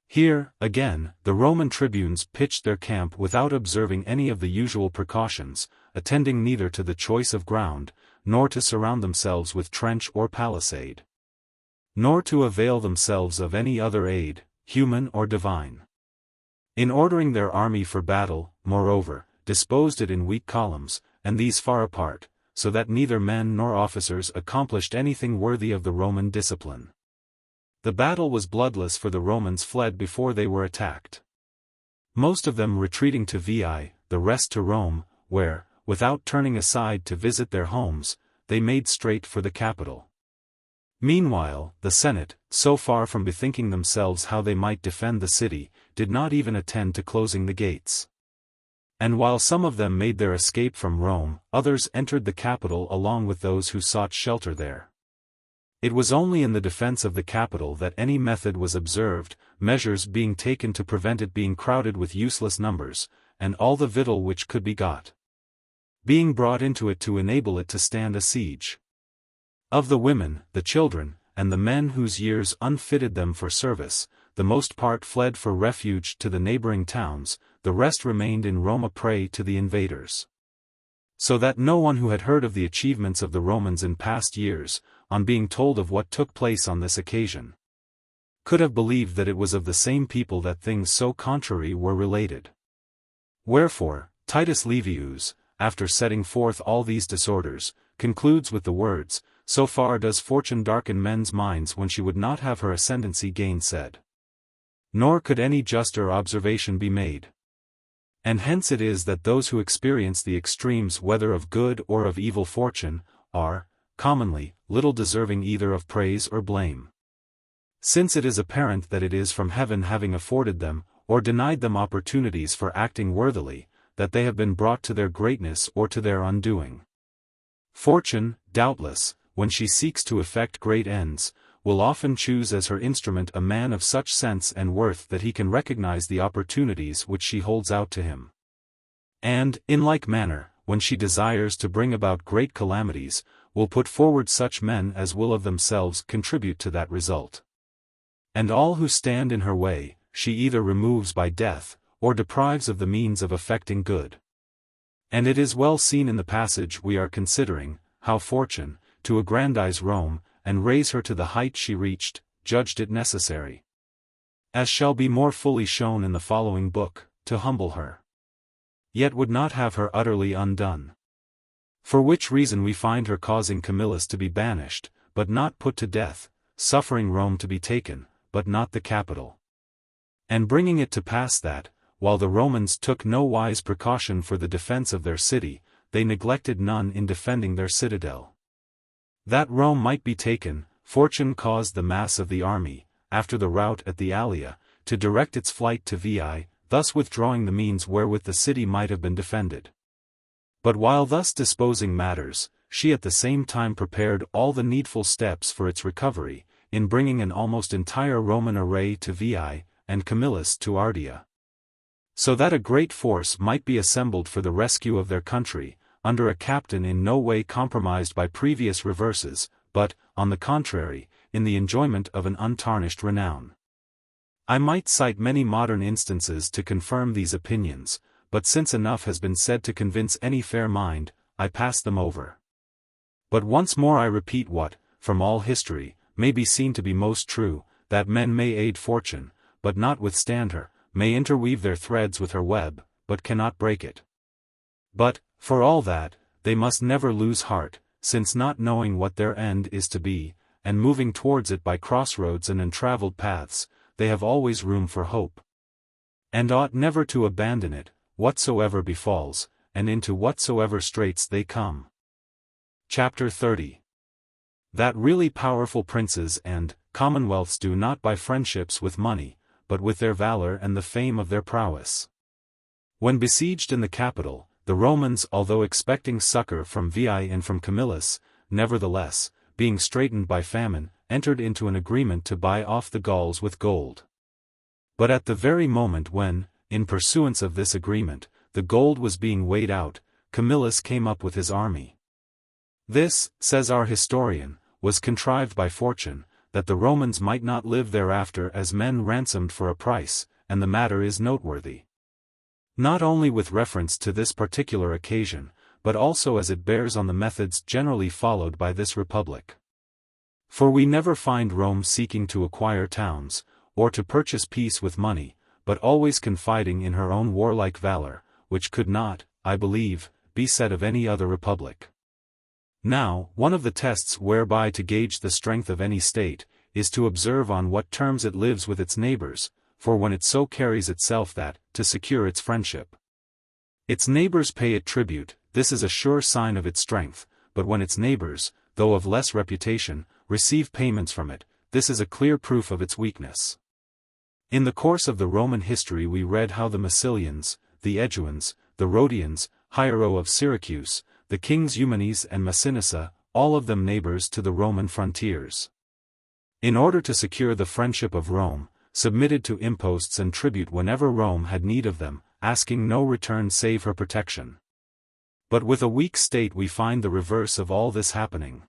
Here, again, the Roman tribunes pitched their camp without observing any of the usual precautions, attending neither to the choice of ground, nor to surround themselves with trench or palisade, nor to avail themselves of any other aid, human or divine. In ordering their army for battle, moreover, disposed it in weak columns, and these far apart, so that neither men nor officers accomplished anything worthy of the Roman discipline. The battle was bloodless, for the Romans fled before they were attacked, most of them retreating to Veii, the rest to Rome, where, without turning aside to visit their homes, they made straight for the capital. Meanwhile, the Senate, so far from bethinking themselves how they might defend the city, did not even attend to closing the gates. And while some of them made their escape from Rome, others entered the capital along with those who sought shelter there. It was only in the defense of the capital that any method was observed, measures being taken to prevent it being crowded with useless numbers, and all the victual which could be got being brought into it to enable it to stand a siege. Of the women, the children, and the men whose years unfitted them for service, the most part fled for refuge to the neighboring towns, the rest remained in Rome a prey to the invaders. So that no one who had heard of the achievements of the Romans in past years, on being told of what took place on this occasion, could have believed that it was of the same people that things so contrary were related. Wherefore, Titus Livius, after setting forth all these disorders, concludes with the words, "So far does fortune darken men's minds when she would not have her ascendancy gainsaid. Nor could any juster observation be made. And hence it is that those who experience the extremes whether of good or of evil fortune, are, commonly, little deserving either of praise or blame. Since it is apparent that it is from heaven having afforded them, or denied them opportunities for acting worthily, that they have been brought to their greatness or to their undoing. Fortune, doubtless, when she seeks to effect great ends, will often choose as her instrument a man of such sense and worth that he can recognize the opportunities which she holds out to him. And, in like manner, when she desires to bring about great calamities, will put forward such men as will of themselves contribute to that result. And all who stand in her way, she either removes by death, or deprives of the means of effecting good. And it is well seen in the passage we are considering, how fortune, to aggrandize Rome, and raise her to the height she reached, judged it necessary, as shall be more fully shown in the following book, to humble her. Yet would not have her utterly undone. For which reason we find her causing Camillus to be banished, but not put to death, suffering Rome to be taken, but not the capital. And bringing it to pass that, while the Romans took no wise precaution for the defense of their city, they neglected none in defending their citadel. That Rome might be taken, fortune caused the mass of the army, after the rout at the Allia, to direct its flight to VIII, thus withdrawing the means wherewith the city might have been defended. But while thus disposing matters, she at the same time prepared all the needful steps for its recovery, in bringing an almost entire Roman array to VIII, and Camillus to Ardea. So that a great force might be assembled for the rescue of their country, under a captain in no way compromised by previous reverses, but, on the contrary, in the enjoyment of an untarnished renown. I might cite many modern instances to confirm these opinions, but since enough has been said to convince any fair mind, I pass them over. But once more I repeat what, from all history, may be seen to be most true, that men may aid fortune, but not withstand her, may interweave their threads with her web, but cannot break it. But, for all that, they must never lose heart, since not knowing what their end is to be, and moving towards it by crossroads and untraveled paths, they have always room for hope. And ought never to abandon it, whatsoever befalls, and into whatsoever straits they come. Chapter 30. That really powerful princes and commonwealths do not buy friendships with money, but with their valor and the fame of their prowess. When besieged in the capital, the Romans, although expecting succor from VIII and from Camillus, nevertheless, being straitened by famine, entered into an agreement to buy off the Gauls with gold. But at the very moment when, in pursuance of this agreement, the gold was being weighed out, Camillus came up with his army. This, says our historian, was contrived by fortune, that the Romans might not live thereafter as men ransomed for a price, and the matter is noteworthy. Not only with reference to this particular occasion, but also as it bears on the methods generally followed by this republic. For we never find Rome seeking to acquire towns, or to purchase peace with money, but always confiding in her own warlike valor, which could not, I believe, be said of any other republic. Now, one of the tests whereby to gauge the strength of any state, is to observe on what terms it lives with its neighbors, for when it so carries itself that, to secure its friendship, its neighbors pay it tribute, this is a sure sign of its strength, but when its neighbors, though of less reputation, receive payments from it. This is a clear proof of its weakness. In the course of the Roman history we read how the Massilians, the Eguans, the Rhodians, Hiero of Syracuse, the kings Eumenes and Massinissa, all of them neighbors to the Roman frontiers, in order to secure the friendship of Rome, submitted to imposts and tribute whenever Rome had need of them, asking no return save her protection. But with a weak state we find the reverse of all this happening.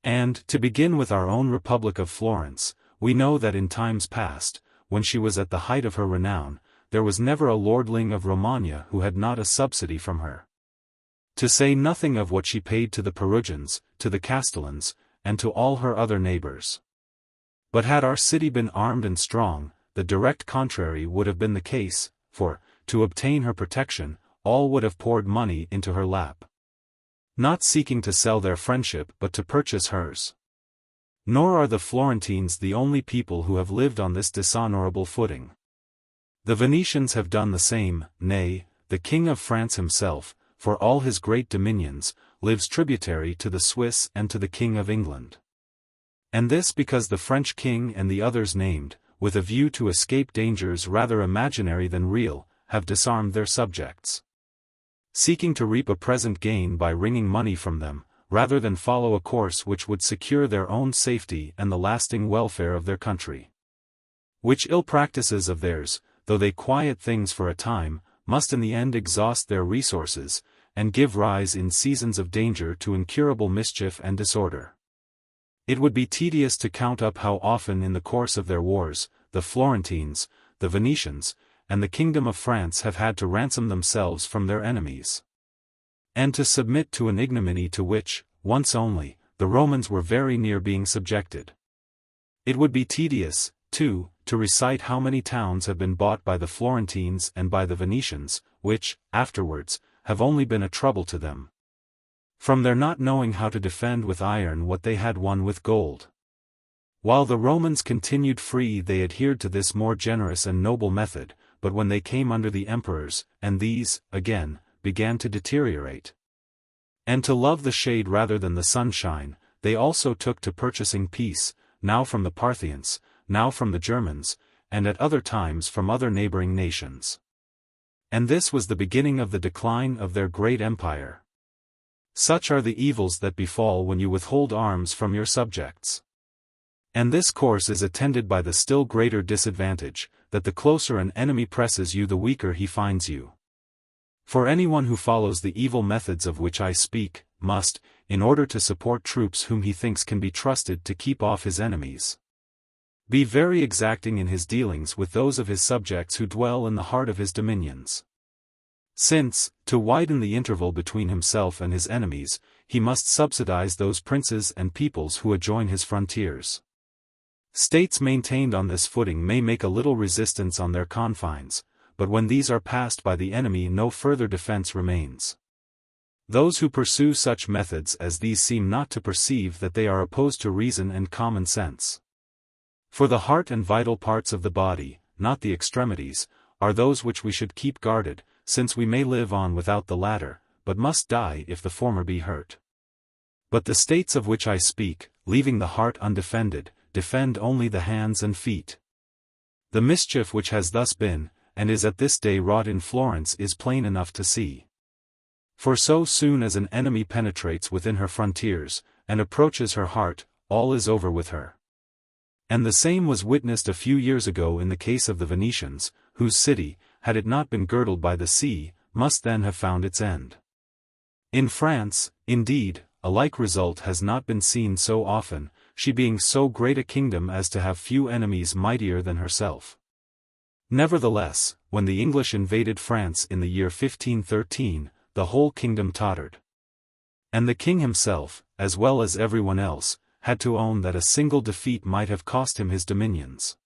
And, to begin with our own Republic of Florence, we know that in times past, when she was at the height of her renown, there was never a lordling of Romagna who had not a subsidy from her. To say nothing of what she paid to the Perugians, to the Castellans, and to all her other neighbors. But had our city been armed and strong, the direct contrary would have been the case, for, to obtain her protection, all would have poured money into her lap, not seeking to sell their friendship but to purchase hers. Nor are the Florentines the only people who have lived on this dishonorable footing. The Venetians have done the same, nay, the King of France himself, for all his great dominions, lives tributary to the Swiss and to the King of England. And this because the French king and the others named, with a view to escape dangers rather imaginary than real, have disarmed their subjects, seeking to reap a present gain by wringing money from them, rather than follow a course which would secure their own safety and the lasting welfare of their country. Which ill practices of theirs, though they quiet things for a time, must in the end exhaust their resources, and give rise in seasons of danger to incurable mischief and disorder. It would be tedious to count up how often in the course of their wars, the Florentines, the Venetians, and the Kingdom of France have had to ransom themselves from their enemies, and to submit to an ignominy to which, once only, the Romans were very near being subjected. It would be tedious, too, to recite how many towns have been bought by the Florentines and by the Venetians, which, afterwards, have only been a trouble to them, from their not knowing how to defend with iron what they had won with gold. While the Romans continued free they adhered to this more generous and noble method, but when they came under the emperors, and these, again, began to deteriorate, and to love the shade rather than the sunshine, they also took to purchasing peace, now from the Parthians, now from the Germans, and at other times from other neighboring nations. And this was the beginning of the decline of their great empire. Such are the evils that befall when you withhold arms from your subjects. And this course is attended by the still greater disadvantage, that the closer an enemy presses you the weaker he finds you. For anyone who follows the evil methods of which I speak, must, in order to support troops whom he thinks can be trusted to keep off his enemies, be very exacting in his dealings with those of his subjects who dwell in the heart of his dominions. Since, to widen the interval between himself and his enemies, he must subsidize those princes and peoples who adjoin his frontiers. States maintained on this footing may make a little resistance on their confines, but when these are passed by the enemy no further defense remains. Those who pursue such methods as these seem not to perceive that they are opposed to reason and common sense. For the heart and vital parts of the body, not the extremities, are those which we should keep guarded, since we may live on without the latter, but must die if the former be hurt. But the states of which I speak, leaving the heart undefended, defend only the hands and feet. The mischief which has thus been, and is at this day wrought in Florence is plain enough to see. For so soon as an enemy penetrates within her frontiers, and approaches her heart, all is over with her. And the same was witnessed a few years ago in the case of the Venetians, whose city, had it not been girdled by the sea, must then have found its end. In France, indeed, a like result has not been seen so often, she being so great a kingdom as to have few enemies mightier than herself. Nevertheless, when the English invaded France in the year 1513, the whole kingdom tottered. And the king himself, as well as everyone else, had to own that a single defeat might have cost him his dominions.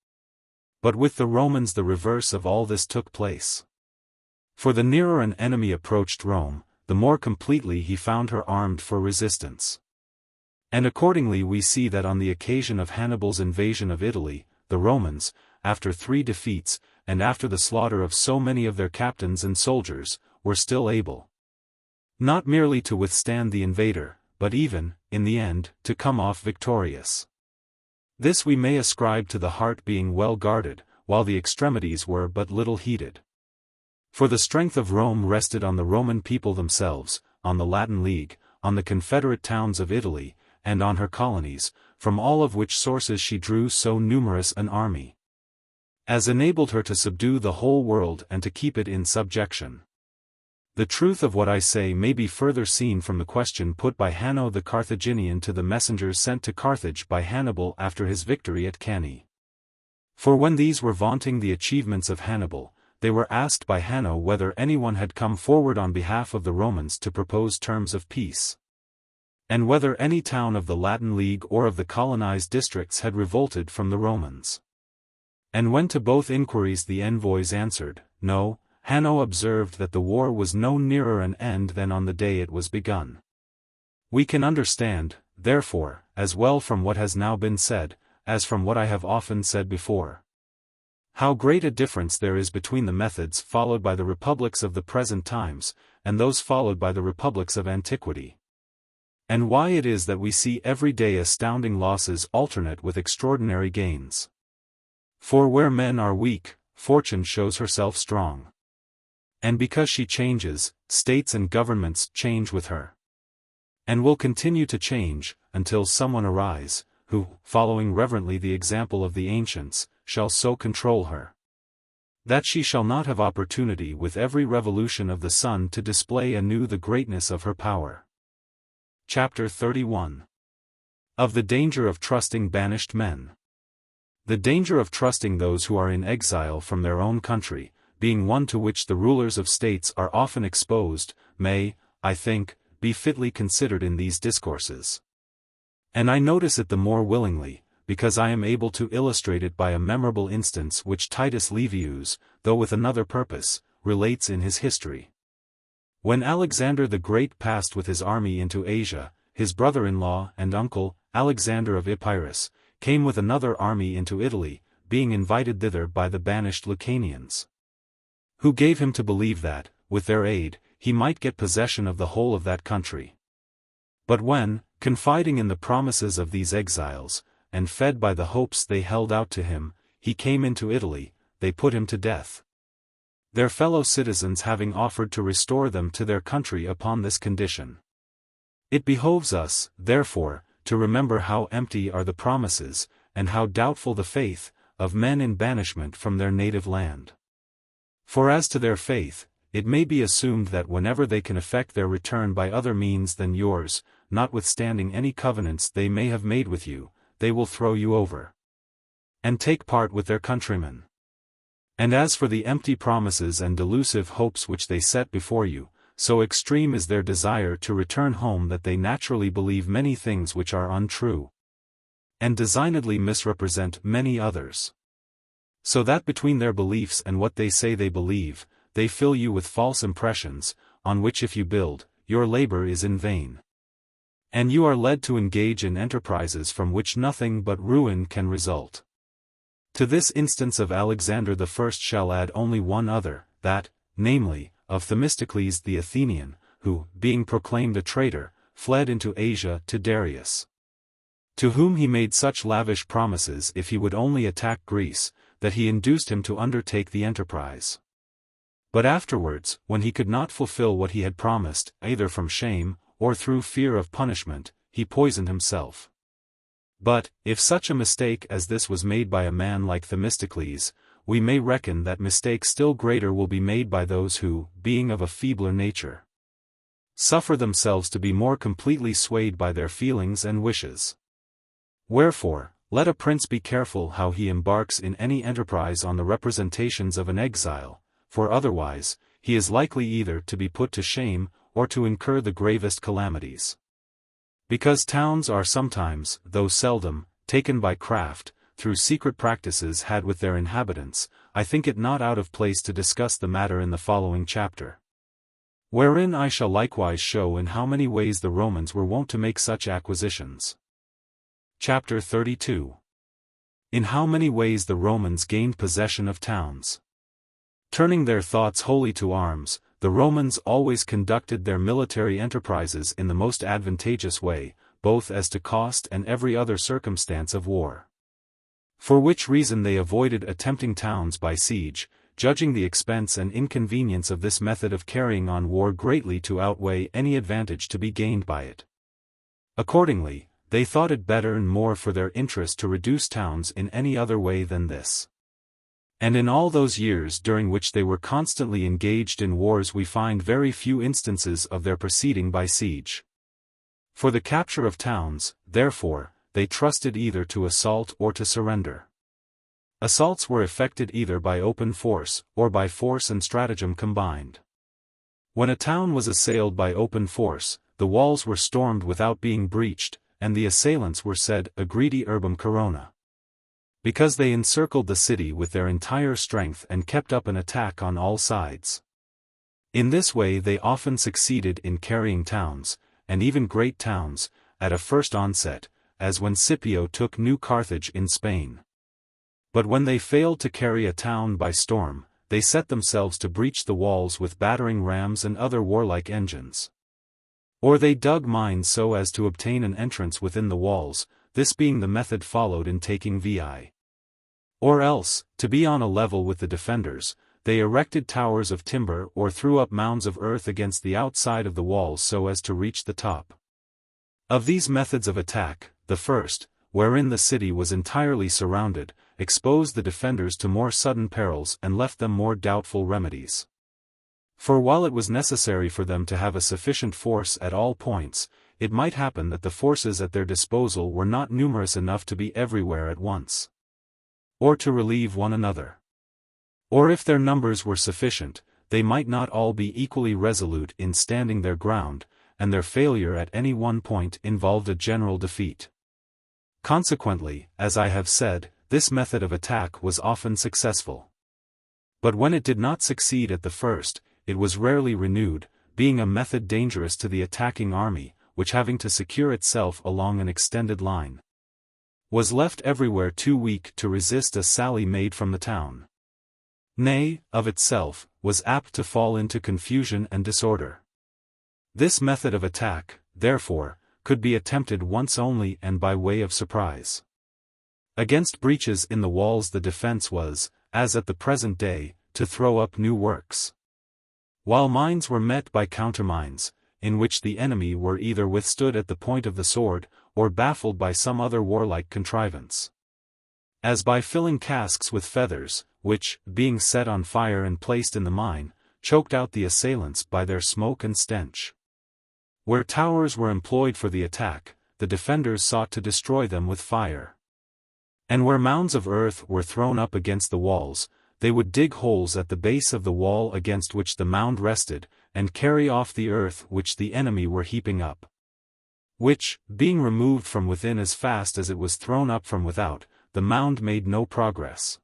But with the Romans the reverse of all this took place. For the nearer an enemy approached Rome, the more completely he found her armed for resistance. And accordingly we see that on the occasion of Hannibal's invasion of Italy, the Romans, after 3 defeats, and after the slaughter of so many of their captains and soldiers, were still able, not merely to withstand the invader, but even, in the end, to come off victorious. This we may ascribe to the heart being well guarded, while the extremities were but little heeded. For the strength of Rome rested on the Roman people themselves, on the Latin League, on the confederate towns of Italy, and on her colonies, from all of which sources she drew so numerous an army as enabled her to subdue the whole world and to keep it in subjection. The truth of what I say may be further seen from the question put by Hanno the Carthaginian to the messengers sent to Carthage by Hannibal after his victory at Cannae. For when these were vaunting the achievements of Hannibal, they were asked by Hanno whether anyone had come forward on behalf of the Romans to propose terms of peace, and whether any town of the Latin League or of the colonized districts had revolted from the Romans. And when to both inquiries the envoys answered, no, Hanno observed that the war was no nearer an end than on the day it was begun. We can understand, therefore, as well from what has now been said, as from what I have often said before, how great a difference there is between the methods followed by the republics of the present times, and those followed by the republics of antiquity, and why it is that we see every day astounding losses alternate with extraordinary gains. For where men are weak, fortune shows herself strong. And because she changes, states and governments change with her, and will continue to change, until someone arise, who, following reverently the example of the ancients, shall so control her, that she shall not have opportunity with every revolution of the sun to display anew the greatness of her power. Chapter 31. Of the danger of trusting banished men. The danger of trusting those who are in exile from their own country, being one to which the rulers of states are often exposed, may, I think, be fitly considered in these discourses. And I notice it the more willingly, because I am able to illustrate it by a memorable instance which Titus Livius, though with another purpose, relates in his history. When Alexander the Great passed with his army into Asia, his brother-in-law and uncle, Alexander of Epirus, came with another army into Italy, being invited thither by the banished Lucanians, who gave him to believe that, with their aid, he might get possession of the whole of that country. But when, confiding in the promises of these exiles, and fed by the hopes they held out to him, he came into Italy, they put him to death, their fellow citizens having offered to restore them to their country upon this condition. It behoves us, therefore, to remember how empty are the promises, and how doubtful the faith, of men in banishment from their native land. For as to their faith, it may be assumed that whenever they can effect their return by other means than yours, notwithstanding any covenants they may have made with you, they will throw you over, and take part with their countrymen. And as for the empty promises and delusive hopes which they set before you, so extreme is their desire to return home that they naturally believe many things which are untrue, and designedly misrepresent many others. So that between their beliefs and what they say they believe, they fill you with false impressions, on which if you build, your labor is in vain, and you are led to engage in enterprises from which nothing but ruin can result. To this instance of Alexander I shall add only one other, that, namely, of Themistocles the Athenian, who, being proclaimed a traitor, fled into Asia to Darius, to whom he made such lavish promises if he would only attack Greece, that he induced him to undertake the enterprise. But afterwards, when he could not fulfill what he had promised, either from shame, or through fear of punishment, he poisoned himself. But, if such a mistake as this was made by a man like Themistocles, we may reckon that mistake still greater will be made by those who, being of a feebler nature, suffer themselves to be more completely swayed by their feelings and wishes. Wherefore, let a prince be careful how he embarks in any enterprise on the representations of an exile, for otherwise, he is likely either to be put to shame, or to incur the gravest calamities. Because towns are sometimes, though seldom, taken by craft, through secret practices had with their inhabitants, I think it not out of place to discuss the matter in the following chapter, wherein I shall likewise show in how many ways the Romans were wont to make such acquisitions. Chapter 32. In how many ways the Romans gained possession of towns. Turning their thoughts wholly to arms, the Romans always conducted their military enterprises in the most advantageous way, both as to cost and every other circumstance of war. For which reason they avoided attempting towns by siege, judging the expense and inconvenience of this method of carrying on war greatly to outweigh any advantage to be gained by it. Accordingly, they thought it better and more for their interest to reduce towns in any other way than this. And in all those years during which they were constantly engaged in wars we find very few instances of their proceeding by siege. For the capture of towns, therefore, they trusted either to assault or to surrender. Assaults were effected either by open force, or by force and stratagem combined. When a town was assailed by open force, the walls were stormed without being breached, and the assailants were said aggredi urbem corona, because they encircled the city with their entire strength and kept up an attack on all sides. In this way they often succeeded in carrying towns, and even great towns, at a first onset, as when Scipio took New Carthage in Spain. But when they failed to carry a town by storm, they set themselves to breach the walls with battering rams and other warlike engines. Or they dug mines so as to obtain an entrance within the walls, this being the method followed in taking VIII. Or else, to be on a level with the defenders, they erected towers of timber or threw up mounds of earth against the outside of the walls so as to reach the top. Of these methods of attack, the first, wherein the city was entirely surrounded, exposed the defenders to more sudden perils and left them more doubtful remedies. For while it was necessary for them to have a sufficient force at all points, it might happen that the forces at their disposal were not numerous enough to be everywhere at once, or to relieve one another. Or if their numbers were sufficient, they might not all be equally resolute in standing their ground, and their failure at any one point involved a general defeat. Consequently, as I have said, this method of attack was often successful. But when it did not succeed at the first, it was rarely renewed, being a method dangerous to the attacking army, which having to secure itself along an extended line, was left everywhere too weak to resist a sally made from the town. Nay, of itself, was apt to fall into confusion and disorder. This method of attack, therefore, could be attempted once only and by way of surprise. Against breaches in the walls the defense was, as at the present day, to throw up new works, while mines were met by countermines, in which the enemy were either withstood at the point of the sword, or baffled by some other warlike contrivance. As by filling casks with feathers, which, being set on fire and placed in the mine, choked out the assailants by their smoke and stench. Where towers were employed for the attack, the defenders sought to destroy them with fire. And where mounds of earth were thrown up against the walls, they would dig holes at the base of the wall against which the mound rested, and carry off the earth which the enemy were heaping up, which, being removed from within as fast as it was thrown up from without, the mound made no progress.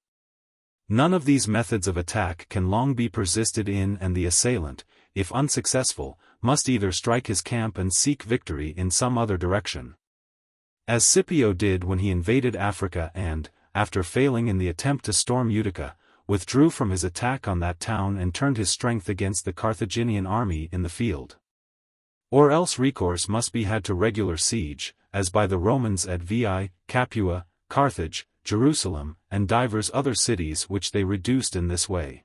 None of these methods of attack can long be persisted in, and the assailant, if unsuccessful, must either strike his camp and seek victory in some other direction, as Scipio did when he invaded Africa and, after failing in the attempt to storm Utica, withdrew from his attack on that town and turned his strength against the Carthaginian army in the field. Or else recourse must be had to regular siege, as by the Romans at Veii, Capua, Carthage, Jerusalem, and divers other cities which they reduced in this way.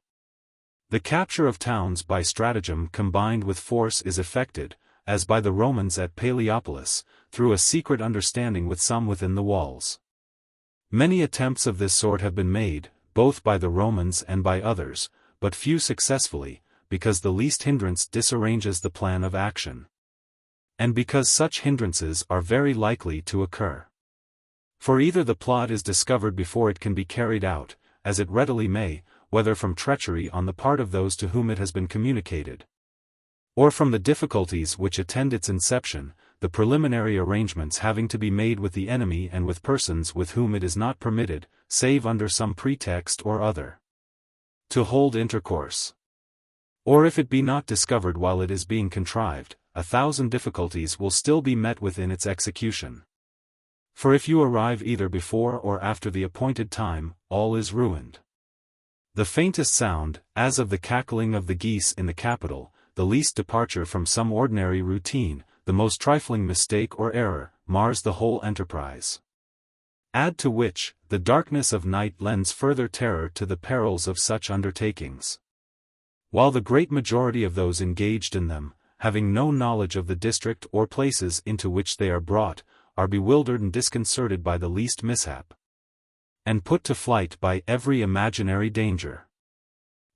The capture of towns by stratagem combined with force is effected, as by the Romans at Palaeopolis, through a secret understanding with some within the walls. Many attempts of this sort have been made, both by the Romans and by others, but few successfully, because the least hindrance disarranges the plan of action, and because such hindrances are very likely to occur. For either the plot is discovered before it can be carried out, as it readily may, whether from treachery on the part of those to whom it has been communicated, or from the difficulties which attend its inception, the preliminary arrangements having to be made with the enemy and with persons with whom it is not permitted, save under some pretext or other, to hold intercourse. Or if it be not discovered while it is being contrived, 1,000 difficulties will still be met with in its execution. For if you arrive either before or after the appointed time, all is ruined. The faintest sound, as of the cackling of the geese in the capital, the least departure from some ordinary routine, the most trifling mistake or error, mars the whole enterprise. Add to which, the darkness of night lends further terror to the perils of such undertakings. While the great majority of those engaged in them, having no knowledge of the district or places into which they are brought, are bewildered and disconcerted by the least mishap, and put to flight by every imaginary danger.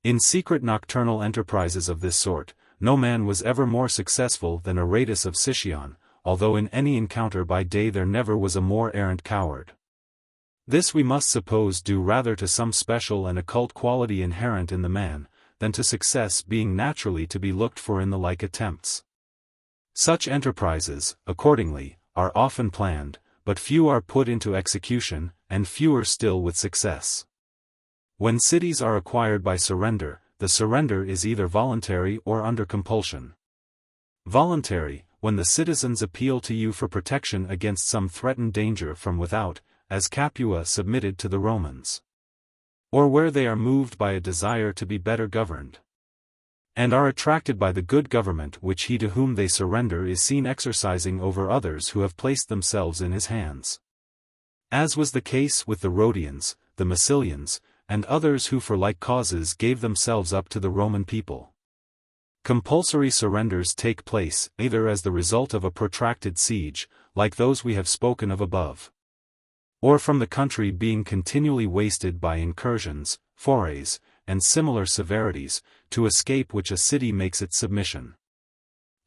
In secret nocturnal enterprises of this sort, no man was ever more successful than Aratus of Sicyon, although in any encounter by day there never was a more arrant coward. This we must suppose due rather to some special and occult quality inherent in the man, than to success being naturally to be looked for in the like attempts. Such enterprises, accordingly, are often planned, but few are put into execution, and fewer still with success. When cities are acquired by surrender, the surrender is either voluntary or under compulsion. Voluntary, when the citizens appeal to you for protection against some threatened danger from without, as Capua submitted to the Romans. Or where they are moved by a desire to be better governed, and are attracted by the good government which he to whom they surrender is seen exercising over others who have placed themselves in his hands. As was the case with the Rhodians, the Massilians, and others who for like causes gave themselves up to the Roman people. Compulsory surrenders take place either as the result of a protracted siege, like those we have spoken of above, or from the country being continually wasted by incursions, forays, and similar severities, to escape which a city makes its submission.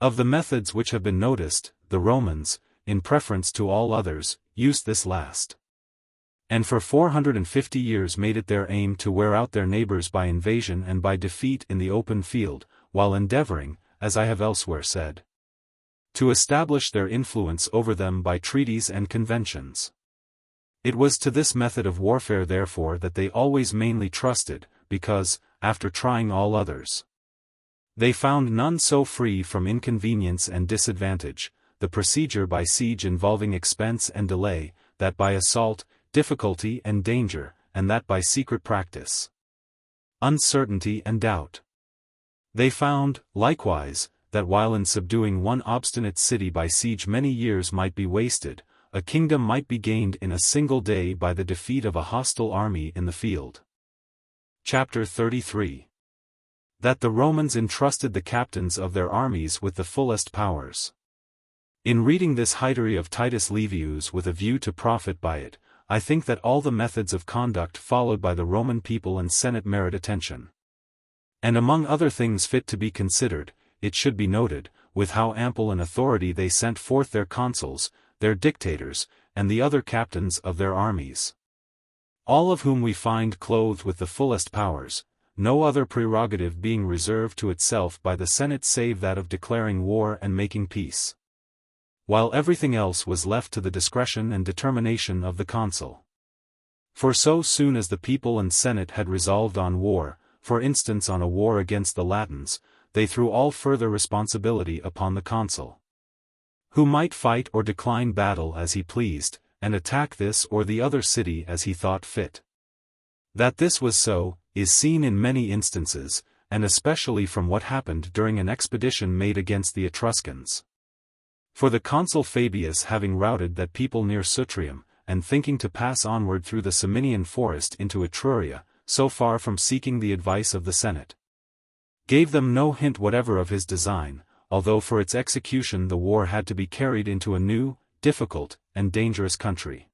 Of the methods which have been noticed, the Romans, in preference to all others, used this last, and for 450 years made it their aim to wear out their neighbors by invasion and by defeat in the open field, while endeavoring, as I have elsewhere said, to establish their influence over them by treaties and conventions. It was to this method of warfare therefore that they always mainly trusted, because, after trying all others, they found none so free from inconvenience and disadvantage, the procedure by siege involving expense and delay, that by assault, difficulty and danger, and that by secret practice, uncertainty and doubt. They found, likewise, that while in subduing one obstinate city by siege many years might be wasted, a kingdom might be gained in a single day by the defeat of a hostile army in the field. Chapter 33. That the Romans entrusted the captains of their armies with the fullest powers. In reading this history of Titus Livius with a view to profit by it, I think that all the methods of conduct followed by the Roman people and Senate merit attention. And among other things fit to be considered, it should be noted, with how ample an authority they sent forth their consuls, their dictators, and the other captains of their armies, all of whom we find clothed with the fullest powers, no other prerogative being reserved to itself by the Senate save that of declaring war and making peace, while everything else was left to the discretion and determination of the consul. For so soon as the people and Senate had resolved on war, for instance on a war against the Latins, they threw all further responsibility upon the consul, who might fight or decline battle as he pleased, and attack this or the other city as he thought fit. That this was so, is seen in many instances, and especially from what happened during an expedition made against the Etruscans. For the consul Fabius having routed that people near Sutrium, and thinking to pass onward through the Ciminian forest into Etruria, so far from seeking the advice of the Senate, gave them no hint whatever of his design, although for its execution the war had to be carried into a new, difficult, and dangerous country.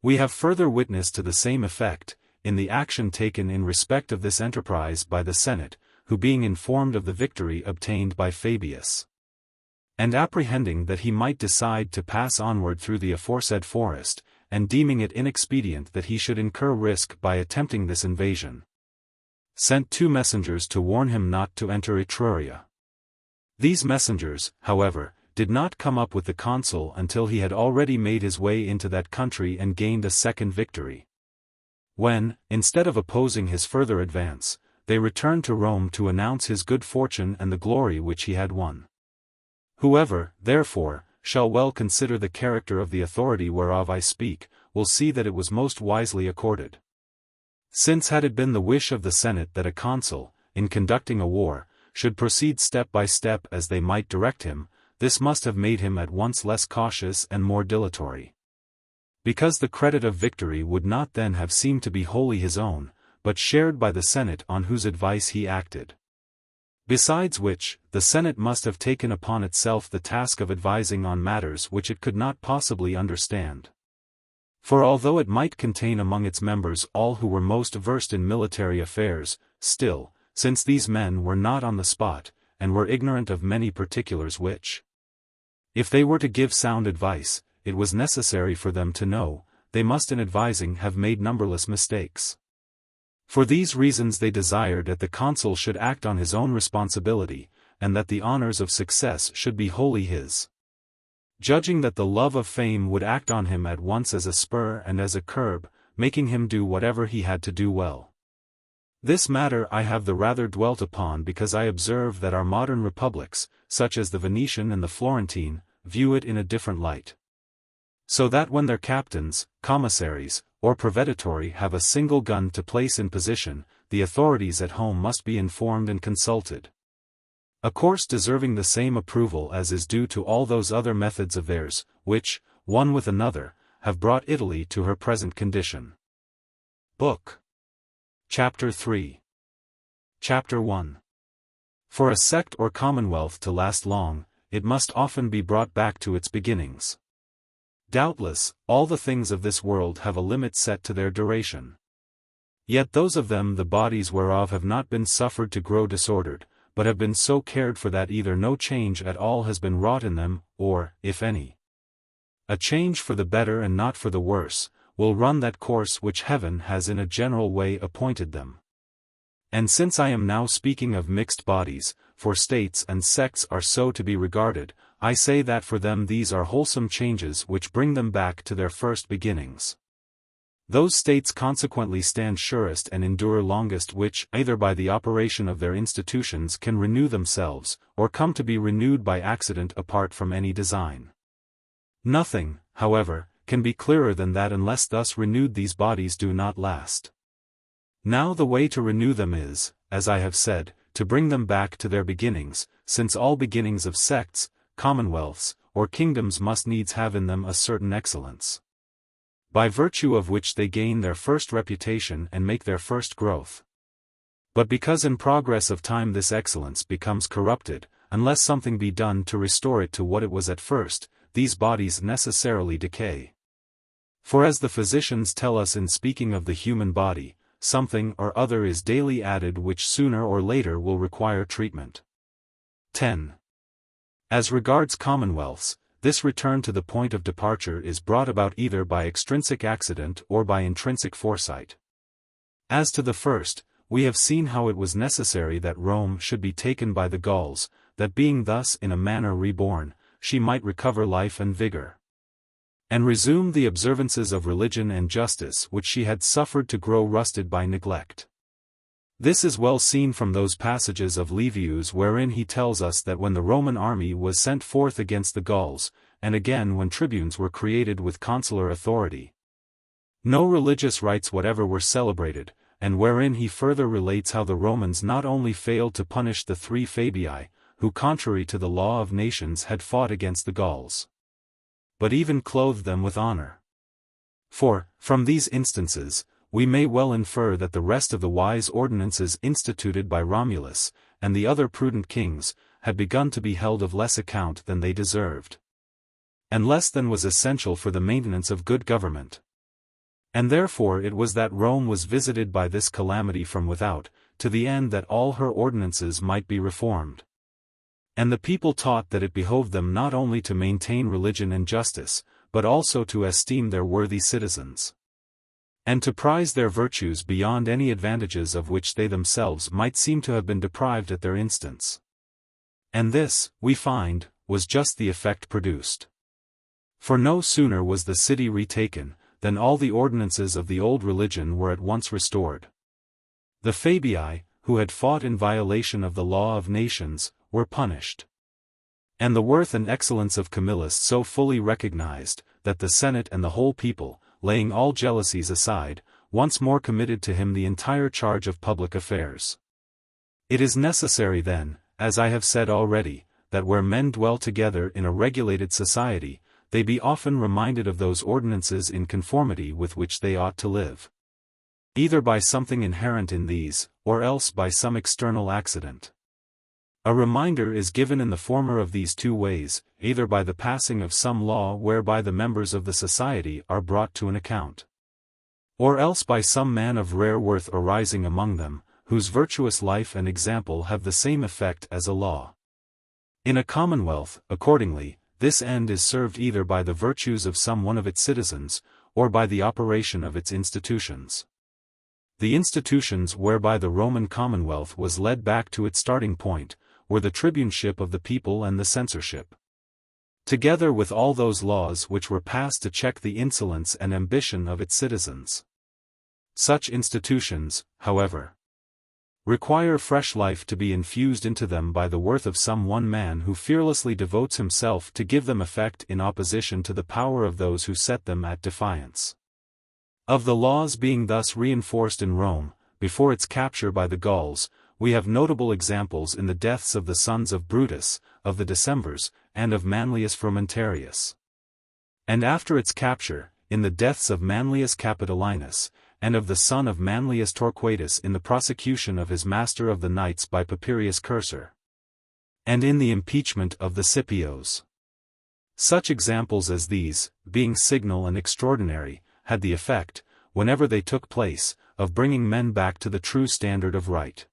We have further witness to the same effect, in the action taken in respect of this enterprise by the Senate, who being informed of the victory obtained by Fabius, and apprehending that he might decide to pass onward through the aforesaid forest, and deeming it inexpedient that he should incur risk by attempting this invasion, sent 2 messengers to warn him not to enter Etruria. These messengers, however, did not come up with the consul until he had already made his way into that country and gained a second victory, when, instead of opposing his further advance, they returned to Rome to announce his good fortune and the glory which he had won. Whoever, therefore, shall well consider the character of the authority whereof I speak, will see that it was most wisely accorded. Since had it been the wish of the Senate that a consul, in conducting a war, should proceed step by step as they might direct him, this must have made him at once less cautious and more dilatory. Because the credit of victory would not then have seemed to be wholly his own, but shared by the Senate on whose advice he acted. Besides which, the Senate must have taken upon itself the task of advising on matters which it could not possibly understand. For although it might contain among its members all who were most versed in military affairs, still, since these men were not on the spot, and were ignorant of many particulars which, if they were to give sound advice, it was necessary for them to know, they must in advising have made numberless mistakes. For these reasons they desired that the consul should act on his own responsibility, and that the honors of success should be wholly his. Judging that the love of fame would act on him at once as a spur and as a curb, making him do whatever he had to do well. This matter I have the rather dwelt upon because I observe that our modern republics, such as the Venetian and the Florentine, view it in a different light. So that when their captains, commissaries, or provveditori have a single gun to place in position, the authorities at home must be informed and consulted. A course deserving the same approval as is due to all those other methods of theirs, which, one with another, have brought Italy to her present condition. Book. Chapter 3. Chapter 1. For a sect or commonwealth to last long, it must often be brought back to its beginnings. Doubtless, all the things of this world have a limit set to their duration. Yet those of them the bodies whereof have not been suffered to grow disordered, but have been so cared for that either no change at all has been wrought in them, or, if any, a change for the better and not for the worse, will run that course which heaven has in a general way appointed them. And since I am now speaking of mixed bodies, for states and sects are so to be regarded, I say that for them these are wholesome changes which bring them back to their first beginnings. Those states consequently stand surest and endure longest which, either by the operation of their institutions can renew themselves, or come to be renewed by accident apart from any design. Nothing, however, can be clearer than that unless thus renewed these bodies do not last. Now the way to renew them is, as I have said, to bring them back to their beginnings, since all beginnings of sects, commonwealths, or kingdoms must needs have in them a certain excellence, by virtue of which they gain their first reputation and make their first growth. But because in progress of time this excellence becomes corrupted, unless something be done to restore it to what it was at first, these bodies necessarily decay. For as the physicians tell us in speaking of the human body, something or other is daily added which sooner or later will require treatment. 10. As regards commonwealths, this return to the point of departure is brought about either by extrinsic accident or by intrinsic foresight. As to the first, we have seen how it was necessary that Rome should be taken by the Gauls, that being thus in a manner reborn, she might recover life and vigor, and resume the observances of religion and justice which she had suffered to grow rusted by neglect. This is well seen from those passages of Livius wherein he tells us that when the Roman army was sent forth against the Gauls, and again when tribunes were created with consular authority, no religious rites whatever were celebrated, and wherein he further relates how the Romans not only failed to punish the 3 Fabii, who contrary to the law of nations had fought against the Gauls, but even clothed them with honor. For, from these instances, we may well infer that the rest of the wise ordinances instituted by Romulus, and the other prudent kings, had begun to be held of less account than they deserved, and less than was essential for the maintenance of good government. And therefore it was that Rome was visited by this calamity from without, to the end that all her ordinances might be reformed. And the people taught that it behoved them not only to maintain religion and justice, but also to esteem their worthy citizens, and to prize their virtues beyond any advantages of which they themselves might seem to have been deprived at their instance. And this, we find, was just the effect produced. For no sooner was the city retaken, than all the ordinances of the old religion were at once restored. The Fabii, who had fought in violation of the law of nations, were punished. And the worth and excellence of Camillus so fully recognized, that the Senate and the whole people, laying all jealousies aside, once more committed to him the entire charge of public affairs. It is necessary then, as I have said already, that where men dwell together in a regulated society, they be often reminded of those ordinances in conformity with which they ought to live. Either by something inherent in these, or else by some external accident. A reminder is given in the former of these two ways, either by the passing of some law whereby the members of the society are brought to an account, or else by some man of rare worth arising among them, whose virtuous life and example have the same effect as a law. In a commonwealth, accordingly, this end is served either by the virtues of some one of its citizens, or by the operation of its institutions. The institutions whereby the Roman Commonwealth was led back to its starting point, were the tribuneship of the people and the censorship. Together with all those laws which were passed to check the insolence and ambition of its citizens. Such institutions, however, require fresh life to be infused into them by the worth of some one man who fearlessly devotes himself to give them effect in opposition to the power of those who set them at defiance. Of the laws being thus reinforced in Rome, before its capture by the Gauls, we have notable examples in the deaths of the sons of Brutus, of the Decemvirs, and of Manlius Frumentarius. And after its capture, in the deaths of Manlius Capitolinus, and of the son of Manlius Torquatus in the prosecution of his master of the knights by Papirius Cursor. And in the impeachment of the Scipios. Such examples as these, being signal and extraordinary, had the effect, whenever they took place, of bringing men back to the true standard of right.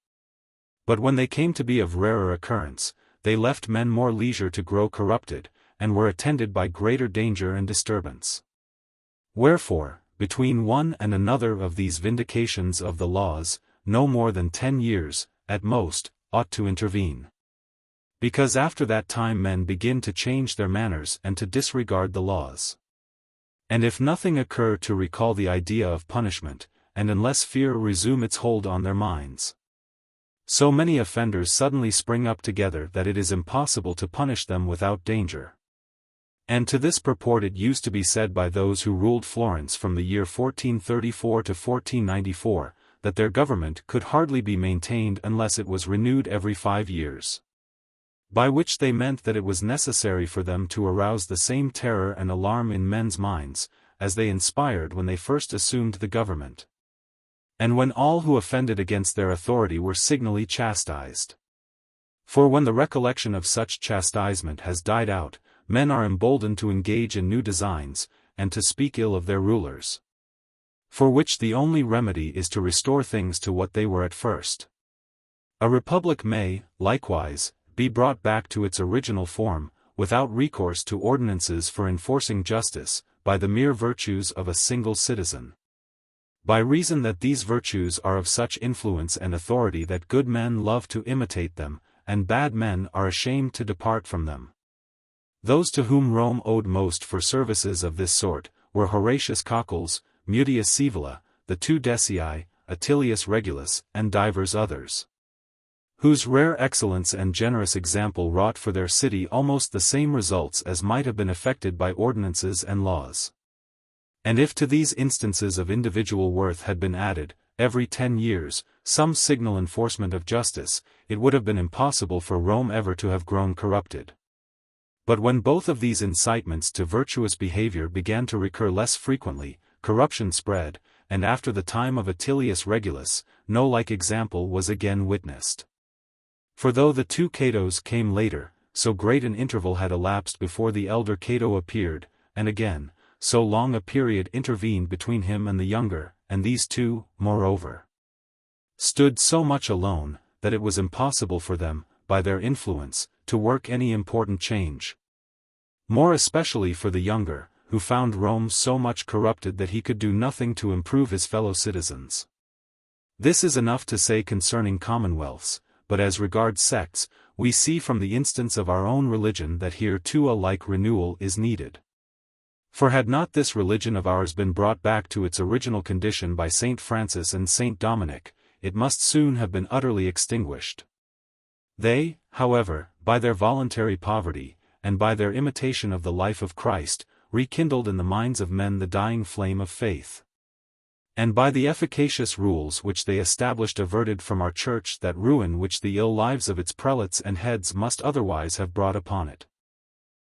But when they came to be of rarer occurrence, they left men more leisure to grow corrupted, and were attended by greater danger and disturbance. Wherefore, between one and another of these vindications of the laws, no more than 10 years, at most, ought to intervene. Because after that time men begin to change their manners and to disregard the laws. And if nothing occur to recall the idea of punishment, and unless fear resume its hold on their minds, so many offenders suddenly spring up together that it is impossible to punish them without danger. And to this purport it used to be said by those who ruled Florence from the year 1434 to 1494, that their government could hardly be maintained unless it was renewed every 5 years. By which they meant that it was necessary for them to arouse the same terror and alarm in men's minds, as they inspired when they first assumed the government. And when all who offended against their authority were signally chastised. For when the recollection of such chastisement has died out, men are emboldened to engage in new designs, and to speak ill of their rulers. For which the only remedy is to restore things to what they were at first. A republic may, likewise, be brought back to its original form, without recourse to ordinances for enforcing justice, by the mere virtues of a single citizen. By reason that these virtues are of such influence and authority that good men love to imitate them, and bad men are ashamed to depart from them. Those to whom Rome owed most for services of this sort, were Horatius Cocles, Mutius Scaevola, the 2 Decii, Attilius Regulus, and divers others, whose rare excellence and generous example wrought for their city almost the same results as might have been effected by ordinances and laws. And if to these instances of individual worth had been added, every 10 years, some signal enforcement of justice, it would have been impossible for Rome ever to have grown corrupted. But when both of these incitements to virtuous behavior began to recur less frequently, corruption spread, and after the time of Attilius Regulus, no like example was again witnessed. For though the 2 Catos came later, so great an interval had elapsed before the elder Cato appeared, and again, so long a period intervened between him and the younger, and these two, moreover, stood so much alone, that it was impossible for them, by their influence, to work any important change. More especially for the younger, who found Rome so much corrupted that he could do nothing to improve his fellow citizens. This is enough to say concerning commonwealths, but as regards sects, we see from the instance of our own religion that here too a like renewal is needed. For had not this religion of ours been brought back to its original condition by Saint Francis and Saint Dominic, it must soon have been utterly extinguished. They, however, by their voluntary poverty, and by their imitation of the life of Christ, rekindled in the minds of men the dying flame of faith. And by the efficacious rules which they established averted from our Church that ruin which the ill lives of its prelates and heads must otherwise have brought upon it.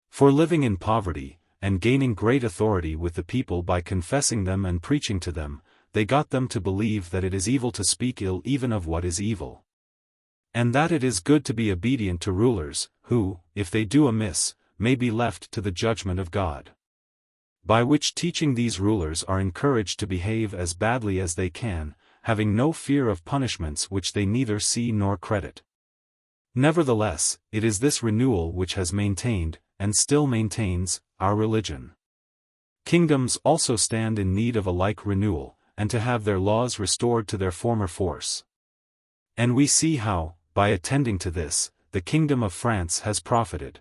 For living in poverty, and gaining great authority with the people by confessing them and preaching to them, they got them to believe that it is evil to speak ill even of what is evil. And that it is good to be obedient to rulers, who, if they do amiss, may be left to the judgment of God. By which teaching these rulers are encouraged to behave as badly as they can, having no fear of punishments which they neither see nor credit. Nevertheless, it is this renewal which has maintained, and still maintains, our religion. Kingdoms also stand in need of a like renewal, and to have their laws restored to their former force. And we see how, by attending to this, the kingdom of France has profited.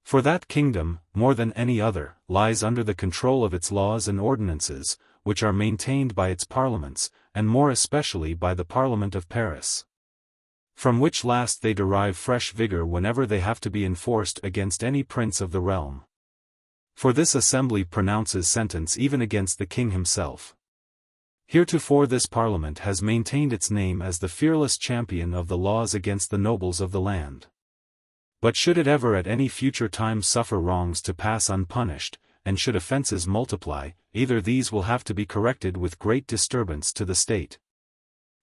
For that kingdom, more than any other, lies under the control of its laws and ordinances, which are maintained by its parliaments, and more especially by the Parliament of Paris. From which last they derive fresh vigor whenever they have to be enforced against any prince of the realm. For this assembly pronounces sentence even against the king himself. Heretofore this parliament has maintained its name as the fearless champion of the laws against the nobles of the land. But should it ever at any future time suffer wrongs to pass unpunished, and should offences multiply, either these will have to be corrected with great disturbance to the state,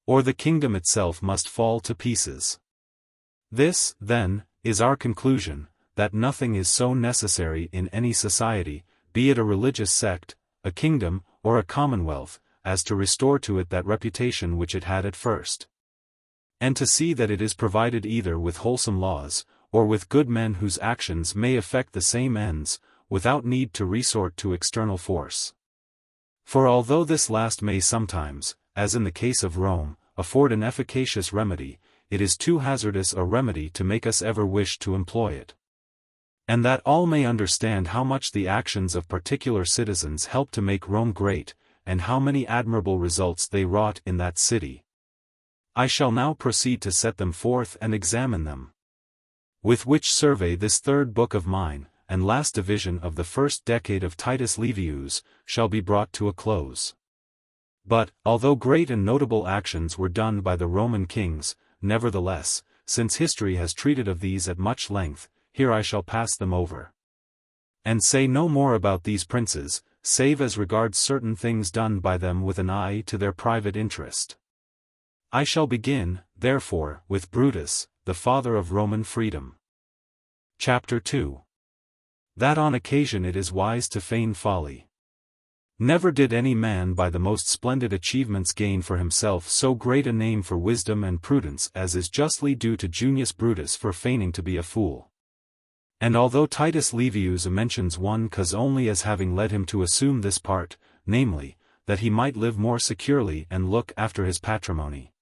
or the kingdom itself must fall to pieces. This, then, is our conclusion, that nothing is so necessary in any society, be it a religious sect, a kingdom, or a commonwealth, as to restore to it that reputation which it had at first. And to see that it is provided either with wholesome laws, or with good men whose actions may effect the same ends, without need to resort to external force. For although this last may sometimes, as in the case of Rome, afford an efficacious remedy, it is too hazardous a remedy to make us ever wish to employ it. And that all may understand how much the actions of particular citizens help to make Rome great, and how many admirable results they wrought in that city, I shall now proceed to set them forth and examine them. With which survey this third book of mine, and last division of the first decade of Titus Livius, shall be brought to a close. But, although great and notable actions were done by the Roman kings, nevertheless, since history has treated of these at much length, here I shall pass them over. And say no more about these princes, save as regards certain things done by them with an eye to their private interest. I shall begin, therefore, with Brutus, the father of Roman freedom. Chapter 2. That on occasion it is wise to feign folly. Never did any man by the most splendid achievements gain for himself so great a name for wisdom and prudence as is justly due to Junius Brutus for feigning to be a fool. And although Titus Livius mentions one cause only as having led him to assume this part, namely, that he might live more securely and look after his patrimony,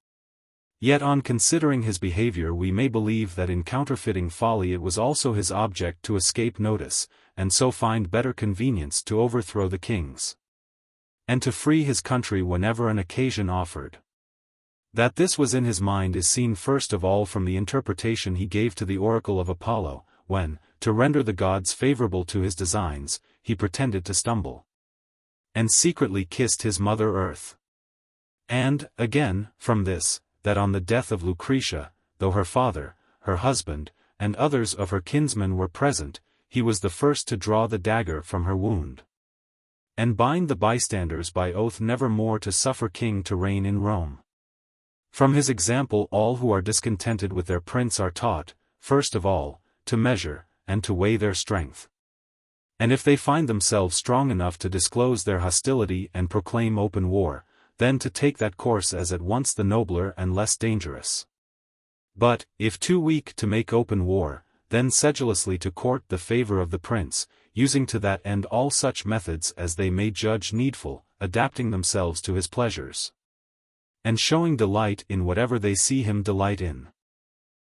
yet on considering his behavior we may believe that in counterfeiting folly it was also his object to escape notice, and so find better convenience to overthrow the kings, and to free his country whenever an occasion offered. That this was in his mind is seen first of all from the interpretation he gave to the oracle of Apollo, when, to render the gods favorable to his designs, he pretended to stumble, and secretly kissed his mother earth. And, again, from this, that on the death of Lucretia, though her father, her husband, and others of her kinsmen were present, he was the first to draw the dagger from her wound, and bind the bystanders by oath never more to suffer king to reign in Rome. From his example all who are discontented with their prince are taught, first of all, to measure, and to weigh their strength. And if they find themselves strong enough to disclose their hostility and proclaim open war, then to take that course as at once the nobler and less dangerous. But, if too weak to make open war, then sedulously to court the favor of the prince, using to that end all such methods as they may judge needful, adapting themselves to his pleasures, and showing delight in whatever they see him delight in.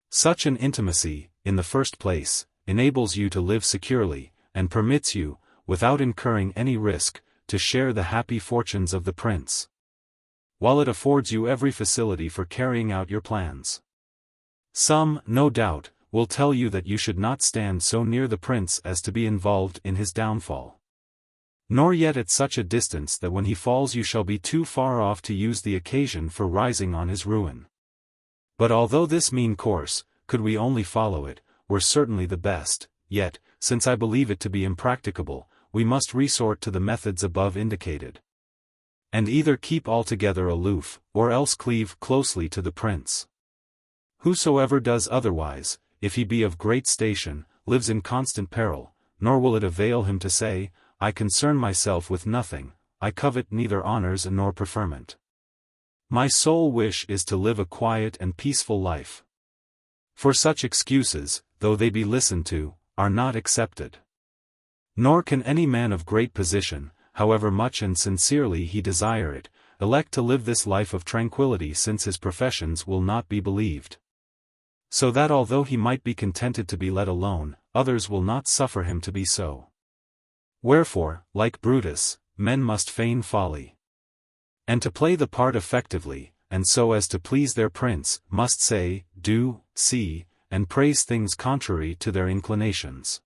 Such an intimacy, in the first place, enables you to live securely, and permits you, without incurring any risk, to share the happy fortunes of the prince, while it affords you every facility for carrying out your plans. Some, no doubt, will tell you that you should not stand so near the prince as to be involved in his downfall. nor yet at such a distance that when he falls you shall be too far off to use the occasion for rising on his ruin. But although this mean course, could we only follow it, were certainly the best, yet, since I believe it to be impracticable, we must resort to the methods above indicated. And either keep altogether aloof, or else cleave closely to the prince. Whosoever does otherwise, if he be of great station, lives in constant peril, nor will it avail him to say, I concern myself with nothing, I covet neither honors nor preferment. My sole wish is to live a quiet and peaceful life. For such excuses, though they be listened to, are not accepted. Nor can any man of great position, however much and sincerely he desire it, elect to live this life of tranquility, since his professions will not be believed. So that although he might be contented to be let alone, others will not suffer him to be so. Wherefore, like Brutus, men must feign folly. And to play the part effectively, and so as to please their prince, must say, do, see, and praise things contrary to their inclinations.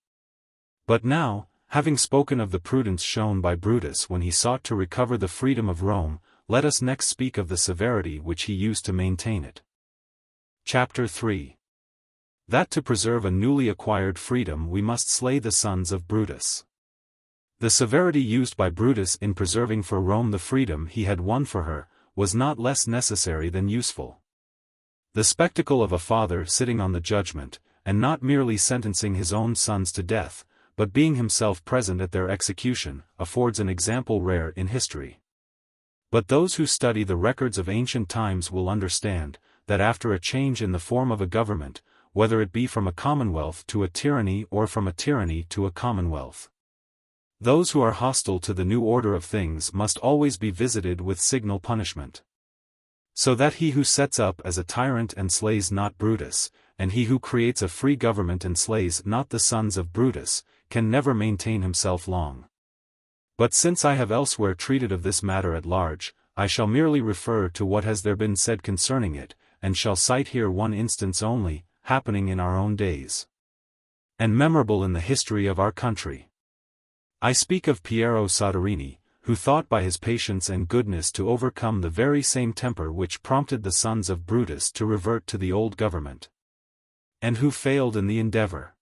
But now, having spoken of the prudence shown by Brutus when he sought to recover the freedom of Rome, let us next speak of the severity which he used to maintain it. Chapter 3. That to preserve a newly acquired freedom we must slay the sons of Brutus. The severity used by Brutus in preserving for Rome the freedom he had won for her, was not less necessary than useful. The spectacle of a father sitting on the judgment, and not merely sentencing his own sons to death, but being himself present at their execution, affords an example rare in history. But those who study the records of ancient times will understand, that after a change in the form of a government, whether it be from a commonwealth to a tyranny or from a tyranny to a commonwealth, those who are hostile to the new order of things must always be visited with signal punishment. So that he who sets up as a tyrant and slays not Brutus, and he who creates a free government and slays not the sons of Brutus, can never maintain himself long. But since I have elsewhere treated of this matter at large, I shall merely refer to what has there been said concerning it, and shall cite here one instance only, happening in our own days, and memorable in the history of our country. I speak of Piero Soderini, who thought by his patience and goodness to overcome the very same temper which prompted the sons of Brutus to revert to the old government, and who failed in the endeavor.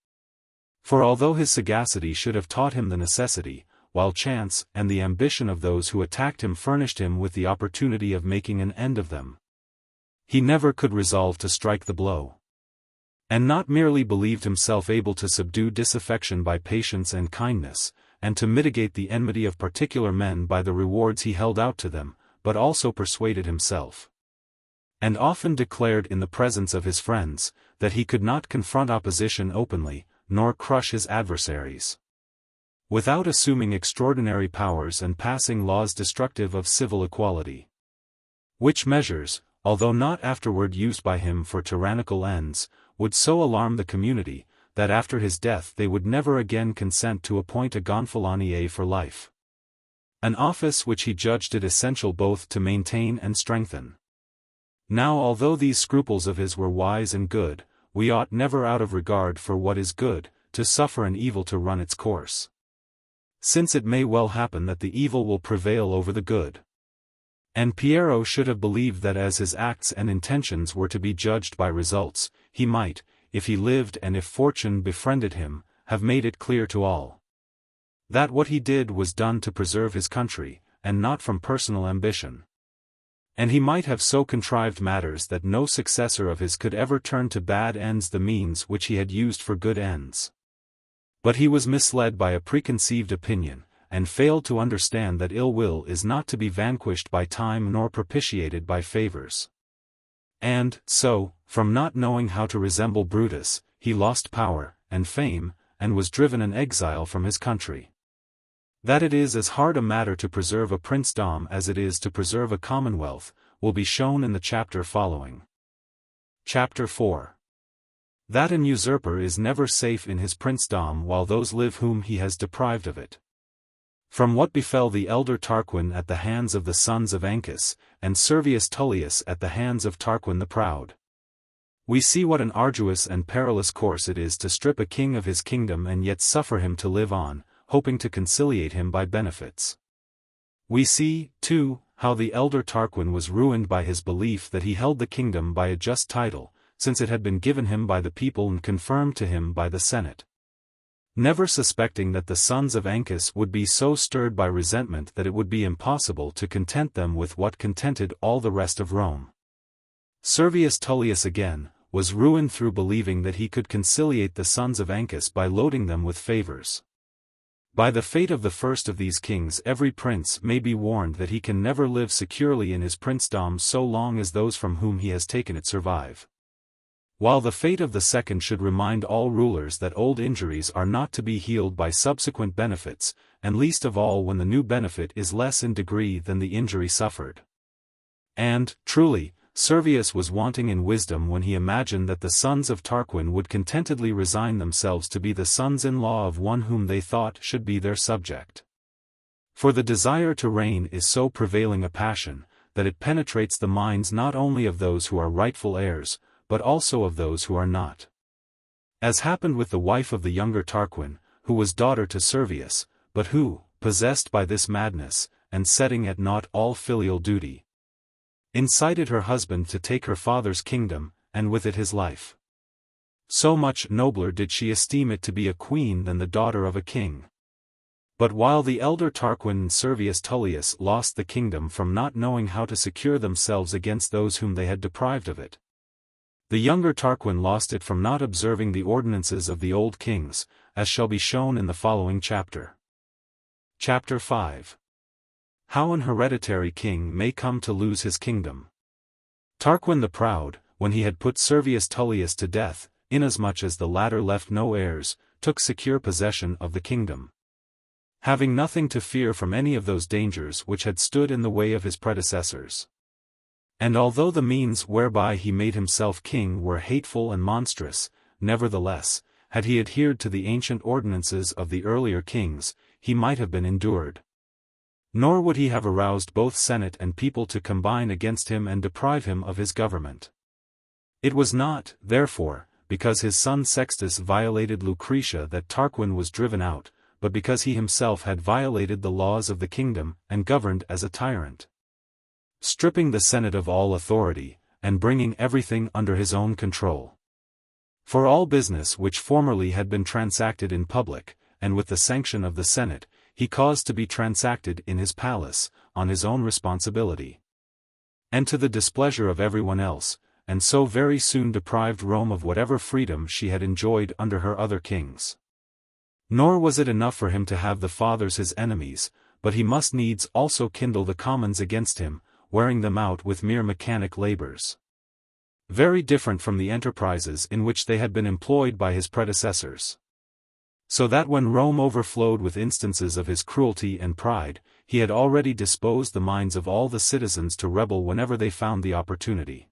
For although his sagacity should have taught him the necessity, while chance and the ambition of those who attacked him furnished him with the opportunity of making an end of them, he never could resolve to strike the blow. And not merely believed himself able to subdue disaffection by patience and kindness, and to mitigate the enmity of particular men by the rewards he held out to them, but also persuaded himself, and often declared in the presence of his friends, that he could not confront opposition openly, nor crush his adversaries, without assuming extraordinary powers and passing laws destructive of civil equality. Which measures, although not afterward used by him for tyrannical ends, would so alarm the community, that after his death they would never again consent to appoint a gonfalonier for life, an office which he judged it essential both to maintain and strengthen. Now although these scruples of his were wise and good, we ought never out of regard for what is good, to suffer an evil to run its course, since it may well happen that the evil will prevail over the good. And Piero should have believed that as his acts and intentions were to be judged by results, he might, if he lived and if fortune befriended him, have made it clear to all, that what he did was done to preserve his country, and not from personal ambition. And he might have so contrived matters that no successor of his could ever turn to bad ends the means which he had used for good ends. But he was misled by a preconceived opinion, and failed to understand that ill will is not to be vanquished by time nor propitiated by favors. And, so, from not knowing how to resemble Brutus, he lost power, and fame, and was driven an exile from his country. That it is as hard a matter to preserve a princedom as it is to preserve a commonwealth, will be shown in the chapter following. Chapter 4. That an usurper is never safe in his princedom while those live whom he has deprived of it. From what befell the elder Tarquin at the hands of the sons of Ancus, and Servius Tullius at the hands of Tarquin the Proud, we see what an arduous and perilous course it is to strip a king of his kingdom and yet suffer him to live on, hoping to conciliate him by benefits. We see, too, how the elder Tarquin was ruined by his belief that he held the kingdom by a just title, since it had been given him by the people and confirmed to him by the Senate. Never suspecting that the sons of Ancus would be so stirred by resentment that it would be impossible to content them with what contented all the rest of Rome. Servius Tullius again was ruined through believing that he could conciliate the sons of Ancus by loading them with favors. By the fate of the first of these kings, every prince may be warned that he can never live securely in his princedom so long as those from whom he has taken it survive. While the fate of the second should remind all rulers that old injuries are not to be healed by subsequent benefits, and least of all when the new benefit is less in degree than the injury suffered. And, truly, Servius was wanting in wisdom when he imagined that the sons of Tarquin would contentedly resign themselves to be the sons-in-law of one whom they thought should be their subject. For the desire to reign is so prevailing a passion, that it penetrates the minds not only of those who are rightful heirs, but also of those who are not. As happened with the wife of the younger Tarquin, who was daughter to Servius, but who, possessed by this madness, and setting at naught all filial duty, incited her husband to take her father's kingdom, and with it his life. So much nobler did she esteem it to be a queen than the daughter of a king. But while the elder Tarquin and Servius Tullius lost the kingdom from not knowing how to secure themselves against those whom they had deprived of it, the younger Tarquin lost it from not observing the ordinances of the old kings, as shall be shown in the following chapter. Chapter 5. How an hereditary king may come to lose his kingdom. Tarquin the Proud, when he had put Servius Tullius to death, inasmuch as the latter left no heirs, took secure possession of the kingdom, having nothing to fear from any of those dangers which had stood in the way of his predecessors. And although the means whereby he made himself king were hateful and monstrous, nevertheless, had he adhered to the ancient ordinances of the earlier kings, he might have been endured. Nor would he have aroused both Senate and people to combine against him and deprive him of his government. It was not, therefore, because his son Sextus violated Lucretia that Tarquin was driven out, but because he himself had violated the laws of the kingdom and governed as a tyrant, stripping the Senate of all authority, and bringing everything under his own control. For all business which formerly had been transacted in public, and with the sanction of the Senate, he caused to be transacted in his palace, on his own responsibility, and to the displeasure of everyone else, and so very soon deprived Rome of whatever freedom she had enjoyed under her other kings. Nor was it enough for him to have the fathers his enemies, but he must needs also kindle the commons against him, wearing them out with mere mechanic labors, very different from the enterprises in which they had been employed by his predecessors. So that when Rome overflowed with instances of his cruelty and pride, he had already disposed the minds of all the citizens to rebel whenever they found the opportunity.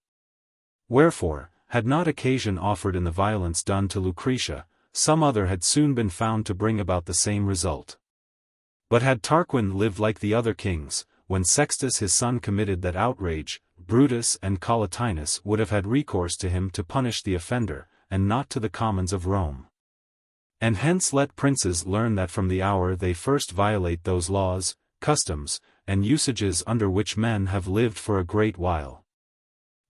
Wherefore, had not occasion offered in the violence done to Lucretia, some other had soon been found to bring about the same result. But had Tarquin lived like the other kings, when Sextus his son committed that outrage, Brutus and Collatinus would have had recourse to him to punish the offender, and not to the commons of Rome. And hence let princes learn that from the hour they first violate those laws, customs, and usages under which men have lived for a great while,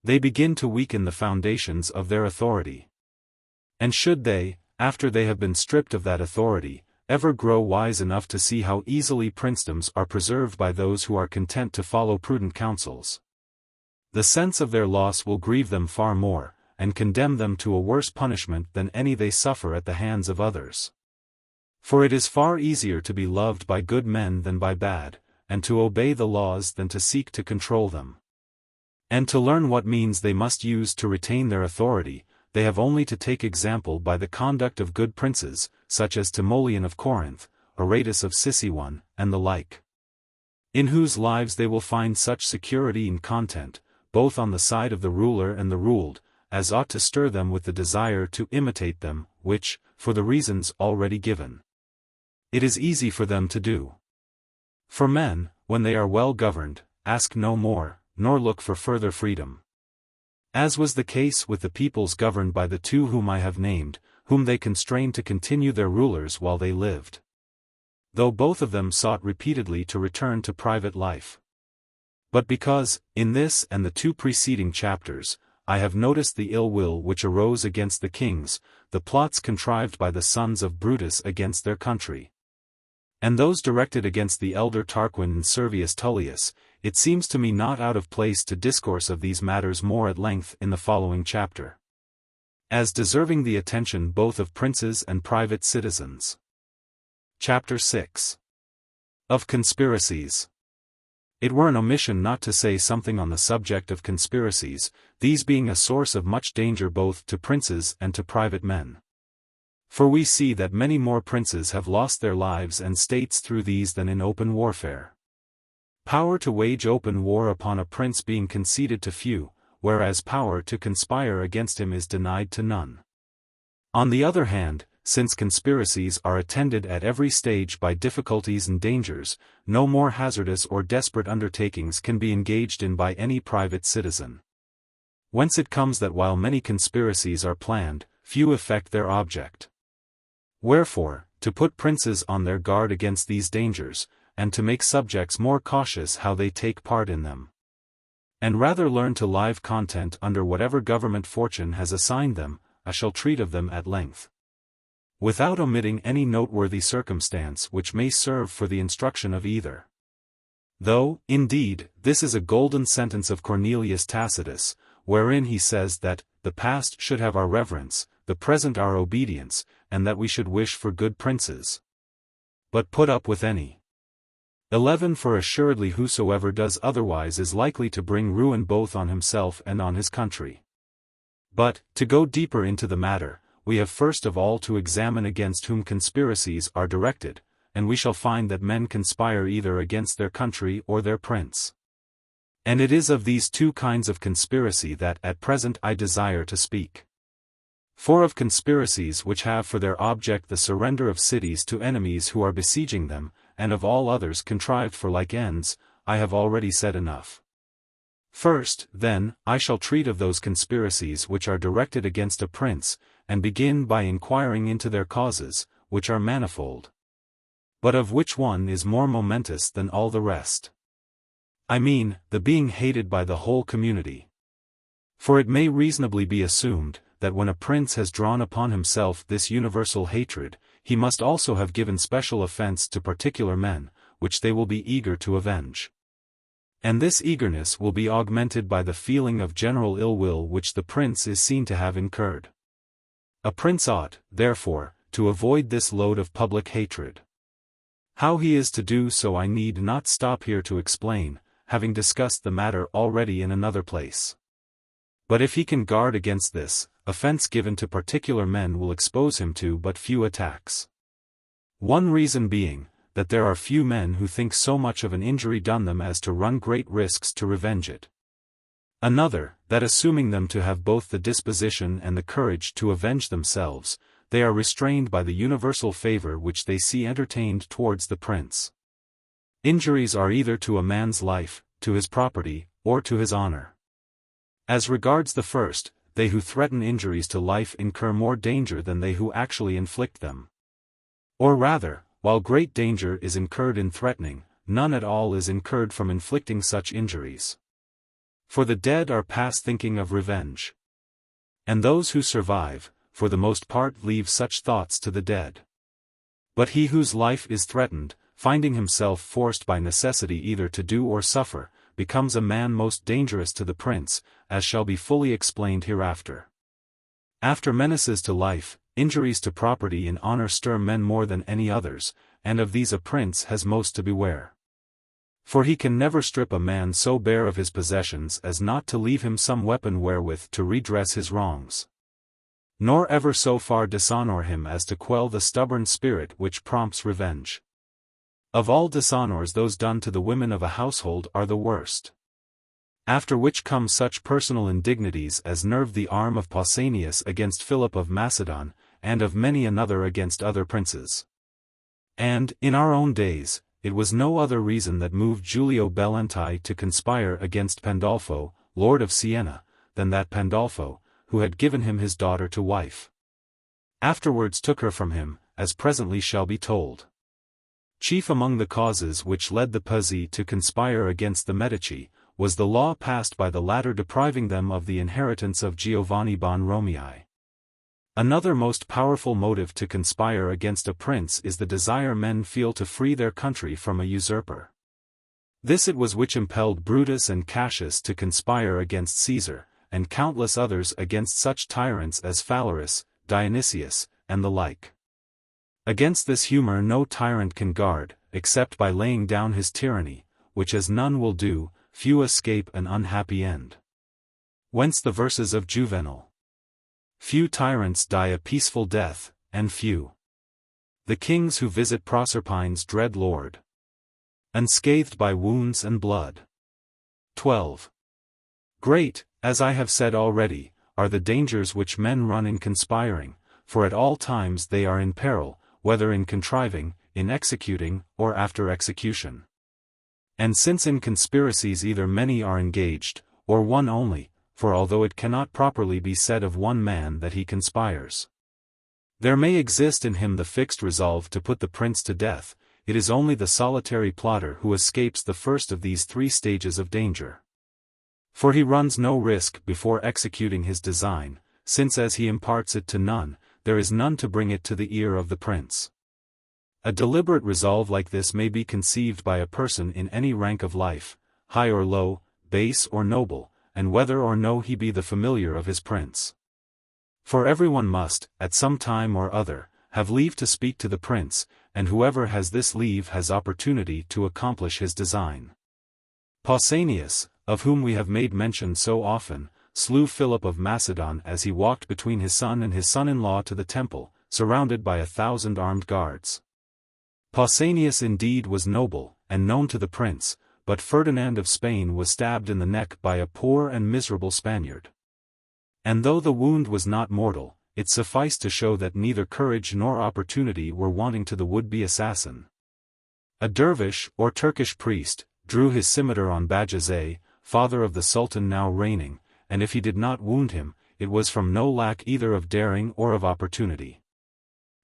they begin to weaken the foundations of their authority. And should they, after they have been stripped of that authority, ever grow wise enough to see how easily princedoms are preserved by those who are content to follow prudent counsels, the sense of their loss will grieve them far more, and condemn them to a worse punishment than any they suffer at the hands of others. For it is far easier to be loved by good men than by bad, and to obey the laws than to seek to control them. And to learn what means they must use to retain their authority, they have only to take example by the conduct of good princes, such as Timoleon of Corinth, Aratus of Sicyon, and the like, in whose lives they will find such security and content, both on the side of the ruler and the ruled, as ought to stir them with the desire to imitate them, which, for the reasons already given, it is easy for them to do. For men, when they are well governed, ask no more, nor look for further freedom. As was the case with the peoples governed by the two whom I have named, whom they constrained to continue their rulers while they lived. though both of them sought repeatedly to return to private life. But because, in this and the two preceding chapters, I have noticed the ill will which arose against the kings, the plots contrived by the sons of Brutus against their country, and those directed against the elder Tarquin and Servius Tullius, it seems to me not out of place to discourse of these matters more at length in the following chapter, as deserving the attention both of princes and private citizens. Chapter 6. Of Conspiracies. It were an omission not to say something on the subject of conspiracies, these being a source of much danger both to princes and to private men. For we see that many more princes have lost their lives and states through these than in open warfare. Power to wage open war upon a prince being conceded to few, whereas power to conspire against him is denied to none. On the other hand, since conspiracies are attended at every stage by difficulties and dangers, no more hazardous or desperate undertakings can be engaged in by any private citizen. Whence it comes that while many conspiracies are planned, few effect their object. Wherefore, to put princes on their guard against these dangers, and to make subjects more cautious how they take part in them, and rather learn to live content under whatever government fortune has assigned them, I shall treat of them at length, without omitting any noteworthy circumstance which may serve for the instruction of either. Though, indeed, this is a golden sentence of Cornelius Tacitus, wherein he says that, the past should have our reverence, the present our obedience, and that we should wish for good princes, but put up with any. 11 For assuredly whosoever does otherwise is likely to bring ruin both on himself and on his country. But, to go deeper into the matter, we have first of all to examine against whom conspiracies are directed, and we shall find that men conspire either against their country or their prince. And it is of these two kinds of conspiracy that at present I desire to speak. For of conspiracies which have for their object the surrender of cities to enemies who are besieging them, and of all others contrived for like ends, I have already said enough. First, then, I shall treat of those conspiracies which are directed against a prince, and begin by inquiring into their causes, which are manifold, but of which one is more momentous than all the rest. I mean, the being hated by the whole community. For it may reasonably be assumed, that when a prince has drawn upon himself this universal hatred, he must also have given special offense to particular men, which they will be eager to avenge. And this eagerness will be augmented by the feeling of general ill will which the prince is seen to have incurred. A prince ought, therefore, to avoid this load of public hatred. How he is to do so I need not stop here to explain, having discussed the matter already in another place. But if he can guard against this, offense given to particular men will expose him to but few attacks. One reason being, that there are few men who think so much of an injury done them as to run great risks to revenge it. Another, that assuming them to have both the disposition and the courage to avenge themselves, they are restrained by the universal favor which they see entertained towards the prince. Injuries are either to a man's life, to his property, or to his honor. As regards the first, they who threaten injuries to life incur more danger than they who actually inflict them. Or rather, while great danger is incurred in threatening, none at all is incurred from inflicting such injuries. For the dead are past thinking of revenge. And those who survive, for the most part leave such thoughts to the dead. But he whose life is threatened, finding himself forced by necessity either to do or suffer, becomes a man most dangerous to the prince, as shall be fully explained hereafter. After menaces to life, injuries to property and honor stir men more than any others, and of these a prince has most to beware. For he can never strip a man so bare of his possessions as not to leave him some weapon wherewith to redress his wrongs, nor ever so far dishonor him as to quell the stubborn spirit which prompts revenge. Of all dishonors those done to the women of a household are the worst. After which come such personal indignities as nerved the arm of Pausanias against Philip of Macedon, and of many another against other princes. And, in our own days, it was no other reason that moved Giulio Belentai to conspire against Pandolfo, lord of Siena, than that Pandolfo, who had given him his daughter to wife, afterwards took her from him, as presently shall be told. Chief among the causes which led the Pazzi to conspire against the Medici, was the law passed by the latter depriving them of the inheritance of Giovanni Bonromei. Another most powerful motive to conspire against a prince is the desire men feel to free their country from a usurper. This it was which impelled Brutus and Cassius to conspire against Caesar, and countless others against such tyrants as Phalaris, Dionysius, and the like. Against this humor no tyrant can guard, except by laying down his tyranny, which as none will do, few escape an unhappy end. Whence the verses of Juvenal. Few tyrants die a peaceful death, and few the kings who visit Proserpine's dread lord, unscathed by wounds and blood. 12. Great, as I have said already, are the dangers which men run in conspiring, for at all times they are in peril, whether in contriving, in executing, or after execution. And since in conspiracies either many are engaged, or one only, for although it cannot properly be said of one man that he conspires, there may exist in him the fixed resolve to put the prince to death, it is only the solitary plotter who escapes the first of these three stages of danger. For he runs no risk before executing his design, since as he imparts it to none, there is none to bring it to the ear of the prince. A deliberate resolve like this may be conceived by a person in any rank of life, high or low, base or noble, and whether or no he be the familiar of his prince. For everyone must, at some time or other, have leave to speak to the prince, and whoever has this leave has opportunity to accomplish his design. Pausanias, of whom we have made mention so often, slew Philip of Macedon as he walked between his son and his son-in-law to the temple, surrounded by 1,000 armed guards. Pausanias indeed was noble, and known to the prince, but Ferdinand of Spain was stabbed in the neck by a poor and miserable Spaniard. And though the wound was not mortal, it sufficed to show that neither courage nor opportunity were wanting to the would-be assassin. A dervish, or Turkish priest, drew his scimitar on Bajazet, father of the Sultan now reigning, and if he did not wound him, it was from no lack either of daring or of opportunity.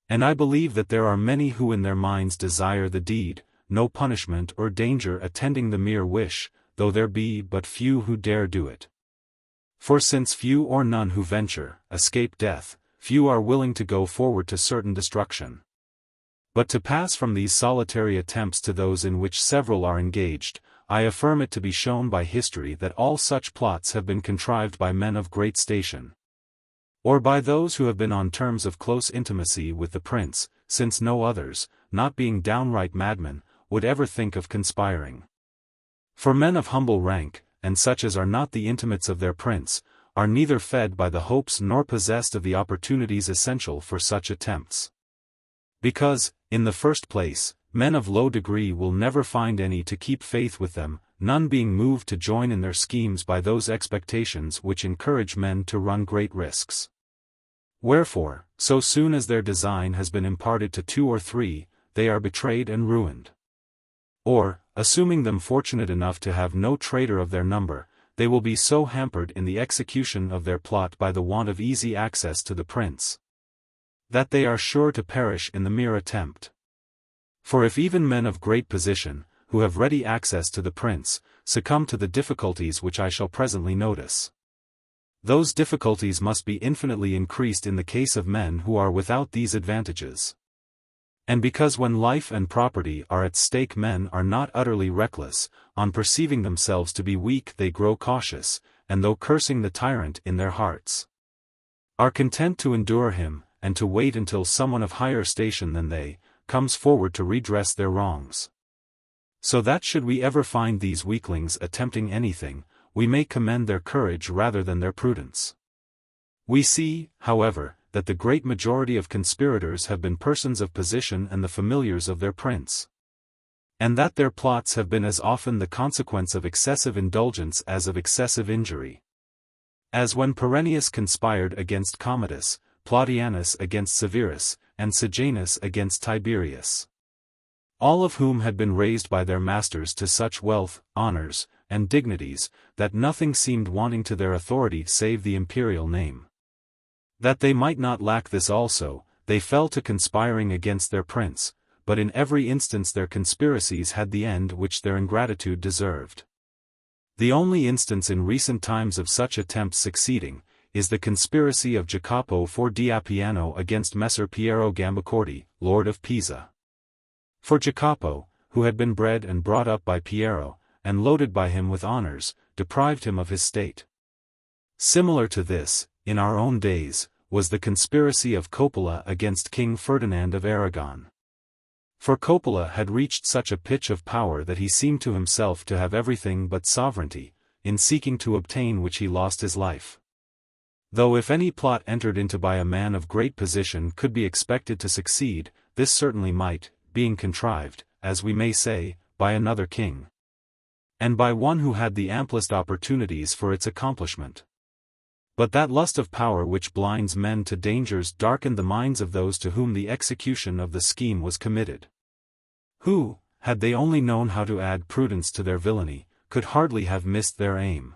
And I believe that there are many who in their minds desire the deed, no punishment or danger attending the mere wish, though there be but few who dare do it. For since few or none who venture, escape death, few are willing to go forward to certain destruction. But to pass from these solitary attempts to those in which several are engaged, I affirm it to be shown by history that all such plots have been contrived by men of great station, or by those who have been on terms of close intimacy with the prince, since no others, not being downright madmen, would ever think of conspiring. For men of humble rank, and such as are not the intimates of their prince, are neither fed by the hopes nor possessed of the opportunities essential for such attempts. Because, in the first place, men of low degree will never find any to keep faith with them, none being moved to join in their schemes by those expectations which encourage men to run great risks. Wherefore, so soon as their design has been imparted to two or three, they are betrayed and ruined. Or, assuming them fortunate enough to have no traitor of their number, they will be so hampered in the execution of their plot by the want of easy access to the prince, that they are sure to perish in the mere attempt. For if even men of great position, who have ready access to the prince, succumb to the difficulties which I shall presently notice, those difficulties must be infinitely increased in the case of men who are without these advantages. And because when life and property are at stake men are not utterly reckless, on perceiving themselves to be weak they grow cautious, and though cursing the tyrant in their hearts, are content to endure him, and to wait until someone of higher station than they, comes forward to redress their wrongs. So that should we ever find these weaklings attempting anything, we may commend their courage rather than their prudence. We see, however, that the great majority of conspirators have been persons of position and the familiars of their prince, and that their plots have been as often the consequence of excessive indulgence as of excessive injury. As when Perennius conspired against Commodus, Plautianus against Severus, and Sejanus against Tiberius, all of whom had been raised by their masters to such wealth, honors, and dignities, that nothing seemed wanting to their authority save the imperial name. That they might not lack this also, they fell to conspiring against their prince, but in every instance their conspiracies had the end which their ingratitude deserved. The only instance in recent times of such attempts succeeding, is the conspiracy of Jacopo for Appiano against Messer Piero Gambacorti, Lord of Pisa. For Jacopo, who had been bred and brought up by Piero, and loaded by him with honors, deprived him of his state. Similar to this, in our own days, was the conspiracy of Coppola against King Ferdinand of Aragon. For Coppola had reached such a pitch of power that he seemed to himself to have everything but sovereignty, in seeking to obtain which he lost his life. Though if any plot entered into by a man of great position could be expected to succeed, this certainly might, being contrived, as we may say, by another king. And by one who had the amplest opportunities for its accomplishment. But that lust of power which blinds men to dangers darkened the minds of those to whom the execution of the scheme was committed. Who, had they only known how to add prudence to their villainy, could hardly have missed their aim.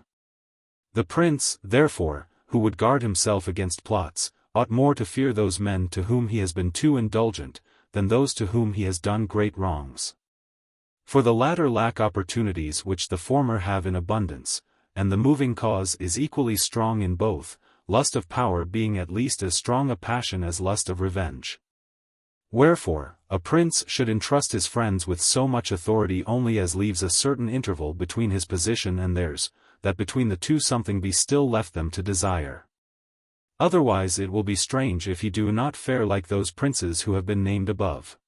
The prince, therefore, who would guard himself against plots, ought more to fear those men to whom he has been too indulgent, than those to whom he has done great wrongs. For the latter lack opportunities which the former have in abundance, and the moving cause is equally strong in both, lust of power being at least as strong a passion as lust of revenge. Wherefore, a prince should entrust his friends with so much authority only as leaves a certain interval between his position and theirs, that between the two something be still left them to desire. Otherwise it will be strange if he do not fare like those princes who have been named above.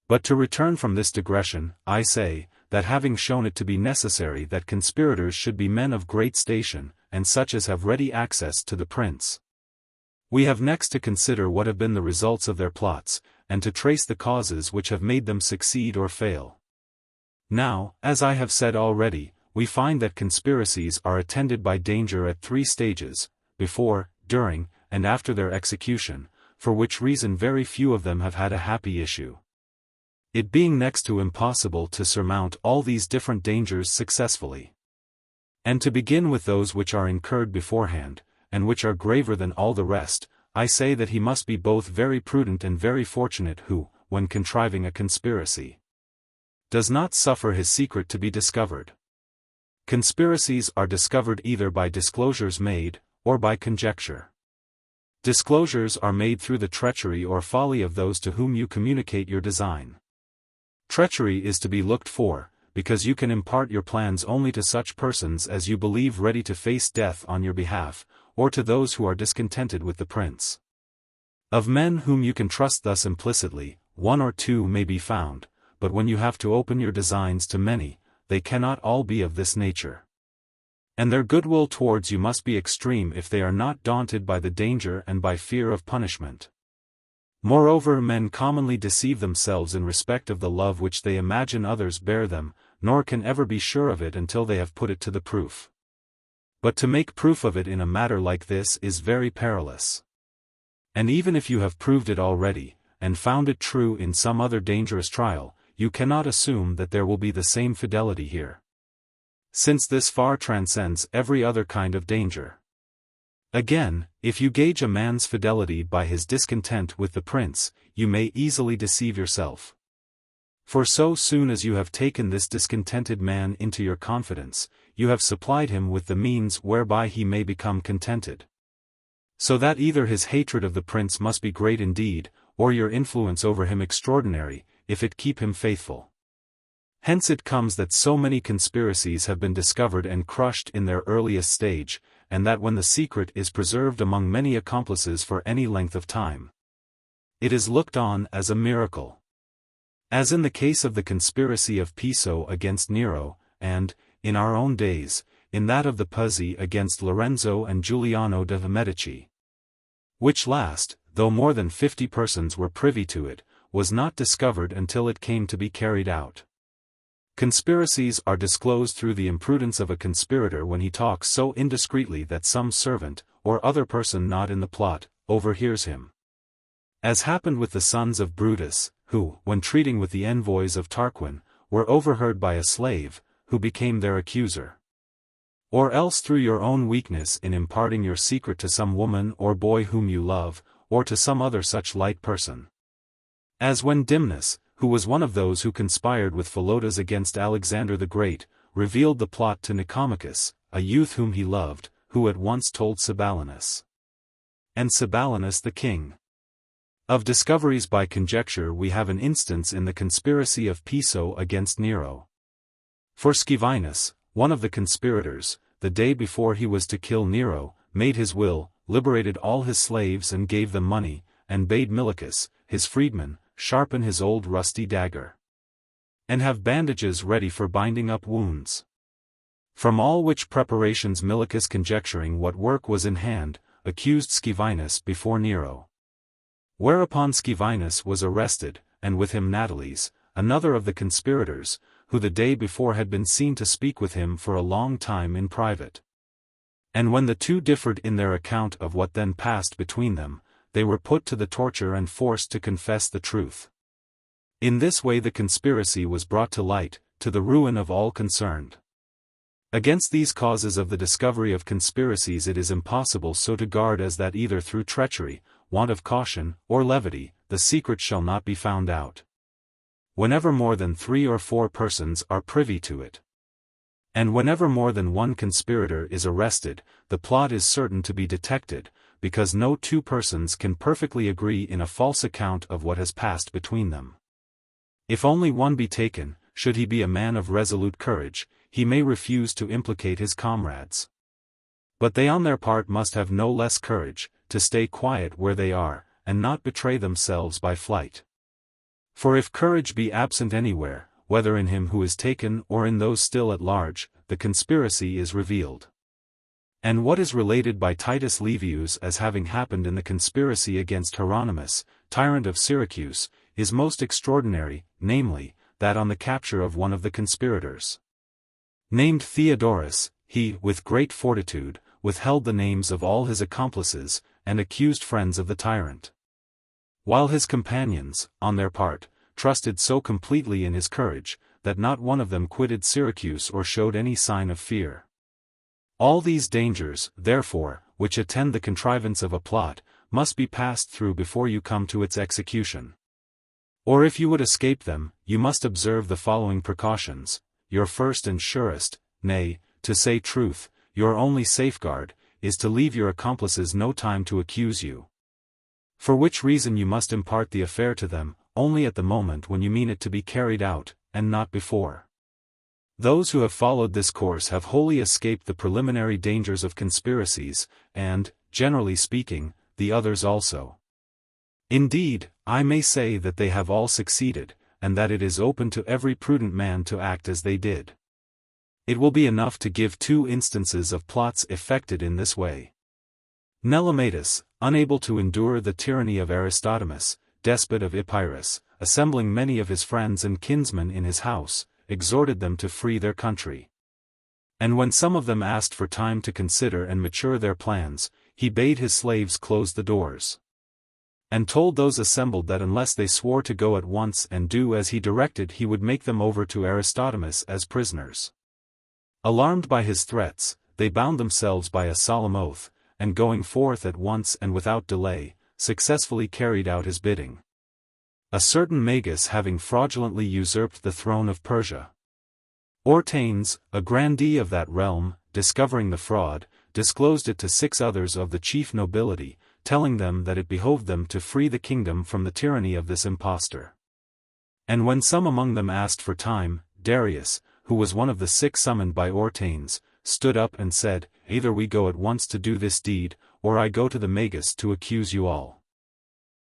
But to return from this digression, I say, that having shown it to be necessary that conspirators should be men of great station, and such as have ready access to the prince, we have next to consider what have been the results of their plots, and to trace the causes which have made them succeed or fail. Now, as I have said already, we find that conspiracies are attended by danger at 3 stages, before, during, and after their execution, for which reason very few of them have had a happy issue. It being next to impossible to surmount all these different dangers successfully. And to begin with those which are incurred beforehand, and which are graver than all the rest, I say that he must be both very prudent and very fortunate who, when contriving a conspiracy, does not suffer his secret to be discovered. Conspiracies are discovered either by disclosures made, or by conjecture. Disclosures are made through the treachery or folly of those to whom you communicate your design. Treachery is to be looked for, because you can impart your plans only to such persons as you believe ready to face death on your behalf, or to those who are discontented with the prince. Of men whom you can trust thus implicitly, 1 or 2 may be found, but when you have to open your designs to many, they cannot all be of this nature. And their goodwill towards you must be extreme if they are not daunted by the danger and by fear of punishment. Moreover, men commonly deceive themselves in respect of the love which they imagine others bear them, nor can ever be sure of it until they have put it to the proof. But to make proof of it in a matter like this is very perilous. And even if you have proved it already, and found it true in some other dangerous trial, you cannot assume that there will be the same fidelity here. Since this far transcends every other kind of danger. Again, if you gauge a man's fidelity by his discontent with the prince, you may easily deceive yourself. For so soon as you have taken this discontented man into your confidence, you have supplied him with the means whereby he may become contented. So that either his hatred of the prince must be great indeed, or your influence over him extraordinary, if it keep him faithful. Hence it comes that so many conspiracies have been discovered and crushed in their earliest stage, and that when the secret is preserved among many accomplices for any length of time, it is looked on as a miracle. As in the case of the conspiracy of Piso against Nero, and, in our own days, in that of the Puzzi against Lorenzo and Giuliano de Medici. Which last, though more than 50 persons were privy to it, was not discovered until it came to be carried out. Conspiracies are disclosed through the imprudence of a conspirator when he talks so indiscreetly that some servant, or other person not in the plot, overhears him. As happened with the sons of Brutus, who, when treating with the envoys of Tarquin, were overheard by a slave, who became their accuser. Or else through your own weakness in imparting your secret to some woman or boy whom you love, or to some other such light person. As when Dimnus, who was one of those who conspired with Philotas against Alexander the Great, revealed the plot to Nicomachus, a youth whom he loved, who at once told Sabellinus. And Sabellinus the king. Of discoveries by conjecture we have an instance in the conspiracy of Piso against Nero. For Scaevinus, one of the conspirators, the day before he was to kill Nero, made his will, liberated all his slaves and gave them money, and bade Milicus, his freedman, sharpen his old rusty dagger, and have bandages ready for binding up wounds. From all which preparations Milicus, conjecturing what work was in hand, accused Scaevinus before Nero. Whereupon Scaevinus was arrested, and with him Natalis, another of the conspirators, who the day before had been seen to speak with him for a long time in private. And when the two differed in their account of what then passed between them, they were put to the torture and forced to confess the truth. In this way the conspiracy was brought to light, to the ruin of all concerned. Against these causes of the discovery of conspiracies it is impossible so to guard as that either through treachery, want of caution, or levity, the secret shall not be found out. Whenever more than 3 or 4 persons are privy to it, and whenever more than one conspirator is arrested, the plot is certain to be detected, because no 2 persons can perfectly agree in a false account of what has passed between them. If only one be taken, should he be a man of resolute courage, he may refuse to implicate his comrades. But they on their part must have no less courage, to stay quiet where they are, and not betray themselves by flight. For if courage be absent anywhere, whether in him who is taken or in those still at large, the conspiracy is revealed. And what is related by Titus Livius as having happened in the conspiracy against Hieronymus, tyrant of Syracuse, is most extraordinary, namely, that on the capture of one of the conspirators, named Theodorus, he, with great fortitude, withheld the names of all his accomplices, and accused friends of the tyrant. While his companions, on their part, trusted so completely in his courage, that not one of them quitted Syracuse or showed any sign of fear. All these dangers, therefore, which attend the contrivance of a plot, must be passed through before you come to its execution. Or if you would escape them, you must observe the following precautions. Your first and surest, nay, to say truth, your only safeguard, is to leave your accomplices no time to accuse you. For which reason you must impart the affair to them, only at the moment when you mean it to be carried out, and not before. Those who have followed this course have wholly escaped the preliminary dangers of conspiracies, and, generally speaking, the others also. Indeed, I may say that they have all succeeded, and that it is open to every prudent man to act as they did. It will be enough to give 2 instances of plots effected in this way. Nelematus, unable to endure the tyranny of Aristodemus, despot of Epirus, assembling many of his friends and kinsmen in his house, exhorted them to free their country. And when some of them asked for time to consider and mature their plans, he bade his slaves close the doors, and told those assembled that unless they swore to go at once and do as he directed he would make them over to Aristodemus as prisoners. Alarmed by his threats, they bound themselves by a solemn oath, and going forth at once and without delay, successfully carried out his bidding. A certain Magus having fraudulently usurped the throne of Persia, Ortanes, a grandee of that realm, discovering the fraud, disclosed it to 6 others of the chief nobility, telling them that it behoved them to free the kingdom from the tyranny of this impostor. And when some among them asked for time, Darius, who was one of the 6 summoned by Ortanes, stood up and said, "Either we go at once to do this deed, or I go to the Magus to accuse you all."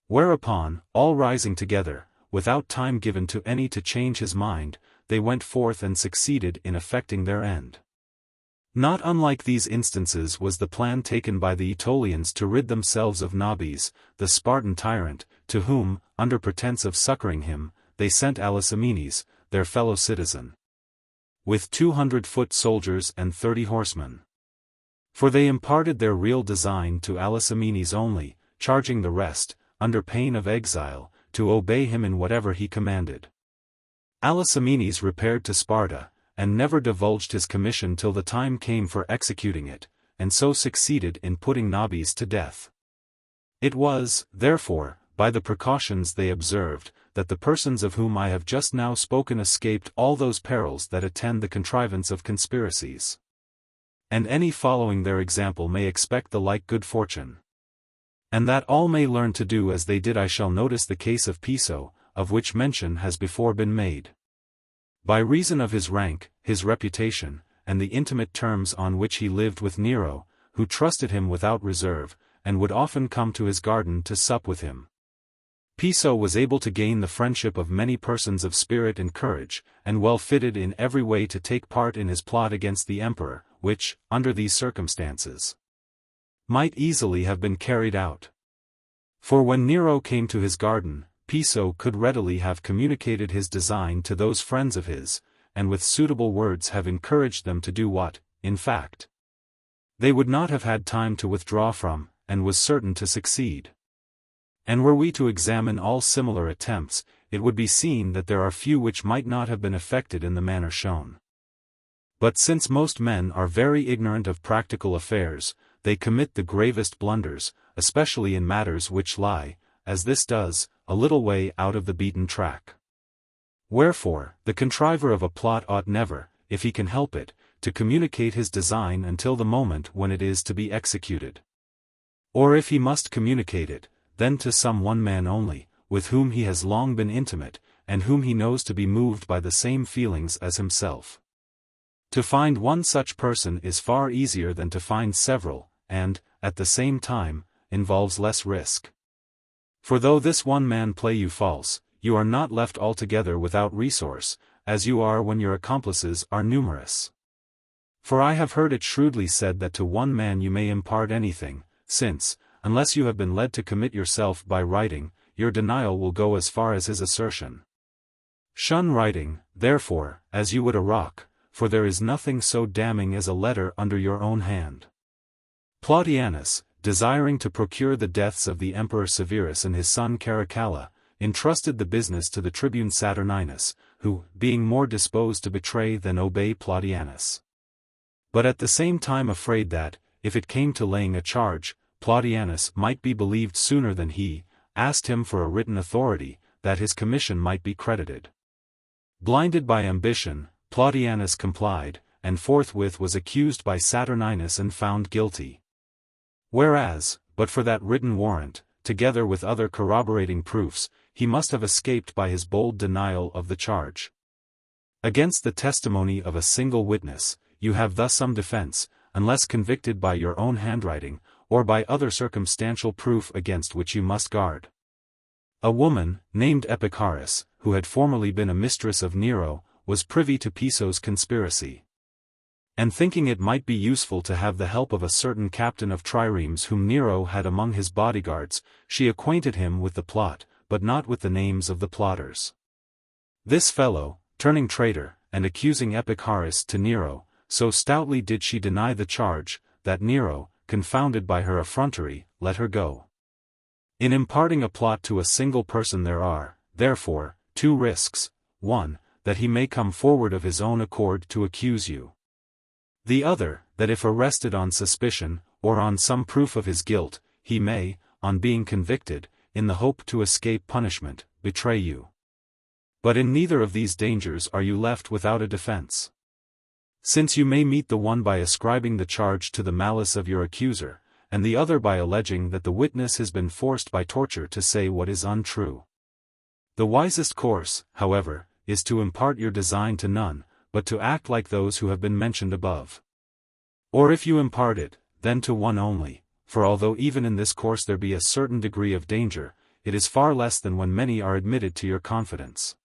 Whereupon, all rising together, without time given to any to change his mind, they went forth and succeeded in effecting their end. Not unlike these instances was the plan taken by the Aetolians to rid themselves of Nabis, the Spartan tyrant, to whom, under pretense of succoring him, they sent Alasamenes, their fellow citizen, with 200 foot soldiers and 30 horsemen. For they imparted their real design to Alasamenes only, charging the rest, under pain of exile, to obey him in whatever he commanded. Alasamenes repaired to Sparta, and never divulged his commission till the time came for executing it, and so succeeded in putting Nabis to death. It was, therefore, by the precautions they observed, that the persons of whom I have just now spoken escaped all those perils that attend the contrivance of conspiracies. And any following their example may expect the like good fortune. And that all may learn to do as they did. I shall notice the case of Piso, of which mention has before been made. By reason of his rank, his reputation, and the intimate terms on which he lived with Nero, who trusted him without reserve, and would often come to his garden to sup with him. Piso was able to gain the friendship of many persons of spirit and courage, and well fitted in every way to take part in his plot against the emperor, which, under these circumstances, might easily have been carried out. For when Nero came to his garden, Piso could readily have communicated his design to those friends of his, and with suitable words have encouraged them to do what, in fact, they would not have had time to withdraw from, and was certain to succeed. And were we to examine all similar attempts, it would be seen that there are few which might not have been effected in the manner shown. But since most men are very ignorant of practical affairs, they commit the gravest blunders, especially in matters which lie, as this does, a little way out of the beaten track. Wherefore, the contriver of a plot ought never, if he can help it, to communicate his design until the moment when it is to be executed. Or if he must communicate it, then to some one man only, with whom he has long been intimate, and whom he knows to be moved by the same feelings as himself. To find one such person is far easier than to find several, and, at the same time, involves less risk. For though this one man play you false, you are not left altogether without resource, as you are when your accomplices are numerous. For I have heard it shrewdly said that to one man you may impart anything, since, unless you have been led to commit yourself by writing, your denial will go as far as his assertion. Shun writing, therefore, as you would a rock, for there is nothing so damning as a letter under your own hand. Plautianus, desiring to procure the deaths of the Emperor Severus and his son Caracalla, entrusted the business to the tribune Saturninus, who, being more disposed to betray than obey Plautianus, but at the same time afraid that, if it came to laying a charge, Plautianus might be believed sooner than he, asked him for a written authority, that his commission might be credited. Blinded by ambition, Plautianus complied, and forthwith was accused by Saturninus and found guilty. Whereas, but for that written warrant, together with other corroborating proofs, he must have escaped by his bold denial of the charge. Against the testimony of a single witness, you have thus some defense, unless convicted by your own handwriting, or by other circumstantial proof against which you must guard. A woman, named Epicharis, who had formerly been a mistress of Nero, was privy to Piso's conspiracy. And thinking it might be useful to have the help of a certain captain of triremes whom Nero had among his bodyguards, she acquainted him with the plot, but not with the names of the plotters. This fellow, turning traitor, and accusing Epicharis to Nero, so stoutly did she deny the charge, that Nero, confounded by her effrontery, let her go. In imparting a plot to a single person there are, therefore, two risks: one, that he may come forward of his own accord to accuse you. The other, that if arrested on suspicion, or on some proof of his guilt, he may, on being convicted, in the hope to escape punishment, betray you. But in neither of these dangers are you left without a defense. Since you may meet the one by ascribing the charge to the malice of your accuser, and the other by alleging that the witness has been forced by torture to say what is untrue. The wisest course, however, is to impart your design to none, but to act like those who have been mentioned above. Or if you impart it, then to one only, for although even in this course there be a certain degree of danger, it is far less than when many are admitted to your confidence.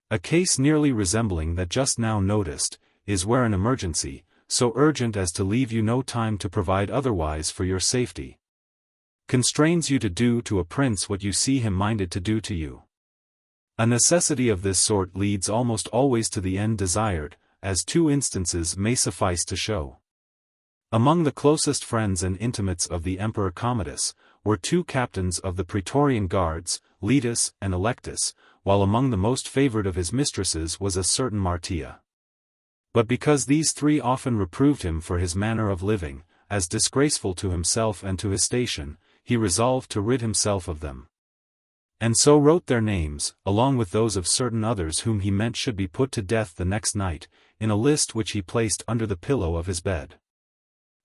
A case nearly resembling that just now noticed, is where an emergency, so urgent as to leave you no time to provide otherwise for your safety, constrains you to do to a prince what you see him minded to do to you. A necessity of this sort leads almost always to the end desired, as two instances may suffice to show. Among the closest friends and intimates of the Emperor Commodus, were two captains of the Praetorian Guards, Letus and Electus, while among the most favored of his mistresses was a certain Martia. But because these three often reproved him for his manner of living, as disgraceful to himself and to his station, he resolved to rid himself of them. And so wrote their names, along with those of certain others whom he meant should be put to death the next night, in a list which he placed under the pillow of his bed.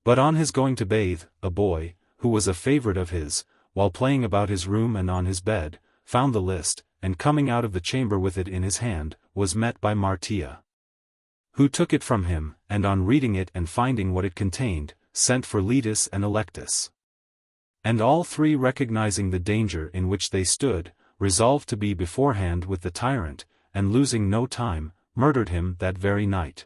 But on his going to bathe, a boy, who was a favorite of his, while playing about his room and on his bed, found the list, and coming out of the chamber with it in his hand, was met by Martia, who took it from him, and on reading it and finding what it contained, sent for Letus and Electus. And all three, recognizing the danger in which they stood, resolved to be beforehand with the tyrant, and losing no time, murdered him that very night.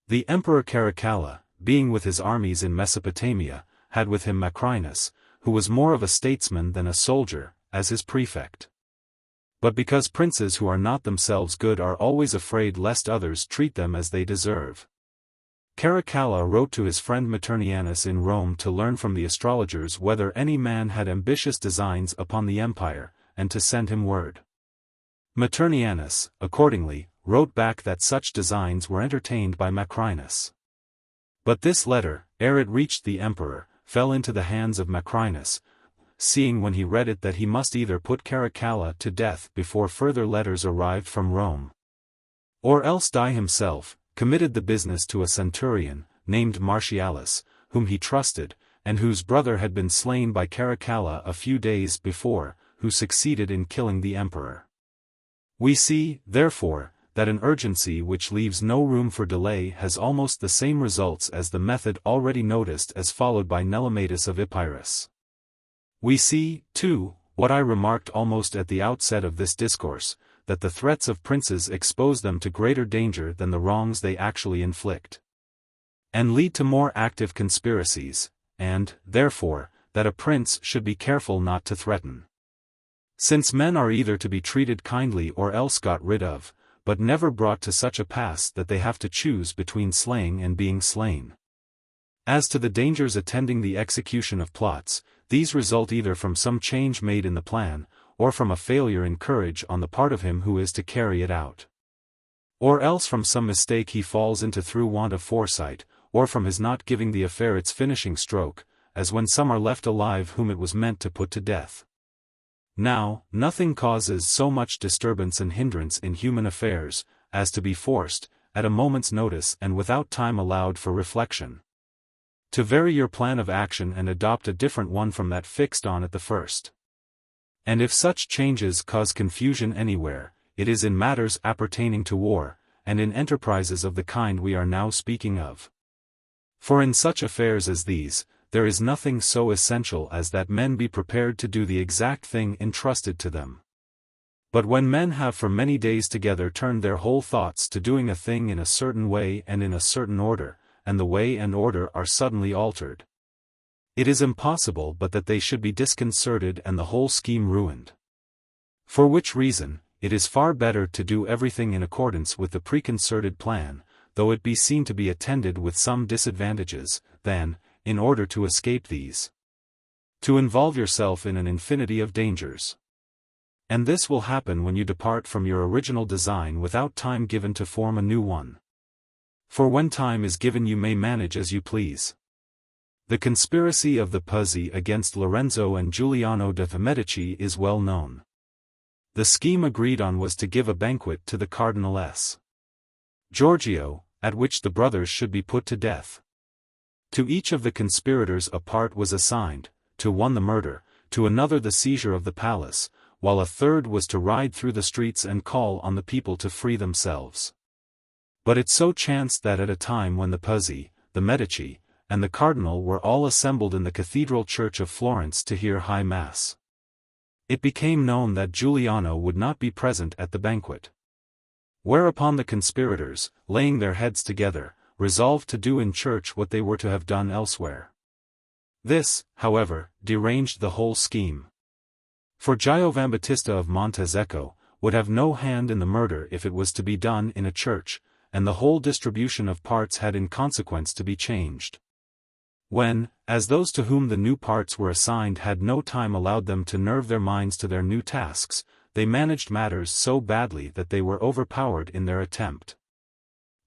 The Emperor Caracalla, being with his armies in Mesopotamia, had with him Macrinus, who was more of a statesman than a soldier, as his prefect. But because princes who are not themselves good are always afraid lest others treat them as they deserve, Caracalla wrote to his friend Maternianus in Rome to learn from the astrologers whether any man had ambitious designs upon the empire, and to send him word. Maternianus, accordingly, wrote back that such designs were entertained by Macrinus. But this letter, ere it reached the emperor, fell into the hands of Macrinus, seeing when he read it that he must either put Caracalla to death before further letters arrived from Rome, or else die himself, committed the business to a centurion, named Martialis, whom he trusted, and whose brother had been slain by Caracalla a few days before, who succeeded in killing the emperor. We see, therefore, that an urgency which leaves no room for delay has almost the same results as the method already noticed as followed by Nelematus of Epirus. We see, too, what I remarked almost at the outset of this discourse, that the threats of princes expose them to greater danger than the wrongs they actually inflict, and lead to more active conspiracies, and, therefore, that a prince should be careful not to threaten. Since men are either to be treated kindly or else got rid of, but never brought to such a pass that they have to choose between slaying and being slain. As to the dangers attending the execution of plots, these result either from some change made in the plan, or from a failure in courage on the part of him who is to carry it out, or else from some mistake he falls into through want of foresight, or from his not giving the affair its finishing stroke, as when some are left alive whom it was meant to put to death. Now, nothing causes so much disturbance and hindrance in human affairs, as to be forced, at a moment's notice and without time allowed for reflection, to vary your plan of action and adopt a different one from that fixed on at the first. And if such changes cause confusion anywhere, it is in matters appertaining to war, and in enterprises of the kind we are now speaking of. For in such affairs as these, there is nothing so essential as that men be prepared to do the exact thing entrusted to them. But when men have for many days together turned their whole thoughts to doing a thing in a certain way and in a certain order, and the way and order are suddenly altered, it is impossible but that they should be disconcerted and the whole scheme ruined. For which reason, it is far better to do everything in accordance with the preconcerted plan, though it be seen to be attended with some disadvantages, than, in order to escape these, to involve yourself in an infinity of dangers. And this will happen when you depart from your original design without time given to form a new one. For when time is given you may manage as you please. The conspiracy of the Pazzi against Lorenzo and Giuliano de' Medici is well known. The scheme agreed on was to give a banquet to the Cardinaless Giorgio, at which the brothers should be put to death. To each of the conspirators a part was assigned, to one the murder, to another the seizure of the palace, while a third was to ride through the streets and call on the people to free themselves. But it so chanced that at a time when the Pazzi, the Medici, and the cardinal were all assembled in the cathedral church of Florence to hear high mass, it became known that Giuliano would not be present at the banquet. Whereupon the conspirators, laying their heads together, resolved to do in church what they were to have done elsewhere. This, however, deranged the whole scheme. For Giovambattista of Montezecco would have no hand in the murder if it was to be done in a church, and the whole distribution of parts had in consequence to be changed. When, as those to whom the new parts were assigned had no time allowed them to nerve their minds to their new tasks, they managed matters so badly that they were overpowered in their attempt.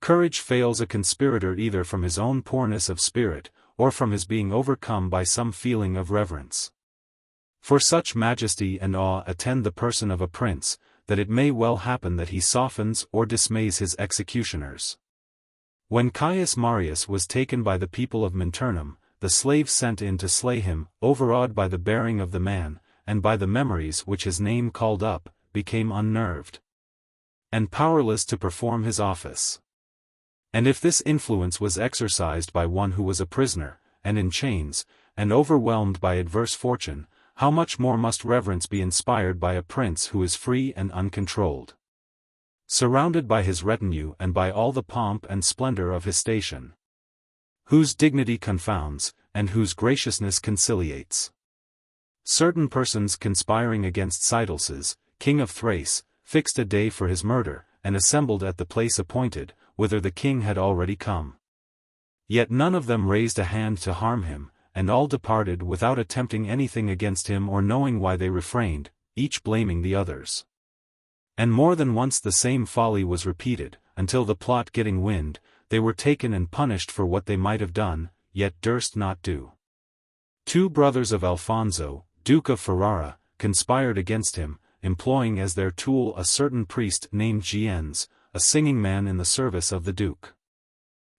Courage fails a conspirator either from his own poorness of spirit, or from his being overcome by some feeling of reverence For such majesty and awe attend the person of a prince, that it may well happen that he softens or dismays his executioners. When Caius Marius was taken by the people of Minturnum, the slaves sent in to slay him, overawed by the bearing of the man, and by the memories which his name called up, became unnerved and powerless to perform his office. And if this influence was exercised by one who was a prisoner, and in chains, and overwhelmed by adverse fortune, how much more must reverence be inspired by a prince who is free and uncontrolled, surrounded by his retinue and by all the pomp and splendor of his station, whose dignity confounds, and whose graciousness conciliates. Certain persons conspiring against Sidelces, king of Thrace, fixed a day for his murder, and assembled at the place appointed, whither the king had already come. Yet none of them raised a hand to harm him, and all departed without attempting anything against him or knowing why they refrained, each blaming the others. And more than once the same folly was repeated, until the plot getting wind, they were taken and punished for what they might have done, yet durst not do. 2 brothers of Alfonso, Duke of Ferrara, conspired against him, employing as their tool a certain priest named Giens, a singing man in the service of the Duke.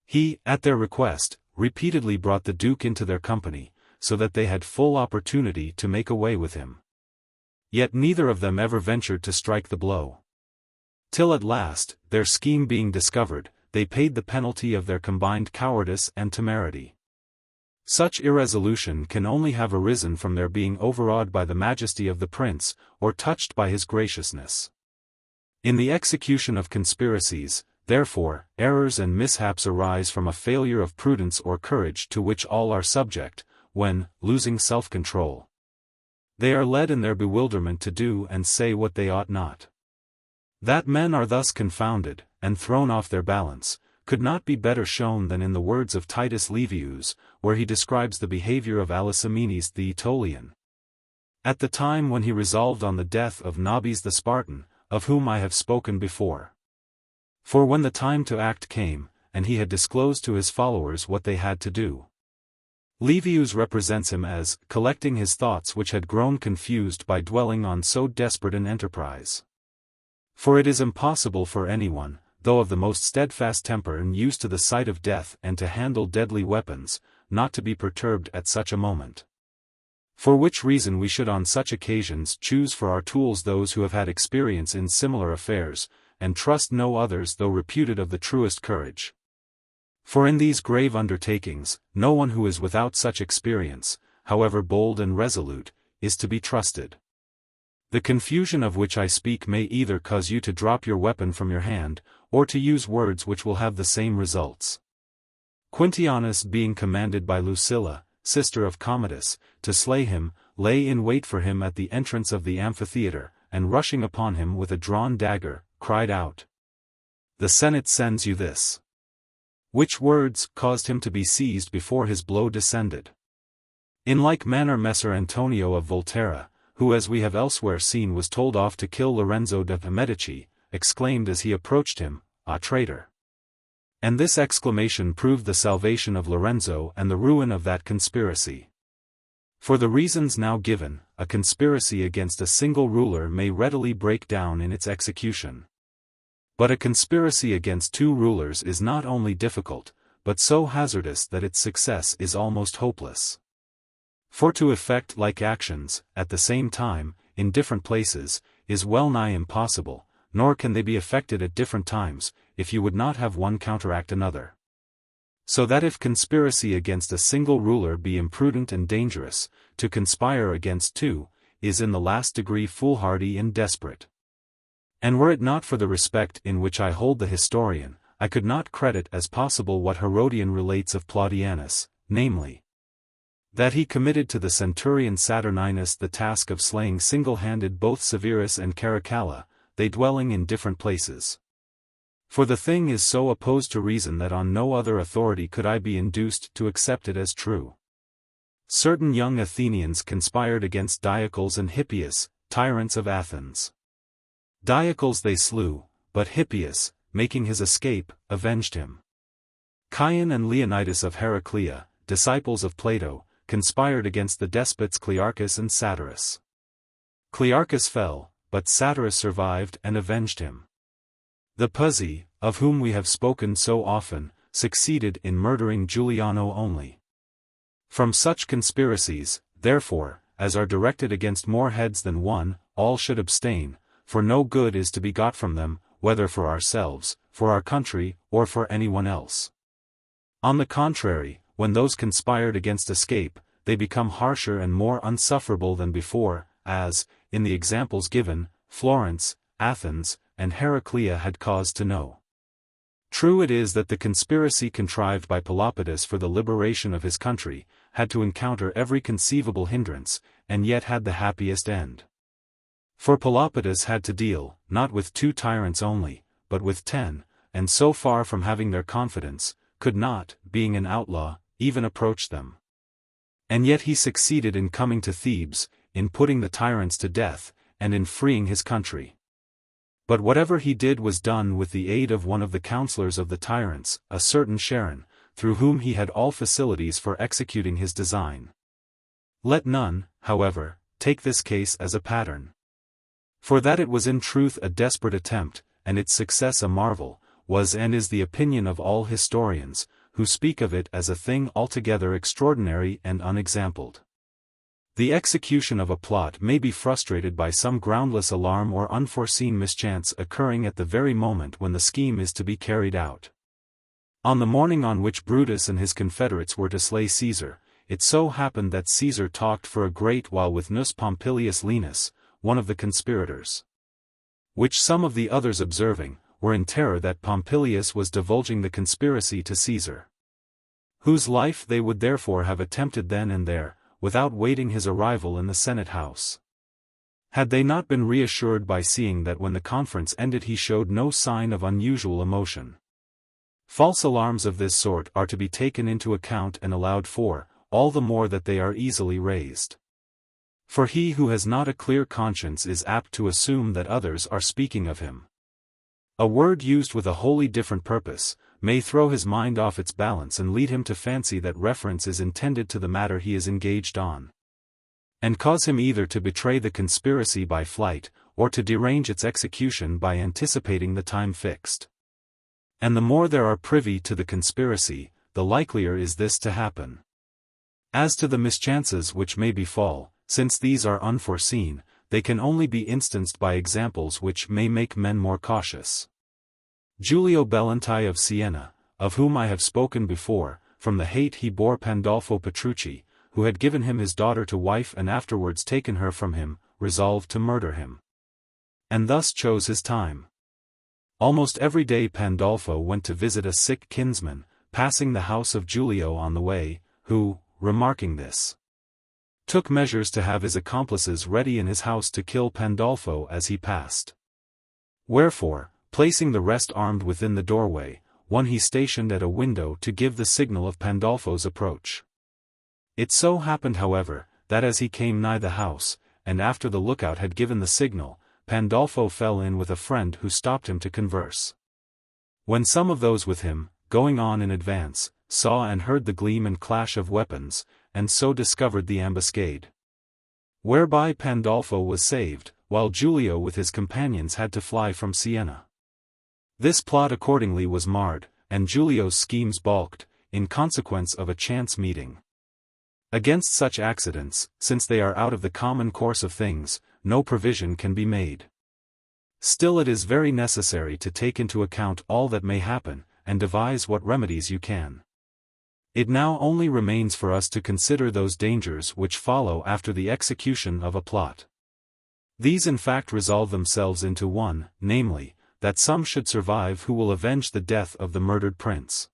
He, at their request, repeatedly brought the Duke into their company, so that they had full opportunity to make away with him. Yet neither of them ever ventured to strike the blow. Till at last, their scheme being discovered, they paid the penalty of their combined cowardice and temerity. Such irresolution can only have arisen from their being overawed by the majesty of the prince, or touched by his graciousness. In the execution of conspiracies, therefore, errors and mishaps arise from a failure of prudence or courage to which all are subject, when, losing self-control, they are led in their bewilderment to do and say what they ought not. That men are thus confounded, and thrown off their balance, could not be better shown than in the words of Titus Livius, where he describes the behavior of Alcamenes the Aetolian, at the time when he resolved on the death of Nabis the Spartan, of whom I have spoken before. For when the time to act came, and he had disclosed to his followers what they had to do, Livius represents him as collecting his thoughts which had grown confused by dwelling on so desperate an enterprise. For it is impossible for anyone, though of the most steadfast temper and used to the sight of death and to handle deadly weapons, not to be perturbed at such a moment. For which reason we should on such occasions choose for our tools those who have had experience in similar affairs, and trust no others though reputed of the truest courage. For in these grave undertakings, no one who is without such experience, however bold and resolute, is to be trusted. The confusion of which I speak may either cause you to drop your weapon from your hand, or to use words which will have the same results. Quintianus being commanded by Lucilla, sister of Commodus, to slay him, lay in wait for him at the entrance of the amphitheatre, and rushing upon him with a drawn dagger, cried out, "The Senate sends you this." Which words caused him to be seized before his blow descended. In like manner Messer Antonio of Volterra, who as we have elsewhere seen was told off to kill Lorenzo de Medici, exclaimed as he approached him, "Ah, traitor!" And this exclamation proved the salvation of Lorenzo and the ruin of that conspiracy. For the reasons now given, a conspiracy against a single ruler may readily break down in its execution. But a conspiracy against 2 rulers is not only difficult, but so hazardous that its success is almost hopeless. For to effect like actions, at the same time, in different places, is well nigh impossible, nor can they be effected at different times, if you would not have one counteract another. So that if conspiracy against a single ruler be imprudent and dangerous, to conspire against 2, is in the last degree foolhardy and desperate. And were it not for the respect in which I hold the historian, I could not credit as possible what Herodian relates of Claudianus, namely, that he committed to the centurion Saturninus the task of slaying single-handed both Severus and Caracalla, they dwelling in different places. For the thing is so opposed to reason that on no other authority could I be induced to accept it as true. Certain young Athenians conspired against Diocles and Hippias, tyrants of Athens. Diocles they slew, but Hippias, making his escape, avenged him. Chion and Leonidas of Heraclea, disciples of Plato, conspired against the despots Clearchus and Satyrus. Clearchus fell, but Satyrus survived and avenged him. The Puzzi, of whom we have spoken so often, succeeded in murdering Giuliano only. From such conspiracies, therefore, as are directed against more heads than one, all should abstain, for no good is to be got from them, whether for ourselves, for our country, or for anyone else. On the contrary, when those conspired against escape, they become harsher and more unsufferable than before, as, in the examples given, Florence, Athens, and Heraclea had cause to know. True it is that the conspiracy contrived by Pelopidas for the liberation of his country, had to encounter every conceivable hindrance, and yet had the happiest end. For Pelopidas had to deal, not with 2 tyrants only, but with 10, and so far from having their confidence, could not, being an outlaw, even approach them. And yet he succeeded in coming to Thebes, in putting the tyrants to death, and in freeing his country. But whatever he did was done with the aid of one of the counselors of the tyrants, a certain Charon, through whom he had all facilities for executing his design. Let none, however, take this case as a pattern. For that it was in truth a desperate attempt, and its success a marvel, was and is the opinion of all historians, who speak of it as a thing altogether extraordinary and unexampled. The execution of a plot may be frustrated by some groundless alarm or unforeseen mischance occurring at the very moment when the scheme is to be carried out. On the morning on which Brutus and his confederates were to slay Caesar, it so happened that Caesar talked for a great while with Cnus Pompilius Lenus, one of the conspirators. Which some of the others observing, were in terror that Pompilius was divulging the conspiracy to Caesar. Whose life they would therefore have attempted then and there, without waiting his arrival in the Senate house. Had they not been reassured by seeing that when the conference ended he showed no sign of unusual emotion. False alarms of this sort are to be taken into account and allowed for, all the more that they are easily raised. For he who has not a clear conscience is apt to assume that others are speaking of him. A word used with a wholly different purpose, may throw his mind off its balance and lead him to fancy that reference is intended to the matter he is engaged on, and cause him either to betray the conspiracy by flight, or to derange its execution by anticipating the time fixed. And the more there are privy to the conspiracy, the likelier is this to happen. As to the mischances which may befall, since these are unforeseen, they can only be instanced by examples which may make men more cautious. Giulio Belentai of Siena, of whom I have spoken before, from the hate he bore Pandolfo Petrucci, who had given him his daughter to wife and afterwards taken her from him, resolved to murder him. And thus chose his time. Almost every day Pandolfo went to visit a sick kinsman, passing the house of Giulio on the way, who, remarking this, took measures to have his accomplices ready in his house to kill Pandolfo as he passed. Wherefore, placing the rest armed within the doorway, one he stationed at a window to give the signal of Pandolfo's approach. It so happened however, that as he came nigh the house, and after the lookout had given the signal, Pandolfo fell in with a friend who stopped him to converse. When some of those with him, going on in advance, saw and heard the gleam and clash of weapons, and so discovered the ambuscade. Whereby Pandolfo was saved, while Giulio with his companions had to fly from Siena. This plot accordingly was marred, and Giulio's schemes balked, in consequence of a chance meeting. Against such accidents, since they are out of the common course of things, no provision can be made. Still it is very necessary to take into account all that may happen, and devise what remedies you can. It now only remains for us to consider those dangers which follow after the execution of a plot. These in fact resolve themselves into one, namely, that some should survive who will avenge the death of the murdered prince.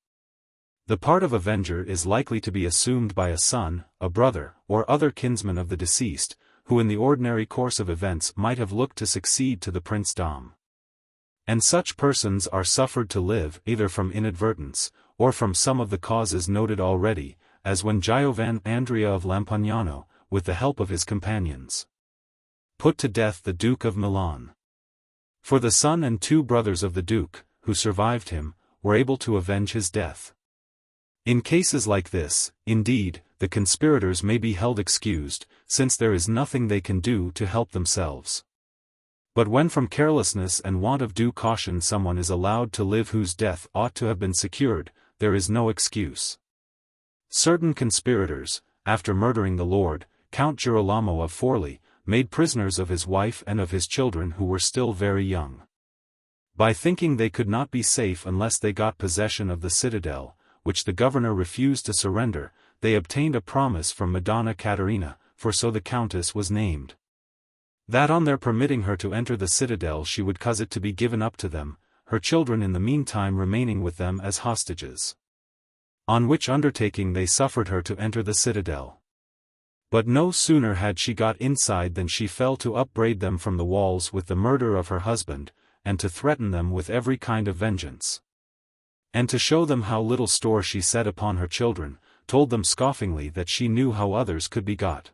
The part of avenger is likely to be assumed by a son, a brother, or other kinsman of the deceased, who in the ordinary course of events might have looked to succeed to the princedom. And such persons are suffered to live either from inadvertence, or from some of the causes noted already, as when Giovan Andrea of Lampugnano, with the help of his companions, put to death the Duke of Milan. For the son and 2 brothers of the Duke, who survived him, were able to avenge his death. In cases like this, indeed, the conspirators may be held excused, since there is nothing they can do to help themselves. But when from carelessness and want of due caution someone is allowed to live whose death ought to have been secured, there is no excuse. Certain conspirators, after murdering the Lord, Count Girolamo of Forli, made prisoners of his wife and of his children who were still very young. By thinking they could not be safe unless they got possession of the citadel, which the governor refused to surrender, they obtained a promise from Madonna Caterina, for so the countess was named, that on their permitting her to enter the citadel she would cause it to be given up to them, her children in the meantime remaining with them as hostages. On which undertaking they suffered her to enter the citadel. But no sooner had she got inside than she fell to upbraid them from the walls with the murder of her husband, and to threaten them with every kind of vengeance. And to show them how little store she set upon her children, told them scoffingly that she knew how others could be got.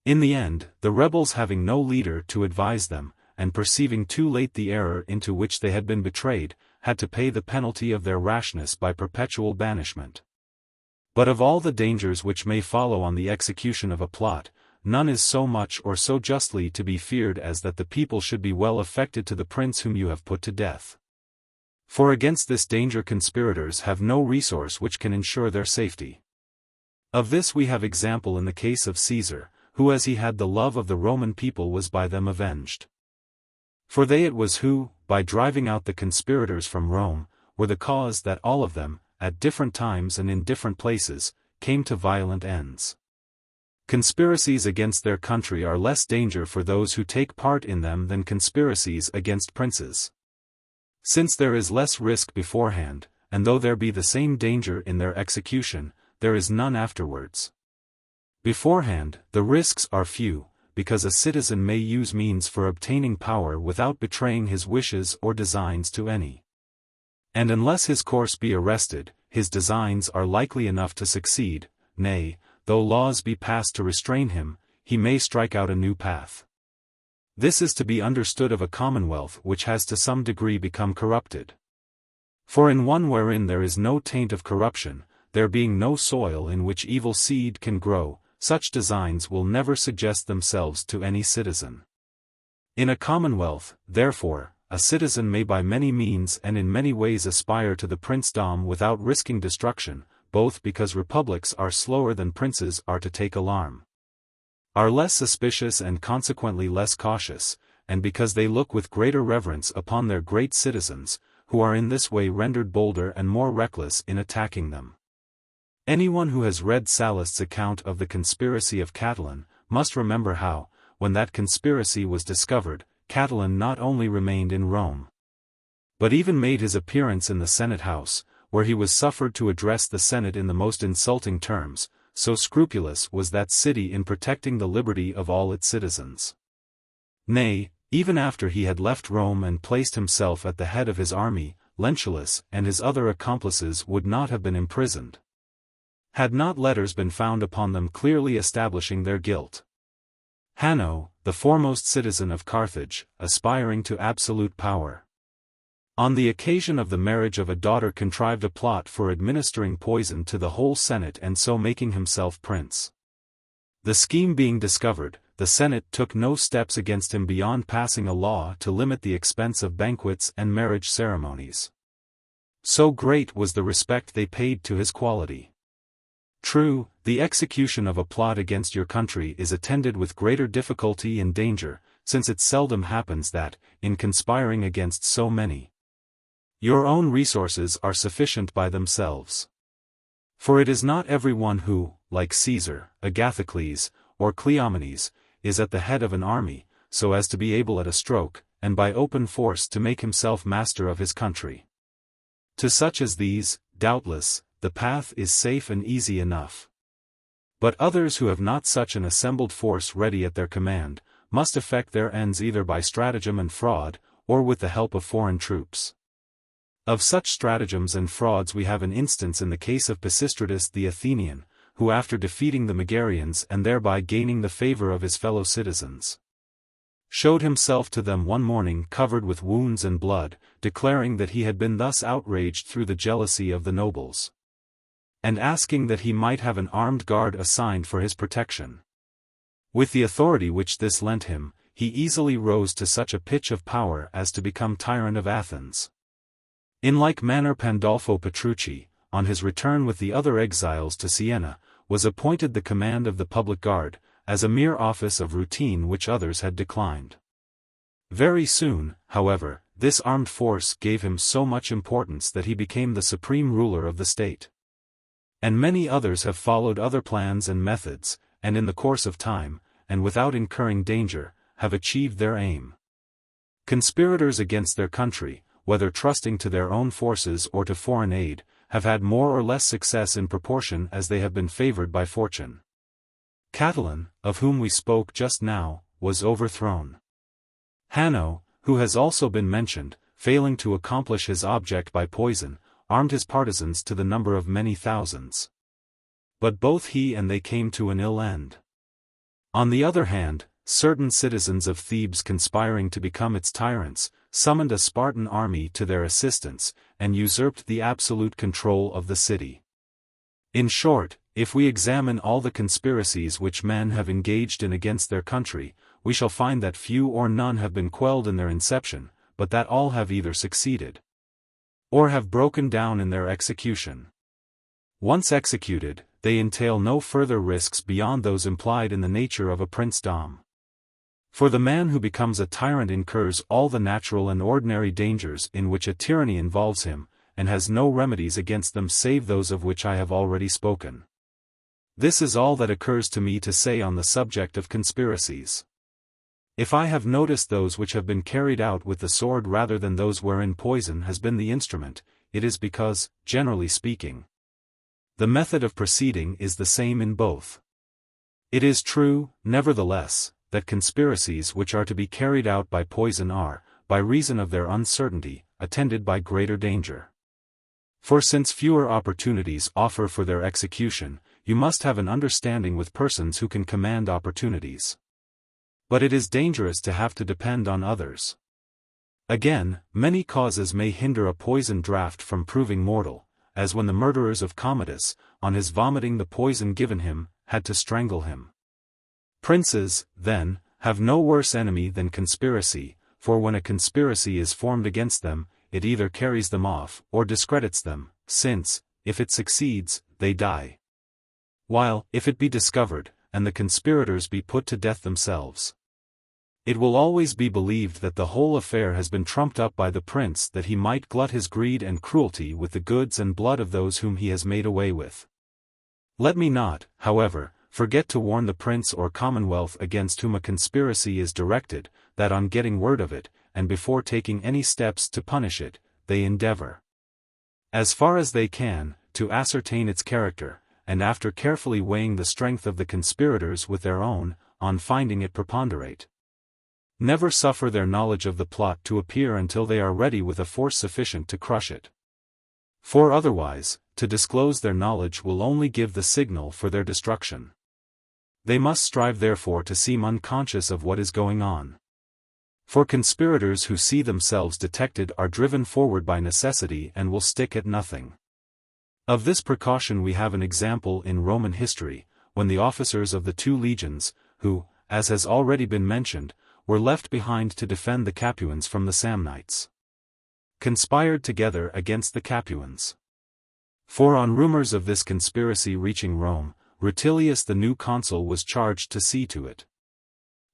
In the end, the rebels having no leader to advise them, and perceiving too late the error into which they had been betrayed, had to pay the penalty of their rashness by perpetual banishment. But of all the dangers which may follow on the execution of a plot, none is so much or so justly to be feared as that the people should be well affected to the prince whom you have put to death. For against this danger conspirators have no resource which can ensure their safety. Of this we have example in the case of Caesar, who as he had the love of the Roman people was by them avenged. For they it was who, by driving out the conspirators from Rome, were the cause that all of them, at different times and in different places, came to violent ends. Conspiracies against their country are less danger for those who take part in them than conspiracies against princes. Since there is less risk beforehand, and though there be the same danger in their execution, there is none afterwards. Beforehand, the risks are few, because a citizen may use means for obtaining power without betraying his wishes or designs to any. And unless his course be arrested, his designs are likely enough to succeed, nay, though laws be passed to restrain him, he may strike out a new path. This is to be understood of a commonwealth which has to some degree become corrupted. For in one wherein there is no taint of corruption, there being no soil in which evil seed can grow, such designs will never suggest themselves to any citizen. In a commonwealth, therefore, a citizen may by many means and in many ways aspire to the princedom without risking destruction, both because republics are slower than princes are to take alarm, are less suspicious and consequently less cautious, and because they look with greater reverence upon their great citizens, who are in this way rendered bolder and more reckless in attacking them. Anyone who has read Sallust's account of the conspiracy of Catiline, must remember how, when that conspiracy was discovered, Catiline not only remained in Rome, but even made his appearance in the Senate House, where he was suffered to address the Senate in the most insulting terms, so scrupulous was that city in protecting the liberty of all its citizens. Nay, even after he had left Rome and placed himself at the head of his army, Lentulus and his other accomplices would not have been imprisoned, had not letters been found upon them clearly establishing their guilt. Hanno, the foremost citizen of Carthage, aspiring to absolute power, on the occasion of the marriage of a daughter contrived a plot for administering poison to the whole Senate and so making himself prince. The scheme being discovered, the Senate took no steps against him beyond passing a law to limit the expense of banquets and marriage ceremonies. So great was the respect they paid to his quality. True, the execution of a plot against your country is attended with greater difficulty and danger, since it seldom happens that, in conspiring against so many, your own resources are sufficient by themselves. For it is not every one who, like Caesar, Agathocles, or Cleomenes, is at the head of an army, so as to be able at a stroke, and by open force to make himself master of his country. To such as these, doubtless, the path is safe and easy enough. But others who have not such an assembled force ready at their command, must effect their ends either by stratagem and fraud, or with the help of foreign troops. Of such stratagems and frauds we have an instance in the case of Pisistratus the Athenian, who after defeating the Megarians and thereby gaining the favor of his fellow citizens, showed himself to them one morning covered with wounds and blood, declaring that he had been thus outraged through the jealousy of the nobles, and asking that he might have an armed guard assigned for his protection. With the authority which this lent him, he easily rose to such a pitch of power as to become tyrant of Athens. In like manner Pandolfo Petrucci, on his return with the other exiles to Siena, was appointed the command of the public guard, as a mere office of routine which others had declined. Very soon, however, this armed force gave him so much importance that he became the supreme ruler of the state. And many others have followed other plans and methods, and in the course of time, and without incurring danger, have achieved their aim. Conspirators against their country, whether trusting to their own forces or to foreign aid, have had more or less success in proportion as they have been favored by fortune. Catiline, of whom we spoke just now, was overthrown. Hanno, who has also been mentioned, failing to accomplish his object by poison, armed his partisans to the number of many thousands. But both he and they came to an ill end. On the other hand, certain citizens of Thebes conspiring to become its tyrants, summoned a Spartan army to their assistance, and usurped the absolute control of the city. In short, if we examine all the conspiracies which men have engaged in against their country, we shall find that few or none have been quelled in their inception, but that all have either succeeded, or have broken down in their execution. Once executed, they entail no further risks beyond those implied in the nature of a princedom. For the man who becomes a tyrant incurs all the natural and ordinary dangers in which a tyranny involves him, and has no remedies against them save those of which I have already spoken. This is all that occurs to me to say on the subject of conspiracies. If I have noticed those which have been carried out with the sword rather than those wherein poison has been the instrument, it is because, generally speaking, the method of proceeding is the same in both. It is true, nevertheless, that conspiracies which are to be carried out by poison are, by reason of their uncertainty, attended by greater danger. For since fewer opportunities offer for their execution, you must have an understanding with persons who can command opportunities. But it is dangerous to have to depend on others. Again, many causes may hinder a poison draught from proving mortal, as when the murderers of Commodus, on his vomiting the poison given him, had to strangle him. Princes, then, have no worse enemy than conspiracy, for when a conspiracy is formed against them, it either carries them off or discredits them, since, if it succeeds, they die. While, if it be discovered, and the conspirators be put to death themselves, it will always be believed that the whole affair has been trumped up by the prince that he might glut his greed and cruelty with the goods and blood of those whom he has made away with. Let me not, however, forget to warn the prince or commonwealth against whom a conspiracy is directed, that on getting word of it, and before taking any steps to punish it, they endeavor, as far as they can, to ascertain its character, and after carefully weighing the strength of the conspirators with their own, on finding it preponderate, never suffer their knowledge of the plot to appear until they are ready with a force sufficient to crush it. For otherwise, to disclose their knowledge will only give the signal for their destruction. They must strive therefore to seem unconscious of what is going on. For conspirators who see themselves detected are driven forward by necessity and will stick at nothing. Of this precaution we have an example in Roman history, when the officers of the 2 legions, who, as has already been mentioned, were left behind to defend the Capuans from the Samnites, conspired together against the Capuans. For on rumors of this conspiracy reaching Rome, Rutilius the new consul was charged to see to it,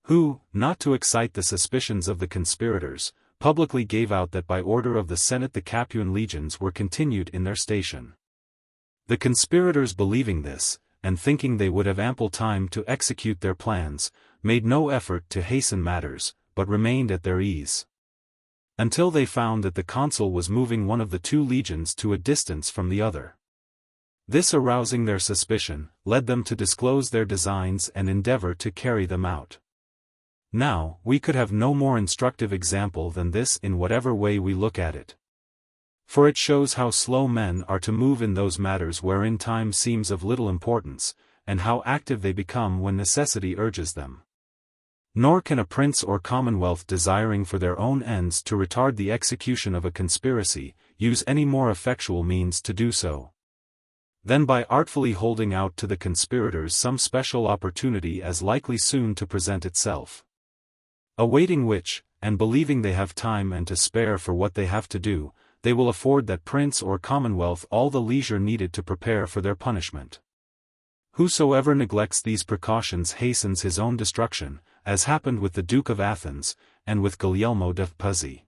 who, not to excite the suspicions of the conspirators, publicly gave out that by order of the Senate the Capuan legions were continued in their station. The conspirators believing this, and thinking they would have ample time to execute their plans, made no effort to hasten matters, but remained at their ease, until they found that the consul was moving one of the 2 legions to a distance from the other. This arousing their suspicion, led them to disclose their designs and endeavor to carry them out. Now, we could have no more instructive example than this in whatever way we look at it. For it shows how slow men are to move in those matters wherein time seems of little importance, and how active they become when necessity urges them. Nor can a prince or commonwealth desiring for their own ends to retard the execution of a conspiracy, use any more effectual means to do so. then by artfully holding out to the conspirators some special opportunity as likely soon to present itself. Awaiting which, and believing they have time and to spare for what they have to do, they will afford that prince or commonwealth all the leisure needed to prepare for their punishment. Whosoever neglects these precautions hastens his own destruction, as happened with the Duke of Athens, and with Guglielmo de Pizzi.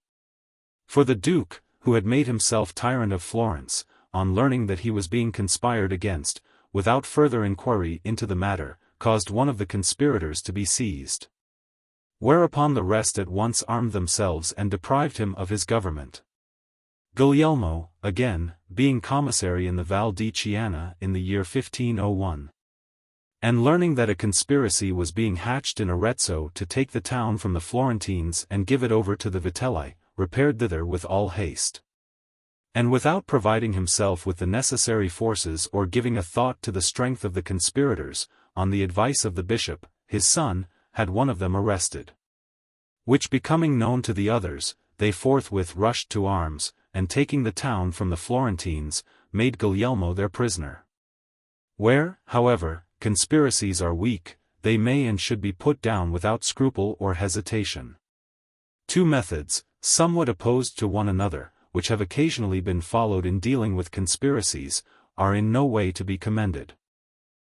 For the Duke, who had made himself tyrant of Florence, on learning that he was being conspired against, without further inquiry into the matter, caused one of the conspirators to be seized. Whereupon the rest at once armed themselves and deprived him of his government. Guglielmo, again, being commissary in the Val di Chiana in the year 1501. And learning that a conspiracy was being hatched in Arezzo to take the town from the Florentines and give it over to the Vitelli, repaired thither with all haste. And without providing himself with the necessary forces or giving a thought to the strength of the conspirators, on the advice of the bishop, his son, had one of them arrested. Which becoming known to the others, they forthwith rushed to arms, and taking the town from the Florentines, made Guglielmo their prisoner. Where, however, conspiracies are weak, they may and should be put down without scruple or hesitation. Two methods, somewhat opposed to one another, which have occasionally been followed in dealing with conspiracies, are in no way to be commended.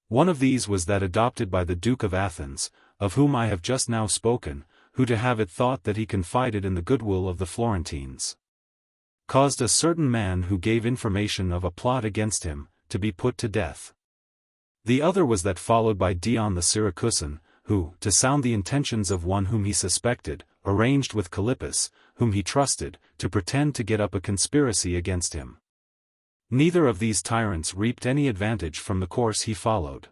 One of these was that adopted by the Duke of Athens, of whom I have just now spoken, who to have it thought that he confided in the goodwill of the Florentines, caused a certain man who gave information of a plot against him, to be put to death. The other was that followed by Dion the Syracusan, who, to sound the intentions of one whom he suspected, arranged with Callippus, whom he trusted, to pretend to get up a conspiracy against him. Neither of these tyrants reaped any advantage from the course he followed.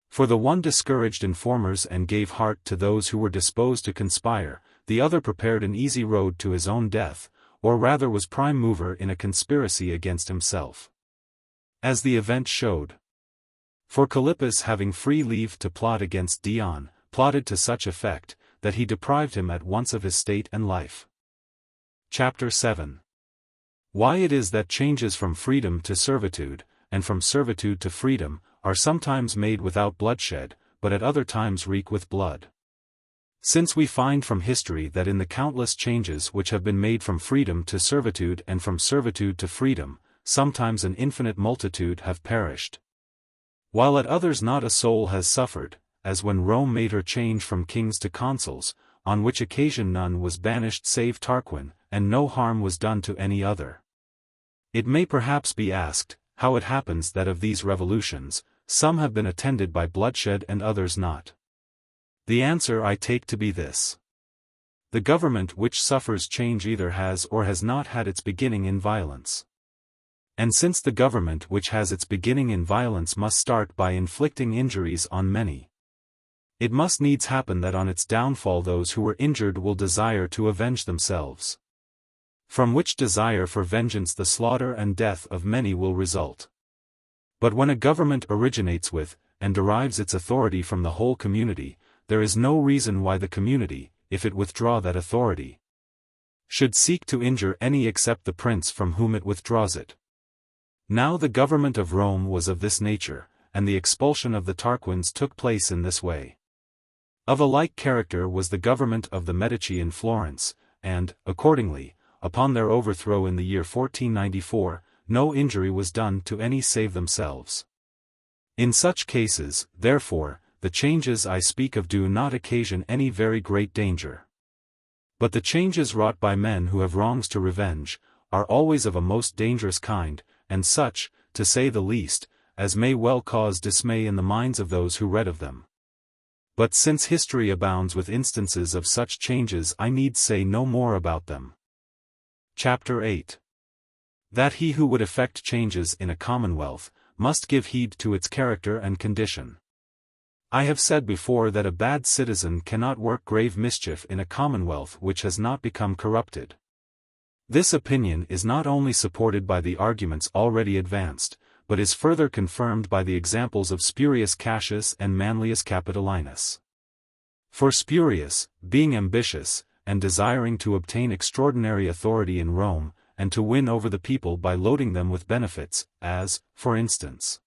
For the one discouraged informers and gave heart to those who were disposed to conspire, the other prepared an easy road to his own death, or rather was prime mover in a conspiracy against himself. As the event showed. For Callippus, having free leave to plot against Dion, plotted to such effect, that he deprived him at once of his state and life. Chapter 7. Why it is that changes from freedom to servitude, and from servitude to freedom, are sometimes made without bloodshed, but at other times reek with blood. Since we find from history that in the countless changes which have been made from freedom to servitude and from servitude to freedom, sometimes an infinite multitude have perished, while at others not a soul has suffered, as when Rome made her change from kings to consuls, on which occasion none was banished save Tarquin, and no harm was done to any other. It may perhaps be asked, how it happens that of these revolutions, some have been attended by bloodshed and others not. The answer I take to be this. The government which suffers change either has or has not had its beginning in violence. And since the government which has its beginning in violence must start by inflicting injuries on many, it must needs happen that on its downfall those who were injured will desire to avenge themselves. From which desire for vengeance the slaughter and death of many will result. But when a government originates with, and derives its authority from the whole community, there is no reason why the community, if it withdraw that authority, should seek to injure any except the prince from whom it withdraws it. Now the government of Rome was of this nature, and the expulsion of the Tarquins took place in this way. Of a like character was the government of the Medici in Florence, and, accordingly, upon their overthrow in the year 1494, no injury was done to any save themselves. In such cases, therefore, the changes I speak of do not occasion any very great danger. But the changes wrought by men who have wrongs to revenge, are always of a most dangerous kind, and such, to say the least, as may well cause dismay in the minds of those who read of them. But since history abounds with instances of such changes, I need say no more about them. Chapter 8. That he who would effect changes in a commonwealth, must give heed to its character and condition. I have said before that a bad citizen cannot work grave mischief in a commonwealth which has not become corrupted. This opinion is not only supported by the arguments already advanced, but is further confirmed by the examples of Spurius Cassius and Manlius Capitolinus. For Spurius, being ambitious, and desiring to obtain extraordinary authority in Rome, and to win over the people by loading them with benefits, as, for instance,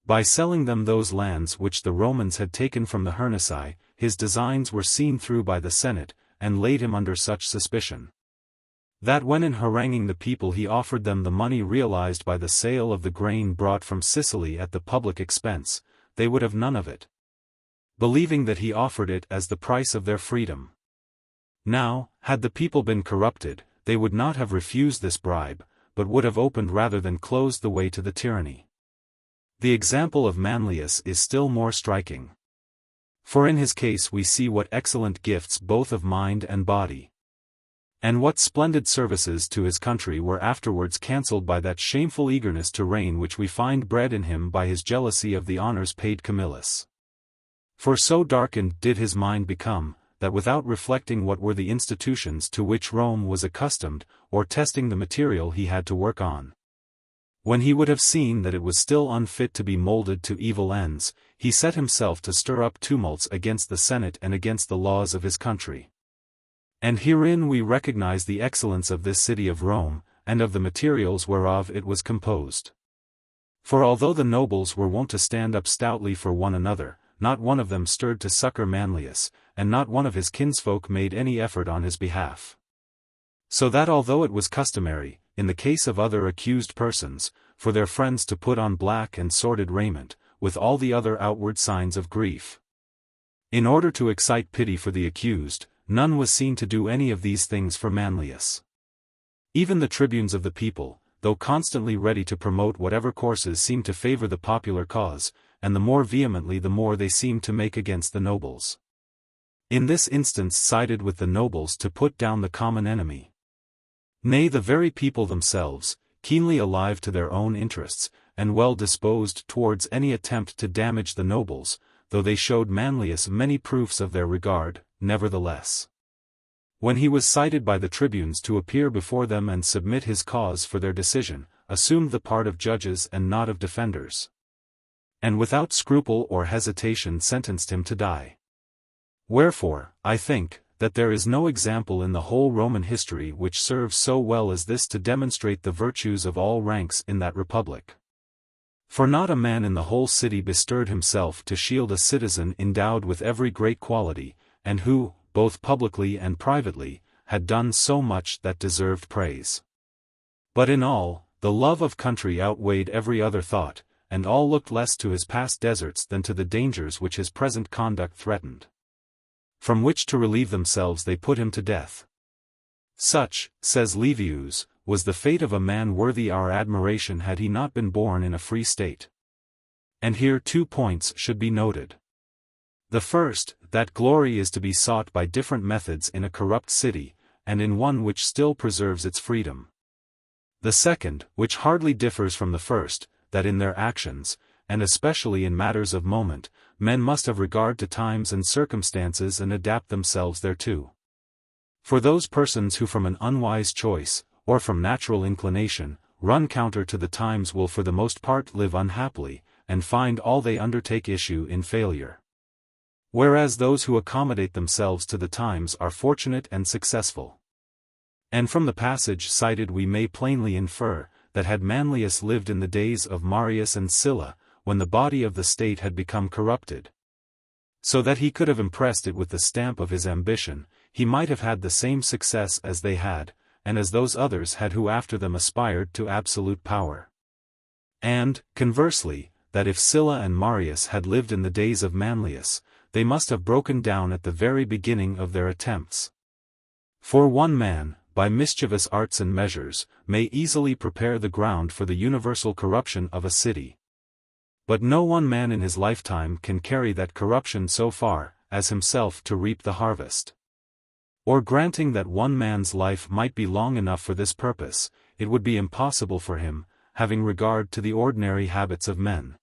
by selling them those lands which the Romans had taken from the Hernici. His designs were seen through by the Senate, and laid him under such suspicion, that when in haranguing the people he offered them the money realized by the sale of the grain brought from Sicily at the public expense, they would have none of it, believing that he offered it as the price of their freedom. Now, had the people been corrupted, they would not have refused this bribe, but would have opened rather than closed the way to the tyranny. The example of Manlius is still more striking. For in his case we see what excellent gifts both of mind and body, and what splendid services to his country were afterwards cancelled by that shameful eagerness to reign which we find bred in him by his jealousy of the honors paid Camillus. For so darkened did his mind become, that without reflecting what were the institutions to which Rome was accustomed, or testing the material he had to work on, when he would have seen that it was still unfit to be molded to evil ends, he set himself to stir up tumults against the Senate and against the laws of his country. And herein we recognize the excellence of this city of Rome, and of the materials whereof it was composed. For although the nobles were wont to stand up stoutly for one another, not one of them stirred to succor Manlius, and not one of his kinsfolk made any effort on his behalf. So that although it was customary, in the case of other accused persons, for their friends to put on black and sordid raiment, with all the other outward signs of grief, in order to excite pity for the accused, none was seen to do any of these things for Manlius. Even the tribunes of the people, though constantly ready to promote whatever courses seemed to favor the popular cause, and the more vehemently the more they seemed to make against the nobles, in this instance sided with the nobles to put down the common enemy. Nay, the very people themselves, keenly alive to their own interests, and well disposed towards any attempt to damage the nobles, though they showed Manlius many proofs of their regard, nevertheless, when he was cited by the tribunes to appear before them and submit his cause for their decision, assumed the part of judges and not of defenders, and without scruple or hesitation sentenced him to die. Wherefore, I think, that there is no example in the whole Roman history which serves so well as this to demonstrate the virtues of all ranks in that republic. For not a man in the whole city bestirred himself to shield a citizen endowed with every great quality, and who, both publicly and privately, had done so much that deserved praise. But in all, the love of country outweighed every other thought, and all looked less to his past deserts than to the dangers which his present conduct threatened, from which to relieve themselves they put him to death. Such, says Livius, was the fate of a man worthy our admiration had he not been born in a free state. And here 2 points should be noted. The first, that glory is to be sought by different methods in a corrupt city, and in one which still preserves its freedom. The second, which hardly differs from the first, that in their actions, and especially in matters of moment, men must have regard to times and circumstances and adapt themselves thereto. For those persons who from an unwise choice, or from natural inclination, run counter to the times will for the most part live unhappily, and find all they undertake issue in failure. Whereas those who accommodate themselves to the times are fortunate and successful. And from the passage cited we may plainly infer, that had Manlius lived in the days of Marius and Sylla, when the body of the state had become corrupted, so that he could have impressed it with the stamp of his ambition, he might have had the same success as they had, and as those others had who after them aspired to absolute power. And, conversely, that if Sylla and Marius had lived in the days of Manlius, they must have broken down at the very beginning of their attempts. For one man, by mischievous arts and measures, may easily prepare the ground for the universal corruption of a city. But no one man in his lifetime can carry that corruption so far, as himself to reap the harvest. Or granting that one man's life might be long enough for this purpose, it would be impossible for him, having regard to the ordinary habits of men,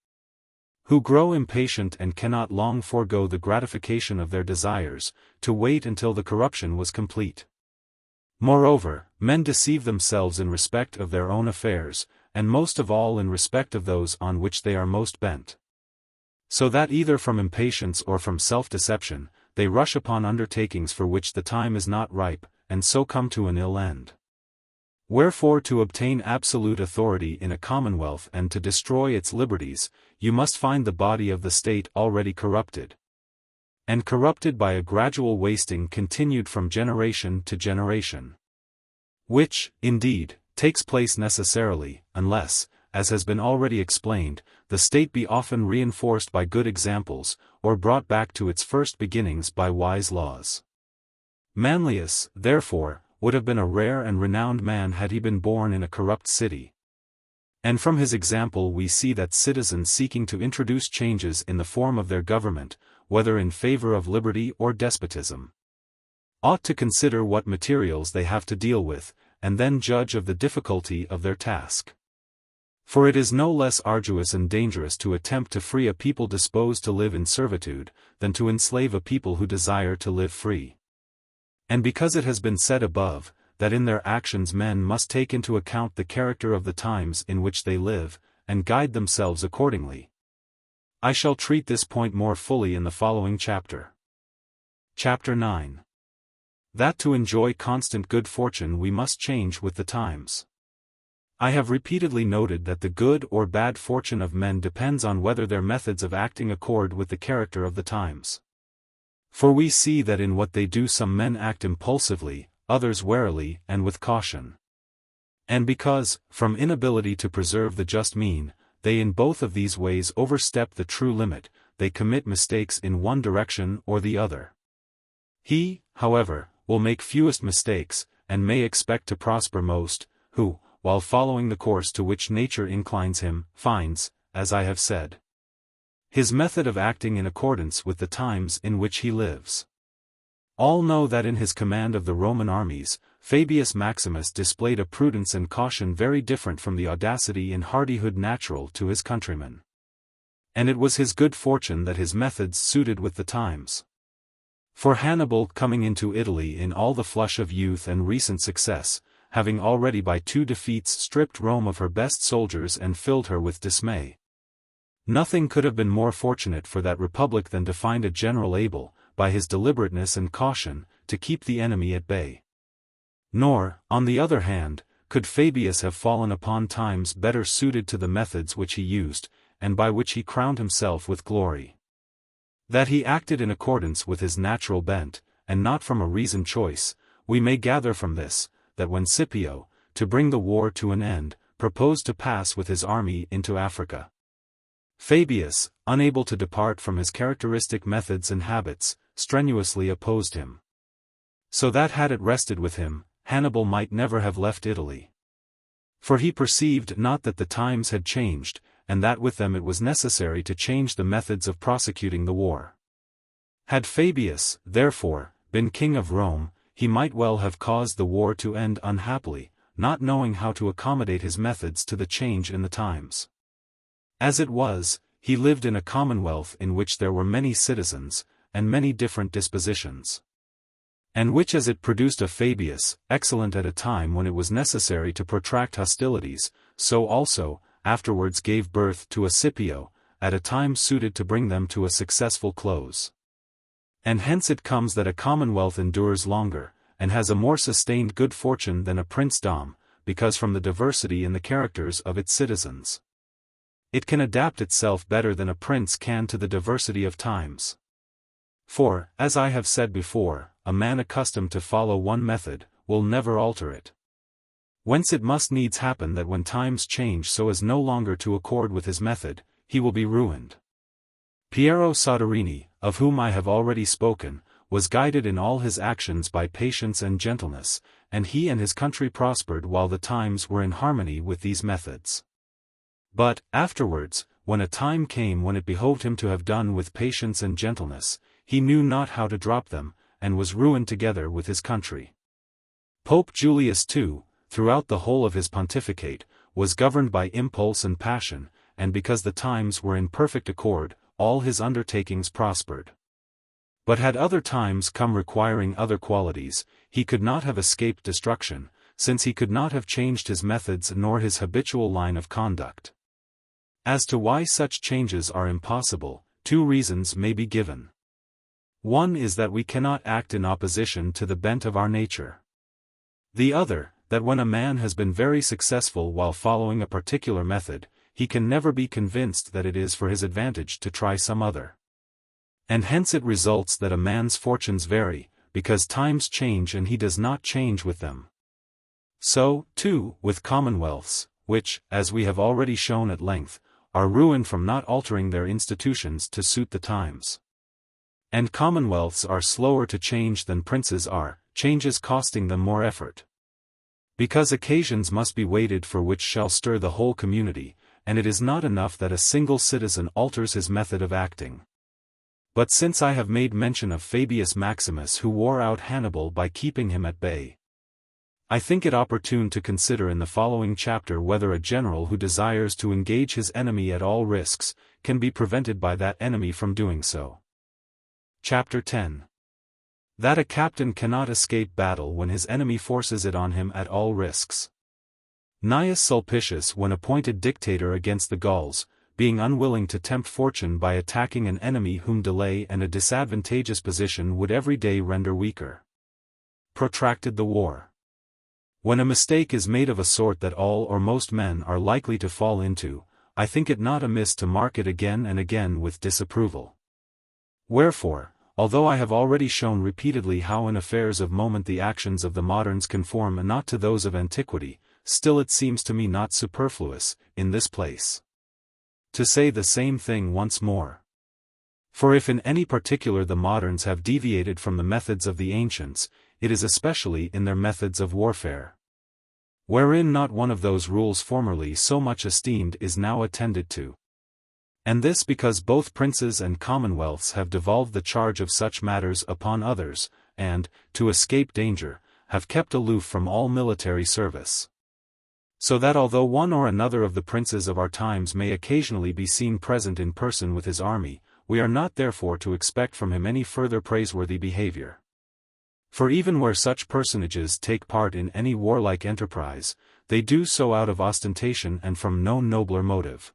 who grow impatient and cannot long forego the gratification of their desires, to wait until the corruption was complete. Moreover, men deceive themselves in respect of their own affairs, and most of all in respect of those on which they are most bent. So that either from impatience or from self-deception, they rush upon undertakings for which the time is not ripe, and so come to an ill end. Wherefore to obtain absolute authority in a commonwealth and to destroy its liberties, you must find the body of the state already corrupted. And corrupted by a gradual wasting continued from generation to generation. Which, indeed, takes place necessarily, unless, as has been already explained, the state be often reinforced by good examples, or brought back to its first beginnings by wise laws. Manlius, therefore, would have been a rare and renowned man had he been born in a corrupt city. And from his example we see that citizens seeking to introduce changes in the form of their government, whether in favor of liberty or despotism, ought to consider what materials they have to deal with, and then judge of the difficulty of their task. For it is no less arduous and dangerous to attempt to free a people disposed to live in servitude, than to enslave a people who desire to live free. And because it has been said above, that in their actions men must take into account the character of the times in which they live, and guide themselves accordingly, I shall treat this point more fully in the following chapter. Chapter IX. That to enjoy constant good fortune we must change with the times. I have repeatedly noted that the good or bad fortune of men depends on whether their methods of acting accord with the character of the times. For we see that in what they do some men act impulsively, others warily and with caution. And because, from inability to preserve the just mean, they in both of these ways overstep the true limit, they commit mistakes in one direction or the other. He, however, will make fewest mistakes, and may expect to prosper most, who, while following the course to which nature inclines him, finds, as I have said, his method of acting in accordance with the times in which he lives. All know that in his command of the Roman armies, Fabius Maximus displayed a prudence and caution very different from the audacity and hardihood natural to his countrymen. And it was his good fortune that his methods suited with the times. For Hannibal, coming into Italy in all the flush of youth and recent success, having already by 2 defeats stripped Rome of her best soldiers and filled her with dismay. Nothing could have been more fortunate for that republic than to find a general able, by his deliberateness and caution, to keep the enemy at bay. Nor, on the other hand, could Fabius have fallen upon times better suited to the methods which he used, and by which he crowned himself with glory. That he acted in accordance with his natural bent, and not from a reasoned choice, we may gather from this, that when Scipio, to bring the war to an end, proposed to pass with his army into Africa, Fabius, unable to depart from his characteristic methods and habits, strenuously opposed him. So that had it rested with him, Hannibal might never have left Italy. For he perceived not that the times had changed, and that with them it was necessary to change the methods of prosecuting the war. Had Fabius, therefore, been king of Rome, he might well have caused the war to end unhappily, not knowing how to accommodate his methods to the change in the times. As it was, he lived in a commonwealth in which there were many citizens, and many different dispositions. And which as it produced a Fabius, excellent at a time when it was necessary to protract hostilities, so also, afterwards gave birth to a Scipio, at a time suited to bring them to a successful close. And hence it comes that a commonwealth endures longer, and has a more sustained good fortune than a princedom, because from the diversity in the characters of its citizens, it can adapt itself better than a prince can to the diversity of times. For, as I have said before, a man accustomed to follow one method, will never alter it. Whence it must needs happen that when times change so as no longer to accord with his method, he will be ruined. Piero Soderini, of whom I have already spoken, was guided in all his actions by patience and gentleness, and he and his country prospered while the times were in harmony with these methods. But, afterwards, when a time came when it behoved him to have done with patience and gentleness, he knew not how to drop them, and was ruined together with his country. Pope Julius too, throughout the whole of his pontificate, was governed by impulse and passion, and because the times were in perfect accord, all his undertakings prospered. But had other times come requiring other qualities, he could not have escaped destruction, since he could not have changed his methods nor his habitual line of conduct. As to why such changes are impossible, 2 reasons may be given. One is that we cannot act in opposition to the bent of our nature. The other, that when a man has been very successful while following a particular method, he can never be convinced that it is for his advantage to try some other. And hence it results that a man's fortunes vary, because times change and he does not change with them. So, too, with commonwealths, which, as we have already shown at length, are ruined from not altering their institutions to suit the times. And commonwealths are slower to change than princes are, changes costing them more effort. Because occasions must be waited for which shall stir the whole community, and it is not enough that a single citizen alters his method of acting. But since I have made mention of Fabius Maximus who wore out Hannibal by keeping him at bay, I think it opportune to consider in the following chapter whether a general who desires to engage his enemy at all risks, can be prevented by that enemy from doing so. Chapter 10. That a captain cannot escape battle when his enemy forces it on him at all risks. Gnaeus Sulpicius, when appointed dictator against the Gauls, being unwilling to tempt fortune by attacking an enemy whom delay and a disadvantageous position would every day render weaker, protracted the war. When a mistake is made of a sort that all or most men are likely to fall into, I think it not amiss to mark it again and again with disapproval. Wherefore, although I have already shown repeatedly how in affairs of moment the actions of the moderns conform not to those of antiquity, still it seems to me not superfluous, in this place, to say the same thing once more. For if in any particular the moderns have deviated from the methods of the ancients, it is especially in their methods of warfare, wherein not one of those rules formerly so much esteemed is now attended to. And this because both princes and commonwealths have devolved the charge of such matters upon others, and, to escape danger, have kept aloof from all military service. So that although one or another of the princes of our times may occasionally be seen present in person with his army, we are not therefore to expect from him any further praiseworthy behavior. For even where such personages take part in any warlike enterprise, they do so out of ostentation and from no nobler motive.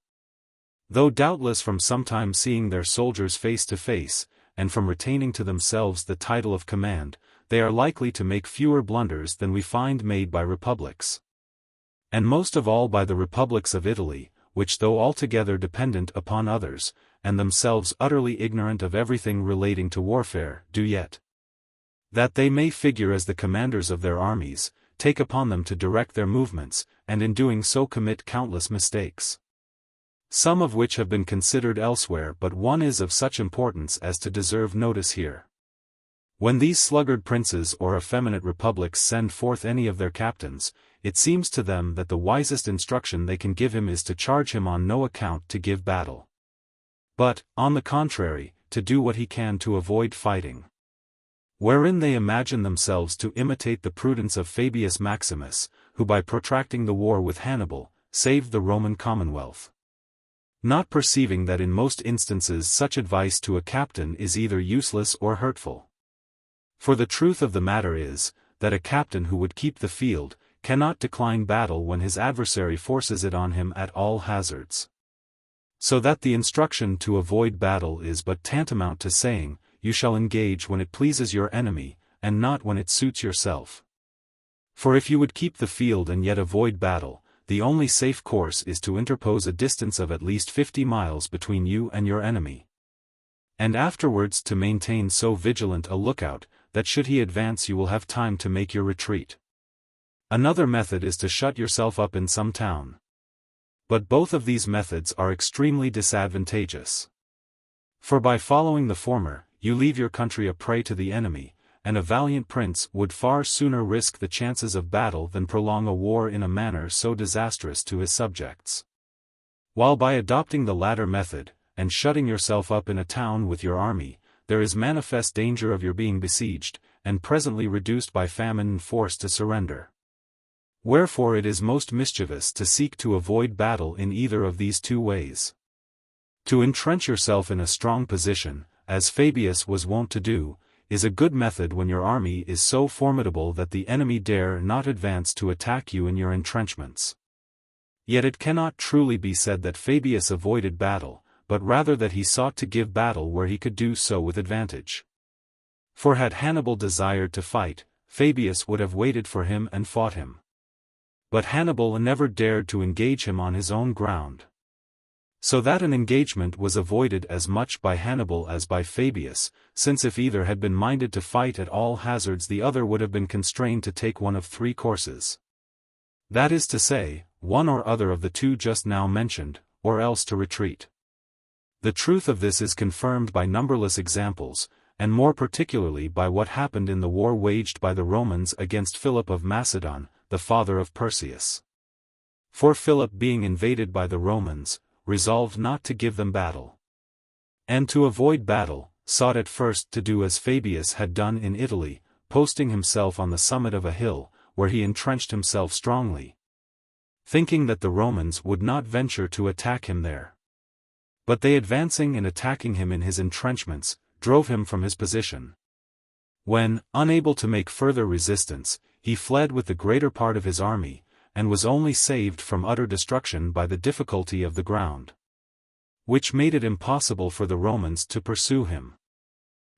Though doubtless from sometimes seeing their soldiers face to face, and from retaining to themselves the title of command, they are likely to make fewer blunders than we find made by republics. And most of all by the republics of Italy, which though altogether dependent upon others, and themselves utterly ignorant of everything relating to warfare, do yet, that they may figure as the commanders of their armies, take upon them to direct their movements, and in doing so commit countless mistakes, some of which have been considered elsewhere, but one is of such importance as to deserve notice here. When these sluggard princes or effeminate republics send forth any of their captains, it seems to them that the wisest instruction they can give him is to charge him on no account to give battle, but, on the contrary, to do what he can to avoid fighting. Wherein they imagine themselves to imitate the prudence of Fabius Maximus, who by protracting the war with Hannibal, saved the Roman commonwealth, not perceiving that in most instances such advice to a captain is either useless or hurtful. For the truth of the matter is, that a captain who would keep the field, cannot decline battle when his adversary forces it on him at all hazards. So that the instruction to avoid battle is but tantamount to saying, you shall engage when it pleases your enemy, and not when it suits yourself. For if you would keep the field and yet avoid battle, the only safe course is to interpose a distance of at least 50 miles between you and your enemy, and afterwards to maintain so vigilant a lookout, that should he advance you will have time to make your retreat. Another method is to shut yourself up in some town. But both of these methods are extremely disadvantageous. For by following the former, you leave your country a prey to the enemy, and a valiant prince would far sooner risk the chances of battle than prolong a war in a manner so disastrous to his subjects. While by adopting the latter method, and shutting yourself up in a town with your army, there is manifest danger of your being besieged, and presently reduced by famine and forced to surrender. Wherefore it is most mischievous to seek to avoid battle in either of these two ways. To entrench yourself in a strong position, as Fabius was wont to do, is a good method when your army is so formidable that the enemy dare not advance to attack you in your entrenchments. Yet it cannot truly be said that Fabius avoided battle, but rather that he sought to give battle where he could do so with advantage. For had Hannibal desired to fight, Fabius would have waited for him and fought him. But Hannibal never dared to engage him on his own ground. So that an engagement was avoided as much by Hannibal as by Fabius, since if either had been minded to fight at all hazards the other would have been constrained to take one of three courses. That is to say, one or other of the two just now mentioned, or else to retreat. The truth of this is confirmed by numberless examples, and more particularly by what happened in the war waged by the Romans against Philip of Macedon, the father of Perseus. For Philip, being invaded by the Romans, resolved not to give them battle. And to avoid battle, sought at first to do as Fabius had done in Italy, posting himself on the summit of a hill, where he entrenched himself strongly, thinking that the Romans would not venture to attack him there. But they, advancing and attacking him in his entrenchments, drove him from his position. When, unable to make further resistance, he fled with the greater part of his army, and was only saved from utter destruction by the difficulty of the ground, which made it impossible for the Romans to pursue him.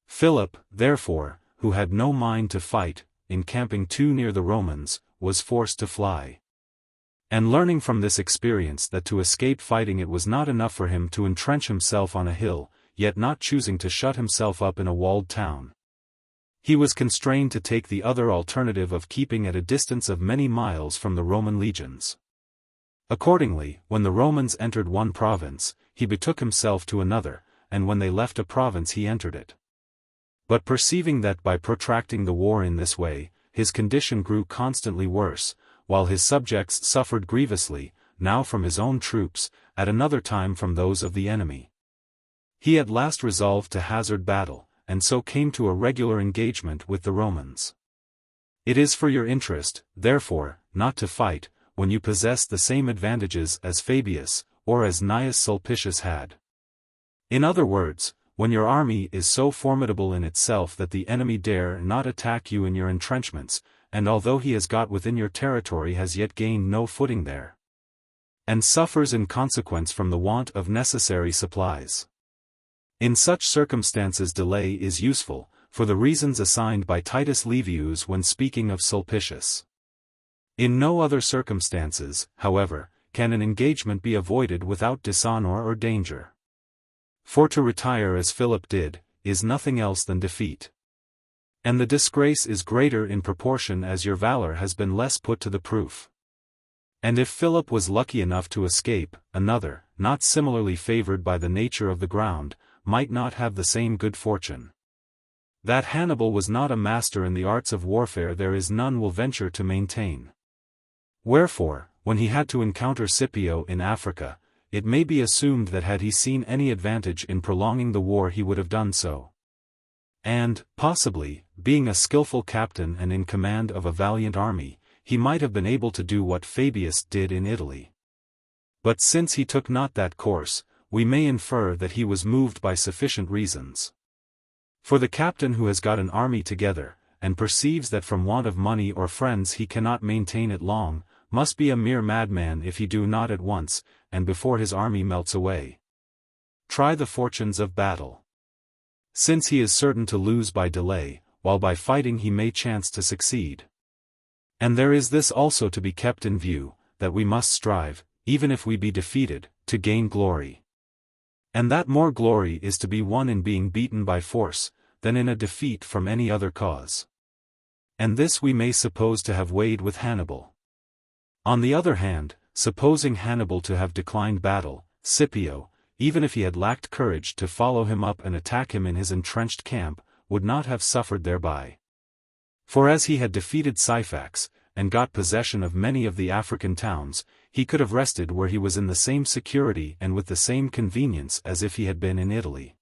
Philip, therefore, who had no mind to fight, encamping too near the Romans, was forced to fly. And learning from this experience that to escape fighting it was not enough for him to entrench himself on a hill, yet not choosing to shut himself up in a walled town, he was constrained to take the other alternative of keeping at a distance of many miles from the Roman legions. Accordingly, when the Romans entered one province, he betook himself to another, and when they left a province he entered it. But perceiving that by protracting the war in this way, his condition grew constantly worse, while his subjects suffered grievously, now from his own troops, at another time from those of the enemy, he at last resolved to hazard battle, and so came to a regular engagement with the Romans. It is for your interest, therefore, not to fight, when you possess the same advantages as Fabius, or as Gnaeus Sulpicius had. In other words, when your army is so formidable in itself that the enemy dare not attack you in your entrenchments, and although he has got within your territory has yet gained no footing there, and suffers in consequence from the want of necessary supplies. In such circumstances delay is useful, for the reasons assigned by Titus Livius when speaking of Sulpicius. In no other circumstances, however, can an engagement be avoided without dishonor or danger. For to retire as Philip did, is nothing else than defeat. And the disgrace is greater in proportion as your valor has been less put to the proof. And if Philip was lucky enough to escape, another, not similarly favored by the nature of the ground, might not have the same good fortune. That Hannibal was not a master in the arts of warfare there is none will venture to maintain. Wherefore, when he had to encounter Scipio in Africa, it may be assumed that had he seen any advantage in prolonging the war he would have done so. And, possibly, being a skillful captain and in command of a valiant army, he might have been able to do what Fabius did in Italy. But since he took not that course, we may infer that he was moved by sufficient reasons. For the captain who has got an army together, and perceives that from want of money or friends he cannot maintain it long, must be a mere madman if he do not at once, and before his army melts away, try the fortunes of battle. Since he is certain to lose by delay, while by fighting he may chance to succeed. And there is this also to be kept in view, that we must strive, even if we be defeated, to gain glory. And that more glory is to be won in being beaten by force, than in a defeat from any other cause. And this we may suppose to have weighed with Hannibal. On the other hand, supposing Hannibal to have declined battle, Scipio, even if he had lacked courage to follow him up and attack him in his entrenched camp, would not have suffered thereby. For as he had defeated Syphax, and got possession of many of the African towns, he could have rested where he was in the same security and with the same convenience as if he had been in Italy.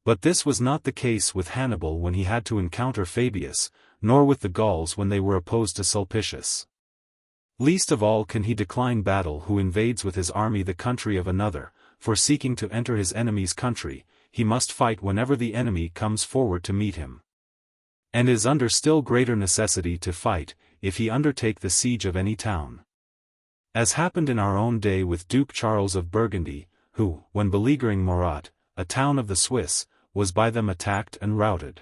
But this was not the case with Hannibal when he had to encounter Fabius, nor with the Gauls when they were opposed to Sulpicius. Least of all can he decline battle who invades with his army the country of another, for seeking to enter his enemy's country, he must fight whenever the enemy comes forward to meet him. And is under still greater necessity to fight, if he undertake the siege of any town. As happened in our own day with Duke Charles of Burgundy, who, when beleaguering Morat, a town of the Swiss, was by them attacked and routed.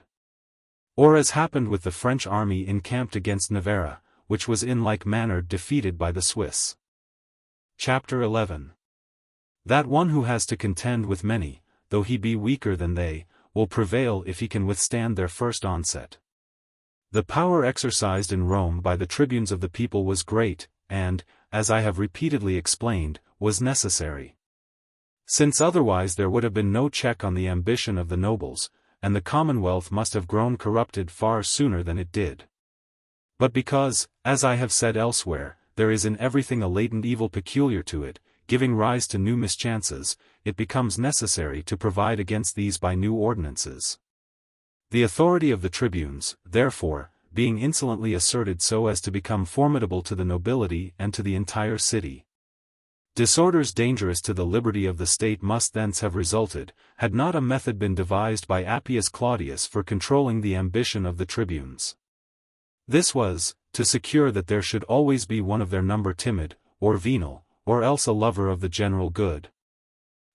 Or as happened with the French army encamped against Navarra, which was in like manner defeated by the Swiss. Chapter 11. That one who has to contend with many, though he be weaker than they, will prevail if he can withstand their first onset. The power exercised in Rome by the tribunes of the people was great, and, as I have repeatedly explained, was necessary. Since otherwise there would have been no check on the ambition of the nobles, and the commonwealth must have grown corrupted far sooner than it did. But because, as I have said elsewhere, there is in everything a latent evil peculiar to it, giving rise to new mischances, it becomes necessary to provide against these by new ordinances. The authority of the tribunes, therefore, being insolently asserted so as to become formidable to the nobility and to the entire city. Disorders dangerous to the liberty of the state must thence have resulted, had not a method been devised by Appius Claudius for controlling the ambition of the tribunes. This was, to secure that there should always be one of their number timid, or venal, or else a lover of the general good,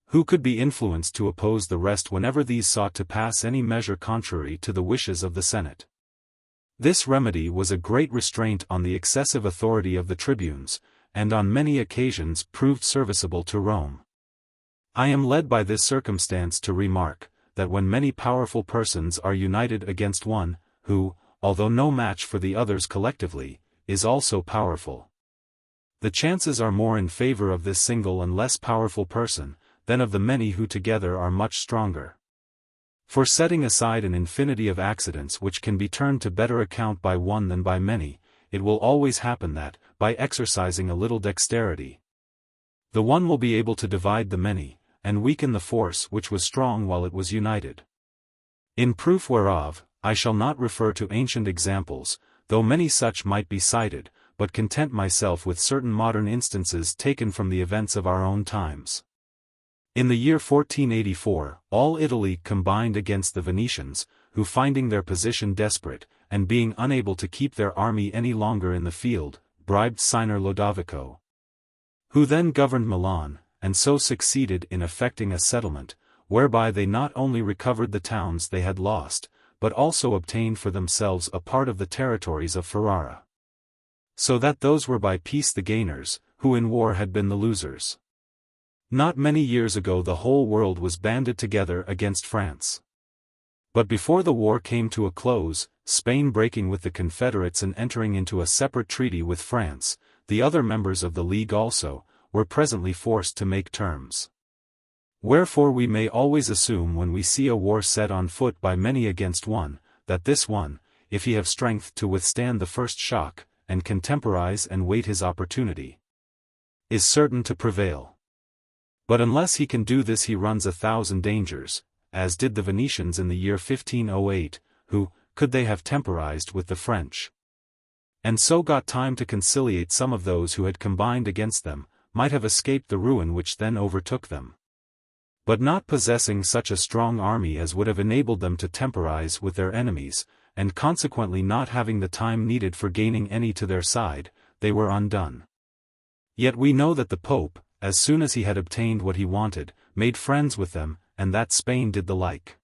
who could be influenced to oppose the rest whenever these sought to pass any measure contrary to the wishes of the Senate. This remedy was a great restraint on the excessive authority of the tribunes, and on many occasions proved serviceable to Rome. I am led by this circumstance to remark, that when many powerful persons are united against one, who, although no match for the others collectively, is also powerful, the chances are more in favor of this single and less powerful person, than of the many who together are much stronger. For setting aside an infinity of accidents which can be turned to better account by one than by many, it will always happen that, by exercising a little dexterity, the one will be able to divide the many, and weaken the force which was strong while it was united. In proof whereof, I shall not refer to ancient examples, though many such might be cited, but content myself with certain modern instances taken from the events of our own times. In the year 1484, all Italy combined against the Venetians, who finding their position desperate, and being unable to keep their army any longer in the field, bribed Signer Lodovico, who then governed Milan, and so succeeded in effecting a settlement, whereby they not only recovered the towns they had lost, but also obtained for themselves a part of the territories of Ferrara. So that those were by peace the gainers, who in war had been the losers. Not many years ago the whole world was banded together against France. But before the war came to a close, Spain breaking with the Confederates and entering into a separate treaty with France, the other members of the League also, were presently forced to make terms. Wherefore we may always assume when we see a war set on foot by many against one, that this one, if he have strength to withstand the first shock, and contemporize and wait his opportunity, is certain to prevail. But unless he can do this he runs 1,000 dangers, as did the Venetians in the year 1508, who, could they have temporized with the French, and so got time to conciliate some of those who had combined against them, might have escaped the ruin which then overtook them. But not possessing such a strong army as would have enabled them to temporize with their enemies, and consequently not having the time needed for gaining any to their side, they were undone. Yet we know that the Pope, as soon as he had obtained what he wanted, made friends with them, and that Spain did the like.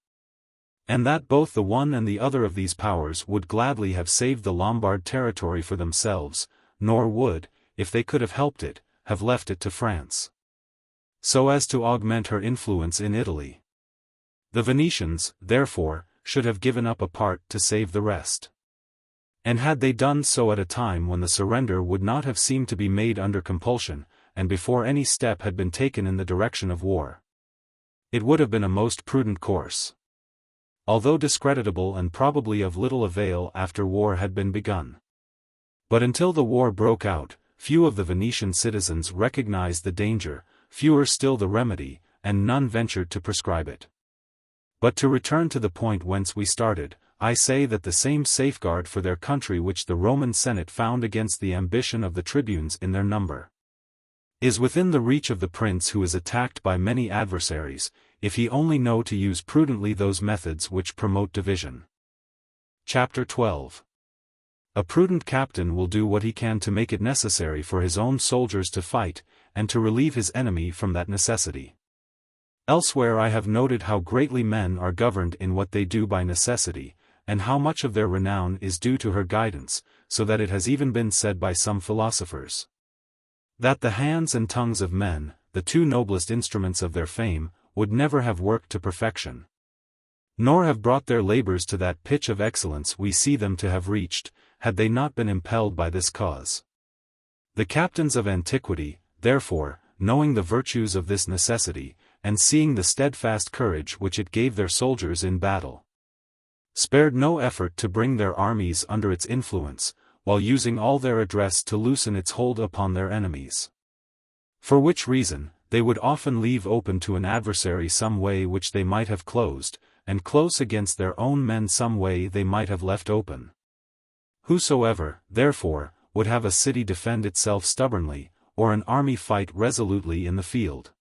And that both the one and the other of these powers would gladly have saved the Lombard territory for themselves, nor would, if they could have helped it, have left it to France, so as to augment her influence in Italy. The Venetians, therefore, should have given up a part to save the rest. And had they done so at a time when the surrender would not have seemed to be made under compulsion, and before any step had been taken in the direction of war, it would have been a most prudent course, although discreditable and probably of little avail after war had been begun. But until the war broke out, few of the Venetian citizens recognized the danger, fewer still the remedy, and none ventured to prescribe it. But to return to the point whence we started, I say that the same safeguard for their country which the Roman Senate found against the ambition of the tribunes in their number, is within the reach of the prince who is attacked by many adversaries, if he only know to use prudently those methods which promote division. Chapter 12. A prudent captain will do what he can to make it necessary for his own soldiers to fight, and to relieve his enemy from that necessity. Elsewhere I have noted how greatly men are governed in what they do by necessity, and how much of their renown is due to her guidance, so that it has even been said by some philosophers that the hands and tongues of men, the two noblest instruments of their fame, would never have worked to perfection, nor have brought their labors to that pitch of excellence we see them to have reached, had they not been impelled by this cause. The captains of antiquity, therefore, knowing the virtues of this necessity, and seeing the steadfast courage which it gave their soldiers in battle, spared no effort to bring their armies under its influence, while using all their address to loosen its hold upon their enemies. For which reason, they would often leave open to an adversary some way which they might have closed, and close against their own men some way they might have left open. Whosoever, therefore, would have a city defend itself stubbornly, or an army fight resolutely in the field,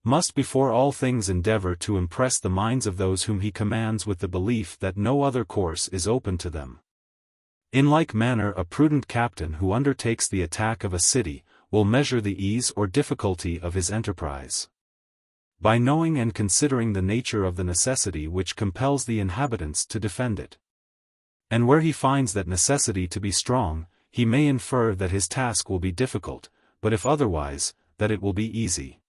must before all things endeavor to impress the minds of those whom he commands with the belief that no other course is open to them. In like manner a prudent captain who undertakes the attack of a city, will measure the ease or difficulty of his enterprise by knowing and considering the nature of the necessity which compels the inhabitants to defend it. And where he finds that necessity to be strong, he may infer that his task will be difficult, but if otherwise, that it will be easy.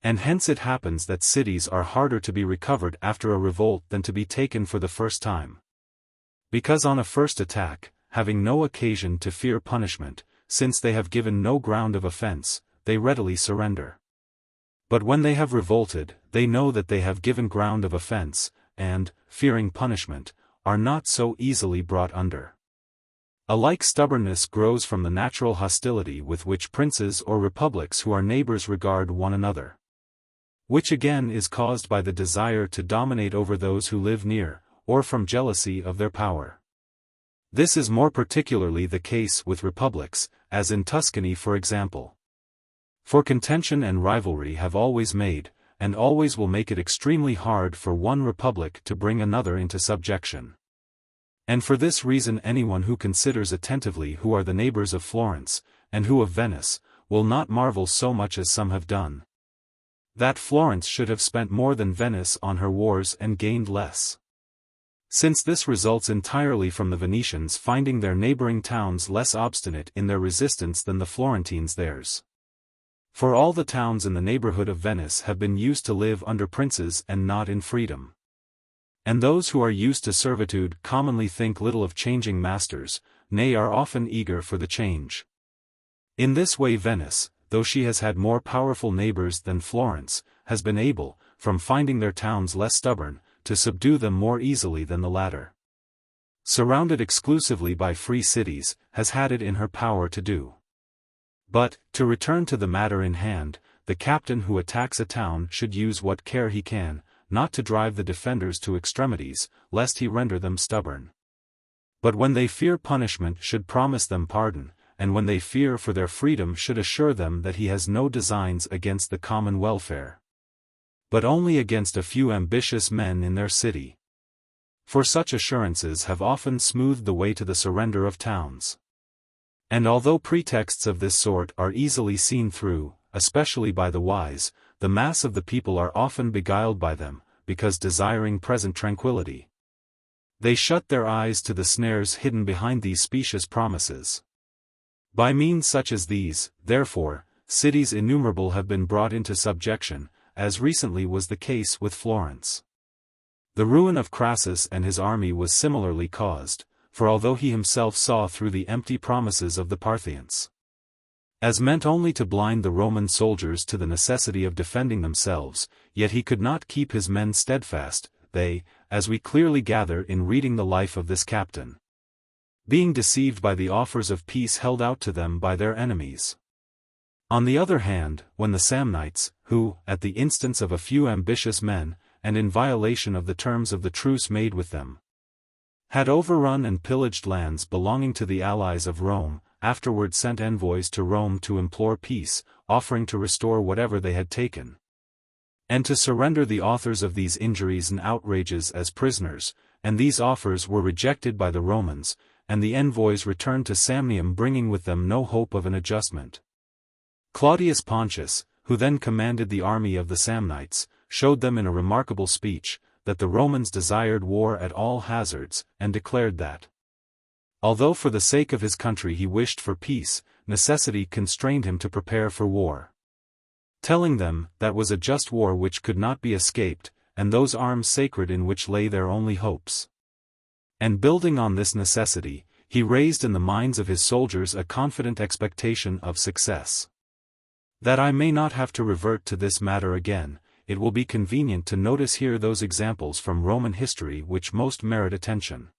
And hence it happens that cities are harder to be recovered after a revolt than to be taken for the first time. Because on a first attack, having no occasion to fear punishment, since they have given no ground of offense, they readily surrender. But when they have revolted, they know that they have given ground of offense, and, fearing punishment, are not so easily brought under. A like stubbornness grows from the natural hostility with which princes or republics who are neighbors regard one another, which again is caused by the desire to dominate over those who live near, or from jealousy of their power. This is more particularly the case with republics, as in Tuscany for example. For contention and rivalry have always made, and always will make it extremely hard for one republic to bring another into subjection. And for this reason anyone who considers attentively who are the neighbors of Florence, and who of Venice, will not marvel so much as some have done, that Florence should have spent more than Venice on her wars and gained less. Since this results entirely from the Venetians finding their neighboring towns less obstinate in their resistance than the Florentines theirs. For all the towns in the neighborhood of Venice have been used to live under princes and not in freedom. And those who are used to servitude commonly think little of changing masters, nay are often eager for the change. In this way Venice, though she has had more powerful neighbors than Florence, has been able, from finding their towns less stubborn, to subdue them more easily than the latter. Surrounded exclusively by free cities, has had it in her power to do. But, to return to the matter in hand, the captain who attacks a town should use what care he can, not to drive the defenders to extremities, lest he render them stubborn. But when they fear punishment should promise them pardon, and when they fear for their freedom should assure them that he has no designs against the common welfare, but only against a few ambitious men in their city. For such assurances have often smoothed the way to the surrender of towns. And although pretexts of this sort are easily seen through, especially by the wise, the mass of the people are often beguiled by them, because desiring present tranquility, they shut their eyes to the snares hidden behind these specious promises. By means such as these, therefore, cities innumerable have been brought into subjection, as recently was the case with Florence. The ruin of Crassus and his army was similarly caused, for although he himself saw through the empty promises of the Parthians, as meant only to blind the Roman soldiers to the necessity of defending themselves, yet he could not keep his men steadfast, they, as we clearly gather in reading the life of this captain, being deceived by the offers of peace held out to them by their enemies. On the other hand, when the Samnites, who, at the instance of a few ambitious men, and in violation of the terms of the truce made with them, had overrun and pillaged lands belonging to the allies of Rome, afterward sent envoys to Rome to implore peace, offering to restore whatever they had taken, and to surrender the authors of these injuries and outrages as prisoners, and these offers were rejected by the Romans, and the envoys returned to Samnium bringing with them no hope of an adjustment. Claudius Pontius, who then commanded the army of the Samnites, showed them in a remarkable speech, that the Romans desired war at all hazards, and declared that, although for the sake of his country he wished for peace, necessity constrained him to prepare for war. Telling them, that was a just war which could not be escaped, and those arms sacred in which lay their only hopes. And building on this necessity, he raised in the minds of his soldiers a confident expectation of success. That I may not have to revert to this matter again, it will be convenient to notice here those examples from Roman history which most merit attention.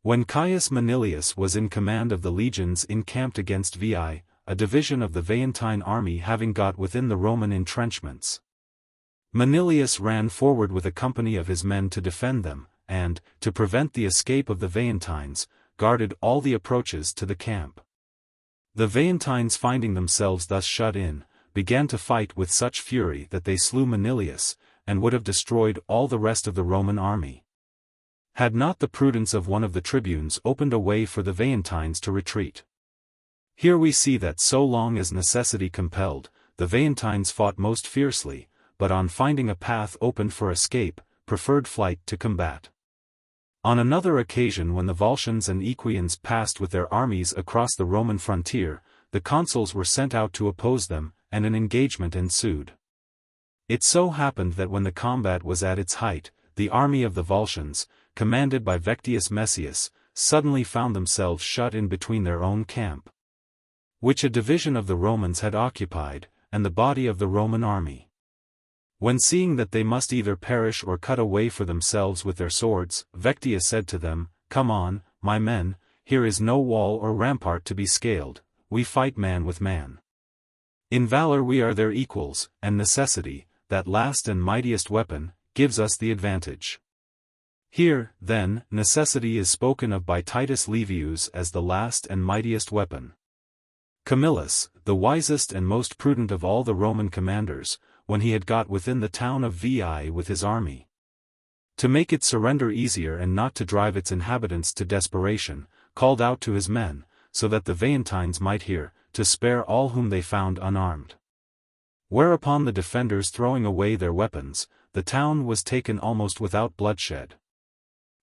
When Caius Manilius was in command of the legions encamped against Veii, a division of the Veientine army having got within the Roman entrenchments, Manilius ran forward with a company of his men to defend them, and, to prevent the escape of the Veientines, guarded all the approaches to the camp. The Veientines, finding themselves thus shut in, began to fight with such fury that they slew Manilius, and would have destroyed all the rest of the Roman army, had not the prudence of one of the tribunes opened a way for the Veientines to retreat. Here we see that so long as necessity compelled, the Veientines fought most fiercely, but on finding a path opened for escape, preferred flight to combat. On another occasion, when the Volscians and Equians passed with their armies across the Roman frontier, the consuls were sent out to oppose them, and an engagement ensued. It so happened that when the combat was at its height, the army of the Volscians, commanded by Vectius Messius, suddenly found themselves shut in between their own camp, which a division of the Romans had occupied, and the body of the Roman army. When seeing that they must either perish or cut a way for themselves with their swords, Vectius said to them, "Come on, my men, here is no wall or rampart to be scaled, we fight man with man. In valor we are their equals, and necessity, that last and mightiest weapon, gives us the advantage." Here, then, necessity is spoken of by Titus Livius as the last and mightiest weapon. Camillus, the wisest and most prudent of all the Roman commanders, when he had got within the town of Veii with his army, to make its surrender easier and not to drive its inhabitants to desperation, called out to his men, so that the Veientines might hear, to spare all whom they found unarmed. Whereupon the defenders throwing away their weapons, the town was taken almost without bloodshed.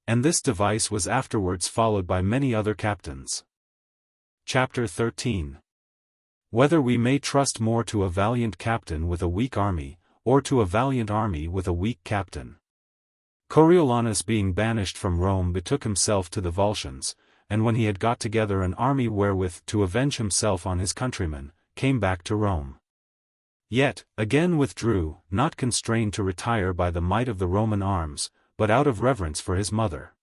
And this device was afterwards followed by many other captains. Chapter 13. Whether we may trust more to a valiant captain with a weak army, or to a valiant army with a weak captain. Coriolanus, being banished from Rome, betook himself to the Volscians, and when he had got together an army wherewith to avenge himself on his countrymen, came back to Rome. Yet, again withdrew, not constrained to retire by the might of the Roman arms, but out of reverence for his mother.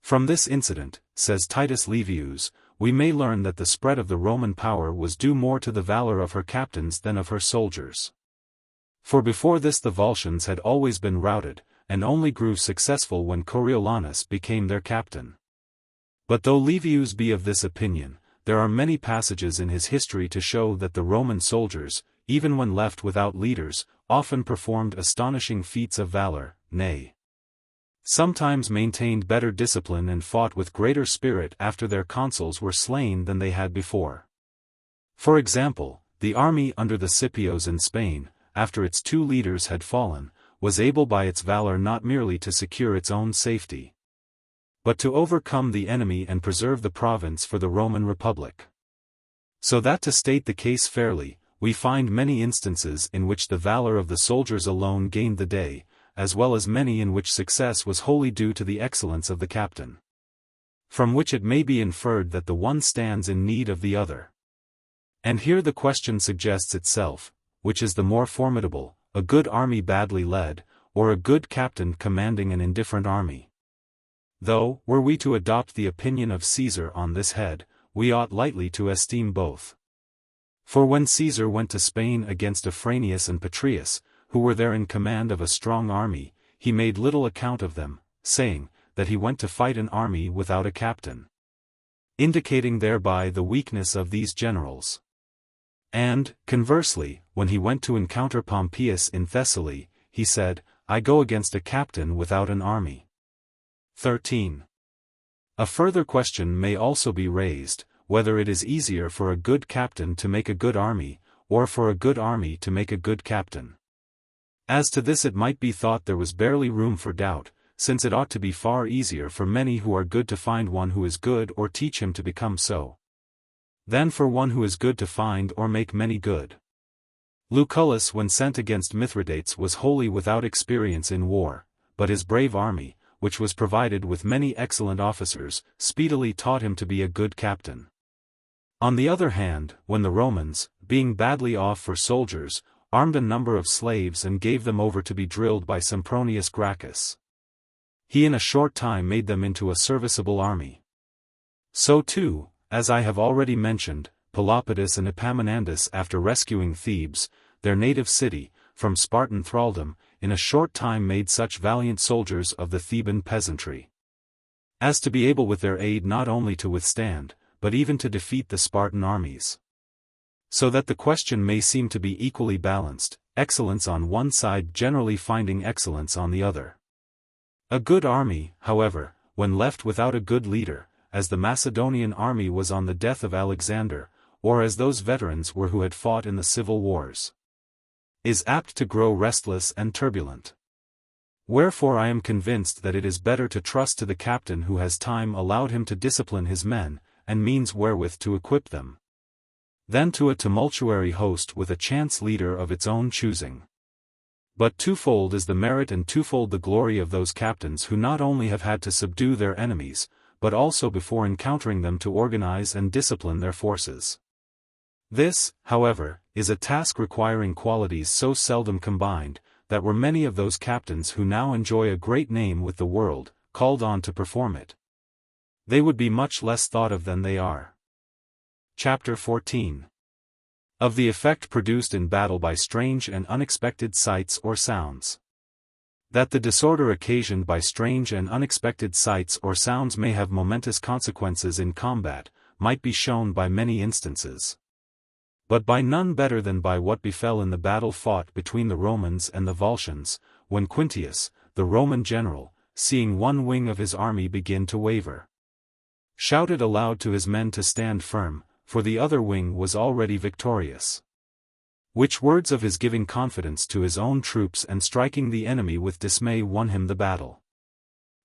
From this incident, says Titus Livius, we may learn that the spread of the Roman power was due more to the valor of her captains than of her soldiers. For before this the Volscians had always been routed, and only grew successful when Coriolanus became their captain. But though Livius be of this opinion, there are many passages in his history to show that the Roman soldiers, even when left without leaders, often performed astonishing feats of valor, nay, sometimes maintained better discipline and fought with greater spirit after their consuls were slain than they had before. For example, the army under the Scipios in Spain, after its two leaders had fallen, was able by its valor not merely to secure its own safety, but to overcome the enemy and preserve the province for the Roman Republic. So that to state the case fairly, we find many instances in which the valor of the soldiers alone gained the day, as well as many in which success was wholly due to the excellence of the captain. From which it may be inferred that the one stands in need of the other. And here the question suggests itself, which is the more formidable, a good army badly led, or a good captain commanding an indifferent army? Though, were we to adopt the opinion of Caesar on this head, we ought lightly to esteem both. For when Caesar went to Spain against Afranius and Petreius, who were there in command of a strong army, he made little account of them, saying, that he went to fight an army without a captain, indicating thereby the weakness of these generals. And, conversely, when he went to encounter Pompeius in Thessaly, he said, I go against a captain without an army. 13. A further question may also be raised, whether it is easier for a good captain to make a good army, or for a good army to make a good captain. As to this it might be thought there was barely room for doubt, since it ought to be far easier for many who are good to find one who is good or teach him to become so, than for one who is good to find or make many good. Lucullus when sent against Mithridates was wholly without experience in war, but his brave army, which was provided with many excellent officers, speedily taught him to be a good captain. On the other hand, when the Romans, being badly off for soldiers, armed a number of slaves and gave them over to be drilled by Sempronius Gracchus, he in a short time made them into a serviceable army. So too, as I have already mentioned, Pelopidas and Epaminondas after rescuing Thebes, their native city, from Spartan thraldom, in a short time made such valiant soldiers of the Theban peasantry, as to be able with their aid not only to withstand, but even to defeat the Spartan armies. So that the question may seem to be equally balanced, excellence on one side generally finding excellence on the other. A good army, however, when left without a good leader, as the Macedonian army was on the death of Alexander, or as those veterans were who had fought in the civil wars, is apt to grow restless and turbulent. Wherefore I am convinced that it is better to trust to the captain who has time allowed him to discipline his men, and means wherewith to equip them, than to a tumultuary host with a chance leader of its own choosing. But twofold is the merit and twofold the glory of those captains who not only have had to subdue their enemies, but also before encountering them to organize and discipline their forces. This, however, is a task requiring qualities so seldom combined, that were many of those captains who now enjoy a great name with the world, called on to perform it, they would be much less thought of than they are. Chapter 14. Of the effect produced in battle by strange and unexpected sights or sounds. That the disorder occasioned by strange and unexpected sights or sounds may have momentous consequences in combat, might be shown by many instances, but by none better than by what befell in the battle fought between the Romans and the Volscians, when Quintius, the Roman general, seeing one wing of his army begin to waver, shouted aloud to his men to stand firm, for the other wing was already victorious. Which words of his giving confidence to his own troops and striking the enemy with dismay won him the battle.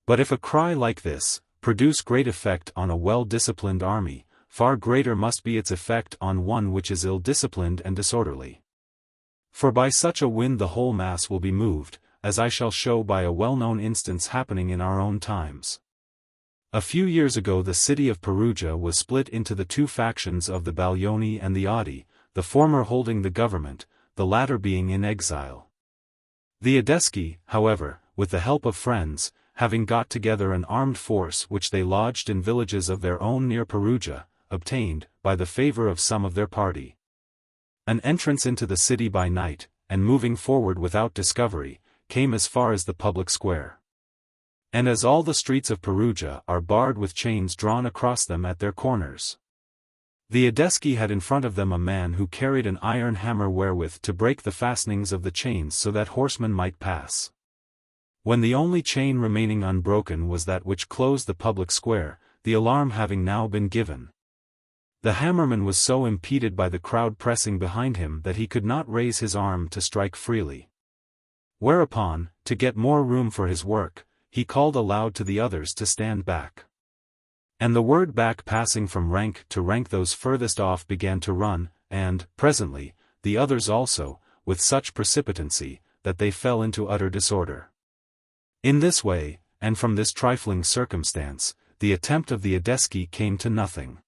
But if a cry like this produce great effect on a well-disciplined army, far greater must be its effect on one which is ill-disciplined and disorderly. For by such a wind the whole mass will be moved, as I shall show by a well-known instance happening in our own times. A few years ago the city of Perugia was split into the two factions of the Baglioni and the Audi, the former holding the government, the latter being in exile. The Adesci, however, with the help of friends, having got together an armed force which they lodged in villages of their own near Perugia, obtained, by the favor of some of their party, an entrance into the city by night, and moving forward without discovery, came as far as the public square. And as all the streets of Perugia are barred with chains drawn across them at their corners, the Adesci had in front of them a man who carried an iron hammer wherewith to break the fastenings of the chains so that horsemen might pass. When the only chain remaining unbroken was that which closed the public square, the alarm having now been given, the hammerman was so impeded by the crowd pressing behind him that he could not raise his arm to strike freely. Whereupon, to get more room for his work, he called aloud to the others to stand back. And the word back passing from rank to rank those furthest off began to run, and, presently, the others also, with such precipitancy, that they fell into utter disorder. In this way, and from this trifling circumstance, the attempt of the Adesci came to nothing.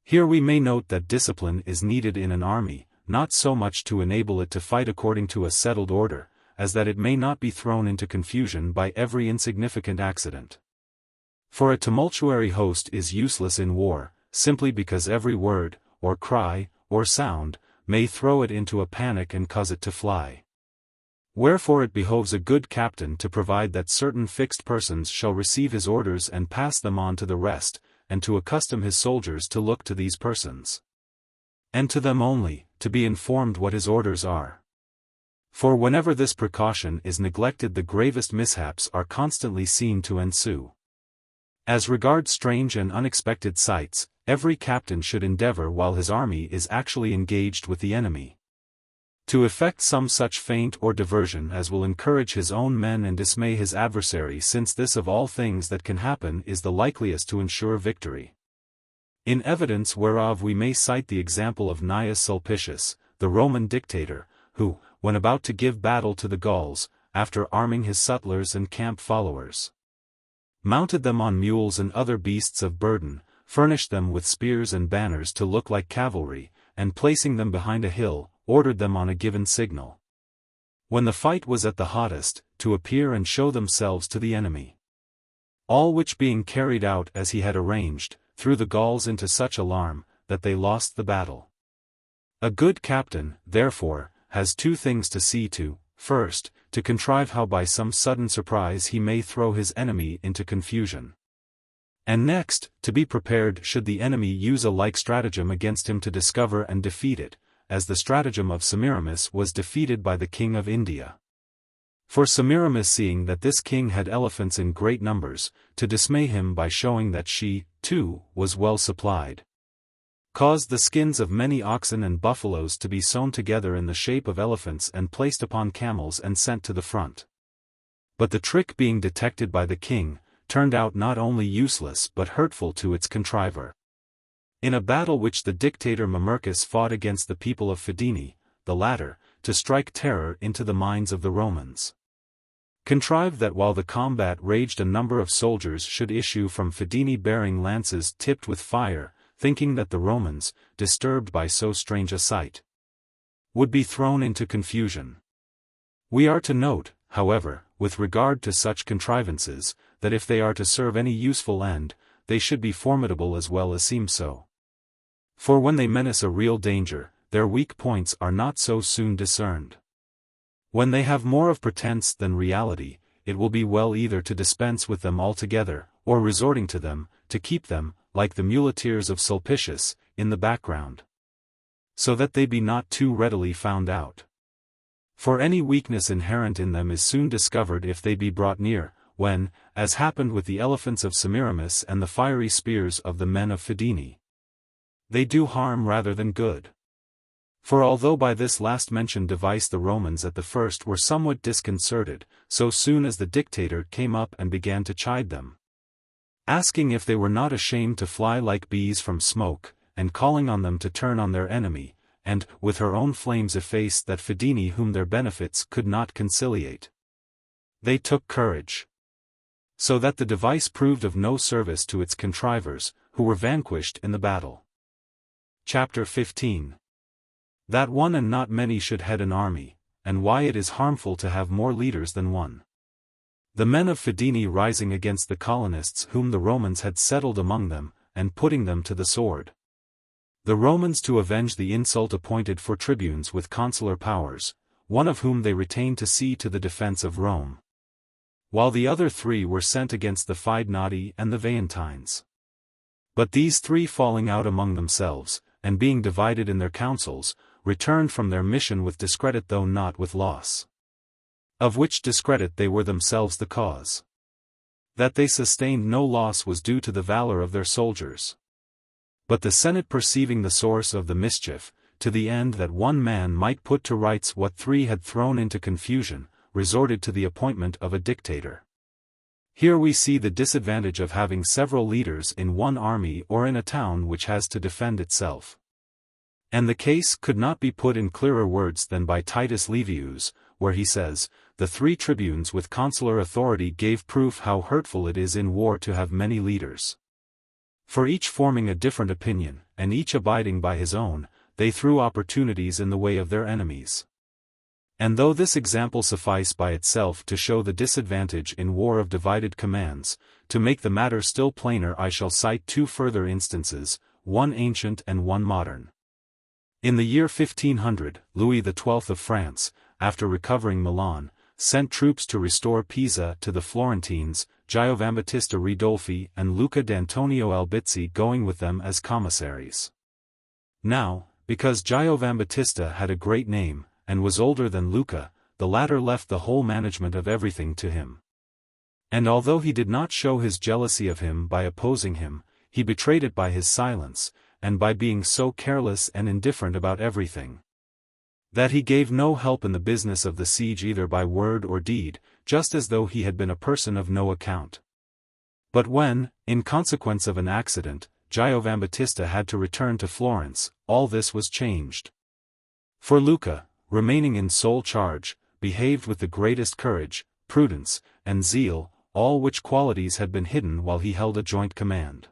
Here we may note that discipline is needed in an army, not so much to enable it to fight according to a settled order, as that it may not be thrown into confusion by every insignificant accident. For a tumultuary host is useless in war, simply because every word, or cry, or sound, may throw it into a panic and cause it to fly. Wherefore it behoves a good captain to provide that certain fixed persons shall receive his orders and pass them on to the rest, and to accustom his soldiers to look to these persons, and to them only, to be informed what his orders are. For whenever this precaution is neglected the gravest mishaps are constantly seen to ensue. As regards strange and unexpected sights, every captain should endeavor while his army is actually engaged with the enemy, to effect some such feint or diversion as will encourage his own men and dismay his adversary, since this of all things that can happen is the likeliest to ensure victory. In evidence whereof we may cite the example of Gnaeus Sulpicius, the Roman dictator, who, when about to give battle to the Gauls, after arming his sutlers and camp followers, mounted them on mules and other beasts of burden, furnished them with spears and banners to look like cavalry, and placing them behind a hill, ordered them on a given signal, when the fight was at the hottest, to appear and show themselves to the enemy. All which being carried out as he had arranged, threw the Gauls into such alarm, that they lost the battle. A good captain, therefore, has two things to see to: first, to contrive how by some sudden surprise he may throw his enemy into confusion. And next, to be prepared should the enemy use a like stratagem against him to discover and defeat it, as the stratagem of Semiramis was defeated by the king of India. For Semiramis, seeing that this king had elephants in great numbers, to dismay him by showing that she, too, was well supplied, caused the skins of many oxen and buffaloes to be sewn together in the shape of elephants and placed upon camels and sent to the front. But the trick being detected by the king, turned out not only useless but hurtful to its contriver. In a battle which the dictator Mamercus fought against the people of Fidene, the latter, to strike terror into the minds of the Romans, contrived that while the combat raged a number of soldiers should issue from Fidene bearing lances tipped with fire, thinking that the Romans, disturbed by so strange a sight, would be thrown into confusion. We are to note, however, with regard to such contrivances, that if they are to serve any useful end, they should be formidable as well as seem so. For when they menace a real danger, their weak points are not so soon discerned. When they have more of pretense than reality, it will be well either to dispense with them altogether, or resorting to them, to keep them, like the muleteers of Sulpicius, in the background, so that they be not too readily found out. For any weakness inherent in them is soon discovered if they be brought near, when, as happened with the elephants of Semiramis and the fiery spears of the men of Fidene, they do harm rather than good. For although by this last-mentioned device the Romans at the first were somewhat disconcerted, so soon as the dictator came up and began to chide them, asking if they were not ashamed to fly like bees from smoke, and calling on them to turn on their enemy, and, with her own flames efface that Fidene whom their benefits could not conciliate, they took courage. So that the device proved of no service to its contrivers, who were vanquished in the battle. Chapter 15. That one and not many should head an army, and why it is harmful to have more leaders than one. The men of Fidene rising against the colonists whom the Romans had settled among them, and putting them to the sword. The Romans to avenge the insult appointed for tribunes with consular powers, one of whom they retained to see to the defense of Rome, while the other three were sent against the Fidenati and the Veientines. But these three falling out among themselves, and being divided in their counsels, returned from their mission with discredit though not with loss. Of which discredit they were themselves the cause. That they sustained no loss was due to the valor of their soldiers. But the Senate, perceiving the source of the mischief, to the end that one man might put to rights what three had thrown into confusion, resorted to the appointment of a dictator. Here we see the disadvantage of having several leaders in one army or in a town which has to defend itself. And the case could not be put in clearer words than by Titus Livius, where he says, "The three tribunes with consular authority gave proof how hurtful it is in war to have many leaders. For each forming a different opinion, and each abiding by his own, they threw opportunities in the way of their enemies." And though this example suffice by itself to show the disadvantage in war of divided commands, to make the matter still plainer I shall cite two further instances, one ancient and one modern. In the year 1500, Louis XII of France, after recovering Milan, sent troops to restore Pisa to the Florentines, Giovambattista Ridolfi and Luca d'Antonio Albizzi going with them as commissaries. Now, because Giovambattista had a great name, and was older than Luca, the latter left the whole management of everything to him. And although he did not show his jealousy of him by opposing him, he betrayed it by his silence, and by being so careless and indifferent about everything. That he gave no help in the business of the siege either by word or deed, just as though he had been a person of no account. But when, in consequence of an accident, Giovanbattista had to return to Florence, all this was changed. For Luca, remaining in sole charge, behaved with the greatest courage, prudence, and zeal, all which qualities had been hidden while he held a joint command.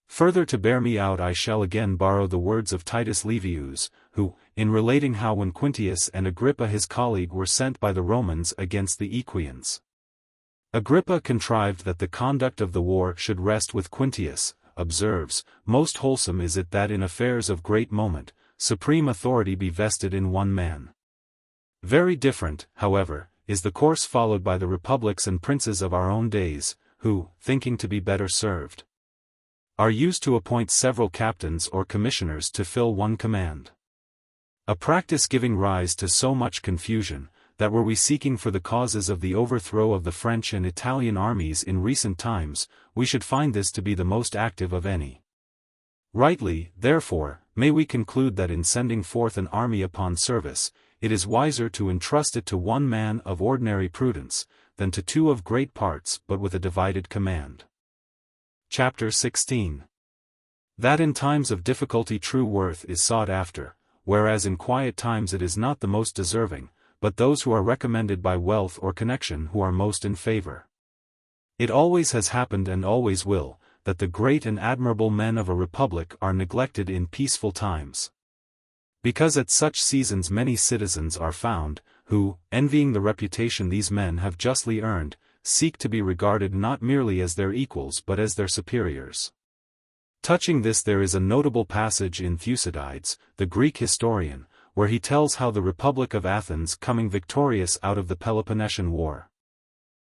Further to bear me out I shall again borrow the words of Titus Livius, who, in relating how when Quintius and Agrippa his colleague were sent by the Romans against the Equians, Agrippa contrived that the conduct of the war should rest with Quintius, observes, most wholesome is it that in affairs of great moment, supreme authority be vested in one man. Very different, however, is the course followed by the republics and princes of our own days, who, thinking to be better served, are used to appoint several captains or commissioners to fill one command. A practice giving rise to so much confusion, that were we seeking for the causes of the overthrow of the French and Italian armies in recent times, we should find this to be the most active of any. Rightly, therefore, may we conclude that in sending forth an army upon service, it is wiser to entrust it to one man of ordinary prudence, than to two of great parts but with a divided command. Chapter XVI. That in times of difficulty true worth is sought after, whereas in quiet times it is not the most deserving, but those who are recommended by wealth or connection who are most in favor. It always has happened and always will, that the great and admirable men of a republic are neglected in peaceful times. Because at such seasons many citizens are found, who, envying the reputation these men have justly earned, seek to be regarded not merely as their equals but as their superiors. Touching this there is a notable passage in Thucydides, the Greek historian, where he tells how the Republic of Athens coming victorious out of the Peloponnesian War,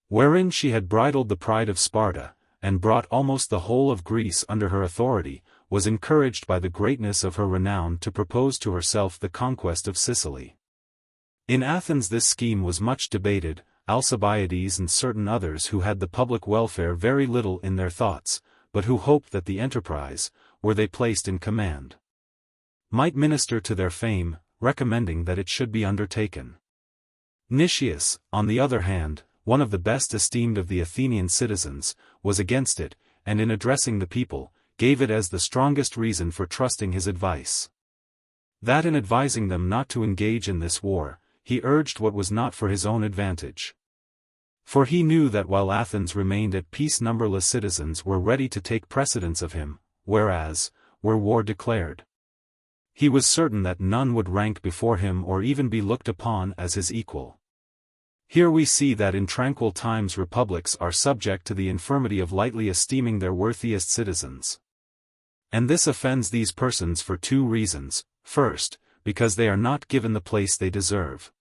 wherein she had bridled the pride of Sparta, and brought almost the whole of Greece under her authority, was encouraged by the greatness of her renown to propose to herself the conquest of Sicily. In Athens this scheme was much debated, Alcibiades and certain others who had the public welfare very little in their thoughts, but who hoped that the enterprise, were they placed in command, might minister to their fame, recommending that it should be undertaken. Nicias, on the other hand, one of the best esteemed of the Athenian citizens, was against it, and in addressing the people, gave it as the strongest reason for trusting his advice. That in advising them not to engage in this war, he urged what was not for his own advantage. For he knew that while Athens remained at peace numberless citizens were ready to take precedence of him, whereas, were war declared, he was certain that none would rank before him or even be looked upon as his equal. Here we see that in tranquil times republics are subject to the infirmity of lightly esteeming their worthiest citizens. And this offends these persons for two reasons: first, because they are not given the place they deserve,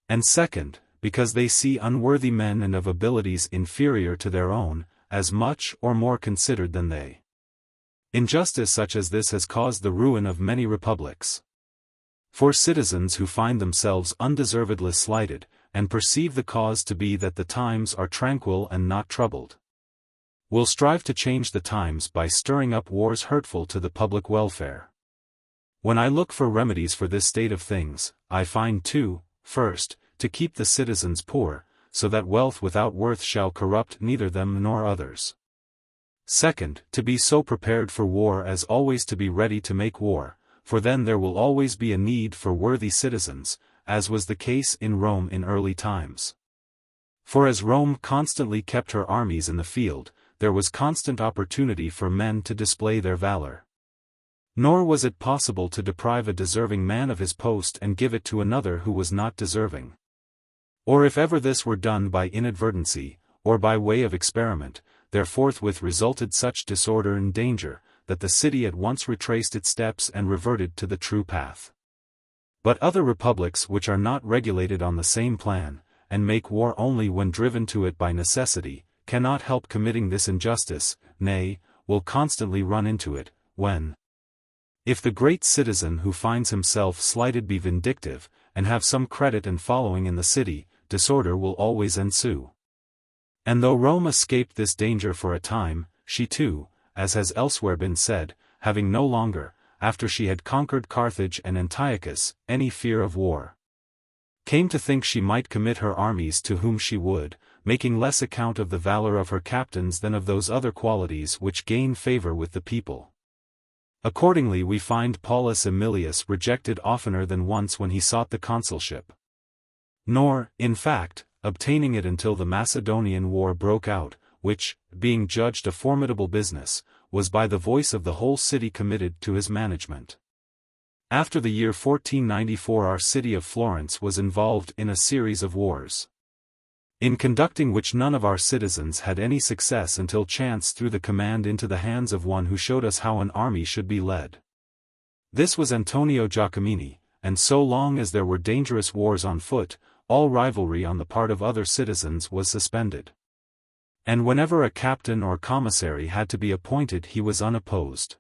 and second, because they see unworthy men and of abilities inferior to their own, as much or more considered than they. Injustice such as this has caused the ruin of many republics. For citizens who find themselves undeservedly slighted, and perceive the cause to be that the times are tranquil and not troubled, will strive to change the times by stirring up wars hurtful to the public welfare. When I look for remedies for this state of things, I find two: first, to keep the citizens poor, so that wealth without worth shall corrupt neither them nor others. Second, to be so prepared for war as always to be ready to make war, for then there will always be a need for worthy citizens, as was the case in Rome in early times. For as Rome constantly kept her armies in the field, there was constant opportunity for men to display their valor. Nor was it possible to deprive a deserving man of his post and give it to another who was not deserving. Or if ever this were done by inadvertency, or by way of experiment, there forthwith resulted such disorder and danger, that the city at once retraced its steps and reverted to the true path. But other republics which are not regulated on the same plan, and make war only when driven to it by necessity, cannot help committing this injustice, nay, will constantly run into it, when, if the great citizen who finds himself slighted be vindictive, and have some credit and following in the city, disorder will always ensue. And though Rome escaped this danger for a time, she too, as has elsewhere been said, having no longer, after she had conquered Carthage and Antiochus, any fear of war. Came to think she might commit her armies to whom she would, making less account of the valor of her captains than of those other qualities which gain favor with the people. Accordingly we find Paulus Emilius rejected oftener than once when he sought the consulship. Nor, in fact, obtaining it until the Macedonian War broke out, which, being judged a formidable business, was by the voice of the whole city committed to his management. After the year 1494 our city of Florence was involved in a series of wars, in conducting which none of our citizens had any success until chance threw the command into the hands of one who showed us how an army should be led. This was Antonio Giacomini, and so long as there were dangerous wars on foot, all rivalry on the part of other citizens was suspended. And whenever a captain or commissary had to be appointed he was unopposed.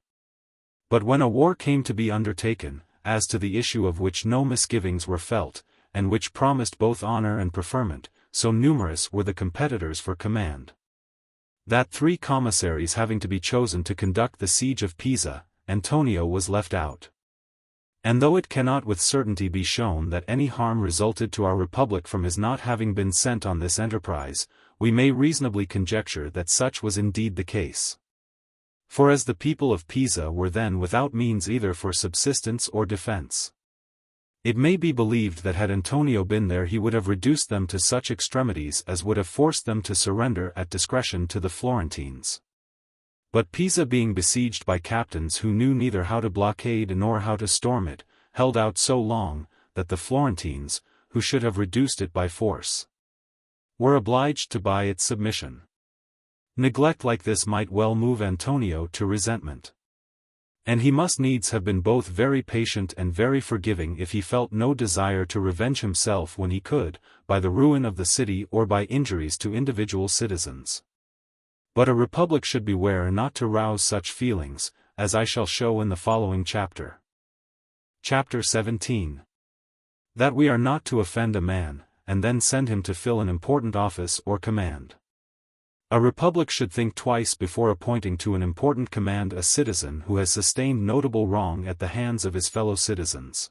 But when a war came to be undertaken, as to the issue of which no misgivings were felt, and which promised both honor and preferment, so numerous were the competitors for command, that 3 commissaries having to be chosen to conduct the siege of Pisa, Antonio was left out. And though it cannot with certainty be shown that any harm resulted to our republic from his not having been sent on this enterprise, we may reasonably conjecture that such was indeed the case. For as the people of Pisa were then without means either for subsistence or defense, it may be believed that had Antonio been there he would have reduced them to such extremities as would have forced them to surrender at discretion to the Florentines. But Pisa being besieged by captains who knew neither how to blockade nor how to storm it, held out so long, that the Florentines, who should have reduced it by force, were obliged to buy its submission. Neglect like this might well move Antonio to resentment. And he must needs have been both very patient and very forgiving if he felt no desire to revenge himself when he could, by the ruin of the city or by injuries to individual citizens. But a republic should beware not to rouse such feelings, as I shall show in the following chapter. Chapter 17. That we are not to offend a man, and then send him to fill an important office or command. A republic should think twice before appointing to an important command a citizen who has sustained notable wrong at the hands of his fellow citizens.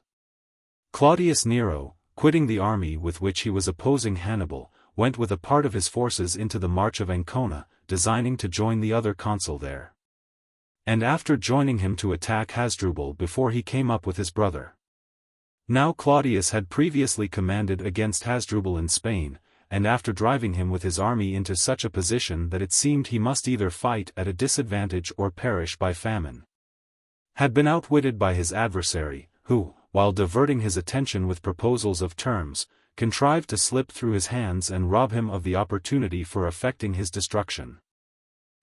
Claudius Nero, quitting the army with which he was opposing Hannibal, went with a part of his forces into the march of Ancona, designing to join the other consul there, and after joining him to attack Hasdrubal before he came up with his brother. Now Claudius had previously commanded against Hasdrubal in Spain, and after driving him with his army into such a position that it seemed he must either fight at a disadvantage or perish by famine, had been outwitted by his adversary, who, while diverting his attention with proposals of terms, contrived to slip through his hands and rob him of the opportunity for effecting his destruction.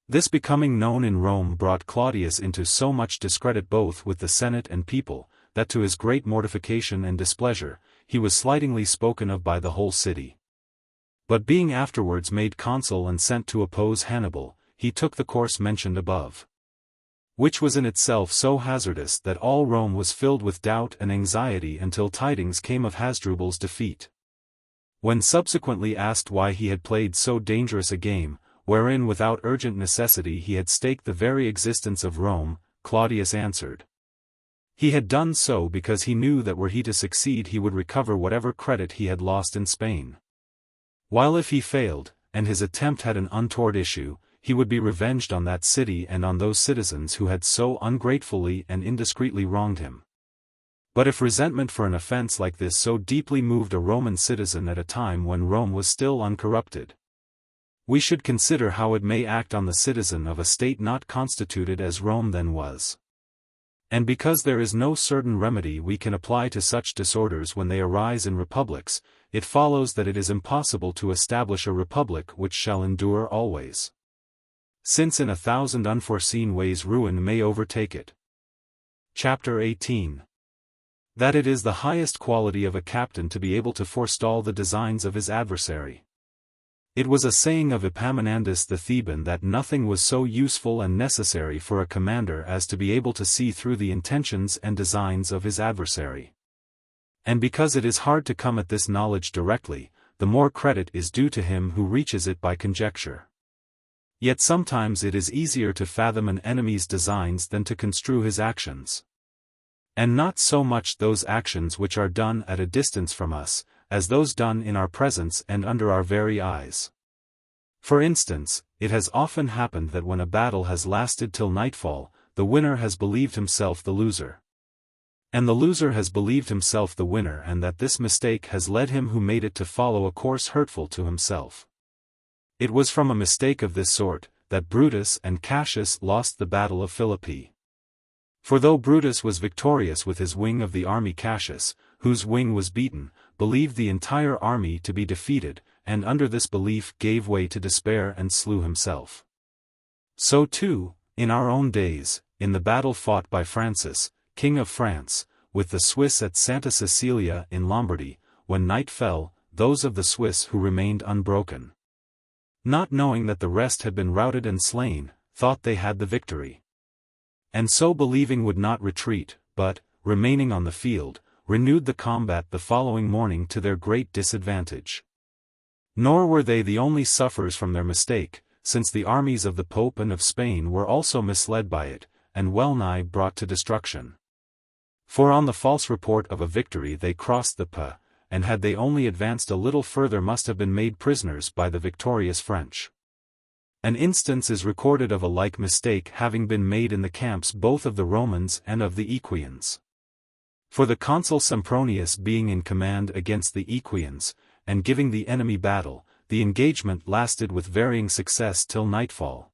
This becoming known in Rome brought Claudius into so much discredit both with the Senate and people, that to his great mortification and displeasure, he was slightingly spoken of by the whole city. But being afterwards made consul and sent to oppose Hannibal, he took the course mentioned above, which was in itself so hazardous that all Rome was filled with doubt and anxiety until tidings came of Hasdrubal's defeat. When subsequently asked why he had played so dangerous a game, wherein without urgent necessity he had staked the very existence of Rome, Claudius answered, he had done so because he knew that were he to succeed he would recover whatever credit he had lost in Spain, while if he failed, and his attempt had an untoward issue, he would be revenged on that city and on those citizens who had so ungratefully and indiscreetly wronged him. But if resentment for an offense like this so deeply moved a Roman citizen at a time when Rome was still uncorrupted, we should consider how it may act on the citizen of a state not constituted as Rome then was. And because there is no certain remedy we can apply to such disorders when they arise in republics, it follows that it is impossible to establish a republic which shall endure always, since in 1,000 unforeseen ways ruin may overtake it. Chapter 18. That it is the highest quality of a captain to be able to forestall the designs of his adversary. It was a saying of Epaminondas the Theban that nothing was so useful and necessary for a commander as to be able to see through the intentions and designs of his adversary. And because it is hard to come at this knowledge directly, the more credit is due to him who reaches it by conjecture. Yet sometimes it is easier to fathom an enemy's designs than to construe his actions. And not so much those actions which are done at a distance from us, as those done in our presence and under our very eyes. For instance, it has often happened that when a battle has lasted till nightfall, the winner has believed himself the loser. And the loser has believed himself the winner, and that this mistake has led him who made it to follow a course hurtful to himself. It was from a mistake of this sort, that Brutus and Cassius lost the battle of Philippi. For though Brutus was victorious with his wing of the army, Cassius, whose wing was beaten, believed the entire army to be defeated, and under this belief gave way to despair and slew himself. So too, in our own days, in the battle fought by Francis, King of France, with the Swiss at Santa Cecilia in Lombardy, when night fell, those of the Swiss who remained unbroken, not knowing that the rest had been routed and slain, thought they had the victory. And so believing would not retreat, but, remaining on the field, renewed the combat the following morning to their great disadvantage. Nor were they the only sufferers from their mistake, since the armies of the Pope and of Spain were also misled by it, and well-nigh brought to destruction. For on the false report of a victory they crossed the Po, and had they only advanced a little further must have been made prisoners by the victorious French. An instance is recorded of a like mistake having been made in the camps both of the Romans and of the Equians. For the consul Sempronius being in command against the Equians, and giving the enemy battle, the engagement lasted with varying success till nightfall.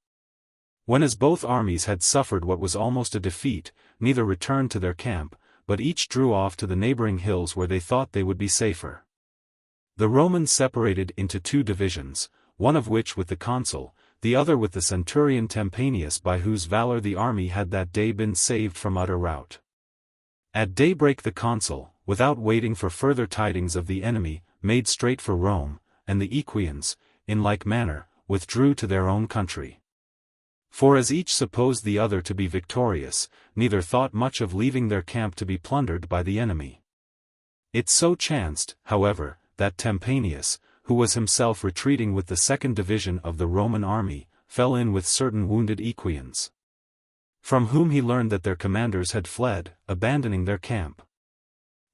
When as both armies had suffered what was almost a defeat, neither returned to their camp, but each drew off to the neighboring hills where they thought they would be safer. The Romans separated into two divisions, one of which with the consul, the other with the centurion Tempanius, by whose valor the army had that day been saved from utter rout. At daybreak the consul, without waiting for further tidings of the enemy, made straight for Rome, and the Equians, in like manner, withdrew to their own country. For as each supposed the other to be victorious, neither thought much of leaving their camp to be plundered by the enemy. It so chanced, however, that Tempanius, who was himself retreating with the second division of the Roman army, fell in with certain wounded Equians, from whom he learned that their commanders had fled, abandoning their camp.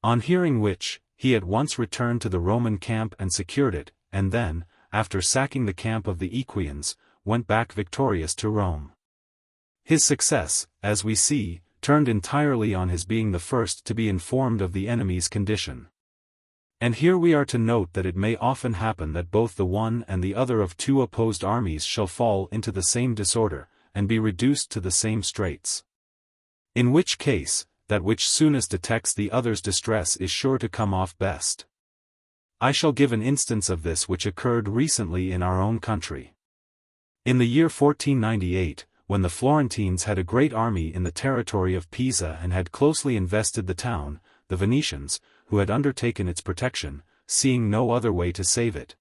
On hearing which, he at once returned to the Roman camp and secured it, and then, after sacking the camp of the Equians, went back victorious to Rome. His success, as we see, turned entirely on his being the first to be informed of the enemy's condition. And here we are to note that it may often happen that both the one and the other of two opposed armies shall fall into the same disorder, and be reduced to the same straits. In which case, that which soonest detects the other's distress is sure to come off best. I shall give an instance of this which occurred recently in our own country. In the year 1498, when the Florentines had a great army in the territory of Pisa and had closely invested the town, the Venetians, who had undertaken its protection, seeing no other way to save it,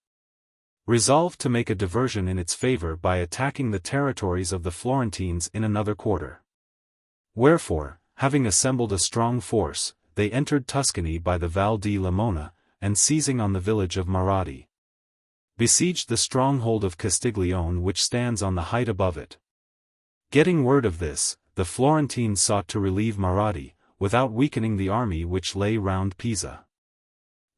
resolved to make a diversion in its favor by attacking the territories of the Florentines in another quarter. Wherefore, having assembled a strong force, they entered Tuscany by the Val di Lamona, and seizing on the village of Marradi, besieged the stronghold of Castiglione which stands on the height above it. Getting word of this, the Florentines sought to relieve Marradi, without weakening the army which lay round Pisa.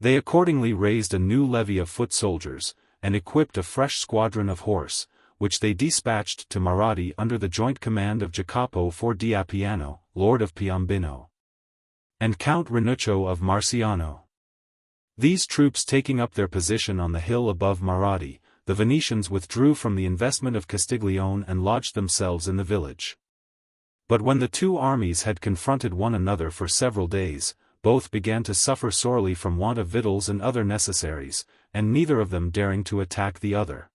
They accordingly raised a new levy of foot soldiers, and equipped a fresh squadron of horse, which they dispatched to Marradi under the joint command of Jacopo Fordiapiano, Lord of Piombino, and Count Ranuccio of Marciano. These troops taking up their position on the hill above Marradi, the Venetians withdrew from the investment of Castiglione and lodged themselves in the village. But when the two armies had confronted one another for several days, both began to suffer sorely from want of victuals and other necessaries, and neither of them daring to attack the other,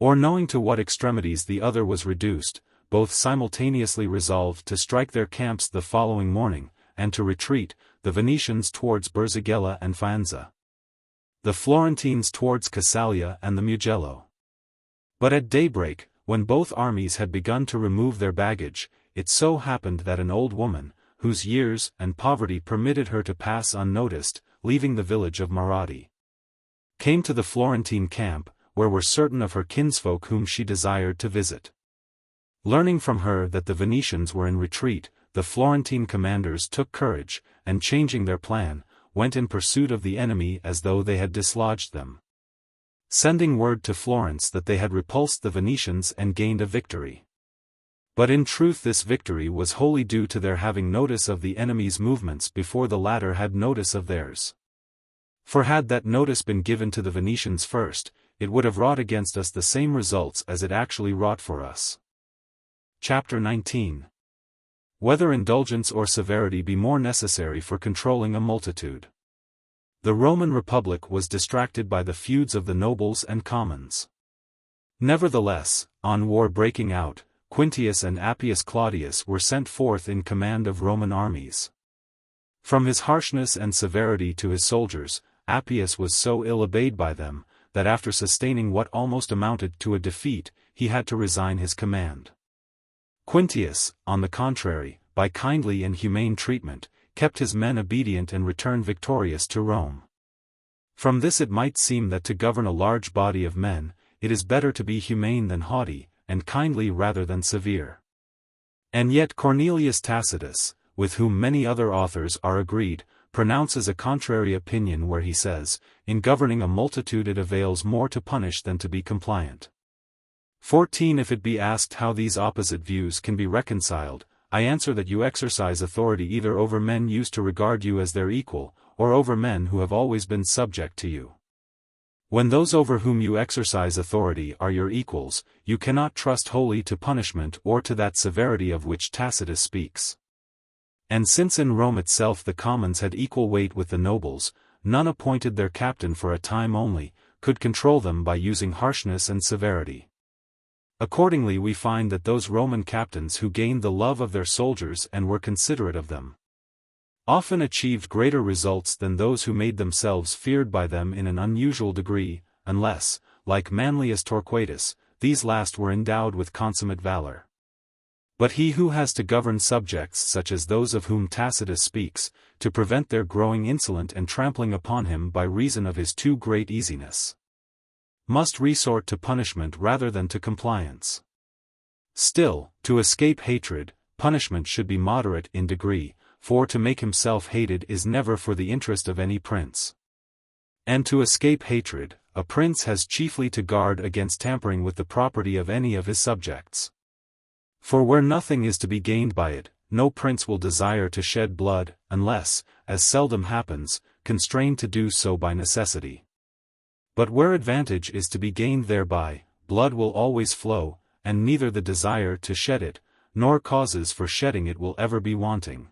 or knowing to what extremities the other was reduced, both simultaneously resolved to strike their camps the following morning, and to retreat, the Venetians towards Berzighella and Faenza, the Florentines towards Cassalia and the Mugello. But at daybreak, when both armies had begun to remove their baggage, it so happened that an old woman, whose years and poverty permitted her to pass unnoticed, leaving the village of Marradi, came to the Florentine camp, where were certain of her kinsfolk whom she desired to visit. Learning from her that the Venetians were in retreat, the Florentine commanders took courage, and changing their plan, went in pursuit of the enemy as though they had dislodged them, sending word to Florence that they had repulsed the Venetians and gained a victory. But in truth this victory was wholly due to their having notice of the enemy's movements before the latter had notice of theirs. For had that notice been given to the Venetians first, it would have wrought against us the same results as it actually wrought for us. Chapter 19. Whether indulgence or severity be more necessary for controlling a multitude. The Roman Republic was distracted by the feuds of the nobles and commons. Nevertheless, on war breaking out, Quintius and Appius Claudius were sent forth in command of Roman armies. From his harshness and severity to his soldiers, Appius was so ill obeyed by them, that after sustaining what almost amounted to a defeat, he had to resign his command. Quintius, on the contrary, by kindly and humane treatment, kept his men obedient and returned victorious to Rome. From this it might seem that to govern a large body of men, it is better to be humane than haughty, and kindly rather than severe. And yet Cornelius Tacitus, with whom many other authors are agreed, pronounces a contrary opinion where he says, in governing a multitude it avails more to punish than to be compliant. 14. If it be asked how these opposite views can be reconciled, I answer that you exercise authority either over men used to regard you as their equal, or over men who have always been subject to you. When those over whom you exercise authority are your equals, you cannot trust wholly to punishment or to that severity of which Tacitus speaks. And since in Rome itself the commons had equal weight with the nobles, none appointed their captain for a time only, could control them by using harshness and severity. Accordingly we find that those Roman captains who gained the love of their soldiers and were considerate of them, often achieved greater results than those who made themselves feared by them in an unusual degree, unless, like Manlius Torquatus, these last were endowed with consummate valor. But he who has to govern subjects such as those of whom Tacitus speaks, to prevent their growing insolent and trampling upon him by reason of his too great easiness, must resort to punishment rather than to compliance. Still, to escape hatred, punishment should be moderate in degree, for to make himself hated is never for the interest of any prince. And to escape hatred, a prince has chiefly to guard against tampering with the property of any of his subjects. For where nothing is to be gained by it, no prince will desire to shed blood, unless, as seldom happens, constrained to do so by necessity. But where advantage is to be gained thereby, blood will always flow, and neither the desire to shed it, nor causes for shedding it will ever be wanting.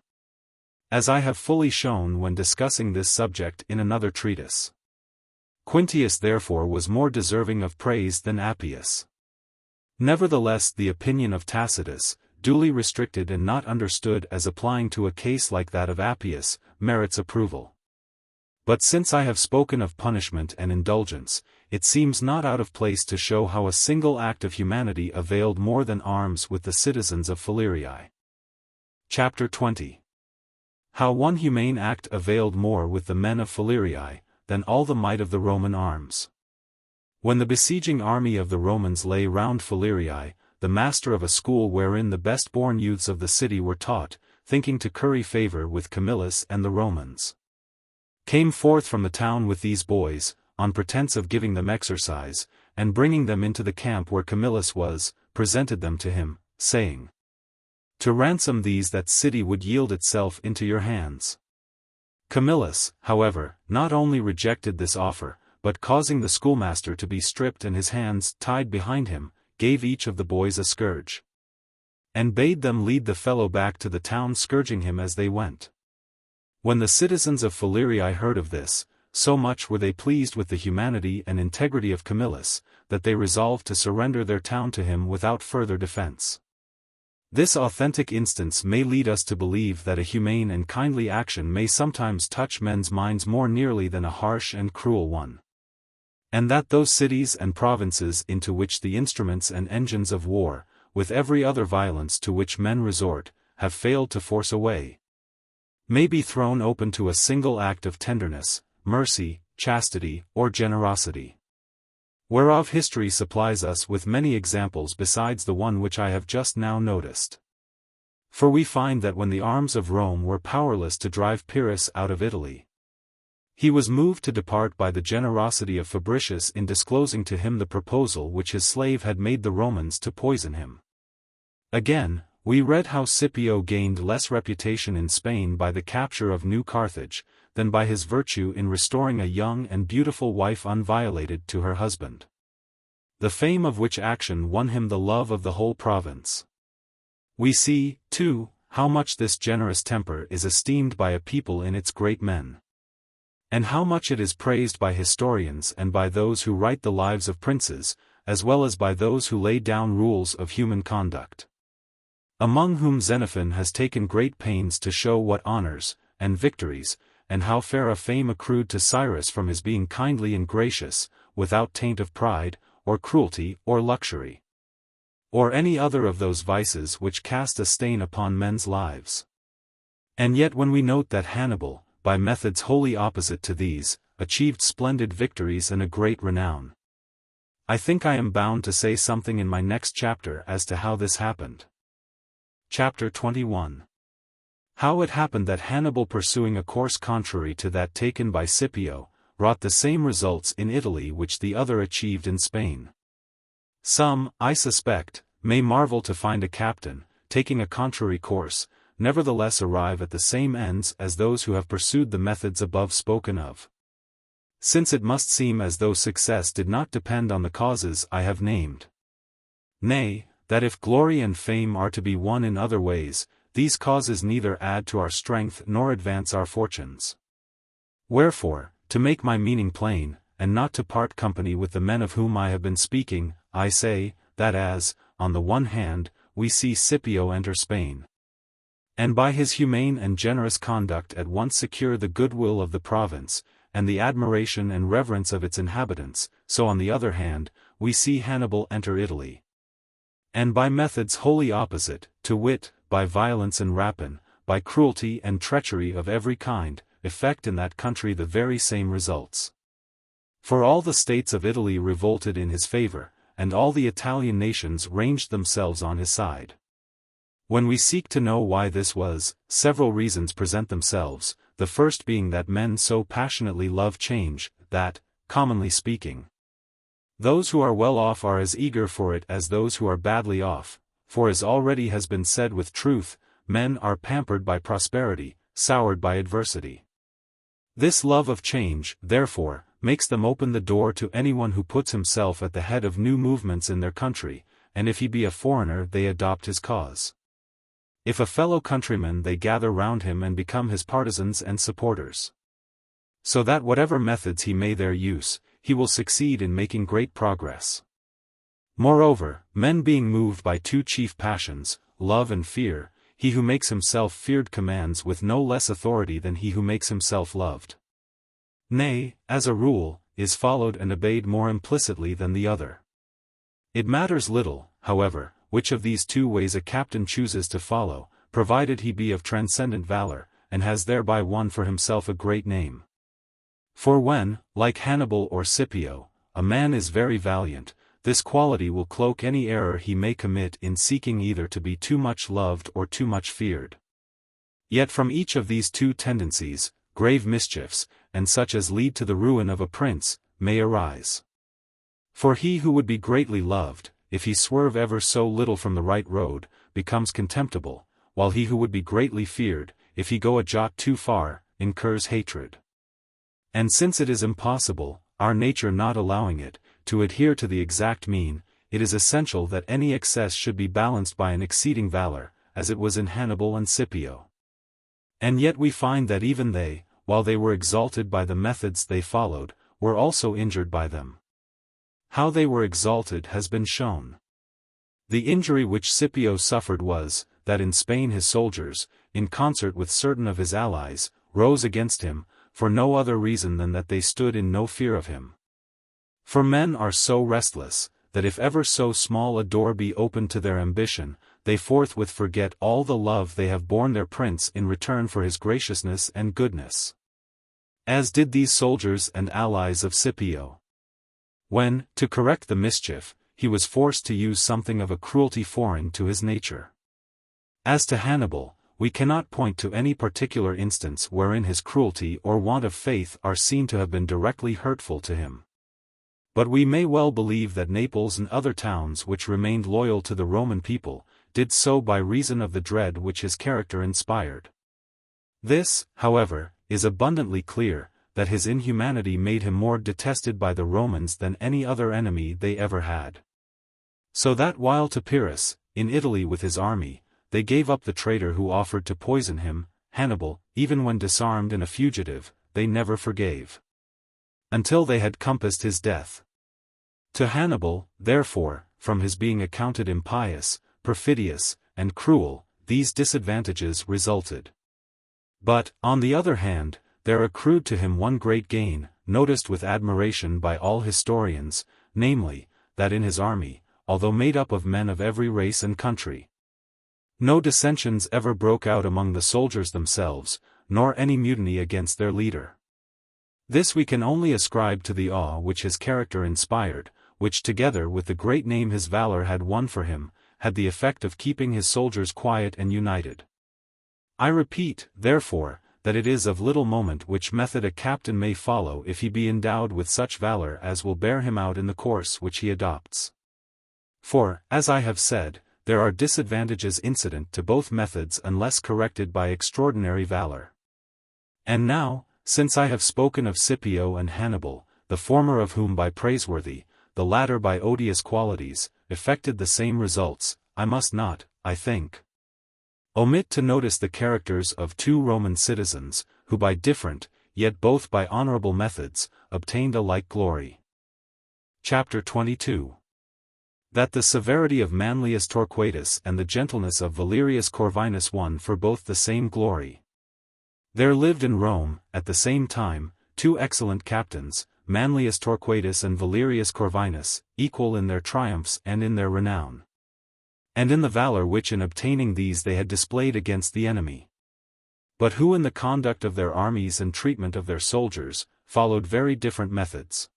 As I have fully shown when discussing this subject in another treatise. Quintius therefore was more deserving of praise than Appius. Nevertheless the opinion of Tacitus, duly restricted and not understood as applying to a case like that of Appius, merits approval. But since I have spoken of punishment and indulgence, it seems not out of place to show how a single act of humanity availed more than arms with the citizens of Falerii. Chapter 20. How one humane act availed more with the men of Falerii, than all the might of the Roman arms. When the besieging army of the Romans lay round Falerii, the master of a school wherein the best-born youths of the city were taught, thinking to curry favor with Camillus and the Romans, came forth from the town with these boys, on pretense of giving them exercise, and bringing them into the camp where Camillus was, presented them to him, saying, "To ransom these that city would yield itself into your hands." Camillus, however, not only rejected this offer, but causing the schoolmaster to be stripped and his hands tied behind him, gave each of the boys a scourge, and bade them lead the fellow back to the town scourging him as they went. When the citizens of Falerii heard of this, so much were they pleased with the humanity and integrity of Camillus, that they resolved to surrender their town to him without further defense. This authentic instance may lead us to believe that a humane and kindly action may sometimes touch men's minds more nearly than a harsh and cruel one, and that those cities and provinces into which the instruments and engines of war, with every other violence to which men resort, have failed to force a way, may be thrown open to a single act of tenderness, mercy, chastity, or generosity, whereof history supplies us with many examples besides the one which I have just now noticed. For we find that when the arms of Rome were powerless to drive Pyrrhus out of Italy, he was moved to depart by the generosity of Fabricius in disclosing to him the proposal which his slave had made the Romans to poison him. Again, we read how Scipio gained less reputation in Spain by the capture of New Carthage, than by his virtue in restoring a young and beautiful wife unviolated to her husband, the fame of which action won him the love of the whole province. We see, too, how much this generous temper is esteemed by a people in its great men, and how much it is praised by historians and by those who write the lives of princes, as well as by those who lay down rules of human conduct, among whom Xenophon has taken great pains to show what honors, and victories, and how fair a fame accrued to Cyrus from his being kindly and gracious, without taint of pride, or cruelty, or luxury, or any other of those vices which cast a stain upon men's lives. And yet when we note that Hannibal, by methods wholly opposite to these, achieved splendid victories and a great renown, I think I am bound to say something in my next chapter as to how this happened. Chapter 21. How it happened that Hannibal, pursuing a course contrary to that taken by Scipio, wrought the same results in Italy which the other achieved in Spain. Some, I suspect, may marvel to find a captain, taking a contrary course, nevertheless arrive at the same ends as those who have pursued the methods above spoken of, since it must seem as though success did not depend on the causes I have named. Nay, that if glory and fame are to be won in other ways, these causes neither add to our strength nor advance our fortunes. Wherefore, to make my meaning plain, and not to part company with the men of whom I have been speaking, I say, that as, on the one hand, we see Scipio enter Spain, and by his humane and generous conduct at once secure the goodwill of the province, and the admiration and reverence of its inhabitants, so on the other hand, we see Hannibal enter Italy, and by methods wholly opposite, to wit, by violence and rapine, by cruelty and treachery of every kind, effect in that country the very same results. For all the states of Italy revolted in his favor, and all the Italian nations ranged themselves on his side. When we seek to know why this was, several reasons present themselves, the first being that men so passionately love change, that, commonly speaking, those who are well off are as eager for it as those who are badly off, for as already has been said with truth, men are pampered by prosperity, soured by adversity. This love of change, therefore, makes them open the door to anyone who puts himself at the head of new movements in their country, and if he be a foreigner they adopt his cause. If a fellow countryman they gather round him and become his partisans and supporters. So that whatever methods he may there use, he will succeed in making great progress. Moreover, men being moved by two chief passions, love and fear, he who makes himself feared commands with no less authority than he who makes himself loved. Nay, as a rule, is followed and obeyed more implicitly than the other. It matters little, however, which of these two ways a captain chooses to follow, provided he be of transcendent valor, and has thereby won for himself a great name. For when, like Hannibal or Scipio, a man is very valiant, this quality will cloak any error he may commit in seeking either to be too much loved or too much feared. Yet from each of these two tendencies, grave mischiefs, and such as lead to the ruin of a prince, may arise. For he who would be greatly loved, if he swerve ever so little from the right road, becomes contemptible, while he who would be greatly feared, if he go a jot too far, incurs hatred. And since it is impossible, our nature not allowing it, to adhere to the exact mean, it is essential that any excess should be balanced by an exceeding valor, as it was in Hannibal and Scipio. And yet we find that even they, while they were exalted by the methods they followed, were also injured by them. How they were exalted has been shown. The injury which Scipio suffered was, that in Spain his soldiers, in concert with certain of his allies, rose against him, for no other reason than that they stood in no fear of him. For men are so restless, that if ever so small a door be opened to their ambition, they forthwith forget all the love they have borne their prince in return for his graciousness and goodness. As did these soldiers and allies of Scipio. When, to correct the mischief, he was forced to use something of a cruelty foreign to his nature. As to Hannibal, we cannot point to any particular instance wherein his cruelty or want of faith are seen to have been directly hurtful to him. But we may well believe that Naples and other towns which remained loyal to the Roman people, did so by reason of the dread which his character inspired. This, however, is abundantly clear, that his inhumanity made him more detested by the Romans than any other enemy they ever had. So that while to Pyrrhus, in Italy with his army, they gave up the traitor who offered to poison him, Hannibal, even when disarmed and a fugitive, they never forgave. Until they had compassed his death. To Hannibal, therefore, from his being accounted impious, perfidious, and cruel, these disadvantages resulted. But, on the other hand, there accrued to him one great gain, noticed with admiration by all historians, namely, that in his army, although made up of men of every race and country, no dissensions ever broke out among the soldiers themselves, nor any mutiny against their leader. This we can only ascribe to the awe which his character inspired, which together with the great name his valor had won for him, had the effect of keeping his soldiers quiet and united. I repeat, therefore, that it is of little moment which method a captain may follow if he be endowed with such valor as will bear him out in the course which he adopts. For, as I have said, there are disadvantages incident to both methods unless corrected by extraordinary valor. And now, since I have spoken of Scipio and Hannibal, the former of whom by praiseworthy, the latter by odious qualities, effected the same results, I must not, I think, omit to notice the characters of two Roman citizens, who by different, yet both by honorable methods, obtained a like glory. Chapter 22. That the severity of Manlius Torquatus and the gentleness of Valerius Corvinus won for both the same glory. There lived in Rome, at the same time, two excellent captains, Manlius Torquatus and Valerius Corvinus, equal in their triumphs and in their renown, and in the valor which in obtaining these they had displayed against the enemy. But who in the conduct of their armies and treatment of their soldiers, followed very different methods.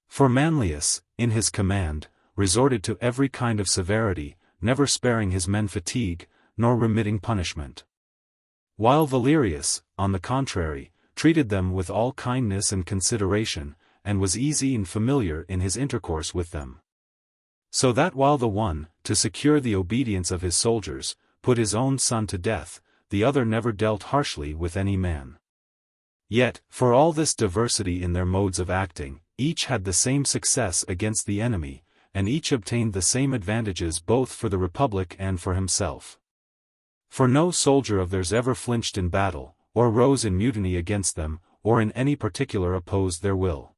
For Manlius, in his command, resorted to every kind of severity, never sparing his men fatigue, nor remitting punishment. While Valerius, on the contrary, treated them with all kindness and consideration, and was easy and familiar in his intercourse with them. So that while the one, to secure the obedience of his soldiers, put his own son to death, the other never dealt harshly with any man. Yet, for all this diversity in their modes of acting, each had the same success against the enemy, and each obtained the same advantages both for the Republic and for himself. For no soldier of theirs ever flinched in battle, or rose in mutiny against them, or in any particular opposed their will.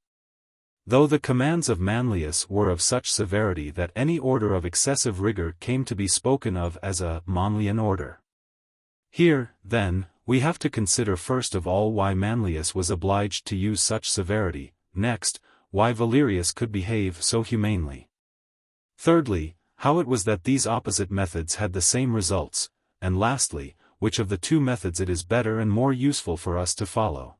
Though the commands of Manlius were of such severity that any order of excessive rigor came to be spoken of as a Manlian order. Here, then, we have to consider first of all why Manlius was obliged to use such severity, next, why Valerius could behave so humanely. Thirdly, how it was that these opposite methods had the same results, and lastly, which of the two methods it is better and more useful for us to follow.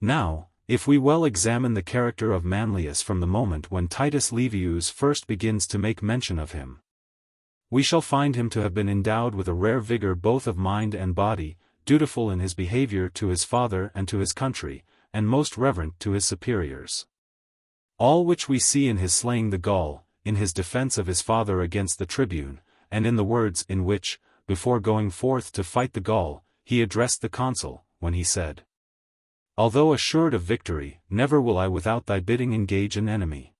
Now, if we well examine the character of Manlius from the moment when Titus Livius first begins to make mention of him, we shall find him to have been endowed with a rare vigor both of mind and body, dutiful in his behavior to his father and to his country, and most reverent to his superiors. All which we see in his slaying the Gaul, in his defense of his father against the tribune, and in the words in which, before going forth to fight the Gaul, he addressed the consul, when he said, "Although assured of victory, never will I without thy bidding engage an enemy."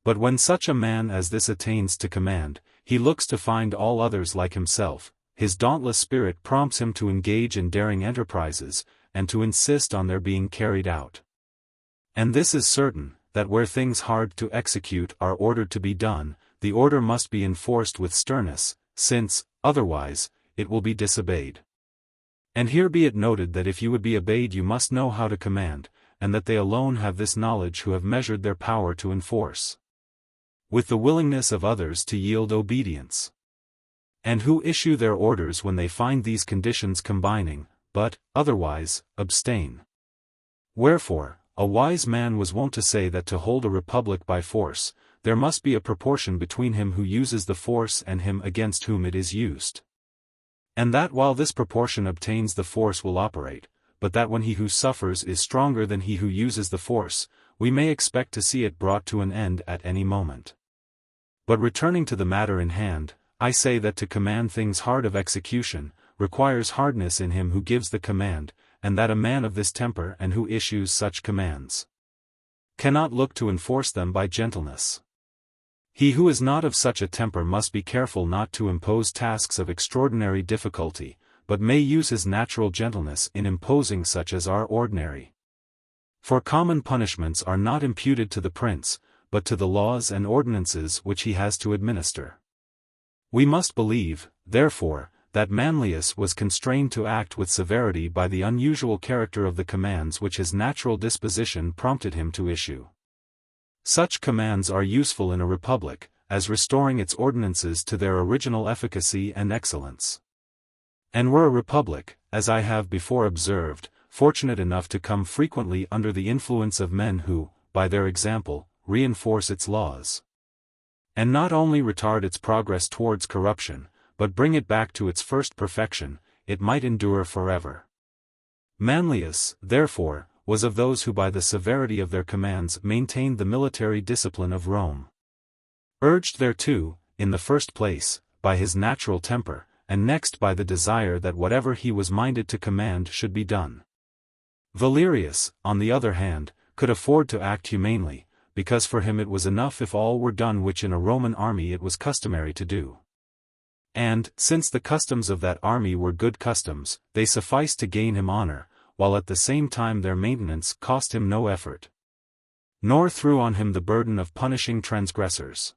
But when such a man as this attains to command, he looks to find all others like himself, his dauntless spirit prompts him to engage in daring enterprises, and to insist on their being carried out. And this is certain, that where things hard to execute are ordered to be done, the order must be enforced with sternness, since, otherwise, it will be disobeyed. And here be it noted that if you would be obeyed you must know how to command, and that they alone have this knowledge who have measured their power to enforce, with the willingness of others to yield obedience, and who issue their orders when they find these conditions combining, but, otherwise, abstain. Wherefore, a wise man was wont to say that to hold a republic by force, there must be a proportion between him who uses the force and him against whom it is used. And that while this proportion obtains the force will operate, but that when he who suffers is stronger than he who uses the force, we may expect to see it brought to an end at any moment. But returning to the matter in hand, I say that to command things hard of execution, requires hardness in him who gives the command, and that a man of this temper and who issues such commands cannot look to enforce them by gentleness. He who is not of such a temper must be careful not to impose tasks of extraordinary difficulty, but may use his natural gentleness in imposing such as are ordinary. For common punishments are not imputed to the prince, but to the laws and ordinances which he has to administer. We must believe, therefore, that Manlius was constrained to act with severity by the unusual character of the commands which his natural disposition prompted him to issue. Such commands are useful in a republic, as restoring its ordinances to their original efficacy and excellence. And were a republic, as I have before observed, fortunate enough to come frequently under the influence of men who, by their example, reinforce its laws, and not only retard its progress towards corruption, but bring it back to its first perfection, it might endure forever. Manlius, therefore, was of those who by the severity of their commands maintained the military discipline of Rome. Urged thereto, in the first place, by his natural temper, and next by the desire that whatever he was minded to command should be done. Valerius, on the other hand, could afford to act humanely, because for him it was enough if all were done which in a Roman army it was customary to do. And, since the customs of that army were good customs, they sufficed to gain him honor, while at the same time their maintenance cost him no effort, nor threw on him the burden of punishing transgressors.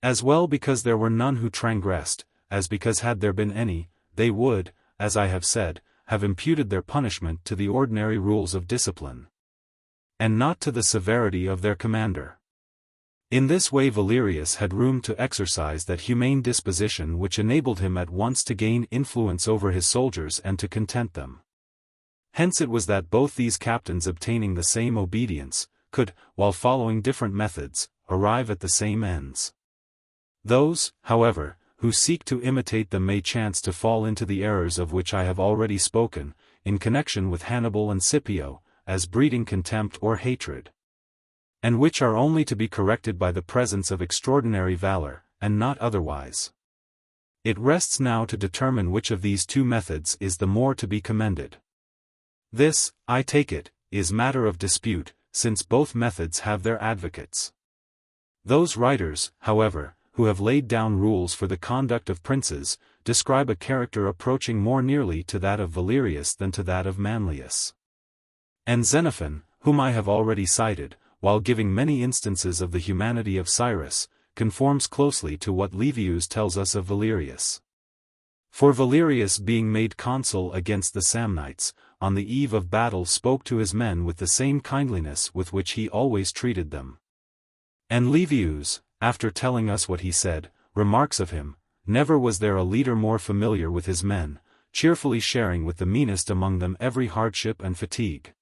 As well because there were none who transgressed, as because had there been any, they would, as I have said, have imputed their punishment to the ordinary rules of discipline, and not to the severity of their commander. In this way Valerius had room to exercise that humane disposition which enabled him at once to gain influence over his soldiers and to content them. Hence it was that both these captains obtaining the same obedience, could, while following different methods, arrive at the same ends. Those, however, who seek to imitate them may chance to fall into the errors of which I have already spoken, in connection with Hannibal and Scipio, as breeding contempt or hatred, and which are only to be corrected by the presence of extraordinary valor, and not otherwise. It rests now to determine which of these two methods is the more to be commended. This, I take it, is matter of dispute, since both methods have their advocates. Those writers, however, who have laid down rules for the conduct of princes, describe a character approaching more nearly to that of Valerius than to that of Manlius. And Xenophon, whom I have already cited, while giving many instances of the humanity of Cyrus, conforms closely to what Livius tells us of Valerius. For Valerius being made consul against the Samnites, on the eve of battle spoke to his men with the same kindliness with which he always treated them. And Livius, after telling us what he said, remarks of him, "Never was there a leader more familiar with his men, cheerfully sharing with the meanest among them every hardship and fatigue.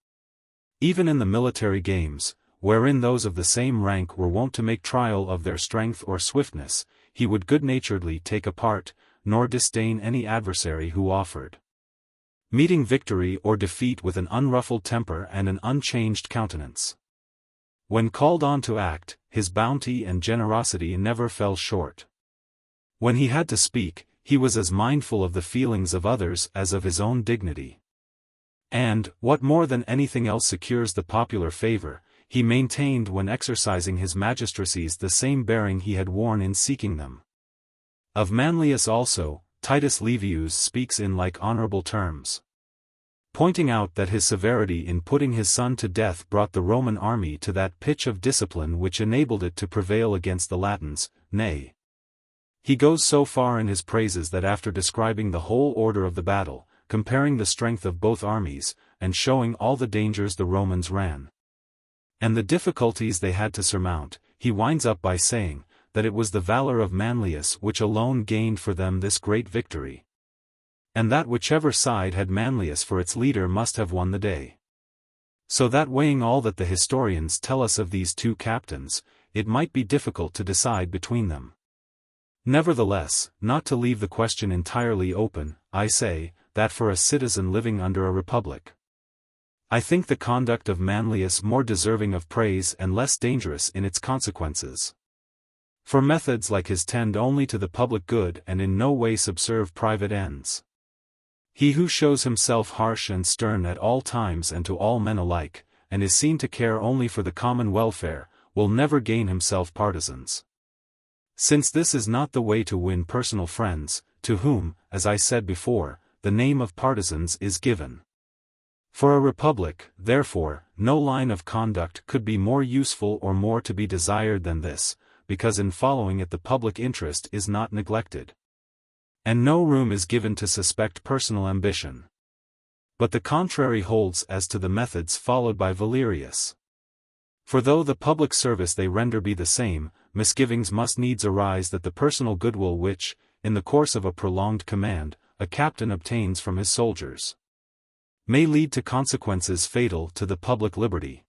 Even in the military games, wherein those of the same rank were wont to make trial of their strength or swiftness, he would good-naturedly take a part, nor disdain any adversary who offered, meeting victory or defeat with an unruffled temper and an unchanged countenance. When called on to act, his bounty and generosity never fell short. When he had to speak, he was as mindful of the feelings of others as of his own dignity. And, what more than anything else secures the popular favor, he maintained when exercising his magistracies the same bearing he had worn in seeking them. Of Manlius also, Titus Livius speaks in like honorable terms, pointing out that his severity in putting his son to death brought the Roman army to that pitch of discipline which enabled it to prevail against the Latins. Nay, he goes so far in his praises that after describing the whole order of the battle, comparing the strength of both armies, and showing all the dangers the Romans ran, and the difficulties they had to surmount, he winds up by saying, that it was the valor of Manlius which alone gained for them this great victory, and that whichever side had Manlius for its leader must have won the day. So that weighing all that the historians tell us of these two captains, it might be difficult to decide between them. Nevertheless, not to leave the question entirely open, I say, that for a citizen living under a republic, I think the conduct of Manlius more deserving of praise and less dangerous in its consequences. For methods like his tend only to the public good and in no way subserve private ends. He who shows himself harsh and stern at all times and to all men alike, and is seen to care only for the common welfare, will never gain himself partisans. Since this is not the way to win personal friends, to whom, as I said before, the name of partisans is given. For a republic, therefore, no line of conduct could be more useful or more to be desired than this, because in following it the public interest is not neglected. And no room is given to suspect personal ambition. But the contrary holds as to the methods followed by Valerius. For though the public service they render be the same, misgivings must needs arise that the personal goodwill which, in the course of a prolonged command, a captain obtains from his soldiers, may lead to consequences fatal to the public liberty.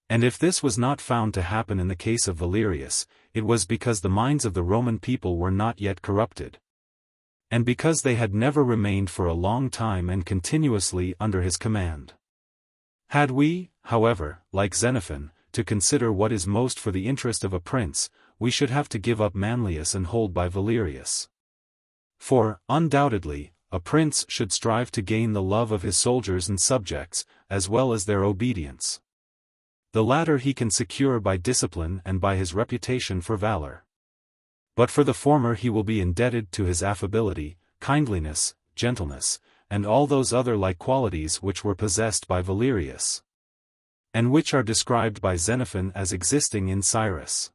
And if this was not found to happen in the case of Valerius, it was because the minds of the Roman people were not yet corrupted, and because they had never remained for a long time and continuously under his command. Had we, however, like Xenophon, to consider what is most for the interest of a prince, we should have to give up Manlius and hold by Valerius. For, undoubtedly, a prince should strive to gain the love of his soldiers and subjects, as well as their obedience. The latter he can secure by discipline and by his reputation for valor. But for the former he will be indebted to his affability, kindliness, gentleness, and all those other like qualities which were possessed by Valerius, and which are described by Xenophon as existing in Cyrus.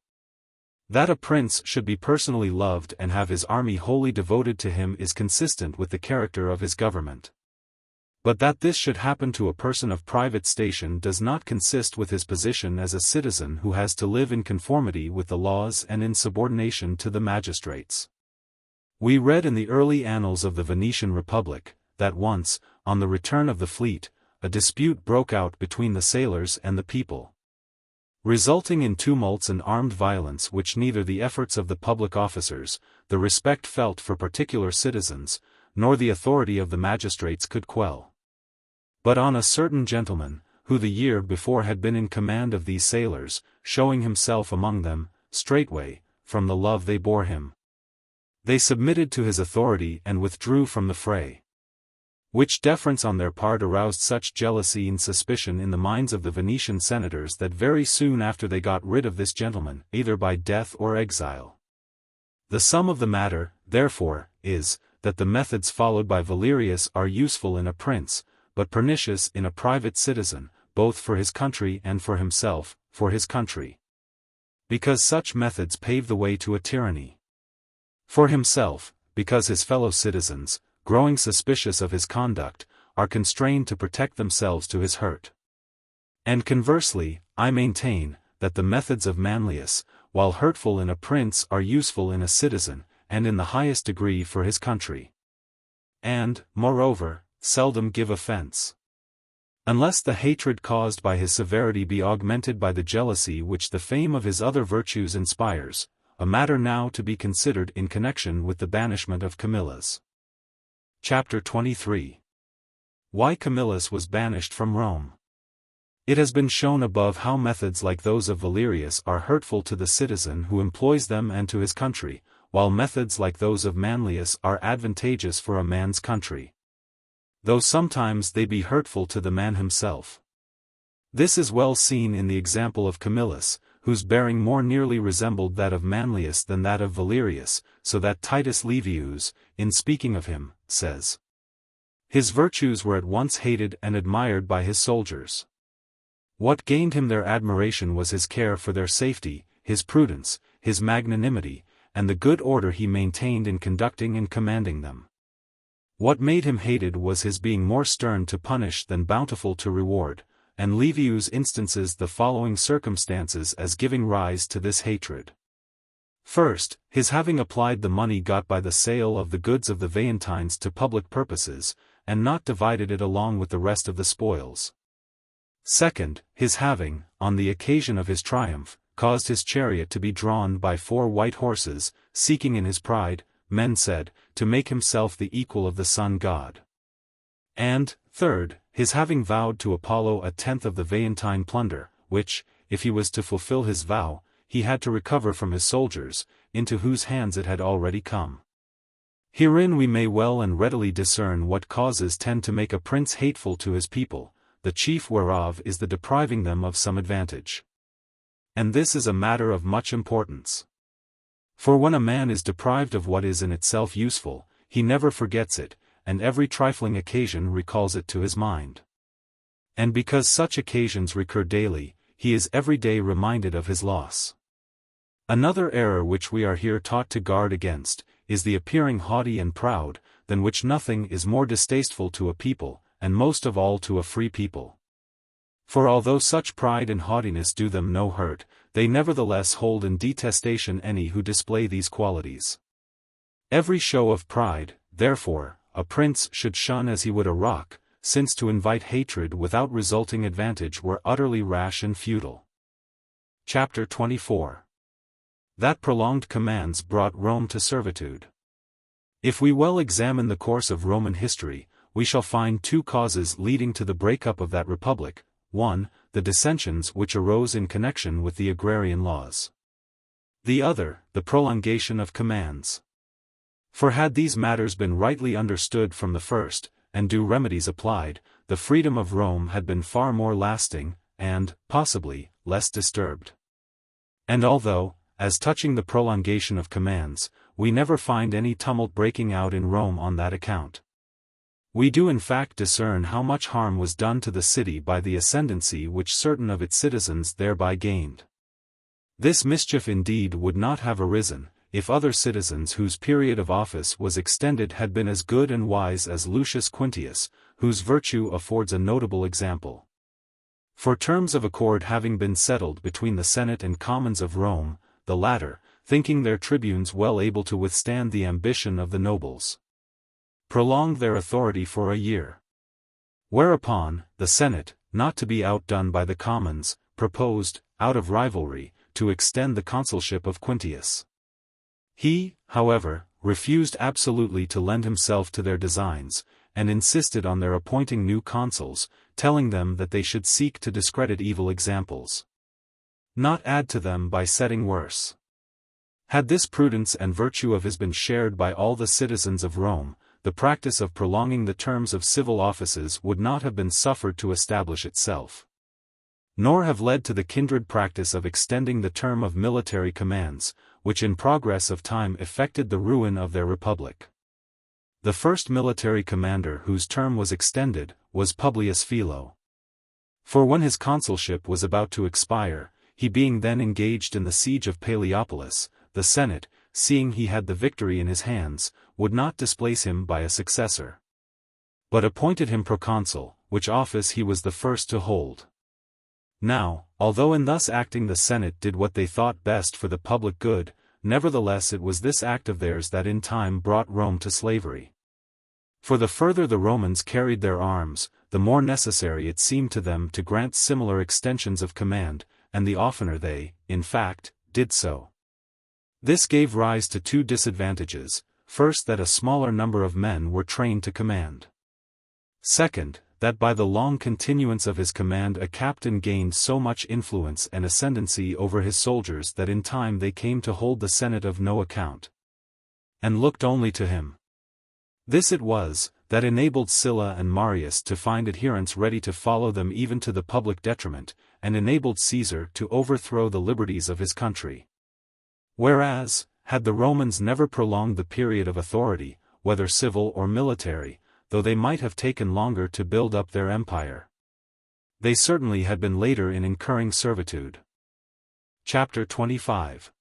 That a prince should be personally loved and have his army wholly devoted to him is consistent with the character of his government. But that this should happen to a person of private station does not consist with his position as a citizen who has to live in conformity with the laws and in subordination to the magistrates. We read in the early annals of the Venetian Republic, that once, on the return of the fleet, a dispute broke out between the sailors and the people, resulting in tumults and armed violence which neither the efforts of the public officers, the respect felt for particular citizens, nor the authority of the magistrates could quell. But on a certain gentleman, who the year before had been in command of these sailors, showing himself among them, straightway, from the love they bore him, they submitted to his authority and withdrew from the fray. Which deference on their part aroused such jealousy and suspicion in the minds of the Venetian senators that very soon after they got rid of this gentleman, either by death or exile. The sum of the matter, therefore, is, that the methods followed by Valerius are useful in a prince, but pernicious in a private citizen, both for his country and for himself, for his country, because such methods pave the way to a tyranny. For himself, because his fellow citizens, growing suspicious of his conduct, are constrained to protect themselves to his hurt. And conversely, I maintain, that the methods of Manlius, while hurtful in a prince are useful in a citizen, and in the highest degree for his country. And, moreover, seldom give offense. Unless the hatred caused by his severity be augmented by the jealousy which the fame of his other virtues inspires, a matter now to be considered in connection with the banishment of Camillus. Chapter 23. Why Camillus was banished from Rome. It has been shown above how methods like those of Valerius are hurtful to the citizen who employs them and to his country, while methods like those of Manlius are advantageous for a man's country, though sometimes they be hurtful to the man himself. This is well seen in the example of Camillus, whose bearing more nearly resembled that of Manlius than that of Valerius, so that Titus Livius, in speaking of him, says, "His virtues were at once hated and admired by his soldiers. What gained him their admiration was his care for their safety, his prudence, his magnanimity, and the good order he maintained in conducting and commanding them. What made him hated was his being more stern to punish than bountiful to reward, and Livius instances the following circumstances as giving rise to this hatred. First, his having applied the money got by the sale of the goods of the Veientines to public purposes, and not divided it along with the rest of the spoils. Second, his having, on the occasion of his triumph, caused his chariot to be drawn by 4 white horses, seeking in his pride, men said, to make himself the equal of the sun god. And, third, his having vowed to Apollo a tenth of the Veientine plunder, which, if he was to fulfill his vow, he had to recover from his soldiers, into whose hands it had already come. Herein we may well and readily discern what causes tend to make a prince hateful to his people, the chief whereof is the depriving them of some advantage. And this is a matter of much importance. For when a man is deprived of what is in itself useful, he never forgets it, and every trifling occasion recalls it to his mind. And because such occasions recur daily, he is every day reminded of his loss. Another error which we are here taught to guard against, is the appearing haughty and proud, than which nothing is more distasteful to a people, and most of all to a free people. For although such pride and haughtiness do them no hurt, they nevertheless hold in detestation any who display these qualities. Every show of pride, therefore, a prince should shun as he would a rock, since to invite hatred without resulting advantage were utterly rash and futile. Chapter 24. That prolonged commands brought Rome to servitude. If we well examine the course of Roman history, we shall find 2 causes leading to the breakup of that republic: 1, the dissensions which arose in connection with the agrarian laws. The other, the prolongation of commands. For had these matters been rightly understood from the first, and due remedies applied, the freedom of Rome had been far more lasting, and, possibly, less disturbed. And although, as touching the prolongation of commands, we never find any tumult breaking out in Rome on that account, we do in fact discern how much harm was done to the city by the ascendancy which certain of its citizens thereby gained. This mischief indeed would not have arisen, if other citizens whose period of office was extended had been as good and wise as Lucius Quintius, whose virtue affords a notable example. For terms of accord having been settled between the Senate and Commons of Rome, the latter, thinking their tribunes well able to withstand the ambition of the nobles, prolonged their authority for a year. Whereupon, the Senate, not to be outdone by the Commons, proposed, out of rivalry, to extend the consulship of Quintius. He, however, refused absolutely to lend himself to their designs, and insisted on their appointing new consuls, telling them that they should seek to discredit evil examples, not add to them by setting worse. Had this prudence and virtue of his been shared by all the citizens of Rome, the practice of prolonging the terms of civil offices would not have been suffered to establish itself, nor have led to the kindred practice of extending the term of military commands, which in progress of time effected the ruin of their republic. The first military commander whose term was extended, was Publius Philo. For when his consulship was about to expire, he being then engaged in the siege of Palæopolis, the Senate, seeing he had the victory in his hands, would not displace him by a successor, but appointed him proconsul, which office he was the first to hold. Now, although in thus acting the Senate did what they thought best for the public good, nevertheless it was this act of theirs that in time brought Rome to slavery. For the further the Romans carried their arms, the more necessary it seemed to them to grant similar extensions of command, and the oftener they, in fact, did so. This gave rise to 2 disadvantages: first, that a smaller number of men were trained to command. Second, that by the long continuance of his command a captain gained so much influence and ascendancy over his soldiers that in time they came to hold the Senate of no account, and looked only to him. This it was, that enabled Sylla and Marius to find adherents ready to follow them even to the public detriment, and enabled Caesar to overthrow the liberties of his country. Whereas, had the Romans never prolonged the period of authority, whether civil or military, though they might have taken longer to build up their empire, they certainly had been later in incurring servitude. Chapter 25.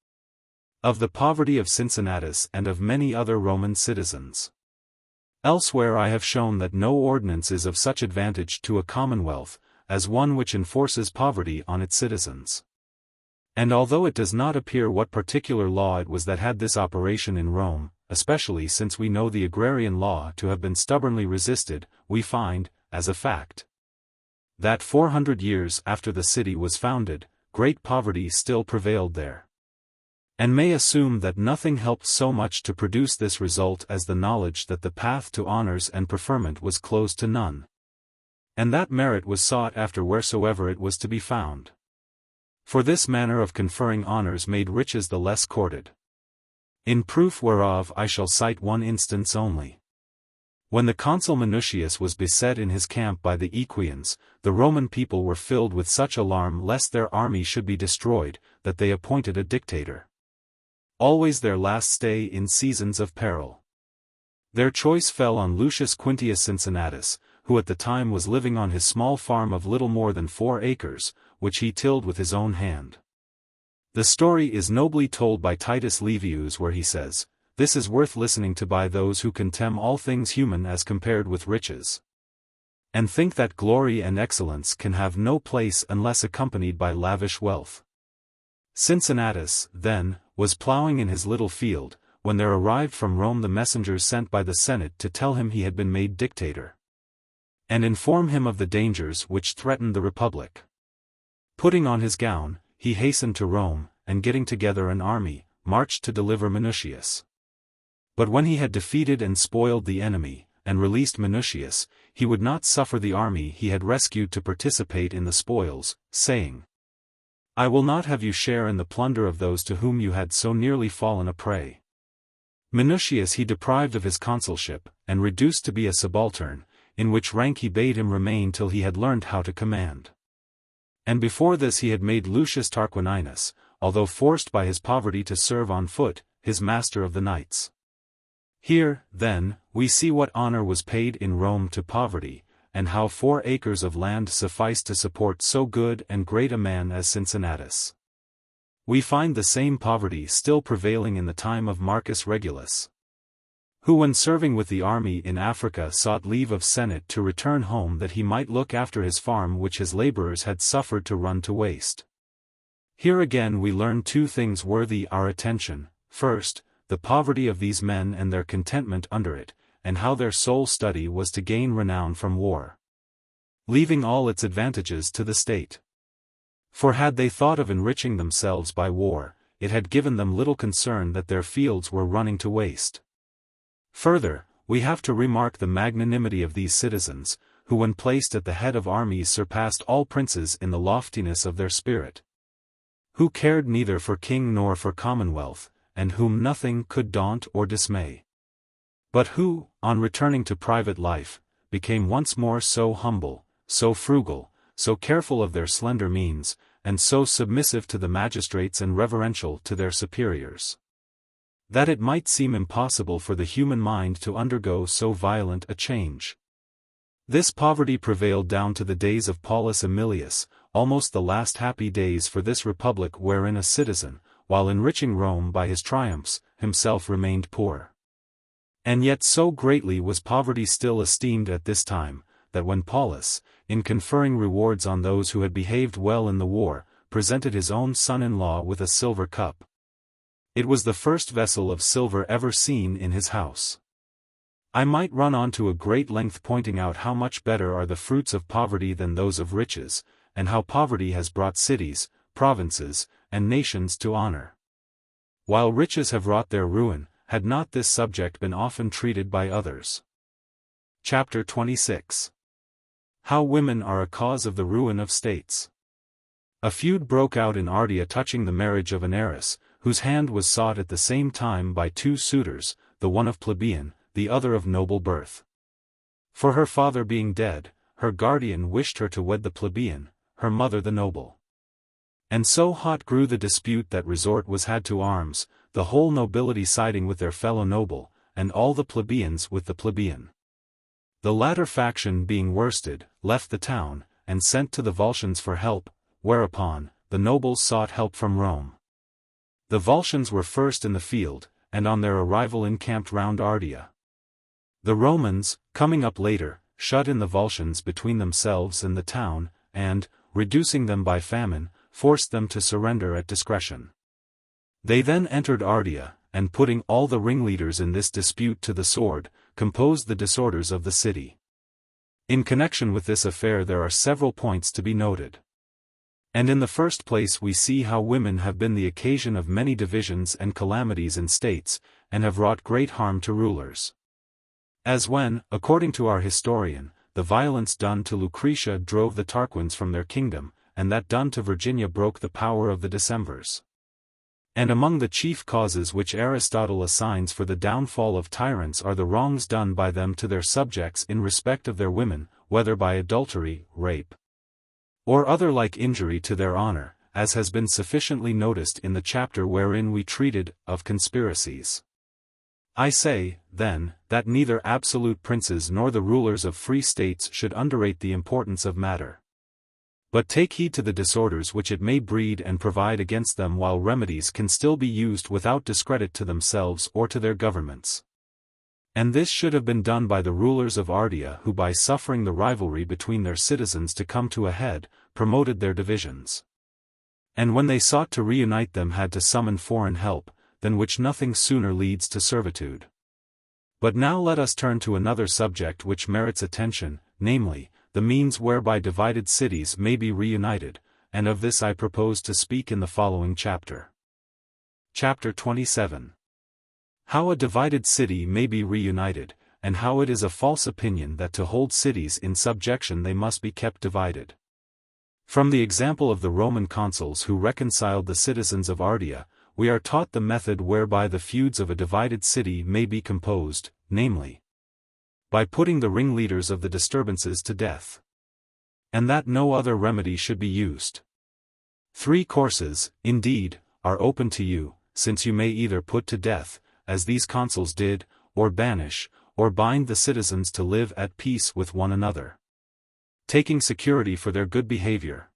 Of the poverty of Cincinnatus and of many other Roman citizens. Elsewhere I have shown that no ordinance is of such advantage to a commonwealth, as one which enforces poverty on its citizens. And although it does not appear what particular law it was that had this operation in Rome, especially since we know the agrarian law to have been stubbornly resisted, we find, as a fact, that 400 years after the city was founded, great poverty still prevailed there. And may assume that nothing helped so much to produce this result as the knowledge that the path to honors and preferment was closed to none, and that merit was sought after wheresoever it was to be found. For this manner of conferring honors made riches the less courted. In proof whereof I shall cite one instance only. When the consul Minucius was beset in his camp by the Equians, the Roman people were filled with such alarm lest their army should be destroyed, that they appointed a dictator. Always their last stay in seasons of peril. Their choice fell on Lucius Quintius Cincinnatus, who at the time was living on his small farm of little more than 4 acres, which he tilled with his own hand. The story is nobly told by Titus Livius, where he says, "This is worth listening to by those who contemn all things human as compared with riches, and think that glory and excellence can have no place unless accompanied by lavish wealth." Cincinnatus, then, was plowing in his little field, when there arrived from Rome the messengers sent by the Senate to tell him he had been made dictator, and inform him of the dangers which threatened the Republic. Putting on his gown, he hastened to Rome, and getting together an army, marched to deliver Minucius. But when he had defeated and spoiled the enemy, and released Minucius, he would not suffer the army he had rescued to participate in the spoils, saying, "I will not have you share in the plunder of those to whom you had so nearly fallen a prey." Minucius he deprived of his consulship, and reduced to be a subaltern, in which rank he bade him remain till he had learned how to command. And before this he had made Lucius Tarquinius, although forced by his poverty to serve on foot, his master of the knights. Here, then, we see what honor was paid in Rome to poverty, and how 4 acres of land sufficed to support so good and great a man as Cincinnatus. We find the same poverty still prevailing in the time of Marcus Regulus, who when serving with the army in Africa sought leave of Senate to return home that he might look after his farm which his laborers had suffered to run to waste. Here again we learn 2 things worthy our attention: first, the poverty of these men and their contentment under it, and how their sole study was to gain renown from war, leaving all its advantages to the state. For had they thought of enriching themselves by war, it had given them little concern that their fields were running to waste. Further, we have to remark the magnanimity of these citizens, who when placed at the head of armies surpassed all princes in the loftiness of their spirit, who cared neither for king nor for commonwealth, and whom nothing could daunt or dismay, but who, on returning to private life, became once more so humble, so frugal, so careful of their slender means, and so submissive to the magistrates and reverential to their superiors, that it might seem impossible for the human mind to undergo so violent a change. This poverty prevailed down to the days of Paulus Emilius, almost the last happy days for this republic wherein a citizen, while enriching Rome by his triumphs, himself remained poor. And yet so greatly was poverty still esteemed at this time, that when Paulus, in conferring rewards on those who had behaved well in the war, presented his own son-in-law with a silver cup, it was the first vessel of silver ever seen in his house. I might run on to a great length pointing out how much better are the fruits of poverty than those of riches, and how poverty has brought cities, provinces, and nations to honor, while riches have wrought their ruin, had not this subject been often treated by others. Chapter 26. How women are a cause of the ruin of states. A feud broke out in Ardea touching the marriage of an heiress, whose hand was sought at the same time by 2 suitors, the one of plebeian, the other of noble birth. For her father being dead, her guardian wished her to wed the plebeian, her mother the noble. And so hot grew the dispute that resort was had to arms, the whole nobility siding with their fellow noble, and all the plebeians with the plebeian. The latter faction being worsted, left the town, and sent to the Volscians for help, whereupon, the nobles sought help from Rome. The Volscians were first in the field, and on their arrival encamped round Ardea. The Romans, coming up later, shut in the Volscians between themselves and the town, and, reducing them by famine, forced them to surrender at discretion. They then entered Ardea, and putting all the ringleaders in this dispute to the sword, composed the disorders of the city. In connection with this affair there are several points to be noted. And in the first place we see how women have been the occasion of many divisions and calamities in states, and have wrought great harm to rulers. As when, according to our historian, the violence done to Lucretia drove the Tarquins from their kingdom, and that done to Virginia broke the power of the Decemvirs. And among the chief causes which Aristotle assigns for the downfall of tyrants are the wrongs done by them to their subjects in respect of their women, whether by adultery, rape, or other like injury to their honor, as has been sufficiently noticed in the chapter wherein we treated of conspiracies. I say, then, that neither absolute princes nor the rulers of free states should underrate the importance of matter, but take heed to the disorders which it may breed and provide against them while remedies can still be used without discredit to themselves or to their governments. And this should have been done by the rulers of Ardea who by suffering the rivalry between their citizens to come to a head, promoted their divisions. And when they sought to reunite them had to summon foreign help, than which nothing sooner leads to servitude. But now let us turn to another subject which merits attention, namely, the means whereby divided cities may be reunited, and of this I propose to speak in the following chapter. Chapter 27. How a divided city may be reunited, and how it is a false opinion that to hold cities in subjection they must be kept divided. From the example of the Roman consuls who reconciled the citizens of Ardea, we are taught the method whereby the feuds of a divided city may be composed, namely, by putting the ringleaders of the disturbances to death. And that no other remedy should be used. 3 courses, indeed, are open to you, since you may either put to death, as these consuls did, or banish, or bind the citizens to live at peace with one another, taking security for their good behavior.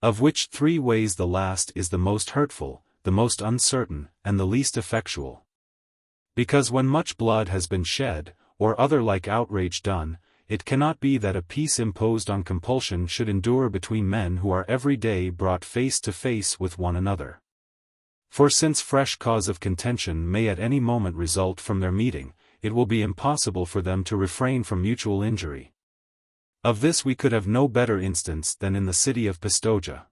Of which 3 ways the last is the most hurtful, the most uncertain, and the least effectual. Because when much blood has been shed, or other like outrage done, it cannot be that a peace imposed on compulsion should endure between men who are every day brought face to face with one another. For since fresh cause of contention may at any moment result from their meeting, it will be impossible for them to refrain from mutual injury. Of this we could have no better instance than in the city of Pistoia.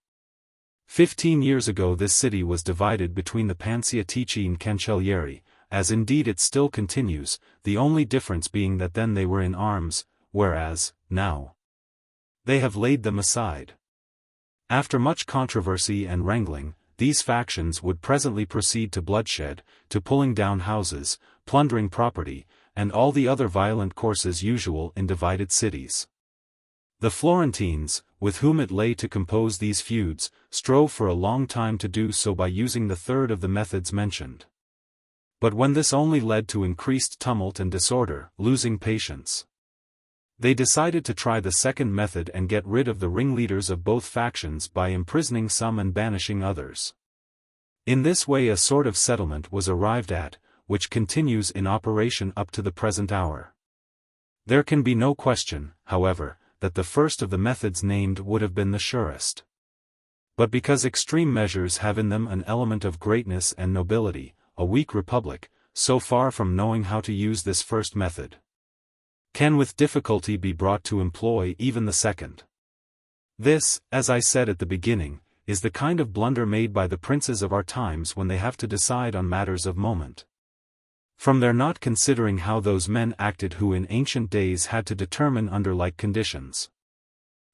15 years ago this city was divided between the Pansiatici and Cancellieri, as indeed it still continues, the only difference being that then they were in arms, whereas, now, they have laid them aside. After much controversy and wrangling, these factions would presently proceed to bloodshed, to pulling down houses, plundering property, and all the other violent courses usual in divided cities. The Florentines, with whom it lay to compose these feuds, strove for a long time to do so by using the third of the methods mentioned. But when this only led to increased tumult and disorder, losing patience, they decided to try the second method and get rid of the ringleaders of both factions by imprisoning some and banishing others. In this way a sort of settlement was arrived at, which continues in operation up to the present hour. There can be no question, however, that the first of the methods named would have been the surest. But because extreme measures have in them an element of greatness and nobility, a weak republic, so far from knowing how to use this first method, can with difficulty be brought to employ even the second. This, as I said at the beginning, is the kind of blunder made by the princes of our times when they have to decide on matters of moment. From their not considering how those men acted who in ancient days had to determine under like conditions.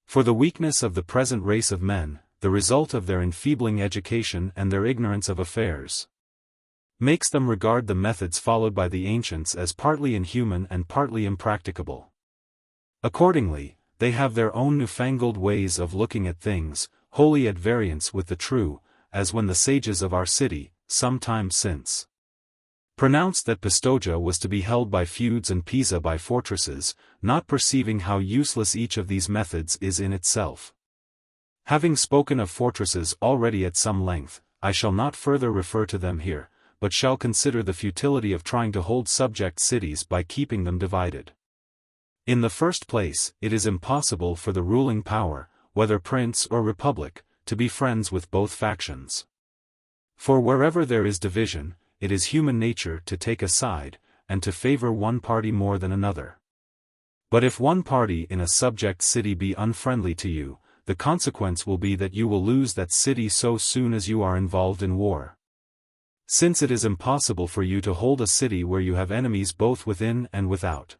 For the weakness of the present race of men, the result of their enfeebling education and their ignorance of affairs, makes them regard the methods followed by the ancients as partly inhuman and partly impracticable. Accordingly, they have their own newfangled ways of looking at things, wholly at variance with the true, as when the sages of our city, some time since, pronounced that Pistoia was to be held by feuds and Pisa by fortresses, not perceiving how useless each of these methods is in itself. Having spoken of fortresses already at some length, I shall not further refer to them here, but shall consider the futility of trying to hold subject cities by keeping them divided. In the first place, it is impossible for the ruling power, whether prince or republic, to be friends with both factions. For wherever there is division, it is human nature to take a side, and to favor one party more than another. But if one party in a subject city be unfriendly to you, the consequence will be that you will lose that city so soon as you are involved in war. Since it is impossible for you to hold a city where you have enemies both within and without.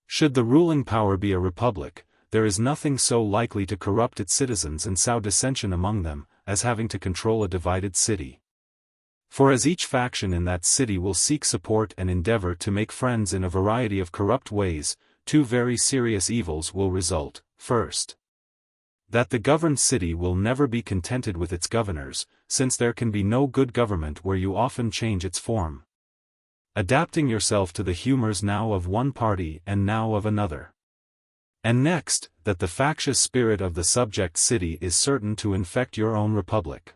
Should the ruling power be a republic, there is nothing so likely to corrupt its citizens and sow dissension among them, as having to control a divided city. For as each faction in that city will seek support and endeavor to make friends in a variety of corrupt ways, two very serious evils will result. First, that the governed city will never be contented with its governors, since there can be no good government where you often change its form, adapting yourself to the humors now of one party and now of another. And next, that the factious spirit of the subject city is certain to infect your own republic.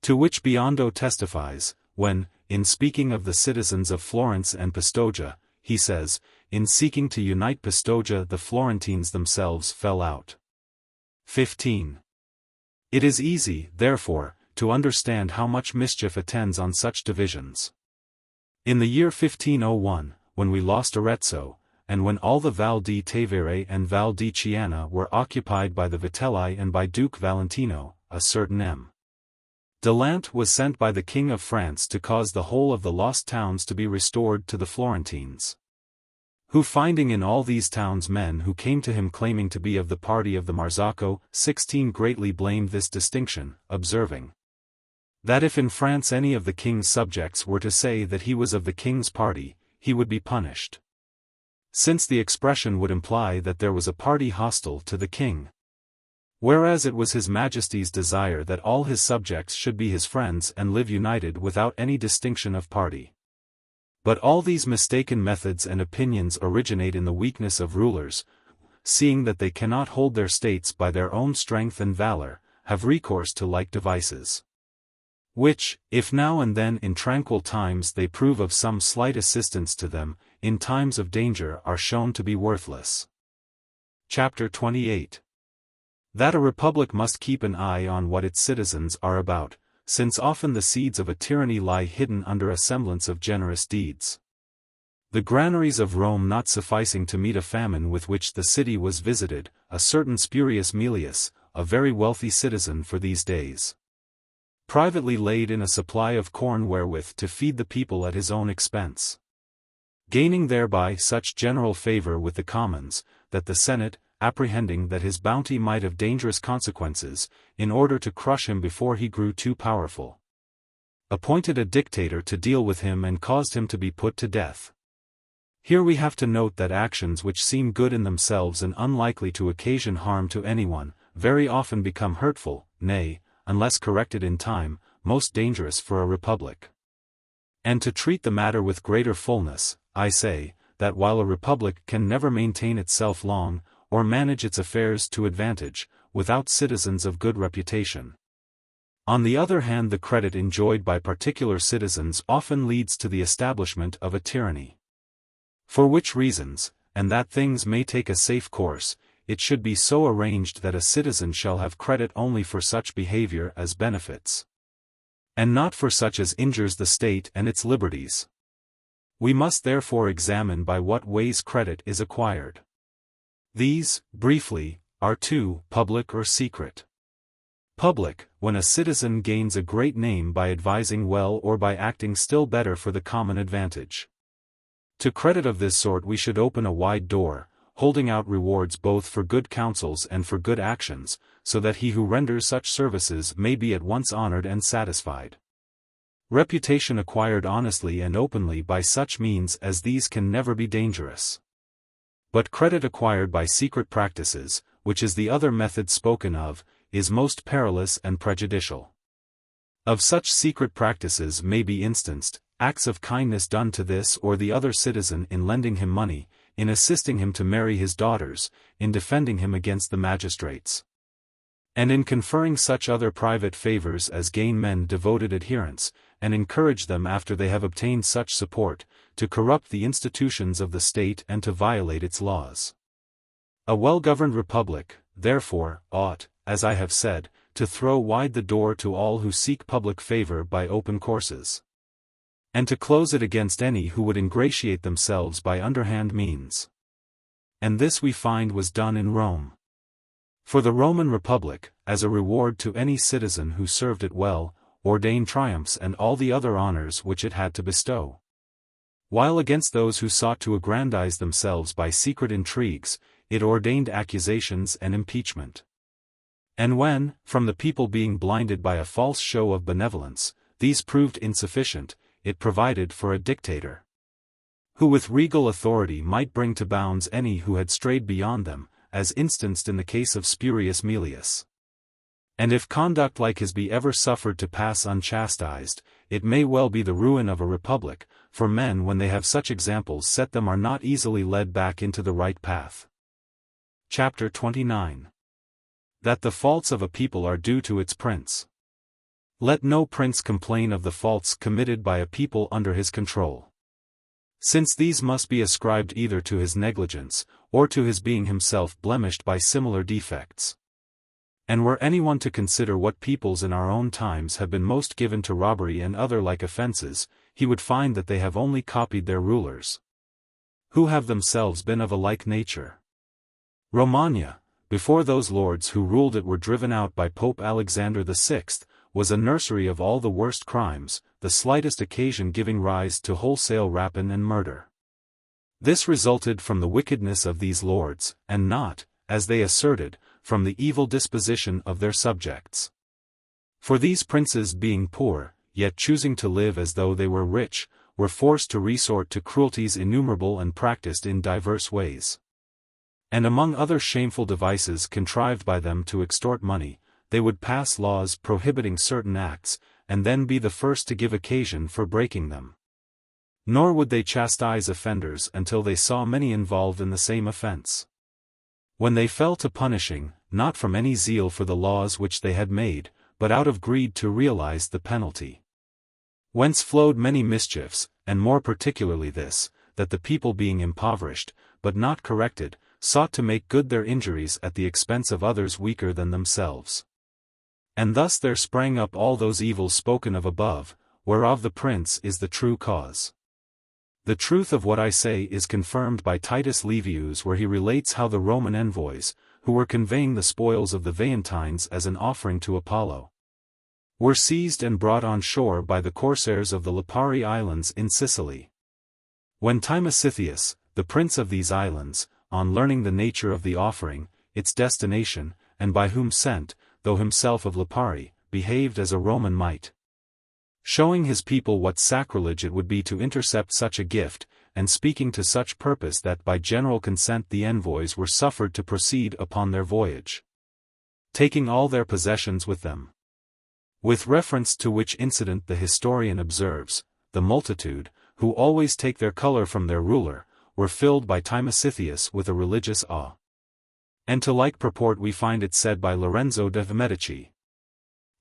To which Biondo testifies, when, in speaking of the citizens of Florence and Pistoia, he says, in seeking to unite Pistoia the Florentines themselves fell out. 15. It is easy, therefore, to understand how much mischief attends on such divisions. In the year 1501, when we lost Arezzo, and when all the Val di Tevere and Val di Chiana were occupied by the Vitelli and by Duke Valentino, a certain M. Delant was sent by the King of France to cause the whole of the lost towns to be restored to the Florentines, who finding in all these towns men who came to him claiming to be of the party of the Marzocco, 16 greatly blamed this distinction, observing that if in France any of the king's subjects were to say that he was of the king's party, he would be punished, since the expression would imply that there was a party hostile to the king. Whereas it was His Majesty's desire that all his subjects should be his friends and live united without any distinction of party. But all these mistaken methods and opinions originate in the weakness of rulers, seeing that they cannot hold their states by their own strength and valor, have recourse to like devices, which, if now and then in tranquil times they prove of some slight assistance to them, in times of danger are shown to be worthless. Chapter 28. That a republic must keep an eye on what its citizens are about, since often the seeds of a tyranny lie hidden under a semblance of generous deeds. The granaries of Rome not sufficing to meet a famine with which the city was visited, a certain Spurius Melius, a very wealthy citizen for these days, privately laid in a supply of corn wherewith to feed the people at his own expense, gaining thereby such general favor with the commons, that the Senate, apprehending that his bounty might have dangerous consequences, in order to crush him before he grew too powerful, appointed a dictator to deal with him and caused him to be put to death. Here we have to note that actions which seem good in themselves and unlikely to occasion harm to anyone, very often become hurtful, nay, unless corrected in time, most dangerous for a republic. And to treat the matter with greater fullness, I say, that while a republic can never maintain itself long, or manage its affairs to advantage, without citizens of good reputation, on the other hand the credit enjoyed by particular citizens often leads to the establishment of a tyranny. For which reasons, and that things may take a safe course, it should be so arranged that a citizen shall have credit only for such behavior as benefits, and not for such as injures the state and its liberties. We must therefore examine by what ways credit is acquired. These, briefly, are two, public or secret. Public, when a citizen gains a great name by advising well or by acting still better for the common advantage. To credit of this sort we should open a wide door, holding out rewards both for good counsels and for good actions, so that he who renders such services may be at once honored and satisfied. Reputation acquired honestly and openly by such means as these can never be dangerous. But credit acquired by secret practices, which is the other method spoken of, is most perilous and prejudicial. Of such secret practices may be instanced, acts of kindness done to this or the other citizen in lending him money, in assisting him to marry his daughters, in defending him against the magistrates, and in conferring such other private favors as gain men devoted adherents, and encourage them after they have obtained such support, to corrupt the institutions of the state and to violate its laws. A well-governed republic, therefore, ought, as I have said, to throw wide the door to all who seek public favor by open courses, and to close it against any who would ingratiate themselves by underhand means. And this we find was done in Rome. For the Roman Republic, as a reward to any citizen who served it well, ordained triumphs and all the other honors which it had to bestow. While against those who sought to aggrandize themselves by secret intrigues, it ordained accusations and impeachment. And when, from the people being blinded by a false show of benevolence, these proved insufficient, it provided for a dictator, who with regal authority might bring to bounds any who had strayed beyond them, as instanced in the case of Spurius Maelius. And if conduct like his be ever suffered to pass unchastised, it may well be the ruin of a republic, for men when they have such examples set them are not easily led back into the right path. Chapter 29. That the faults of a people are due to its prince. Let no prince complain of the faults committed by a people under his control, since these must be ascribed either to his negligence, or to his being himself blemished by similar defects. And were anyone to consider what peoples in our own times have been most given to robbery and other like offenses, he would find that they have only copied their rulers, who have themselves been of a like nature. Romagna, before those lords who ruled it were driven out by Pope Alexander VI, was a nursery of all the worst crimes, the slightest occasion giving rise to wholesale rapine and murder. This resulted from the wickedness of these lords, and not, as they asserted, from the evil disposition of their subjects. For these princes being poor, yet choosing to live as though they were rich, were forced to resort to cruelties innumerable and practiced in diverse ways. And among other shameful devices contrived by them to extort money, they would pass laws prohibiting certain acts, and then be the first to give occasion for breaking them. Nor would they chastise offenders until they saw many involved in the same offense. When they fell to punishing, not from any zeal for the laws which they had made, but out of greed to realize the penalty. Whence flowed many mischiefs, and more particularly this, that the people being impoverished, but not corrected, sought to make good their injuries at the expense of others weaker than themselves. And thus there sprang up all those evils spoken of above, whereof the prince is the true cause. The truth of what I say is confirmed by Titus Livius, where he relates how the Roman envoys, who were conveying the spoils of the Veientines as an offering to Apollo, were seized and brought on shore by the corsairs of the Lipari Islands in Sicily. When Timesitheus, the prince of these islands, on learning the nature of the offering, its destination, and by whom sent, though himself of Lipari, behaved as a Roman might, showing his people what sacrilege it would be to intercept such a gift, and speaking to such purpose that by general consent the envoys were suffered to proceed upon their voyage, taking all their possessions with them. With reference to which incident the historian observes, the multitude, who always take their color from their ruler, were filled by Timesitheus with a religious awe. And to like purport we find it said by Lorenzo de Medici,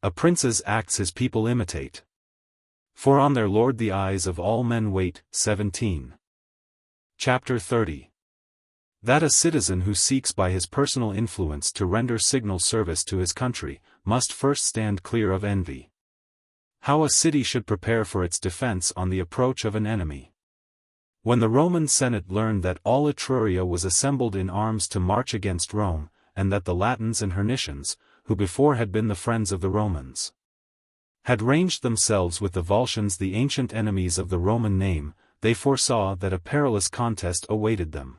"A prince's acts his people imitate, for on their lord the eyes of all men wait." 17. Chapter 30. That a citizen who seeks by his personal influence to render signal service to his country, must first stand clear of envy. How a city should prepare for its defense on the approach of an enemy. When the Roman Senate learned that all Etruria was assembled in arms to march against Rome, and that the Latins and Hernicians, who before had been the friends of the Romans, had ranged themselves with the Volscians, the ancient enemies of the Roman name, they foresaw that a perilous contest awaited them.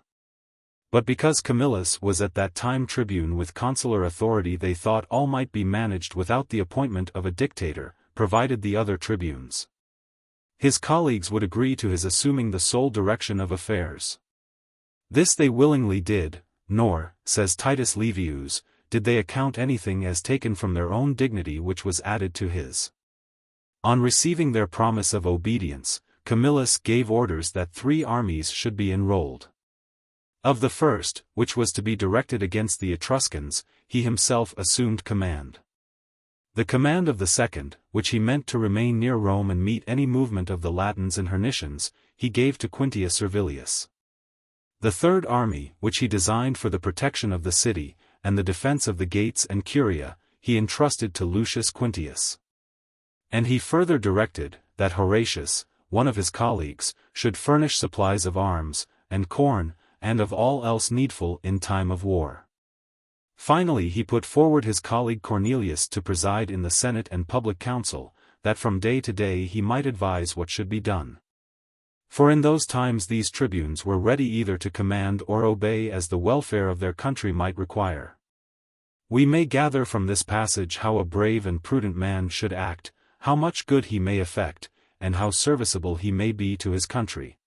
But because Camillus was at that time tribune with consular authority, they thought all might be managed without the appointment of a dictator, provided the other tribunes, his colleagues, would agree to his assuming the sole direction of affairs. This they willingly did, nor, says Titus Livius, did they account anything as taken from their own dignity which was added to his. On receiving their promise of obedience, Camillus gave orders that 3 armies should be enrolled. Of the first, which was to be directed against the Etruscans, he himself assumed command. The command of the second, which he meant to remain near Rome and meet any movement of the Latins and Hernicians, he gave to Quintius Servilius. The third army, which he designed for the protection of the city, and the defense of the gates and curia, he entrusted to Lucius Quintius. And he further directed, that Horatius, one of his colleagues, should furnish supplies of arms, and corn, and of all else needful in time of war. Finally he put forward his colleague Cornelius to preside in the Senate and public council, that from day to day he might advise what should be done. For in those times these tribunes were ready either to command or obey as the welfare of their country might require. We may gather from this passage how a brave and prudent man should act, how much good he may effect, and how serviceable he may be to his country,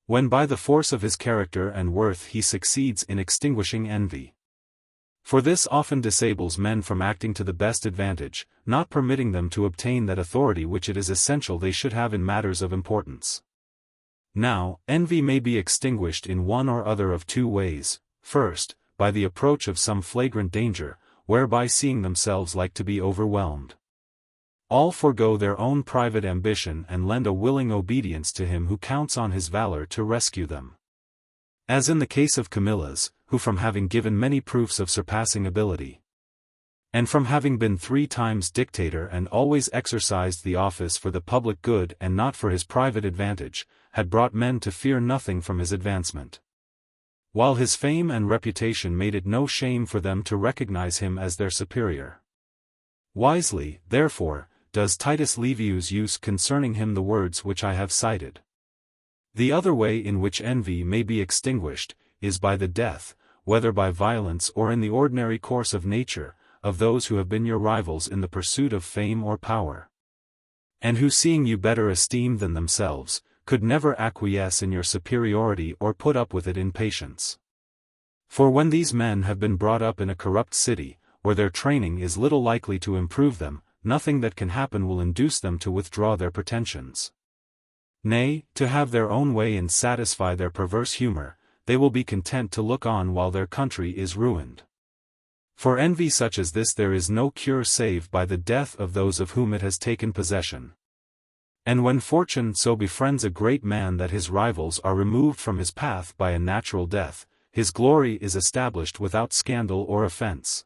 when by the force of his character and worth he succeeds in extinguishing envy. For this often disables men from acting to the best advantage, not permitting them to obtain that authority which it is essential they should have in matters of importance. Now, envy may be extinguished in one or other of two ways: first, by the approach of some flagrant danger, whereby seeing themselves like to be overwhelmed, all forego their own private ambition and lend a willing obedience to him who counts on his valor to rescue them. As in the case of Camillus, who from having given many proofs of surpassing ability, and from having been 3 times dictator and always exercised the office for the public good and not for his private advantage, had brought men to fear nothing from his advancement, while his fame and reputation made it no shame for them to recognize him as their superior. Wisely, therefore, does Titus Livius use concerning him the words which I have cited. The other way in which envy may be extinguished, is by the death, whether by violence or in the ordinary course of nature, of those who have been your rivals in the pursuit of fame or power, and who seeing you better esteemed than themselves, could never acquiesce in your superiority or put up with it in patience. For when these men have been brought up in a corrupt city, where their training is little likely to improve them, nothing that can happen will induce them to withdraw their pretensions. Nay, to have their own way and satisfy their perverse humor, they will be content to look on while their country is ruined. For envy such as this there is no cure save by the death of those of whom it has taken possession. And when fortune so befriends a great man that his rivals are removed from his path by a natural death, his glory is established without scandal or offense,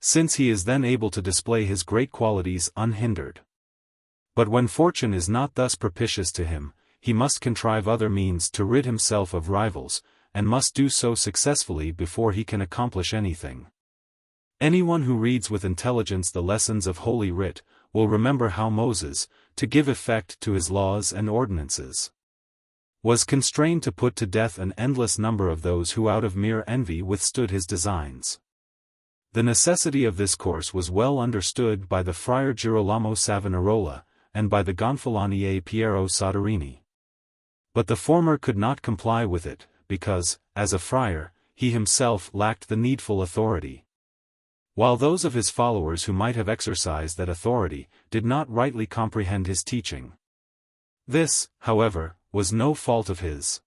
since he is then able to display his great qualities unhindered. But when fortune is not thus propitious to him, he must contrive other means to rid himself of rivals, and must do so successfully before he can accomplish anything. Anyone who reads with intelligence the lessons of Holy Writ, will remember how Moses, to give effect to his laws and ordinances, was constrained to put to death an endless number of those who out of mere envy withstood his designs. The necessity of this course was well understood by the friar Girolamo Savonarola, and by the Gonfalonier Piero Soderini. But the former could not comply with it, because, as a friar, he himself lacked the needful authority, while those of his followers who might have exercised that authority, did not rightly comprehend his teaching. This, however, was no fault of his,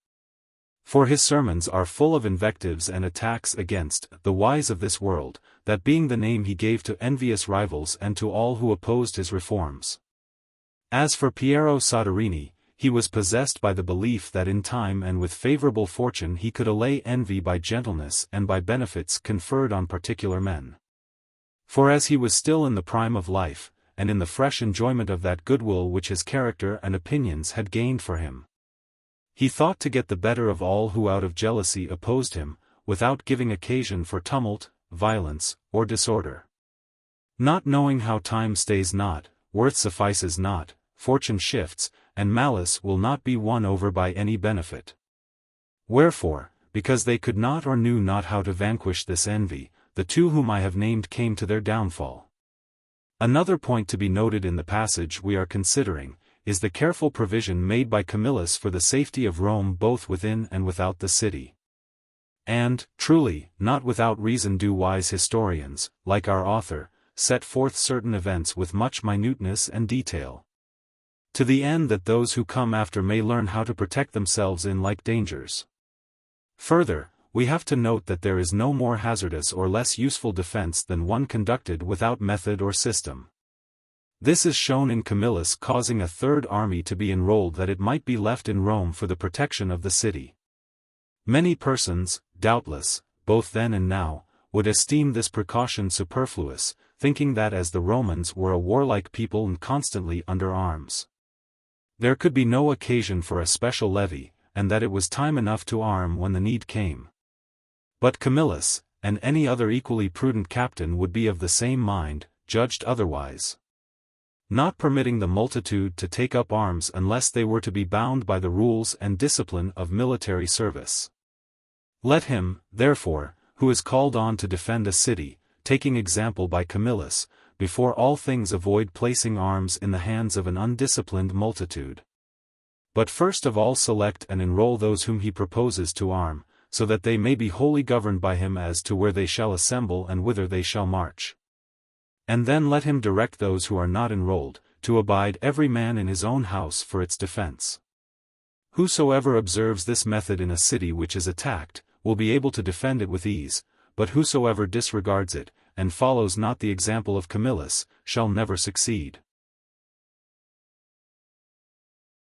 for his sermons are full of invectives and attacks against the wise of this world, that being the name he gave to envious rivals and to all who opposed his reforms. As for Piero Soderini, he was possessed by the belief that in time and with favorable fortune he could allay envy by gentleness and by benefits conferred on particular men. For as he was still in the prime of life, and in the fresh enjoyment of that goodwill which his character and opinions had gained for him, he thought to get the better of all who out of jealousy opposed him, without giving occasion for tumult, violence, or disorder. Not knowing how time stays not, worth suffices not, fortune shifts, and malice will not be won over by any benefit. Wherefore, because they could not or knew not how to vanquish this envy, the two whom I have named came to their downfall. Another point to be noted in the passage we are considering, is the careful provision made by Camillus for the safety of Rome both within and without the city. And, truly, not without reason do wise historians, like our author, set forth certain events with much minuteness and detail, to the end that those who come after may learn how to protect themselves in like dangers. Further, we have to note that there is no more hazardous or less useful defense than one conducted without method or system. This is shown in Camillus causing a third army to be enrolled that it might be left in Rome for the protection of the city. Many persons, doubtless, both then and now, would esteem this precaution superfluous, thinking that as the Romans were a warlike people and constantly under arms, there could be no occasion for a special levy, and that it was time enough to arm when the need came. But Camillus, and any other equally prudent captain would be of the same mind, judged otherwise. Not permitting the multitude to take up arms unless they were to be bound by the rules and discipline of military service. Let him, therefore, who is called on to defend a city, taking example by Camillus, before all things avoid placing arms in the hands of an undisciplined multitude. But first of all select and enroll those whom he proposes to arm, so that they may be wholly governed by him as to where they shall assemble and whither they shall march. And then let him direct those who are not enrolled, to abide every man in his own house for its defense. Whosoever observes this method in a city which is attacked, will be able to defend it with ease, but whosoever disregards it, and follows not the example of Camillus, shall never succeed.